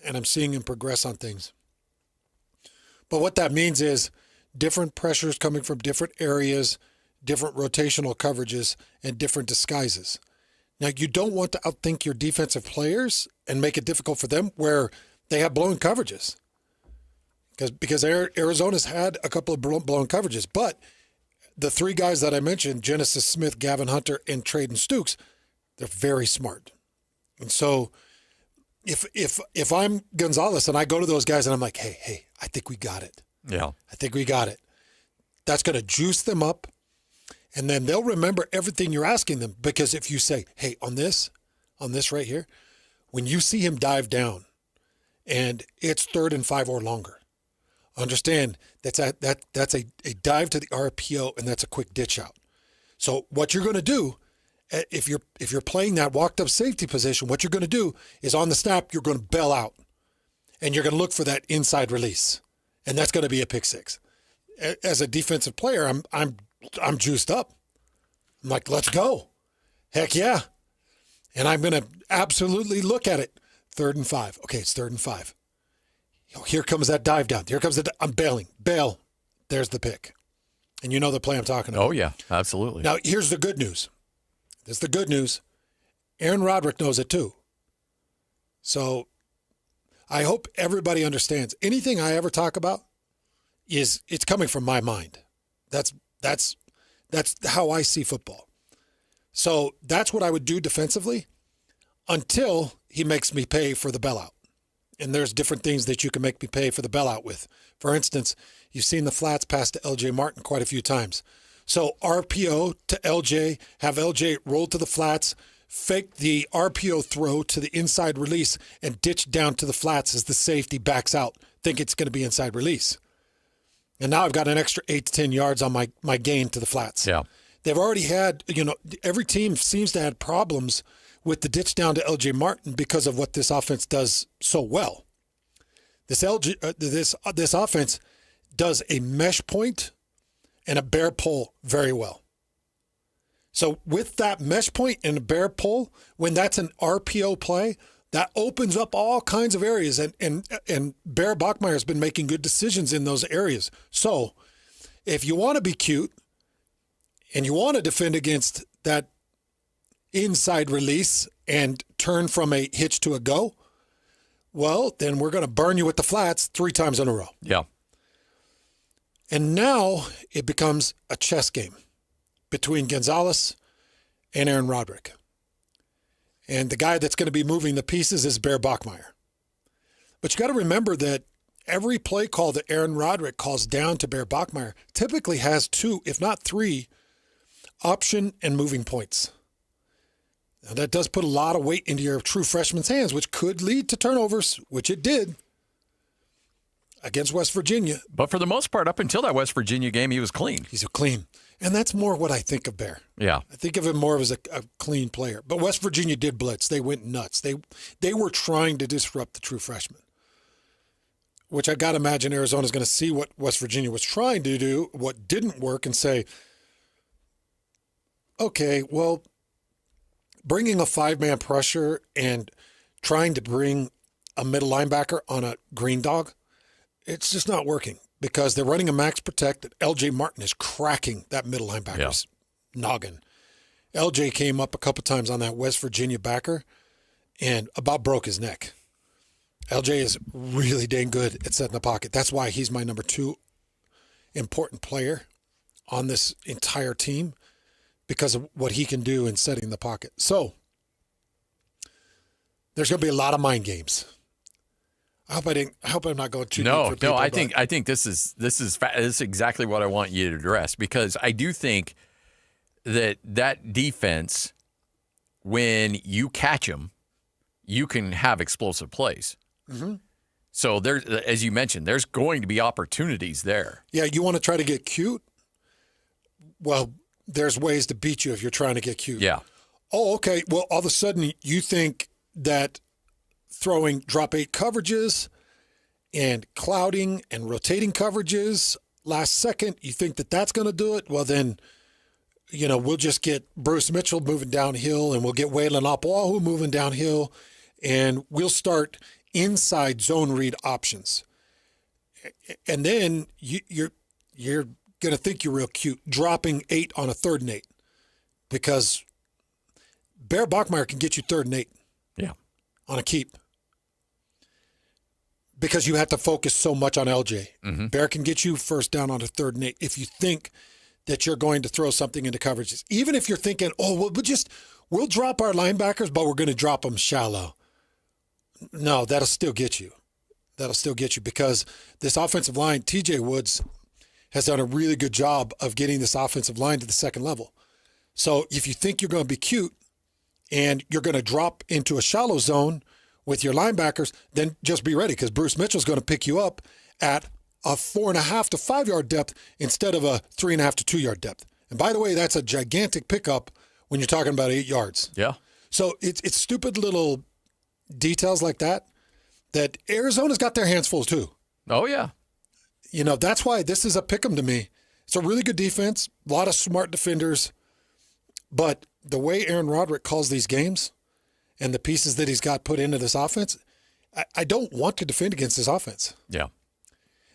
and I'm seeing him progress on things. But what that means is different pressures coming from different areas, different rotational coverages, and different disguises. Now, you don't want to outthink your defensive players and make it difficult for them where they have blown coverages. Because Arizona's had a couple of blown coverages, but the 3 guys that I mentioned, Genesis Smith, Gavin Hunter, and Traden Stukes, they're very smart. And so if I'm Gonzalez and I go to those guys and I'm like, hey, I think we got it. Yeah. I think we got it. That's going to juice them up, and then they'll remember everything you're asking them. Because if you say, hey, on this right here, when you see him dive down and it's 3rd and 5 or longer, understand that's a dive to the RPO, and that's a quick ditch out. So what you're going to do, if you're playing that walked up safety position, what you're going to do is on the snap you're going to bail out, and you're going to look for that inside release, and that's going to be a pick 6. As a defensive player, I'm juiced up. I'm like, let's go, heck yeah, and I'm going to absolutely look at it. 3rd and 5. Okay, it's 3rd and 5. Here comes that dive down. Here comes I'm bailing. Bail. There's the pick. And you know the play I'm talking about. Oh, yeah, absolutely. Now, here's the good news. This is the good news. Aaron Roderick knows it too. So I hope everybody understands. Anything I ever talk about it's coming from my mind. That's how I see football. So that's what I would do defensively until he makes me pay for the bailout. And there's different things that you can make me pay for the bailout with. For instance, you've seen the flats pass to LJ Martin quite a few times. So RPO to LJ, have LJ roll to the flats, fake the RPO throw to the inside release, and ditch down to the flats as the safety backs out. Think it's going to be inside release. And now I've got an extra 8 to 10 yards on my gain to the flats. Yeah. They've already had, every team seems to have problems with the ditch down to LJ Martin because of what this offense does so well. This offense does a mesh point and a bear pull very well. So with that mesh point and a bear pull, when that's an RPO play, that opens up all kinds of areas, and Bear Bachmeier has been making good decisions in those areas. So if you want to be cute and you want to defend against that inside release and turn from a hitch to a go, Well, then we're going to burn you with the flats 3 times in a row. Yeah. And now it becomes a chess game between Gonzalez and Aaron Roderick. And the guy that's going to be moving the pieces is Bear Bachmeier. But you got to remember that every play call that Aaron Roderick calls down to Bear Bachmeier typically has 2, if not 3, option and moving points. Now that does put a lot of weight into your true freshman's hands, which could lead to turnovers, which it did against West Virginia. But for the most part, up until that West Virginia game, he was clean. He's clean. And that's more what I think of Bear. Yeah. I think of him more as a clean player. But West Virginia did blitz. They went nuts. They were trying to disrupt the true freshman, which I got to imagine Arizona's going to see what West Virginia was trying to do, what didn't work, and say, okay, well, bringing a 5-man pressure and trying to bring a middle linebacker on a green dog, it's just not working because they're running a max protect that LJ Martin is cracking that middle linebacker's noggin. LJ came up a couple times on that West Virginia backer and about broke his neck. LJ is really dang good at setting the pocket. That's why he's my number 2 important player on this entire team, because of what he can do in setting the pocket. So there's going to be a lot of mind games. I hope I'm not going too deep for people. No, I think this is exactly what I want you to address, because I do think that defense, when you catch them, you can have explosive plays. Mm-hmm. So there, as you mentioned, there's going to be opportunities there. Yeah, you want to try to get cute? Well, there's ways to beat you if you're trying to get cute. Yeah. Oh, okay. Well, all of a sudden you think that throwing drop 8 coverages and clouding and rotating coverages last second, you think that that's going to do it? Well, then, we'll just get Bruce Mitchell moving downhill, and we'll get Waylon Opwahu moving downhill, and we'll start inside zone read options. And then you're going to think you're real cute, dropping 8 on a 3rd and 8, because Bear Bachmeier can get you 3rd and 8 on a keep, because you have to focus so much on LJ. Mm-hmm. Bear can get you 1st down on a 3rd and 8 if you think that you're going to throw something into coverages. Even if you're thinking, we'll drop our linebackers, but we're going to drop them shallow. No, that'll still get you. Because this offensive line, TJ Woods has done a really good job of getting this offensive line to the 2nd level. So if you think you're going to be cute and you're going to drop into a shallow zone with your linebackers, then just be ready, because Bruce Mitchell's going to pick you up at a 4.5 to 5 yard depth instead of a 3.5 to 2 yard depth. And by the way, that's a gigantic pickup when you're talking about 8 yards. Yeah. So it's stupid little details like that Arizona's got their hands full too. Oh, yeah. That's why this is a pick 'em to me. It's a really good defense, a lot of smart defenders, but the way Aaron Roderick calls these games and the pieces that he's got put into this offense, I don't want to defend against this offense. Yeah.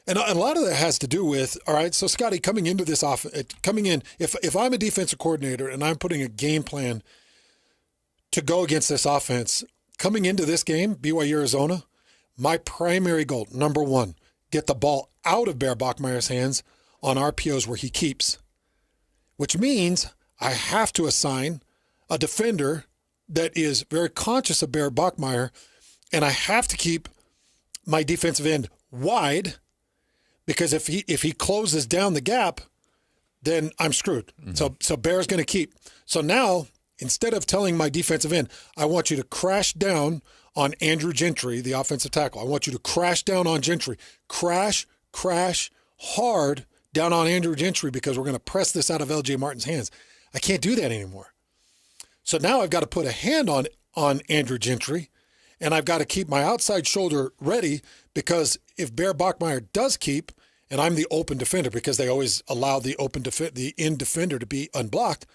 And a lot of that has to do with, all right, so Scotty, coming into this offense, if I'm a defensive coordinator and I'm putting a game plan to go against this offense, coming into this game, BYU Arizona, my primary goal, number 1, get the ball out of Bear Bachmeier's hands on RPOs where he keeps, which means I have to assign a defender that is very conscious of Bear Bachmeier, and I have to keep my defensive end wide, because if he closes down the gap, then I'm screwed. Mm-hmm. So Bear's going to keep. So now, instead of telling my defensive end, I want you to crash down on Andrew Gentry, the offensive tackle. I want you to crash down on Gentry. Crash hard down on Andrew Gentry, because we're going to press this out of LJ Martin's hands. I can't do that anymore. So now I've got to put a hand on Andrew Gentry, and I've got to keep my outside shoulder ready, because if Bear Bachmeier does keep, and I'm the open defender, because they always allow the end defender to be unblocked,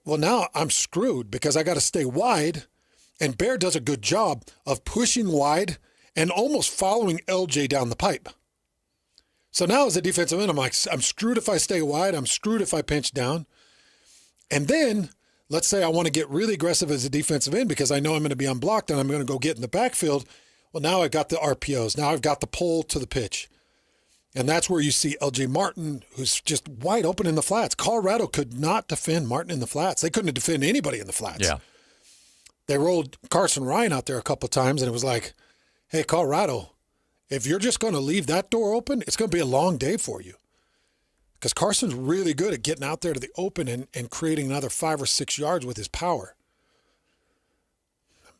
well, now I'm screwed, because I got to stay wide, and Bear does a good job of pushing wide and almost following LJ down the pipe. So now as a defensive end, I'm screwed if I stay wide. I'm screwed if I pinch down. And then let's say I want to get really aggressive as a defensive end because I know I'm going to be unblocked and I'm going to go get in the backfield. Well, now I've got the RPOs. Now I've got the pull to the pitch. And that's where you see LJ Martin, who's just wide open in the flats. Colorado could not defend Martin in the flats. They couldn't defend anybody in the flats. Yeah. They rolled Carson Ryan out there a couple of times, and it was like, hey, Colorado, if you're just going to leave that door open, it's going to be a long day for you. Because Carson's really good at getting out there to the open and creating another 5 or 6 yards with his power.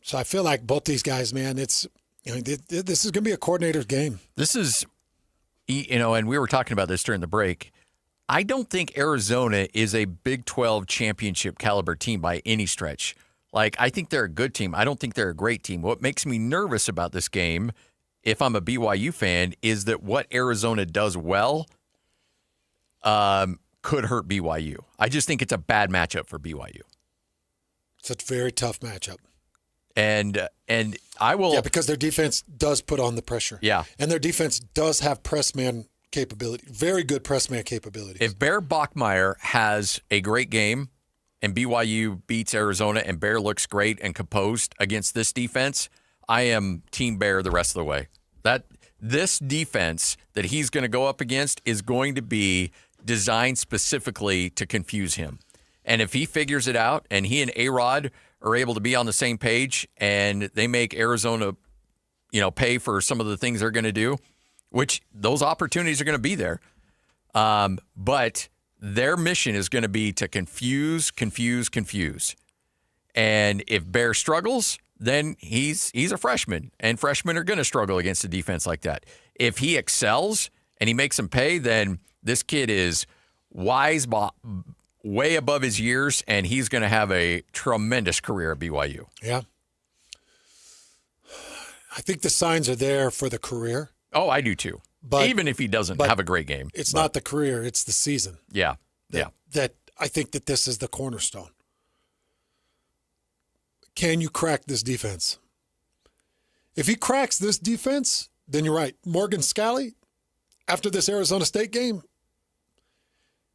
So I feel like both these guys, man, this is going to be a coordinator's game. This is, and we were talking about this during the break. I don't think Arizona is a Big 12 championship caliber team by any stretch. Like, I think they're a good team. I don't think they're a great team. What makes me nervous about this game, if I'm a BYU fan, is that what Arizona does well could hurt BYU. I just think it's a bad matchup for BYU. It's a very tough matchup. And I will... Yeah, because their defense does put on the pressure. Yeah. And their defense does have press man capability. Very good press man capability. If Bear Bachmeier has a great game and BYU beats Arizona and Bear looks great and composed against this defense, I am Team Bear the rest of the way. This defense that he's going to go up against is going to be designed specifically to confuse him. And if he figures it out and he and A-Rod are able to be on the same page and they make Arizona, pay for some of the things they're going to do, which those opportunities are going to be there. But their mission is going to be to confuse. And if Bear struggles, then he's a freshman, and freshmen are going to struggle against a defense like that. If he excels and he makes them pay, then this kid is wise, way above his years, and he's going to have a tremendous career at BYU. Yeah. I think the signs are there for the career. Oh, I do too. But even if he doesn't have a great game. It's not the career, it's the season. Yeah. That I think that this is the cornerstone. Can you crack this defense? If he cracks this defense, then you're right. Morgan Scalley, after this Arizona State game,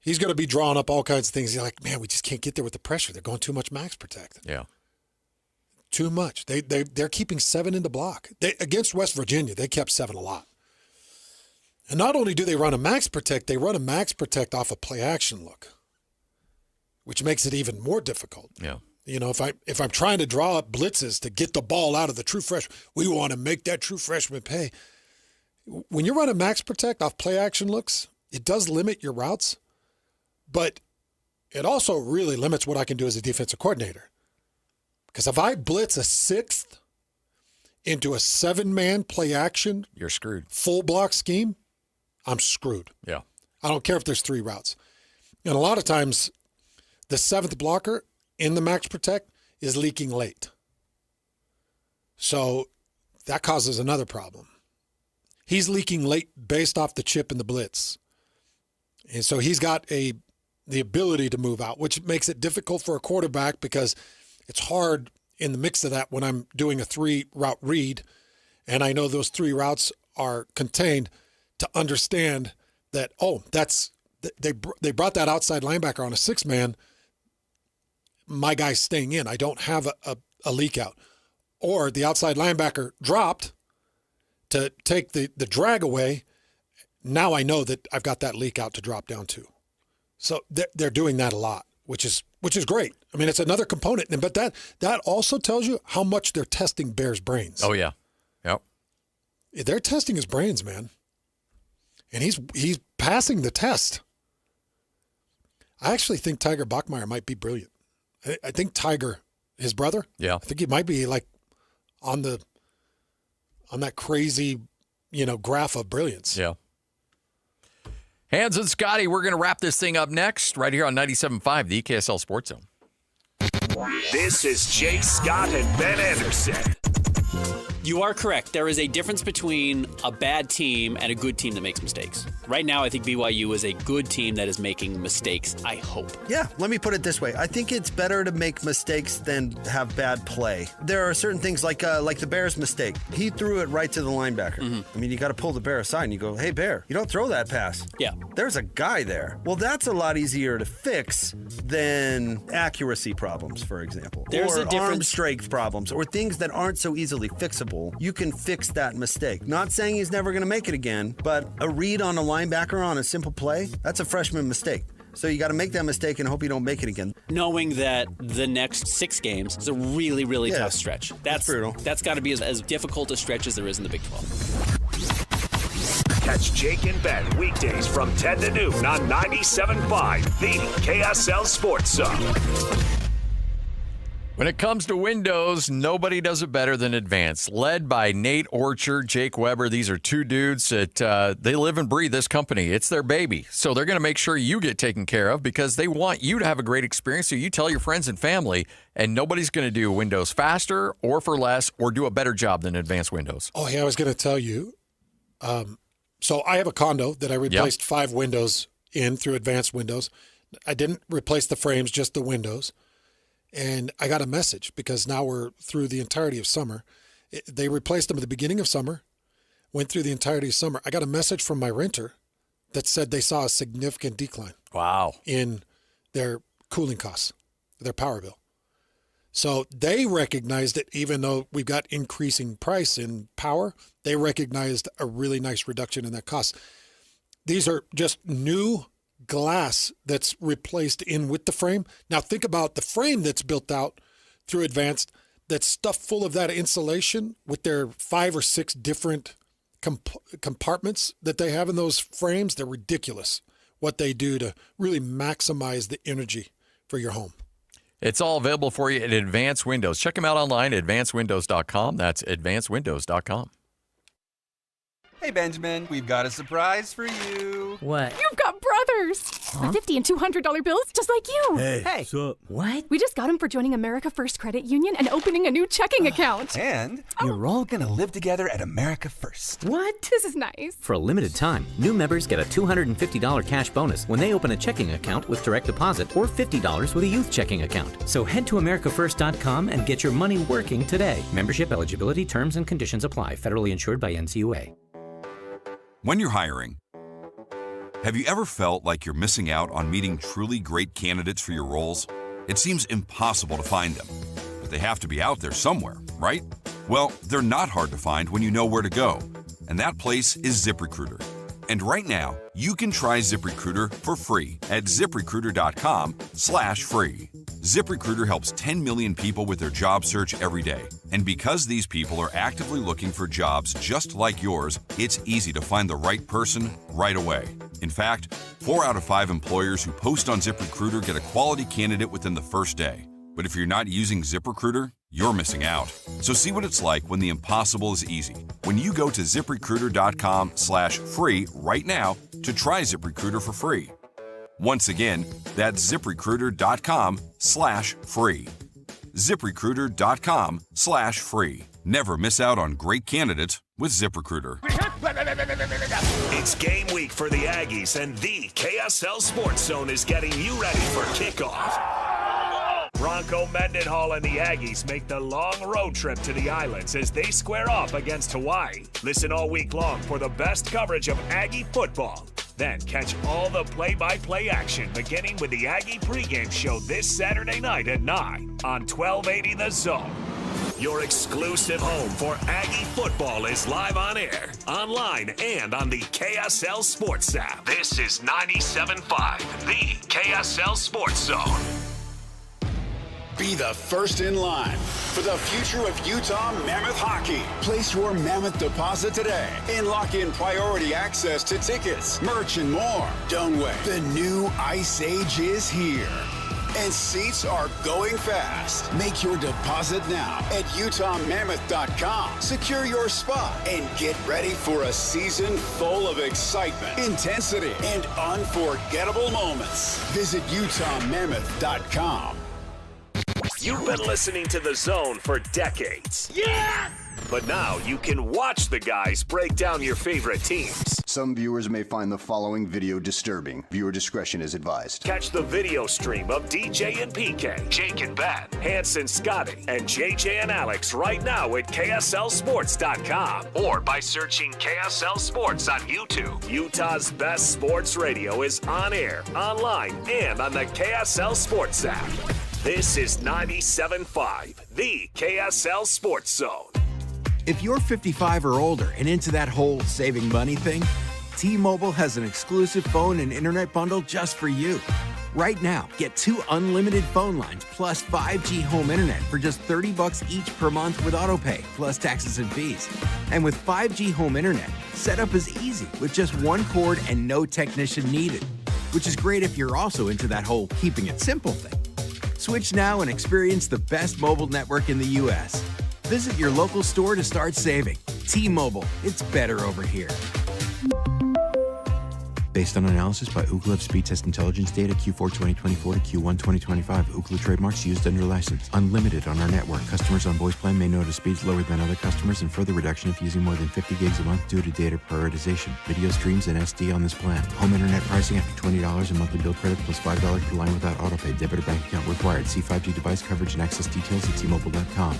he's going to be drawing up all kinds of things. He's like, man, we just can't get there with the pressure. They're going too much max protect. Yeah. Too much. They're keeping 7 in the block. Against West Virginia, they kept 7 a lot. And not only do they run a max protect, they run a max protect off a play action look, which makes it even more difficult. Yeah. If I'm trying to draw up blitzes to get the ball out of the true freshman, we want to make that true freshman pay. When you run a max protect off play action looks, it does limit your routes, but it also really limits what I can do as a defensive coordinator. Because if I blitz a 6th into a 7-man play action, you're screwed. Full block scheme, I'm screwed. Yeah. I don't care if there's 3 routes. And a lot of times, the 7th blocker in the max protect is leaking late. So that causes another problem. He's leaking late based off the chip and the blitz. And so he's got the ability to move out, which makes it difficult for a quarterback because it's hard in the mix of that when I'm doing a 3-route read and I know those 3 routes are contained to understand that, they brought that outside linebacker on a 6-man. My guy's staying in. I don't have a leak out. Or the outside linebacker dropped to take the drag away. Now I know that I've got that leak out to drop down to. So they're doing that a lot, which is great. I mean, it's another component. But that also tells you how much they're testing Bear's brains. Oh, yeah. Yep. They're testing his brains, man. And he's passing the test. I actually think Tiger Bachmeier might be brilliant. I think Tiger, his brother, I think he might be like on that crazy, graph of brilliance. Yeah. Hans and Scotty, we're going to wrap this thing up next right here on 97.5, the KSL Sports Zone. This is Jake Scott and Ben Anderson. You are correct. There is a difference between a bad team and a good team that makes mistakes. Right now, I think BYU is a good team that is making mistakes, I hope. Yeah, let me put it this way. I think it's better to make mistakes than have bad play. There are certain things like the Bears mistake. He threw it right to the linebacker. I mean, you got to pull the Bear aside and you go, hey, Bear, you don't throw that pass. Yeah. There's a guy there. Well, that's a lot easier to fix than accuracy problems, for example. There's or a difference. arm strength problems or things that aren't so easily fixable. You can fix that mistake. Not saying he's never going to make it again, but a read on a linebacker on a simple play, that's a freshman mistake. So you got to make that mistake and hope you don't make it again. Knowing that the next 6 games is a really, really tough stretch. That's brutal. That's got to be as difficult a stretch as there is in the Big 12. Catch Jake and Ben weekdays from 10 to noon on 97.5, the KSL Sports Zone. When it comes to windows, nobody does it better than Advance. Led by Nate Orchard, Jake Weber. These are 2 dudes that they live and breathe this company. It's their baby. So they're going to make sure you get taken care of because they want you to have a great experience. So you tell your friends and family, and nobody's going to do windows faster or for less or do a better job than Advance Windows. Oh, yeah, I was going to tell you. So I have a condo that I replaced 5 windows in through Advanced Windows. I didn't replace the frames, just the windows. And I got a message because now we're through the entirety of summer. They replaced them at the beginning of summer, went through the entirety of summer. I got a message from my renter that said they saw a significant decline. Wow. In their cooling costs, their power bill. So they recognized it, even though we've got increasing price in power, they recognized a really nice reduction in that cost. These are just new glass that's replaced in with the frame. Now think about the frame that's built out through Advanced that's stuffed full of that insulation with their 5 or 6 different compartments that they have in those frames. They're ridiculous what they do to really maximize the energy for your home. It's all available for you at Advanced Windows. Check them out online at advancedwindows.com. That's advancedwindows.com. Hey, Benjamin, we've got a surprise for you. What? You've got brothers! Huh? $50 and $200 bills, just like you. Hey, what's up? What? We just got them for joining America First Credit Union and opening a new checking account. And you're all gonna live together at America First. What? This is nice. For a limited time, new members get a $250 cash bonus when they open a checking account with direct deposit or $50 with a youth checking account. So head to AmericaFirst.com and get your money working today. Membership eligibility, terms, and conditions apply. Federally insured by NCUA. When you're hiring, have you ever felt like you're missing out on meeting truly great candidates for your roles? It seems impossible to find them, but they have to be out there somewhere, right? Well, they're not hard to find when you know where to go, and that place is ZipRecruiter. And right now, you can try ZipRecruiter for free at ZipRecruiter.com/free. ZipRecruiter helps 10 million people with their job search every day. And because these people are actively looking for jobs just like yours, it's easy to find the right person right away. In fact, 4 out of 5 employers who post on ZipRecruiter get a quality candidate within the first day. But if you're not using ZipRecruiter, you're missing out. So see what it's like when the impossible is easy. When you go to ZipRecruiter.com/free right now to try ZipRecruiter for free. Once again, that's ZipRecruiter.com/free. ZipRecruiter.com/free. Never miss out on great candidates with ZipRecruiter. It's game week for the Aggies, and the KSL Sports Zone is getting you ready for kickoff. Bronco Mendenhall and the Aggies make the long road trip to the islands as they square off against Hawaii. Listen all week long for the best coverage of Aggie football. Then catch all the play-by-play action beginning with the Aggie pregame show this Saturday night at 9 on 1280 The Zone. Your exclusive home for Aggie football is live on air, online, and on the KSL Sports app. This is 97.5, the KSL Sports Zone. Be the first in line for the future of Utah Mammoth hockey. Place your Mammoth deposit today and lock in priority access to tickets, merch, and more. Don't wait. The new Ice Age is here, and seats are going fast. Make your deposit now at UtahMammoth.com. Secure your spot and get ready for a season full of excitement, intensity, and unforgettable moments. Visit UtahMammoth.com. You've been listening to The Zone for decades. Yes! But now you can watch the guys break down your favorite teams. Some viewers may find the following video disturbing. Viewer discretion is advised. Catch the video stream of DJ and PK, Jake and Ben, Hanson, Scotty, and JJ and Alex right now at KSLSports.com or by searching KSL Sports on YouTube. Utah's best sports radio is on air, online, and on the KSL Sports app. This is 97.5, the KSL Sports Zone. If you're 55 or older and into that whole saving money thing, T-Mobile has an exclusive phone and internet bundle just for you. Right now, get 2 unlimited phone lines plus 5G home internet for just $30 each per month with autopay, plus taxes and fees. And with 5G home internet, setup is easy with just 1 cord and no technician needed, which is great if you're also into that whole keeping it simple thing. Switch now and experience the best mobile network in the U.S. Visit your local store to start saving. T-Mobile, it's better over here. Based on analysis by Ookla Speed Test Intelligence data Q4 2024 to Q1 2025. Ookla trademarks used under license. Unlimited on our network. Customers on voice plan may notice speeds lower than other customers and further reduction if using more than 50 gigs a month due to data prioritization. Video streams and SD on this plan. Home internet pricing after $20 in monthly bill credit plus $5 per line without autopay. Debit or bank account required. See 5G device coverage and access details at T-Mobile.com.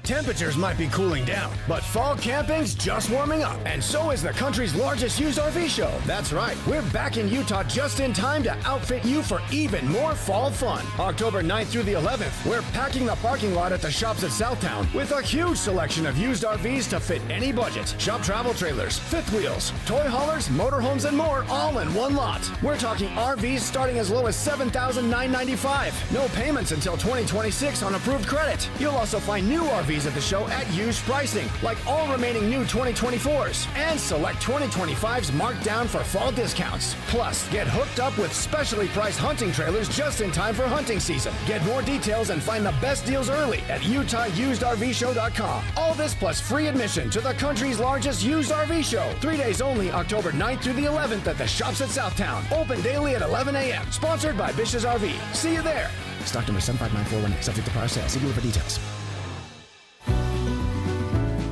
Temperatures might be cooling down, but fall camping's just warming up, and so is the country's largest used RV show. That's right, we're back in Utah just in time to outfit you for even more fall fun. October 9th through the 11th, we're packing the parking lot at the shops at Southtown with a huge selection of used RVs to fit any budget. Shop travel trailers, fifth wheels, toy haulers, motorhomes, and more all in one lot. We're talking RVs starting as low as $7,995. No payments until 2026 on approved credit. You'll also find new RVs at the show at used pricing, like all remaining new 2024s, and select 2025s marked down for fall discounts. Plus, get hooked up with specially priced hunting trailers just in time for hunting season. Get more details and find the best deals early at UtahUsedRVShow.com. All this plus free admission to the country's largest used RV show. 3 days only, October 9th through the 11th at the shops at Southtown. Open daily at 11 a.m. Sponsored by Bish's RV. See you there. Stock number 75941, subject to prior sale. See dealer for details.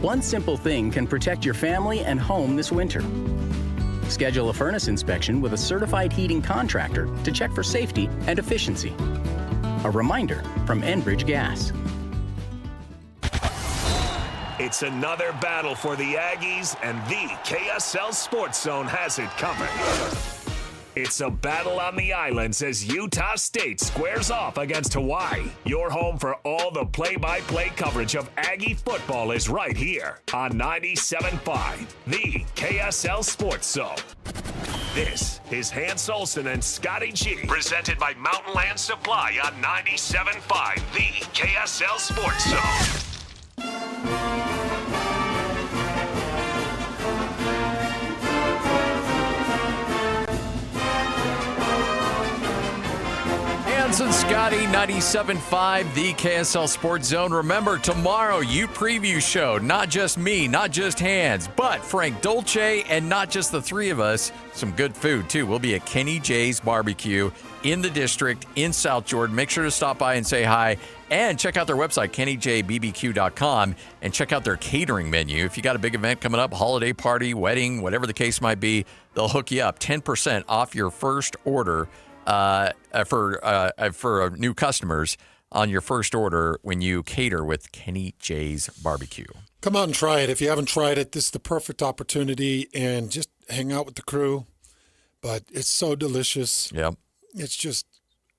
One simple thing can protect your family and home this winter. Schedule a furnace inspection with a certified heating contractor to check for safety and efficiency. A reminder from Enbridge Gas. It's another battle for the Aggies, and the KSL Sports Zone has it covered. It's a battle on the islands as Utah State squares off against Hawaii. Your home for all the play-by-play coverage of Aggie football is right here on 97.5, the KSL Sports Zone. This is Hans Olsen and Scotty G, presented by Mountain Land Supply on 97.5, the KSL Sports Zone. And Scotty, 97.5, the KSL Sports Zone. Remember, tomorrow, Ute Preview Show. Not just me, not just Hans, but Frank Dolce, and not just the three of us. Some good food, too. We'll be at Kenny J's Barbecue in the district in South Jordan. Make sure to stop by and say hi. And check out their website, kennyjbbq.com, and check out their catering menu. If you got a big event coming up, holiday party, wedding, whatever the case might be, they'll hook you up 10% off your first order. For new customers on your first order when you cater with Kenny J's Barbecue. Come out and try it. If you haven't tried it, this is the perfect opportunity, and just hang out with the crew. But it's so delicious. Yep. It's just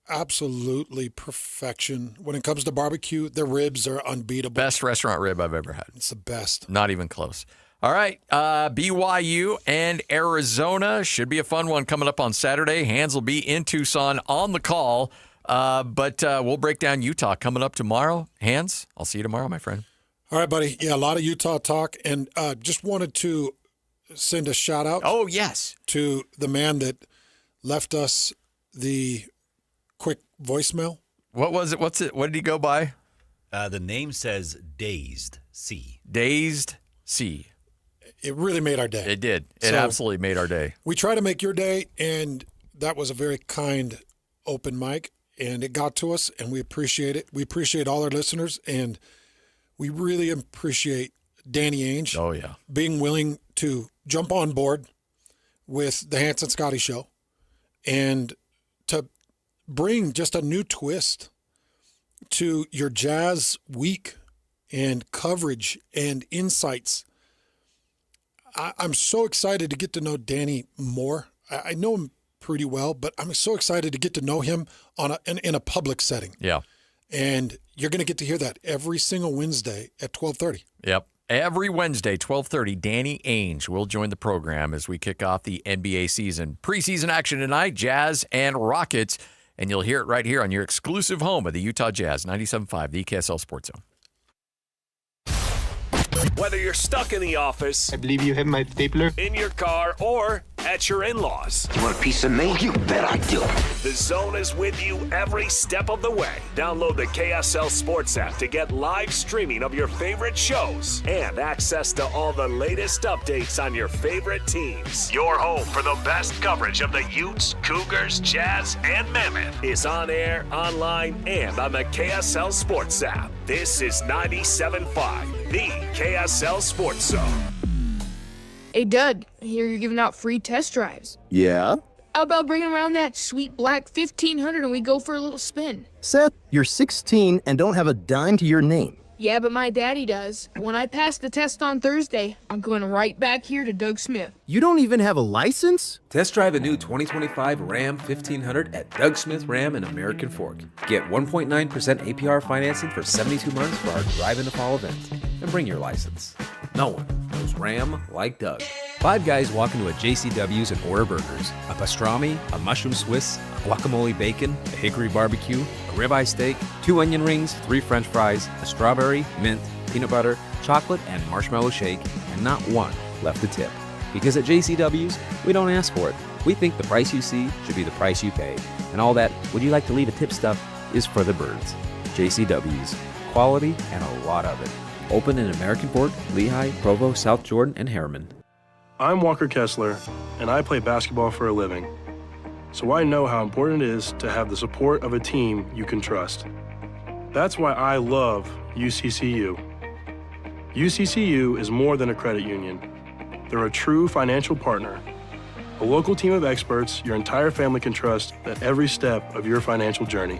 absolutely perfection. When it comes to barbecue, the ribs are unbeatable. Best restaurant rib I've ever had. It's the best. Not even close. All right, BYU and Arizona should be a fun one coming up on Saturday. Hans will be in Tucson on the call, but we'll break down Utah coming up tomorrow. Hans, I'll see you tomorrow, my friend. All right, buddy. Yeah, a lot of Utah talk, and just wanted to send a shout out. Oh, yes, to the man that left us the quick voicemail. What was it? What did he go by? The name says Dazed C. Dazed C. It really made our day. It did. It absolutely made our day. We try to make your day, and that was a very kind open mic, and it got to us, and we appreciate it. We appreciate all our listeners, and we really appreciate Danny Ainge. Oh, yeah. Being willing to jump on board with the Hans and Scotty show and to bring just a new twist to your Jazz week and coverage and insights. I'm so excited to get to know Danny more. I know him pretty well, but I'm so excited to get to know him in a public setting. Yeah. And you're going to get to hear that every single Wednesday at 12:30. Yep. Every Wednesday, 12:30, Danny Ainge will join the program as we kick off the NBA season. Preseason action tonight, Jazz and Rockets. And you'll hear it right here on your exclusive home of the Utah Jazz, 97.5, the KSL Sports Zone. Whether you're stuck in the office, I believe you have my stapler, in your car, or at your in-laws. You want a piece of me? You bet I do. The Zone is with you every step of the way. Download the KSL Sports app to get live streaming of your favorite shows and access to all the latest updates on your favorite teams. Your home for the best coverage of the Utes, Cougars, Jazz, and Mammoth is on air, online, and on the KSL Sports app. This is 97.5, the KSL Sports Zone. Hey, Doug, I hear you're giving out free test drives. Yeah? How about bringing around that sweet black 1500 and we go for a little spin? Seth, you're 16 and don't have a dime to your name. Yeah, but my daddy does. When I pass the test on Thursday, I'm going right back here to Doug Smith. You don't even have a license? Test drive a new 2025 Ram 1500 at Doug Smith Ram in American Fork. Get 1.9% APR financing for 72 months for our Drive in the Fall event. And bring your license. No one knows Ram like Doug. Five guys walk into a JCW's and order burgers, a pastrami, a mushroom Swiss, a guacamole bacon, a hickory barbecue, a ribeye steak, 2 onion rings, 3 French fries, a strawberry, mint, peanut butter, chocolate, and marshmallow shake, and not one left to tip. Because at JCW's, we don't ask for it. We think the price you see should be the price you pay. And all that, would you like to leave a tip stuff, is for the birds. JCW's. Quality and a lot of it. Open in American Fork, Lehigh, Provo, South Jordan, and Harriman. I'm Walker Kessler, and I play basketball for a living. So I know how important it is to have the support of a team you can trust. That's why I love UCCU. UCCU is more than a credit union. They're a true financial partner, a local team of experts your entire family can trust at every step of your financial journey.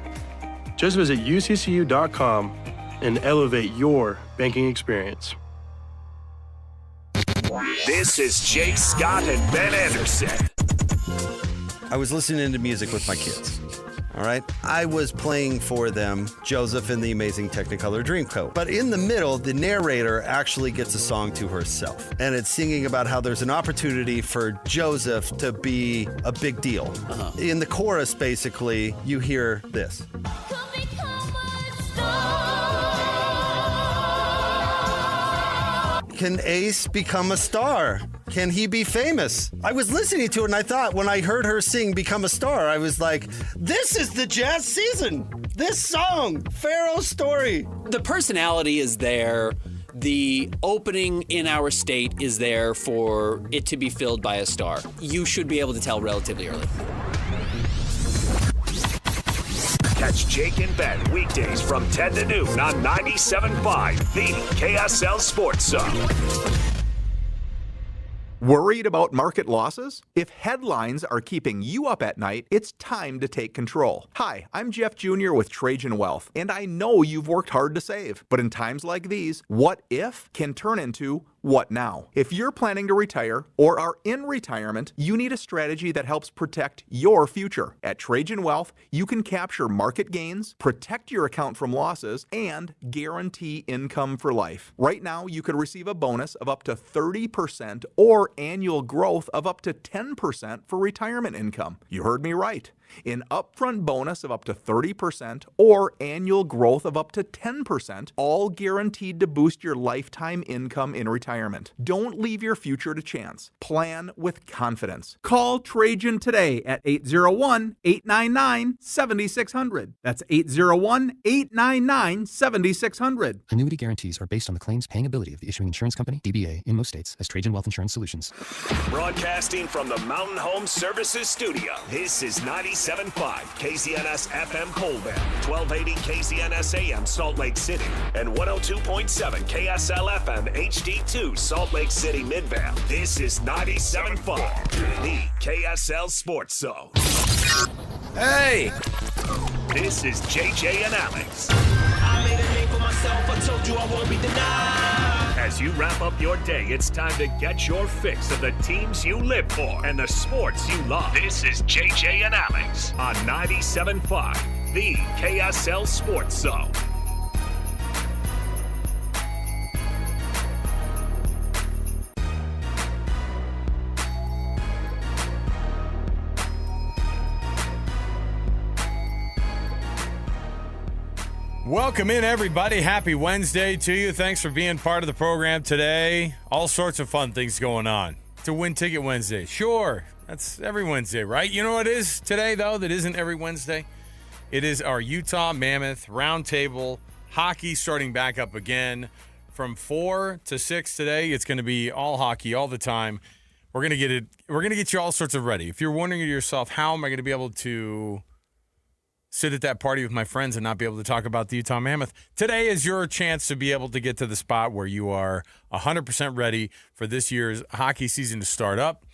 Just visit uccu.com and elevate your banking experience. This is Jake Scott and Ben Anderson. I was listening to music with my kids. All right. I was playing for them Joseph and the Amazing Technicolor Dreamcoat. But in the middle, the narrator actually gets a song to herself. And it's singing about how there's an opportunity for Joseph to be a big deal. In the chorus, basically, you hear this. Can Ace become a star? Can he be famous? I was listening to it and I thought when I heard her sing Become a Star, I was like, this is the Jazz season. This song, Pharaoh's Story. The personality is there. The opening in our state is there for it to be filled by a star. You should be able to tell relatively early. Catch Jake and Ben weekdays from 10 to noon on 97.5, the KSL Sports Zone. Worried about market losses? If headlines are keeping you up at night, it's time to take control. Hi, I'm Jeff Jr. with Trajan Wealth, and I know you've worked hard to save. But in times like these, what if can turn into what now? If you're planning to retire or are in retirement, you need a strategy that helps protect your future. At Trajan Wealth, you can capture market gains, protect your account from losses, and guarantee income for life. Right now, you could receive a bonus of up to 30% or annual growth of up to 10% for retirement income. You heard me right. An upfront bonus of up to 30% or annual growth of up to 10%, all guaranteed to boost your lifetime income in retirement. Don't leave your future to chance. Plan with confidence. Call Trajan today at 801-899-7600. That's 801-899-7600. Annuity guarantees are based on the claims paying ability of the issuing insurance company, DBA, in most states as Trajan Wealth Insurance Solutions. Broadcasting from the Mountain Home Services Studio, this is 97.5 97.5 KZNS FM Colville, 1280 KZNS AM Salt Lake City, and 102.7 KSL FM HD2 Salt Lake City Midvale. This is 97.5, the KSL Sports Zone. Hey! This is JJ and Alex. I made a name for myself. I told you I won't be denied. As you wrap up your day, it's time to get your fix of the teams you live for and the sports you love. This is JJ and Alex on 97.5, the KSL Sports Zone. Welcome in, everybody. Happy Wednesday to you. Thanks for being part of the program today. All sorts of fun things going on. It's a Win Ticket Wednesday. Sure, that's every Wednesday, right? You know what it is today, though, that isn't every Wednesday? It is our Utah Mammoth Roundtable hockey starting back up again from 4 to 6 today. It's going to be all hockey all the time. We're going to get it. We're going to get you all sorts of ready. If you're wondering to yourself, how am I going to be able to sit at that party with my friends and not be able to talk about the Utah Mammoth? Today is your chance to be able to get to the spot where you are 100% ready for this year's hockey season to start up.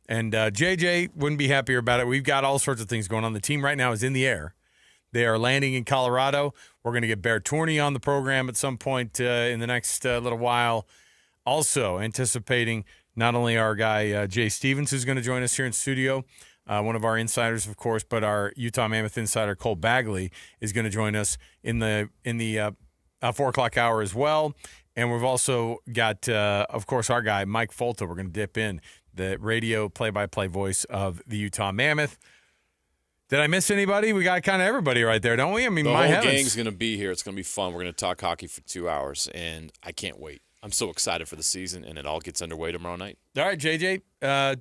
And JJ wouldn't be happier about it. We've got all sorts of things going on. The team right now is in the air. They are landing in Colorado. We're going to get Bear Tourney on the program at some point in the next little while. Also anticipating not only our guy Jay Stevens, who's going to join us here in studio, one of our insiders, of course, but our Utah Mammoth insider, Cole Bagley, is going to join us in the 4 o'clock hour as well. And we've also got, of course, our guy, Mike Folta. We're going to dip in, the radio play-by-play voice of the Utah Mammoth. Did I miss anybody? We got kind of everybody right there, don't we? I mean, the my whole heavens. gang's going to be here. It's going to be fun. We're going to talk hockey for 2 hours, and I can't wait. I'm so excited for the season, and it all gets underway tomorrow night. All right, JJ,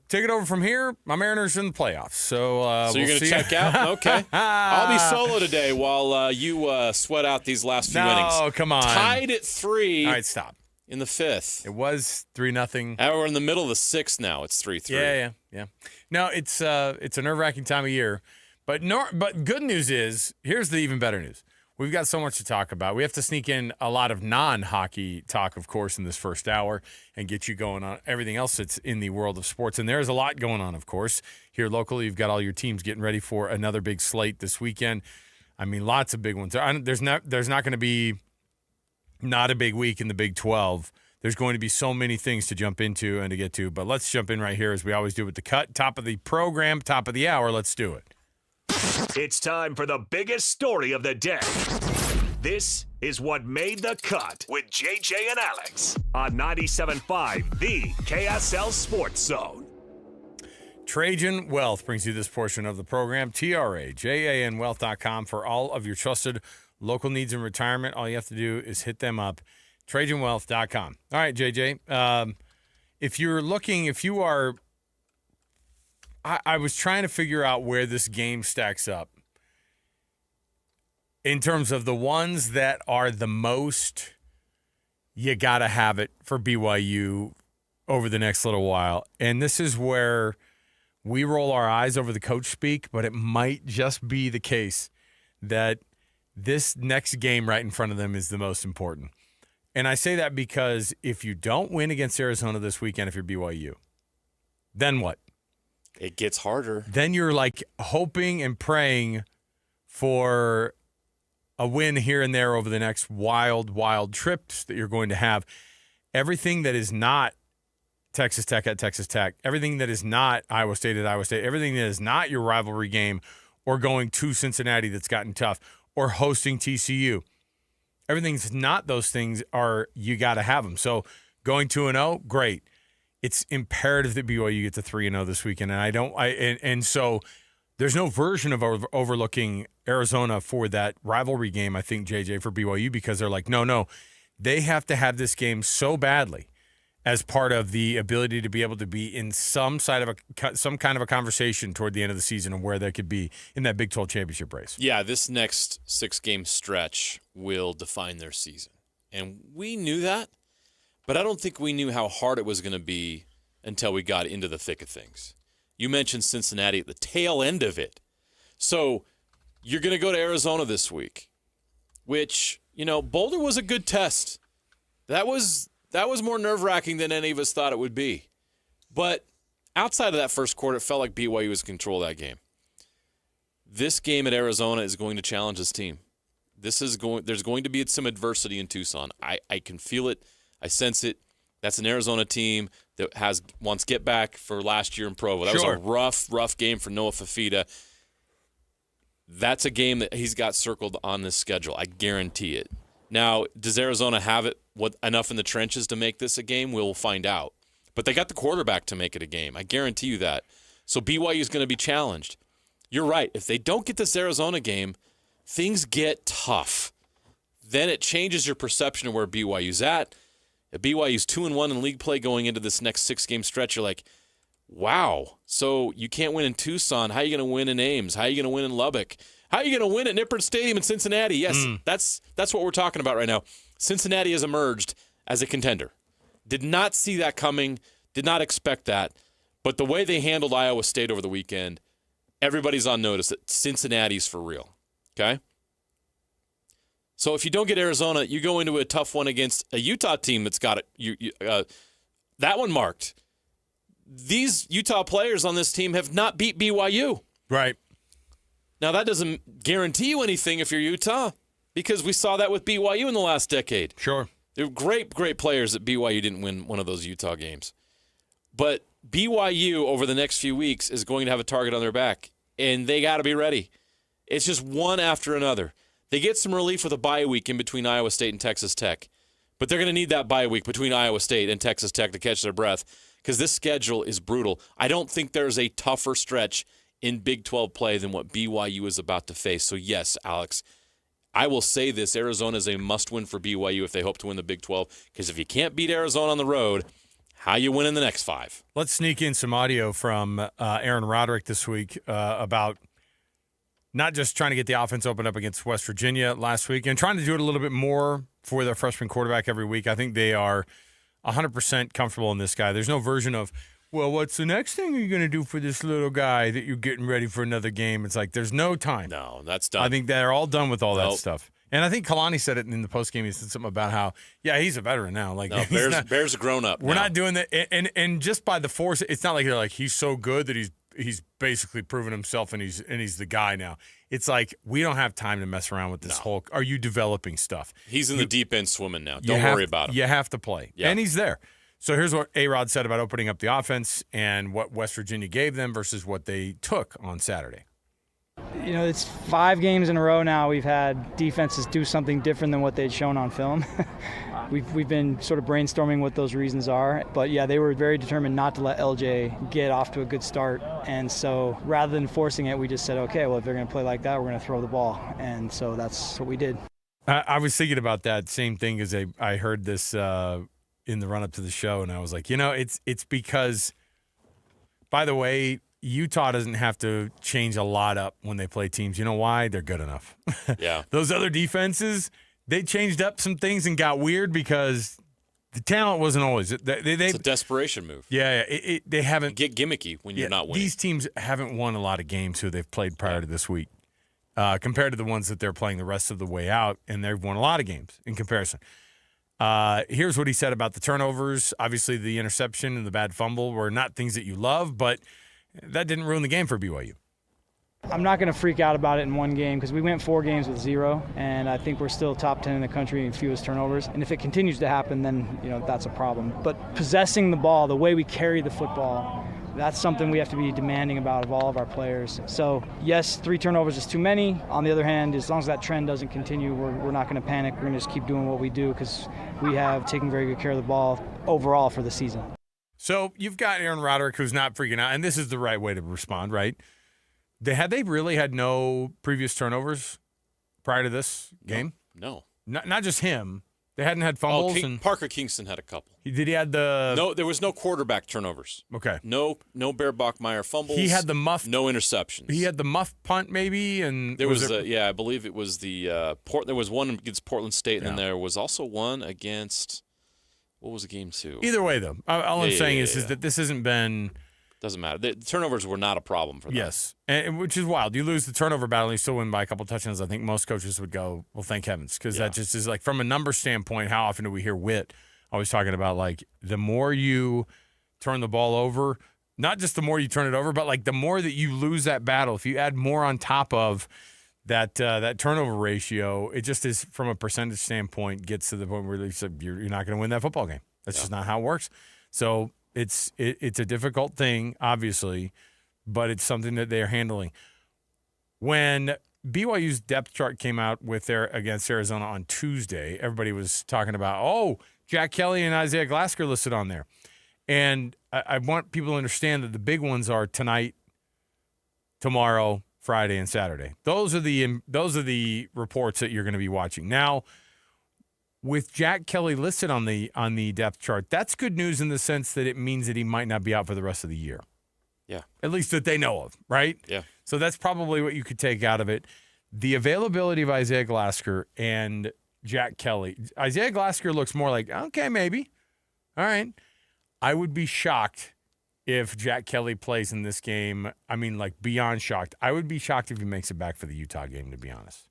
take it over from here. My Mariners are in the playoffs, so you're going to check out? Okay. I'll be solo today while you sweat out these last few innings. No, come on. Tied at 3. All right, stop. In the 5th. It was 3-0. We're in the middle of the 6th now. It's 3-3. Yeah. No, it's a nerve-wracking time of year. But good news is, here's the even better news. We've got so much to talk about. We have to sneak in a lot of non-hockey talk, of course, in this first hour and get you going on everything else that's in the world of sports. And there's a lot going on, of course. Here locally, you've got all your teams getting ready for another big slate this weekend. I mean, lots of big ones. There's not going to be not a big week in the Big 12. There's going to be so many things to jump into and to get to. But let's jump in right here, as we always do with the cut. Top of the program, top of the hour. Let's do it. It's time for the biggest story of the day. This is what made the cut with JJ and Alex on 97.5, the KSL Sports Zone. Trajan Wealth brings you this portion of the program. TRAJANwealth.com for all of your trusted local needs in retirement. All you have to do is hit them up. TrajanWealth.com. All right, JJ. I was trying to figure out where this game stacks up in terms of the ones that are the most you got to have it for BYU over the next little while. And this is where we roll our eyes over the coach speak, but it might just be the case that this next game right in front of them is the most important. And I say that because if you don't win against Arizona this weekend, if you're BYU, then what? It gets harder. Then you're like hoping and praying for a win here and there over the next wild trips that you're going to have. Everything that is not Texas Tech at Texas Tech, everything that is not Iowa State at Iowa State, everything that is not your rivalry game or going to Cincinnati that's gotten tough or hosting TCU. Everything's not those things you got to have them. So going 2-0, great. It's imperative that BYU get to 3-0 this weekend, and so there's no version of overlooking Arizona for that rivalry game. I think JJ for BYU because they're like, no, they have to have this game so badly as part of the ability to be able to be in some kind of a conversation toward the end of the season and where they could be in that Big 12 championship race. Yeah, this next 6-game stretch will define their season, and we knew that. But I don't think we knew how hard it was going to be until we got into the thick of things. You mentioned Cincinnati at the tail end of it. So you're going to go to Arizona this week, which, Boulder was a good test. That was more nerve-wracking than any of us thought it would be. But outside of that first quarter, it felt like BYU was in control of that game. This game at Arizona is going to challenge this team. There's going to be some adversity in Tucson. I can feel it. I sense it. That's an Arizona team that wants get back for last year in Provo. That was a rough game for Noah Fafita. That's a game that he's got circled on this schedule. I guarantee it. Now, does Arizona have it enough in the trenches to make this a game? We'll find out. But they got the quarterback to make it a game. I guarantee you that. So BYU is going to be challenged. You're right. If they don't get this Arizona game, things get tough. Then it changes your perception of where BYU's at. If BYU's 2-1 in league play going into this next 6-game stretch, you're like, wow. So you can't win in Tucson. How are you going to win in Ames? How are you going to win in Lubbock? How are you going to win at Nippert Stadium in Cincinnati? Yes, that's what we're talking about right now. Cincinnati has emerged as a contender. Did not see that coming. Did not expect that. But the way they handled Iowa State over the weekend, everybody's on notice that Cincinnati's for real. Okay? So if you don't get Arizona, you go into a tough one against a Utah team that's got it. That one marked. These Utah players on this team have not beat BYU. Right. Now, that doesn't guarantee you anything if you're Utah, because we saw that with BYU in the last decade. Sure. There were great players that BYU didn't win one of those Utah games. But BYU, over the next few weeks, is going to have a target on their back, and they got to be ready. It's just one after another. They get some relief with a bye week in between Iowa State and Texas Tech, but they're going to need that bye week between Iowa State and Texas Tech to catch their breath, because this schedule is brutal. I don't think there's a tougher stretch in Big 12 play than what BYU is about to face. So, yes, Alex, I will say this. Arizona is a must-win for BYU if they hope to win the Big 12, because if you can't beat Arizona on the road, how you win in the next 5? Let's sneak in some audio from Aaron Roderick this week about not just trying to get the offense opened up against West Virginia last week and trying to do it a little bit more for their freshman quarterback every week. I think they are 100% comfortable in this guy. There's no version of, well, what's the next thing you're going to do for this little guy that you're getting ready for another game? It's like there's no time. No, that's done. I think they're all done with all that stuff. And I think Kalani said it in the postgame. He said something about how, he's a veteran now. Like, no, Bear's a grown up. We're not doing that. And just by the force, it's not like they're like, he's so good that he's basically proven himself and he's the guy now. It's like, we don't have time to mess around with this whole, are you developing stuff? He's in the deep end swimming now. Don't worry about him. You have to play. Yeah. And he's there. So here's what A-Rod said about opening up the offense and what West Virginia gave them versus what they took on Saturday. It's 5 games in a row now we've had defenses do something different than what they'd shown on film. We've been sort of brainstorming what those reasons are. But, yeah, they were very determined not to let LJ get off to a good start. And so rather than forcing it, we just said, okay, well, if they're going to play like that, we're going to throw the ball. And so that's what we did. I was thinking about that same thing as I heard this in the run-up to the show, and I was like, it's because, by the way, Utah doesn't have to change a lot up when they play teams. You know why? They're good enough. Yeah. Those other defenses, they changed up some things and got weird because the talent wasn't always. It's a desperation move. Yeah. They haven't. You get gimmicky when you're not winning. These teams haven't won a lot of games who they've played prior to this week compared to the ones that they're playing the rest of the way out, and they've won a lot of games in comparison. Here's what he said about the turnovers. Obviously, the interception and the bad fumble were not things that you love, but that didn't ruin the game for BYU. I'm not going to freak out about it in one game because we went 4 games with 0, and I think we're still top 10 in the country in fewest turnovers. And if it continues to happen, then that's a problem. But possessing the ball, the way we carry the football, that's something we have to be demanding about of all of our players. So, yes, 3 turnovers is too many. On the other hand, as long as that trend doesn't continue, we're not going to panic. We're going to just keep doing what we do because we have taken very good care of the ball overall for the season. So you've got Aaron Roderick who's not freaking out, and this is the right way to respond, right? Had they really had no previous turnovers prior to this game? No. Not just him. They hadn't had fumbles. Parker Kingston had a couple. Did he had the? No, there was no quarterback turnovers. Okay. No Bear Bachmeier fumbles. He had the muff. No interceptions. He had the muff punt maybe, and there was I believe it was the There was one against Portland State, and then there was also one against. What was the game 2? Either way, though, all I'm saying is that this hasn't been Doesn't matter. The turnovers were not a problem for them. Yes, and which is wild. You lose the turnover battle, and you still win by a couple touchdowns. I think most coaches would go, well, thank heavens, because that just is like, from a number standpoint, how often do we hear Witt always talking about, like, the more you turn the ball over, not just the more you turn it over, but like the more that you lose that battle, if you add more on top of that turnover ratio, it just is, from a percentage standpoint, gets to the point where you're not going to win that football game. That's just not how it works. So it's a difficult thing, obviously, but it's something that they are handling. When BYU's depth chart came out against Arizona on Tuesday, everybody was talking about, Jack Kelly and Isaiah Glasker listed on there. And I want people to understand that the big ones are tonight, tomorrow, Friday, and Saturday. Those are the reports that you're going to be watching. Now, with Jack Kelly listed on the depth chart, that's good news in the sense that it means that he might not be out for the rest of the year. Yeah. At least that they know of, right? Yeah. So that's probably what you could take out of it. The availability of Isaiah Glasker and Jack Kelly. Isaiah Glasker looks more like, okay, maybe. All right. I would be shocked if Jack Kelly plays in this game. I mean, like, beyond shocked. I would be shocked if he makes it back for the Utah game, to be honest.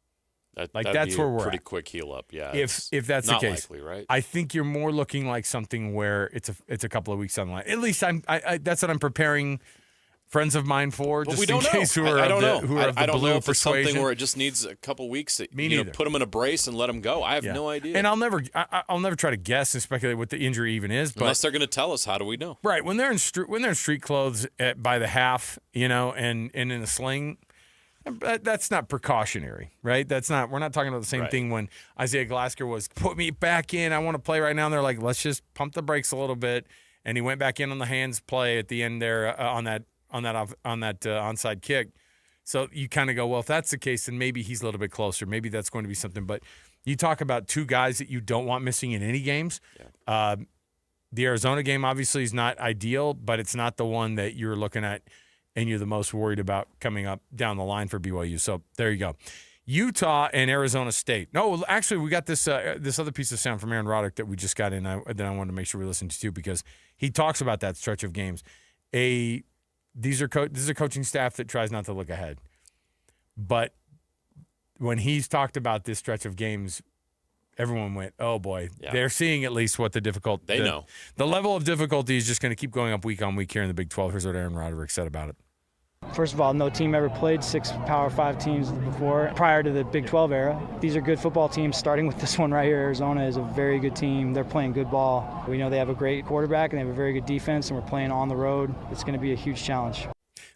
That's where we're pretty at. quick heel up, yeah. If that's the not case, likely, right? I think you're more looking like something where it's a couple of weeks on the line. At least that's what I'm preparing friends of mine for. But just we don't in case know. who are I don't know. Who are of the I don't blue know if it's persuasion. something where it just needs a couple weeks. Me neither. Put them in a brace and let them go. I have no idea. And I'll never try to guess and speculate what the injury even is. But unless they're going to tell us, how do we know? Right, when they're in street clothes by the half, and in a sling, that's not precautionary, right? We're not talking about the same thing when Isaiah Glasker was, put me back in, I want to play right now. And they're like, let's just pump the brakes a little bit. And he went back in on the hands play at the end there on that onside kick. So you kind of go, well, if that's the case, then maybe he's a little bit closer. Maybe that's going to be something. But you talk about two guys that you don't want missing in any games. Yeah. The Arizona game obviously is not ideal, but it's not the one that you're looking at and you're the most worried about coming up down the line for BYU. So there you go. Utah and Arizona State. No, actually, we got this other piece of sound from Aaron Roddick that we just got in that I wanted to make sure we listened to, because he talks about that stretch of games. This is a coaching staff that tries not to look ahead. But when he's talked about this stretch of games, everyone went, oh, boy. Yeah. They're seeing at least what they know. The level of difficulty is just going to keep going up week on week here in the Big 12. Here's what Aaron Roddick said about it. First of all, no team ever played 6 Power 5 teams before, prior to the Big 12 era. These are good football teams, starting with this one right here. Arizona is a very good team. They're playing good ball. We know they have a great quarterback and they have a very good defense, and we're playing on the road. It's going to be a huge challenge.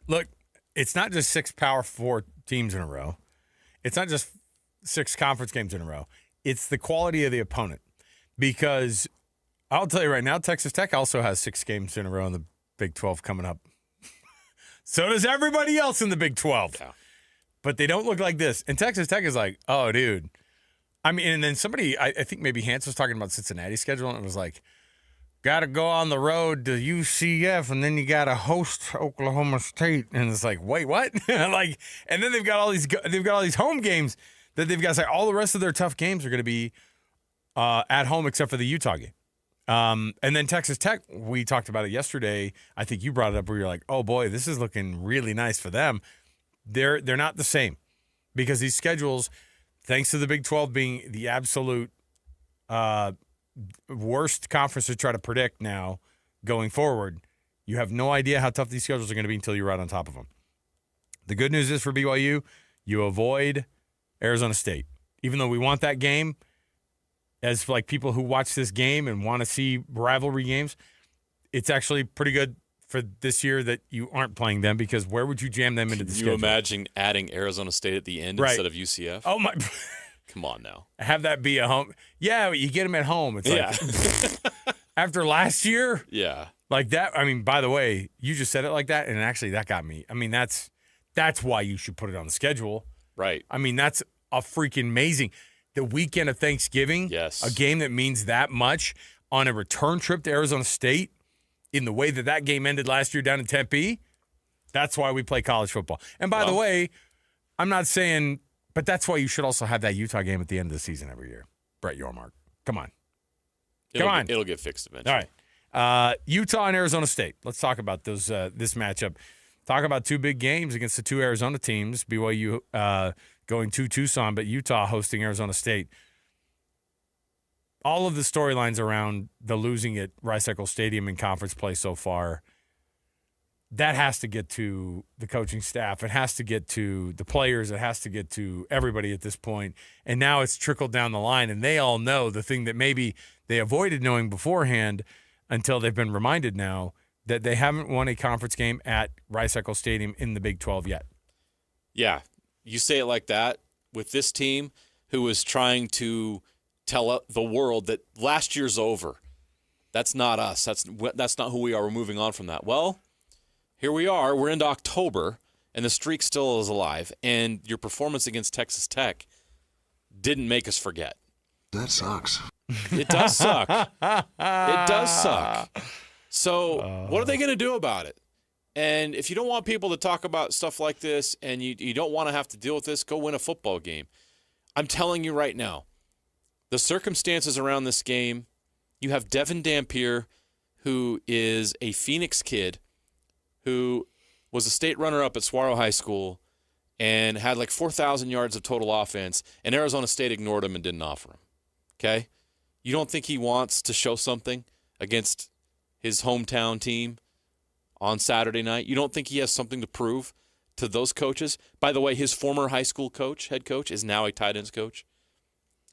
Look, it's not just 6 Power 4 teams in a row. It's not just 6 conference games in a row. It's the quality of the opponent. Because I'll tell you right now, Texas Tech also has 6 games in a row in the Big 12 coming up. So does everybody else in the Big 12. Yeah. But they don't look like this. And Texas Tech is like, oh, dude. I mean, and then somebody, I think maybe Hans was talking about Cincinnati's schedule, and it was like, got to go on the road to UCF, and then you got to host Oklahoma State. And it's like, wait, what? And then they've got all these home games that they've got to say all the rest of their tough games are going to be at home except for the Utah game. And then Texas Tech, we talked about it yesterday. I think you brought it up where you're like, oh boy, this is looking really nice for them. They're not the same because these schedules, thanks to the Big 12 being the absolute worst conference to try to predict now going forward, you have no idea how tough these schedules are going to be until you're right on top of them. The good news is for BYU, you avoid Arizona State. Even though we want that game, as like people who watch this game and want to see rivalry games, it's actually pretty good for this year that you aren't playing them, because where would you jam them into the schedule? Can you imagine adding Arizona State at the end instead of UCF? Oh, my. Come on now. Have that be a home. Yeah, you get them at home. It's like after last year? Yeah. Like that. I mean, by the way, you just said it like that, and actually that got me. I mean, that's why you should put it on the schedule. Right. I mean, that's a freaking amazing. The weekend of Thanksgiving, a game that means that much on a return trip to Arizona State in the way that game ended last year down in Tempe, that's why we play college football. And by the way, I'm not saying, but that's why you should also have that Utah game at the end of the season every year. Brett Yormark. Come on. It'll get fixed eventually. All Utah and Arizona State. Let's talk about those this matchup. Talk about two big games against the two Arizona teams. BYU going to Tucson, but Utah hosting Arizona State. All of the storylines around the losing at Rice-Eccles Stadium in conference play so far, that has to get to the coaching staff. It has to get to the players. It has to get to everybody at this point. And now it's trickled down the line, and they all know the thing that maybe they avoided knowing beforehand until they've been reminded now, that they haven't won a conference game at Rice-Eccles Stadium in the Big 12 yet. Yeah, you say it like that with this team who was trying to tell the world that last year's over. That's not us. That's not who we are. We're moving on from that. Well, here we are. We're into October, and the streak still is alive. And your performance against Texas Tech didn't make us forget. That sucks. It does suck. It does suck. So what are they going to do about it? And if you don't want people to talk about stuff like this and you don't want to have to deal with this, go win a football game. I'm telling you right now, the circumstances around this game, you have Devin Dampier, who is a Phoenix kid who was a state runner-up at Saguaro High School and had like 4,000 yards of total offense, and Arizona State ignored him and didn't offer him. Okay? You don't think he wants to show something against his hometown team on Saturday night? You don't think he has something to prove to those coaches? By the way, his former high school head coach, is now a tight ends coach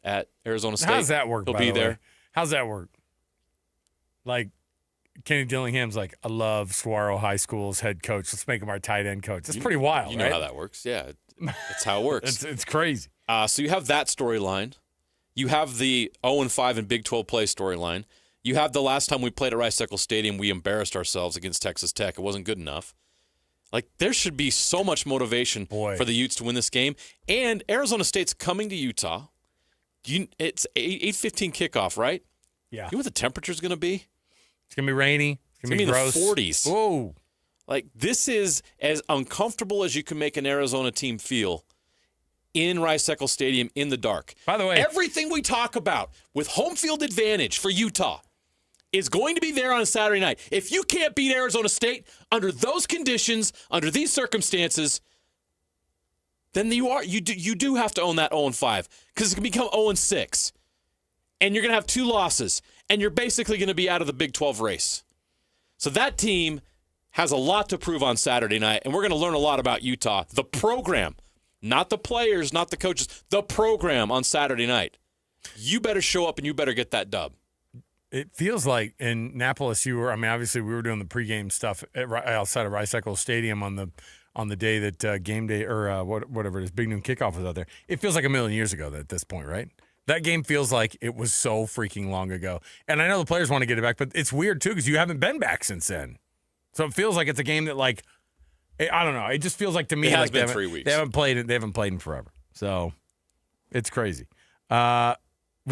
at Arizona State. How does that work? He'll by be the there. way? How's that work? Like, Kenny Dillingham's like, I love Saguaro High School's head coach. Let's make him our tight end coach. That's pretty wild, You know right? how that works. Yeah, that's how it works. It's crazy. So you have that storyline. You have the 0-5 in Big 12 play storyline. You have the last time we played at Rice-Eccles Stadium, we embarrassed ourselves against Texas Tech. It wasn't good enough. Like, there should be so much motivation for the Utes to win this game. And Arizona State's coming to Utah. It's 8:15 kickoff, right? Yeah. You know what the temperature's going to be? It's going to be rainy. It's going to be gross. In the 40s. Whoa. Like, this is as uncomfortable as you can make an Arizona team feel in Rice-Eccles Stadium in the dark. By the way, everything we talk about with home field advantage for Utah is going to be there on a Saturday night. If you can't beat Arizona State under those conditions, under these circumstances, then you do have to own that 0-5, because it can become 0-6. And you're going to have two losses, and you're basically going to be out of the Big 12 race. So that team has a lot to prove on Saturday night, and we're going to learn a lot about Utah, the program, not the players, not the coaches, the program on Saturday night. You better show up and you better get that dub. It feels like in Annapolis, obviously we were doing the pregame stuff outside of Rice-Eccles Stadium on the day that game day or whatever it is, Big Noon Kickoff was out there. It feels like a million years ago at this point, right? That game feels like it was so freaking long ago. And I know the players want to get it back, but it's weird too because you haven't been back since then. So it feels like it's a game that, like, I don't know. It just feels like to me it has like been 3 weeks. They haven't played in forever. So it's crazy. We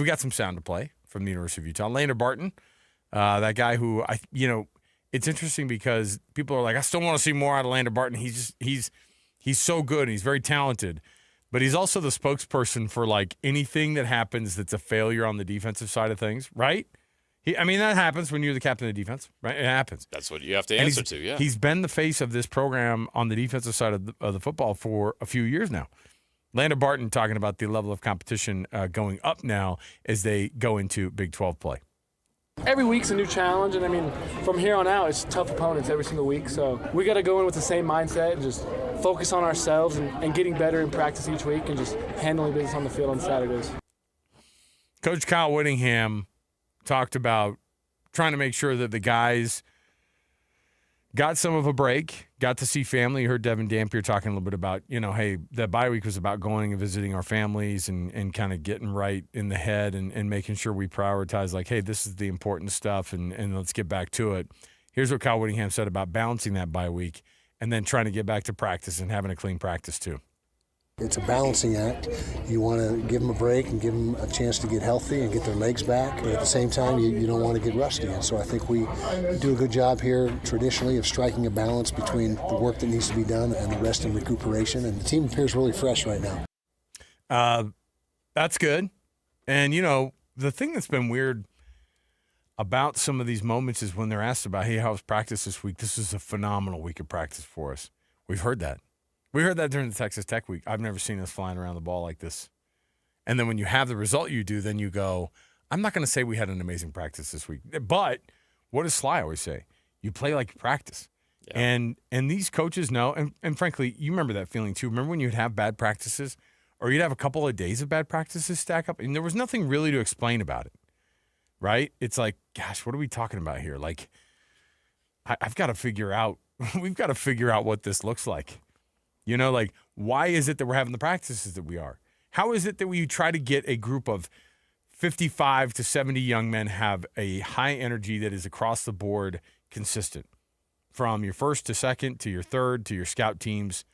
got some sound to play from the University of Utah. Lander Barton, that guy who it's interesting because people are like, I still want to see more out of Lander Barton. He's so good and he's very talented, but he's also the spokesperson for like anything that happens that's a failure on the defensive side of things, right? That happens when you're the captain of the defense, right? It happens. That's what you have to answer to, yeah. He's been the face of this program on the defensive side of the football for a few years now. Lander Barton talking about the level of competition going up now as they go into Big 12 play. Every week's a new challenge, and from here on out, it's tough opponents every single week. So we got to go in with the same mindset and just focus on ourselves and getting better in practice each week and just handling business on the field on Saturdays. Coach Kyle Whittingham talked about trying to make sure that the guys got some of a break, got to see family. You heard Devin Dampier talking a little bit about, hey, the bye week was about going and visiting our families and kind of getting right in the head and making sure we prioritize, like, hey, this is the important stuff and let's get back to it. Here's what Kyle Whittingham said about balancing that bye week and then trying to get back to practice and having a clean practice too. It's a balancing act. You want to give them a break and give them a chance to get healthy and get their legs back. But at the same time, you don't want to get rusty. And so I think we do a good job here traditionally of striking a balance between the work that needs to be done and the rest and recuperation. And the team appears really fresh right now. That's good. And, the thing that's been weird about some of these moments is when they're asked about, hey, how was practice this week? This is a phenomenal week of practice for us. We've heard that. We heard that during the Texas Tech week. I've never seen us flying around the ball like this. And then when you have the result you do, then you go, I'm not going to say we had an amazing practice this week. But what does Sly always say? You play like you practice. Yeah. And these coaches know, and frankly, you remember that feeling too. Remember when you'd have bad practices or you'd have a couple of days of bad practices stack up and there was nothing really to explain about it, right? It's like, gosh, what are we talking about here? Like, I've got to figure out, we've got to figure out what this looks like. You know, like, why is it that we're having the practices that we are? How is it that we try to get a group of 55 to 70 young men have a high energy that is across the board consistent from your first to second to your third to your scout teams?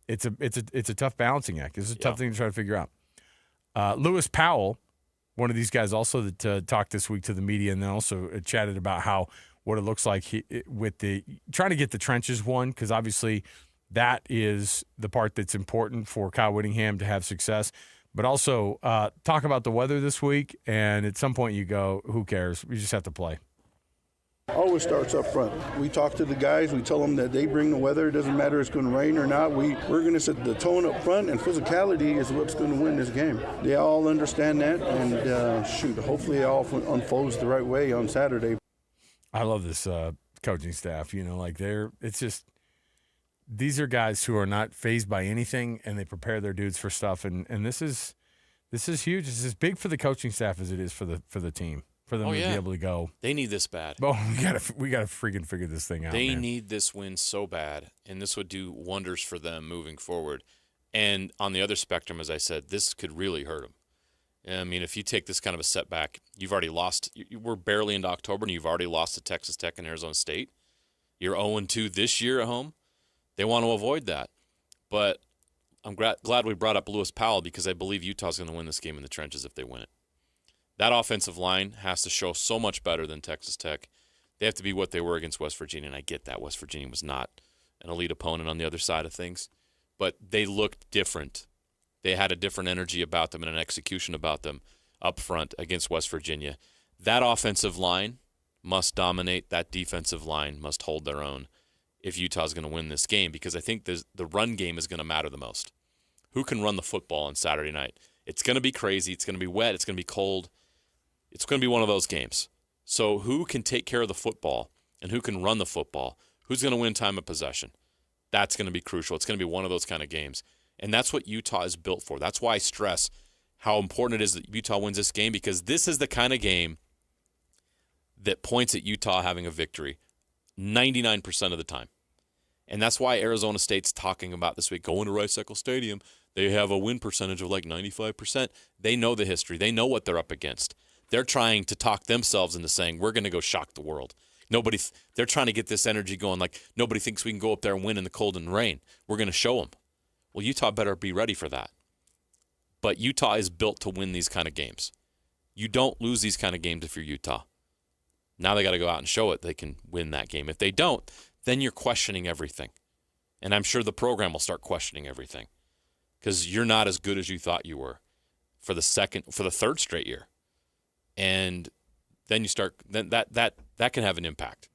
It's a tough balancing act. It's a tough thing to try to figure out. Lewis Powell, one of these guys also that talked this week to the media and then also chatted about what it looks like with trying to get the trenches won, because obviously that is the part that's important for Kyle Whittingham to have success. But also talk about the weather this week, and at some point you go, who cares? We just have to play. Always starts up front. We talk to the guys. We tell them that they bring the weather. It doesn't matter if it's going to rain or not. We're going to set the tone up front, and physicality is what's going to win this game. They all understand that, and hopefully it all unfolds the right way on Saturday. I love this coaching staff. You know, like these are guys who are not fazed by anything, and they prepare their dudes for stuff. And this is huge. This is as big for the coaching staff as it is for the team. For them to be able to go. They need this bad. Oh, we gotta freaking figure this thing out. They need this win so bad, and this would do wonders for them moving forward. And on the other spectrum, as I said, this could really hurt them. I mean, if you take this kind of a setback, you've already lost. We're barely into October, and you've already lost to Texas Tech and Arizona State. You're 0-2 this year at home. They want to avoid that. But I'm glad we brought up Lewis Powell, because I believe Utah's going to win this game in the trenches if they win it. That offensive line has to show so much better than Texas Tech. They have to be what they were against West Virginia, and I get that. West Virginia was not an elite opponent on the other side of things, but they looked different. They had a different energy about them and an execution about them up front against West Virginia. That offensive line must dominate. That defensive line must hold their own if Utah's going to win this game, because I think the run game is going to matter the most. Who can run the football on Saturday night? It's going to be crazy. It's going to be wet. It's going to be cold. It's going to be one of those games. So who can take care of the football and who can run the football? Who's going to win time of possession? That's going to be crucial. It's going to be one of those kind of games. And that's what Utah is built for. That's why I stress how important it is that Utah wins this game, because this is the kind of game that points at Utah having a victory 99% of the time. And that's why Arizona State's talking about this week, going to Rice-Eccles Stadium. They have a win percentage of like 95%. They know the history. They know what they're up against. They're trying to talk themselves into saying, we're going to go shock the world. They're trying to get this energy going like nobody thinks we can go up there and win in the cold and rain. We're going to show them. Well, Utah better be ready for that. But Utah is built to win these kind of games. You don't lose these kind of games if you're Utah. Now they got to go out and show it they can win that game. If they don't, then you're questioning everything. And I'm sure the program will start questioning everything, because you're not as good as you thought you were for the third straight year. And then that can have an impact.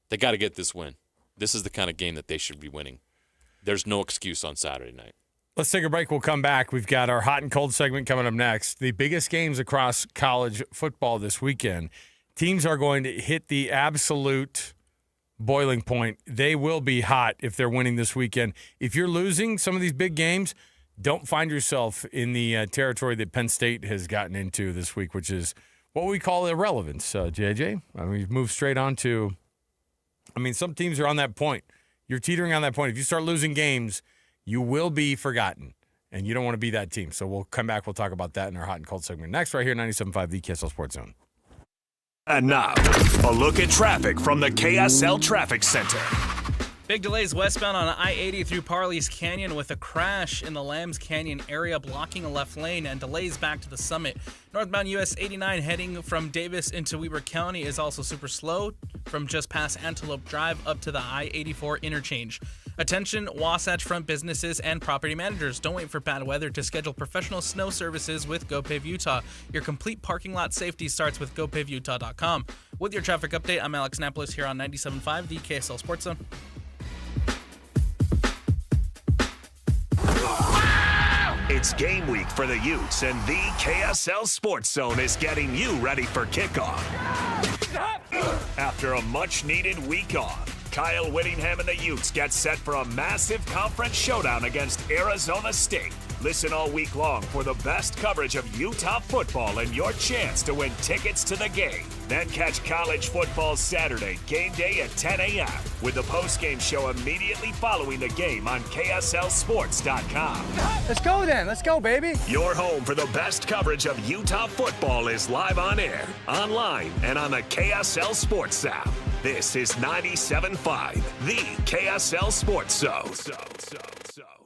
They got to get this win. This is the kind of game that they should be winning. There's no excuse on Saturday night. Let's take a break. We'll come back. We've got our hot and cold segment coming up next. The biggest games across college football this weekend. Teams are going to hit the absolute boiling point. They will be hot if they're winning this weekend. If you're losing some of these big games, don't find yourself in the territory that Penn State has gotten into this week, which is what we call irrelevance, JJ. We've moved straight on to, some teams are on that point. You're teetering on that point. If you start losing games, you will be forgotten, and you don't want to be that team. So we'll come back. We'll talk about that in our hot and cold segment next, right here, 97.5, the KSL Sports Zone. And now, a look at traffic from the KSL Traffic Center. Big delays westbound on I-80 through Parley's Canyon with a crash in the Lambs Canyon area blocking a left lane, and delays back to the summit. Northbound US 89 heading from Davis into Weber County is also super slow. from just past Antelope Drive up to the I-84 interchange. Attention, Wasatch Front businesses and property managers. Don't wait for bad weather to schedule professional snow services with GoPave Utah. Your complete parking lot safety starts with GoPaveUtah.com. With your traffic update, I'm Alex Napolis here on 97.5, the KSL Sports Zone. It's game week for the Utes, and the KSL Sports Zone is getting you ready for kickoff. After a much-needed week off, Kyle Whittingham and the Utes get set for a massive conference showdown against Arizona State. Listen all week long for the best coverage of Utah football and your chance to win tickets to the game. Then catch college football Saturday, game day at 10 a.m. with the post-game show immediately following the game on KSLSports.com. Let's go then. Let's go, baby. Your home for the best coverage of Utah football is live on air, online, and on the KSL Sports app. This is 97.5, the KSL Sports Zone.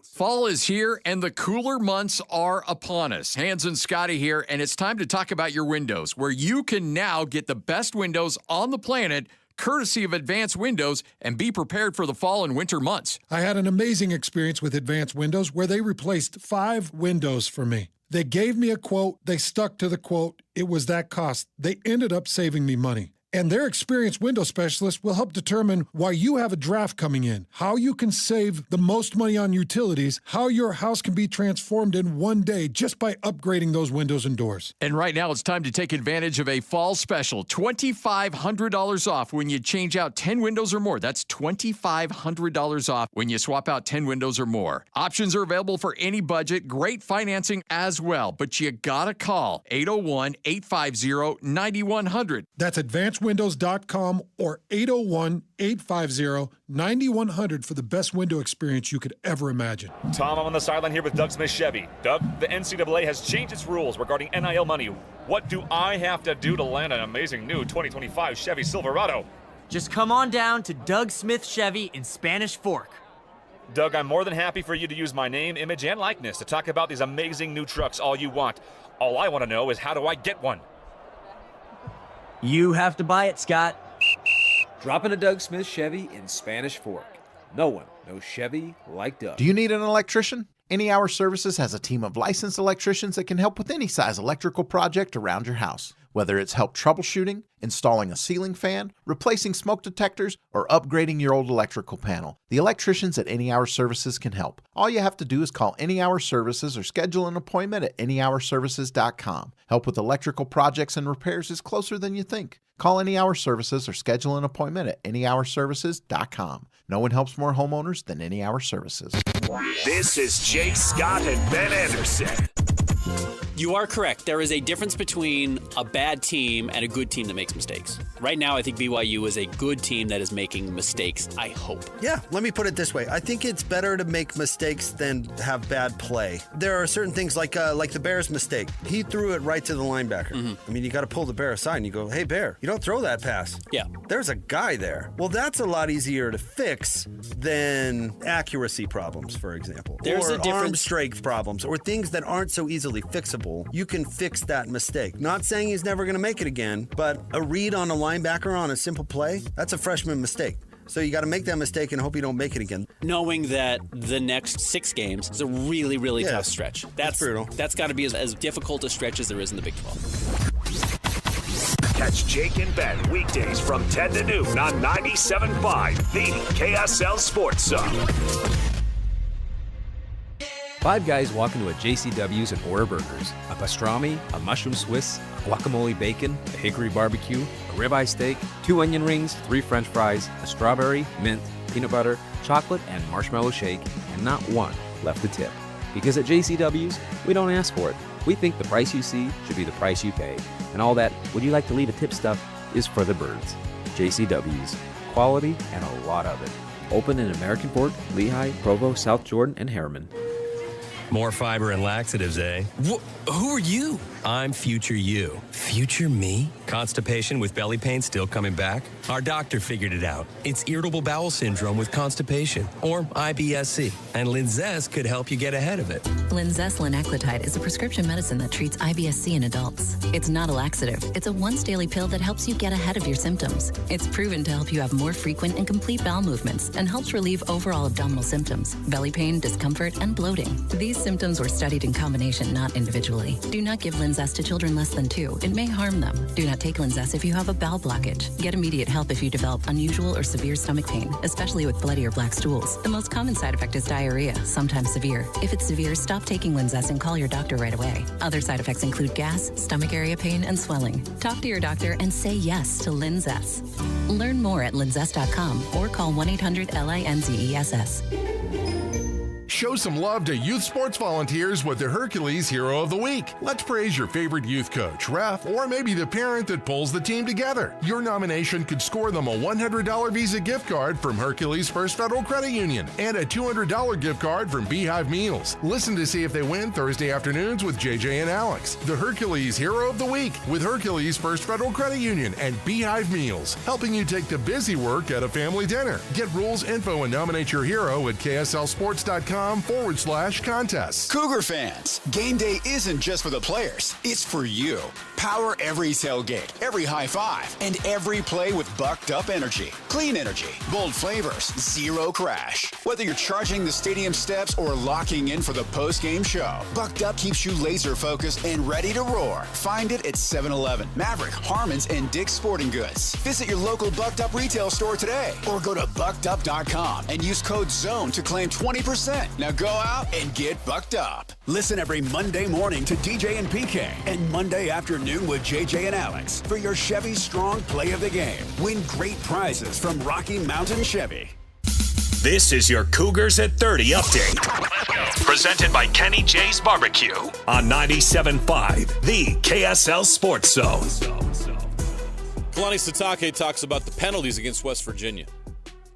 Fall is here and the cooler months are upon us. Hans and Scotty here, and it's time to talk about your windows, where you can now get the best windows on the planet, courtesy of Advanced Windows, and be prepared for the fall and winter months. I had an amazing experience with Advanced Windows where they replaced 5 windows for me. They gave me a quote. They stuck to the quote. It was that cost. They ended up saving me money. And their experienced window specialist will help determine why you have a draft coming in, how you can save the most money on utilities, how your house can be transformed in one day just by upgrading those windows and doors. And right now it's time to take advantage of a fall special, $2,500 off when you change out 10 windows or more. That's $2,500 off when you swap out 10 windows or more. Options are available for any budget, great financing as well, but you gotta call 801-850-9100. That's AdvancedWindows.com or 801-850-9100 for the best window experience you could ever imagine. Tom, I'm on the sideline here with Doug Smith Chevy. Doug, the NCAA has changed its rules regarding NIL money. What do I have to do to land an amazing new 2025 Chevy Silverado? Just come on down to Doug Smith Chevy in Spanish Fork. Doug, I'm more than happy for you to use my name, image, and likeness to talk about these amazing new trucks all you want. All I want to know is, how do I get one? You have to buy it, Scott. Drop in a Doug Smith Chevy in Spanish Fork. No one knows Chevy like Doug. Do you need an electrician? Any Hour Services has a team of licensed electricians that can help with any size electrical project around your house. Whether it's help troubleshooting, installing a ceiling fan, replacing smoke detectors, or upgrading your old electrical panel, the electricians at Any Hour Services can help. All you have to do is call Any Hour Services or schedule an appointment at anyhourservices.com. Help with electrical projects and repairs is closer than you think. Call Any Hour Services or schedule an appointment at anyhourservices.com. No one helps more homeowners than Any Hour Services. This is Jake Scott and Ben Anderson. You are correct. There is a difference between a bad team and a good team that makes mistakes. Right now, I think BYU is a good team that is making mistakes, I hope. Yeah, let me put it this way. I think it's better to make mistakes than have bad play. There are certain things like the Bears mistake. He threw it right to the linebacker. I mean, you got to pull the Bear aside and you go, hey, Bear, you don't throw that pass. Yeah. There's a guy there. Well, that's a lot easier to fix than accuracy problems, for example. There's or a difference. arm strength problems or things that aren't so easily fixable. You can fix that mistake. Not saying he's never going to make it again, but a read on a linebacker on a simple play, that's a freshman mistake. So you got to make that mistake and hope you don't make it again. Knowing that the next 6 games is a really, really tough stretch. That's brutal. That's got to be as difficult a stretch as there is in the Big 12. Catch Jake and Ben weekdays from 10 to noon on 97.5, the KSL Sports Zone. 5 guys walk into a JCW's and order burgers. A pastrami, a mushroom Swiss, guacamole bacon, a hickory barbecue, a ribeye steak, 2 onion rings, 3 french fries, a strawberry, mint, peanut butter, chocolate, and marshmallow shake, and not one left to tip. Because at JCW's, we don't ask for it. We think the price you see should be the price you pay. And all that, would you like to leave a tip stuff, is for the birds. JCW's. Quality and a lot of it. Open in American Fork, Lehigh, Provo, South Jordan, and Harriman. More fiber and laxatives, eh? Who are you? I'm future you. Future me? Constipation with belly pain still coming back? Our doctor figured it out. It's irritable bowel syndrome with constipation, or IBS-C, and Linzess could help you get ahead of it. Linzess linaclotide is a prescription medicine that treats IBS-C in adults. It's not a laxative. It's a once-daily pill that helps you get ahead of your symptoms. It's proven to help you have more frequent and complete bowel movements and helps relieve overall abdominal symptoms, belly pain, discomfort, and bloating. These symptoms were studied in combination, not individually. Do not give Linzess to children less than 2. It may harm them. Do not take Linzess if you have a bowel blockage. Get immediate help if you develop unusual or severe stomach pain, especially with bloody or black stools. The most common side effect is diarrhea, sometimes severe. If it's severe, stop taking Linzess and call your doctor right away. Other side effects include gas, stomach area pain, and swelling. Talk to your doctor and say yes to Linzess. Learn more at linzess.com or call 1-800-LINZESS. Show some love to youth sports volunteers with the Hercules Hero of the Week. Let's praise your favorite youth coach, ref, or maybe the parent that pulls the team together. Your nomination could score them a $100 Visa gift card from Hercules First Federal Credit Union and a $200 gift card from Beehive Meals. Listen to see if they win Thursday afternoons with JJ and Alex. The Hercules Hero of the Week with Hercules First Federal Credit Union and Beehive Meals, helping you take the busy work at a family dinner. Get rules, info, and nominate your hero at kslsports.com/contests. Cougar fans, game day isn't just for the players, it's for you. Power every tailgate, every high five, and every play with bucked up energy. Clean energy, bold flavors, zero crash. Whether you're charging the stadium steps or locking in for the post-game show, Bucked Up keeps you laser focused and ready to roar. Find it at 7-Eleven, Maverick, Harmon's, and Dick's Sporting Goods. Visit your local Bucked Up retail store today or go to buckedup.com and use code ZONE to claim 20%. Now go out and get bucked up. Listen every Monday morning to DJ and PK and Monday afternoon with JJ and Alex for your Chevy Strong Play of the Game. Win great prizes from Rocky Mountain Chevy. This is your Cougars at 30 update. Presented by Kenny J's Barbecue on 97.5, the KSL Sports Zone. Kalani Sitake talks about the penalties against West Virginia.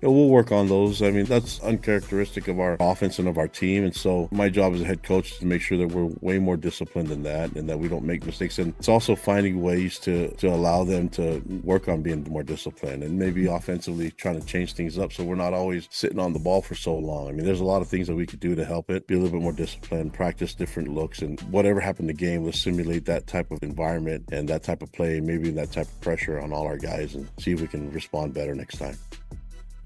Yeah, we'll work on those. I mean, that's uncharacteristic of our offense and of our team. And so my job as a head coach is to make sure that we're way more disciplined than that and that we don't make mistakes. And it's also finding ways to allow them to work on being more disciplined and maybe offensively trying to change things up so we're not always sitting on the ball for so long. I mean, there's a lot of things that we could do to help it, be a little bit more disciplined, practice different looks, and whatever happened in the game, let's simulate that type of environment and that type of play, maybe that type of pressure on all our guys and see if we can respond better next time.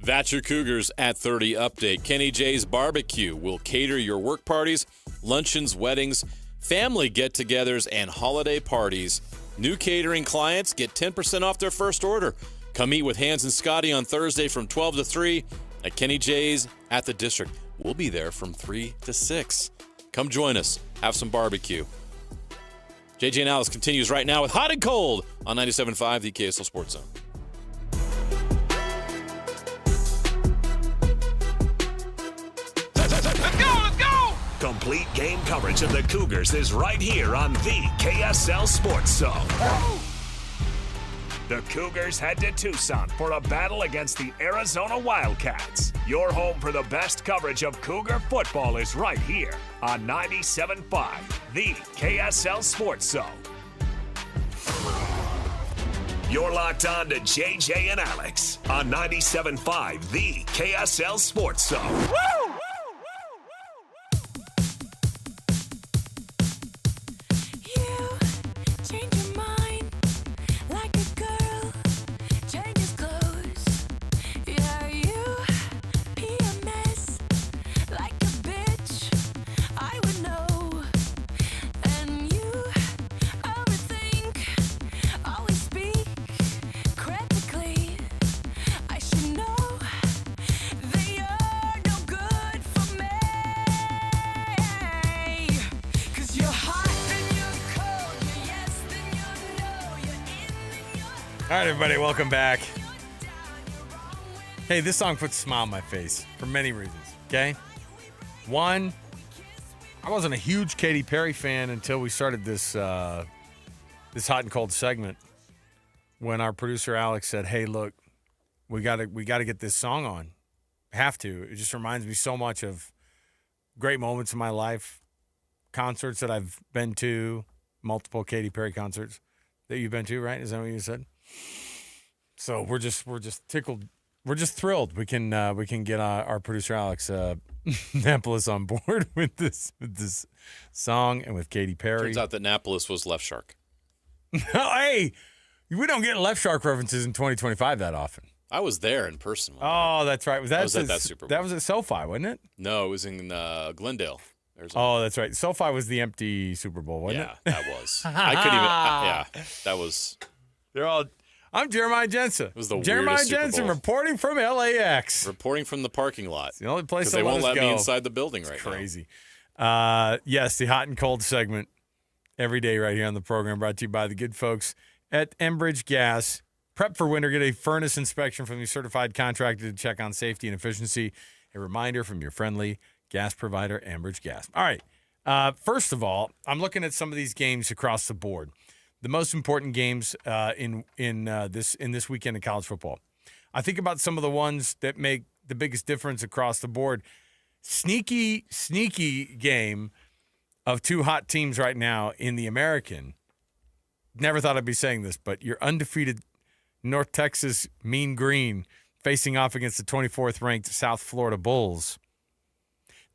That's your Cougars at 30 update. Kenny J's Barbecue will cater your work parties, luncheons, weddings, family get-togethers, and holiday parties. New catering clients get 10% off their first order. Come eat with Hans and Scotty on Thursday from 12 to 3 at Kenny J's at the District. We'll be there from 3 to 6. Come join us. Have some barbecue. JJ and Alice continues right now with Hot and Cold on 97.5, the KSL Sports Zone. Complete game coverage of the Cougars is right here on the KSL Sports Zone. The Cougars head to Tucson for a battle against the Arizona Wildcats. Your home for the best coverage of Cougar football is right here on 97.5, the KSL Sports Zone. You're locked on to JJ and Alex on 97.5, the KSL Sports Zone. Woo! All right, everybody, welcome back. Hey, this song puts a smile on my face for many reasons, okay? One, I wasn't a huge Katy Perry fan until we started this this hot and cold segment when our producer Alex said, hey, look, we gotta get this song on. Have to. It just reminds me so much of great moments in my life, concerts that I've been to, multiple Katy Perry concerts that you've been to, right? Is that what you said? So we're just tickled. We're just thrilled. We can get our producer Alex Napolis on board with this song and with Katy Perry. Turns out that Napolis was Left Shark. Hey, we don't get Left Shark references in 2025 that often. I was there in person. Oh, that's right. I was at that Super Bowl. That was at SoFi, wasn't it? No, it was in Glendale, Arizona. Oh, that's right. SoFi was the empty Super Bowl, wasn't it? Yeah, that was. I couldn't even. Yeah, that was. They're all. I'm Jeremiah Jensen. It was the Jeremiah weirdest Super Jensen Bowl. reporting from LAX. Reporting from the parking lot. It's the only place they won't let go. me inside the building right Crazy. Yes, the hot and cold segment every day right here on the program, brought to you by the good folks at Enbridge Gas. Prep for winter. Get a furnace inspection from your certified contractor to check on safety and efficiency. A reminder from your friendly gas provider, Enbridge Gas. All right. First of all, I'm looking at some of these games across the board. The most important games in this weekend of college football. I think about some of the ones that make the biggest difference across the board. Sneaky game of two hot teams right now in the American. Never thought I'd be saying this, but your undefeated North Texas Mean Green facing off against the 24th ranked South Florida Bulls.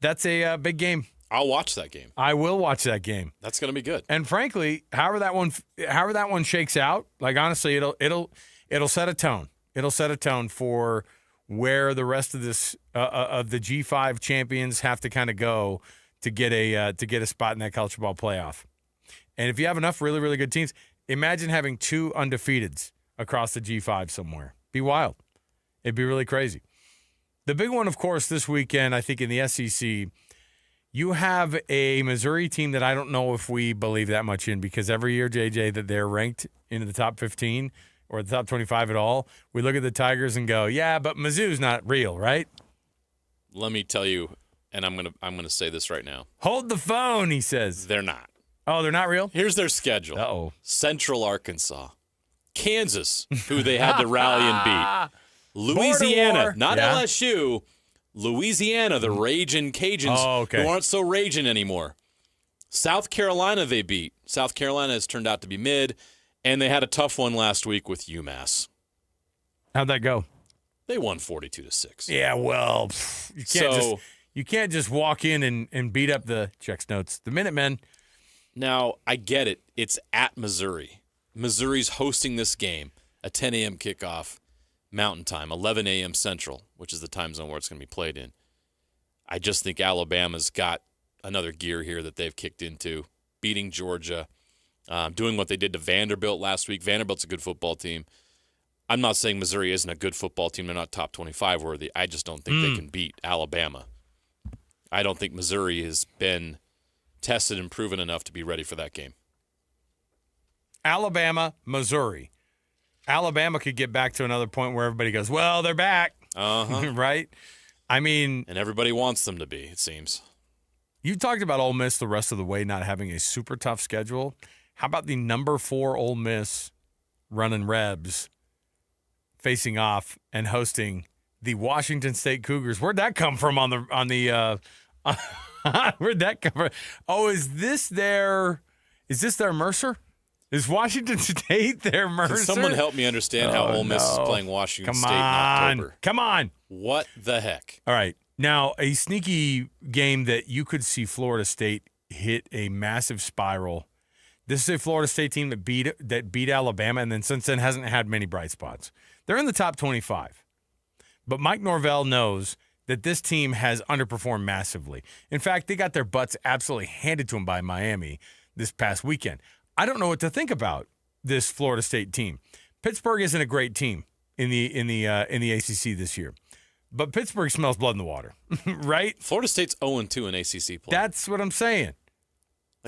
That's a big game. I'll watch that game. I will watch that game. That's going to be good. And frankly, however that one shakes out, like honestly, it'll set a tone. It'll set a tone for where the rest of this of the G5 champions have to kind of go to get a spot in that college football playoff. And if you have enough really, really good teams, imagine having two undefeateds across the G5 somewhere. Be wild. It'd be really crazy. The big one, of course, this weekend, I think in the SEC, you have a Missouri team that I don't know if we believe that much in, because every year, JJ, that they're ranked into the top 15 or the top 25 at all, we look at the Tigers and go, yeah, but Mizzou's not real, right? Let me tell you, and I'm gonna say this right now. Hold the phone, he says. They're not. Oh, they're not real? Here's their schedule. Uh-oh. Central Arkansas. Kansas, who they had to rally and beat. Louisiana, not LSU. Louisiana, the raging Cajuns, who aren't so raging anymore. South Carolina they beat. South Carolina has turned out to be mid, and they had a tough one last week with UMass. How'd that go? They won 42-6. Yeah, well, you can't just walk in and beat up the checks notes. The Minutemen. Now, I get it. It's at Missouri. Missouri's hosting this game, a 10 a.m. kickoff. Mountain Time, 11 a.m. Central, which is the time zone where it's going to be played in. I just think Alabama's got another gear here that they've kicked into, beating Georgia, doing what they did to Vanderbilt last week. Vanderbilt's a good football team. I'm not saying Missouri isn't a good football team. They're not top 25 worthy. I just don't think they can beat Alabama. I don't think Missouri has been tested and proven enough to be ready for that game. Alabama, Missouri. Alabama could get back to another point where everybody goes, well, they're back. Uh-huh. Right? I mean. And everybody wants them to be, it seems. You talked about Ole Miss the rest of the way not having a super tough schedule. How about the number 4 Ole Miss running Rebs facing off and hosting the Washington State Cougars? Where'd that come from on the where'd that come from? Oh, is this their Mercer? Is Washington State their Mercer? Can someone help me understand how Ole Miss is playing Washington State in October? Come on. What the heck? All right. Now, a sneaky game that you could see Florida State hit a massive spiral. This is a Florida State team that beat Alabama, and then since then hasn't had many bright spots. They're in the top 25. But Mike Norvell knows that this team has underperformed massively. In fact, they got their butts absolutely handed to them by Miami this past weekend. I don't know what to think about this Florida State team. Pittsburgh isn't a great team in the ACC this year, but Pittsburgh smells blood in the water, right? Florida State's 0-2 in ACC play. That's what I'm saying.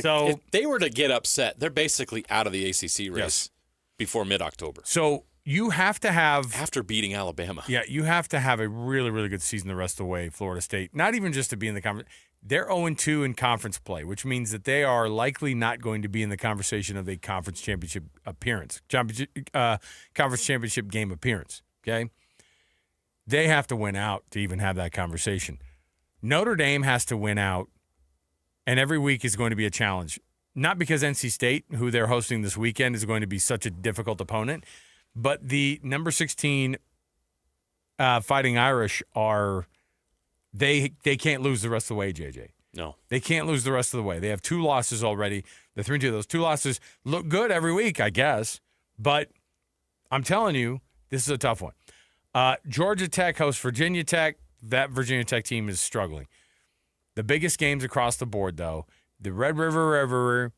So if they were to get upset, they're basically out of the ACC race before mid-October. So you have to have after beating Alabama. Yeah, you have to have a really, really good season the rest of the way. Florida State, not even just to be in the conference. They're 0-2 in conference play, which means that they are likely not going to be in the conversation of a conference championship appearance, conference championship game appearance, okay? They have to win out to even have that conversation. Notre Dame has to win out, and every week is going to be a challenge. not because NC State, who they're hosting this weekend, is going to be such a difficult opponent, but the number 16 Fighting Irish are they can't lose the rest of the way, JJ. No. They can't lose the rest of the way. They have 2 losses already. The 3-2. Those 2 losses look good every week, I guess, but I'm telling you, this is a tough one. Georgia Tech hosts Virginia Tech. That Virginia Tech team is struggling. The biggest games across the board, though, the Red River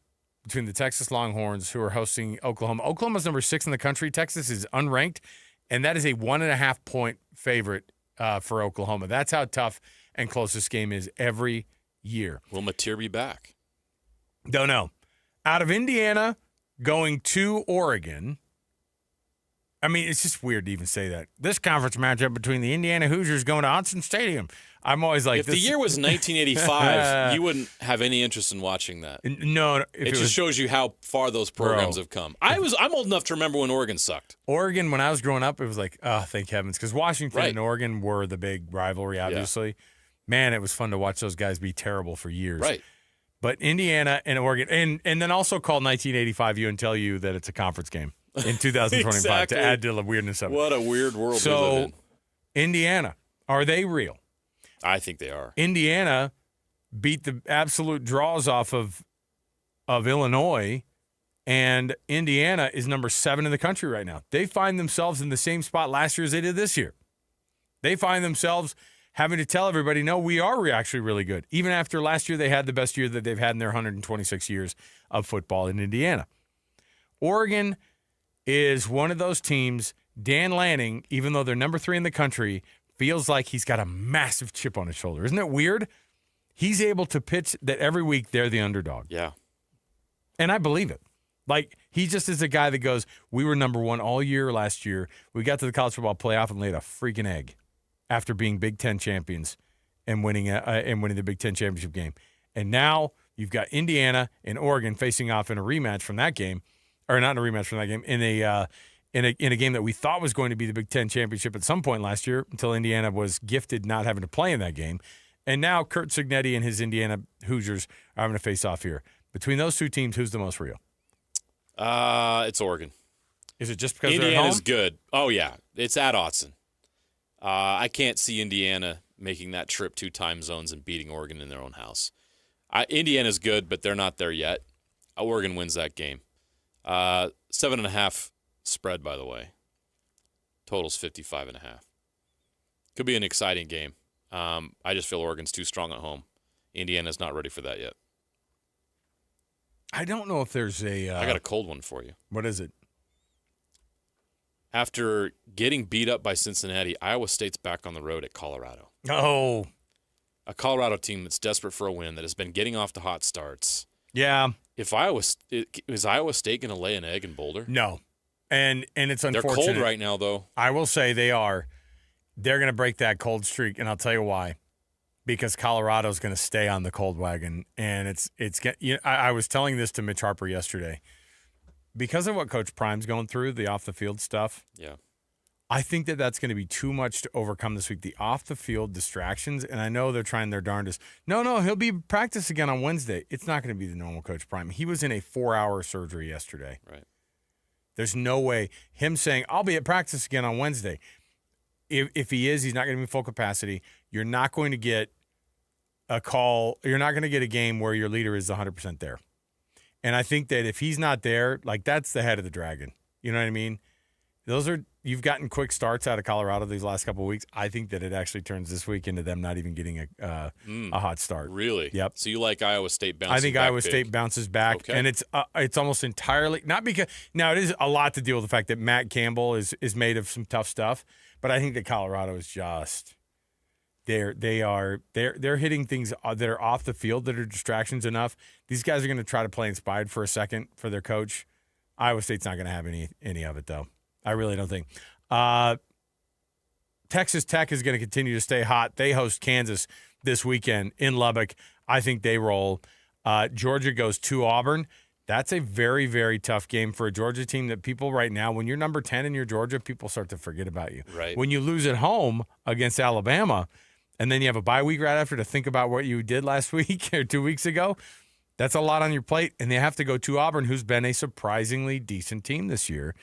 between the Texas Longhorns, who are hosting Oklahoma. Oklahoma's number 6 in the country. Texas is unranked, and that is a 1.5-point favorite for Oklahoma. That's how tough and close this game is every year. Will Mateer be back? Don't know. Out of Indiana, going to Oregon. I mean, it's just weird to even say that. This conference matchup between the Indiana Hoosiers going to Autzen Stadium. I'm always like, if the year was 1985, you wouldn't have any interest in watching that. No, it just shows you how far those programs have come. I'm old enough to remember when Oregon sucked. Oregon, when I was growing up, it was like, oh, thank heavens, because Washington and Oregon were the big rivalry. Obviously, man, it was fun to watch those guys be terrible for years. Right. But Indiana and Oregon, and then also call 1985 you and tell you that it's a conference game in 2025 exactly. to add to the weirdness of it. What a weird world we live in. Indiana, are they real? I think they are. Indiana beat the absolute draws off of Illinois, and Indiana is number 7 in the country right now. They find themselves in the same spot last year as they did this year. They find themselves having to tell everybody, no, we are actually really good. Even after last year, they had the best year that they've had in their 126 years of football in Indiana. Oregon is one of those teams, Dan Lanning, even though they're number 3 in the country, feels like he's got a massive chip on his shoulder. Isn't it weird? He's able to pitch that every week they're the underdog. Yeah. And I believe it. Like, he just is a guy that goes, we were number 1 all year last year. We got to the college football playoff and laid a freaking egg after being Big Ten champions and winning the Big Ten championship game. And now you've got Indiana and Oregon facing off in a rematch from that game, or not in a rematch from that game, in a game that we thought was going to be the Big Ten championship at some point last year until Indiana was gifted not having to play in that game. And now Kurt Cignetti and his Indiana Hoosiers are going to face off here. Between those two teams, who's the most real? It's Oregon. Is it just because Indiana's good? Oh, yeah. It's at Autzen. I can't see Indiana making that trip 2 time zones and beating Oregon in their own house. Indiana's good, but they're not there yet. Oregon wins that game. 7.5 spread, by the way. Total's 55.5. Could be an exciting game. I just feel Oregon's too strong at home. Indiana's not ready for that yet. I don't know if there's a... I got a cold one for you. What is it? After getting beat up by Cincinnati, Iowa State's back on the road at Colorado. Oh. A Colorado team that's desperate for a win, that has been getting off to hot starts. Yeah. Is Iowa State going to lay an egg in Boulder? No. And it's unfortunate. They're cold right now, though. I will say they are. They're going to break that cold streak, and I'll tell you why. Because Colorado's going to stay on the cold wagon, and I was telling this to Mitch Harper yesterday. Because of what Coach Prime's going through, the off-the-field stuff, yeah, I think that's going to be too much to overcome this week. The off-the-field distractions, and I know they're trying their darndest. No, he'll be practice again on Wednesday. It's not going to be the normal Coach Prime. He was in a 4-hour surgery yesterday. Right. There's no way. Him saying, I'll be at practice again on Wednesday. If he is, he's not going to be full capacity. You're not going to get a call. You're not going to get a game where your leader is 100% there. And I think that if he's not there, like, that's the head of the dragon. You know what I mean? You've gotten quick starts out of Colorado these last couple of weeks. I think that it actually turns this week into them not even getting a hot start. Really? Yep. So you like Iowa State bouncing back? I think Iowa State bounces back, okay. And it's almost entirely not because now it is a lot to deal with the fact that Matt Campbell is made of some tough stuff, but I think that Colorado is just they're hitting things that are off the field that are distractions enough. These guys are going to try to play inspired for a second for their coach. Iowa State's not going to have any of it though. I really don't think. Texas Tech is going to continue to stay hot. They host Kansas this weekend in Lubbock. I think they roll. Georgia goes to Auburn. That's a very, very tough game for a Georgia team that people right now, when you're number 10 in your Georgia, people start to forget about you. Right. When you lose at home against Alabama, and then you have a bye week right after to think about what you did last week or 2 weeks ago, That's a lot on your plate, and they have to go to Auburn, who's been a surprisingly decent team this year.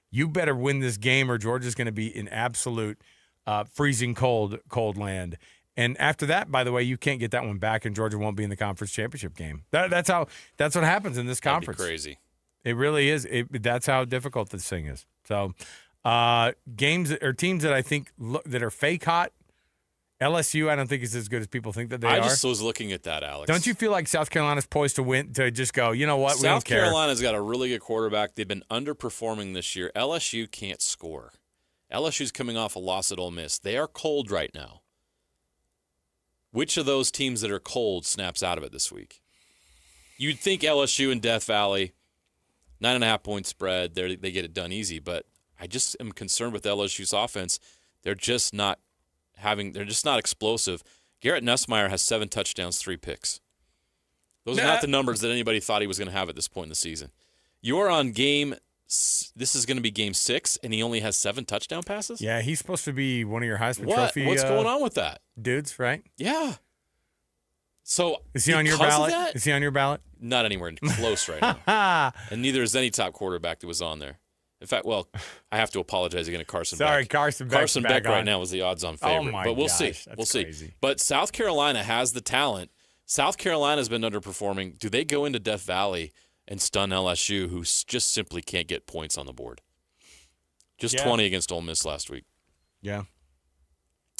You better win this game, or Georgia's going to be in absolute freezing cold land. And after that, by the way, you can't get that one back, and Georgia won't be in the conference championship game. That's what happens in this conference. That'd be crazy. It really is. That's how difficult this thing is. So, games or teams that I think that are fake hot. LSU, I don't think is as good as people think that they are. I just was looking at that, Alex. Don't you feel like South Carolina's poised to win, to just go, you know what, we don't care? South Carolina's got a really good quarterback. They've been underperforming this year. LSU can't score. LSU's coming off a loss at Ole Miss. They are cold right now. Which of those teams that are cold snaps out of it this week? You'd think LSU and Death Valley, 9.5-point spread, they get it done easy. But I just am concerned with LSU's offense. They're just not explosive. Garrett Nussmeier has 7 touchdowns, 3 picks. Those are not the numbers that anybody thought he was going to have at this point in the season. You're on this is going to be game 6, and he only has 7 touchdown passes? Yeah, he's supposed to be one of your Heisman Trophy. What's going on with that? Dudes, right? Yeah. So is he on your ballot? Is he on your ballot? Not anywhere close right now. And neither is any top quarterback that was on there. In fact, I have to apologize again to Carson Beck. Sorry, Carson Beck. Carson Beck right now is the odds-on favorite. Oh my but we'll gosh, see. That's crazy. But South Carolina has the talent. South Carolina's been underperforming. Do they go into Death Valley and stun LSU, who just simply can't get points on the board? Just 20 against Ole Miss last week. Yeah.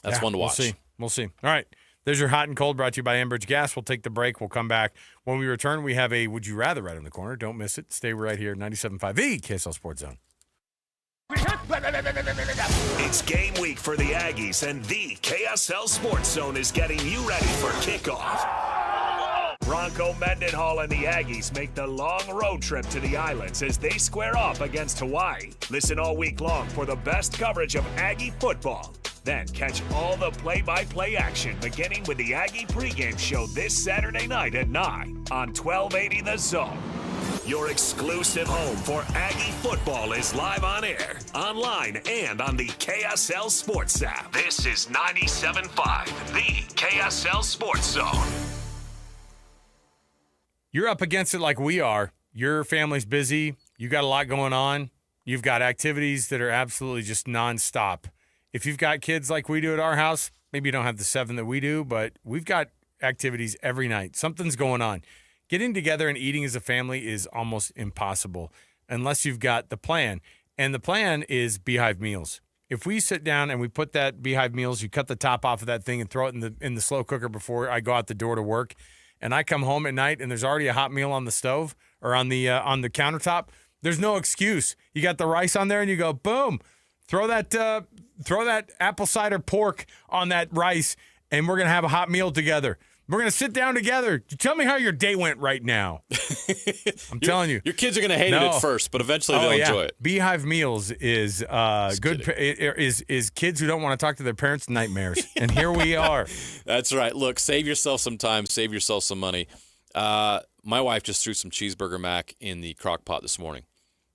That's one to watch. We'll see. All right. There's your hot and cold, brought to you by Enbridge Gas. We'll take the break. We'll come back. When we return, we have a Would You Rather right in the corner. Don't miss it. Stay right here, 97.5, the KSL Sports Zone. It's game week for the Aggies, and the KSL Sports Zone is getting you ready for kickoff. Bronco Mendenhall and the Aggies make the long road trip to the islands as they square off against Hawaii. Listen all week long for the best coverage of Aggie football. Then catch all the play-by-play action beginning with the Aggie pregame show this Saturday night at 9 on 1280 The Zone. Your exclusive home for Aggie football is live on air, online, and on the KSL Sports app. This is 97.5, the KSL Sports Zone. You're up against it like we are. Your family's busy. You got a lot going on. You've got activities that are absolutely just nonstop. If you've got kids like we do at our house, maybe you don't have the 7 that we do, but we've got activities every night. Something's going on. Getting together and eating as a family is almost impossible unless you've got the plan. And the plan is Beehive Meals. If we sit down and we put that Beehive Meals, you cut the top off of that thing and throw it in the slow cooker before I go out the door to work, and I come home at night and there's already a hot meal on the stove or on the countertop, there's no excuse. You got the rice on there and you go, boom, throw that apple cider pork on that rice, and we're going to have a hot meal together. We're going to sit down together. Tell me how your day went right now. I'm telling you. Your kids are going to hate it at first, but eventually they'll enjoy it. Beehive Meals is good. Is kids who don't want to talk to their parents' nightmares. And here we are. That's right. Look, save yourself some time. Save yourself some money. My wife just threw some cheeseburger mac in the crock pot this morning.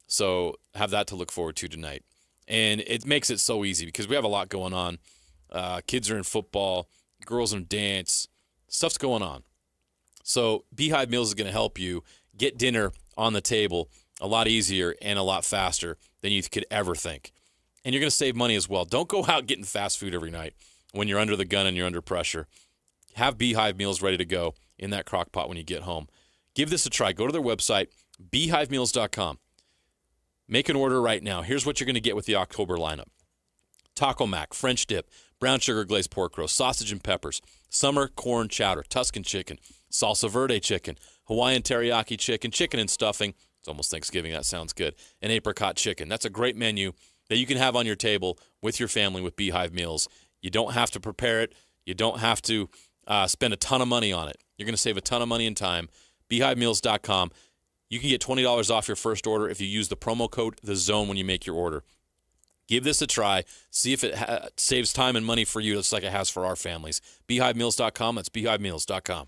So have that to look forward to tonight. And it makes it so easy because we have a lot going on. Kids are in football. Girls in dance. Stuff's going on. So Beehive Meals is going to help you get dinner on the table a lot easier and a lot faster than you could ever think. And you're going to save money as well. Don't go out getting fast food every night when you're under the gun and you're under pressure. Have Beehive Meals ready to go in that crock pot when you get home. Give this a try. Go to their website, beehivemeals.com. Make an order right now. Here's what you're going to get with the October lineup. Taco mac, French dip, brown sugar glazed pork roast, sausage and peppers, summer corn chowder, Tuscan chicken, salsa verde chicken, Hawaiian teriyaki chicken, chicken and stuffing. It's almost Thanksgiving. That sounds good. And apricot chicken. That's a great menu that you can have on your table with your family with Beehive Meals. You don't have to prepare it. You don't have to spend a ton of money on it. You're going to save a ton of money and time. BeehiveMeals.com. You can get $20 off your first order if you use the promo code THEZONE when you make your order. Give this a try. See if it saves time and money for you, just like it has for our families. BeehiveMeals.com. That's BeehiveMeals.com.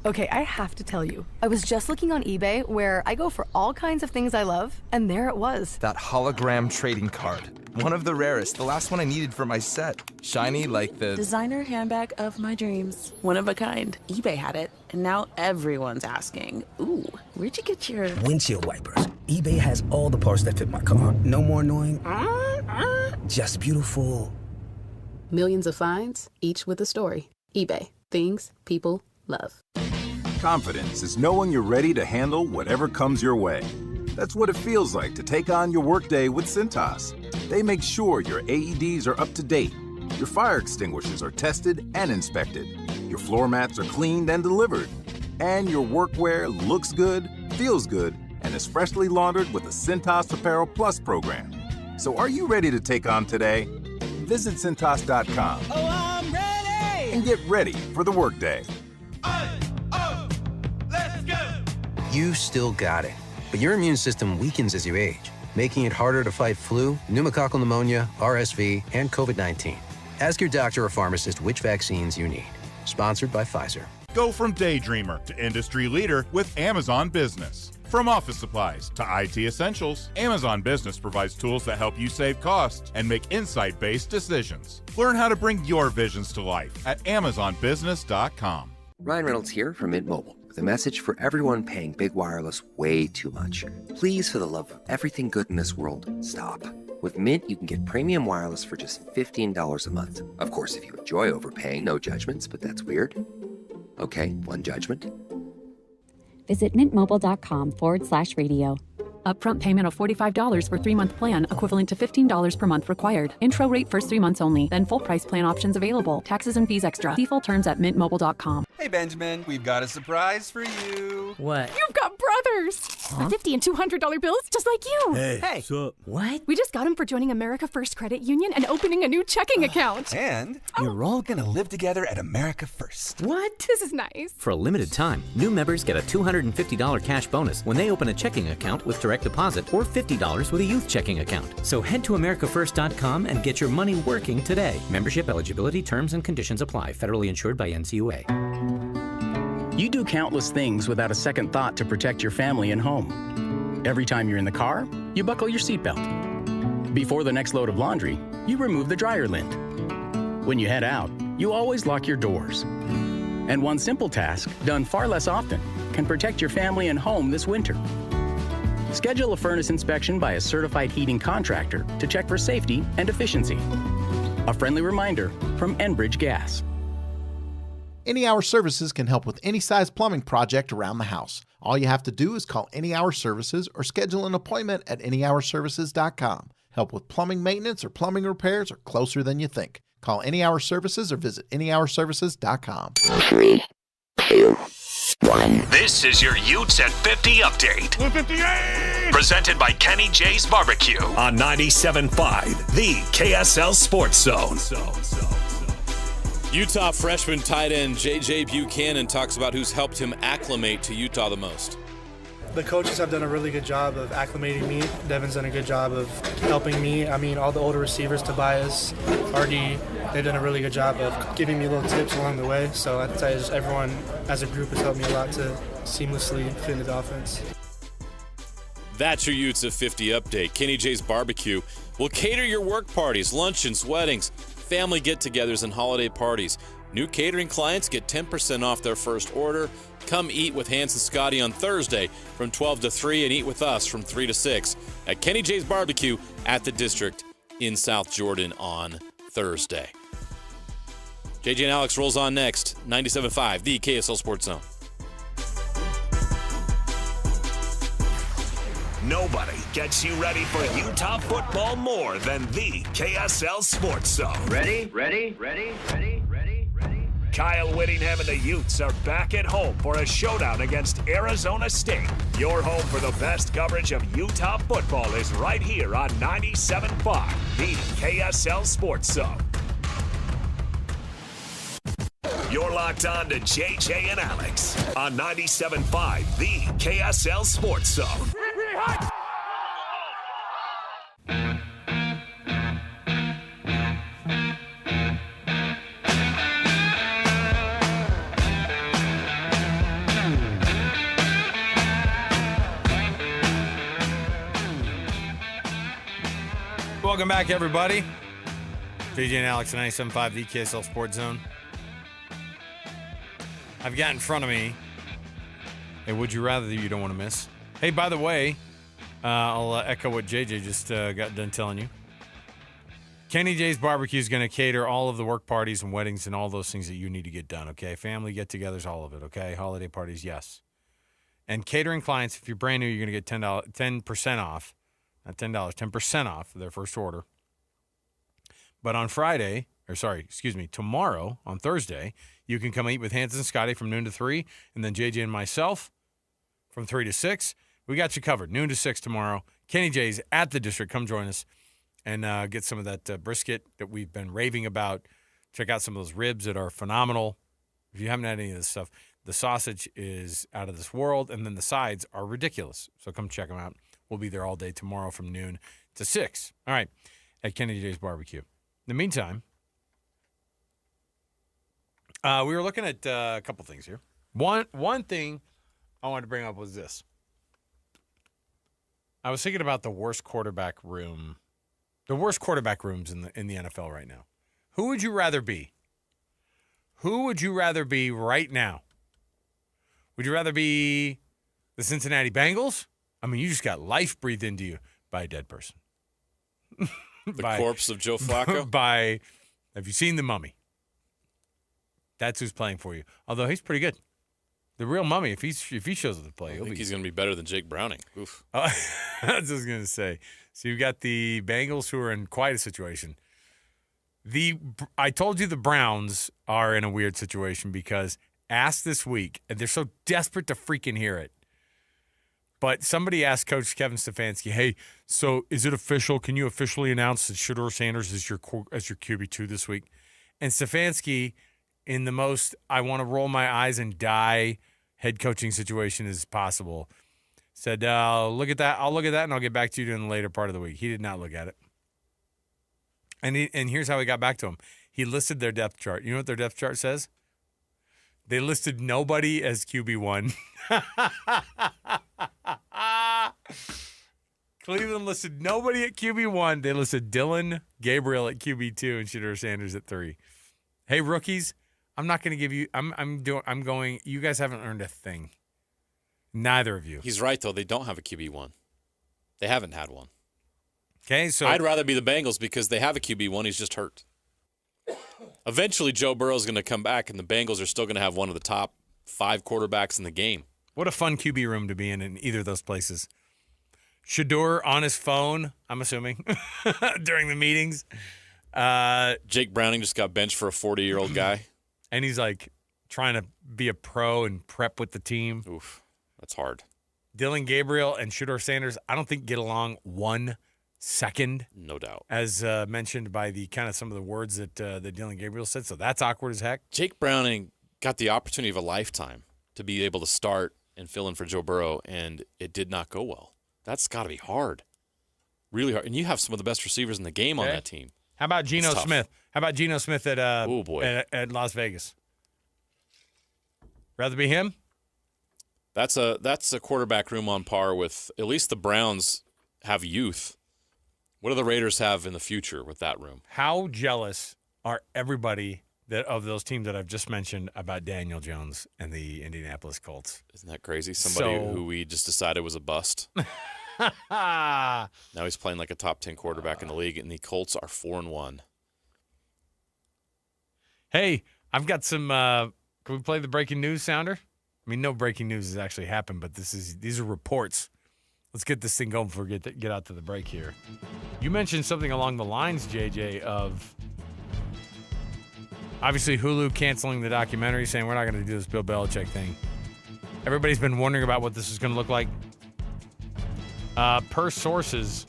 Okay, I have to tell you, I was just looking on eBay where I go for all kinds of things I love, and there it was. That hologram trading card. One of the rarest, the last one I needed for my set. Shiny like the... Designer handbag of my dreams. One of a kind. eBay had it, and now everyone's asking, ooh, where'd you get your... Windshield wipers. eBay has all the parts that fit my car. No more annoying, just beautiful. Millions of finds, each with a story. eBay. Things people love. Confidence is knowing you're ready to handle whatever comes your way. That's what it feels like to take on your workday with Cintas. They make sure your AEDs are up to date, your fire extinguishers are tested and inspected, your floor mats are cleaned and delivered, and your workwear looks good, feels good, and is freshly laundered with the Cintas Apparel Plus program. So are you ready to take on today? Visit Cintas.com and get ready for the workday. You still got it, but your immune system weakens as you age, making it harder to fight flu, pneumococcal pneumonia, RSV, and COVID-19. Ask your doctor or pharmacist which vaccines you need. Sponsored by Pfizer. Go from daydreamer to industry leader with Amazon Business. From office supplies to IT essentials, Amazon Business provides tools that help you save costs and make insight-based decisions. Learn how to bring your visions to life at AmazonBusiness.com. Ryan Reynolds here from Mint Mobile with a message for everyone paying big wireless way too much. Please, for the love of everything good in this world, stop. With Mint, you can get premium wireless for just $15 a month. Of course, if you enjoy overpaying, no judgments, but that's weird. Okay, one judgment. Visit mintmobile.com/radio. Upfront payment of $45 for 3-month plan, equivalent to $15 per month required. Intro rate first 3 months only, then full price plan options available. Taxes and fees extra. See full terms at mintmobile.com. Hey, Benjamin, we've got a surprise for you. What? You've got brothers! Huh? $50 and $200 bills just like you. Hey, what's up? What? We just got them for joining America First Credit Union and opening a new checking account. And you're all gonna live together at America First. What? This is nice. For a limited time, new members get a $250 cash bonus when they open a checking account with direct deposit or $50 with a youth checking account. So head to americafirst.com and get your money working today. Membership eligibility, terms, and conditions apply. Federally insured by NCUA. You do countless things without a second thought to protect your family and home. Every time you're in the car, you buckle your seatbelt. Before the next load of laundry, you remove the dryer lint. When you head out, you always lock your doors. And one simple task, done far less often, can protect your family and home this winter. Schedule a furnace inspection by a certified heating contractor to check for safety and efficiency. A friendly reminder from Enbridge Gas. Any Hour Services can help with any size plumbing project around the house. All you have to do is call Any Hour Services or schedule an appointment at anyhourservices.com. Help with plumbing maintenance or plumbing repairs are closer than you think. Call Any Hour Services or visit anyhourservices.com. 3, 2, 1. This is your Utes at 50 update. 158! Presented by Kenny J's Barbecue on 97.5, the KSL Sports Zone. Utah freshman tight end J.J. Buchanan talks about who's helped him acclimate to Utah the most. The coaches have done a really good job of acclimating me. Devin's done a good job of helping me. I mean, all the older receivers, Tobias, RD, they've done a really good job of giving me little tips along the way. So I'd say just everyone as a group has helped me a lot to seamlessly fit into the offense. That's your Utes at 50 update. Kenny J's Barbecue will cater your work parties, luncheons, weddings, family get-togethers, and holiday parties. New catering clients get 10% off their first order. Come eat with Hans and Scotty on Thursday from 12 to 3 and eat with us from 3 to 6 at Kenny J's Barbecue at the District in South Jordan on Thursday. JJ and Alex rolls on next. 97.5, the KSL Sports Zone. Nobody gets you ready for Utah football more than the KSL Sports Zone. Ready? Kyle Whittingham and the Utes are back at home for a showdown against Arizona State. Your home for the best coverage of Utah football is right here on 97.5, the KSL Sports Zone. You're locked on to JJ and Alex on 97.5, the KSL Sports Zone. Welcome back, everybody. JJ and Alex, 97.5, the KSL Sports Zone. I've got in front of me a Would You Rather that you don't want to miss. Hey, by the way, I'll echo what JJ just got done telling you. Kenny J's Barbecue is going to cater all of the work parties and weddings and all those things that you need to get done, okay? Family get-togethers, all of it, okay? Holiday parties, yes. And catering clients, if you're brand new, you're going to get 10% off. Not $10, 10% off their first order. But on tomorrow, on Thursday, you can come eat with Hans and Scotty from noon to 3, and then JJ and myself from 3 to 6. We got you covered, noon to 6 tomorrow. Kenny J's at the district. Come join us and get some of that brisket that we've been raving about. Check out some of those ribs that are phenomenal. If you haven't had any of this stuff, the sausage is out of this world, and then the sides are ridiculous. So come check them out. We'll be there all day tomorrow from noon to 6. All right, at Kenny J's Barbecue. In the meantime, we were looking at a couple things here. One thing I wanted to bring up was this. I was thinking about the worst quarterback rooms in the NFL right now. Who would you rather be? Who would you rather be right now? Would you rather be the Cincinnati Bengals? I mean, you just got life breathed into you by a dead person. The corpse of Joe Flacco? Have you seen The Mummy? That's who's playing for you. Although he's pretty good. The real Mummy, if he shows up to play, he's going to be better than Jake Browning. Oof. That's what I was going to say. So you've got the Bengals who are in quite a situation. I told you the Browns are in a weird situation because asked this week, and they're so desperate to freaking hear it. But somebody asked Coach Kevin Stefanski, hey, so is it official? Can you officially announce that Shedeur Sanders is your QB2 this week? And Stefanski, in the most I want to roll my eyes and die head coaching situation as possible, said, look at that. I'll look at that, and I'll get back to you in the later part of the week. He did not look at it. And here's how he got back to him. He listed their depth chart. You know what their depth chart says? They listed nobody as QB1. Cleveland listed nobody at QB1. They listed Dylan Gabriel at QB2 and Shedeur Sanders at 3. Hey, rookies, I'm not going to give you you guys haven't earned a thing. Neither of you. He's right, though. They don't have a QB1. They haven't had one. Okay, so I'd rather be the Bengals because they have a QB1. He's just hurt. Eventually, Joe Burrow's going to come back, and the Bengals are still going to have one of the top 5 quarterbacks in the game. What a fun QB room to be in either of those places. Shedeur on his phone, I'm assuming, during the meetings. Jake Browning just got benched for a 40-year-old guy. And he's like trying to be a pro and prep with the team. Oof, that's hard. Dylan Gabriel and Shedeur Sanders, I don't think get along 1 second. No doubt. As mentioned by the kind of some of the words that Dylan Gabriel said. So that's awkward as heck. Jake Browning got the opportunity of a lifetime to be able to start and fill in for Joe Burrow, and it did not go well. That's got to be hard. Really hard. And you have some of the best receivers in the game on that team. How about Geno Smith? How about Geno Smith at at Las Vegas? Rather be him? That's a quarterback room on par with at least the Browns have youth. What do the Raiders have in the future with that room? How jealous are everybody of those teams that I've just mentioned about Daniel Jones and the Indianapolis Colts? Isn't that crazy? Somebody who we just decided was a bust. Now he's playing like a top 10 quarterback in the league, and the Colts are 4-1. Hey, I've got some. Can we play the breaking news sounder? I mean, no breaking news has actually happened, but these are reports. Let's get this thing going before we get out to the break here. You mentioned something along the lines, JJ, of obviously Hulu canceling the documentary, saying we're not going to do this Bill Belichick thing. Everybody's been wondering about what this is going to look like. Per sources,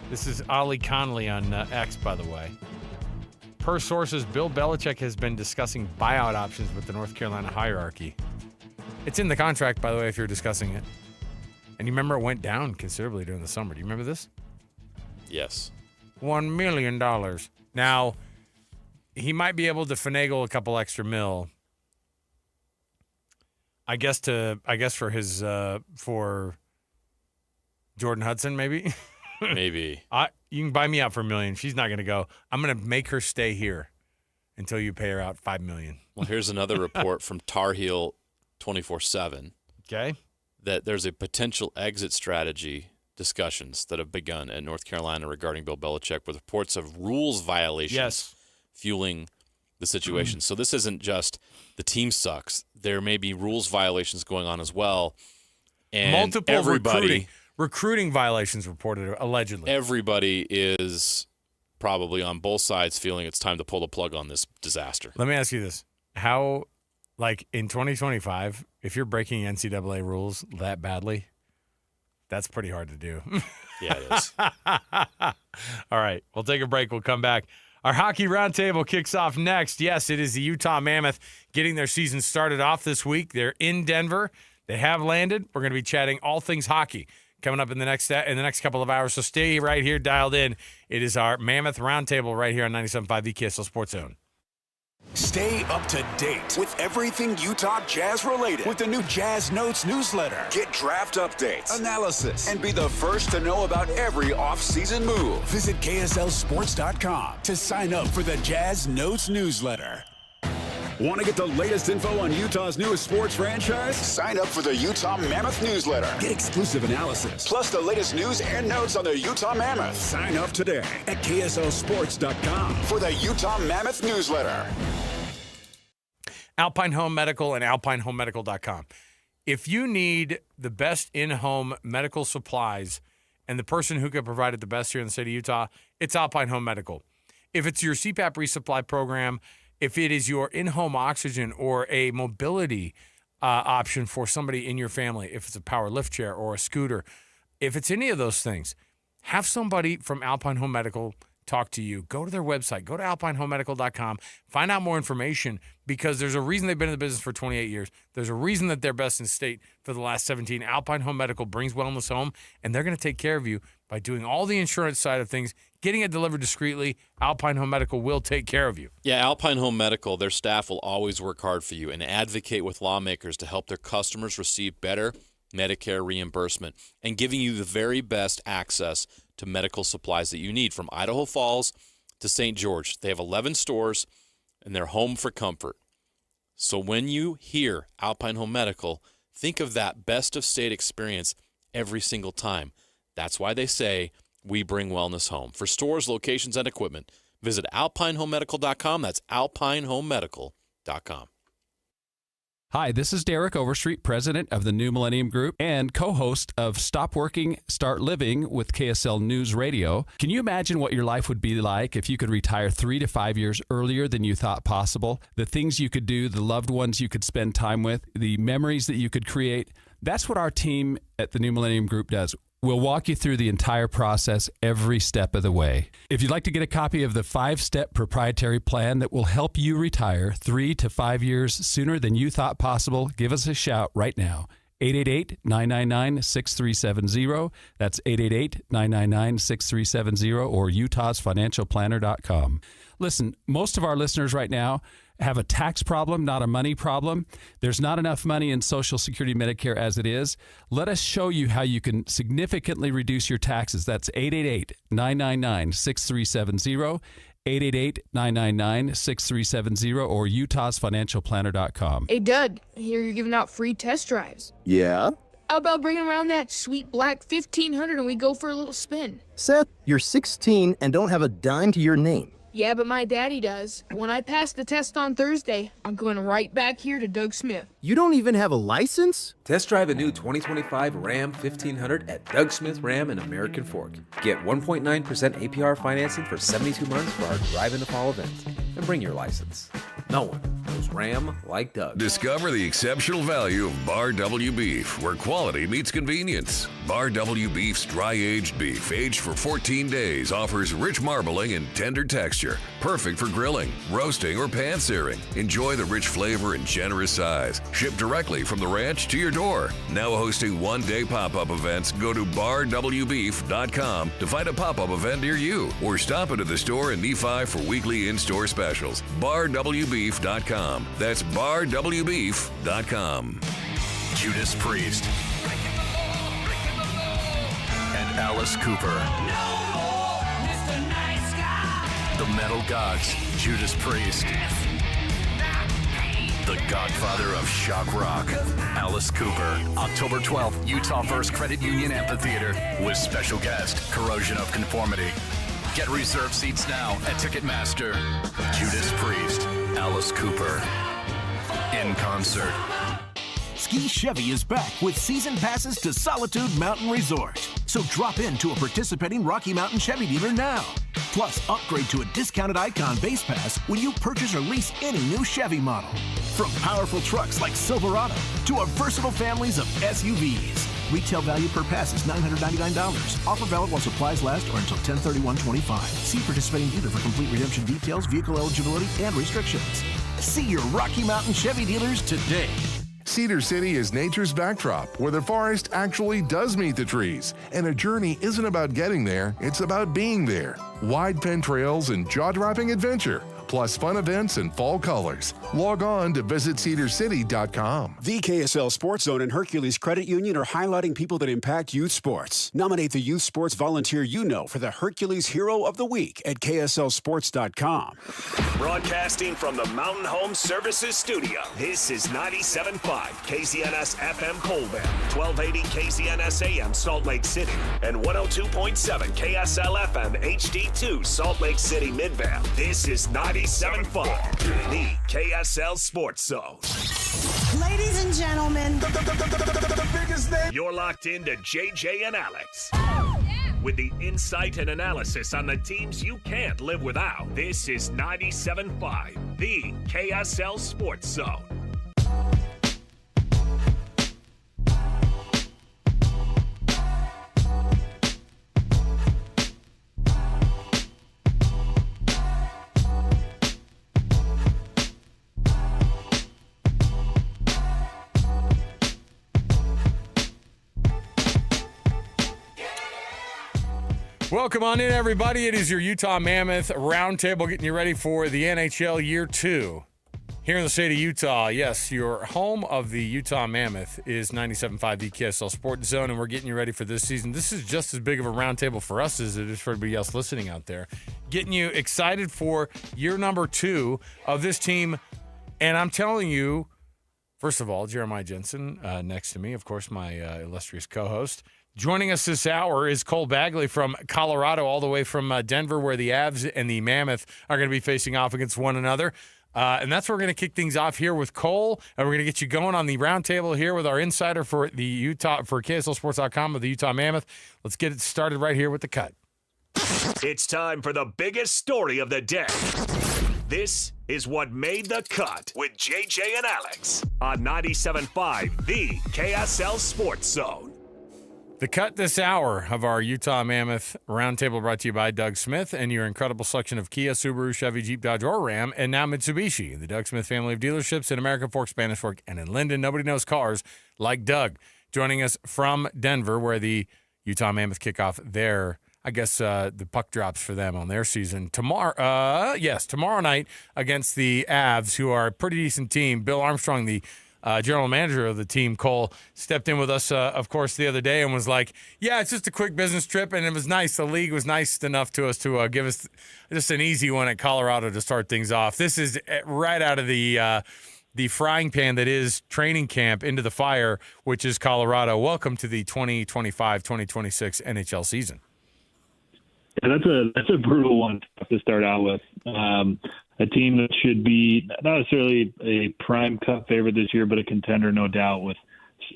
this is Ollie Connolly on X, by the way. Per sources, Bill Belichick has been discussing buyout options with the North Carolina hierarchy. It's in the contract, by the way, if you're discussing it. And you remember it went down considerably during the summer. Do you remember this? Yes. $1 million. Now, he might be able to finagle a couple extra mil. I guess for his for Jordan Hudson, maybe. Maybe. You can buy me out for $1 million. She's not going to go. I'm going to make her stay here until you pay her out $5 million. Well, here's another report from Tar Heel 24/7. Okay. That there's a potential exit strategy discussions that have begun at North Carolina regarding Bill Belichick, with reports of rules violations fueling the situation. So this isn't just the team sucks. There may be rules violations going on as well. And multiple recruiting violations reported, allegedly. Everybody is probably on both sides feeling it's time to pull the plug on this disaster. Let me ask you this. How, like, in 2025, if you're breaking NCAA rules that badly, that's pretty hard to do. Yeah, it is. All right, we'll take a break. We'll come back. Our Hockey Roundtable kicks off next. Yes, it is the Utah Mammoth getting their season started off this week. They're in Denver. They have landed. We're going to be chatting all things hockey coming up in the next couple of hours. So stay right here, dialed in. It is our Mammoth Roundtable right here on 97.5 the KSL Sports Zone. Stay up to date with everything Utah Jazz related with the new Jazz Notes newsletter. Get draft updates, analysis, and be the first to know about every off-season move. Visit KSLSports.com to sign up for the Jazz Notes newsletter. Want to get the latest info on Utah's newest sports franchise? Sign up for the Utah Mammoth newsletter. Get exclusive analysis, plus the latest news and notes on the Utah Mammoth. Sign up today at KSLSports.com for the Utah Mammoth newsletter. Alpine Home Medical and AlpineHomeMedical.com. If you need the best in-home medical supplies and the person who can provide it the best here in the state of Utah, it's Alpine Home Medical. If it's your CPAP resupply program, if it is your in-home oxygen or a mobility option for somebody in your family, if it's a power lift chair or a scooter, if it's any of those things, have somebody from Alpine Home Medical talk to you. Go to their website. Go to alpinehomemedical.com. Find out more information, because there's a reason they've been in the business for 28 years. There's a reason that they're best in state for the last 17. Alpine Home Medical brings wellness home, and they're going to take care of you by doing all the insurance side of things, getting it delivered discreetly. Alpine Home Medical will take care of you. Yeah, Alpine Home Medical, their staff will always work hard for you and advocate with lawmakers to help their customers receive better Medicare reimbursement and giving you the very best access to medical supplies that you need, from Idaho Falls to St. George. They have 11 stores, and they're home for comfort. So when you hear Alpine Home Medical, think of that best of state experience every single time. That's why they say we bring wellness home. For stores, locations, and equipment, visit alpinehomemedical.com. That's alpinehomemedical.com. Hi, this is Derek Overstreet, president of the New Millennium Group and co-host of Stop Working, Start Living with KSL News Radio. Can you imagine what your life would be like if you could retire 3 to 5 years earlier than you thought possible? The things you could do, the loved ones you could spend time with, the memories that you could create. That's what our team at the New Millennium Group does. We'll walk you through the entire process every step of the way. If you'd like to get a copy of the 5-step proprietary plan that will help you retire 3 to 5 years sooner than you thought possible, give us a shout right now. 888-999-6370. That's 888-999-6370 or utahsfinancialplanner.com. Listen, most of our listeners right now have a tax problem, not a money problem. There's not enough money in Social Security Medicare as it is. Let us show you how you can significantly reduce your taxes. That's 888-999-6370, 888-999-6370, or utahsfinancialplanner.com. Hey, Doug, I hear you're giving out free test drives. Yeah? How about bringing around that sweet black 1500 and we go for a little spin? Seth, you're 16 and don't have a dime to your name. Yeah, but my daddy does. When I pass the test on Thursday, I'm going right back here to Doug Smith. You don't even have a license? Test drive a new 2025 Ram 1500 at Doug Smith Ram in American Fork. Get 1.9% APR financing for 72 months for our Drive in the Fall event. And bring your license. No one knows Ram like Doug. Discover the exceptional value of Bar W Beef, where quality meets convenience. Bar W Beef's dry-aged beef, aged for 14 days, offers rich marbling and tender texture. Perfect for grilling, roasting, or pan-searing. Enjoy the rich flavor and generous size. Shipped directly from the ranch to your door. Now hosting one-day pop-up events, go to barwbeef.com to find a pop-up event near you, or stop into the store in Nephi for weekly in-store specials. barwbeef.com. That's barwbeef.com. Judas Priest. And Alice Cooper. The Metal Gods, Judas Priest. The Godfather of shock rock, Alice Cooper. October 12th, Utah First Credit Union Amphitheater with special guest, Corrosion of Conformity. Get reserved seats now at Ticketmaster. Judas Priest, Alice Cooper. In concert. Ski Chevy is back with season passes to Solitude Mountain Resort. So drop into a participating Rocky Mountain Chevy dealer now. Plus, upgrade to a discounted Icon base pass when you purchase or lease any new Chevy model. From powerful trucks like Silverado to our versatile families of SUVs. Retail value per pass is $999. Offer valid while supplies last or until 10/31/25. See participating dealer for complete redemption details, vehicle eligibility, and restrictions. See your Rocky Mountain Chevy dealers today. Cedar City is nature's backdrop, where the forest actually does meet the trees. And a journey isn't about getting there, it's about being there. Wide pen trails and jaw-dropping adventure, plus fun events and fall colors. Log on to visitcedarcity.com. The KSL Sports Zone and Hercules Credit Union are highlighting people that impact youth sports. Nominate the youth sports volunteer you know for the Hercules Hero of the Week at KSLSports.com. Broadcasting from the Mountain Home Services Studio, this is 97.5 KZNS FM Colville, 1280 KZNS AM Salt Lake City, and 102.7 KSL FM HD2 Salt Lake City Midvale. This is 97.5, the KSL Sports Zone. Ladies and gentlemen, the biggest name. You're locked into JJ and Alex. With the insight and analysis on the teams you can't live without. This is 97.5, the KSL Sports Zone. Welcome on in, everybody. It is your Utah Mammoth Roundtable getting you ready for the NHL Year 2 here in the state of Utah. Yes, your home of the Utah Mammoth is 97.5 the KSL Sports Zone, and we're getting you ready for this season. This is just as big of a roundtable for us as it is for everybody else listening out there. Getting you excited for year number 2 of this team. And I'm telling you, first of all, Jeremiah Jensen next to me, of course, my illustrious co-host. Joining us this hour is Cole Bagley from Colorado, all the way from Denver, where the Avs and the Mammoth are going to be facing off against one another. And that's where we're going to kick things off here with Cole. And we're going to get you going on the roundtable here with our insider for the Utah, for KSLSports.com of the Utah Mammoth. Let's get it started right here with the cut. It's time for the biggest story of the day. This is what made the cut with JJ and Alex on 97.5, the KSL Sports Zone. The cut this hour of our Utah Mammoth Roundtable brought to you by Doug Smith and your incredible selection of Kia, Subaru, Chevy, Jeep, Dodge, or Ram, and now Mitsubishi. The Doug Smith family of dealerships in American Fork, Spanish Fork, and in Linden. Nobody knows cars like Doug. Joining us from Denver, where the Utah Mammoth kick off their, I guess the puck drops for them on their season tomorrow. Tomorrow night against the Avs, who are a pretty decent team. Bill Armstrong, the general manager of the team, Cole, stepped in with us, of course, the other day and was like, yeah, it's just a quick business trip, and it was nice. The league was nice enough to us to give us just an easy one at Colorado to start things off. This is right out of the frying pan that is training camp into the fire, which is Colorado. Welcome to the 2025-2026 NHL season. Yeah, that's a brutal one to start out with. A team that should be not necessarily a prime cup favorite this year, but a contender, no doubt, with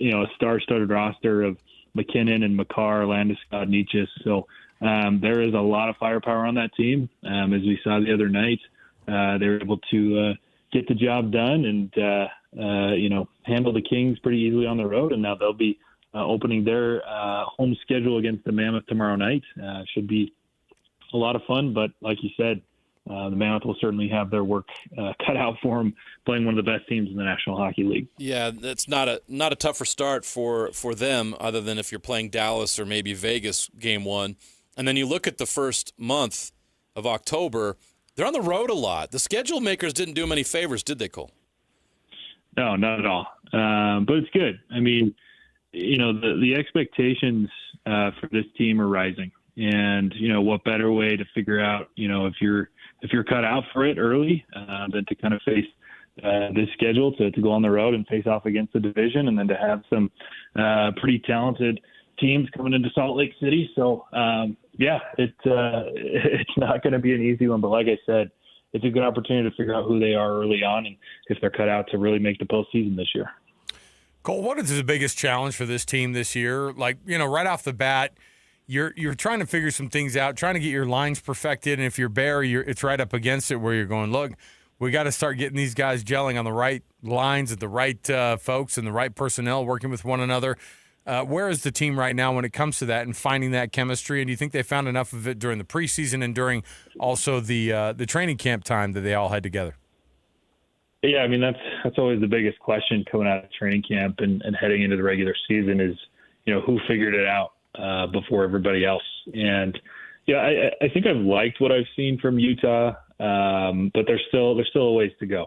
a star-studded roster of McKinnon and Makar, Landeskog, Nietzsche. So there is a lot of firepower on that team. As we saw the other night, they were able to get the job done and handle the Kings pretty easily on the road. And now they'll be opening their home schedule against the Mammoth tomorrow night. Should be a lot of fun, but like you said, the Mammoth will certainly have their work cut out for them, playing one of the best teams in the National Hockey League. Yeah, it's not a tougher start for them, other than if you're playing Dallas or maybe Vegas game one. And then you look at the first month of October, they're on the road a lot. The schedule makers didn't do them any favors, did they, Cole? No, not at all. But it's good. I mean, the expectations for this team are rising, and what better way to figure out if you're cut out for it early than to kind of face this schedule to go on the road and face off against the division, and then to have some pretty talented teams coming into Salt Lake City. So it's not going to be an easy one, but like I said, it's a good opportunity to figure out who they are early on and if they're cut out to really make the postseason this year. Cole, what is the biggest challenge for this team this year? Like, right off the bat, you're trying to figure some things out, trying to get your lines perfected, and if you're Bear, it's right up against it where you're going, look, we got to start getting these guys gelling on the right lines at the right folks and the right personnel working with one another. Where is the team right now when it comes to that and finding that chemistry? And do you think they found enough of it during the preseason and during also the training camp time that they all had together? Yeah, I mean, that's always the biggest question coming out of training camp and heading into the regular season is, who figured it out before everybody else. And I think I've liked what I've seen from Utah, but there's still a ways to go.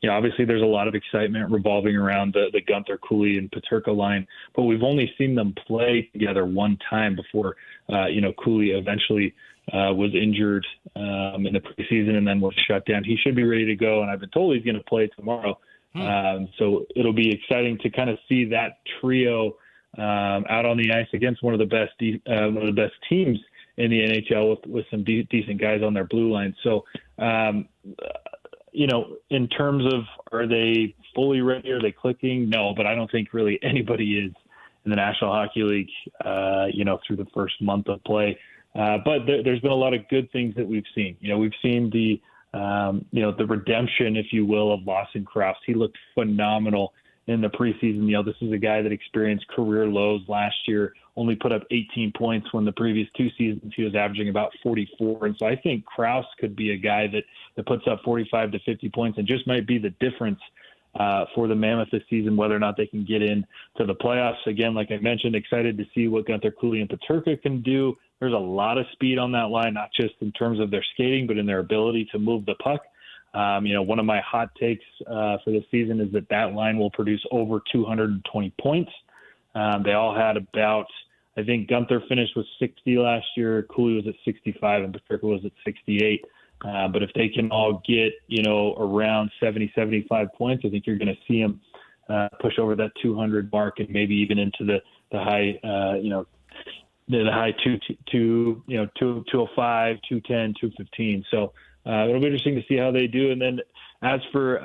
Obviously there's a lot of excitement revolving around the Gunther, Cooley, and Peterka line, but we've only seen them play together one time before, Cooley eventually was injured in the preseason and then was shut down. He should be ready to go, and I've been told he's going to play tomorrow. So it'll be exciting to kind of see that trio out on the ice against one of the best teams in the NHL with some decent guys on their blue line. So, in terms of are they fully ready? Are they clicking? No, but I don't think really anybody is in the National Hockey League, through the first month of play. But there's been a lot of good things that we've seen. We've seen the redemption, if you will, of Lawson Crouse. He looked phenomenal in the preseason. This is a guy that experienced career lows last year, only put up 18 points when the previous two seasons he was averaging about 44. And so I think Crouse could be a guy that puts up 45 to 50 points and just might be the difference for the Mammoth this season, whether or not they can get in to the playoffs. Again, like I mentioned, excited to see what Gunther, Cooley, and Peterka can do. There's a lot of speed on that line, not just in terms of their skating, but in their ability to move the puck. One of my hot takes for this season is that line will produce over 220 points. They all had about, I think Gunther finished with 60 last year, Cooley was at 65, and Peterka was at 68. But if they can all get, around 70, 75 points, I think you're going to see them push over that 200 mark and maybe even into the high, the high 205, 210, 215. So it'll be interesting to see how they do. And then as for,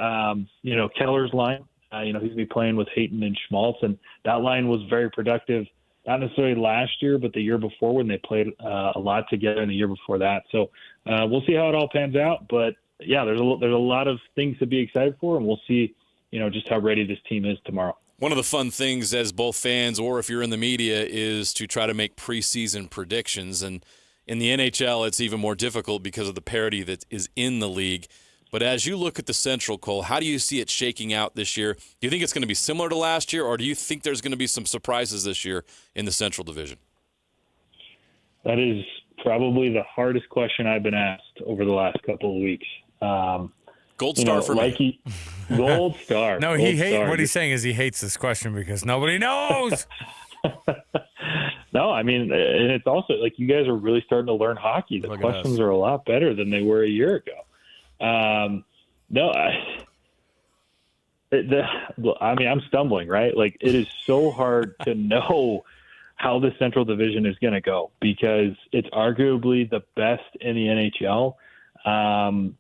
Keller's line, he's going to be playing with Hayton and Schmaltz, and that line was very productive, not necessarily last year, but the year before when they played a lot together, and the year before that. So we'll see how it all pans out. But, yeah, there's a lot of things to be excited for, and we'll see, just how ready this team is tomorrow. One of the fun things as both fans or if you're in the media is to try to make preseason predictions. And in the NHL, it's even more difficult because of the parity that is in the league. But as you look at the Central, Cole, how do you see it shaking out this year? Do you think it's going to be similar to last year, or do you think there's going to be some surprises this year in the Central Division? That is probably the hardest question I've been asked over the last couple of weeks. Gold star for me. Gold star. No, what he's saying is he hates this question because nobody knows. No, I mean, and it's also like you guys are really starting to learn hockey. The questions are a lot better than they were a year ago. I'm stumbling, right? Like, it is so hard to know how the Central Division is going to go because it's arguably the best in the NHL.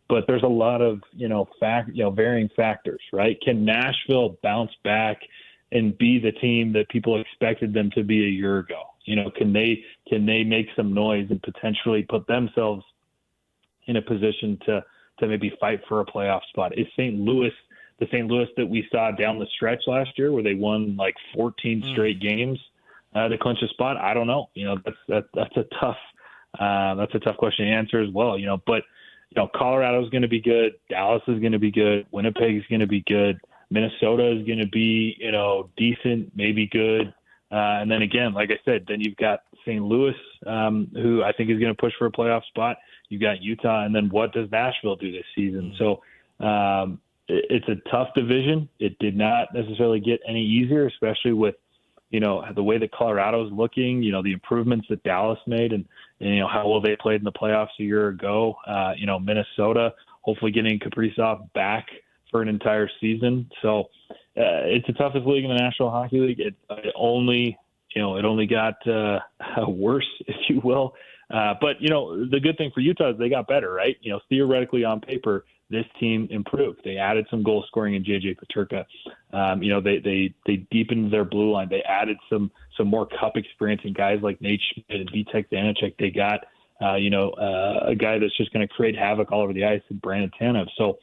But there's a lot of, varying factors, right? Can Nashville bounce back and be the team that people expected them to be a year ago? Can they make some noise and potentially put themselves in a position to maybe fight for a playoff spot? Is St. Louis the St. Louis that we saw down the stretch last year where they won like 14 straight games to clinch a spot? I don't know. That's a tough question to answer as well. But Colorado's going to be good. Dallas is going to be good. Winnipeg's going to be good. Minnesota is going to be, decent, maybe good. And then again, like I said, then you've got St. Louis, who I think is going to push for a playoff spot. You've got Utah, and then what does Nashville do this season? So it's a tough division. It did not necessarily get any easier, especially with the way that Colorado's looking, the improvements that Dallas made and how well they played in the playoffs a year ago. Minnesota, hopefully getting Kaprizov back for an entire season. So it's the toughest league in the National Hockey League. It only got worse, if you will. But the good thing for Utah is they got better, right? Theoretically on paper, this team improved. They added some goal scoring in JJ Peterka. They deepened their blue line. They added some more cup experience in guys like Nate Schmidt and Vitek Vanacek. They got a guy that's just going to create havoc all over the ice, and Brandon Tanev. So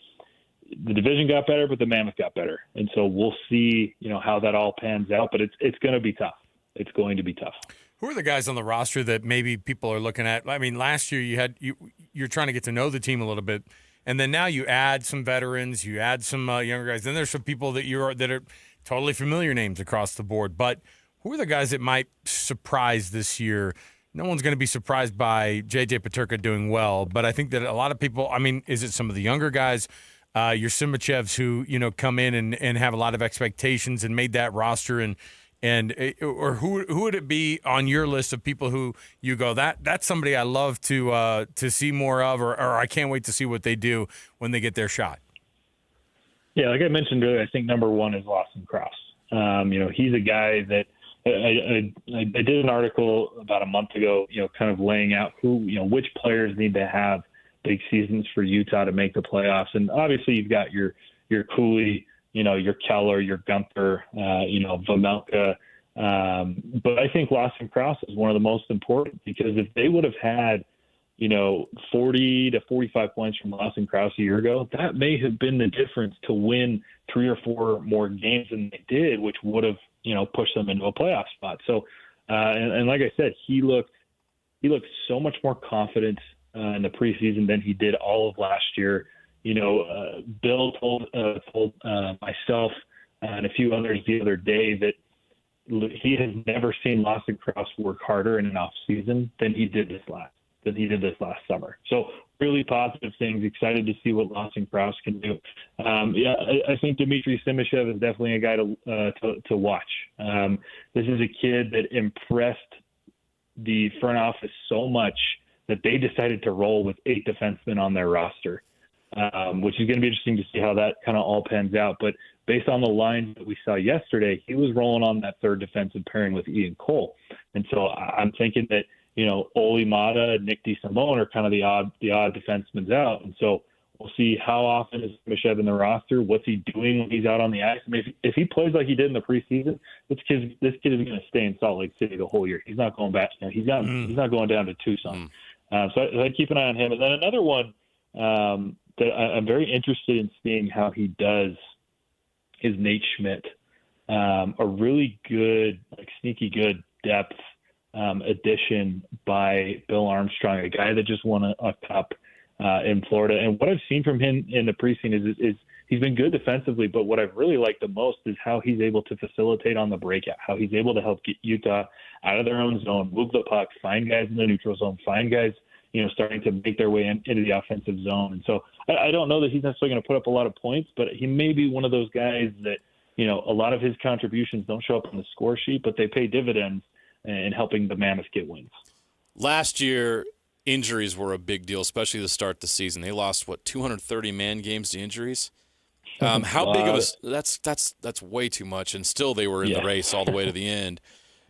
the division got better, but the Mammoth got better, and so we'll see how that all pans out. But it's going to be tough. It's going to be tough. Who are the guys on the roster that maybe people are looking at? I mean, last year you're trying to get to know the team a little bit, and then now you add some veterans, you add some younger guys. Then there's some people that are totally familiar names across the board. But who are the guys that might surprise this year? No one's going to be surprised by JJ Peterka doing well, but I think that a lot of people. I mean, is it some of the younger guys? Your Simachevs who come in and have a lot of expectations and made that roster or who would it be on your list of people who you go that's somebody I love to see more of or I can't wait to see what they do when they get their shot? Yeah, like I mentioned earlier, I think number one is Lawson Cross. He's a guy that I did an article about a month ago, kind of laying out which players need to have big seasons for Utah to make the playoffs. And obviously you've got your Cooley, your Keller, your Gunther, Vamelka. But I think Lawson Cross is one of the most important because if they would have had, 40 to 45 points from Lawson Cross a year ago, that may have been the difference to win 3 or 4 more games than they did, which would have, pushed them into a playoff spot. So, and like I said, he looked so much more confident in the preseason than he did all of last year. Bill told myself and a few others the other day that he has never seen Lawson Cross work harder in an off season than he did this last summer. So really positive things. Excited to see what Lawson Cross can do. I think Dmitry Simashev is definitely a guy to watch. This is a kid that impressed the front office so much that they decided to roll with 8 defensemen on their roster, which is going to be interesting to see how that kind of all pans out. But based on the lines that we saw yesterday, he was rolling on that third defensive pairing with Ian Cole. And so I'm thinking that, Oli Mata and Nick DeSimone are kind of the odd defensemen out. And so we'll see how often is Simashev in the roster. What's he doing when he's out on the ice? I mean, if he plays like he did in the preseason, this kid is going to stay in Salt Lake City the whole year. He's not going back. He's not going down to Tucson. So I keep an eye on him. And then another one that I'm very interested in seeing how he does is Nate Schmidt, a really good, sneaky good depth addition by Bill Armstrong, a guy that just won a cup in Florida. And what I've seen from him in the preseason is he's been good defensively, but what I've really liked the most is how he's able to facilitate on the breakout, how he's able to help get Utah out of their own zone, move the puck, find guys in the neutral zone, find guys starting to make their way into the offensive zone. And so I don't know that he's necessarily going to put up a lot of points, but he may be one of those guys that, a lot of his contributions don't show up on the score sheet, but they pay dividends in helping the Mammoth get wins. Last year, Injuries were a big deal, especially to start the season. They lost 230 man games to injuries. How big of a that's way too much, and still they were in the race all the way to the end.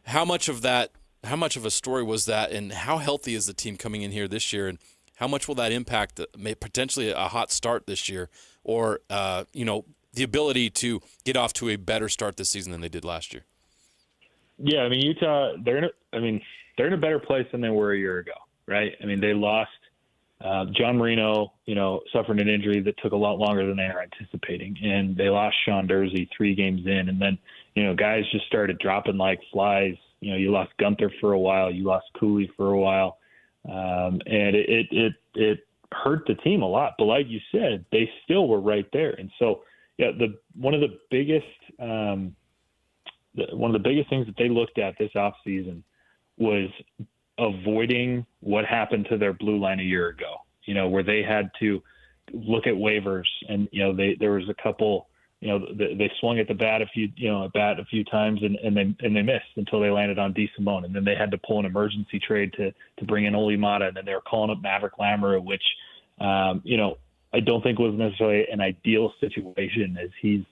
How much of a story was that, and how healthy is the team coming in here this year, and how much will that impact potentially a hot start this year, or the ability to get off to a better start this season than they did last year? Yeah, I mean Utah, they're in a better place than they were a year ago, right? I mean they lost John Marino, suffered an injury that took a lot longer than they were anticipating, and they lost Sean Dursey 3 games in, and then guys just started dropping like flies. You lost Gunther for a while, you lost Cooley for a while, and it hurt the team a lot. But like you said, they still were right there, and so one of the biggest things that they looked at this offseason was avoiding what happened to their blue line a year ago, where they had to look at waivers, and there was a couple they swung at the bat a few times and they missed until they landed on DeSimone, and then they had to pull an emergency trade to bring in Oli Mata, and then they were calling up Maverick Lamoureux, which I don't think was necessarily an ideal situation, as he's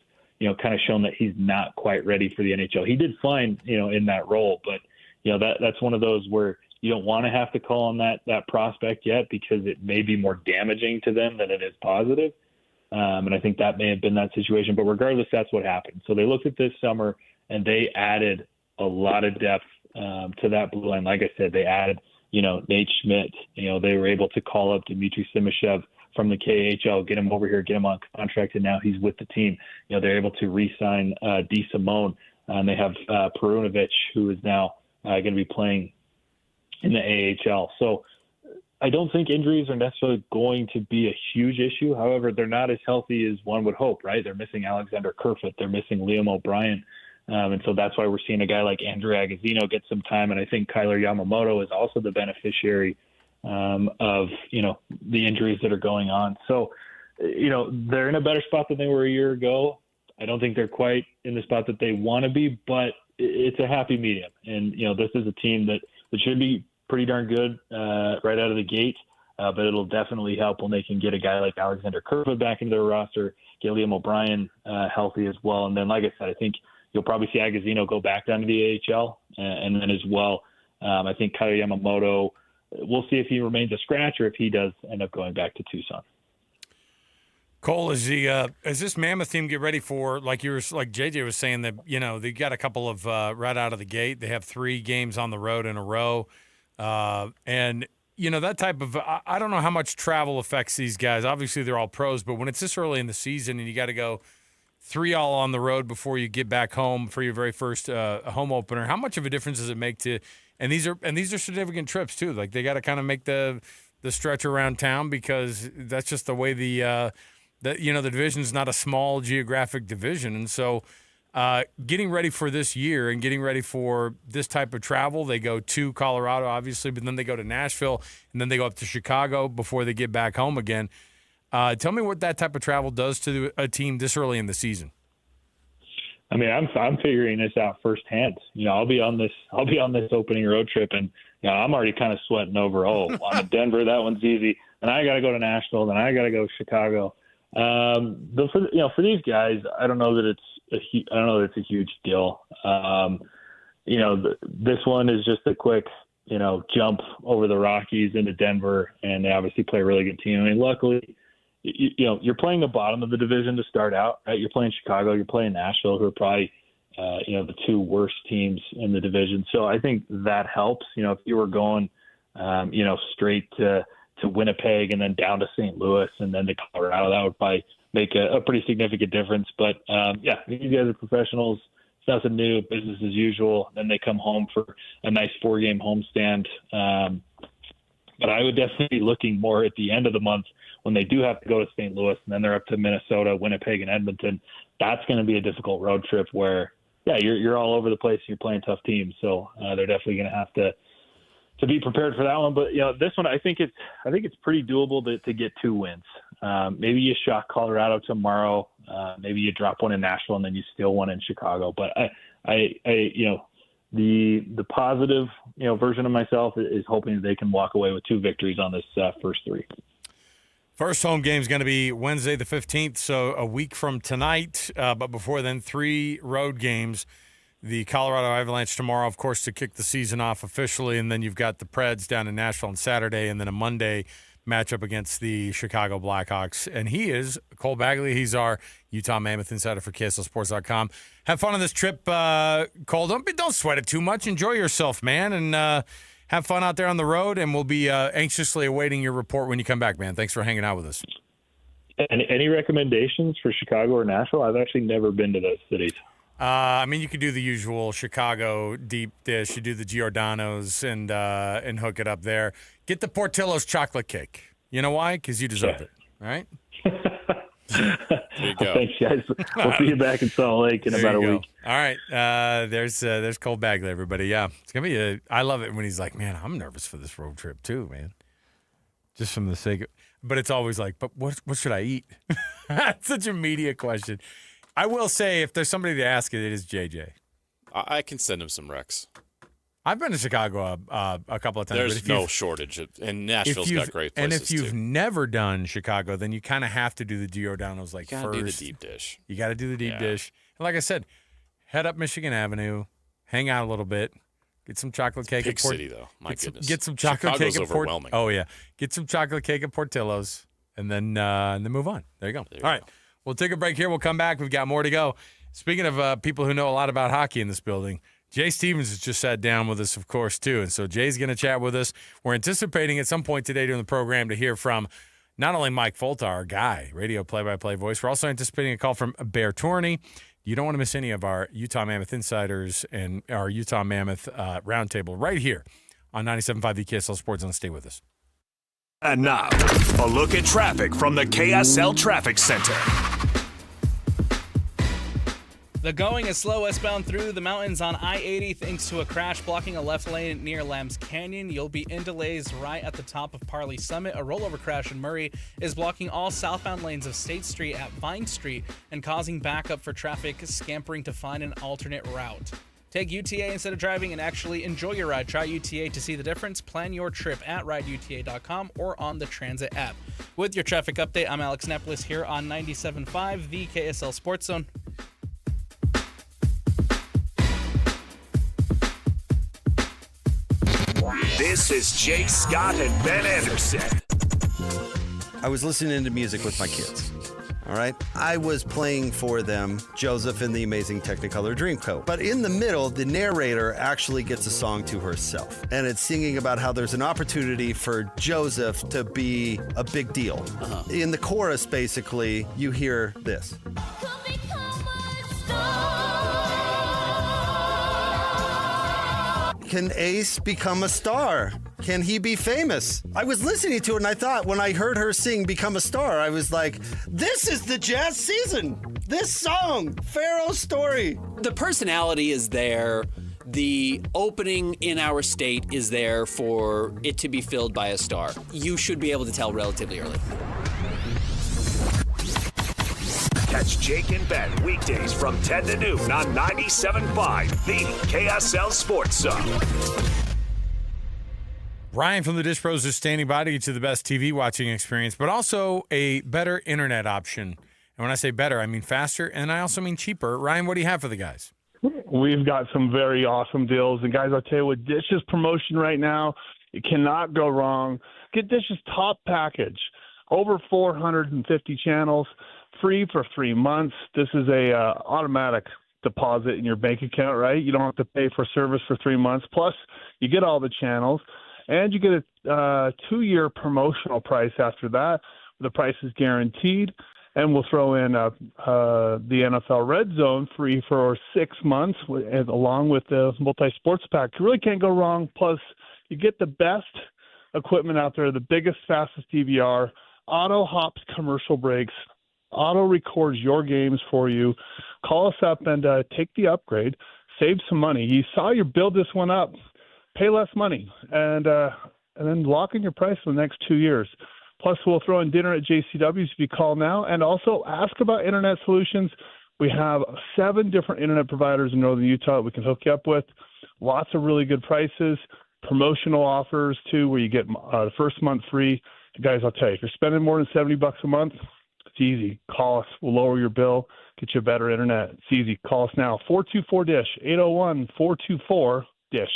kind of shown that he's not quite ready for the NHL. He did fine in that role, but that's one of those where you don't want to have to call on that prospect yet, because it may be more damaging to them than it is positive. And I think that may have been that situation. But regardless, that's what happened. So they looked at this summer, and they added a lot of depth to that blue line. Like I said, they added, Nate Schmidt. They were able to call up Dmitry Simashev from the KHL, get him over here, get him on contract, and now he's with the team. They're able to re-sign DeSimone, and they have Perunovic, who is now going to be playing in the AHL. So I don't think injuries are necessarily going to be a huge issue. However, they're not as healthy as one would hope, right? They're missing Alexander Kerfoot. They're missing Liam O'Brien. And so that's why we're seeing a guy like Andrew Agozzino get some time. And I think Kyler Yamamoto is also the beneficiary of, the injuries that are going on. So, they're in a better spot than they were a year ago. I don't think they're quite in the spot that they want to be, but it's a happy medium. And, this is a team that should be pretty darn good right out of the gate, but it'll definitely help when they can get a guy like Alexander Kerfoot back into their roster, get Liam O'Brien healthy as well. And then, like I said, I think you'll probably see Agozzino go back down to the AHL, and then as well, I think Kyler Yamamoto, we'll see if he remains a scratch or if he does end up going back to Tucson. Cole, as this Mammoth team get ready for, like JJ was saying, that they got a couple of right out of the gate. They have 3 games on the road in a row, and that type of, I don't know how much travel affects these guys. Obviously, they're all pros, but when it's this early in the season and you got to go 3 all on the road before you get back home for your very first home opener, how much of a difference does it make to? And these are significant trips too. Like, they got to kind of make the stretch around town, because that's just the way the division is not a small geographic division. And so getting ready for this year and getting ready for this type of travel, they go to Colorado, obviously, but then they go to Nashville, and then they go up to Chicago before they get back home again. Tell me what that type of travel does to a team this early in the season. I mean, I'm figuring this out firsthand. I'll be on this opening road trip, and I'm already kind of sweating over. Oh, I'm in Denver, that one's easy. Then I got to go to Nashville. Then I got to go to Chicago. But for these guys, I don't know that it's a huge deal. This one is just a quick, jump over the Rockies into Denver, and they obviously play a really good team. I mean, luckily, you're playing the bottom of the division to start out, right? You're playing Chicago, you're playing Nashville, who are probably, the 2 worst teams in the division. So I think that helps. If you were going, straight to Winnipeg and then down to St. Louis and then to Colorado, that would probably make a pretty significant difference. But these guys are professionals. It's nothing new, business as usual. Then they come home for a nice 4-game homestand. But I would definitely be looking more at the end of the month when they do have to go to St. Louis, and then they're up to Minnesota, Winnipeg, and Edmonton. That's going to be a difficult road trip where, you're all over the place. You're playing tough teams, so they're definitely going to have to be prepared for that one. But this one, I think it's pretty doable to get 2 wins. Maybe you shock Colorado tomorrow. Maybe you drop one in Nashville, and then you steal one in Chicago. But the positive version of myself is hoping that they can walk away with 2 victories on this first 3. First home game is going to be Wednesday the 15th, so a week from tonight. But before then, 3 road games. The Colorado Avalanche tomorrow, of course, to kick the season off officially, and then you've got the Preds down in Nashville on Saturday, and then a Monday matchup against the Chicago Blackhawks. And he is Cole Bagley. He's our Utah Mammoth insider for KSLSports.com. Have fun on this trip, Cole. Don't sweat it too much. Enjoy yourself, man, and have fun out there on the road, and we'll be anxiously awaiting your report when you come back, man. Thanks for hanging out with us. Any recommendations for Chicago or Nashville? I've actually never been to those cities. You could do the usual Chicago deep dish. You do the Giordano's and hook it up there. Get the Portillo's chocolate cake. You know why? Because you deserve it, right? There you go. Thanks, guys. We'll see you back in Salt Lake in about a week. All right. There's Cole Bagley, everybody. Yeah, it's gonna be I love it when he's like, man, I'm nervous for this road trip too, man. Just from the sake of, but it's always like, but what should I eat? That's such a media question. I will say, if there's somebody to ask it is JJ. I can send him some recs. I've been to Chicago a couple of times. There's no shortage, and Nashville's got great places, and if you've never done Chicago, then you kind of have to do the Giordano's first. You got to do the deep dish. You got to do the deep dish. And like I said, head up Michigan Avenue, hang out a little bit, get some chocolate cake. Big city, though. My goodness. Get some chocolate Chicago's cake at overwhelming. Oh, yeah. Get some chocolate cake at Portillo's, and then move on. There you go. All right. We'll take a break here. We'll come back. We've got more to go. Speaking of people who know a lot about hockey in this building, Jay Stevens has just sat down with us, of course, too. And so Jay's going to chat with us. We're anticipating at some point today during the program to hear from not only Mike Folta, our guy, radio play-by-play voice. We're also anticipating a call from Bear Tourney. You don't want to miss any of our Utah Mammoth insiders and our Utah Mammoth roundtable right here on 97.5 the KSL Sports Zone. Stay with us. And now, a look at traffic from the KSL Traffic Center. The going is slow westbound through the mountains on I-80 thanks to a crash blocking a left lane near Lambs Canyon. You'll be in delays right at the top of Parley Summit. A rollover crash in Murray is blocking all southbound lanes of State Street at Vine Street and causing backup for traffic scampering to find an alternate route. Take UTA instead of driving and actually enjoy your ride. Try UTA to see the difference. Plan your trip at rideuta.com or on the Transit app. With your traffic update, I'm Alex Nepolis here on 97.5 the KSL Sports Zone. This is Jake Scott and Ben Anderson. I was listening to music with my kids. All right. I was playing for them Joseph and the Amazing Technicolor Dreamcoat. But in the middle, the narrator actually gets a song to herself. And it's singing about how there's an opportunity for Joseph to be a big deal. In the chorus, basically, you hear this. Can Ace become a star? Can he be famous? I was listening to it and I thought when I heard her sing Become a Star, I was like, this is the jazz season. This song, Pharaoh's Story. The personality is there. The opening in our state is there for it to be filled by a star. You should be able to tell relatively early. Catch Jake and Ben weekdays from 10 to noon on 97.5, the KSL Sports Zone. Ryan from the Dish Pros is standing by to get you the best TV watching experience, but also a better internet option. And when I say better, I mean faster, and I also mean cheaper. Ryan, what do you have for the guys? We've got some very awesome deals. And, guys, I'll tell you what, Dish's promotion right now, it cannot go wrong. Get Dish's top package. Over 450 channels. Free for 3 months. This is a automatic deposit in your bank account, right? You don't have to pay for service for 3 months. Plus, you get all the channels, and you get a 2-year promotional price after that. The price is guaranteed, and we'll throw in the NFL Red Zone free for 6 months, along with the multi-sports pack. You really can't go wrong. Plus, you get the best equipment out there, the biggest, fastest DVR, auto hops commercial breaks, auto records your games for you. Call us up and take the upgrade. Save some money. You saw you build this one up. Pay less money. And then lock in your price for the next 2 years. Plus, we'll throw in dinner at JCW's if you call now. And also ask about internet solutions. We have 7 different internet providers in northern Utah that we can hook you up with. Lots of really good prices. Promotional offers, too, where you get the first month free. Guys, I'll tell you, if you're spending more than $70 a month, it's easy. Call us. We'll lower your bill, get you better internet. It's easy. Call us now. 424-DISH, 801-424-DISH.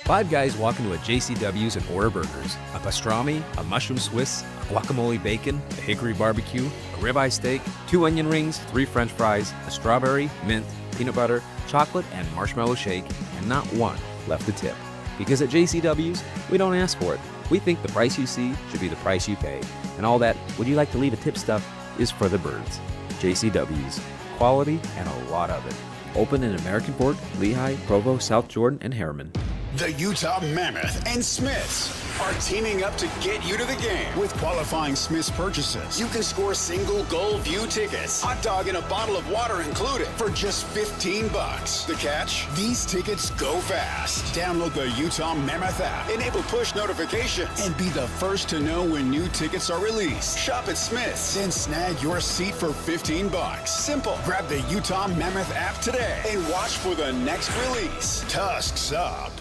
5 guys walk into a JCW's and order burgers. A pastrami, a mushroom Swiss, a guacamole bacon, a hickory barbecue, a ribeye steak, 2 onion rings, 3 French fries, a strawberry, mint, peanut butter, chocolate, and marshmallow shake, and not one left to tip. Because at JCW's, we don't ask for it. We think the price you see should be the price you pay. And all that, would you like to leave a tip stuff, is for the birds. JCW's. Quality and a lot of it. Open in American Fork, Lehigh, Provo, South Jordan, and Harriman. The Utah Mammoth and Smiths. are teaming up to get you to the game. With qualifying Smith's purchases, you can score single goal view tickets, hot dog and a bottle of water included for just $15. The catch? These tickets go fast. Download the Utah Mammoth app, enable push notifications, and be the first to know when new tickets are released. Shop at Smith's, then snag your seat for $15. Simple. Grab the Utah Mammoth app today and watch for the next release. Tusks up.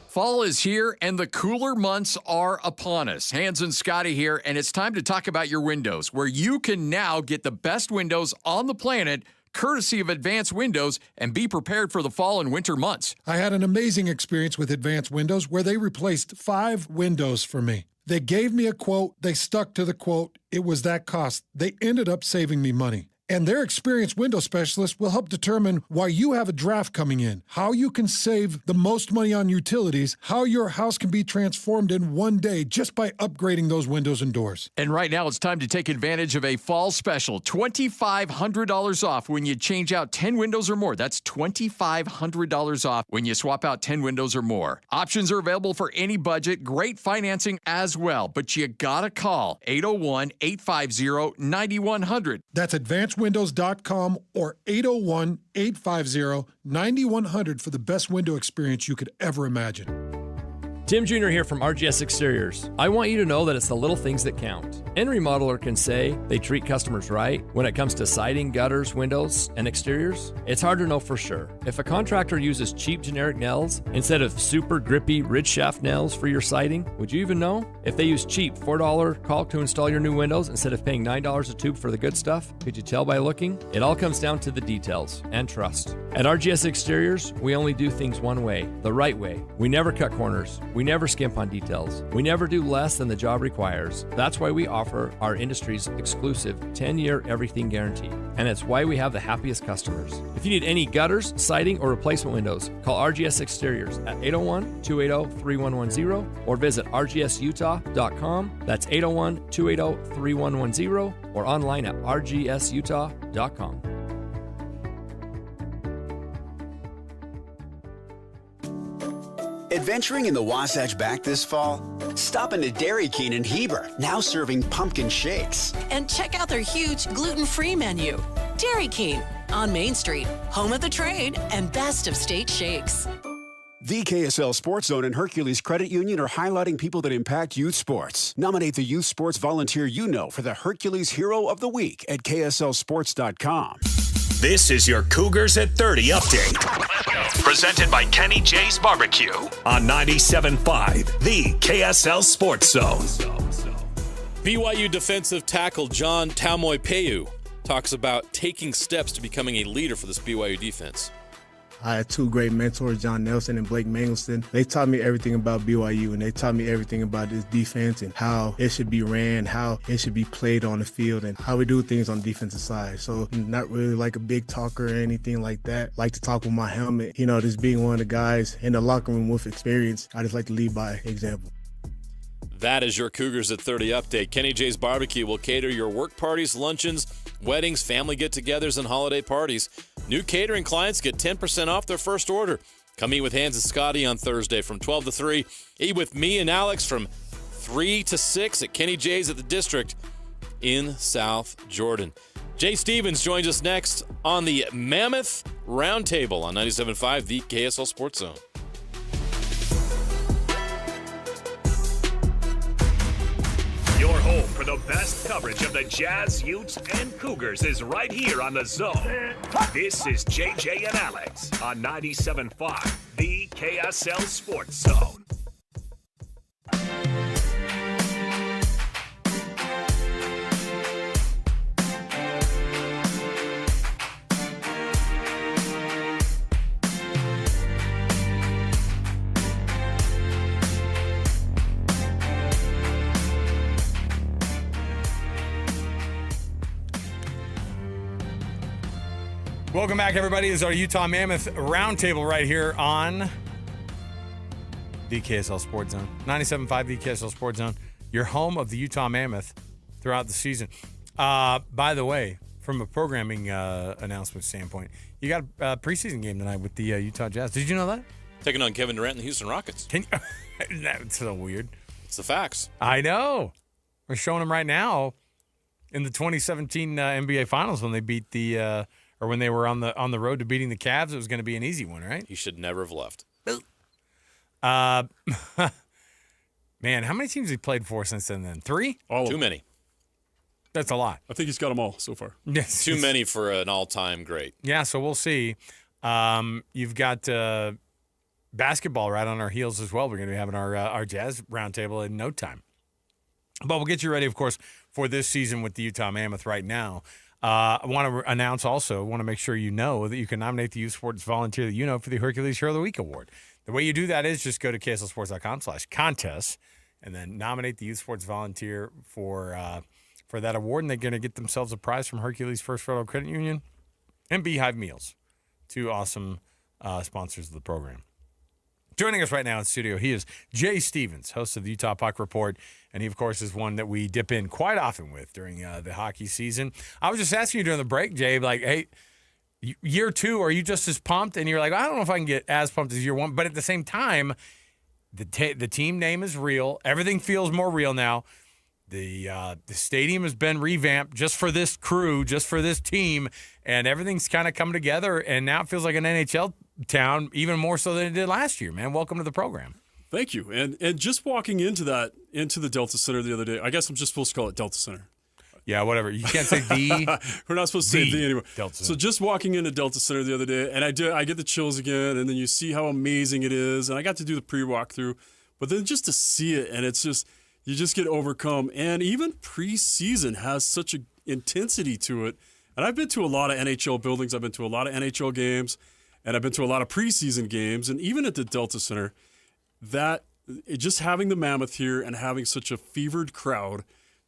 Fall is here, and the cooler months are upon us. Hans and Scotty here, and it's time to talk about your windows, where you can now get the best windows on the planet, courtesy of Advanced Windows, and be prepared for the fall and winter months. I had an amazing experience with Advanced Windows where they replaced 5 windows for me. They gave me a quote. They stuck to the quote. It was that cost. They ended up saving me money. And their experienced window specialist will help determine why you have a draft coming in, how you can save the most money on utilities, how your house can be transformed in one day just by upgrading those windows and doors. And right now it's time to take advantage of a fall special, $2,500 off when you change out 10 windows or more. That's $2,500 off when you swap out 10 windows or more. Options are available for any budget, great financing as well, but you gotta call 801-850-9100. That's AdvancedWindows.com or 801-850-9100 for the best window experience you could ever imagine. Tim Jr. here from RGS Exteriors. I want you to know that it's the little things that count. Any remodeler can say they treat customers right when it comes to siding, gutters, windows, and exteriors. It's hard to know for sure. If a contractor uses cheap generic nails instead of super grippy ridge shaft nails for your siding, would you even know? If they use cheap $4 caulk to install your new windows instead of paying $9 a tube for the good stuff, could you tell by looking? It all comes down to the details and trust. At RGS Exteriors, we only do things one way, the right way. We never cut corners. We never skimp on details. We never do less than the job requires. That's why we offer our industry's exclusive 10-year everything guarantee. And it's why we have the happiest customers. If you need any gutters, siding, or replacement windows, call RGS Exteriors at 801-280-3110 or visit rgsutah.com. That's 801-280-3110 or online at rgsutah.com. Adventuring in the Wasatch Back this fall? Stop into Dairy King in Heber, now serving pumpkin shakes. And check out their huge gluten-free menu. Dairy King on Main Street, home of the trade and best of state shakes. The KSL Sports Zone and Hercules Credit Union are highlighting people that impact youth sports. Nominate the youth sports volunteer you know for the Hercules Hero of the Week at KSLSports.com. This is your Cougars at 30 update. Presented by Kenny J's Barbecue on 97.5, the KSL Sports Zone. BYU defensive tackle John Tamoipeu talks about taking steps to becoming a leader for this BYU defense. I had 2 great mentors, John Nelson and Blake Mangelston. They taught me everything about BYU, and they taught me everything about this defense and how it should be ran, how it should be played on the field, and how we do things on the defensive side. So not really like a big talker or anything like that. Like to talk with my helmet. You know, just being one of the guys in the locker room with experience, I just like to lead by example. That is your Cougars at 30 update. Kenny J's Barbecue will cater your work parties, luncheons, weddings, family get-togethers, and holiday parties. New catering clients get 10% off their first order. Come eat with Hans and Scotty on Thursday from 12 to 3. Eat with me and Alex from 3 to 6 at Kenny J's at the District in South Jordan. Jay Stevens joins us next on the Mammoth Roundtable on 97.5, the KSL Sports Zone. Your home for the best coverage of the Jazz, Utes, and Cougars is right here on the Zone. This is JJ and Alex on 97.5, the KSL Sports Zone. Welcome back, everybody. This is our Utah Mammoth Roundtable right here on the KSL Sports Zone. 97.5, the KSL Sports Zone. Your home of the Utah Mammoth throughout the season. By the way, from a programming announcement standpoint, you got a preseason game tonight with the Utah Jazz. Did you know that? Taking on Kevin Durant and the Houston Rockets. That's so weird. It's the facts. I know. We're showing them right now in the 2017 NBA Finals when they beat or when they were on the road to beating the Cavs. It was going to be an easy one, right? He should never have left. Man, how many teams have he played for since then? 3? Too many. That's a lot. I think he's got them all so far. Yes. Too many for an all-time great. Yeah, so we'll see. You've got basketball right on our heels as well. We're going to be having our Jazz roundtable in no time. But we'll get you ready, of course, for this season with the Utah Mammoth right now. I want to announce also, want to make sure you know that you can nominate the youth sports volunteer that you know for the Hercules Hero of the Week award. The way you do that is just go to kslsports.com/contests and then nominate the youth sports volunteer for that award, and they're going to get themselves a prize from Hercules First Federal Credit Union and Beehive Meals, 2 awesome sponsors of the program. Joining us right now in studio, he is Jay Stevens, host of the Utah Puck Report, and he, of course, is one that we dip in quite often with during the hockey season. I was just asking you during the break, Jay, like, hey, year 2, are you just as pumped? And you're like, I don't know if I can get as pumped as year 1, but at the same time, the team name is real. Everything feels more real now. The stadium has been revamped just for this crew, just for this team, and everything's kind of come together, and now it feels like an NHL town, even more so than it did last year, man. Welcome to the program. Thank you. And just walking into the Delta Center the other day, I guess I'm just supposed to call it Delta Center. Yeah, whatever. You can't say the. We're not supposed to say the anymore. Delta Center. So just walking into Delta Center the other day, and I get the chills again, and then you see how amazing it is, and I got to do the pre-walkthrough, but then just to see it, and it's just, you just get overcome. And even preseason has such an intensity to it. And I've been to a lot of NHL buildings. I've been to a lot of NHL games, and I've been to a lot of preseason games. And even at the Delta Center, just having the Mammoth here and having such a fevered crowd,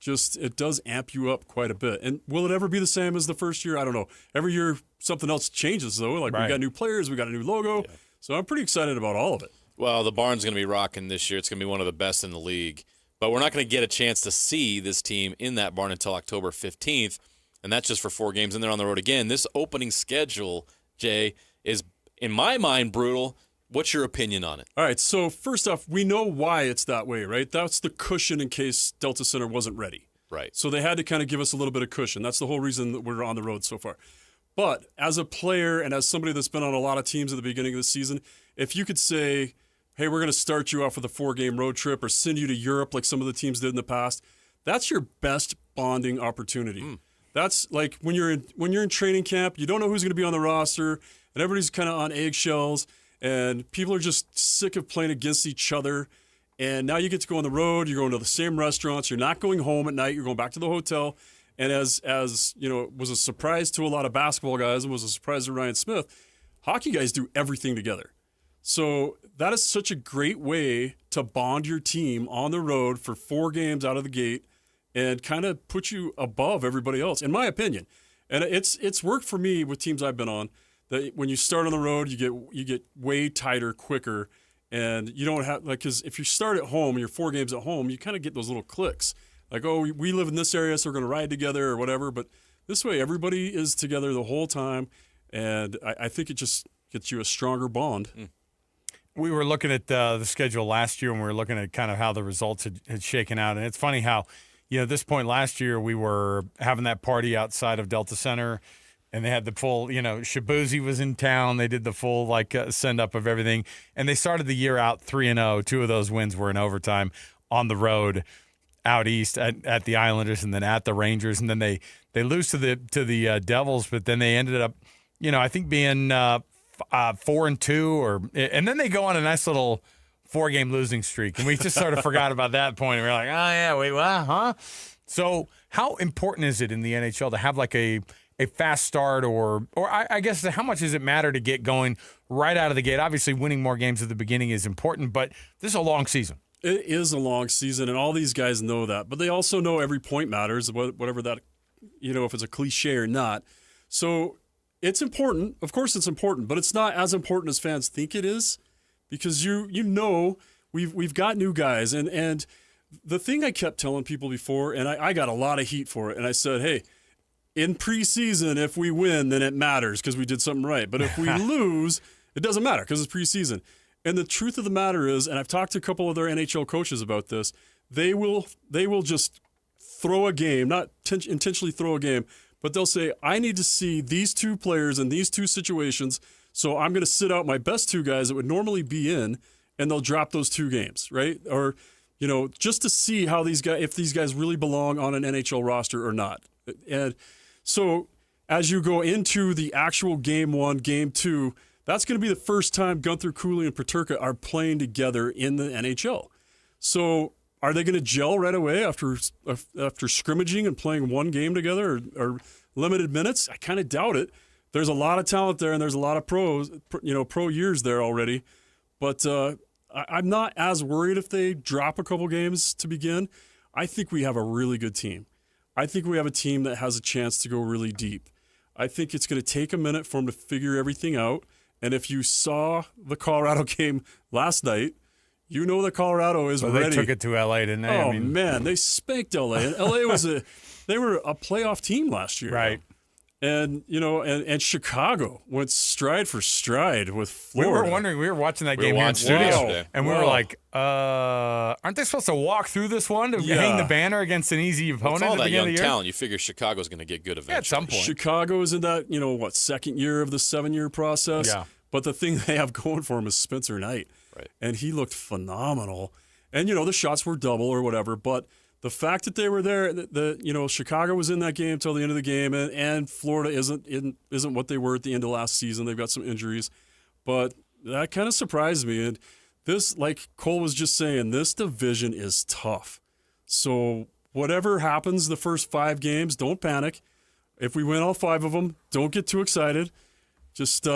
it does amp you up quite a bit. And will it ever be the same as the first year? I don't know. Every year something else changes, though. Like We got new players, we got a new logo. Yeah. So I'm pretty excited about all of it. Well, the barn's going to be rocking this year. It's going to be one of the best in the league. But we're not going to get a chance to see this team in that barn until October 15th, and that's just for 4 games, and they're on the road again. This opening schedule, Jay, is, in my mind, brutal. What's your opinion on it? All right, so first off, we know why it's that way, right? That's the cushion in case Delta Center wasn't ready. Right. So they had to kind of give us a little bit of cushion. That's the whole reason that we're on the road so far. But as a player and as somebody that's been on a lot of teams at the beginning of the season, if you could say, hey, we're going to start you off with a 4-game road trip or send you to Europe like some of the teams did in the past, that's your best bonding opportunity. That's like when you're in training camp, you don't know who's going to be on the roster, and everybody's kind of on eggshells, and people are just sick of playing against each other. And now you get to go on the road, you're going to the same restaurants, you're not going home at night, you're going back to the hotel. And as you know, it was a surprise to a lot of basketball guys, and was a surprise to Ryan Smith, hockey guys do everything together. So that is such a great way to bond your team on the road for 4 games out of the gate and kind of put you above everybody else, in my opinion. And it's worked for me with teams I've been on, that when you start on the road, you get way tighter quicker, and you don't have, like, because if you start at home and you're 4 games at home, you kind of get those little clicks. Like, oh, we live in this area, so we're going to ride together or whatever. But this way, everybody is together the whole time, and I think it just gets you a stronger bond. We were looking at the schedule last year, and we were looking at kind of how the results had shaken out. And it's funny how, at this point last year, we were having that party outside of Delta Center, and they had the full, Shabuzi was in town. They did the full, send-up of everything. And they started the year out 3-0. 2 of those wins were in overtime on the road out east at the Islanders and then at the Rangers. And then they lose to the Devils, but then they ended up, I think being 4-2, and then they go on a nice little 4-game losing streak, and we just sort of forgot about that point. And we're like, oh yeah, wait, what? Huh? So, how important is it in the NHL to have like a fast start, or I guess how much does it matter to get going right out of the gate? Obviously, winning more games at the beginning is important, but this is a long season. It is a long season, and all these guys know that, but they also know every point matters, whatever that, if it's a cliche or not. So. It's important. Of course it's important, but it's not as important as fans think it is, because we've got new guys. And the thing I kept telling people before, and I got a lot of heat for it, and I said, hey, in preseason, if we win, then it matters because we did something right. But if we lose, it doesn't matter because it's preseason. And the truth of the matter is, and I've talked to a couple of their NHL coaches about this, they will just throw a game, not intentionally throw a game, but they'll say, I need to see these two players in these two situations, so I'm going to sit out my best two guys that would normally be in, and they'll drop those two games, right? Or, just to see how if these guys really belong on an NHL roster or not. And so as you go into the actual game 1, game 2, that's going to be the first time Gunther, Cooley, and Peterka are playing together in the NHL. So are they going to gel right away after scrimmaging and playing one game together or limited minutes? I kind of doubt it. There's a lot of talent there, and there's a lot of pro years there already. But I'm not as worried if they drop a couple games to begin. I think we have a really good team. I think we have a team that has a chance to go really deep. I think it's going to take a minute for them to figure everything out. And if you saw the Colorado game last night, you know that Colorado is ready. They took it to L.A., didn't they? Oh, man, they spanked L.A. And L.A. they were a playoff team last year. Right. And, and Chicago went stride for stride with Florida. We were watching that game here in studio, and we were like, aren't they supposed to walk through this one to hang the banner against an easy opponent all at the that beginning young of the year? talent, you figure Chicago's going to get good eventually. Yeah, at some point. Chicago is in that, second year of the 7-year process. Yeah. But the thing they have going for him is Spencer Knight. Right. And he looked phenomenal. And, the shots were double or whatever. But the fact that they were there, Chicago was in that game until the end of the game, and Florida isn't what they were at the end of last season. They've got some injuries. But that kind of surprised me. And this, like Cole was just saying, this division is tough. So whatever happens the first 5 games, don't panic. If we win all 5 of them, don't get too excited. Just,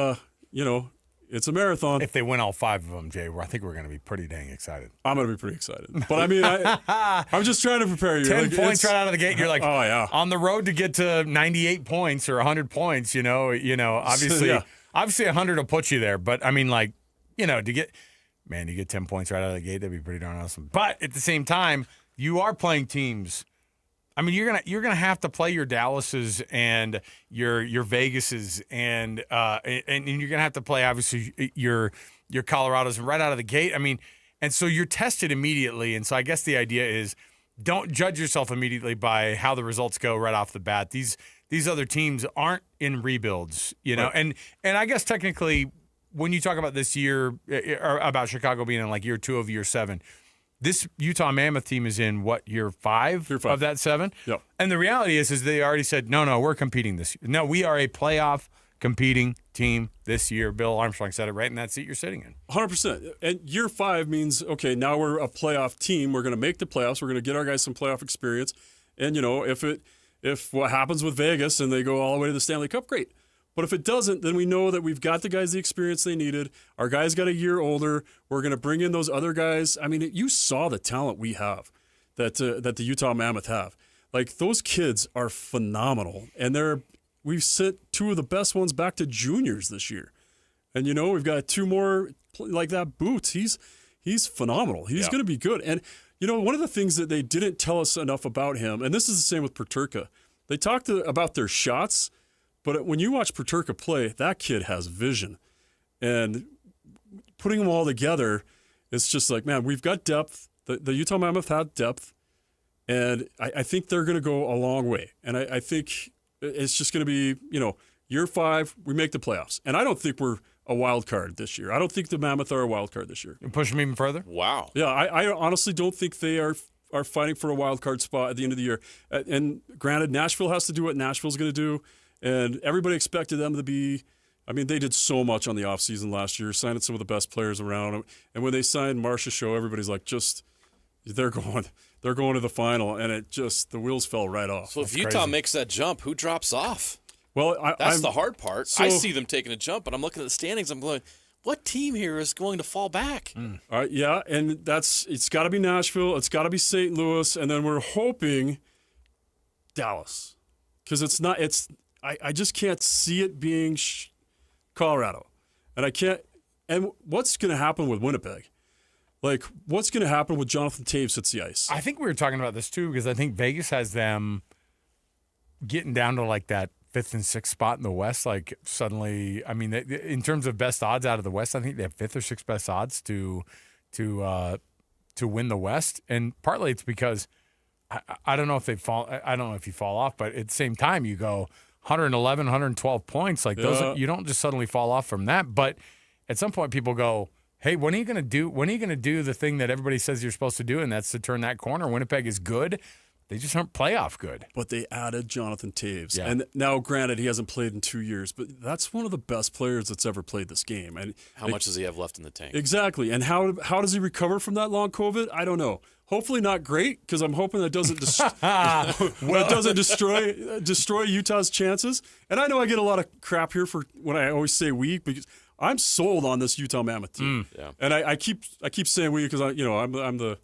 it's a marathon. If they win all 5 of them, Jay, I think we're going to be pretty dang excited. I'm going to be pretty excited. But, I mean, I'm just trying to prepare you. 10 points right out of the gate. You're like, oh, yeah. On the road to get to 98 points or 100 points, obviously, obviously 100 will put you there. But, I mean, you get 10 points right out of the gate, that'd be pretty darn awesome. But at the same time, you are playing teams. I mean, you're gonna have to play your Dallases and your Vegases and you're gonna have to play obviously your Colorados right out of the gate. I mean, and so you're tested immediately. And so I guess the idea is don't judge yourself immediately by how the results go right off the bat. These other teams aren't in rebuilds, Right. and I guess technically when you talk about this year or about Chicago being in like year 2 of year 7. This Utah Mammoth team is in, year 5 of that 7? Yep. And the reality is they already said, no, we're competing this year. No, we are a playoff competing team this year. Bill Armstrong said it right in that seat you're sitting in. 100%. And year 5 means, okay, now we're a playoff team. We're going to make the playoffs. We're going to get our guys some playoff experience. And, if what happens with Vegas and they go all the way to the Stanley Cup, great. But if it doesn't, then we know that we've got the guys the experience they needed. Our guys got a year older. We're going to bring in those other guys. I mean, you saw the talent we have that the Utah Mammoth have. Like, those kids are phenomenal. And we've sent 2 of the best ones back to juniors this year. And, we've got 2 more like that. Boots, he's phenomenal. He's going to be good. And, one of the things that they didn't tell us enough about him, and this is the same with Peterka, they talked about their shots. But when you watch Peterka play, that kid has vision. And putting them all together, it's just like, man, we've got depth. The Utah Mammoth had depth. And I think they're going to go a long way. And I think it's just going to be, year 5, we make the playoffs. And I don't think we're a wild card this year. I don't think the Mammoth are a wild card this year. And push them even further? Wow. Yeah, I honestly don't think they are fighting for a wild card spot at the end of the year. And granted, Nashville has to do what Nashville's going to do. And everybody expected them to be – I mean, they did so much on the offseason last year, signed some of the best players around. And when they signed Marcia Show, everybody's like, they're going to the final. And the wheels fell right off. So if Utah makes that jump, who drops off? Well, that's the hard part. I see them taking a jump, but I'm looking at the standings. I'm going, what team here is going to fall back? Yeah, and it's got to be Nashville. It's got to be St. Louis. And then we're hoping Dallas. Because I just can't see it being Colorado. And I can't – and what's going to happen with Winnipeg? Like, what's going to happen with Jonathan Taves hits the ice? I think we were talking about this, too, because I think Vegas has them getting down to, like, that 5th and 6th spot in the West. Like suddenly, I mean, in terms of best odds out of the West, I think they have 5th or 6th best odds to win the West. And partly it's because I don't know if I don't know if you fall off, but at the same time you go 111, 112 points. Like those, you don't just suddenly fall off from that. But at some point people go, hey, when are you going to do? When are you going to do the thing that everybody says you're supposed to do, and that's to turn that corner? Winnipeg is good. They just aren't playoff good. But they added Jonathan Taves. Yeah. And now, granted, he hasn't played in 2 years, but that's one of the best players that's ever played this game. And how much does he have left in the tank? Exactly. And how does he recover from that long COVID? I don't know. Hopefully not great, because I'm hoping that doesn't destroy Utah's chances. And I know I get a lot of crap here for when I always say we, because I'm sold on this Utah Mammoth team. Yeah. And I keep saying we because I'm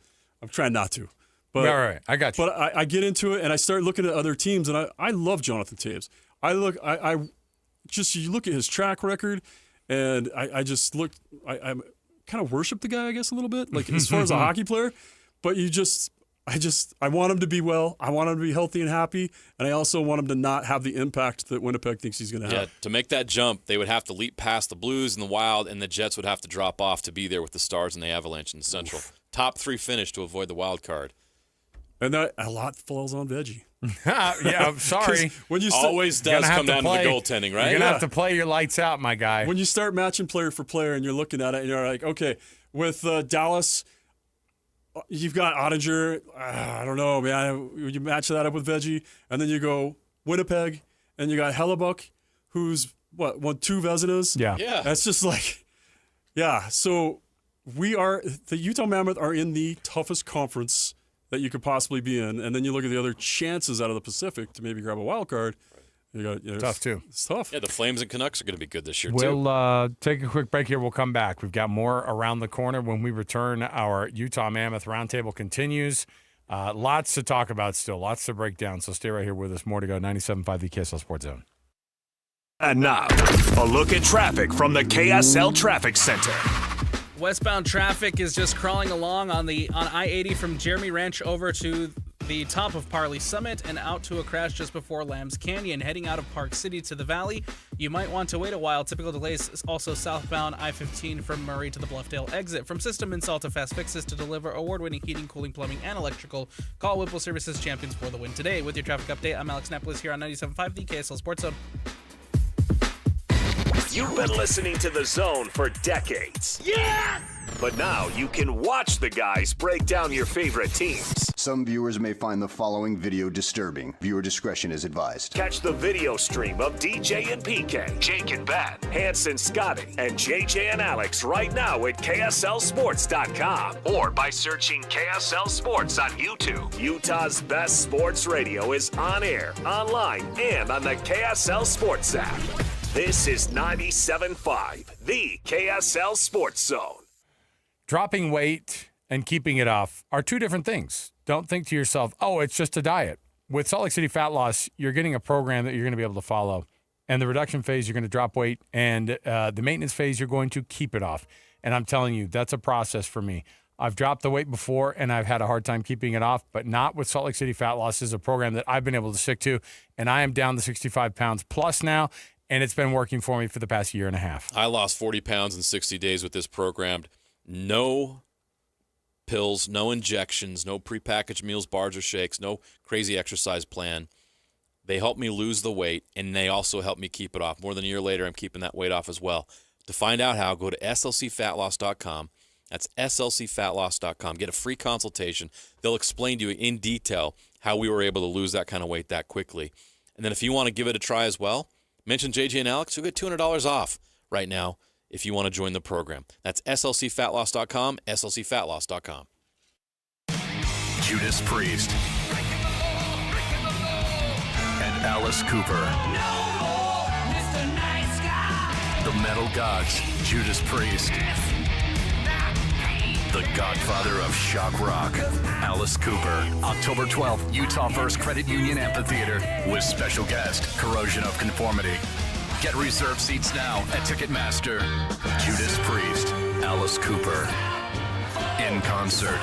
trying not to. But, right. I got you. But I get into it and I start looking at other teams, and I love Jonathan Taves. You look at his track record, and I kind of worship the guy, I guess, a little bit, like as far as a hockey player. But I want him to be well. I want him to be healthy and happy, and I also want him to not have the impact that Winnipeg thinks he's going to have. Yeah, to make that jump, they would have to leap past the Blues and the Wild, and the Jets would have to drop off to be there with the Stars and the Avalanche in the Central. Top 3 finish to avoid the wild card. And that a lot falls on Veggie. Yeah, I'm sorry. When you always does come down to the goaltending, right? You're going to have to play your lights out, my guy. When you start matching player for player and you're looking at it and you're like, okay, with Dallas, you've got Ottinger. I don't know, man. You match that up with Veggie, and then you go Winnipeg, and you got Hellebuck, who's won 2 Vezinas. Yeah. That's just like, yeah. So the Utah Mammoth are in the toughest conference that you could possibly be in, and then you look at the other chances out of the Pacific to maybe grab a wild card. Tough too. It's tough. Yeah, the Flames and Canucks are going to be good this year, too. We'll take a quick break here. We'll come back. We've got more around the corner. When we return, our Utah Mammoth Roundtable continues. Lots to talk about still. Lots to break down. So stay right here with us. More to go. 97.5 the KSL Sports Zone. And now, a look at traffic from the KSL Traffic Center. Westbound traffic is just crawling along on I-80 from Jeremy Ranch over to the top of Parley Summit and out to a crash just before Lambs Canyon. Heading out of Park City to the Valley, you might want to wait a while. Typical delays is also southbound I-15 from Murray to the Bluffdale exit. From system install to fast fixes to deliver award-winning heating, cooling, plumbing, and electrical, call Whipple Services, champions for the win today. With your traffic update, I'm Alex Napolis here on 97.5 the KSL Sports Zone. You've been listening to The Zone for decades. Yes! But now you can watch the guys break down your favorite teams. Some viewers may find the following video disturbing. Viewer discretion is advised. Catch the video stream of DJ and PK, Jake and Ben, Hanson, Scotty, and JJ and Alex right now at KSLSports.com or by searching KSL Sports on YouTube. Utah's best sports radio is on air, online, and on the KSL Sports app. This is 97.5, the KSL Sports Zone. Dropping weight and keeping it off are two different things. Don't think to yourself, oh, it's just a diet. With Salt Lake City Fat Loss, you're getting a program that you're going to be able to follow. And the reduction phase, you're going to drop weight. And the maintenance phase, you're going to keep it off. And I'm telling you, that's a process for me. I've dropped the weight before, and I've had a hard time keeping it off, but not with Salt Lake City Fat Loss. This is a program that I've been able to stick to. And I am down to 65 pounds plus now. And it's been working for me for the past year and a half. I lost 40 pounds in 60 days with this program. No pills, no injections, no prepackaged meals, bars, or shakes, no crazy exercise plan. They helped me lose the weight, and they also helped me keep it off. More than a year later, I'm keeping that weight off as well. To find out how, go to slcfatloss.com. That's slcfatloss.com. Get a free consultation. They'll explain to you in detail how we were able to lose that kind of weight that quickly. And then if you want to give it a try as well, mention JJ and Alex. You'll get $200 off right now if you want to join the program. That's slcfatloss.com, slcfatloss.com. Judas Priest and Alice Cooper. The Metal Gods, Judas Priest. The Godfather of Shock Rock, Alice Cooper. October 12th, Utah First Credit Union Amphitheater with special guest, Corrosion of Conformity. Get reserved seats now at Ticketmaster. Judas Priest, Alice Cooper. In concert.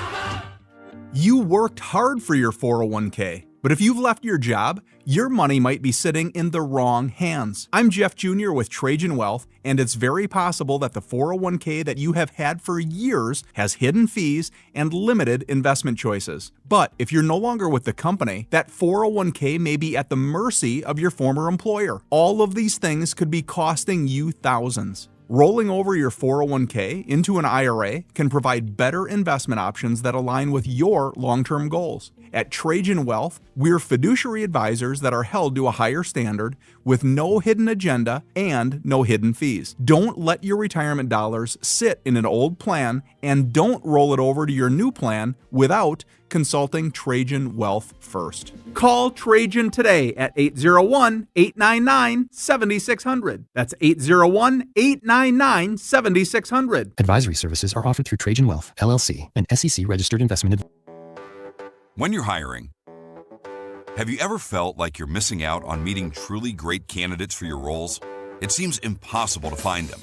You worked hard for your 401k, But if you've left your job, your money might be sitting in the wrong hands. I'm Jeff Jr. with Trajan Wealth, and it's very possible that the 401k that you have had for years has hidden fees and limited investment choices. But if you're no longer with the company, that 401k may be at the mercy of your former employer. All of these things could be costing you thousands. Rolling over your 401k into an IRA can provide better investment options that align with your long-term goals. At Trajan Wealth, we're fiduciary advisors that are held to a higher standard with no hidden agenda and no hidden fees. Don't let your retirement dollars sit in an old plan, and don't roll it over to your new plan without consulting Trajan Wealth first. Call Trajan today at 801-899-7600. That's 801-899-7600. Advisory services are offered through Trajan Wealth, LLC, an SEC-registered investment advisor. When you're hiring, have you ever felt like you're missing out on meeting truly great candidates for your roles? It seems impossible to find them,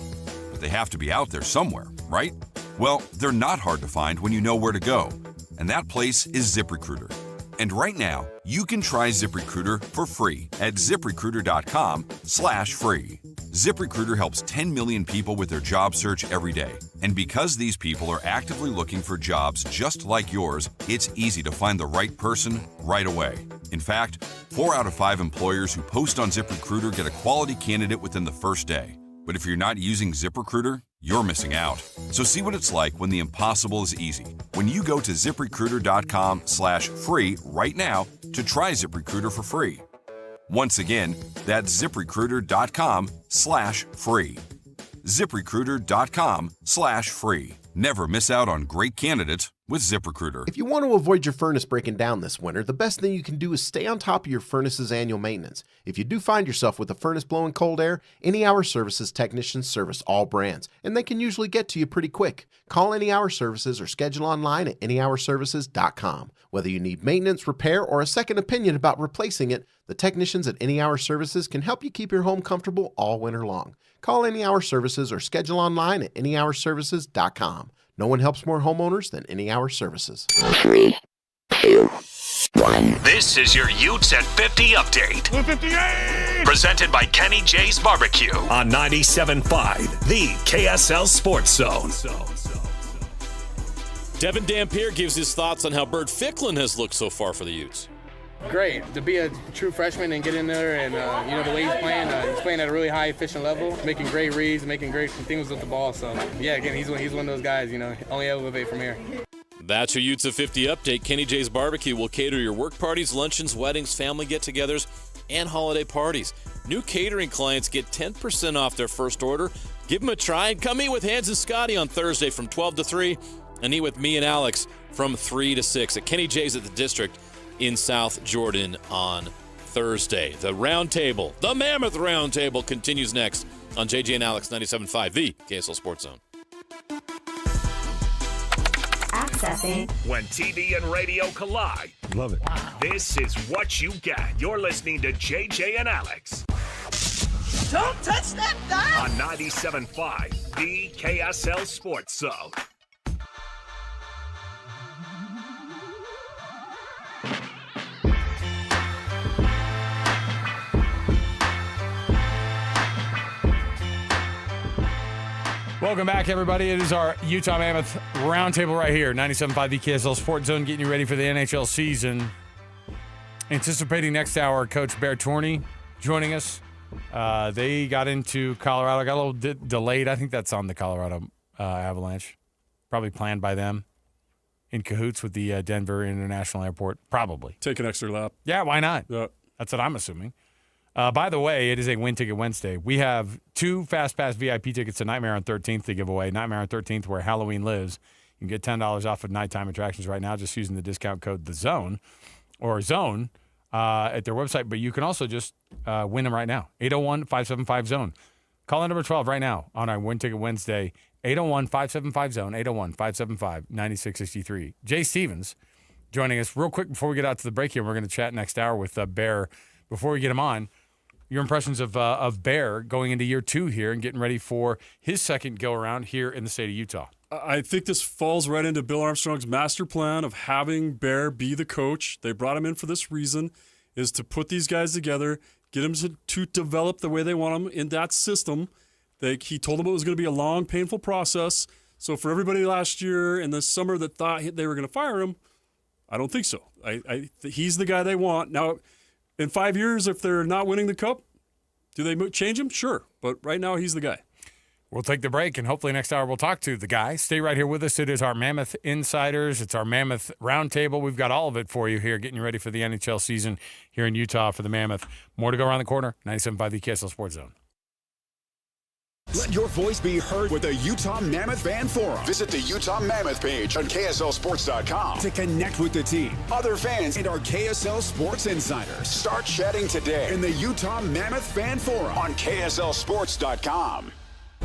but they have to be out there somewhere, right? Well, they're not hard to find when you know where to go, and that place is ZipRecruiter. And right now, you can try ZipRecruiter for free at ZipRecruiter.com/free. ZipRecruiter helps 10 million people with their job search every day. And because these people are actively looking for jobs just like yours, it's easy to find the right person right away. In fact, 4 out of 5 employers who post on ZipRecruiter get a quality candidate within the first day. But if you're not using ZipRecruiter, you're missing out. So see what it's like when the impossible is easy. When you go to ZipRecruiter.com/free right now to try ZipRecruiter for free. Once again, that's ZipRecruiter.com/free. ZipRecruiter.com/free. Never miss out on great candidates with ZipRecruiter. If you want to avoid your furnace breaking down this winter, the best thing you can do is stay on top of your furnace's annual maintenance. If you do find yourself with a furnace blowing cold air, Any Hour Services technicians service all brands, and they can usually get to you pretty quick. Call Any Hour Services or schedule online at anyhourservices.com. Whether you need maintenance, repair, or a second opinion about replacing it, the technicians at Any Hour Services can help you keep your home comfortable all winter long. Call Any Hour Services or schedule online at anyhourservices.com. No one helps more homeowners than Any Hour Services. 3, 2, 1. This is your Utes at 50 update. 58! Presented by Kenny J's Barbecue on 97.5, the KSL Sports Zone. Devin Dampier gives his thoughts on how Bert Ficklin has looked so far for the Utes. Great to be a true freshman and get in there, and the way he's playing at a really high efficient level, making great reads, making great things with the ball. So yeah, again, he's one of those guys. Only elevate from here. That's your Utes of 50 update. Kenny J's Barbecue will cater your work parties, luncheons, weddings, family get-togethers, and holiday parties. New catering clients get 10% off their first order. Give them a try and come eat with Hans and Scotty on Thursday from 12 to 3, and eat with me and Alex from 3 to 6 at Kenny J's at the District in South Jordan on Thursday. The roundtable, the Mammoth roundtable, continues next on JJ and Alex 97.5, the KSL Sports Zone. Accessing. When TV and radio collide. Love it. Wow. This is what you get. You're listening to JJ and Alex. Don't touch that dial. On 97.5, the KSL Sports Zone. Welcome back, everybody. It is our Utah Mammoth roundtable right here, 97.5 the KSL Sports Zone, getting you ready for the NHL season. Anticipating next hour, Coach Bear Torney joining us. They got into Colorado, got a little delayed. I think that's on the Colorado Avalanche. Probably planned by them. In cahoots with the Denver International Airport, probably. Take an extra lap. Yeah, why not? Yeah. That's what I'm assuming. By the way, it is a Win Ticket Wednesday. We have 2 Fast Pass VIP tickets to Nightmare on 13th to give away. Nightmare on 13th, where Halloween lives. You can get $10 off of nighttime attractions right now just using the discount code THEZONE or ZONE at their website. But you can also just win them right now. 801-575-ZONE. Call in number 12 right now on our Win Ticket Wednesday. 801-575-ZONE. 801-575-9663. Jay Stevens joining us real quick before we get out to the break here. We're going to chat next hour with Bear. Before we get him on, your impressions of Bear going into year 2 here and getting ready for his second go-around here in the state of Utah. I think this falls right into Bill Armstrong's master plan of having Bear be the coach. They brought him in for this reason, is to put these guys together, get them to develop the way they want them in that system. He told them it was going to be a long, painful process. So for everybody last year and this summer that thought they were going to fire him, I don't think so. He's the guy they want. Now, in 5 years, if they're not winning the Cup, do they change him? Sure. But right now, he's the guy. We'll take the break, and hopefully next hour we'll talk to the guy. Stay right here with us. It is our Mammoth Insiders. It's our Mammoth Roundtable. We've got all of it for you here, getting you ready for the NHL season here in Utah for the Mammoth. More to go around the corner. 97.5 the KSL Sports Zone. Let your voice be heard with the Utah Mammoth Fan Forum. Visit the Utah Mammoth page on KSLSports.com to connect with the team, other fans, and our KSL Sports Insiders. Start chatting today in the Utah Mammoth Fan Forum on KSLSports.com.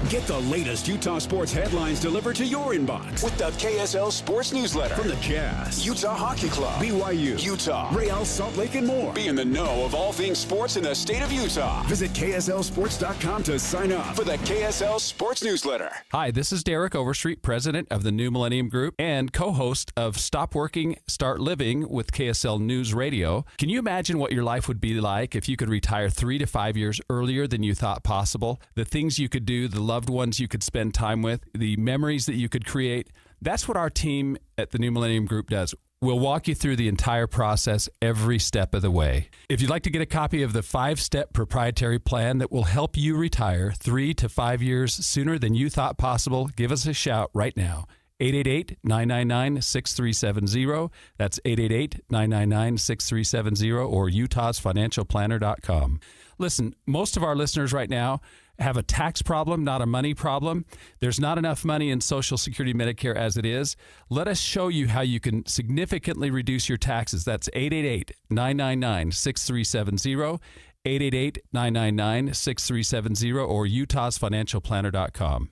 Get the latest Utah sports headlines delivered to your inbox with the KSL Sports Newsletter from the Jazz, Utah Hockey Club, BYU, Utah, Real Salt Lake, and more. Be in the know of all things sports in the state of Utah. Visit KSLSports.com to sign up for the KSL Sports Newsletter. Hi, this is Derek Overstreet, president of the New Millennium Group and co-host of Stop Working, Start Living with KSL News Radio. Can you imagine what your life would be like if you could retire 3 to 5 years earlier than you thought possible? The things you could do, the loved ones you could spend time with, the memories that you could create. That's what our team at the New Millennium Group does. We'll walk you through the entire process every step of the way. If you'd like to get a copy of the 5-step proprietary plan that will help you retire 3 to 5 years sooner than you thought possible, give us a shout right now. 888-999-6370. That's 888-999-6370 or utahsfinancialplanner.com. Listen, most of our listeners right now have a tax problem, not a money problem. There's not enough money in Social Security Medicare as it is. Let us show you how you can significantly reduce your taxes. That's 888-999-6370, 888-999-6370, or utahsfinancialplanner.com.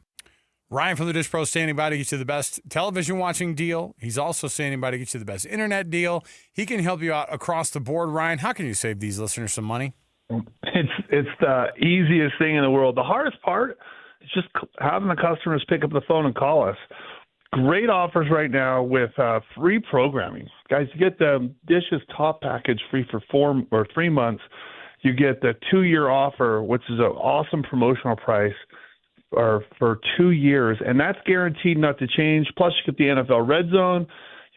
Ryan from the Dish Pro standing by to get you the best television watching deal. He's also standing by to get you the best internet deal. He can help you out across the board. Ryan, how can you save these listeners some money? It's the easiest thing in the world. The hardest part is just having the customers pick up the phone and call us. Great offers right now with free programming. Guys, you get the Dish's top package free for 3 months. You get the 2-year offer, which is an awesome promotional price for 2 years, and that's guaranteed not to change. Plus, you get the NFL Red Zone.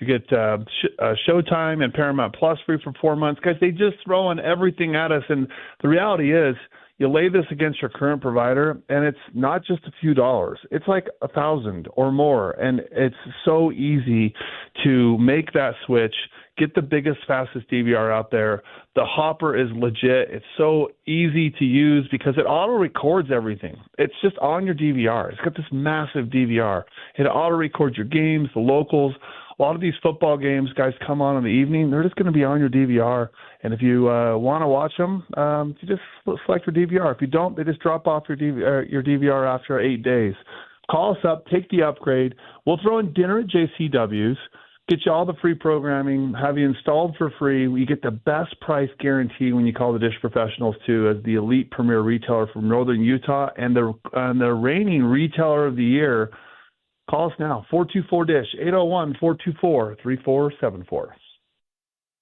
You get Showtime and Paramount Plus free for 4 months. Guys, they just throw in everything at us. And the reality is you lay this against your current provider, and it's not just a few dollars. It's like $1,000 or more. And it's so easy to make that switch, get the biggest, fastest DVR out there. The Hopper is legit. It's so easy to use because it auto-records everything. It's just on your DVR. It's got this massive DVR. It auto-records your games, the locals. A lot of these football games, guys, come on in the evening. They're just going to be on your DVR. And if you want to watch them, you just select your DVR. If you don't, they just drop off your DVR after 8 days. Call us up, take the upgrade. We'll throw in dinner at JCW's, get you all the free programming, have you installed for free. You get the best price guarantee when you call the Dish Professionals, too, as the elite premier retailer from Northern Utah and the reigning retailer of the year. Call us now, 424-DISH, 801-424-3474.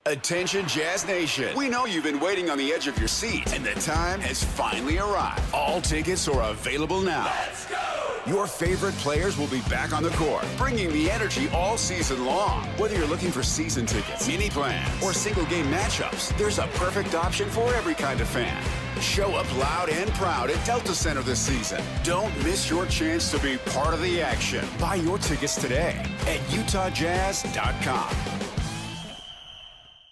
Attention Jazz Nation. We know you've been waiting on the edge of your seat, and the time has finally arrived. All tickets are available now. Let's go! Your favorite players will be back on the court, bringing the energy all season long. Whether you're looking for season tickets, mini plans, or single-game matchups, there's a perfect option for every kind of fan. Show up loud and proud at Delta Center this season. Don't miss your chance to be part of the action. Buy your tickets today at utahjazz.com.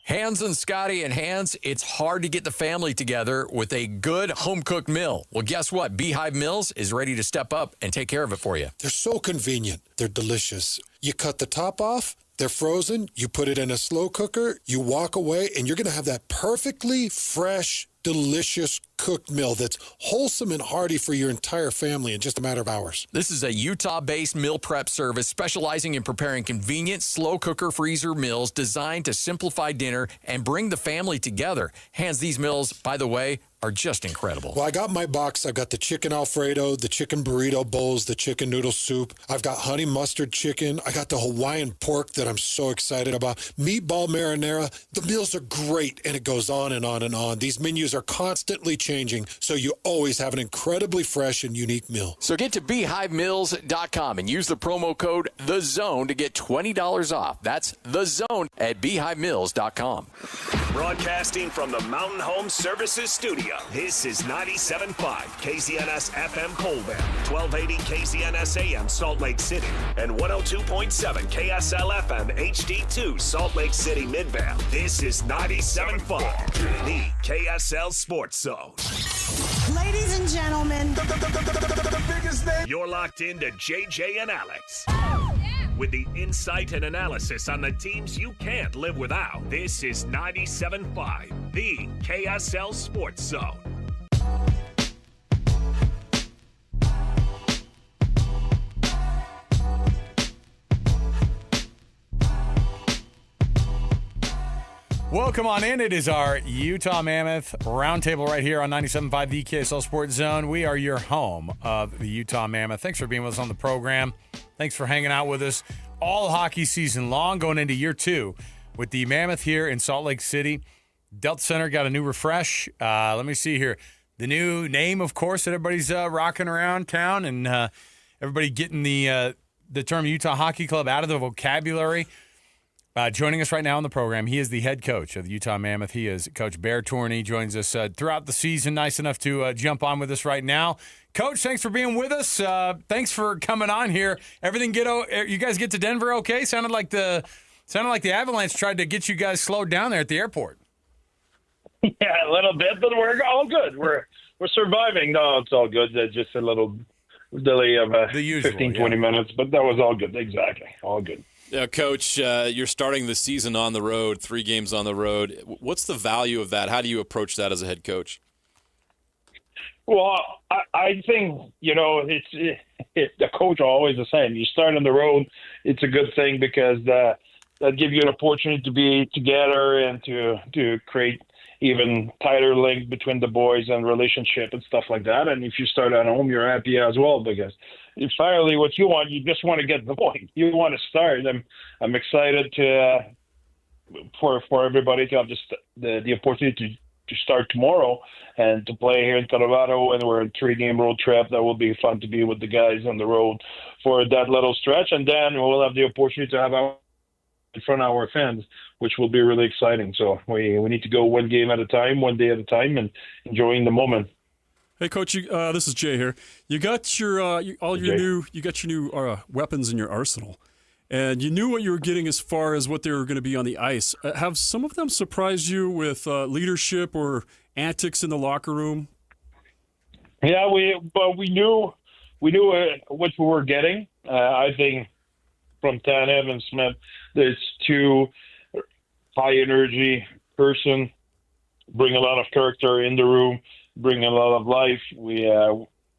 Hans and Scotty and Hans, it's hard to get the family together with a good home-cooked meal. Well, guess what? Beehive Mills is ready to step up and take care of it for you. They're so convenient. They're delicious. You cut the top off, they're frozen, you put it in a slow cooker, you walk away, and you're going to have that perfectly fresh delicious cooked meal that's wholesome and hearty for your entire family in just a matter of hours. This is a Utah-based meal prep service specializing in preparing convenient, slow cooker freezer meals designed to simplify dinner and bring the family together. Hands, these meals, by the way, are just incredible. Well, I got my box. I've got the chicken Alfredo, the chicken burrito bowls, the chicken noodle soup. I've got honey mustard chicken. I got the Hawaiian pork that I'm so excited about. Meatball marinara. The meals are great, and it goes on and on and on. These menus are constantly changing, so you always have an incredibly fresh and unique meal. So get to beehivemills.com and use the promo code THEZONE to get $20 off. That's THEZONE at beehivemills.com. Broadcasting from the Mountain Home Services Studio, this is 97.5 KZNS FM Colbert, 1280 KZNS AM Salt Lake City, and 102.7 KSL FM HD2 Salt Lake City Midvale. This is 97.5, the KSL Sports Zone. Ladies and gentlemen, the biggest name. You're locked into JJ and Alex. With the insight and analysis on the teams you can't live without. This is 97.5, the KSL Sports Zone. Welcome on in. It is our Utah Mammoth Roundtable right here on 97.5, the KSL Sports Zone. We are your home of the Utah Mammoth. Thanks for being with us on the program. Thanks for hanging out with us all hockey season long, going into year 2 with the Mammoth here in Salt Lake City. Delta Center got a new refresh. Let me see here. The new name, of course, that everybody's rocking around town, and everybody getting the term Utah Hockey Club out of the vocabulary. Joining us right now on the program, he is the head coach of the Utah Mammoth. He is Coach Bear Torney. Joins us throughout the season. Nice enough to jump on with us right now. Coach, thanks for being with us. Thanks for coming on here. Everything you guys get to Denver okay? Sounded like the Avalanche tried to get you guys slowed down there at the airport. Yeah, a little bit, but we're all good. We're surviving. No, it's all good. Just a little delay of the usual, 20 minutes, but that was all good. Exactly, all good. Coach, you're starting the season on the road, 3 games on the road. What's the value of that? How do you approach that as a head coach? Well, I think, it's the coach always the same. You start on the road, it's a good thing because that gives you an opportunity to be together and to create even tighter link between the boys and relationship and stuff like that. And if you start at home, you're happy as well because entirely what you want, you just want to get the point. You want to start. I'm excited for everybody to have just the opportunity to start tomorrow and to play here in Colorado, and we're a 3-game road trip. That will be fun to be with the guys on the road for that little stretch, and then we'll have the opportunity to have our in front of our fans, which will be really exciting. So we need to go one game at a time, one day at a time, and enjoying the moment. Hey, Coach, this is Jay here. You got your new weapons in your arsenal, and you knew what you were getting as far as what they were going to be on the ice. Have some of them surprised you with leadership or antics in the locker room? Yeah, we knew what we were getting. I think from Tanev and Smith, there's 2 high energy person, bring a lot of character in the room, bring a lot of life. We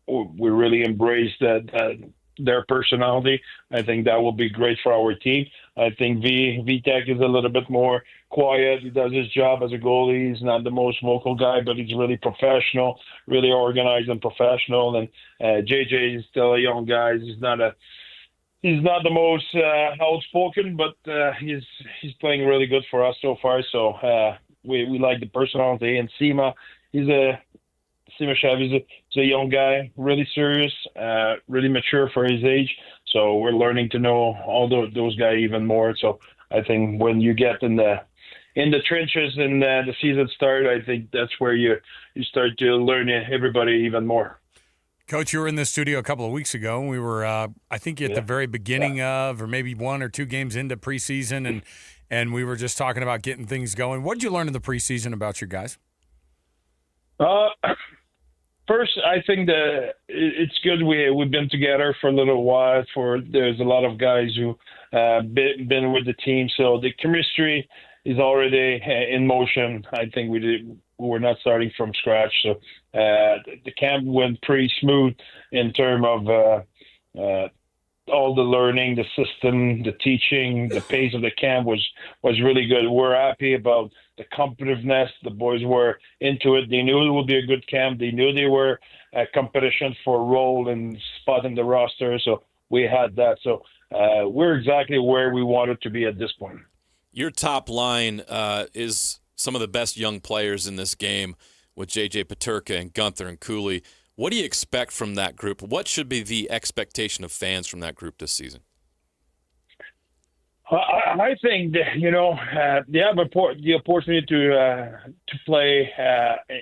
really embrace their personality. I think that will be great for our team. I think Vitek is a little bit more quiet. He does his job as a goalie. He's not the most vocal guy, but he's really professional, really organized and professional. And JJ is still a young guy. He's not the most outspoken, but he's playing really good for us so far. So we like the personality. And Sima Shav is a young guy, really serious, really mature for his age. So we're learning to know all those guys even more. So I think when you get in the trenches and the season start, I think that's where you start to learn everybody even more. Coach, you were in the studio a couple of weeks ago, and we were, I think, at the very beginning of, or maybe 1 or 2 games into preseason, and we were just talking about getting things going. What did you learn in the preseason about your guys? First, I think that it's good we've been together for a little while. There's a lot of guys who been with the team, so the chemistry is already in motion. I think we're not starting from scratch. So the camp went pretty smooth in terms of all the learning, the system, the teaching, the pace of the camp was really good. We're happy about the competitiveness. The boys were into it. They knew it would be a good camp. They knew they were a competition for a role and spot in the roster. So we had that. So we're exactly where we wanted to be at this point. Your top line is some of the best young players in this game with J.J. Peterka and Gunther and Cooley. What do you expect from that group? What should be the expectation of fans from that group this season? I think that, they have the opportunity to play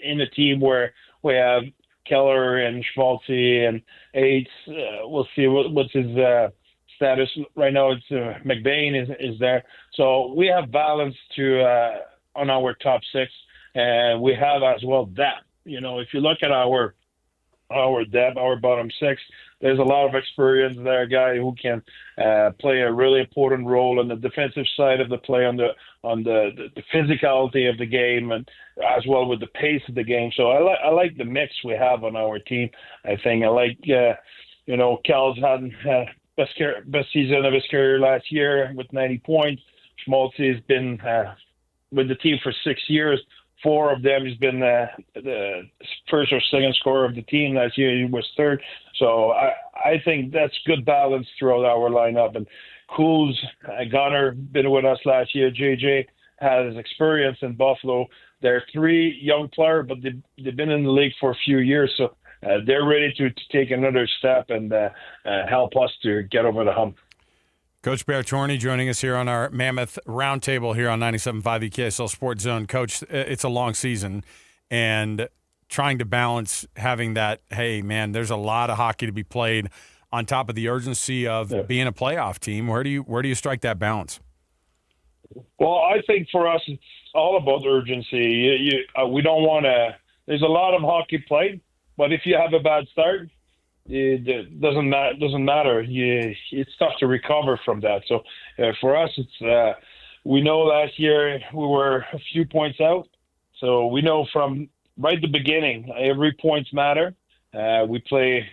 in a team where we have Keller and Schmaltz and Yates. We'll see what's his status right now. It's McBain is there, so we have balance to on our top six, and we have as well depth. If you look at our depth, our bottom six, there's a lot of experience there, a guy who can play a really important role on the defensive side of the play, on the physicality of the game, and as well with the pace of the game. So I like the mix we have on our team. I think I like, Cal's had best season of his career last year with 90 points. Schmaltz has been with the team for 6 years. 4 of them has been the first or second scorer of the team. Last year he was third. So I think that's good balance throughout our lineup. And Cools, Gunner, been with us last year. JJ has experience in Buffalo. They're 3 young players, but they've been in the league for a few years. So they're ready to take another step and help us to get over the hump. Coach Bear Torney joining us here on our Mammoth Roundtable here on 97.5 the KSL Sports Zone. Coach, it's a long season, and trying to balance having that, hey, man, there's a lot of hockey to be played on top of the urgency of being a playoff team. Where do you strike that balance? Well, I think for us it's all about urgency. We don't want to – there's a lot of hockey played, but if you have a bad start – it doesn't matter. It's tough to recover from that. So for us, it's we know last year we were a few points out. So we know from right at the beginning, every points matter. We play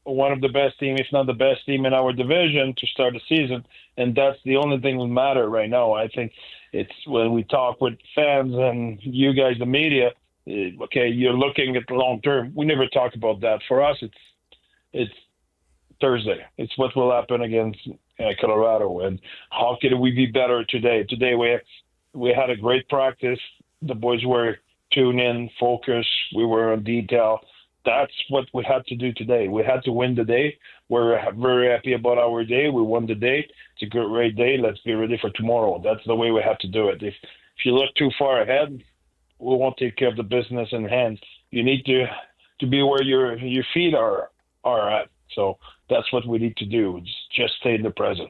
one of the best team, if not the best team in our division to start the season, and that's the only thing that matter right now. I think it's when we talk with fans and you guys, the media. Okay, you're looking at the long term. We never talk about that. For us, it's Thursday. It's what will happen against Colorado. And how can we be better today? Today we had a great practice. The boys were tuned in, focused. We were on detail. That's what we had to do today. We had to win the day. We're very happy about our day. We won the day. It's a great day. Let's be ready for tomorrow. That's the way we have to do it. If you look too far ahead, we won't take care of the business in hand. You need to be where your feet are at. So that's what we need to do. Just stay in the present.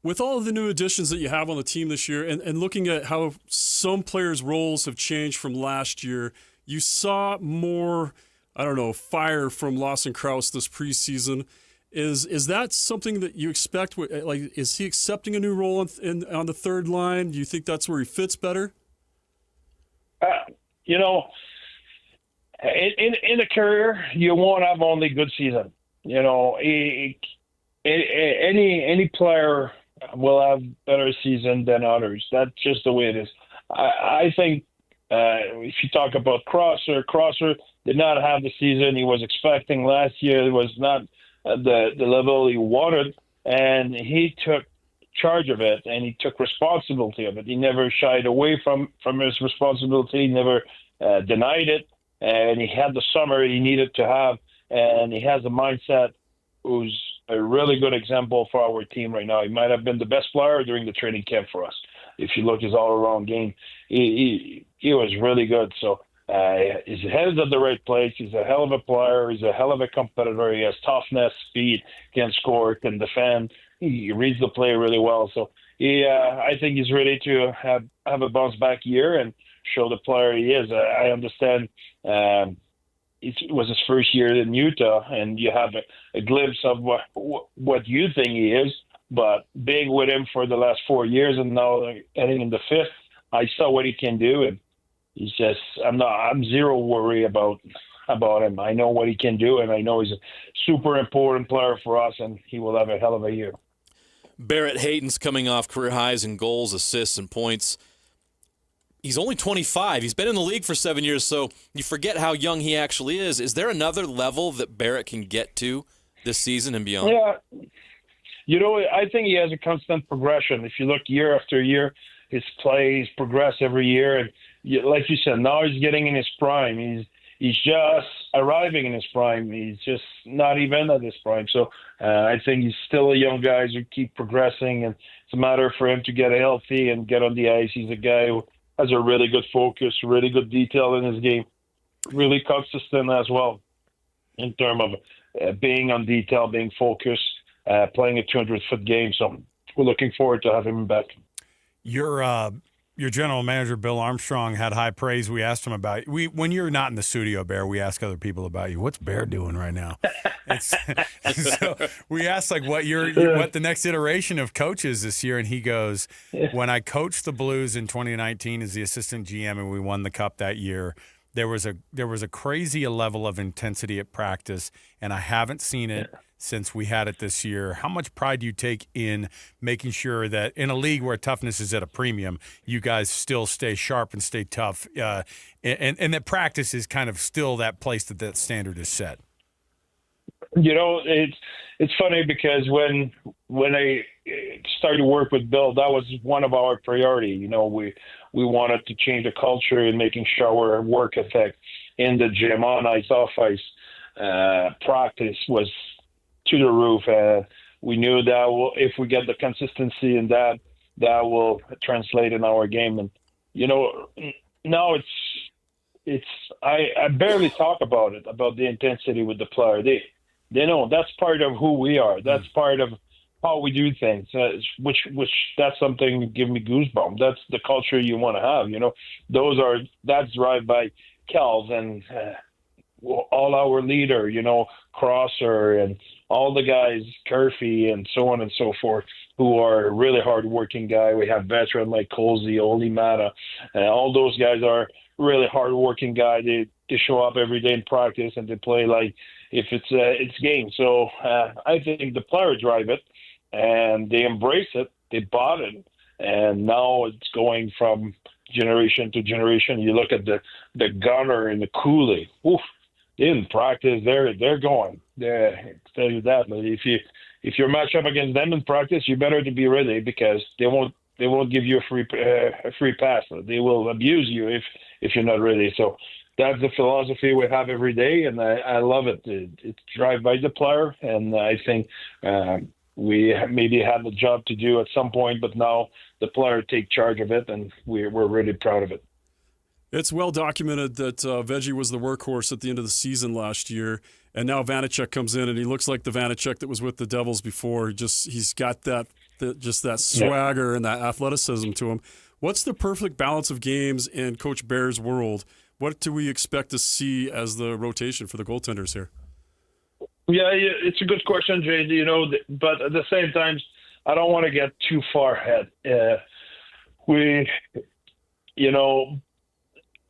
With all of the new additions that you have on the team this year, and looking at how some players' roles have changed from last year, you saw more, fire from Lawson Krause this preseason. Is that something that you expect? Like, is he accepting a new role on the third line? Do you think that's where he fits better? In a career, you won't have only good season. Any player will have better season than others. That's just the way it is. I think if you talk about Crosser did not have the season he was expecting last year. It was not the level he wanted, and he took charge of it, and he took responsibility of it. He never shied away from his responsibility. He never denied it. And he had the summer he needed to have, and he has a mindset who's a really good example for our team right now. He might have been the best player during the training camp for us. If you look at his all-around game, he was really good. So his head is at the right place. He's a hell of a player. He's a hell of a competitor. He has toughness, speed, can score, can defend. He reads the play really well. So I think he's ready to have a bounce-back year and show the player he is. I understand it was his first year in Utah, and you have a glimpse of what you think he is. But being with him for the last 4 years and now heading in the fifth, I saw what he can do, and he's just I'm zero worry about him. I know what he can do, and I know he's a super important player for us, and he will have a hell of a year. Barrett Hayton's coming off career highs in goals, assists, and points. He's only 25. He's been in the league for 7 years, so you forget how young he actually is. Is there another level that Barrett can get to this season and beyond? Yeah. I think he has a constant progression. If you look year after year, his plays progress every year. And like you said, now he's getting in his prime. He's just arriving in his prime. He's just not even at his prime. So I think he's still a young guy who keep progressing, and it's a matter for him to get healthy and get on the ice. He's a guy who has a really good focus, really good detail in his game, really consistent as well in terms of being on detail, being focused, playing a 200-foot game. So we're looking forward to having him back. Your general manager, Bill Armstrong, had high praise. We asked him about when you're not in the studio, Bear, we ask other people about you. What's Bear doing right now? So we asked what the next iteration of coach is this year, and he goes, when I coached the Blues in 2019 as the assistant GM and we won the Cup that year, there was a crazy level of intensity at practice, and I haven't seen it since we had it this year. How much pride do you take in making sure that in a league where toughness is at a premium, you guys still stay sharp and stay tough, and that practice is kind of still that place that standard is set? It's funny because when I started to work with Bill, that was one of our priority. We wanted to change the culture and making sure our work ethic in the gym, on ice, off ice, practice was to the roof. We knew that if we get the consistency in that will translate in our game. And now I barely talk about it, about the intensity with the player. They know that's part of who we are. That's part of how we do things. Which that's something that give me goosebumps. That's the culture you want to have. That's driven by Kels and all our leader. Crosser and all the guys, Curfy and so on and so forth, who are really hard-working guys. We have veterans like Colsey, Oli Mata, all those guys are really hard-working guys. They show up every day in practice and they play like if it's game. So I think the players drive it and they embrace it. They bought it, and now it's going from generation to generation. You look at the Gunner and the Cooley. Oof. In practice, they're going. Tell you that. But if you're matched up against them in practice, you better to be ready, because they won't give you a free pass. They will abuse you if you're not ready. So that's the philosophy we have every day, and I love it. It's drive by the player, and I think we maybe had a job to do at some point, but now the player take charge of it, and we're really proud of it. It's well documented that Veggie was the workhorse at the end of the season last year, and now Vanacek comes in and he looks like the Vanacek that was with the Devils before. He's got that swagger and that athleticism to him. What's the perfect balance of games in Coach Bear's world? What do we expect to see as the rotation for the goaltenders here? Yeah, it's a good question, JD. But at the same time, I don't want to get too far ahead.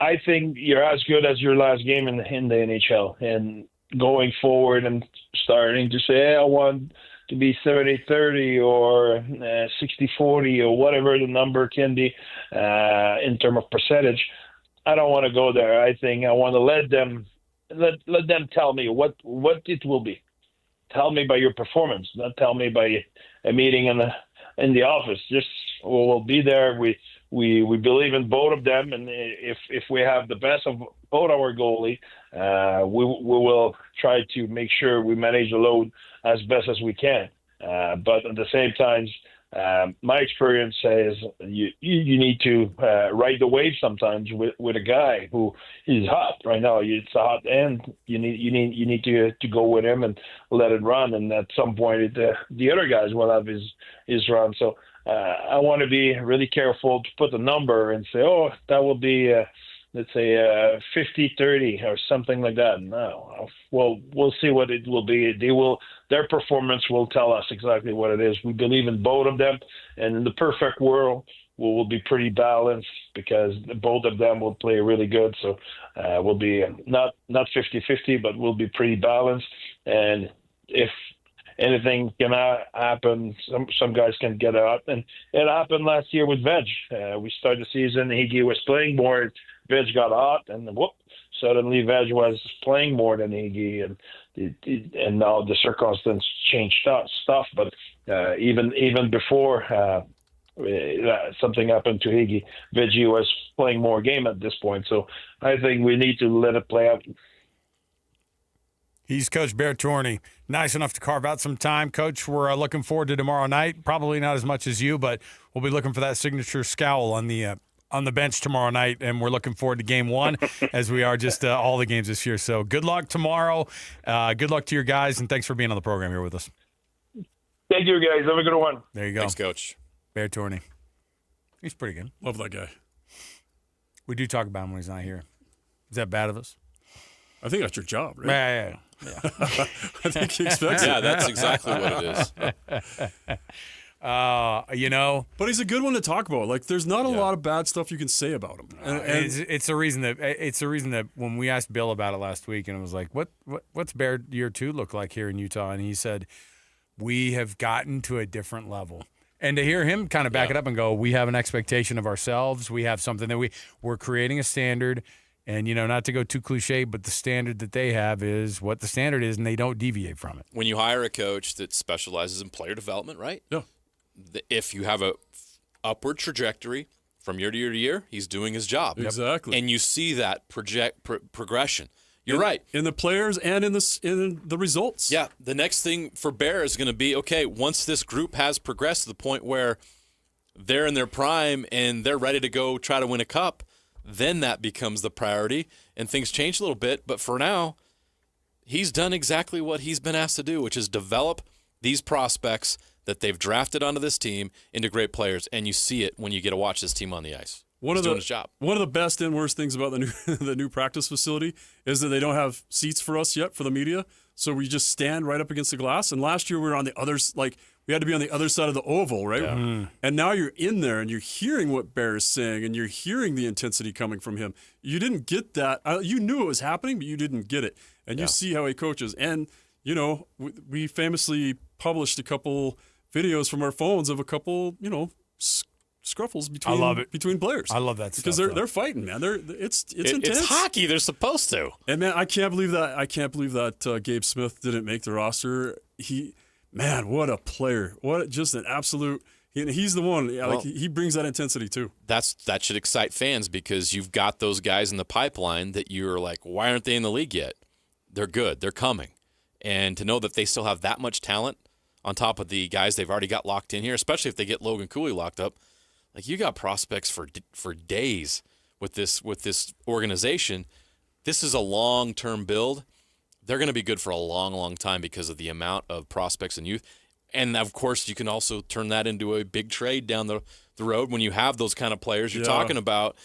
I think you're as good as your last game in the NHL, and going forward and starting to say, hey, I want to be 70-30 or 60-40 or whatever the number can be in terms of percentage. I don't want to go there. I think I want to let them tell me what it will be. Tell me by your performance, not tell me by a meeting in the office. Just we'll be there. We believe in both of them, and if we have the best of both our goalie, we will try to make sure we manage the load as best as we can. But at the same time, my experience says you need to ride the wave sometimes with a guy who is hot right now. It's a hot end. You need to go with him and let it run, and at some point the other guys will have his run. So I want to be really careful to put a number and say, oh, that will be let's say 50-30 or something like that. No, we'll see what it will be. Their performance will tell us exactly what it is. We believe in both of them, and in the perfect world, will be pretty balanced because both of them will play really good. So we'll be not 50-50, but we'll be pretty balanced. And if anything can happen, some guys can get out. And it happened last year with Veg. We started the season, Higgy was playing more, Veg got hot, and suddenly Veg was playing more than Higgy, and now the circumstances changed stuff. But even before something happened to Higgy, Veggie was playing more game at this point. So I think we need to let it play out. He's Coach Bear Torney. Nice enough to carve out some time. Coach, we're looking forward to tomorrow night. Probably not as much as you, but we'll be looking for that signature scowl on the bench tomorrow night, and we're looking forward to game one as we are just all the games this year. So good luck tomorrow. Good luck to your guys, and thanks for being on the program here with us. Thank you, guys. Have a good one. There you go. Thanks, Coach. Bear Torney. He's pretty good. Love that guy. We do talk about him when he's not here. Is that bad of us? I think that's your job, right? Yeah. I think he expects it. Yeah, that's exactly what it is. But he's a good one to talk about. Like, there's not a lot of bad stuff you can say about him. And it's the reason that when we asked Bill about it last week, and it was like, what's Bear year 2 look like here in Utah? And he said, we have gotten to a different level. And to hear him kind of back it up and go, we have an expectation of ourselves. We have something that we're creating a standard. And, not to go too cliche, but the standard that they have is what the standard is, and they don't deviate from it. When you hire a coach that specializes in player development, right? Yeah. If you have a upward trajectory from year to year to year, he's doing his job. Exactly. And you see that progression. You're right. In the players and in the results. Yeah. The next thing for Bear is going to be, okay, once this group has progressed to the point where they're in their prime and they're ready to go try to win a cup, then that becomes the priority, and things change a little bit. But for now, he's done exactly what he's been asked to do, which is develop these prospects that they've drafted onto this team into great players, and you see it when you get to watch this team on the ice. He's doing his job. One of the best and worst things about the new practice facility is that they don't have seats for us yet for the media, so we just stand right up against the glass. And last year we were on the other, we had to be on the other side of the oval, right? Yeah. And now you're in there and you're hearing what Bear is saying and you're hearing the intensity coming from him. You didn't get that. You knew it was happening, but you didn't get it. And you see how he coaches. And, we famously published a couple videos from our phones of a couple, scruffles between players. I love that because stuff. they're fighting, man. It's intense. It's hockey. They're supposed to. And man, I can't believe that Gabe Smith didn't make the roster. Man, what a player! What just an absolute. He's the one. He brings that intensity too. That should excite fans because you've got those guys in the pipeline that you're like, why aren't they in the league yet? They're good. They're coming, and to know that they still have that much talent on top of the guys they've already got locked in here, especially if they get Logan Cooley locked up. Like, you got prospects for days with this organization. This is a long-term build. They're going to be good for a long, long time because of the amount of prospects and youth. And, of course, you can also turn that into a big trade down the road when you have those kind of players you're talking about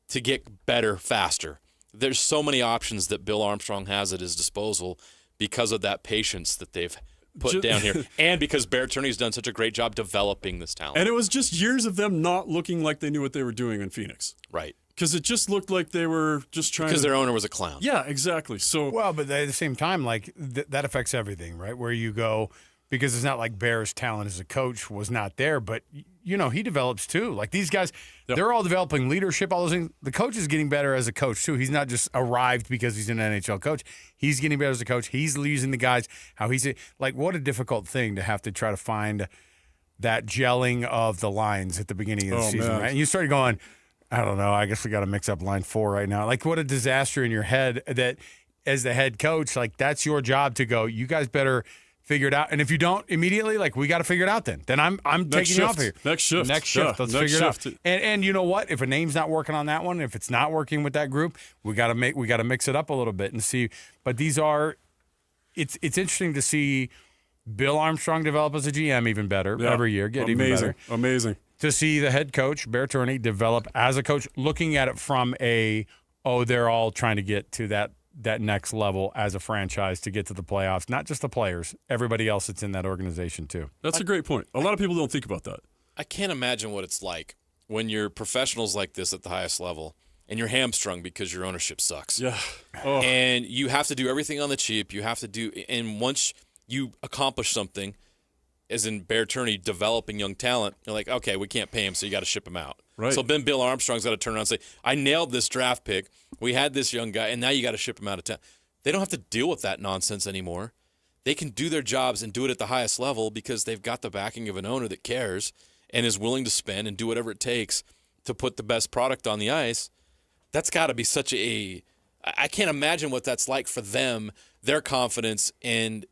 to get better faster. There's so many options that Bill Armstrong has at his disposal because of that patience that they've put down here, and because Bear Turney's done such a great job developing this talent. And it was just years of them not looking like they knew what they were doing in Phoenix. Right. Because it just looked like they were just trying because their owner was a clown. Yeah, exactly. So but at the same time, that affects everything, right? Where you go, because it's not like Bear's talent as a coach was not there, but he develops too. Like these guys, they're all developing leadership, all those things. The coach is getting better as a coach too. He's not just arrived because he's an NHL coach. He's getting better as a coach. He's using the guys how he's like. What a difficult thing to have to try to find that gelling of the lines at the beginning of the season, right? And you started going, I don't know. I guess we got to mix up line 4 right now. Like, what a disaster in your head that as the head coach, like that's your job to go. You guys better figure it out. And if you don't immediately, like, we got to figure it out then. Then I'm taking you off here. Next shift. Let's figure it out. And you know what? If a name's not working on that one, if it's not working with that group, we got to mix it up a little bit and see. But these are it's interesting to see Bill Armstrong develop as a GM even better every year, get even better. Amazing. To see the head coach, Bear Turney, develop as a coach, looking at it from they're all trying to get to that next level as a franchise to get to the playoffs. Not just the players, everybody else that's in that organization too. That's a great point. A lot of people don't think about that. I can't imagine what it's like when you're professionals like this at the highest level and you're hamstrung because your ownership sucks. Yeah. Oh. And you have to do everything on the cheap. And once you accomplish something, as in Bear Turney developing young talent, you're like, okay, we can't pay him, so you got to ship him out. Right. So then Bill Armstrong's got to turn around and say, I nailed this draft pick. We had this young guy, and now you got to ship him out of town. They don't have to deal with that nonsense anymore. They can do their jobs and do it at the highest level because they've got the backing of an owner that cares and is willing to spend and do whatever it takes to put the best product on the ice. That's got to be such I can't imagine what that's like for them, their confidence and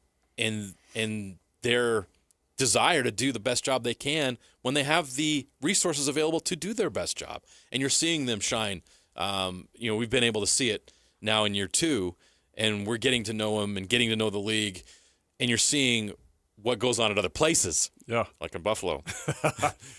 their desire to do the best job they can when they have the resources available to do their best job. And you're seeing them shine. We've been able to see it now in year 2, and we're getting to know them and getting to know the league, and you're seeing what goes on at other places. Yeah. Like in Buffalo.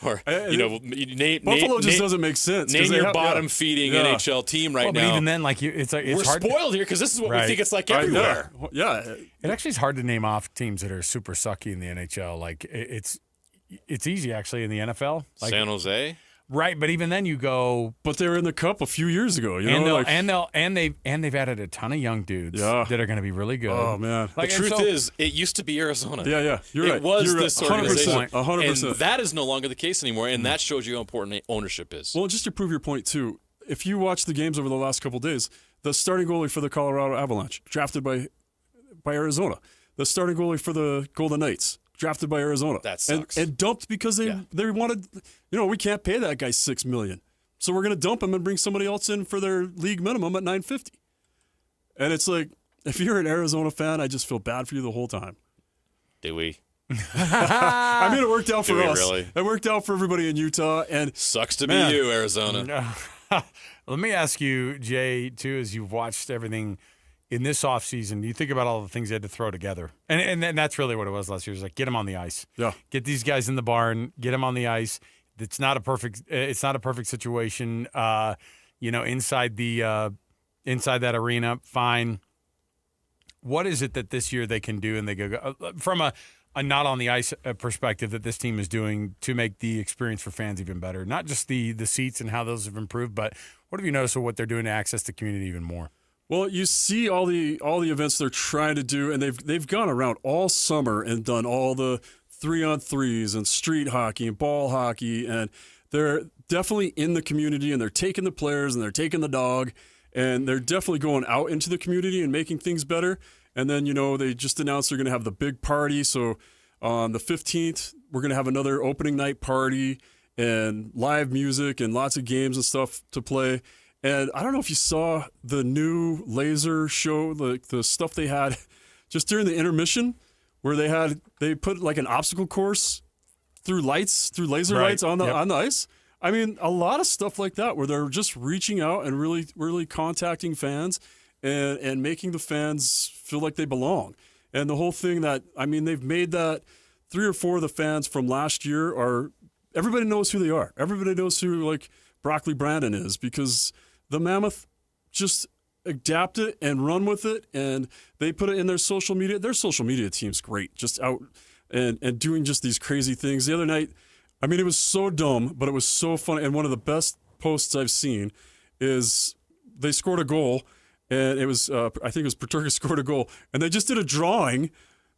Or, Buffalo just doesn't make sense. Name your bottom-feeding NHL team right now. But even then, it's we're hard spoiled here because this is what we think it's like everywhere. Yeah. It actually is hard to name off teams that are super sucky in the NHL. Like, it's easy, actually, in the NFL. Like, San Jose? Right, but even then you go. But they were in the Cup a few years ago, they've added a ton of young dudes that are going to be really good. Oh man, the truth is, it used to be Arizona. Yeah, you're right. It was this organization, 100%. and that is no longer the case anymore. And that shows you how important ownership is. Well, just to prove your point too, if you watch the games over the last couple of days, the starting goalie for the Colorado Avalanche drafted by Arizona, the starting goalie for the Golden Knights drafted by Arizona. That sucks. And dumped because they wanted, we can't pay that guy $6 million. So we're going to dump him and bring somebody else in for their league minimum at $950. And it's like, if you're an Arizona fan, I just feel bad for you the whole time. Do we? I mean, it worked out for us. Really? It worked out for everybody in Utah. And sucks to be you, Arizona. Let me ask you, Jay, too, as you've watched everything in this offseason, you think about all the things they had to throw together. And that's really what it was last year. It was like, get them on the ice. Yeah. Get these guys in the barn, get them on the ice. It's not a perfect situation, inside that arena, fine. What is it that this year they can do and they go from a not on the ice perspective that this team is doing to make the experience for fans even better? Not just the seats and how those have improved, but what have you noticed of what they're doing to access the community even more? Well, you see all the events they're trying to do, and they've gone around all summer and done all the 3-on-3s and street hockey and ball hockey, and they're definitely in the community, and they're taking the players and they're taking the dog, and they're definitely going out into the community and making things better. And then, they just announced they're going to have the big party. So on the 15th, we're going to have another opening night party and live music and lots of games and stuff to play. And I don't know if you saw the new laser show, the stuff they had just during the intermission, where they put like an obstacle course through laser lights on the ice. I mean, a lot of stuff like that where they're just reaching out and really, really contacting fans and making the fans feel like they belong. And the whole thing they've made that 3 or 4 of the fans from last year everybody knows who they are. Everybody knows who like Broccoli Brandon is, because the Mammoth just adapt it and run with it, and they put it in their social media. Their social media team's great, just out and doing just these crazy things. The other night, I mean, it was so dumb, but it was so funny. And one of the best posts I've seen is they scored a goal, and it was I think it was Paterka scored a goal, and they just did a drawing,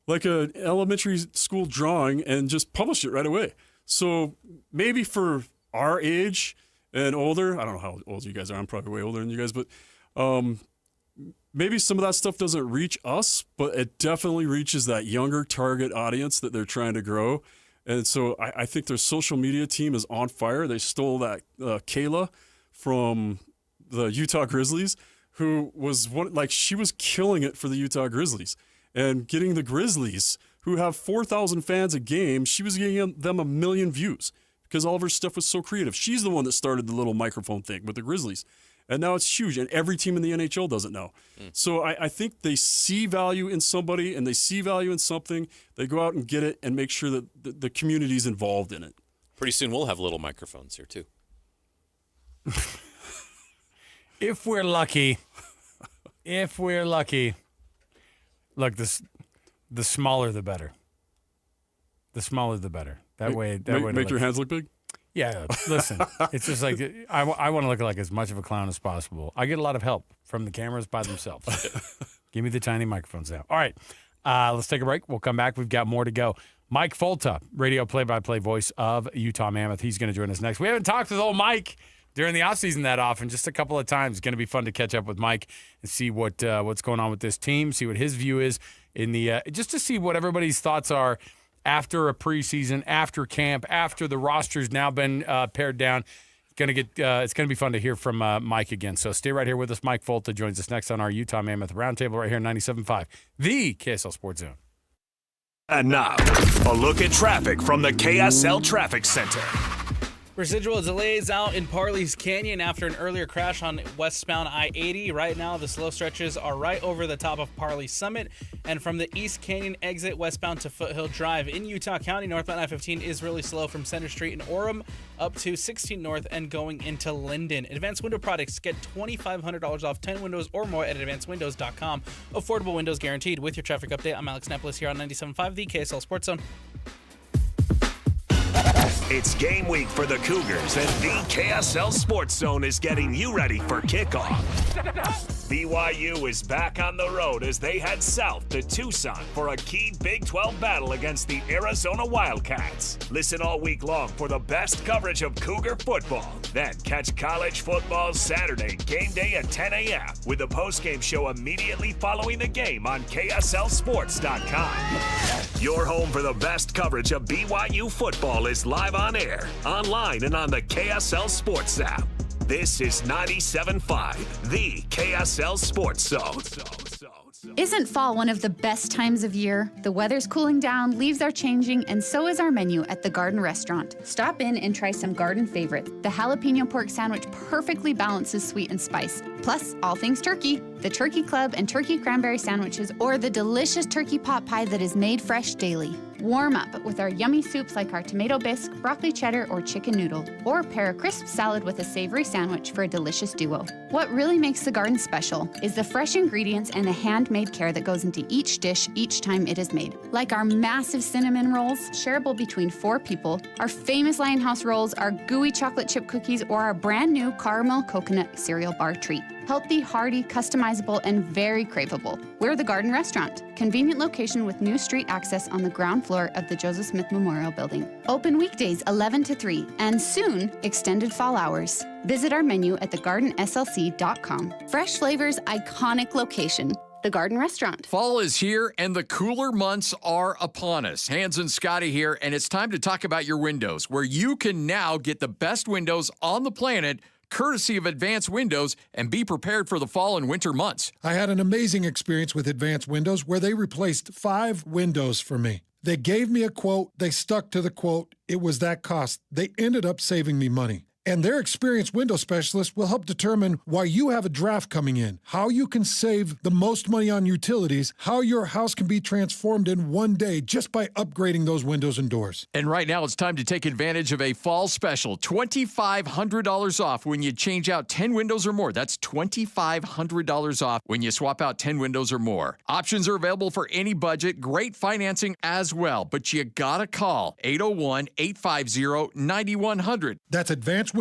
like an elementary school drawing, and just published it right away. So maybe for our age and older, I don't know how old you guys are. I'm probably way older than you guys, but maybe some of that stuff doesn't reach us, but it definitely reaches that younger target audience that they're trying to grow. And so I think their social media team is on fire. They stole that Kayla from the Utah Grizzlies, who was she was killing it for the Utah Grizzlies and getting the Grizzlies, who have 4,000 fans a game. She was getting them 1 million views because all of her stuff was so creative. She's the one that started the little microphone thing with the Grizzlies. And now it's huge, and every team in the NHL does it now. So I think they see value in somebody, and they see value in something. They go out and get it and make sure that the community's involved in it. Pretty soon we'll have little microphones here, too. If we're lucky. Look, the smaller the better. The smaller the better. That way, make your hands look big? Yeah, listen, it's just like I want to look like as much of a clown as possible. I get a lot of help from the cameras by themselves. Give me the tiny microphones now. All right, let's take a break. We'll come back. We've got more to go. Mike Folta, radio play-by-play voice of Utah Mammoth. He's going to join us next. We haven't talked with old Mike during the offseason that often, just a couple of times. It's going to be fun to catch up with Mike and see what's going on with this team, see what his view is in the just to see what everybody's thoughts are after a preseason, after camp, after the roster's now been pared down. It's going to be fun to hear from Mike again. So stay right here with us. Mike Folta joins us next on our Utah Mammoth Roundtable right here on 97.5, the KSL Sports Zone. And now, a look at traffic from the KSL Traffic Center. Residual delays out in Parley's Canyon after an earlier crash on westbound I-80. Right now, the slow stretches are right over the top of Parley Summit. And from the East Canyon exit westbound to Foothill Drive in Utah County, northbound I-15 is really slow from Center Street in Orem up to 16 North and going into Linden. Advanced Window Products, get $2,500 off 10 windows or more at advancedwindows.com. Affordable windows guaranteed. With your traffic update, I'm Alex Napolis here on 97.5, the KSL Sports Zone. It's game week for the Cougars, and the KSL Sports Zone is getting you ready for kickoff. BYU is back on the road as they head south to Tucson for a key Big 12 battle against the Arizona Wildcats. Listen all week long for the best coverage of Cougar football. Then catch college football Saturday, game day at 10 a.m. with the postgame show immediately following the game on KSLSports.com. Your home for the best coverage of BYU football is live on air, online, and on the KSL Sports app. This is 97.5, the KSL Sports Zone. Isn't fall one of the best times of year? The weather's cooling down, leaves are changing, and so is our menu at the Garden Restaurant. Stop in and try some Garden favorites. The jalapeno pork sandwich perfectly balances sweet and spice. Plus, all things turkey, the Turkey Club and turkey cranberry sandwiches, or the delicious turkey pot pie that is made fresh daily. Warm up with our yummy soups like our tomato bisque, broccoli cheddar, or chicken noodle. Or pair a crisp salad with a savory sandwich for a delicious duo. What really makes the Garden special is the fresh ingredients and the handmade care that goes into each dish each time it is made. Like our massive cinnamon rolls, shareable between 4 people, our famous Lionhouse rolls, our gooey chocolate chip cookies, or our brand new caramel coconut cereal bar treat. Healthy, hearty, customizable, and very craveable. We're the Garden Restaurant. Convenient location with new street access on the ground floor of the Joseph Smith Memorial Building. Open weekdays 11 to 3, and soon, extended fall hours. Visit our menu at thegardenslc.com. Fresh flavors, iconic location. The Garden Restaurant. Fall is here, and the cooler months are upon us. Hans and Scotty here, and it's time to talk about your windows, where you can now get the best windows on the planet courtesy of Advanced Windows, and be prepared for the fall and winter months. I had an amazing experience with Advanced Windows where they replaced 5 windows for me. They gave me a quote, they stuck to the quote, it was that cost. They ended up saving me money. And their experienced window specialist will help determine why you have a draft coming in, how you can save the most money on utilities, how your house can be transformed in one day just by upgrading those windows and doors. And right now, it's time to take advantage of a fall special, $2,500 off when you change out 10 windows or more. That's $2,500 off when you swap out 10 windows or more. Options are available for any budget, great financing as well, but you gotta call 801-850-9100. That's advancedwindows.com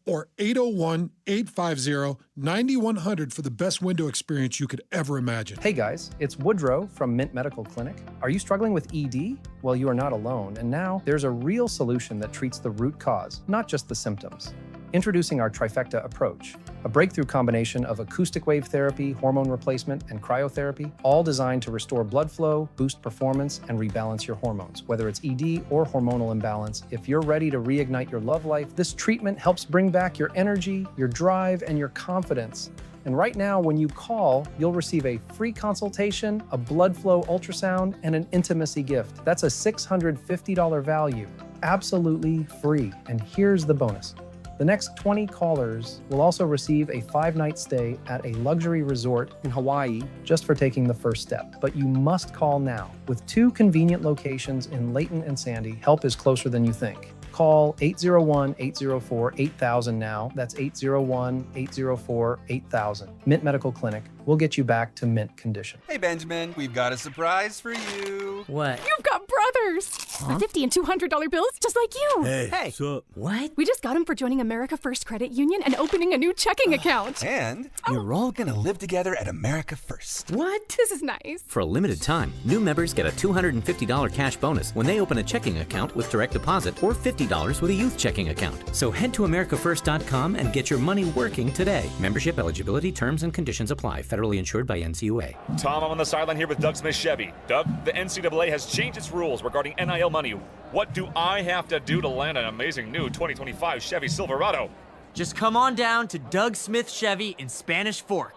or 801-850-9100 for the best window experience you could ever imagine. Hey guys, it's Woodrow from Mint Medical Clinic. Are you struggling with ED? Well, you are not alone, and now there's a real solution that treats the root cause, not just the symptoms. Introducing our trifecta approach, a breakthrough combination of acoustic wave therapy, hormone replacement, and cryotherapy, all designed to restore blood flow, boost performance, and rebalance your hormones. Whether it's ED or hormonal imbalance, if you're ready to reignite your love life, this treatment helps bring back your energy, your drive, and your confidence. And right now, when you call, you'll receive a free consultation, a blood flow ultrasound, and an intimacy gift. That's a $650 value, absolutely free. And here's the bonus. The next 20 callers will also receive a 5-night stay at a luxury resort in Hawaii just for taking the first step. But you must call now. With 2 convenient locations in Layton and Sandy, help is closer than you think. Call 801-804-8000 now. That's 801-804-8000. Mint Medical Clinic. We'll get you back to mint condition. Hey, Benjamin, we've got a surprise for you. What? You've got brunch brothers. Huh? $50 and $200 bills, just like you. Hey, what's up? What? We just got them for joining America First Credit Union and opening a new checking account. And you're all gonna live together at America First. What? This is nice. For a limited time, new members get a $250 cash bonus when they open a checking account with direct deposit or $50 with a youth checking account. So head to AmericaFirst.com and get your money working today. Membership eligibility, terms, and conditions apply. Federally insured by NCUA. Tom, I'm on the sideline here with Doug Smith Chevy. Doug, the NCAA has changed its rules regarding NIL money. What do I have to do to land an amazing new 2025 Chevy Silverado? Just come on down to Doug Smith Chevy in Spanish Fork.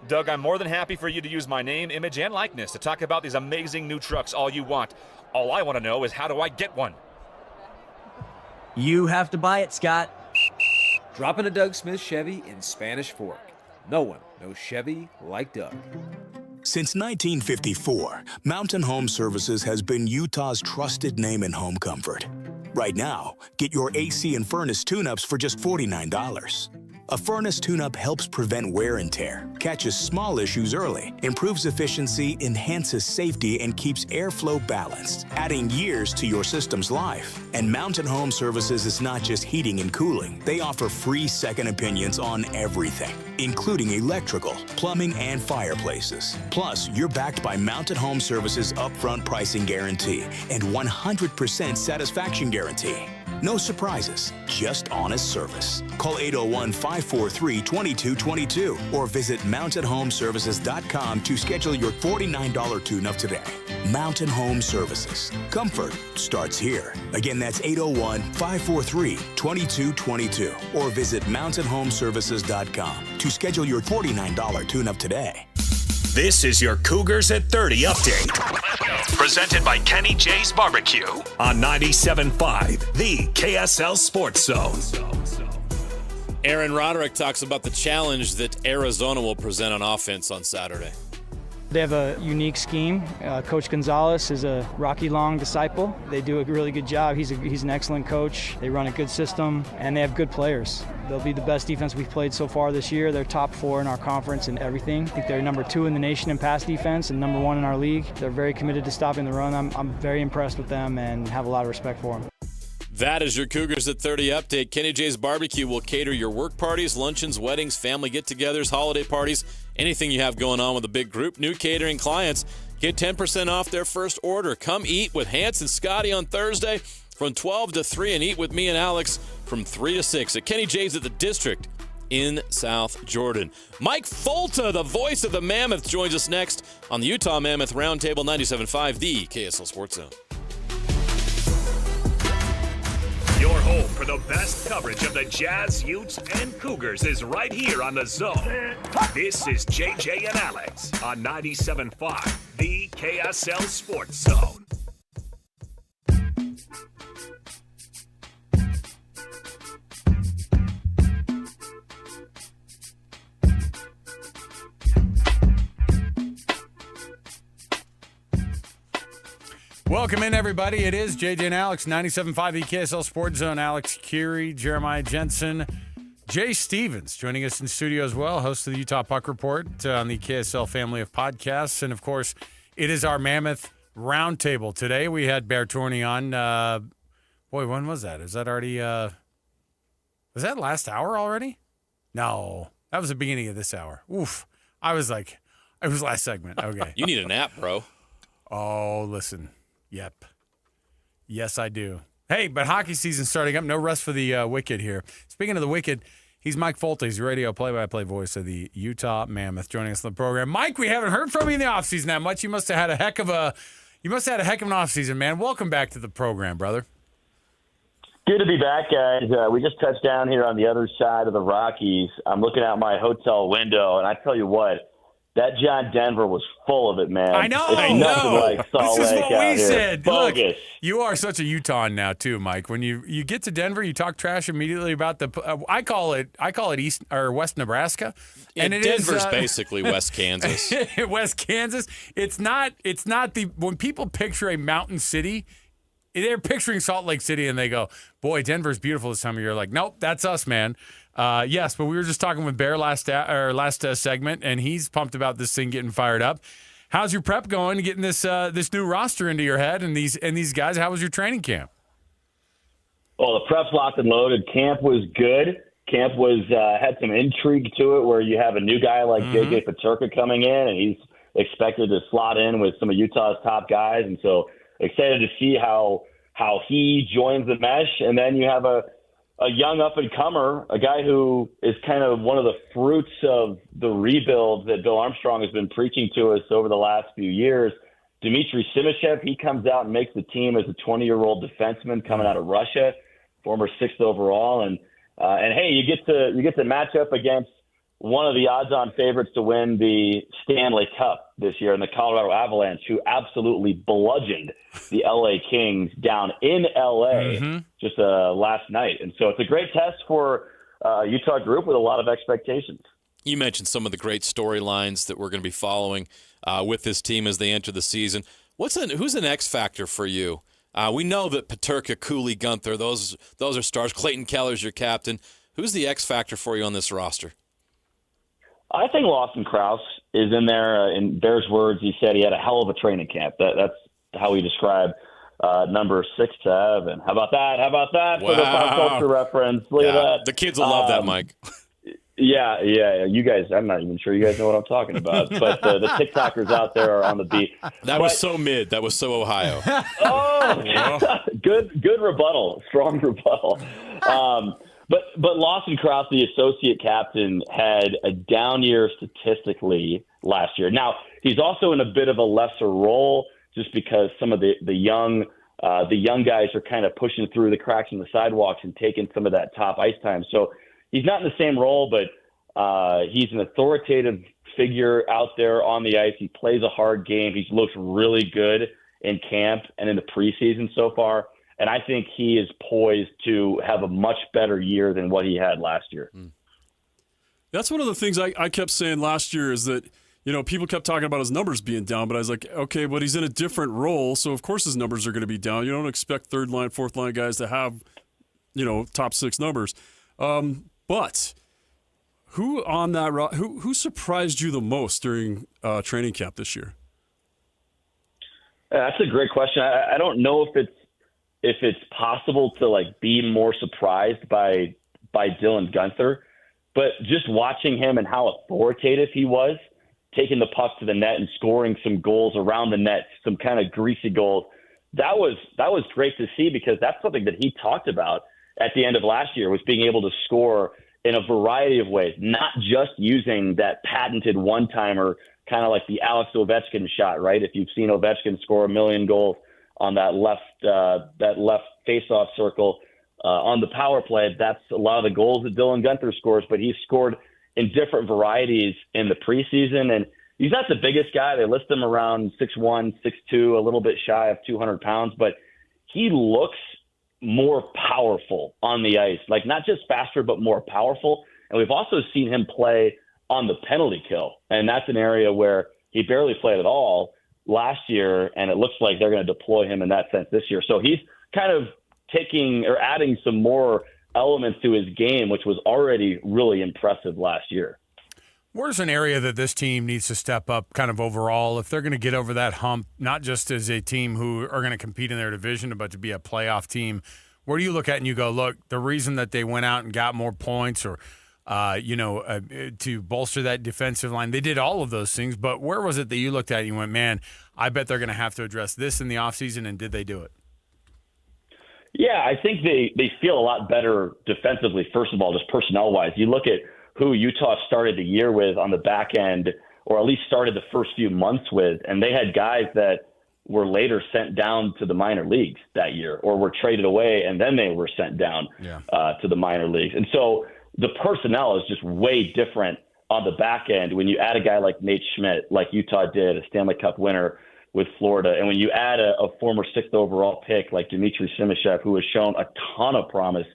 Doug, I'm more than happy for you to use my name, image, and likeness to talk about these amazing new trucks all you want. All I want to know is how do I get one? You have to buy it, Scott. Drop in a Doug Smith Chevy in Spanish Fork. No one knows Chevy like Doug. Since 1954, Mountain Home Services has been Utah's trusted name in home comfort. Right now, get your AC and furnace tune-ups for just $49. A furnace tune-up helps prevent wear and tear, catches small issues early, improves efficiency, enhances safety, and keeps airflow balanced, adding years to your system's life. And Mountain Home Services is not just heating and cooling. They offer free second opinions on everything, including electrical, plumbing, and fireplaces. Plus, you're backed by Mountain Home Services' upfront pricing guarantee and 100% satisfaction guarantee. No surprises, just honest service. Call 801-543-2222 or visit mountainhomeservices.com to schedule your $49 tune-up today. Mountain Home Services. Comfort starts here. Again, that's 801-543-2222 or visit mountainhomeservices.com to schedule your $49 tune-up today. This is your Cougars at 30 update. Presented by Kenny J's Barbecue on 97.5, the KSL Sports Zone. Aaron Roderick talks about the challenge that Arizona will present on offense on Saturday. They have a unique scheme. Coach Gonzalez is a Rocky Long disciple. They do a really good job. He's an excellent coach. They run a good system, and they have good players. They'll be the best defense we've played so far this year. They're top 4 in our conference in everything. I think they're number 2 in the nation in pass defense and number 1 in our league. They're very committed to stopping the run. I'm very impressed with them and have a lot of respect for them. That is your Cougars at 30 update. Kenny J's Barbecue will cater your work parties, luncheons, weddings, family get-togethers, holiday parties, anything you have going on with a big group. New catering clients get 10% off their first order. Come eat with Hans and Scotty on Thursday from 12 to 3 and eat with me and Alex from 3 to 6 at Kenny J's at the District in South Jordan. Mike Folta, the voice of the Mammoth, joins us next on the Utah Mammoth Roundtable 97.5, the KSL Sports Zone. Your home for the best coverage of the Jazz, Utes, and Cougars is right here on the Zone. This is JJ and Alex on 97.5, the KSL Sports Zone. Welcome in, everybody. It is JJ and Alex, 97.5 the KSL Sports Zone. Alex Curie, Jeremiah Jensen, Jay Stevens joining us in studio as well, host of the Utah Puck Report on the KSL family of podcasts. And, of course, it is our Mammoth Roundtable. Today we had Bear Tourney on. Boy, when was that? Is that already was that last hour already? No, that was the beginning of this hour. Oof. I was like, it was last segment. Okay. You need a nap, bro. Oh, listen. Yep. Yes, I do. Hey, but hockey season's starting up. No rest for the Wicked here. Speaking of the Wicked, he's Mike Folta. He's radio play-by-play voice of the Utah Mammoth, joining us on the program. Mike, we haven't heard from you in the offseason that much. You must have had a heck of an offseason, man. Welcome back to the program, brother. Good to be back, guys. We just touched down here on the other side of the Rockies. I'm looking out my hotel window, and I tell you what, that John Denver was full of it, man. I know. It's nothing like Salt This is Lake what out we here. said. Bogus. Look, you are such a Utahan now too, Mike. When you get to Denver, you talk trash immediately about the. I call it East or West Nebraska, and it Denver's is, basically West Kansas. West Kansas. It's not the when people picture a mountain city. They're picturing Salt Lake City and they go, boy, Denver's beautiful this time of year. Like, nope, that's us, man. Yes, but we were just talking with Bear last segment, and he's pumped about this thing getting fired up. how's your prep going? Getting this this new roster into your head and these guys. How was your training camp? Well, the prep's locked and loaded. Camp was good. Camp was had some intrigue to it, where you have a new guy like JJ Peterka coming in, and he's expected to slot in with some of Utah's top guys, and so excited to see how he joins the mesh. And then you have a young up-and-comer, a guy who is kind of one of the fruits of the rebuild that Bill Armstrong has been preaching to us over the last few years. Dmitry Simashev, he comes out and makes the team as a 20-year-old defenseman coming out of Russia, former 6th overall. And hey, you get to match up against one of the odds-on favorites to win the Stanley Cup this year in the Colorado Avalanche, who absolutely bludgeoned the LA Kings down in LA just last night. And so it's a great test for Utah group with a lot of expectations. You mentioned some of the great storylines that we're going to be following with this team as they enter the season. Who's an X factor for you? We know that Peterka, Cooley, Gunther, those are stars. Clayton Keller's your captain. Who's the X factor for you on this roster? I think Lawson Krause is in there. In Bear's words, he said he had a hell of a training camp. That's how he described number 6'7". How about that? Wow. For the pop culture reference? Look at that. The kids will love that, Mike. Yeah. You guys, I'm not even sure you guys know what I'm talking about. But the TikTokers out there are on the beat. That was so mid. That was so Ohio. Good rebuttal. Strong rebuttal. But Lawson Krause, the associate captain, had a down year statistically last year. Now, he's also in a bit of a lesser role just because some of the young guys are kind of pushing through the cracks in the sidewalks and taking some of that top ice time. So he's not in the same role, but he's an authoritative figure out there on the ice. He plays a hard game. He looks really good in camp and in the preseason so far. And I think he is poised to have a much better year than what he had last year. That's one of the things I kept saying last year is that, people kept talking about his numbers being down, but I was like, okay, but he's in a different role, so of course his numbers are going to be down. You don't expect third line, fourth line guys to have, top 6 numbers. But who on that who surprised you the most during training camp this year? That's a great question. I don't know if it's possible to be more surprised by Dylan Gunther, but just watching him and how authoritative he was, taking the puck to the net and scoring some goals around the net, some kind of greasy goals. That was great to see, because that's something that he talked about at the end of last year, was being able to score in a variety of ways, not just using that patented one-timer, kind of like the Alex Ovechkin shot, right? If you've seen Ovechkin score 1 million goals on that left face-off circle on the power play, that's a lot of the goals that Dylan Gunther scores, but he's scored in different varieties in the preseason. And he's not the biggest guy. They list him around 6'1", 6'2", a little bit shy of 200 pounds, but he looks more powerful on the ice, not just faster, but more powerful. And we've also seen him play on the penalty kill, and that's an area where he barely played at all last year, and it looks like they're going to deploy him in that sense this year. So he's kind of taking or adding some more elements to his game, which was already really impressive last year. Where's an area that this team needs to step up kind of overall if they're going to get over that hump, not just as a team who are going to compete in their division, but to be a playoff team? Where do you look at and you go, look, the reason that they went out and got more points or to bolster that defensive line, they did all of those things, but where was it that you looked at and you went, man, I bet they're going to have to address this in the offseason, and did they do it? Yeah, I think they feel a lot better defensively, first of all, just personnel-wise. You look at who Utah started the year with on the back end, or at least started the first few months with, and they had guys that were later sent down to the minor leagues that year, or were traded away, and then they were sent down to the minor leagues. And so the personnel is just way different on the back end when you add a guy like Nate Schmidt, like Utah did, a Stanley Cup winner with Florida. And when you add a former 6th overall pick like Dmitry Simashev, who has shown a ton of promise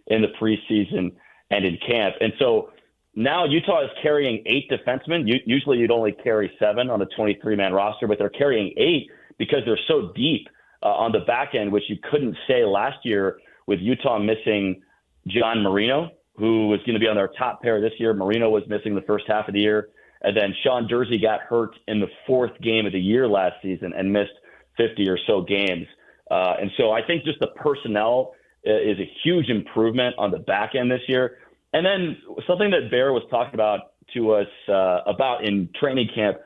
in the preseason and in camp. And so now Utah is carrying 8 defensemen. Usually you'd only carry 7 on a 23-man roster, but they're carrying 8 because they're so deep on the back end, which you couldn't say last year with Utah missing John Marino, who was going to be on their top pair this year. Marino was missing the first half of the year. And then Sean Dursey got hurt in the fourth game of the year last season and missed 50 or so games. And so I think just the personnel is a huge improvement on the back end this year. And then something that Bear was talking about to us about in training camp,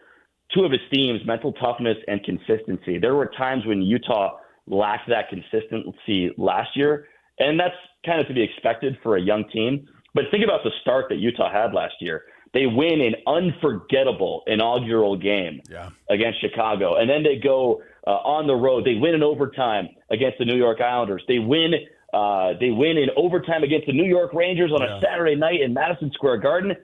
two of his themes, mental toughness and consistency. There were times when Utah lacked that consistency last year, and that's kind of to be expected for a young team. But think about the start that Utah had last year. They win an unforgettable inaugural game against Chicago, and then they go on the road. They win in overtime against the New York Islanders. They win in overtime against the New York Rangers on a Saturday night in Madison Square Garden,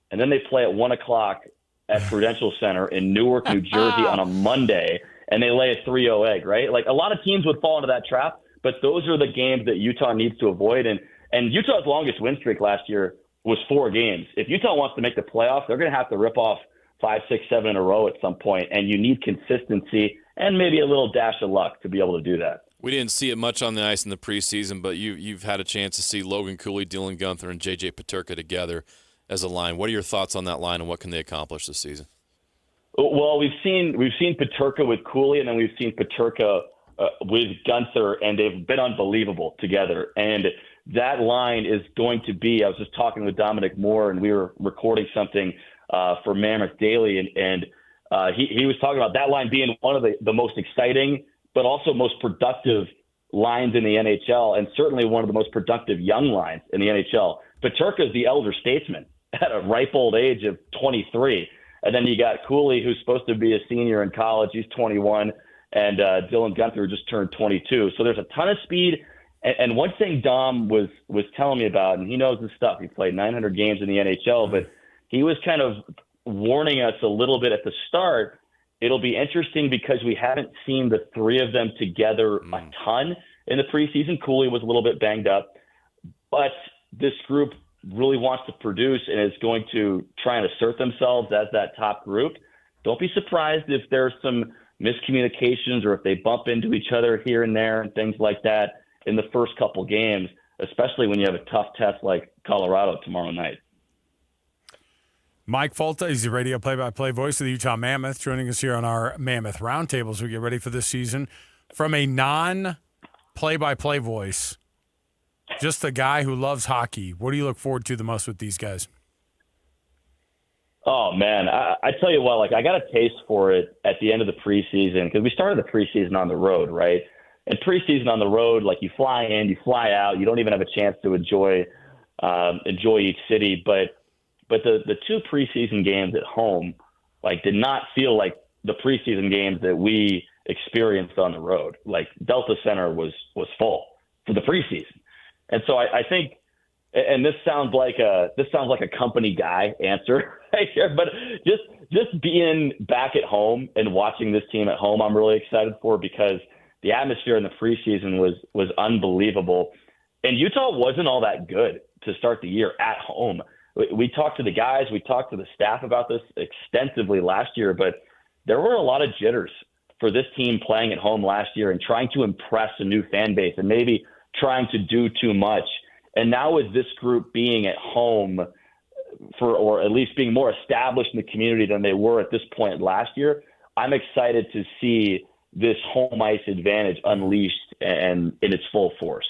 and then they play at 1 o'clock at Prudential Center in Newark, New Jersey on a Monday, and they lay a 3-0 egg, right? Like, a lot of teams would fall into that trap, but those are the games that Utah needs to avoid. And Utah's longest win streak last year was 4 games. If Utah wants to make the playoffs, they're going to have to rip off 5, 6, 7 in a row at some point, and you need consistency and maybe a little dash of luck to be able to do that. We didn't see it much on the ice in the preseason, but you've had a chance to see Logan Cooley, Dylan Guenther, and J.J. Peterka together as a line. What are your thoughts on that line, and what can they accomplish this season? Well, we've seen Peterka with Cooley, and then we've seen Peterka with Guenther, and they've been unbelievable together. And that line is going to be – I was just talking with Dominic Moore, and we were recording something for Mammoth Daily, and he was talking about that line being one of the most exciting but also most productive lines in the NHL, and certainly one of the most productive young lines in the NHL. Peterka is the elder statesman at a ripe old age of 23. And then you got Cooley, who's supposed to be a senior in college. He's 21. And Dylan Guenther, who just turned 22. So there's a ton of speed. And one thing Dom was telling me about, and he knows his stuff. He played 900 games in the NHL, but he was kind of warning us a little bit at the start. It'll be interesting because we haven't seen the three of them together a ton in the preseason. Cooley was a little bit banged up. But this group really wants to produce and is going to try and assert themselves as that top group. Don't be surprised if there's some miscommunications or if they bump into each other here and there and things like that in the first couple games, especially when you have a tough test like Colorado tomorrow night. Mike Folta is the radio play-by-play voice of the Utah Mammoth, joining us here on our Mammoth Roundtable as we get ready for this season. From a non-play-by-play voice, just the guy who loves hockey, what do you look forward to the most with these guys? Oh, man, I tell you what, like, I got a taste for it at the end of the preseason because we started the preseason on the road, right? And preseason on the road, like, you fly in, you fly out, you don't even have a chance to enjoy each city. But the two preseason games at home, like, did not feel like the preseason games that we experienced on the road. Like, Delta Center was full for the preseason. And so I think, and this sounds like a company guy answer right here, but just being back at home and watching this team at home, I'm really excited for because the atmosphere in the preseason was unbelievable. And Utah wasn't all that good to start the year at home. We talked to the guys, we talked to the staff about this extensively last year, but there were a lot of jitters for this team playing at home last year and trying to impress a new fan base and maybe trying to do too much. And now with this group being at home or at least being more established in the community than they were at this point last year, I'm excited to see this home ice advantage unleashed and in its full force.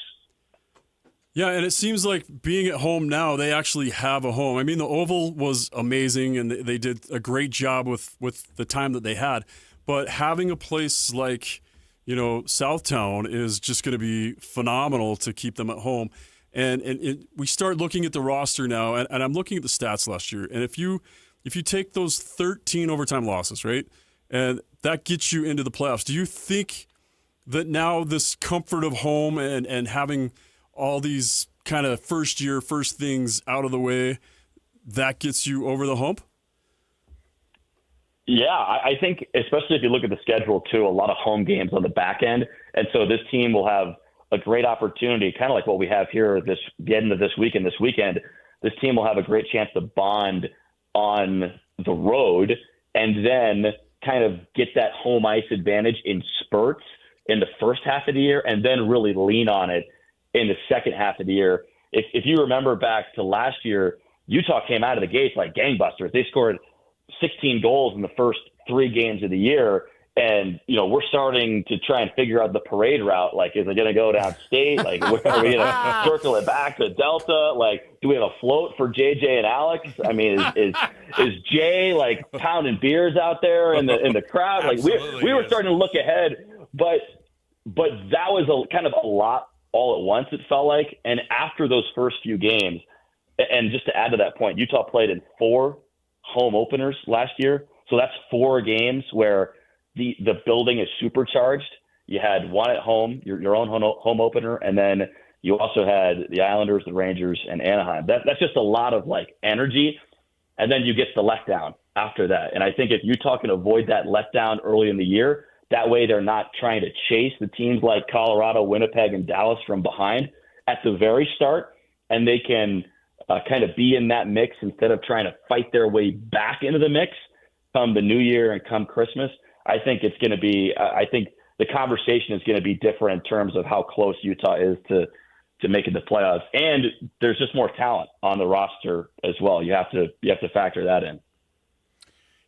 Yeah, and it seems like being at home now, they actually have a home. I mean, the Oval was amazing, and they did a great job with the time that they had. But having a place like, Southtown is just going to be phenomenal to keep them at home. And we start looking at the roster now, and I'm looking at the stats last year. And if you take those 13 overtime losses, right, and that gets you into the playoffs, do you think that now this comfort of home and having all these kind of first things out of the way, that gets you over the hump? Yeah, I think especially if you look at the schedule too, a lot of home games on the back end. And so this team will have a great opportunity, kind of like what we have here the end of this week and this weekend. This team will have a great chance to bond on the road and then kind of get that home ice advantage in spurts in the first half of the year and then really lean on it in the second half of the year. If you remember back to last year, Utah came out of the gates like gangbusters. They scored 16 goals in the first 3 games of the year. And, we're starting to try and figure out the parade route. Like, is it going to go down state? Like, where are we going to circle it back to Delta? Like, do we have a float for JJ and Alex? I mean, is Jay, like, pounding beers out there in the crowd? Like, we were starting to look ahead. But that was kind of a lot all at once, it felt like. And after those first few games, and just to add to that point, Utah played in 4 home openers last year. So that's 4 games where the building is supercharged. You had one at home, your own home opener, and then you also had the Islanders, the Rangers, and Anaheim. That's just a lot of like energy, and then you get the letdown after that. And I think if Utah can avoid that letdown early in the year, that way they're not trying to chase the teams like Colorado, Winnipeg, and Dallas from behind at the very start, and they can kind of be in that mix instead of trying to fight their way back into the mix come the new year and come Christmas. I think it's going to be. I think the conversation is going to be different in terms of how close Utah is to making the playoffs, and there's just more talent on the roster as well. You have to factor that in.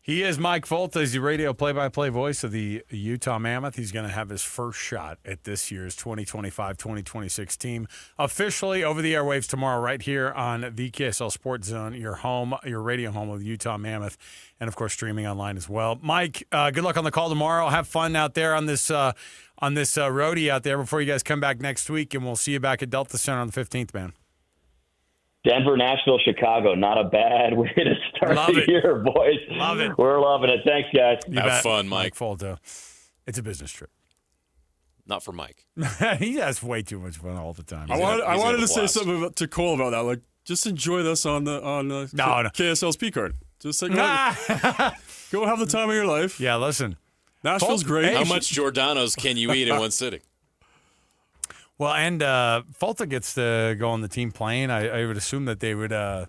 He is Mike Folta. He's the radio play-by-play voice of the Utah Mammoth. He's going to have his first shot at this year's 2025-2026 team officially over the airwaves tomorrow right here on the KSL Sports Zone, your radio home of the Utah Mammoth, and, of course, streaming online as well. Mike, good luck on the call tomorrow. Have fun out there on this roadie out there before you guys come back next week, and we'll see you back at Delta Center on the 15th, man. Denver, Nashville, Chicago. Not a bad way to start the year, boys. Love it. We're loving it. Thanks, guys. Have fun, Mike. Folta. It's a business trip. Not for Mike. He has way too much fun all the time. I wanted to say something to Cole about that. Like, just enjoy this on the KSL Speed Card. Just like, go have the time of your life. Yeah, listen. Nashville's great. How much Giordano's can you eat in one sitting? Well, and Folta gets to go on the team plane. I would assume that they would. I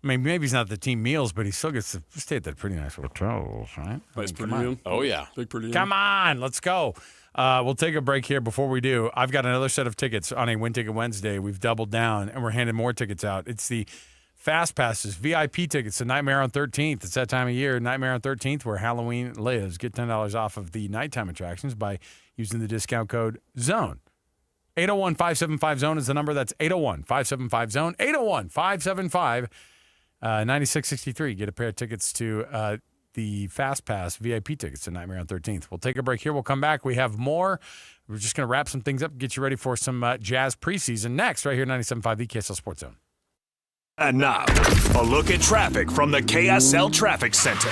mean, maybe he's not the team meals, but he still gets to stay at that pretty nice hotels, right? Nice per diem. Oh, yeah. Big per diem. Come on, let's go. We'll take a break here. Before we do, I've got another set of tickets on a Win Ticket Wednesday. We've doubled down, and we're handing more tickets out. It's the Fast Passes, VIP tickets to Nightmare on 13th. It's that time of year, Nightmare on 13th, where Halloween lives. Get $10 off of the nighttime attractions by using the discount code ZONE. 801-575-ZONE is the number. That's 801-575-ZONE. 801-575-9663. Get a pair of tickets to the Fast Pass VIP tickets to Nightmare on 13th. We'll take a break here. We'll come back. We have more. We're just going to wrap some things up, get you ready for some Jazz preseason next, right here, 97.5, the KSL Sports Zone. And now, a look at traffic from the KSL Traffic Center.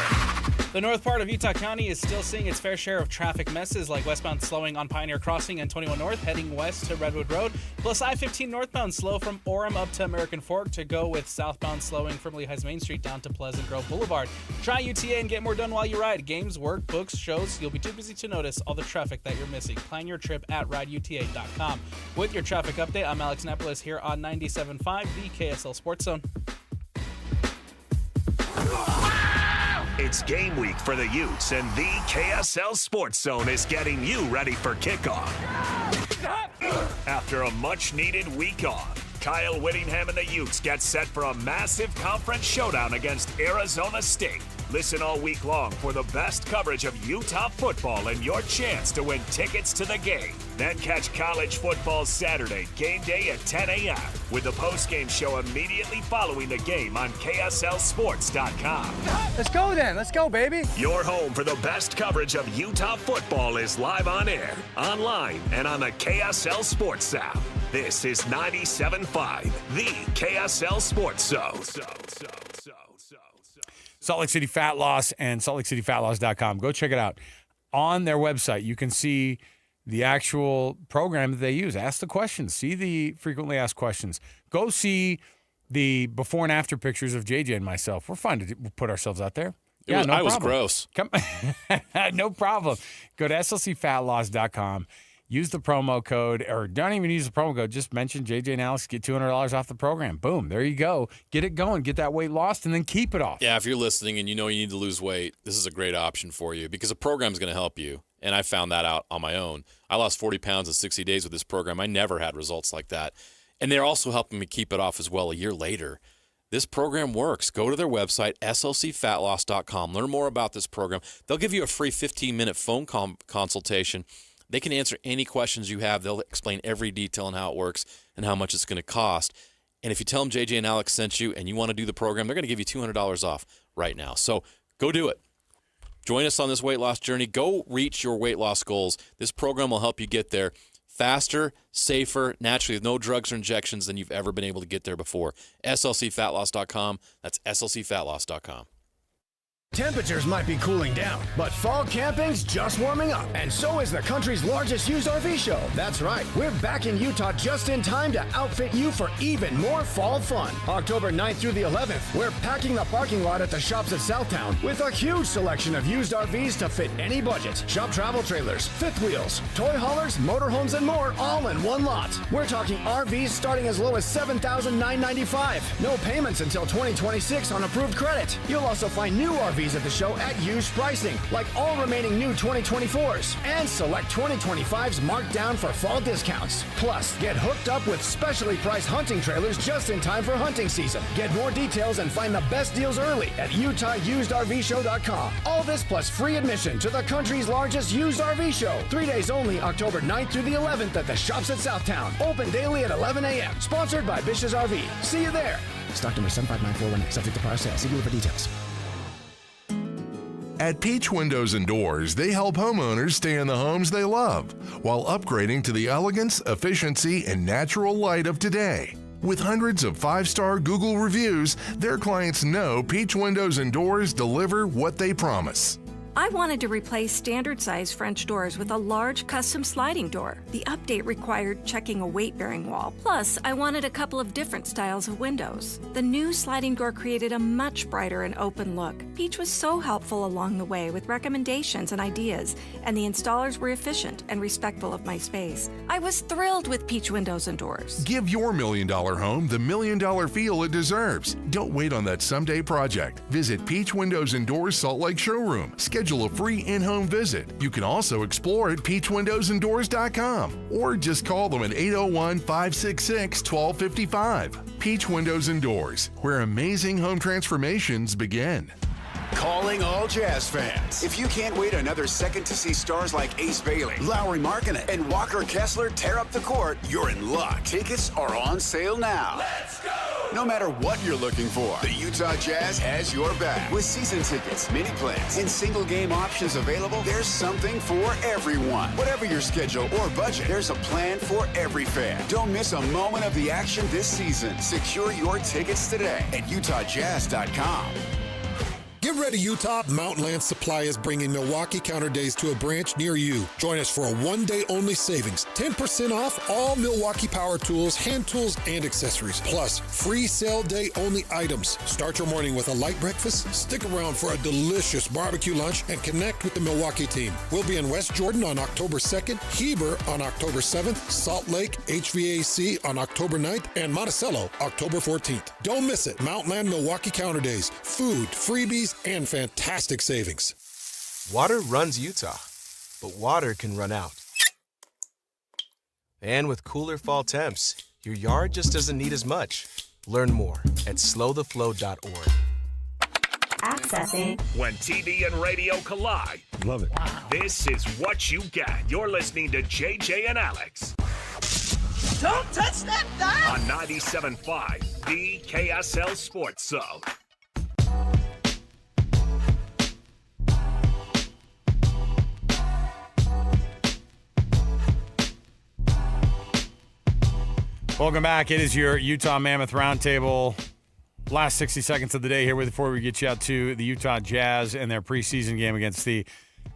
The north part of Utah County is still seeing its fair share of traffic messes, like westbound slowing on Pioneer Crossing and 21 North, heading west to Redwood Road, plus I-15 northbound slow from Orem up to American Fork to go with southbound slowing from Lehigh's Main Street down to Pleasant Grove Boulevard. Try UTA and get more done while you ride. Games, work, books, shows. You'll be too busy to notice all the traffic that you're missing. Plan your trip at rideuta.com. With your traffic update, I'm Alex Nepolis here on 97.5, the KSL Sports Zone. It's game week for the Utes, and the KSL Sports Zone is getting you ready for kickoff. After a much-needed week off, Kyle Whittingham and the Utes get set for a massive conference showdown against Arizona State. Listen all week long for the best coverage of Utah football and your chance to win tickets to the game. Then catch college football Saturday, game day at 10 a.m. with the postgame show immediately following the game on KSLSports.com. Let's go then. Let's go, baby. Your home for the best coverage of Utah football is live on air, online, and on the KSL Sports app. This is 97.5, the KSL Sports Zone. Salt Lake City Fat Loss and SaltLakeCityFatLoss.com. Go check it out. On their website, you can see the actual program that they use. Ask the questions. See the frequently asked questions. Go see the before and after pictures of JJ and myself. We're fine to put ourselves out there. I was gross. No problem. Go to SLCFatLoss.com. Use the promo code, or don't even use the promo code. Just mention JJ and Alex, get $200 off the program. Boom, there you go. Get it going. Get that weight lost, and then keep it off. Yeah, if you're listening and you know you need to lose weight, this is a great option for you because the program's going to help you. And I found that out on my own. I lost 40 pounds in 60 days with this program. I never had results like that. And they're also helping me keep it off as well a year later. This program works. Go to their website, slcfatloss.com. Learn more about this program. They'll give you a free 15-minute phone consultation. They can answer any questions you have. They'll explain every detail on how it works and how much it's going to cost. And if you tell them JJ and Alex sent you and you want to do the program, they're going to give you $200 off right now. So go do it. Join us on this weight loss journey. Go reach your weight loss goals. This program will help you get there faster, safer, naturally, with no drugs or injections than you've ever been able to get there before. slcfatloss.com. That's slcfatloss.com. Temperatures might be cooling down, but fall camping's just warming up, and so is the country's largest used RV show. That's right, we're back in Utah just in time to outfit you for even more fall fun. October 9th through the 11th, we're packing the parking lot at the shops at Southtown with a huge selection of used RVs to fit any budget. Shop travel trailers, fifth wheels, toy haulers, motorhomes, and more, all in one lot. We're talking RVs starting as low as $7,995. No payments until 2026 on approved credit. You'll also find new RVs at the show at used pricing, like all remaining new 2024s, and select 2025s marked down for fall discounts. Plus, get hooked up with specially priced hunting trailers just in time for hunting season. Get more details and find the best deals early at UtahUsedRVShow.com. All this plus free admission to the country's largest used RV show. 3 days only, October 9th through the 11th at the shops at Southtown. Open daily at 11 a.m. Sponsored by Bish's RV. See you there. Stock number 759418. Subject to prior sale. See dealer for details. At Peach Windows and Doors, they help homeowners stay in the homes they love while upgrading to the elegance, efficiency, and natural light of today. With hundreds of 5-star Google reviews, their clients know Peach Windows and Doors deliver what they promise. I wanted to replace standard-size French doors with a large custom sliding door. The update required checking a weight-bearing wall. Plus, I wanted a couple of different styles of windows. The new sliding door created a much brighter and open look. Peach was so helpful along the way with recommendations and ideas, and the installers were efficient and respectful of my space. I was thrilled with Peach Windows and Doors. Give your $1 million home the $1 million feel it deserves. Don't wait on that someday project. Visit Peach Windows and Doors Salt Lake Showroom. Schedule a free in-home visit. You can also explore at peachwindowsanddoors.com or just call them at 801-566-1255. Peach Windows and Doors, where amazing home transformations begin. Calling all Jazz fans. If you can't wait another second to see stars like Ace Bailey, Lowry Markkanen, and Walker Kessler tear up the court, you're in luck. Tickets are on sale now. Let's go! No matter what you're looking for, the Utah Jazz has your back. With season tickets, mini plans, and single game options available, there's something for everyone. Whatever your schedule or budget, there's a plan for every fan. Don't miss a moment of the action this season. Secure your tickets today at UtahJazz.com. Get ready, Utah. Mountainland Supply is bringing Milwaukee Counter Days to a branch near you. Join us for a one-day-only savings. 10% off all Milwaukee power tools, hand tools, and accessories. Plus, free sale day-only items. Start your morning with a light breakfast, stick around for a delicious barbecue lunch, and connect with the Milwaukee team. We'll be in West Jordan on October 2nd, Heber on October 7th, Salt Lake HVAC on October 9th, and Monticello October 14th. Don't miss it. Mountainland Milwaukee Counter Days. Food, freebies, and fantastic savings. Water runs Utah, but water can run out. And with cooler fall temps, your yard just doesn't need as much. Learn more at slowtheflow.org. Accessing. When TV and radio collide. Love it. Wow. This is what you get. You're listening to JJ and Alex. Don't touch that dial. On 97.5, the KSL Sports Zone. Welcome back. It is your Utah Mammoth Roundtable. Last 60 seconds of the day here before we get you out to the Utah Jazz and their preseason game against the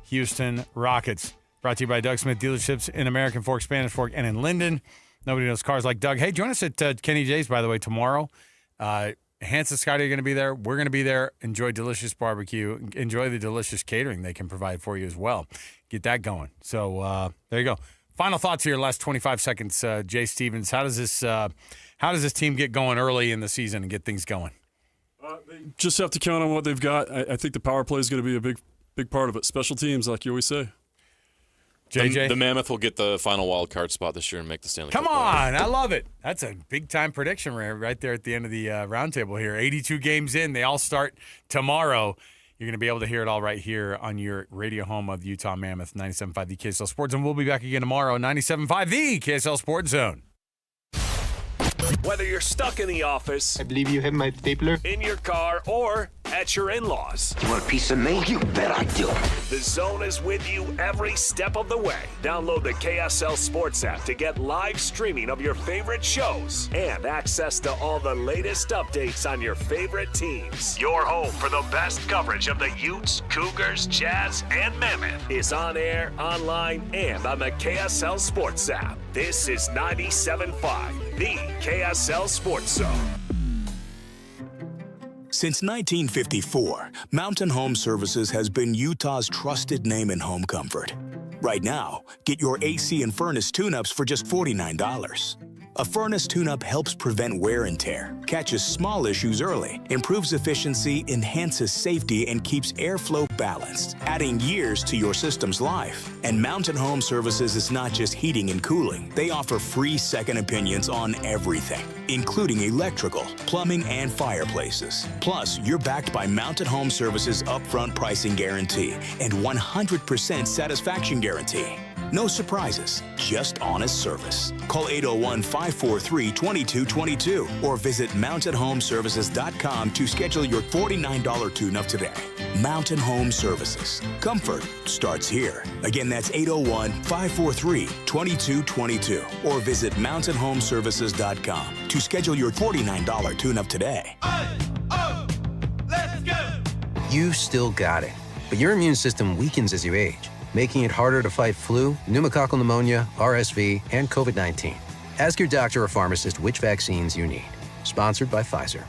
Houston Rockets. Brought to you by Doug Smith Dealerships in American Fork, Spanish Fork, and in Linden. Nobody knows cars like Doug. Hey, join us at Kenny J's, by the way, tomorrow. Hans and Scotty are going to be there. We're going to be there. Enjoy delicious barbecue. Enjoy the delicious catering they can provide for you as well. Get that going. So there you go. Final thoughts here, last 25 seconds. Jay Stevens, how does this team get going early in the season and get things going? They just have to count on what they've got. I think the power play is going to be a big part of it. Special teams, like you always say. JJ? The Mammoth will get the final wild card spot this year and make the Stanley Cup. Come on, I love it. That's a big-time prediction right there at the end of the roundtable here. 82 games in. They all start tomorrow. You're going to be able to hear it all right here on your radio home of the Utah Mammoth, 97.5 The KSL Sports Zone. We'll be back again tomorrow, 97.5 The KSL Sports Zone. Whether you're stuck in the office, I believe you have my stapler, in your car, or at your in-laws. You want a piece of me? You bet I do. The Zone is with you every step of the way. Download the KSL Sports app to get live streaming of your favorite shows and access to all the latest updates on your favorite teams. Your home for the best coverage of the Utes, Cougars, Jazz, and Mammoth is on air, online, and on the KSL Sports app. This is 97.5, the KSL Sports Zone. Since 1954, Mountain Home Services has been Utah's trusted name in home comfort. Right now, get your AC and furnace tune-ups for just $49. A furnace tune-up helps prevent wear and tear, catches small issues early, improves efficiency, enhances safety, and keeps airflow balanced, adding years to your system's life. And Mountain Home Services is not just heating and cooling. They offer free second opinions on everything, including electrical, plumbing, and fireplaces. Plus, you're backed by Mountain Home Services' upfront pricing guarantee and 100% satisfaction guarantee. No surprises, just honest service. Call 801-543-2222 or visit mountainhomeservices.com to schedule your $49 tune-up today. Mountain Home Services. Comfort starts here. Again, that's 801-543-2222 or visit mountainhomeservices.com to schedule your $49 tune-up today. Let's go! You still got it, but your immune system weakens as you age, making it harder to fight flu, pneumococcal pneumonia, RSV, and COVID-19. Ask your doctor or pharmacist which vaccines you need. Sponsored by Pfizer.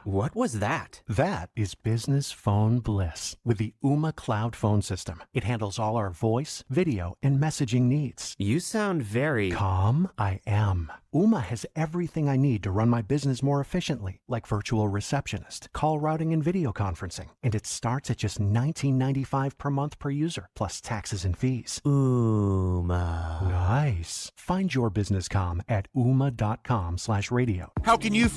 What was that? That is business phone bliss with the Ooma Cloud phone system. It handles all our voice, video, and messaging needs. You sound very... Calm? I am. Ooma has everything I need to run my business more efficiently, like virtual receptionist, call routing, and video conferencing. And it starts at just $19.95 per month per user, plus taxes and fees. Ooma. Nice. Find your business comm at ooma.com/radio. How can you